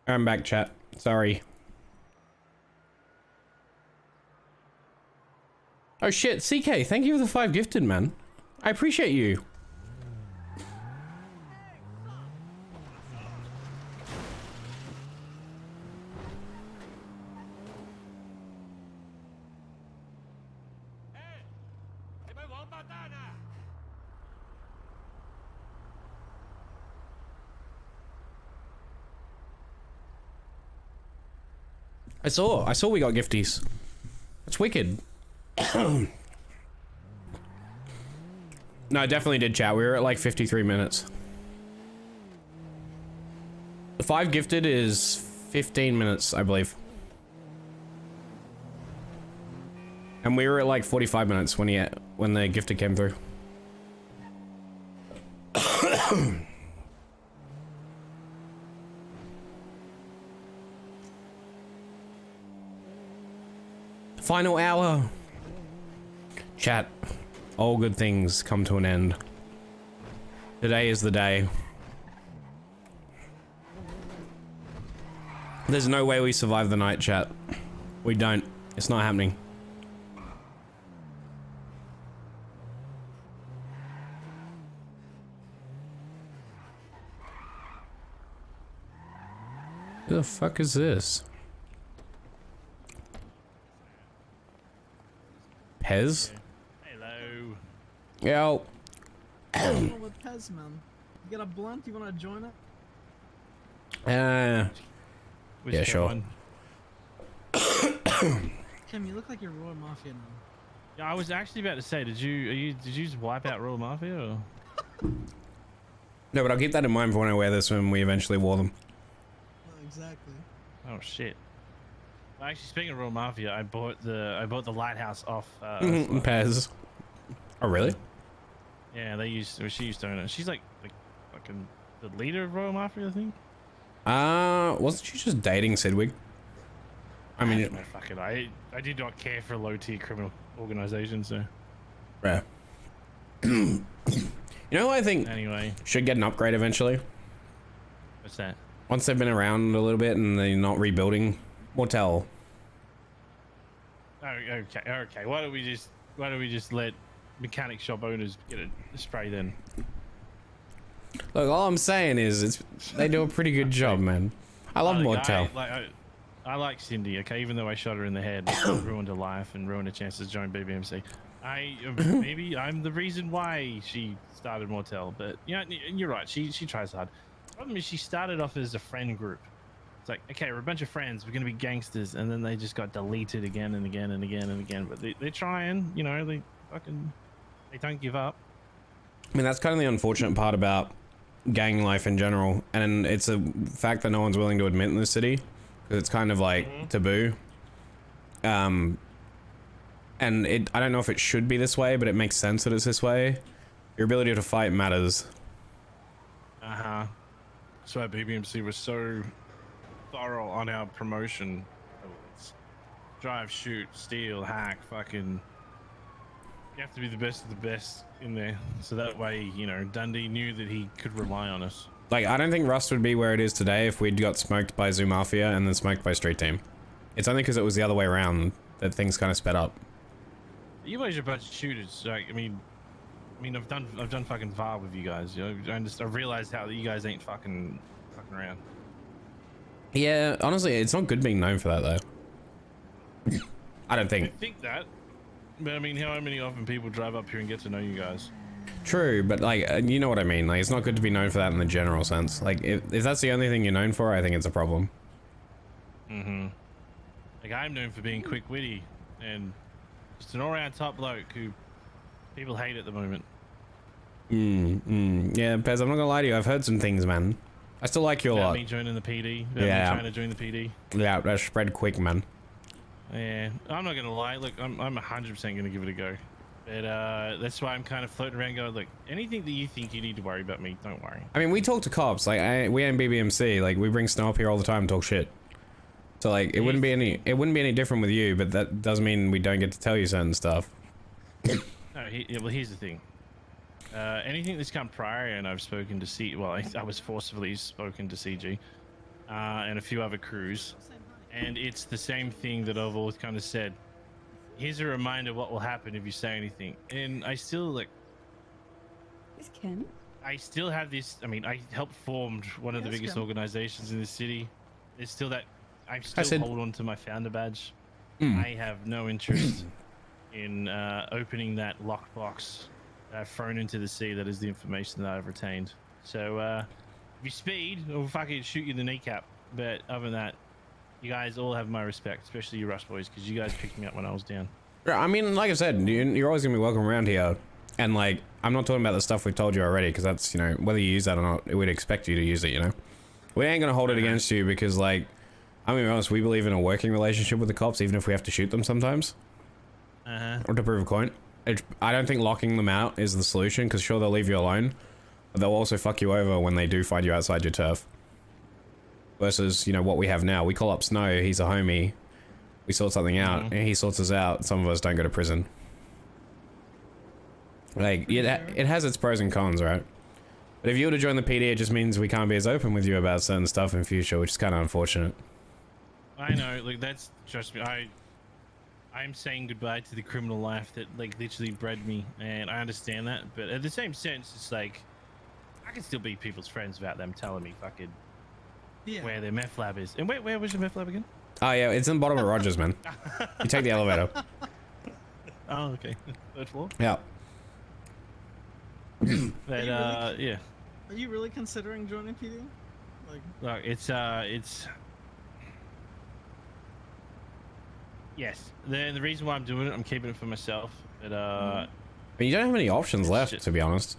I'm back, chat. Sorry. Oh shit, CK, thank you for the 5 gifted, man. I appreciate you. I saw we got gifties. That's wicked. No, I definitely did, chat. We were at like 53 minutes. The 5 gifted is 15 minutes, I believe. And we were at like 45 minutes when the gifted came through. Final hour. Chat, all good things come to an end. Today is the day. There's no way we survive the night, chat. We don't. It's not happening. Who the fuck is this? Pez? Hello. Yo. What's wrong with Pez, man? You got a blunt? You want to join it? Yeah, sure. Kim, you look like you're Royal Mafia now. Yeah, I was actually about to say, did you just wipe out Royal Mafia? Or? No, but I'll keep that in mind for when I wear this when we eventually wore them. Exactly. Oh shit. Well, actually, speaking of Royal Mafia, I bought the lighthouse off. Pez. Oh really? Yeah, she used to own it. She's like fucking the leader of Royal Mafia, I think. Wasn't she just dating Sidwig? I mean, fuck it. I did not care for a low tier criminal organization, so. Yeah. You know what I think should get an upgrade eventually? What's that? Once they've been around a little bit and they're not rebuilding. Mortel. Oh, okay. Why don't we just let mechanic shop owners get a spray then? Look, all I'm saying is they do a pretty good job, man. I love Mortel. I like Cindy, okay, even though I shot her in the head, ruined her life and ruined her chances to join BBMC. Maybe I'm the reason why she started Mortel, but yeah, you're right. She tries hard. The problem is she started off as a friend group. It's like, okay, we're a bunch of friends, we're gonna be gangsters, and then they just got deleted again and again and again and again. But they're trying, you know, they don't give up. I mean, that's kind of the unfortunate part about gang life in general, and it's a fact that no one's willing to admit in this city, because it's kind of like taboo. And I don't know if it should be this way, but it makes sense that it's this way. Your ability to fight matters. That's why BBMC was so thorough on our promotion. Drive, shoot, steal, hack, fucking. You have to be the best of the best in there, so that way, you know, Dundee knew that he could rely on us. Like, I don't think Rust would be where it is today if we'd got smoked by Zoo Mafia and then smoked by Street Team. It's only because it was the other way around that things kind of sped up. You guys are a bunch of shooters. Like, I mean, I've done fucking VAR with you guys. You know, I've realized how you guys ain't fucking around. Yeah, honestly, it's not good being known for that though. I don't think. I think that, but I mean, how many often people drive up here and get to know you guys? True, but like, you know what I mean. Like, it's not good to be known for that in the general sense. Like, if that's the only thing you're known for, I think it's a problem. Like, I'm known for being quick-witty and just an all-around top bloke who people hate at the moment. Yeah, Pez, I'm not gonna lie to you. I've heard some things, man. I still like you a lot. Me joining the PD. Me trying to join the PD. Yeah, that spread quick, man. Yeah, I'm not gonna lie. Look, I'm 100% gonna give it a go. But that's why I'm kind of floating around going, look, anything that you think you need to worry about me, don't worry. I mean, we talk to cops. Like, we ain't BBMC. Like, we bring Snow up here all the time and talk shit. So like, it wouldn't be any different with you, but that doesn't mean we don't get to tell you certain stuff. No, well, here's the thing. Anything that's come prior, and I've spoken to I was forcibly spoken to CG, and a few other crews, and it's the same thing that I've always kind of said. Here's a reminder what will happen if you say anything, and I still like. Is Ken? I still have this. I mean, I helped formed one of the biggest organizations in the city. There's still that. I still hold on to my founder badge. I have no interest in opening that lockbox that I've thrown into the sea. That is the information that I've retained. So if you speed, I'll fucking shoot you in the kneecap. But other than that, you guys all have my respect, especially you Rust boys, because you guys picked me up when I was down. Yeah, I mean, like I said, you're always gonna be welcome around here. And like, I'm not talking about the stuff we've told you already, because that's, you know, whether you use that or not, we'd expect you to use it, you know? We ain't gonna hold it against you because, like, I'm gonna be honest, we believe in a working relationship with the cops, even if we have to shoot them sometimes. Or to prove a point. I don't think locking them out is the solution, because sure, they'll leave you alone, but they'll also fuck you over when they do find you outside your turf. Versus, you know, what we have now. We call up Snow, he's a homie. We sort something out, and he sorts us out. Some of us don't go to prison. Like, it has its pros and cons, right? But if you were to join the PD, it just means we can't be as open with you about certain stuff in future, which is kind of unfortunate. I know, like, that's, trust me, I'm saying goodbye to the criminal life that, like, literally bred me, and I understand that, but at the same sense, it's like, I can still be people's friends without them telling me fucking where their meth lab is. And where was your meth lab again? Oh yeah, it's in the bottom of Rogers, man. You take the elevator. Oh, okay. Third floor? Yeah. But, yeah. Are you really considering joining PD? Like, look, it's yes. The reason why I'm doing it, I'm keeping it for myself. But But you don't have any options left, to be honest.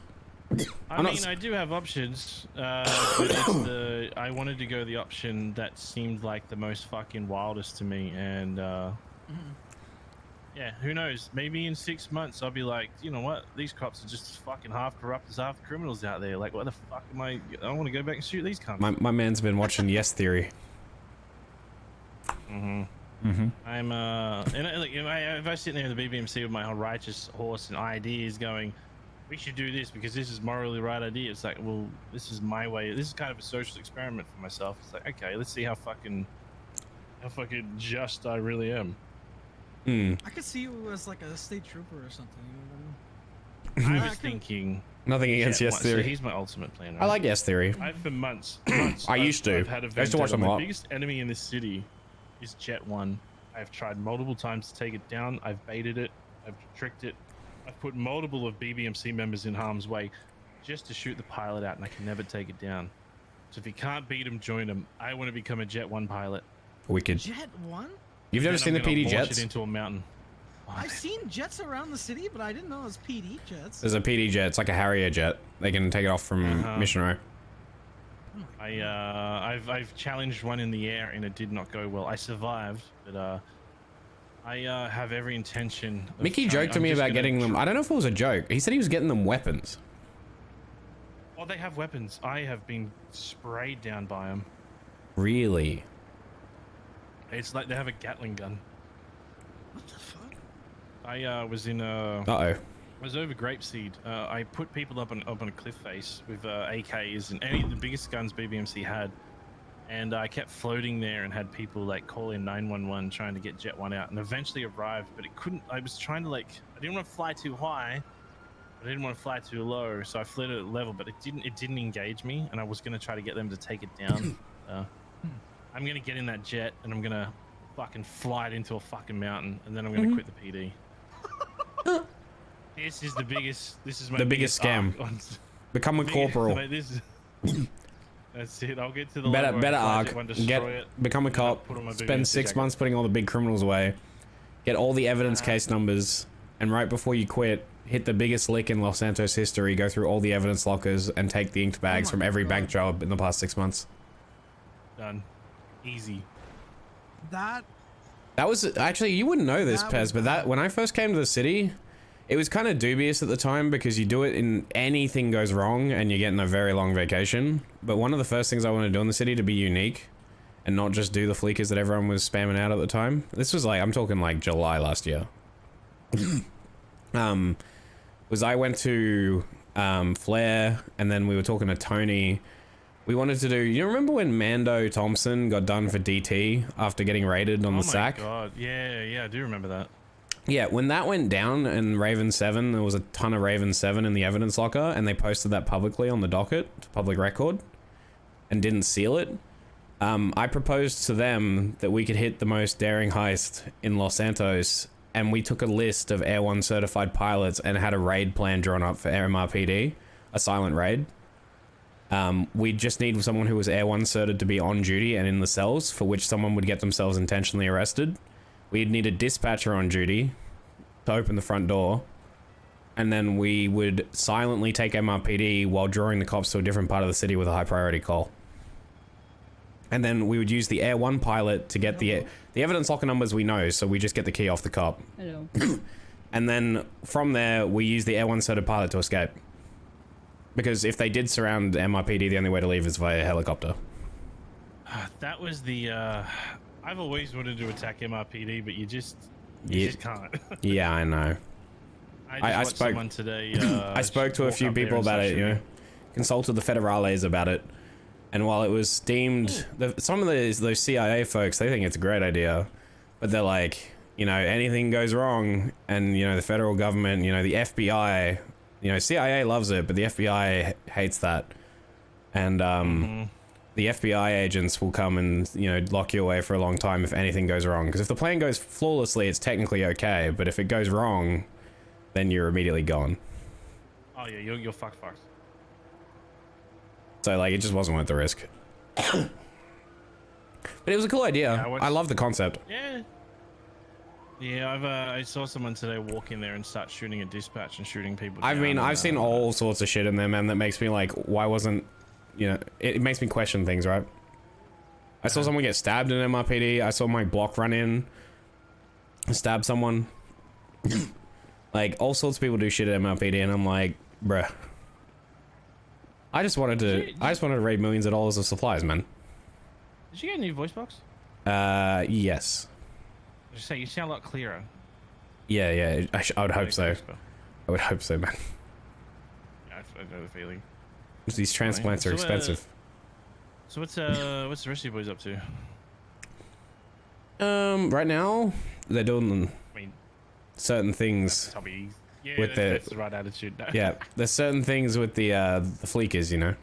I mean, I do have options, but it's I wanted to go the option that seemed like the most fucking wildest to me, and yeah, who knows? Maybe in 6 months I'll be like, you know what? These cops are just as fucking half corrupt as half criminals out there. Like, what the fuck am I? I want to go back and shoot these cunts. My man's been watching Yes Theory. I'm and like, if I sit there in the BBMC with my whole righteous horse and ideas going, we should do this because this is morally the right idea. It's like, well, this is my way. This is kind of a social experiment for myself. It's like, okay, let's see how fucking just I really am. I could see you as like a state trooper or something. You know what I mean? I was thinking. Nothing against Yes Theory. So here's my ultimate plan. Right? I like Yes Theory. I've for months. I used to. I've had a I used to watch them a My lot. biggest enemy in this city is Jet 1. I've tried multiple times to take it down. I've baited it. I've tricked it. I've put multiple of BBMC members in harm's way just to shoot the pilot out, and I can never take it down. So if you can't beat him, join him. I want to become a Jet 1 pilot. Wicked. Jet 1? You've never seen the PD jets? It into a mountain. I've seen jets around the city, but I didn't know it was PD jets. There's a PD jet. It's like a Harrier jet. They can take it off from Mission Row. I've challenged one in the air and it did not go well. I survived, but I have every intention. Mickey joked to me about getting them. I don't know if it was a joke. He said he was getting them weapons. Oh, they have weapons. I have been sprayed down by them. Really? It's like they have a Gatling gun. What the fuck? I was in a. I was over Grapeseed. I put people up on a cliff face with AKs and any of the biggest guns BBMC had, and I kept floating there and had people like call in 911 trying to get Jet 1 out, and eventually arrived, but it couldn't. I was trying to I didn't want to fly too high, but I didn't want to fly too low, so I flew at a level, but it didn't engage me, and I was gonna try to get them to take it down. I'm gonna get in that jet and I'm gonna fucking fly it into a fucking mountain, and then I'm gonna quit the PD. This is the biggest. This is my biggest scam. Become a corporal. That's it. I'll get to the better arc. Become a cop. Spend 6 months putting all the big criminals away. Get all the evidence case numbers, and right before you quit, hit the biggest lick in Los Santos history. Go through all the evidence lockers and take the inked bags from every bank job in the past 6 months. Done. Easy. That was actually, you wouldn't know this, Pez, but when I first came to the city, it was kind of dubious at the time because you do it in anything goes wrong and you're getting a very long vacation. But one of the first things I wanted to do in the city to be unique and not just do the fleekers that everyone was spamming out at the time. This was like, I'm talking like July last year. Was I went to Flair, and then we were talking to Tony. We wanted to do, you remember when Mando Thompson got done for DT after getting raided on the sack? Oh my god, yeah, I do remember that. Yeah, when that went down in Raven 7, there was a ton of Raven 7 in the evidence locker, and they posted that publicly on the docket, to public record, and didn't seal it. I proposed to them that we could hit the most daring heist in Los Santos, and we took a list of Air 1 certified pilots and had a raid plan drawn up for MRPD, a silent raid. We just need someone who was Air 1 certed to be on duty and in the cells, for which someone would get themselves intentionally arrested. We'd need a dispatcher on duty to open the front door, and then we would silently take MRPD while drawing the cops to a different part of the city with a high priority call. And then we would use the Air 1 pilot to get the evidence locker numbers we know, so we just get the key off the cop. Hello. And then from there, we use the Air 1 certed pilot to escape. Because if they did surround MRPD, the only way to leave is via helicopter. That was the, I've always wanted to attack MRPD, but you just can't. Yeah, I know. I spoke someone today. I spoke to a few people about it, you know, consulted the federales about it, and while it was deemed, some of those CIA folks, they think it's a great idea, but they're like, you know, anything goes wrong, and you know, the federal government, you know, the FBI, you know, CIA loves it, but the FBI hates that, and the FBI agents will come and, you know, lock you away for a long time if anything goes wrong. Because if the plan goes flawlessly, it's technically okay, but if it goes wrong, then you're immediately gone. Oh yeah, you're fucked. So like, it just wasn't worth the risk. But it was a cool idea. Yeah, I love the concept. Yeah. Yeah, I saw someone today walk in there and start shooting at dispatch and shooting people. I mean, down I've seen all sorts of shit in there, man, that makes me like, why wasn't, you know, it makes me question things, right? I saw someone get stabbed in MRPD. I saw my block run in, stab someone. Like, all sorts of people do shit at MRPD, and I'm like, bruh. I just wanted to raid millions of dollars of supplies, man. Did you get a new voice box? Yes. Just say you sound a lot clearer. Yeah, I would hope so. I would hope so, man. Yeah, I know the feeling. These transplants are expensive. So what's the rest of you boys up to? Right now they're doing certain things Yeah, with that's the right attitude. Yeah, there's certain things with the fleekers, you know.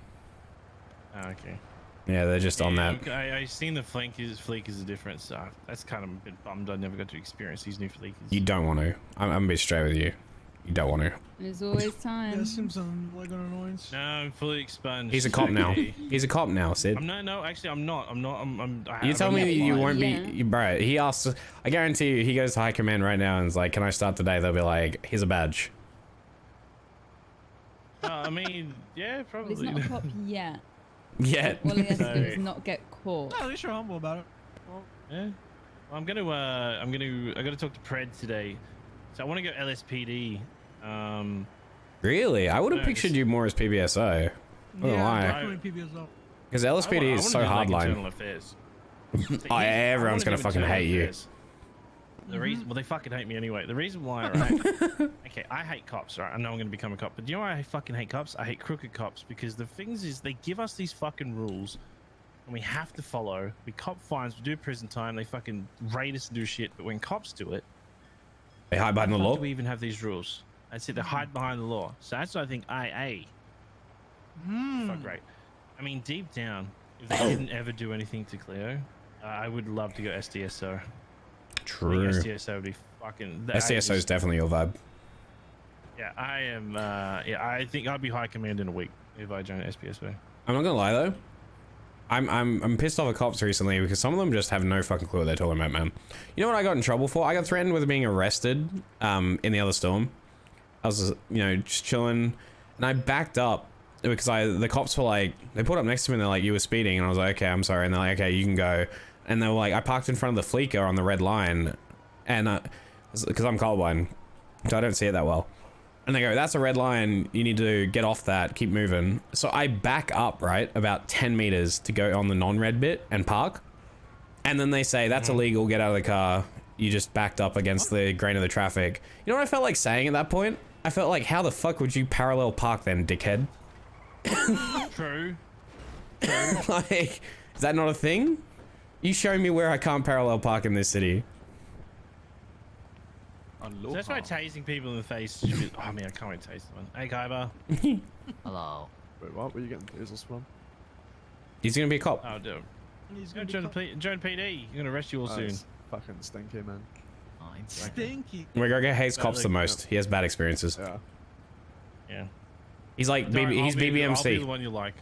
Oh, okay. Yeah, they're just on that. I seen the fleekers are different, so that's kind of a bit bummed I never got to experience these new fleekers. You don't want to. I'm gonna be straight with you. You don't want to. There's always time. Yeah, seems like an annoyance. No, I'm fully expunged. He's a cop now. He's a cop now, Sid. No, actually, I'm not. You tell me that you won't be, bro. He asks. I guarantee you, he goes to high command right now and is like, "Can I start today?" They'll be like, "Here's a badge." I mean, yeah, probably. He's not a cop yet. Yet. All he has to do is not get caught. No, at least you're humble about it. Well, yeah. Well, I gotta talk to Pred today. So I want to go LSPD. Really? I would have pictured you more as PBSO. Because LSPD is so hardline. Oh, everyone's gonna fucking hate you. The reason, well, they fucking hate me anyway. The reason why, right? Okay, I hate cops, right? I know I'm gonna become a cop, but do you know why I fucking hate cops? I hate crooked cops because the things is they give us these fucking rules, and we have to follow. We cop fines, we do prison time. They fucking raid us and do shit. But when cops do it, they hide behind the law. Do we even have these rules? That's it. They hide behind the law. So that's why I think IA. Fuck right. I mean, deep down, if they didn't ever do anything to Cleo, I would love to go SDSO. True. SDSO would be fucking. SDSO is definitely your vibe. Yeah, I am. Yeah, I think I'd be high command in a week if I joined SPSB. I'm not gonna lie though. I'm pissed off at cops recently because some of them just have no fucking clue what they're talking about, man. You know what I got in trouble for? I got threatened with being arrested in the other storm. I was, you know, just chilling, and I backed up because the cops were like, they pulled up next to me and they're like, "You were speeding," and I was like, "Okay, I'm sorry," and they're like, "Okay, you can go," and they were like, I parked in front of the fleeker on the red line, and because I'm colorblind, so I don't see it that well. And they go, "That's a red line. You need to get off that. Keep moving." So I back up, right, about 10 meters to go on the non-red bit and park. And then they say, "That's illegal. Get out of the car. You just backed up against the grain of the traffic." You know what I felt like saying at that point? I felt like, how the fuck would you parallel park then, dickhead? True. Like, is that not a thing? You show me where I can't parallel park in this city. So that's why tasing people in the face. Oh man, I can't wait to taste one. Hey, Kaiba. Hello. Wait, what? Where are you getting tasers from? He's gonna be a cop. Oh, dude. He's gonna join PD. You're gonna arrest you all soon. Fucking stinky, man. Stinky. We're gonna hates cops the most. He has bad experiences. Yeah. Yeah. He's like, he's BBMC. I'll be the one you like.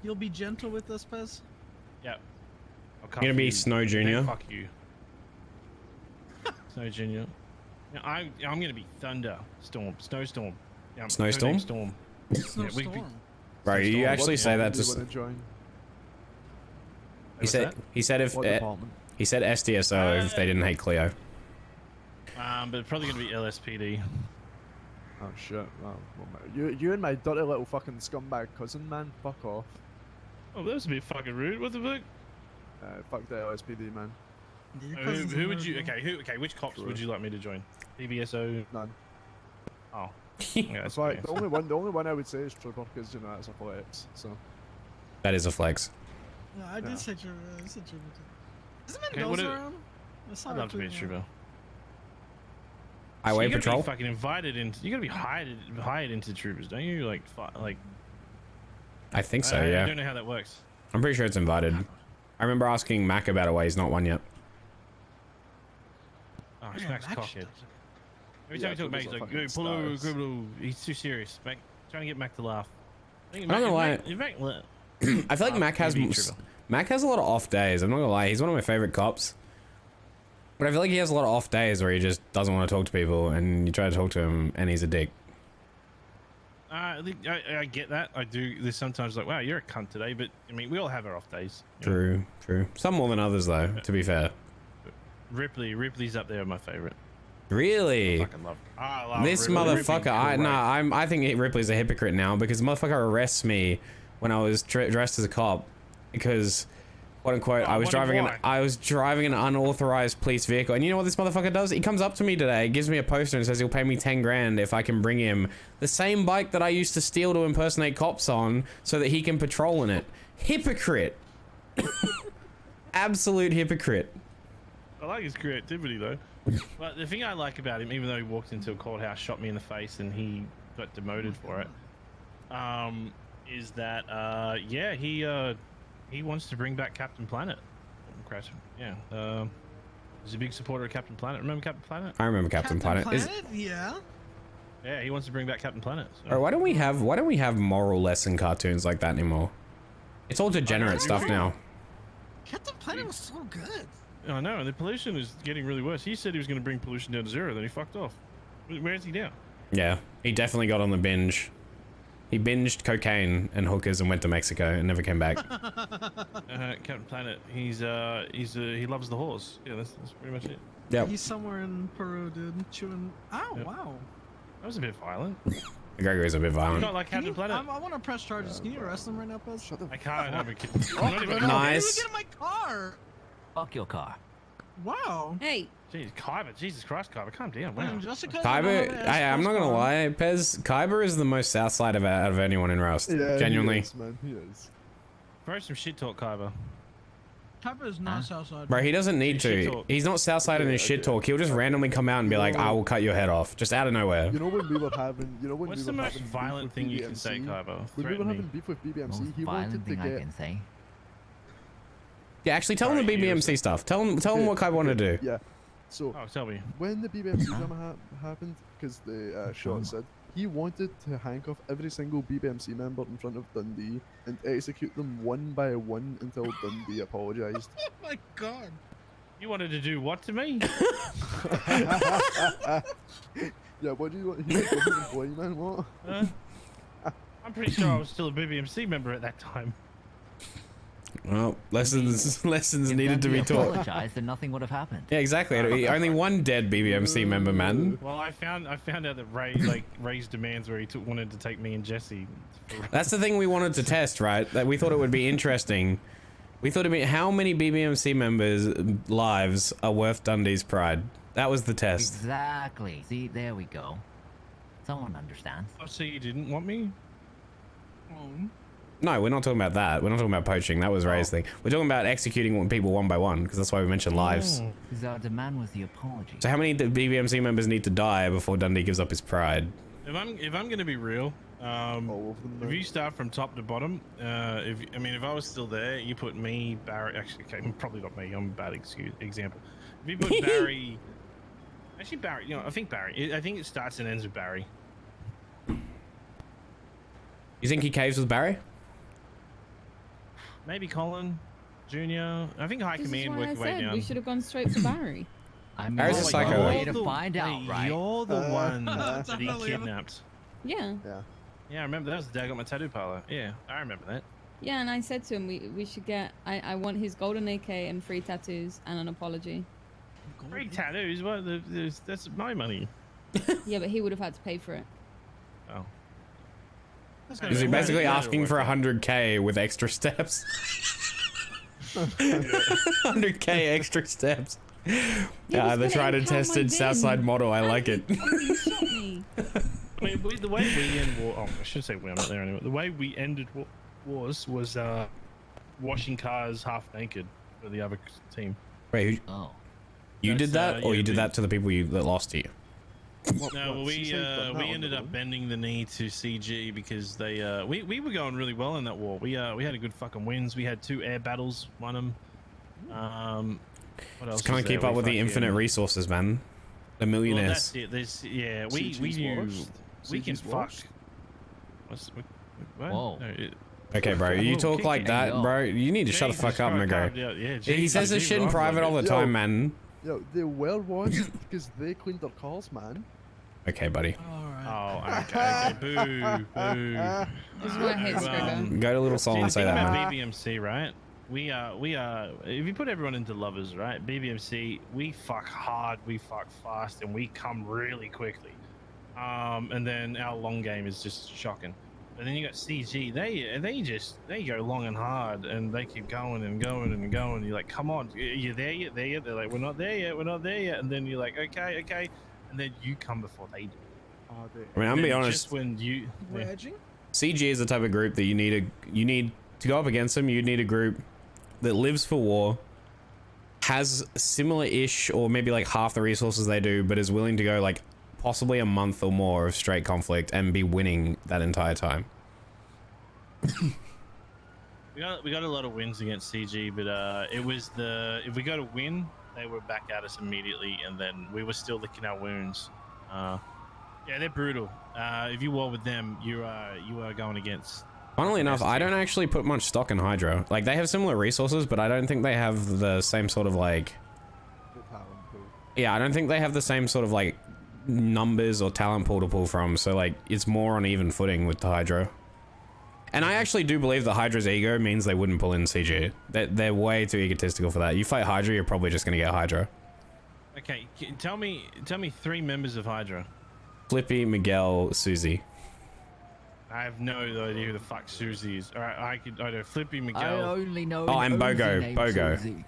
You'll be gentle with us, Pez? Yep. You're gonna be Snow Junior. Fuck you. Snow Junior. Yeah, I'm gonna be Thunder Storm, Snowstorm. Yeah, Snowstorm? Storm. Snowstorm. Bro, you actually say that to. He said if he said SDSO if they didn't hate Cleo. But it's probably gonna be LSPD. Oh shit! Well, you and my dirty little fucking scumbag cousin, man. Fuck off. Oh, that was a bit fucking rude. What the fuck? Fuck the LSPD, man. Who would you? Okay. Which cops would you like me to join? PBSO. None. Oh. Yeah, that's right. The only one I would say is Trooper because you know that's a flex. So. That is a flex. No, I did say Trooper. I said Trooper too. Isn't Mendoza around? I'd love to be a Trooper. Highway patrol. You gotta be fucking invited into. You gotta be hired into troopers, don't you? Like. I think so. Yeah. I don't know how that works. I'm pretty sure it's invited. I remember asking Mac about it. Why he's not one yet. Oh, it's Mac's cockhead. Every time we talk Mac, he's like, "Pull over, criminal." He's too serious. Mac, trying to get Mac to laugh. I'm not gonna lie. I feel like Mac has a lot of off days. I'm not gonna lie. He's one of my favorite cops. But I feel like he has a lot of off days where he just doesn't want to talk to people, and you try to talk to him, and he's a dick. I get that. I do. There's sometimes like, wow, you're a cunt today, but I mean, we all have our off days. True, true. Some more than others, though. To be fair. Ripley's up there, my favorite. Really? I fucking love this Ripley. motherfucker. I think Ripley's a hypocrite now because the motherfucker arrests me when I was dressed as a cop because, quote unquote, I was driving an unauthorized police vehicle. And you know what this motherfucker does? He comes up to me today, gives me a poster, and says he'll pay me 10 grand if I can bring him the same bike that I used to steal to impersonate cops on, so that he can patrol in it. Hypocrite. Absolute hypocrite. I like his creativity though. But the thing I like about him, even though he walked into a courthouse, shot me in the face, and he got demoted for it, is that yeah, he wants to bring back Captain Planet. Yeah, he's a big supporter of Captain Planet. Remember Captain Planet? I remember Captain Planet. Yeah. Yeah, he wants to bring back Captain Planet. So. Or why don't we have moral lesson cartoons like that anymore? It's all degenerate stuff now. Captain Planet was so good. I know, and the pollution is getting really worse. He said he was going to bring pollution down to 0, then he fucked off. Where is he now? Yeah, he definitely got on the binge. He binged cocaine and hookers and went to Mexico and never came back. Captain Planet, he loves the horse. Yeah, that's pretty much it. Yeah. He's somewhere in Peru, dude, chewing. Oh, Yep. wow. That was a bit violent. Gregory's a bit violent. Not like Captain Planet. I want to press charges. Can you arrest him right now, Pez? Shut the I can't. I'm a kid. Nice. Get in my car. Fuck your car. Wow. Hey. Jeez, Kyber. Jesus Christ, Kyber. Calm down. Wow. Kyber, I'm not gonna lie, Pez. Kyber is the most south side out of anyone in Rust. Yeah, genuinely. He is, man. He is. Throw some shit talk, Kyber. Kyber is not Southside. Bro, he doesn't need Shit to. talk. He's not Southside in his shit talk. He'll just randomly come out and be like, I will cut your head off. Just out of nowhere. You know when we were having, What's the most violent thing you can say, Kyber? When we were having beef with BBMC, he wanted to get. I can say. Yeah, actually, tell him the BBMC stuff. Tell him what Kyber wanted to do. Yeah. So, tell me. When the BBMC drama happened, because the shot said, he wanted to handcuff every single BBMC member in front of Dundee and execute them one by one until Dundee apologized. Oh my god. You wanted to do what to me? Yeah, what do you want? He's a government employee, man, what? I'm pretty sure I was still a BBMC member at that time. Well, lessons needed to be taught. Apologize, then nothing would have happened. Yeah, exactly. Only one dead BBMC member, man. Well, I found out that Ray's demands where he wanted to take me and Jesse. That's the thing we wanted to test, right? That we thought it would be interesting. We thought it'd be how many BBMC members' lives are worth Dundee's pride. That was the test. Exactly. See, there we go. Someone understands. Oh, so you didn't want me? No, we're not talking about that. We're not talking about poaching. That was Ray's thing. We're talking about executing people one by one, because that's why we mentioned lives. Because our demand was the apology. So how many BBMC members need to die before Dundee gives up his pride? If I'm gonna be real, if you start from top to bottom, if I was still there, you put me, Barry. Actually, okay, probably not me. I'm a bad example. If you put Barry, actually Barry. I think Barry. I think it starts and ends with Barry. You think he caves with Barry? Maybe Colin, Junior. I think High Command worked way down. We should have gone straight for Barry. I mean, Barry's a psycho. Way to find out, right? You're the one that he kidnapped. Yeah. Yeah, I remember that was the day I got my tattoo parlor. Yeah, I remember that. Yeah, and I said to him, we should get. I want his golden AK and free tattoos and an apology. Free tattoos? What? That's my money. Yeah, but he would have had to pay for it. Oh. Is he basically asking for 100k with extra steps? 100k extra steps. Yeah, the tried and tested Southside model. I like it. I mean, the way we end war. Oh, I should say we. I'm not there anymore. The way we ended wars was washing cars half naked for the other team. Wait, you did that, or you did that to the people that lost to you? No, we ended up bending the knee to CG because they we were going really well in that war. We had a good fucking wins. We had 2 air battles, won them. What else? Just can't keep up with the infinite resources, man. The millionaires. Well, that's it. We knew we can fuck. What? Whoa. No, Okay, bro, you talk like that, bro. You need to shut the fuck up, Mago. He says this shit in private all the time, man. Yo, they were once because they cleaned their cars, man. Okay, buddy. Oh, okay, boo, boo. This is what I hate, Scrigger. Go to Little Sol and say that, man. BBMC, right? We are. If you put everyone into lovers, right? BBMC, we fuck hard, we fuck fast, and we come really quickly. And then our long game is just shocking. And then you got CG. They go long and hard, and they keep going and going and going. You're like, come on, you're there yet? There yet? They're like, we're not there yet. We're not there yet. And then you're like, okay, okay. And then you come before they do. I mean, I'm gonna be honest. Just when you CG is the type of group that you need to go up against them. You need a group that lives for war, has similar-ish or maybe like half the resources they do, but is willing to go like possibly a month or more of straight conflict and be winning that entire time. we got a lot of wins against CG, but it was if we got a win, they were back at us immediately, and then we were still licking our wounds. Yeah, they're brutal. If you war with them, you are going against. Funnily enough, I don't actually put much stock in Hydra. Like, they have similar resources, but I don't think they have the same sort of like. Yeah, I don't think they have the same sort of like numbers or talent pool to pull from. So like, it's more on even footing with the Hydra. And I actually do believe that Hydra's ego means they wouldn't pull in CG. They're way too egotistical for that. You fight Hydra, you're probably just gonna get Hydra. Okay, tell me 3 members of Hydra. Flippy, Miguel, Susie. I have no idea who the fuck Susie is. All right, I know Flippy, Miguel. I only know. Oh, and Bogo. Susie.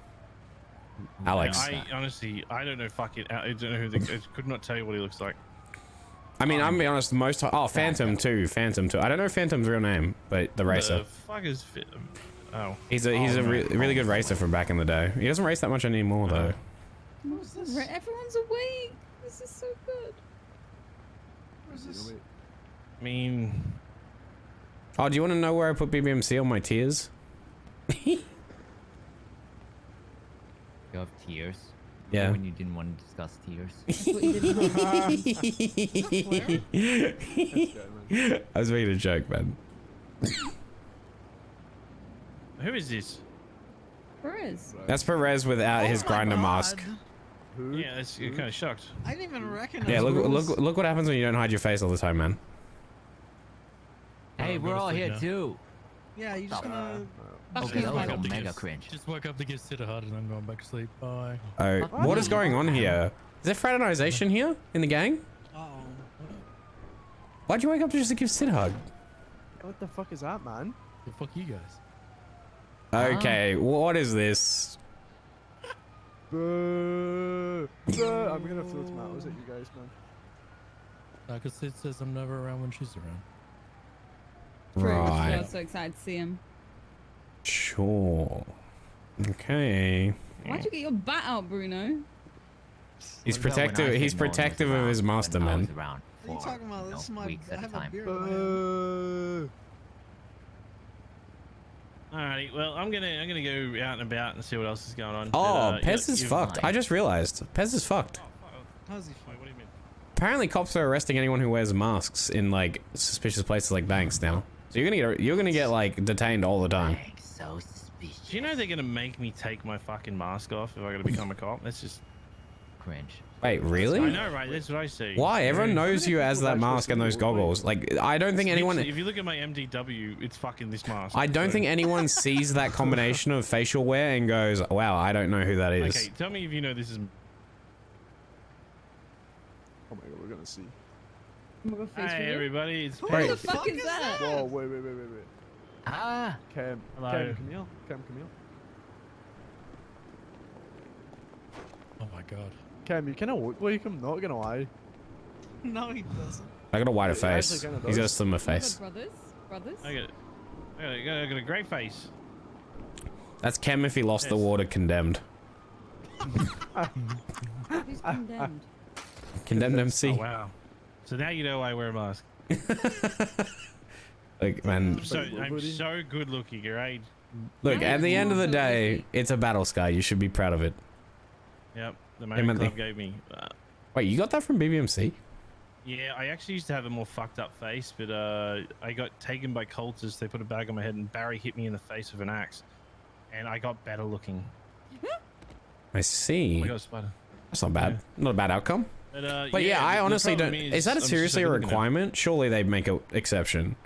Alex. I honestly, I don't know. Fuck it. I don't know who. I could not tell you what he looks like. I mean, I'm gonna be honest. Phantom too. Phantom too. I don't know Phantom's real name, but the racer. The fuck is oh. He's a really good racer from back in the day. He doesn't race that much anymore though. Everyone's awake. This is so good. I mean. Oh, do you want to know where I put BBMC on my tiers? You have tears. Yeah. When you didn't want to discuss tears. I was making a joke, man. Who is this? Perez. That's Perez without his grinder mask. Yeah, that's, you're kind of shocked. I didn't even recognize. Yeah, look what happens when you don't hide your face all the time, man. Hey, we're all here too. Yeah, you just gonna. Okay, that was a mega cringe. Just woke up to get Sid hard and I'm going back to sleep. Bye. Oh, what is going on here? Is there fraternization here in the gang? Why'd you wake up just to give Sid a hug? What the fuck is that, man? The fuck you guys? Okay, what is this? I'm gonna throw tomatoes at you guys, man. Because Sid says I'm never around when she's around. Right. I'm so excited to see him. Sure. Okay. Why'd you get your bat out, Bruno? He's protective. He's protective of his master, man. What are you talking about? This is my. I have a beer. Alrighty, well, I'm gonna go out and about and see what else is going on. Oh, Pez is fucked. I just realized. Pez is fucked. How's he fucked? What do you mean? Apparently, cops are arresting anyone who wears masks in like suspicious places like banks now. So you're gonna get like detained all the time. So suspicious. Do you know they're gonna make me take my fucking mask off if I gotta become a cop? That's just cringe. Wait, really? I know, right? That's what I see. Why? Everyone knows you as that mask and those goggles. Like, I don't think anyone. If you look at my MDW, it's fucking this mask. I don't think anyone sees that combination of facial wear and goes, "Wow, I don't know who that is." Okay, tell me if you know this is. Oh my god, we're gonna see. Hey everybody, it's Who the fuck is that? Whoa, wait. Ah. Cam, hello. come here. Oh my god. Cam, you kind of look like him, not gonna lie. No, he doesn't. I got a whiter He face. actually kinda He's got a does. slimmer face. Brothers? I got a great face. That's Cam if he lost the water condemned. Who's condemned? Condemned MC. Oh wow. So now you know why I wear a mask. Like, man. I'm so good looking, right? Look, at the end of the day, it's a battle scar. You should be proud of it. Yep, the main club gave me. Wait, you got that from BBMC? Yeah, I actually used to have a more fucked up face, but I got taken by cultists. They put a bag on my head, and Barry hit me in the face with an axe, and I got better looking. I see. Oh my God, spider. That's not bad. Yeah. Not a bad outcome. But yeah, I honestly don't. Is that seriously a requirement? Surely they'd make an exception.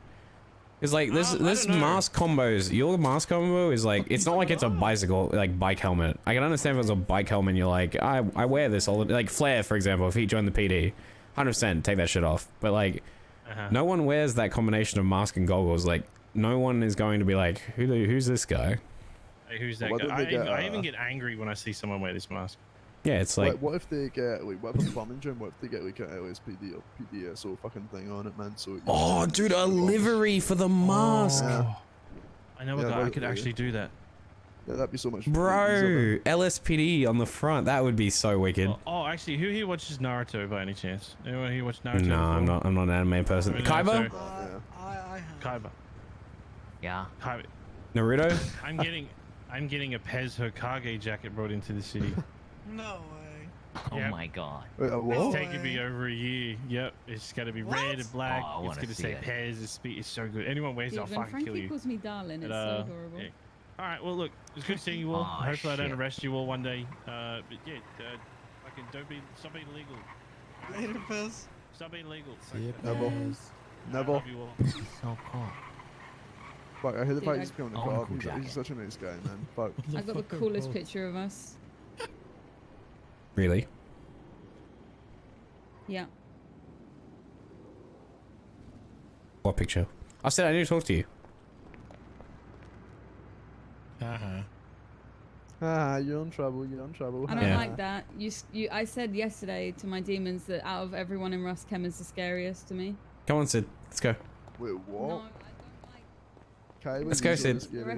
It's like this mask combos. Your mask combo is like, it's not like it's a bicycle, like bike helmet. I can understand if it was a bike helmet and you're like, I wear this all the, like Flair, for example, if he joined the PD, 100% take that shit off. But like, no one wears that combination of mask and goggles. Like, no one is going to be like, who's this guy? Hey, who's that guy? I even get angry when I see someone wear this mask. Yeah, it's like, what if they get like, what if a plumbing gym? What if they get like an LSPD or PDSO fucking thing on it, man? So oh, dude, a livery for the mask. I know a guy. I could actually do that. Yeah, that'd be so much. Bro, LSPD on the front. That would be so wicked. Oh, actually, who here watches Naruto by any chance? Anyone here watch Naruto? No, I'm not an anime person. Kaiba? Kaiba. Yeah. Kaiba. Naruto? I'm getting a Pez Hokage jacket brought into the city. No way. Oh my God. It's taken me over a year. Yep, it's got to be red and black. It's going to say Pez. It's so good. Anyone wears it, I'll fucking kill Frankie you. calls me darling, it's so adorable. Yeah. All right, well, look, it's good seeing you all. Hopefully I don't arrest you all one day. But yeah, fucking stop being illegal. Later, Pez. Stop being illegal. Never. Love you all. So cool. Fuck, I hear the Dude, fact he's coming to cool club. He's such a nice guy, man. Fuck. I got the coolest picture of us. Really? Yeah. What picture? I said I need to talk to you. You're in trouble. You're in trouble. I don't like that. I said yesterday to my demons that out of everyone in R.U.S.T, Chem is the scariest to me. Come on, Sid. Let's go. Wait, what? No, I don't like. Let's go, Sid. Man.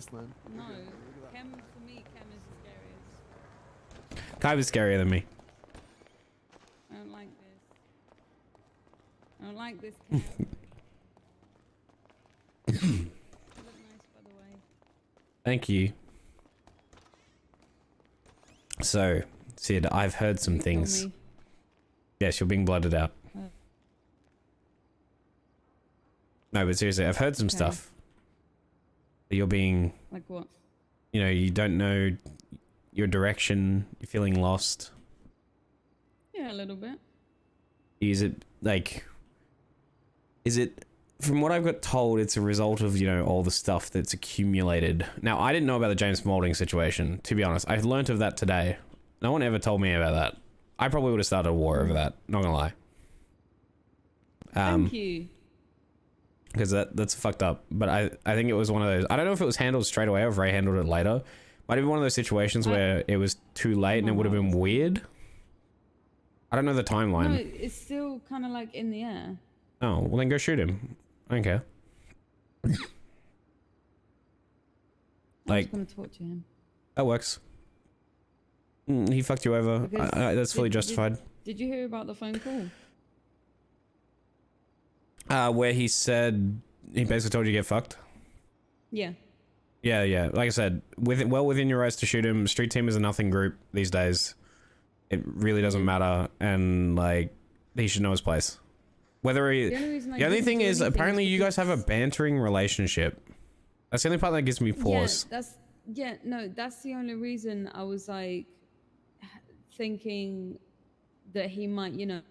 No, Chem for me, Chem is the scariest. Kaiba's scarier than me. I don't like this. I don't like this Chem. You look nice, by the way. Thank you. So, Sid, I've heard some things. Yes, you're being blooded out. No, but seriously, I've heard some stuff. That you're being... Like what? You know, you don't know your direction, you're feeling lost. Yeah, a little bit. Is it, like... Is it... From what I've got told, it's a result of, you know, all the stuff that's accumulated. Now, I didn't know about the James Moulding situation, to be honest. I learnt of that today. No one ever told me about that. I probably would have started a war over that, not gonna lie. Thank you. Because that's fucked up. But I think it was one of those... I don't know if it was handled straight away or if Ray handled it later. Might have been one of those situations where it was too late and it would have been weird. I don't know the timeline. No, it's still kind of like in the air. Oh, well then go shoot him. I don't care. Like, I'm just gonna talk to him. That works. He fucked you over. That's fully justified. Did you hear about the phone call? Where he said he basically told you to get fucked. Yeah. Yeah. Like I said, well within your rights to shoot him. Street team is a nothing group these days. It really doesn't matter, and like he should know his place. Whether he, the only thing is, apparently you guys have a bantering relationship. That's the only part that gives me pause. Yeah, that's the only reason I was like thinking that he might, you know,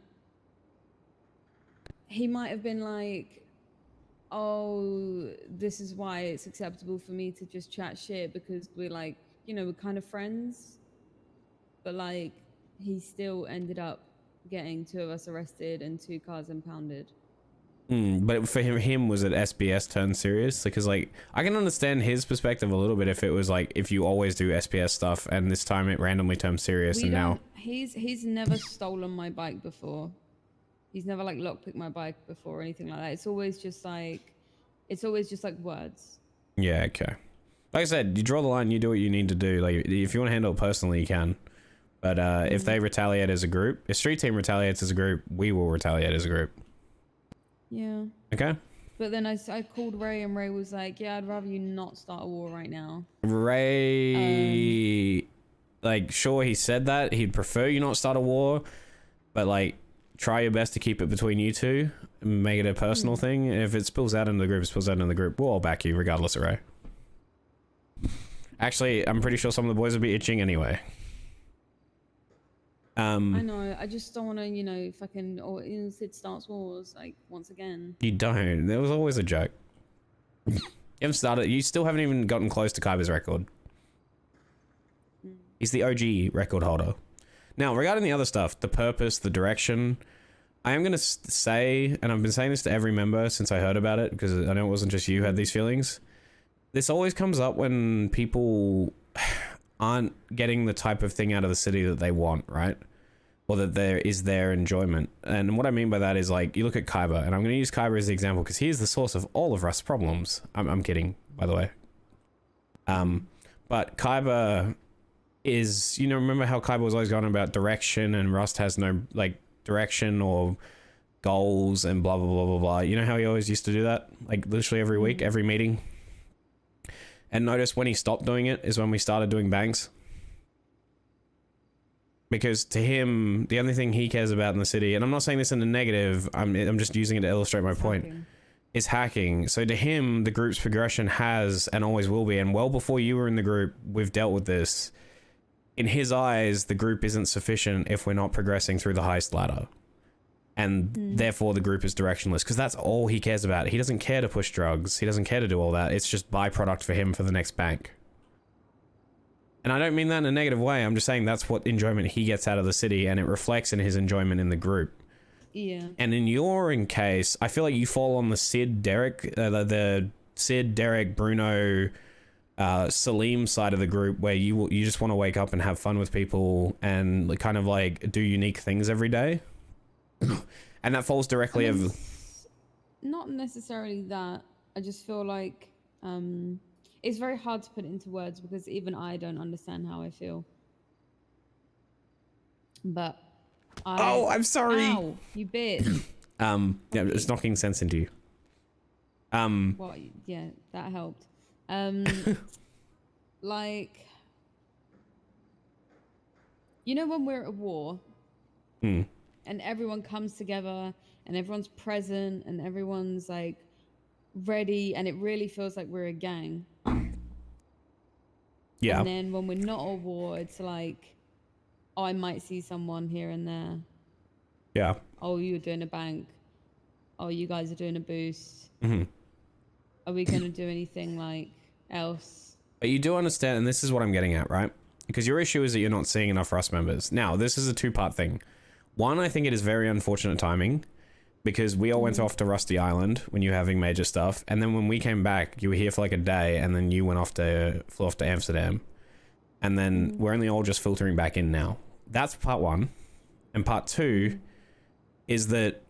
he might have been like, oh, this is why it's acceptable for me to just chat shit because we're like, you know, we're kind of friends. But like, he still ended up getting 2 of us arrested and 2 cars impounded. But for him, was it SBS turned serious? Because like, I can understand his perspective a little bit if it was like, if you always do SPS stuff and this time it randomly turned serious and now... He's never stolen my bike before. He's never like lockpicked my bike before or anything like that. It's always just like words. Yeah, okay. Like I said, you draw the line, you do what you need to do. Like, if you want to handle it personally, you can. But if they retaliate as a group, if Street Team retaliates as a group, we will retaliate as a group. Yeah. Okay. But then I called Ray and Ray was like, yeah, I'd rather you not start a war right now. Ray, like, sure, he said that. He'd prefer you not start a war. But, like, try your best to keep it between you two, and make it a personal thing. And if it spills out into the group, it spills out into the group. We'll all back you regardless, Ray. Actually, I'm pretty sure some of the boys would be itching anyway. I know. I just don't want to, you know, fucking or Sid starts wars like once again. You don't. There was always a joke. You haven't started. You still haven't even gotten close to Kaiba's record. He's the OG record holder. Now, regarding the other stuff, the purpose, the direction, I am going to say, and I've been saying this to every member since I heard about it, because I know it wasn't just you who had these feelings. This always comes up when people aren't getting the type of thing out of the city that they want, right? Or that there is their enjoyment. And what I mean by that is, like, you look at Kaiba, and I'm going to use Kaiba as the example because he is the source of all of Rust's problems. I'm kidding, by the way. But Kaiba is, you know, remember how Kaiba was always going about direction, and Rust has no, like, direction or goals and blah, blah, blah, blah, blah. You know how he always used to do that? Like, literally every week, every meeting? And notice when he stopped doing it is when we started doing banks. Because to him, the only thing he cares about in the city, and I'm not saying this in a negative, I'm just using it to illustrate my point, is hacking. So to him, the group's progression has and always will be, and well before you were in the group, we've dealt with this. In his eyes, the group isn't sufficient if we're not progressing through the heist ladder. And therefore the group is directionless, because that's all he cares about. He doesn't care to push drugs. He doesn't care to do all that. It's just byproduct for him for the next bank. And I don't mean that in a negative way. I'm just saying that's what enjoyment he gets out of the city, and it reflects in his enjoyment in the group. Yeah. And in your case, I feel like you fall on the Sid, Derek, the Sid, Derek, Bruno, Salim side of the group, where you just want to wake up and have fun with people and kind of like do unique things every day. And that falls directly of... Not necessarily that. I just feel like it's very hard to put it into words because even I don't understand how I feel. But Oh, I'm sorry. Ow, you bit. Yeah, it's knocking sense into you. Well, yeah, that helped. Like, you know when we're at war and everyone comes together and everyone's present and everyone's like ready and it really feels like we're a gang. Yeah. And then when we're not at war, it's like, oh, I might see someone here and there. Yeah. Oh, you're doing a bank. Oh, you guys are doing a boost. Mm-hmm. Are we going to do anything like else? But you do understand, and this is what I'm getting at, right? Because your issue is that you're not seeing enough Rust members. Now, this is a two-part thing. One, I think it is very unfortunate timing because we all went off to Rusty Island when you were having major stuff. And then when we came back, you were here for like a day and then you flew off to Amsterdam. And then we're only all just filtering back in now. That's part one. And part two is that,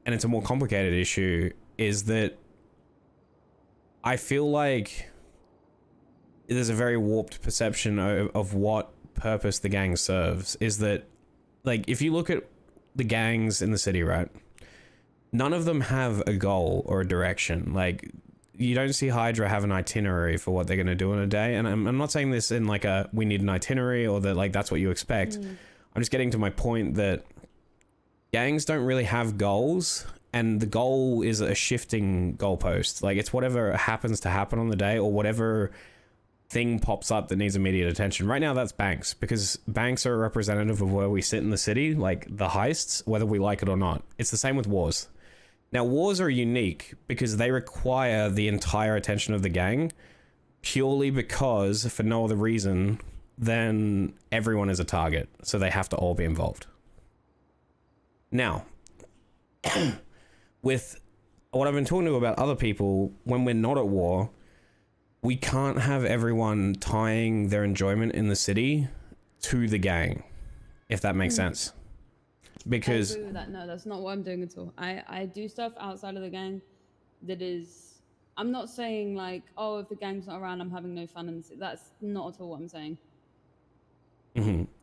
and it's a more complicated issue, is that I feel like there's a very warped perception of what purpose the gang serves. Is that, like, if you look at the gangs in the city, right? None of them have a goal or a direction. Like, you don't see Hydra have an itinerary for what they're going to do in a day. And I'm not saying this in like a, we need an itinerary or that like that's what you expect. I'm just getting to my point that gangs don't really have goals. And the goal is a shifting goalpost. Like, it's whatever happens to happen on the day or whatever thing pops up that needs immediate attention. Right now, that's banks, because banks are a representative of where we sit in the city, like the heists, whether we like it or not. It's the same with wars. Now, wars are unique because they require the entire attention of the gang purely because, for no other reason, then everyone is a target. So they have to all be involved. Now, with what I've been talking to about other people, when we're not at war, we can't have everyone tying their enjoyment in the city to the gang, if that makes sense. Because I agree with that. No, that's not what I'm doing at all. I do stuff outside of the gang that is, I'm not saying like, oh, if the gang's not around, I'm having no fun. And that's not at all what I'm saying.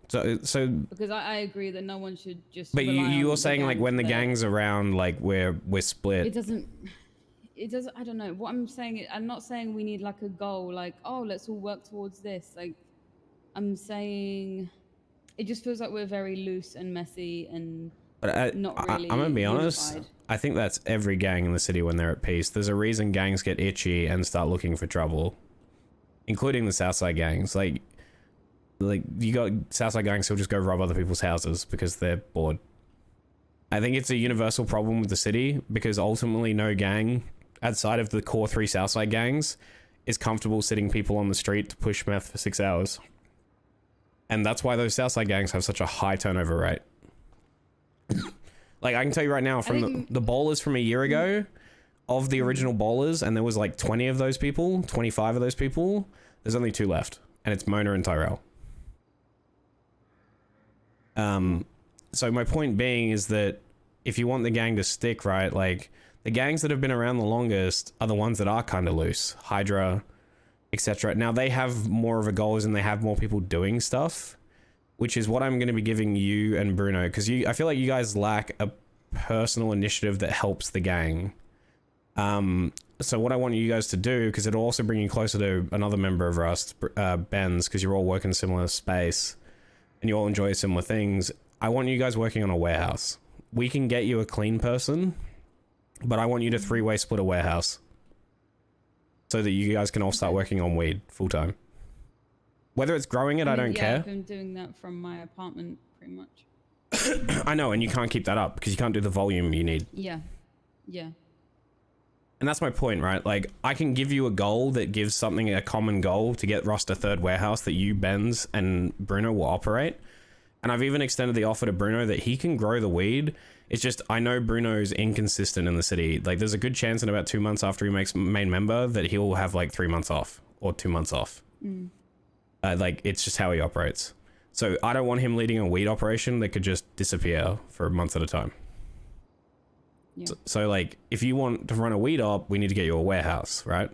So because I agree that no one should just. But you're saying like when the gang's around, like we're split. It doesn't. I don't know what I'm saying. I'm not saying we need like a goal, like, oh, let's all work towards this. Like, I'm saying it just feels like we're very loose and messy and But not really I'm gonna be honest. unified. I think that's every gang in the city when they're at peace. There's a reason gangs get itchy and start looking for trouble, including the Southside gangs. Like you got Southside gangs who'll just go rob other people's houses because they're bored. I think it's a universal problem with the city because ultimately no gang outside of the core 3 Southside gangs is comfortable sitting people on the street to push meth for 6 hours. And that's why those Southside gangs have such a high turnover rate. Like, I can tell you right now, from the ballers from a year ago, of the original ballers, and there was like 20 of those people, 25 of those people, there's only 2 left. And it's Mona and Tyrell. So my point being is that if you want the gang to stick, right, like, the gangs that have been around the longest are the ones that are kind of loose. Hydra, etc. Now, they have more of a goals and they have more people doing stuff, which is what I'm going to be giving you and Bruno, because I feel like you guys lack a personal initiative that helps the gang. So what I want you guys to do, because it'll also bring you closer to another member of R.U.S.T, Ben's, because you're all working in a similar space and you all enjoy similar things. I want you guys working on a warehouse. We can get you a clean person, but I want you to 3-way split a warehouse so that you guys can all start working on weed full time. Whether it's growing it, I don't care. I've been doing that from my apartment pretty much. I know, and you can't keep that up because you can't do the volume you need. Yeah. Yeah. And that's my point, right? Like, I can give you a goal that gives something a common goal to get Rost a 3rd warehouse that you, Benz, and Bruno will operate. And I've even extended the offer to Bruno that he can grow the weed. It's just, I know Bruno's inconsistent in the city. Like, there's a good chance in about 2 months after he makes main member that he'll have like 3 months off or 2 months off. Like, it's just how he operates. So I don't want him leading a weed operation that could just disappear for a month at a time. Yeah. So like, if you want to run a weed op, we need to get you a warehouse, right?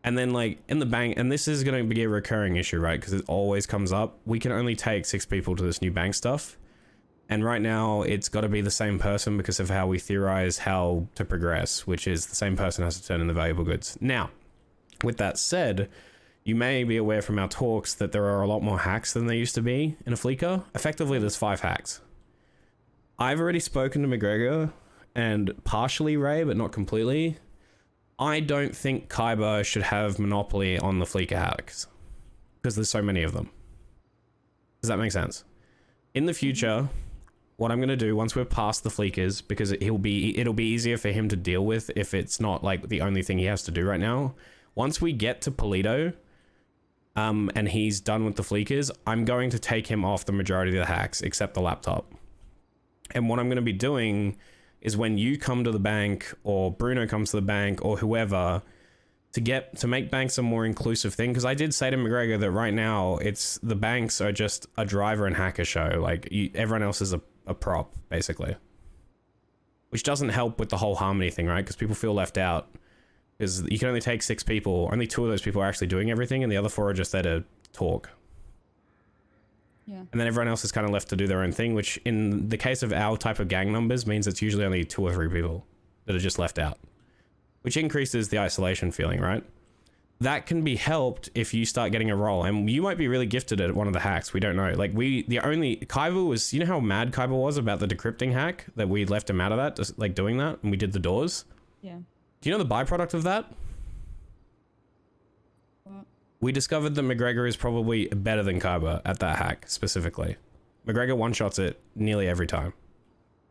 And then like in the bank, and this is going to be a recurring issue, right? Because it always comes up. We can only take 6 people to this new bank stuff. And right now it's got to be the same person because of how we theorize how to progress, which is the same person has to turn in the valuable goods. Now, with that said, you may be aware from our talks that there are a lot more hacks than there used to be in a Fleeker. Effectively, there's 5 hacks. I've already spoken to McGregor and partially Ray, but not completely. I don't think Kaiba should have monopoly on the Fleeker hacks because there's so many of them. Does that make sense? In the future, what I'm going to do once we're past the Fleekers, because it'll be easier for him to deal with if it's not like the only thing he has to do right now. Once we get to Polito, and he's done with the Fleekers, I'm going to take him off the majority of the hacks except the laptop. And what I'm going to be doing is when you come to the bank or Bruno comes to the bank or whoever to make banks a more inclusive thing. Because I did say to McGregor that right now it's the banks are just a driver and hacker show. Like everyone else is a prop basically, which doesn't help with the whole harmony thing, right? Because people feel left out because you can only take 6 people. Only 2 of those people are actually doing everything and the other 4 are just there to talk. Yeah. And then everyone else is kind of left to do their own thing, which in the case of our type of gang numbers means it's usually only 2 or 3 people that are just left out, which increases the isolation feeling, right? That can be helped if you start getting a role, and you might be really gifted at one of the hacks. We don't know. Like Kaiba was, you know how mad Kaiba was about the decrypting hack that we left him out of that, just like doing that, and we did the doors. Yeah. Do you know the byproduct of that? We discovered that McGregor is probably better than Kaiba at that hack, specifically. McGregor one-shots it nearly every time.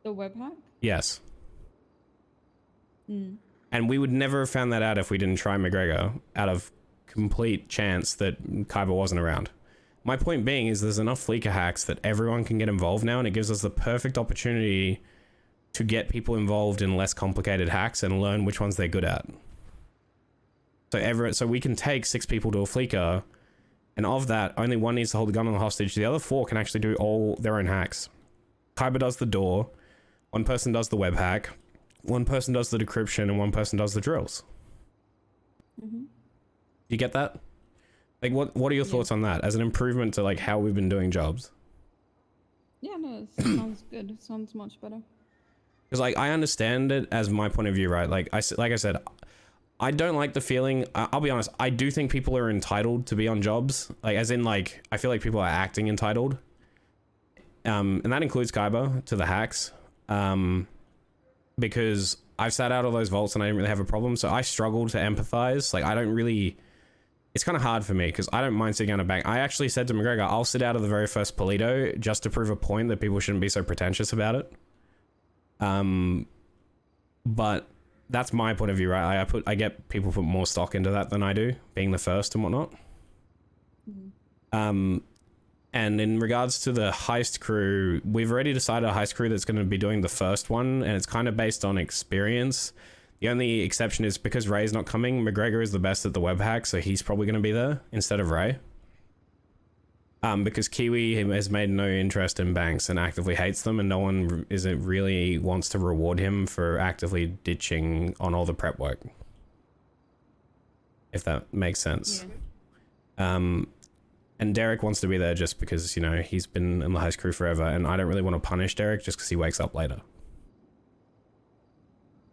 The web hack? Yes. And we would never have found that out if we didn't try McGregor out of complete chance that Kaiba wasn't around. My point being is there's enough Fleeker hacks that everyone can get involved now, and it gives us the perfect opportunity to get people involved in less complicated hacks and learn which ones they're good at. So we can take 6 people to a Fleeker, and of that, only 1 needs to hold the gun on the hostage. The other 4 can actually do all their own hacks. Kaiba does the door, 1 person does the web hack, 1 person does the decryption, and 1 person does the drills. You get that? Like, what are your thoughts on that as an improvement to like how we've been doing jobs? Yeah, no, it sounds good. It sounds much better. Because like I understand it as my point of view, right? Like I said, I don't like the feeling. I'll be honest. I do think people are entitled to be on jobs. Like as in like I feel like people are acting entitled. and that includes Kaiba to the hacks, because I've sat out all those vaults and I didn't really have a problem, so I struggle to empathize. Like, I don't really... It's kind of hard for me, because I don't mind sitting on a bank. I actually said to McGregor, I'll sit out of the very first Polito just to prove a point that people shouldn't be so pretentious about it. But that's my point of view, right? I get people put more stock into that than I do, being the first and whatnot. And in regards to the heist crew, we've already decided a heist crew that's going to be doing the first one, and it's kind of based on experience. The only exception is because Ray's not coming, McGregor is the best at the web hack, so he's probably going to be there instead of Ray. Because Kiwi has made no interest in banks and actively hates them, and no one really wants to reward him for actively ditching on all the prep work. If that makes sense. Yeah. And Derek wants to be there just because, you know, he's been in the heist crew forever, and I don't really want to punish Derek just because he wakes up later.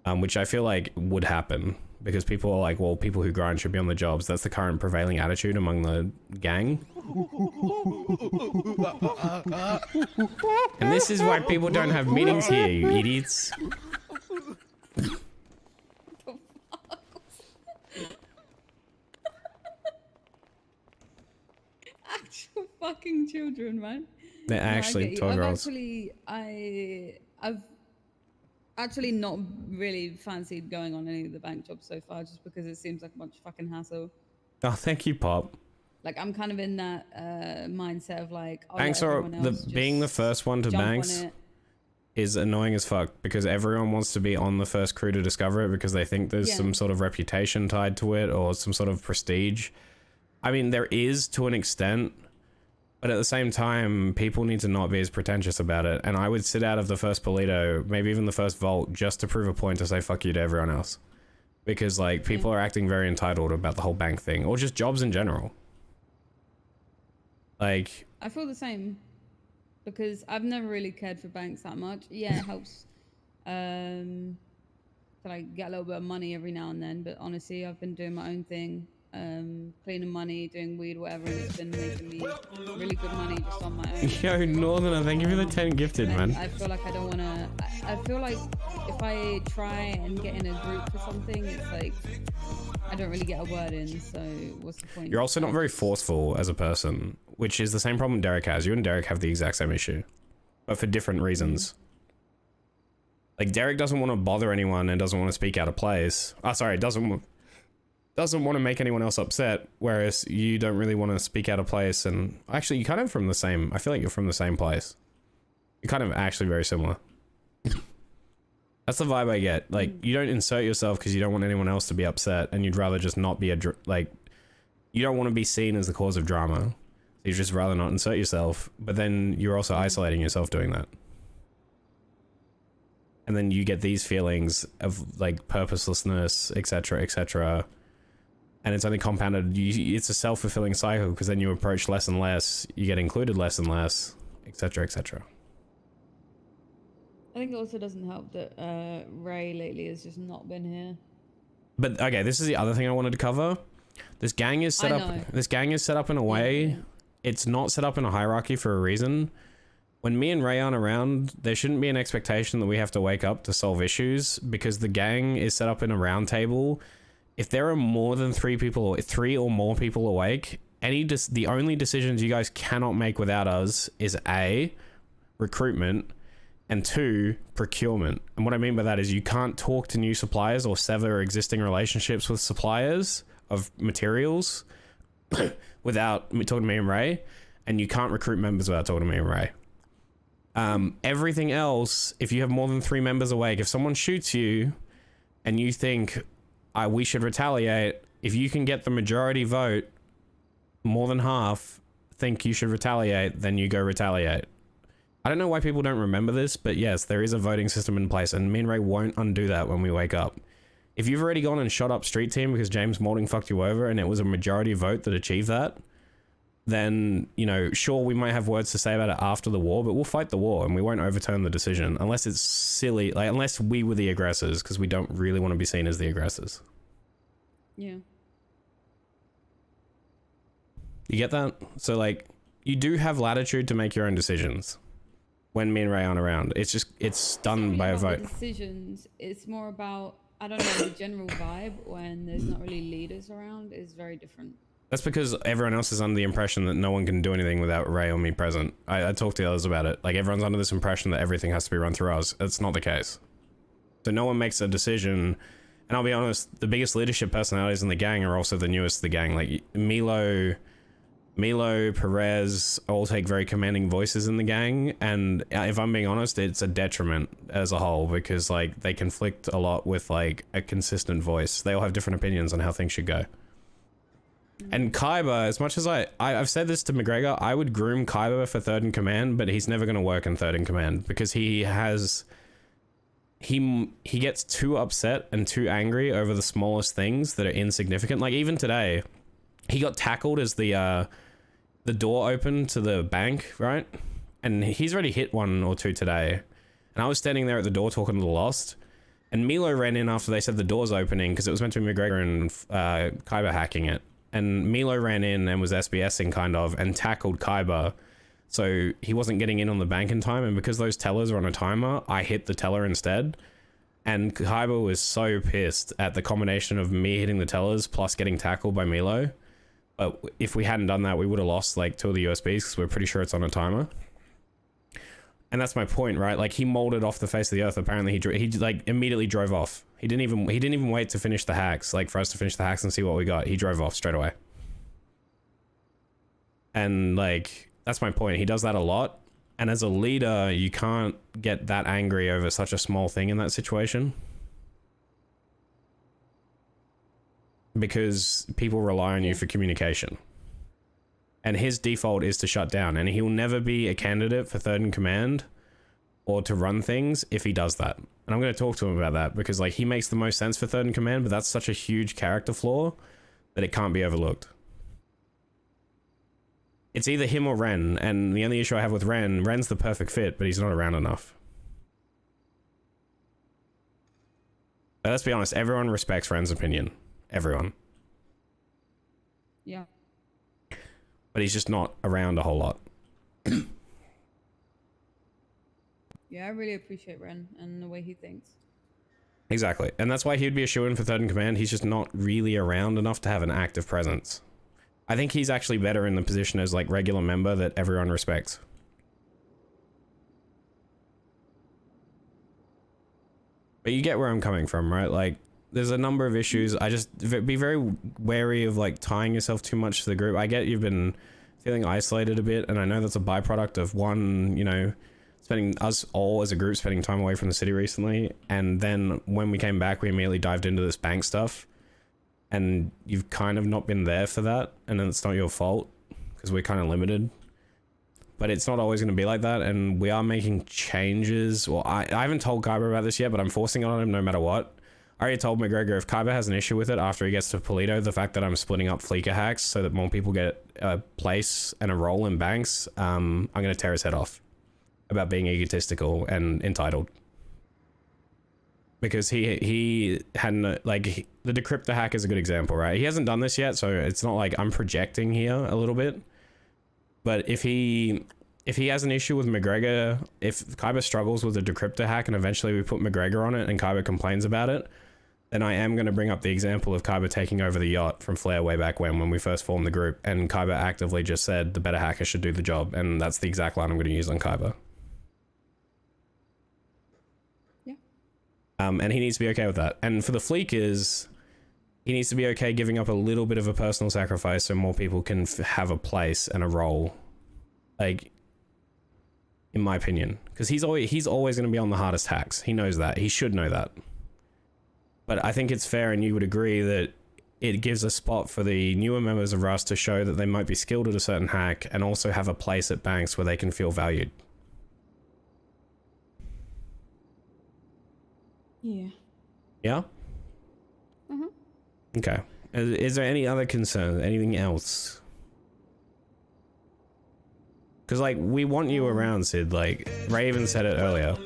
Which I feel like would happen, because people are like, well, people who grind should be on the jobs. That's the current prevailing attitude among the gang. And this is why people don't have meetings here, you idiots. Actual fucking children, man. They're actually toy girls. I've actually not really fancied going on any of the bank jobs so far, just because it seems like a bunch of fucking hassle. Oh, thank you, Pop. Like, I'm kind of in that mindset of like, banks are being the first one to banks is annoying as fuck, because everyone wants to be on the first crew to discover it because they think there's some sort of reputation tied to it or some sort of prestige. I mean, there is to an extent, but at the same time, people need to not be as pretentious about it. And I would sit out of the first Polito, maybe even the first vault, just to prove a point to say fuck you to everyone else. Because, like, people are acting very entitled about the whole bank thing, or just jobs in general. Like... I feel the same, because I've never really cared for banks that much. Yeah, it helps to, like, get a little bit of money every now and then, but honestly, I've been doing my own thing. Cleaning money, doing weed, whatever, and it's been making me really good money just on my own. Yo, Northerner, thank you for the 10 gifted, man. I feel like I don't want to... I feel like if I try and get in a group for something, it's like I don't really get a word in, so what's the point? You're also not very forceful as a person, which is the same problem Derek has. You and Derek have the exact same issue, but for different reasons. Like, Derek doesn't want to bother anyone and doesn't want to speak out of place. Oh, sorry, doesn't want to make anyone else upset, whereas you don't really want to speak out of place. And actually, you're kind of from the same... I feel like you're from the same place. You're kind of actually very similar. That's the vibe I get. Like, you don't insert yourself because you don't want anyone else to be upset, and you'd rather just not be like... You don't want to be seen as the cause of drama. So you'd just rather not insert yourself, but then you're also isolating yourself doing that. And then you get these feelings of, like, purposelessness, etc., etc., and it's only compounded. It's a self-fulfilling cycle, because then you approach less and less, you get included less and less, etc., etc. I think it also doesn't help that Ray lately has just not been here. But okay, this is the other thing I wanted to cover. This gang is set up. This gang is set up in a way. It's not set up in a hierarchy for a reason. When me and Ray aren't around, there shouldn't be an expectation that we have to wake up to solve issues, because the gang is set up in a round table. If there are more than 3 people, 3 or more people awake, the only decisions you guys cannot make without us is A, recruitment, and 2, procurement. And what I mean by that is you can't talk to new suppliers or sever existing relationships with suppliers of materials without talking to me and Ray, and you can't recruit members without talking to me and Ray. Everything else, if you have more than 3 members awake, if someone shoots you and you think... we should retaliate, if you can get the majority vote, more than half think you should retaliate, then you go retaliate. I don't know why people don't remember this, but yes, there is a voting system in place, and me and Ray won't undo that when we wake up. If you've already gone and shot up Street Team because James Moulding fucked you over and it was a majority vote that achieved that, then, you know, sure, we might have words to say about it after the war, but we'll fight the war and we won't overturn the decision unless it's silly, like, unless we were the aggressors, because we don't really want to be seen as the aggressors. Yeah. You get that? So, like, you do have latitude to make your own decisions. when me and Ray aren't around. It's done by a vote. Decisions. It's more about, I don't know, the general vibe when there's not really leaders around is very different. That's because everyone else is under the impression that no one can do anything without Ray or me present. I talked to the others about it. Like, everyone's under this impression that everything has to be run through us. That's not the case. So no one makes a decision. And I'll be honest, the biggest leadership personalities in the gang are also the newest of the gang. Like, Milo, Perez all take very commanding voices in the gang. And if I'm being honest, it's a detriment as a whole because, like, they conflict a lot with, like, a consistent voice. They all have different opinions on how things should go. And Kaiba, as much as I've said this to McGregor, I would groom Kaiba for third in command, but he's never going to work in third in command because he gets too upset and too angry over the smallest things that are insignificant. Like, even today, he got tackled as the door opened to the bank, right? And he's already hit one or two today. And I was standing there at the door talking to the Lost, and Milo ran in after they said the door's opening because it was meant to be McGregor and Kaiba hacking it. And Milo ran in and was SBSing kind of and tackled Kaiba. So he wasn't getting in on the bank in time. And because those tellers are on a timer, I hit the teller instead. And Kaiba was so pissed at the combination of me hitting the tellers plus getting tackled by Milo. But if we hadn't done that, we would have lost like 2 of the USBs because we're pretty sure it's on a timer. And that's my point, right? Like, he molded off the face of the earth. Apparently he like immediately drove off. He didn't even wait to finish the hacks, like for us to finish the hacks and see what we got. He drove off straight away. And like, that's my point. He does that a lot. And as a leader, you can't get that angry over such a small thing in that situation. Because people rely on you for communication. And his default is to shut down. And he'll never be a candidate for third in command or to run things if he does that. And I'm going to talk to him about that because, like, he makes the most sense for third in command, but that's such a huge character flaw that it can't be overlooked. It's either him or Ren, and the only issue I have with Ren's the perfect fit, but he's not around enough. But let's be honest, everyone respects Ren's opinion. Everyone. Yeah. But he's just not around a whole lot. Yeah, I really appreciate Ren and the way he thinks. Exactly. And that's why he'd be a shoo-in for third in command. He's just not really around enough to have an active presence. I think he's actually better in the position as like regular member that everyone respects. But you get where I'm coming from, right? Like, there's a number of issues. I just be very wary of like tying yourself too much to the group. I get you've been feeling isolated a bit, and I know that's a byproduct of one, you know, spending us all as a group spending time away from the city recently, and then when we came back we immediately dived into this bank stuff, and you've kind of not been there for that, and then it's not your fault because we're kind of limited. But it's not always going to be like that, and we are making changes. Well, I haven't told Kaiba about this yet, but I'm forcing it on him no matter what. I already told McGregor if Kaiba has an issue with it after he gets to Polito, the fact that I'm splitting up Fleeker hacks so that more people get a place and a role in banks, I'm going to tear his head off about being egotistical and entitled. Because he hadn't, like, the decryptor hack is a good example, right? He hasn't done this yet, so it's not like I'm projecting here a little bit. But if he has an issue with McGregor, if Kaiba struggles with the decryptor hack and eventually we put McGregor on it and Kaiba complains about it, then I am going to bring up the example of Kaiba taking over the yacht from Flair way back when we first formed the group, and Kaiba actively just said the better hacker should do the job, and that's the exact line I'm going to use on Kaiba. Yeah. And he needs to be okay with that. And for the Fleekers, he needs to be okay giving up a little bit of a personal sacrifice so more people can have a place and a role. Like, in my opinion, because he's always going to be on the hardest hacks. He knows that. He should know that. But I think it's fair, and you would agree, that it gives a spot for the newer members of R.U.S.T to show that they might be skilled at a certain hack and also have a place at banks where they can feel valued. Yeah. Yeah? Mm-hmm. Okay. Is there any other concern? Anything else? Because, like, we want you around, Sid. Like, Raven said it earlier.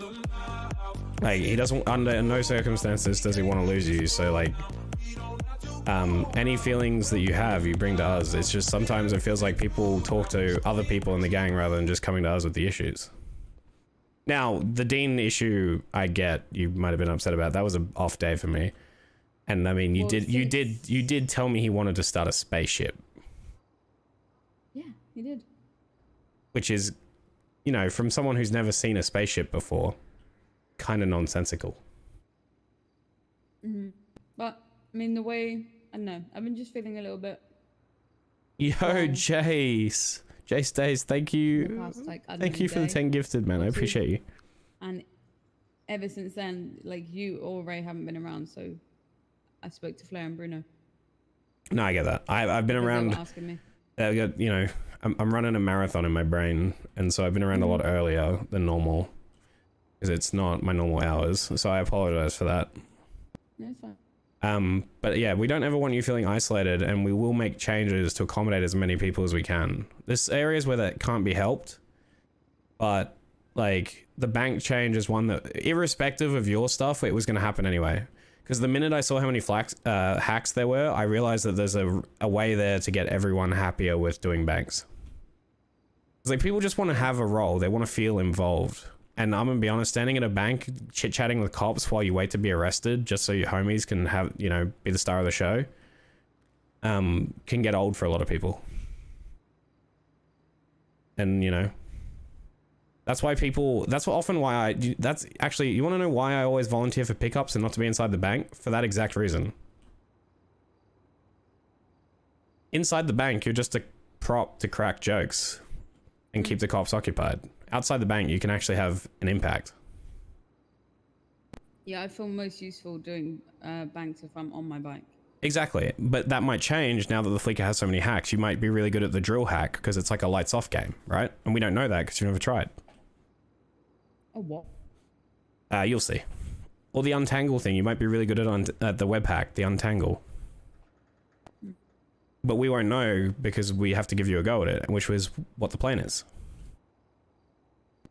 Like, he doesn't, under no circumstances does he want to lose you, so, like, any feelings that you have, you bring to us. It's just sometimes it feels like people talk to other people in the gang rather than just coming to us with the issues. Now, the Dean issue, I get. You might have been upset about. That was an off day for me. And I mean, you did tell me he wanted to start a spaceship. Yeah, he did. Which is, you know, from someone who's never seen a spaceship before, kind of nonsensical. But I mean, the way I don't know, I've been just feeling a little bit. Yo, Jace. Jace Days, thank you. Past, like, Thank you for the 10 gifted, man. I appreciate you. And ever since then, like, you or Ray haven't been around, so I spoke to Flair and Bruno. No, I get that. I've been around. They were asking me. You know, I'm running a marathon in my brain, and so I've been around a lot earlier than normal, because it's not my normal hours. So I apologize for that. No, it's fine. But yeah, we don't ever want you feeling isolated, and we will make changes to accommodate as many people as we can. There's areas where that can't be helped, but like the bank change is one that, irrespective of your stuff, it was going to happen anyway. Because the minute I saw how many hacks there were, I realized that there's a way there to get everyone happier with doing banks. It's like people just want to have a role, they want to feel involved. And I'm gonna be honest, standing at a bank, chit-chatting with cops while you wait to be arrested, just so your homies can have, you know, be the star of the show, can get old for a lot of people. And, you know, that's why people, that's often why that's actually, you want to know why I always volunteer for pickups and not to be inside the bank? For that exact reason. Inside the bank, you're just a prop to crack jokes and keep the cops occupied. Outside the bank, you can actually have an impact. Yeah, I feel most useful doing banks if I'm on my bike. Exactly, but that might change now that the Fleeker has so many hacks. You might be really good at the drill hack because it's like a lights off game, right? And we don't know that because you've never tried. Oh, what? You'll see. Or the untangle thing, you might be really good at the web hack, the untangle. But we won't know because we have to give you a go at it, which was what the plan is.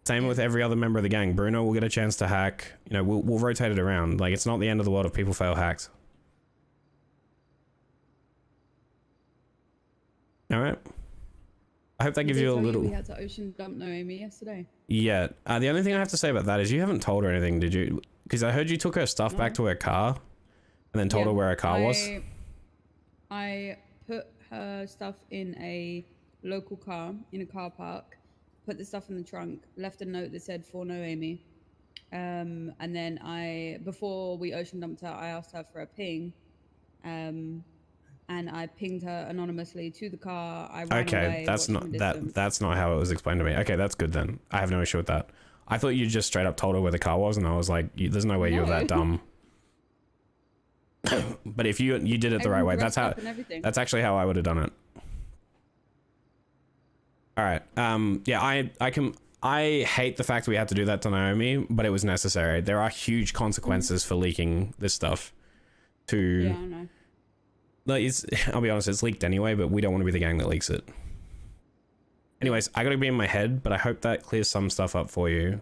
Same with every other member of the gang. Bruno will get a chance to hack. You know, we'll rotate it around. Like, it's not the end of the world if people fail hacks. All right. I hope that gives you a little. We had to ocean dump Noemi yesterday. Yeah. The only thing I have to say about that is you haven't told her anything, did you? Because I heard you took her stuff back to her car, and then told her where her car was. I put her stuff in a local car in a car park. Put the stuff in the trunk, left a note that said for Noemi. And then before we ocean dumped her, I asked her for a ping. And I pinged her anonymously to the car. I ran away, that's not how it was explained to me. Okay, that's good then. I have no issue with that. I thought you just straight up told her where the car was, and I was like, there's no way you're that dumb. But if you did it the right way, that's actually how I would have done it. All right. Yeah, I hate the fact we had to do that to Naomi, but it was necessary. There are huge consequences for leaking this stuff. Yeah, I know. Like, I'll be honest, it's leaked anyway, but we don't want to be the gang that leaks it. Anyways, I gotta be in my head, but I hope that clears some stuff up for you.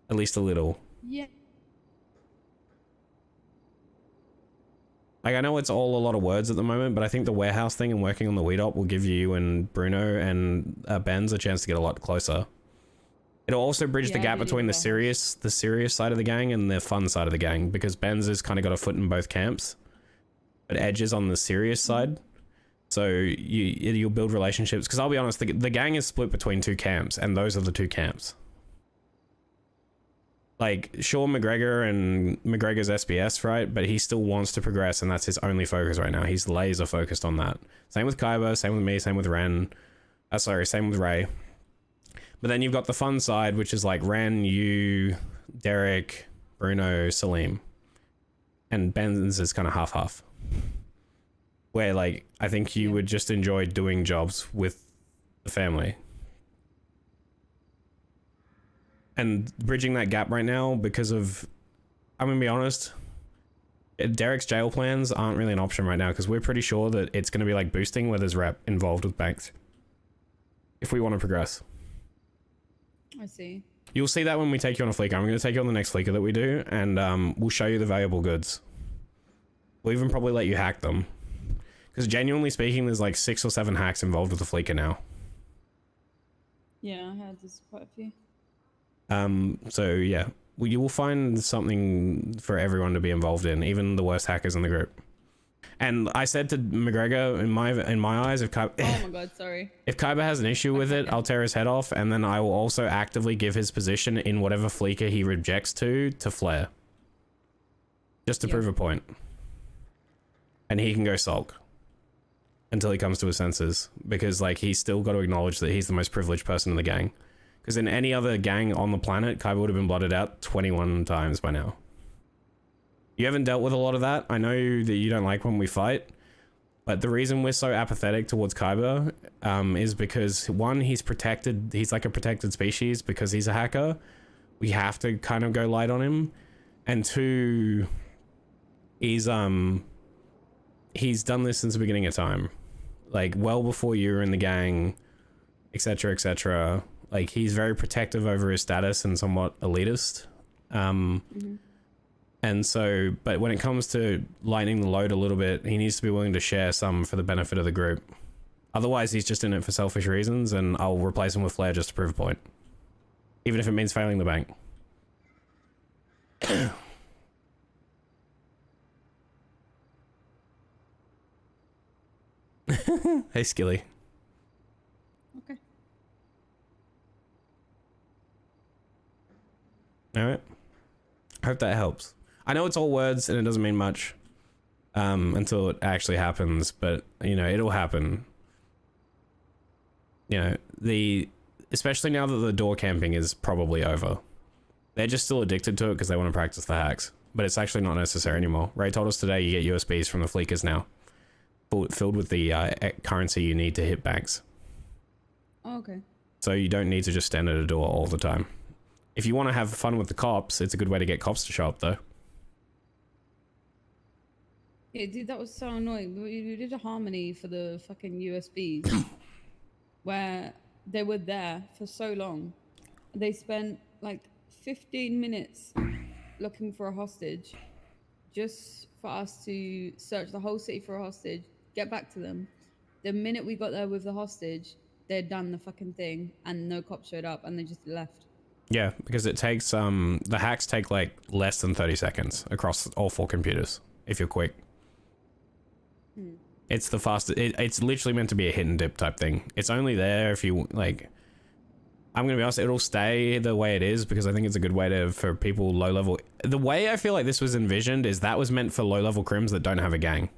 At least a little. Yeah. Like, I know it's all a lot of words at the moment, but I think the warehouse thing and working on the weed op will give you and Bruno and Benz a chance to get a lot closer. It'll also bridge the gap between the serious side of the gang and the fun side of the gang, because Benz has kind of got a foot in both camps, but Edge is on the serious side. So you'll build relationships, because I'll be honest, the gang is split between two camps, and those are the two camps. Like, sure, McGregor and McGregor's SBS, right? But he still wants to progress, and that's his only focus right now. He's laser focused on that. Same with Kaiba, same with me, same with Ren. Same with Ray. But then you've got the fun side, which is like Ren, you, Derek, Bruno, Salim. And Ben's is kind of half-half. Where, like, I think you would just enjoy doing jobs with the family. And bridging that gap right now, because of, I'm gonna be honest, Derek's jail plans aren't really an option right now, because we're pretty sure that it's gonna be like boosting where there's rep involved with banks. If we want to progress. I see. You'll see that when we take you on a fleeker. I'm gonna take you on the next fleeker that we do, and we'll show you the valuable goods. We'll even probably let you hack them. Because genuinely speaking, there's like 6 or 7 hacks involved with the fleeker now. Yeah, I had this quite a few. So yeah, you will find something for everyone to be involved in, even the worst hackers in the group. And I said to McGregor, in my eyes, if Kaiba, Oh my god, sorry. if Kaiba has an issue with it, I'll tear his head off, and then I will also actively give his position in whatever fleeker he rejects to Flare. Just to prove a point. And he can go sulk. Until he comes to his senses. Because, like, he's still got to acknowledge that he's the most privileged person in the gang. Because in any other gang on the planet, Kaiba would have been blotted out 21 times by now. You haven't dealt with a lot of that. I know that you don't like when we fight. But the reason we're so apathetic towards Kaiba is because, one, he's protected. He's like a protected species because he's a hacker. We have to kind of go light on him. And two, he's done this since the beginning of time. Like, well before you were in the gang, etc., etc. Like, he's very protective over his status and somewhat elitist. And so, but when it comes to lightening the load a little bit, he needs to be willing to share some for the benefit of the group. Otherwise, he's just in it for selfish reasons, and I'll replace him with Flare just to prove a point. Even if it means failing the bank. Hey, Skilly. Okay. Alright. Hope that helps. I know it's all words and it doesn't mean much until it actually happens, but, you know, it'll happen. You know, especially now that the door camping is probably over. They're just still addicted to it because they want to practice the hacks, but it's actually not necessary anymore. Ray told us today you get USBs from the fleekers now, filled with the currency you need to hit banks. Oh, okay. So you don't need to just stand at a door all the time. If you want to have fun with the cops, it's a good way to get cops to show up, though. Yeah, dude, that was so annoying. We did a harmony for the fucking USBs where they were there for so long. They spent like 15 minutes looking for a hostage just for us to search the whole city for a hostage, get back to them. The minute we got there with the hostage, they'd done the fucking thing and no cops showed up and they just left. Yeah, because it takes, the hacks take like less than 30 seconds across all 4 computers, if you're quick. It's the fastest, it's literally meant to be a hit and dip type thing. It's only there if you, like, I'm gonna be honest, it'll stay the way it is because I think it's a good way for people low level. The way I feel like this was envisioned is that was meant for low level crims that don't have a gang.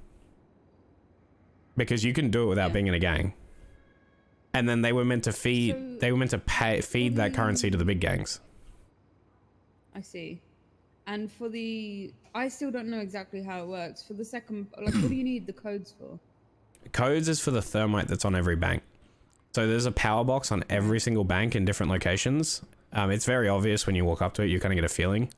Because you can do it without being in a gang. And then they were meant to feed, feed that currency to the big gangs. I see. And for I still don't know exactly how it works. For the second, like, what do you need the codes for? Codes is for the thermite that's on every bank. So there's a power box on every single bank in different locations. It's very obvious when you walk up to it, you kind of get a feeling.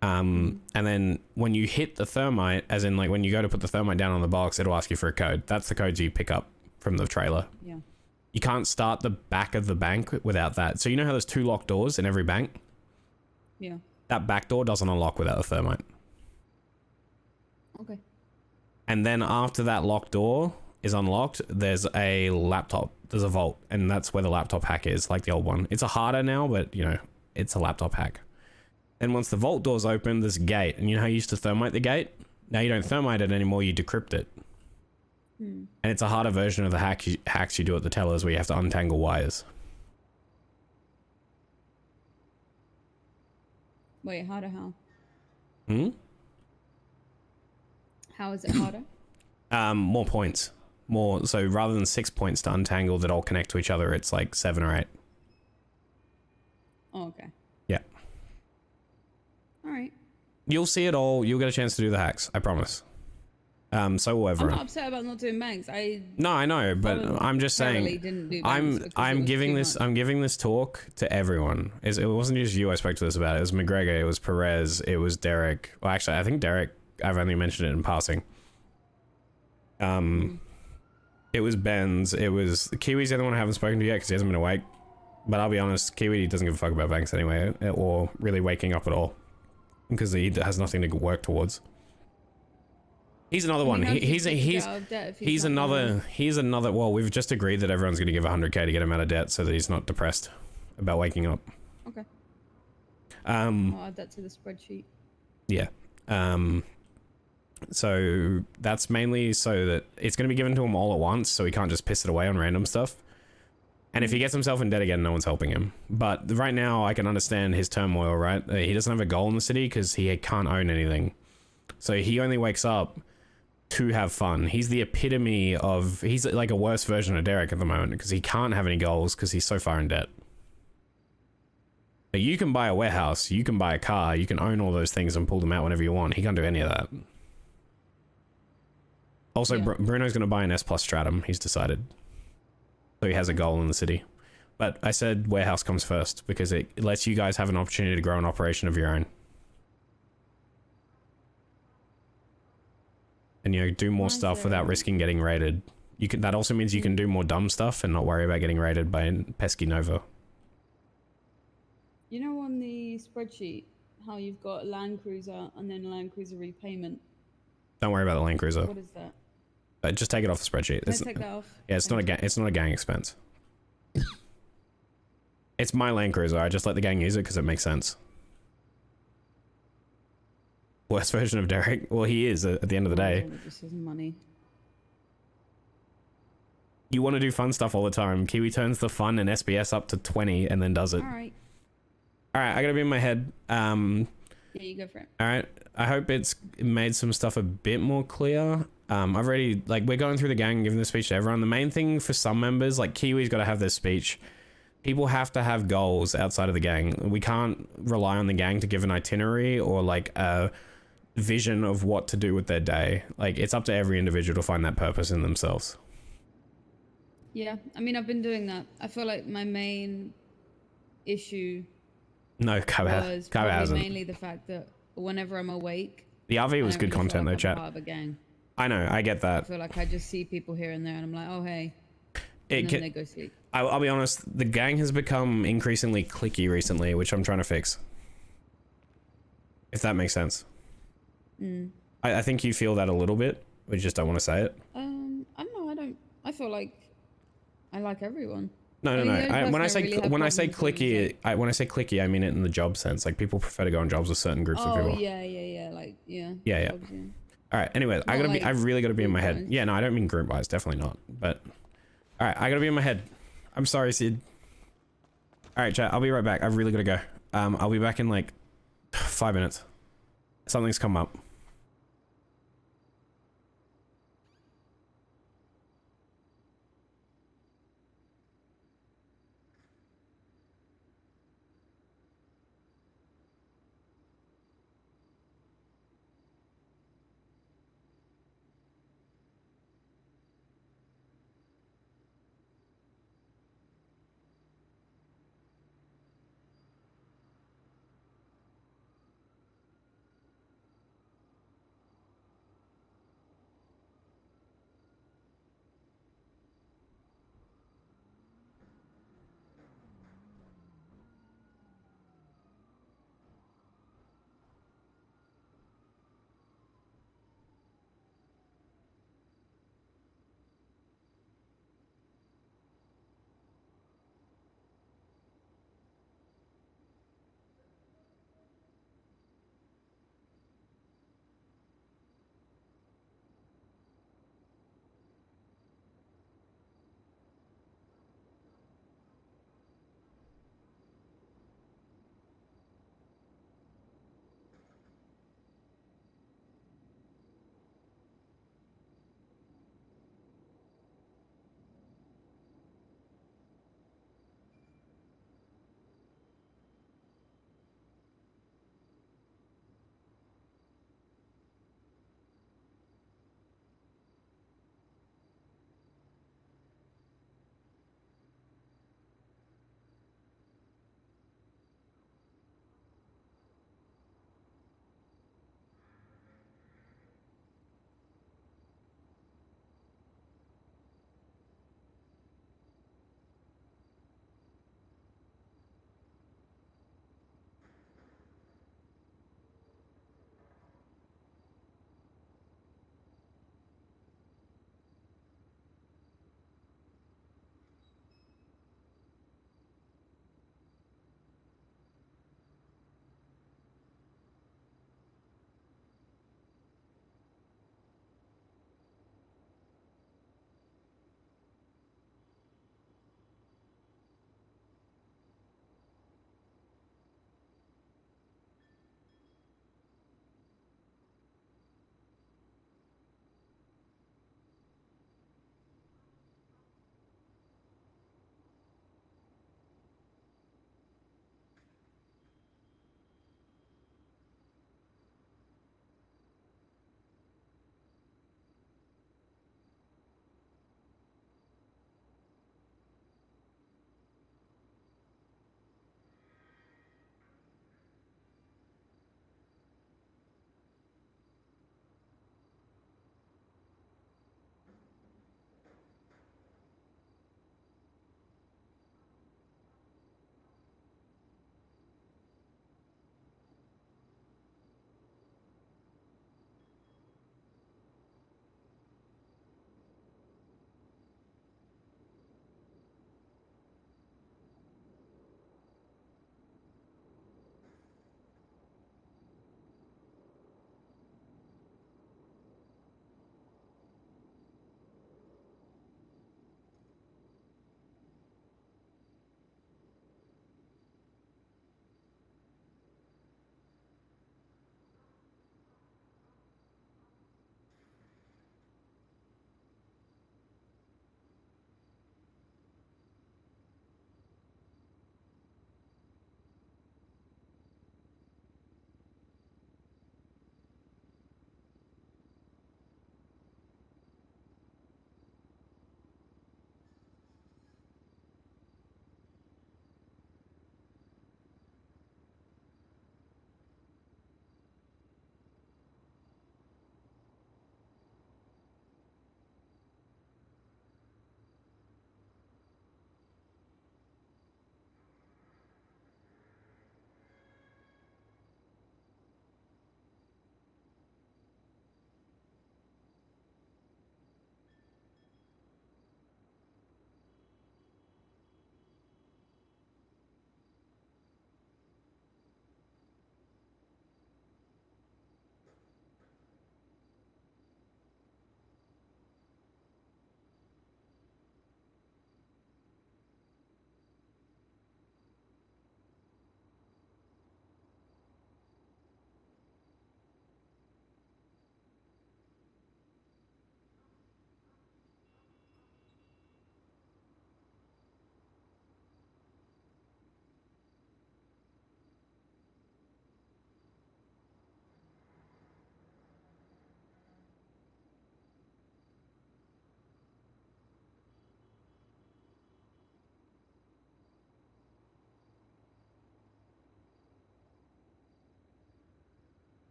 And then when you hit the thermite, as in like when you go to put the thermite down on the box, it'll ask you for a code. That's the codes you pick up from the trailer. Yeah. You can't start the back of the bank without that. So you know how there's 2 locked doors in every bank? Yeah. That back door doesn't unlock without the thermite. Okay. And then after that locked door is unlocked, there's a laptop. There's a vault, and that's where the laptop hack is, like the old one. It's a harder now, but, you know, it's a laptop hack. And once the vault door's open, there's a gate. And you know how you used to thermite the gate? Now you don't thermite it anymore, you decrypt it. And it's a harder version of the hacks you do at the tellers where you have to untangle wires. Wait, harder how? How is it harder? More points. More, so rather than 6 points to untangle that all connect to each other, it's like 7 or 8. Oh, okay. Yeah. All right. You'll see it all. You'll get a chance to do the hacks. I promise. So will I'm everyone. not upset about not doing banks. No, I know, but I'm just saying. Didn't do banks I'm giving this talk to everyone. It wasn't just you I spoke to this about. It was McGregor. It was Perez. It was Derek. Well, actually, I think Derek. I've only mentioned it in passing. It was Ben's. It was Kiwi's the other one I haven't spoken to yet because he hasn't been awake. But I'll be honest, Kiwi doesn't give a fuck about banks anyway, or really waking up at all, because he has nothing to work towards. He's another one. He's another. Well, we've just agreed that everyone's going to give 100k to get him out of debt so that he's not depressed about waking up. Okay. I'll add that to the spreadsheet. Yeah. So that's mainly so that it's going to be given to him all at once, so he can't just piss it away on random stuff. And if he gets himself in debt again, no one's helping him. But right now, I can understand his turmoil, right? He doesn't have a goal in the city because he can't own anything. So he only wakes up to have fun. He's the epitome of... He's like a worse version of Derek at the moment because he can't have any goals because he's so far in debt. You can buy a warehouse, you can buy a car, you can own all those things and pull them out whenever you want. He can't do any of that. Also, yeah. Bruno's going to buy an S Plus Stratum, he's decided. So he has a goal in the city. But I said warehouse comes first because it lets you guys have an opportunity to grow an operation of your own. And, you know, do more stuff without risking getting raided. You can. That also means you can do more dumb stuff and not worry about getting raided by pesky Nova. You know, on the spreadsheet, how you've got Land Cruiser and then Land Cruiser repayment. Don't worry about the Land Cruiser. What is that? Just take it off the spreadsheet. Can I take that off? Yeah, it's not a gang expense. It's my Land Cruiser. I just let the gang use it because it makes sense. Worst version of Derek. Well, he is at the end of the day. This is money. You want to do fun stuff all the time. Kiwi turns the fun and SBS up to 20 and then does it. All right. All right, I gotta be in my head. Yeah, you go for it. All right, I hope it's made some stuff a bit more clear. I've already, like, we're going through the gang, giving the speech to everyone. The main thing for some members, like Kiwi's got to have their speech. People have to have goals outside of the gang. We can't rely on the gang to give an itinerary or like a vision of what to do with their day. Like, it's up to every individual to find that purpose in themselves. Yeah, I mean, I've been doing that. I feel like my main issue No, was Kaba probably hasn't. mainly the fact that whenever I'm awake, The RV was I don't good really feel content like though, I'm chat. part of a gang. I know, I get I that. feel like I just see people here and there, and I'm like, oh hey, and then they go sleep. I'll be honest, the gang has become increasingly cliquey recently, which I'm trying to fix. If that makes sense. Mm. I think you feel that a little bit. We just don't want to say it. I don't know. I don't. I feel like I like everyone. No. When I say cliquey, when I say cliquey, I mean it in the job sense. Like, people prefer to go on jobs with certain groups of people. Oh yeah. Like yeah. Yeah. Jobs, yeah. All right. Anyways, I really gotta be in my head. group-wise. Yeah, no, I don't mean group wise, definitely not. But all right, I gotta be in my head. I'm sorry, Sid. All right, chat. I'll be right back. I've really gotta go. I'll be back in like 5 minutes. Something's come up.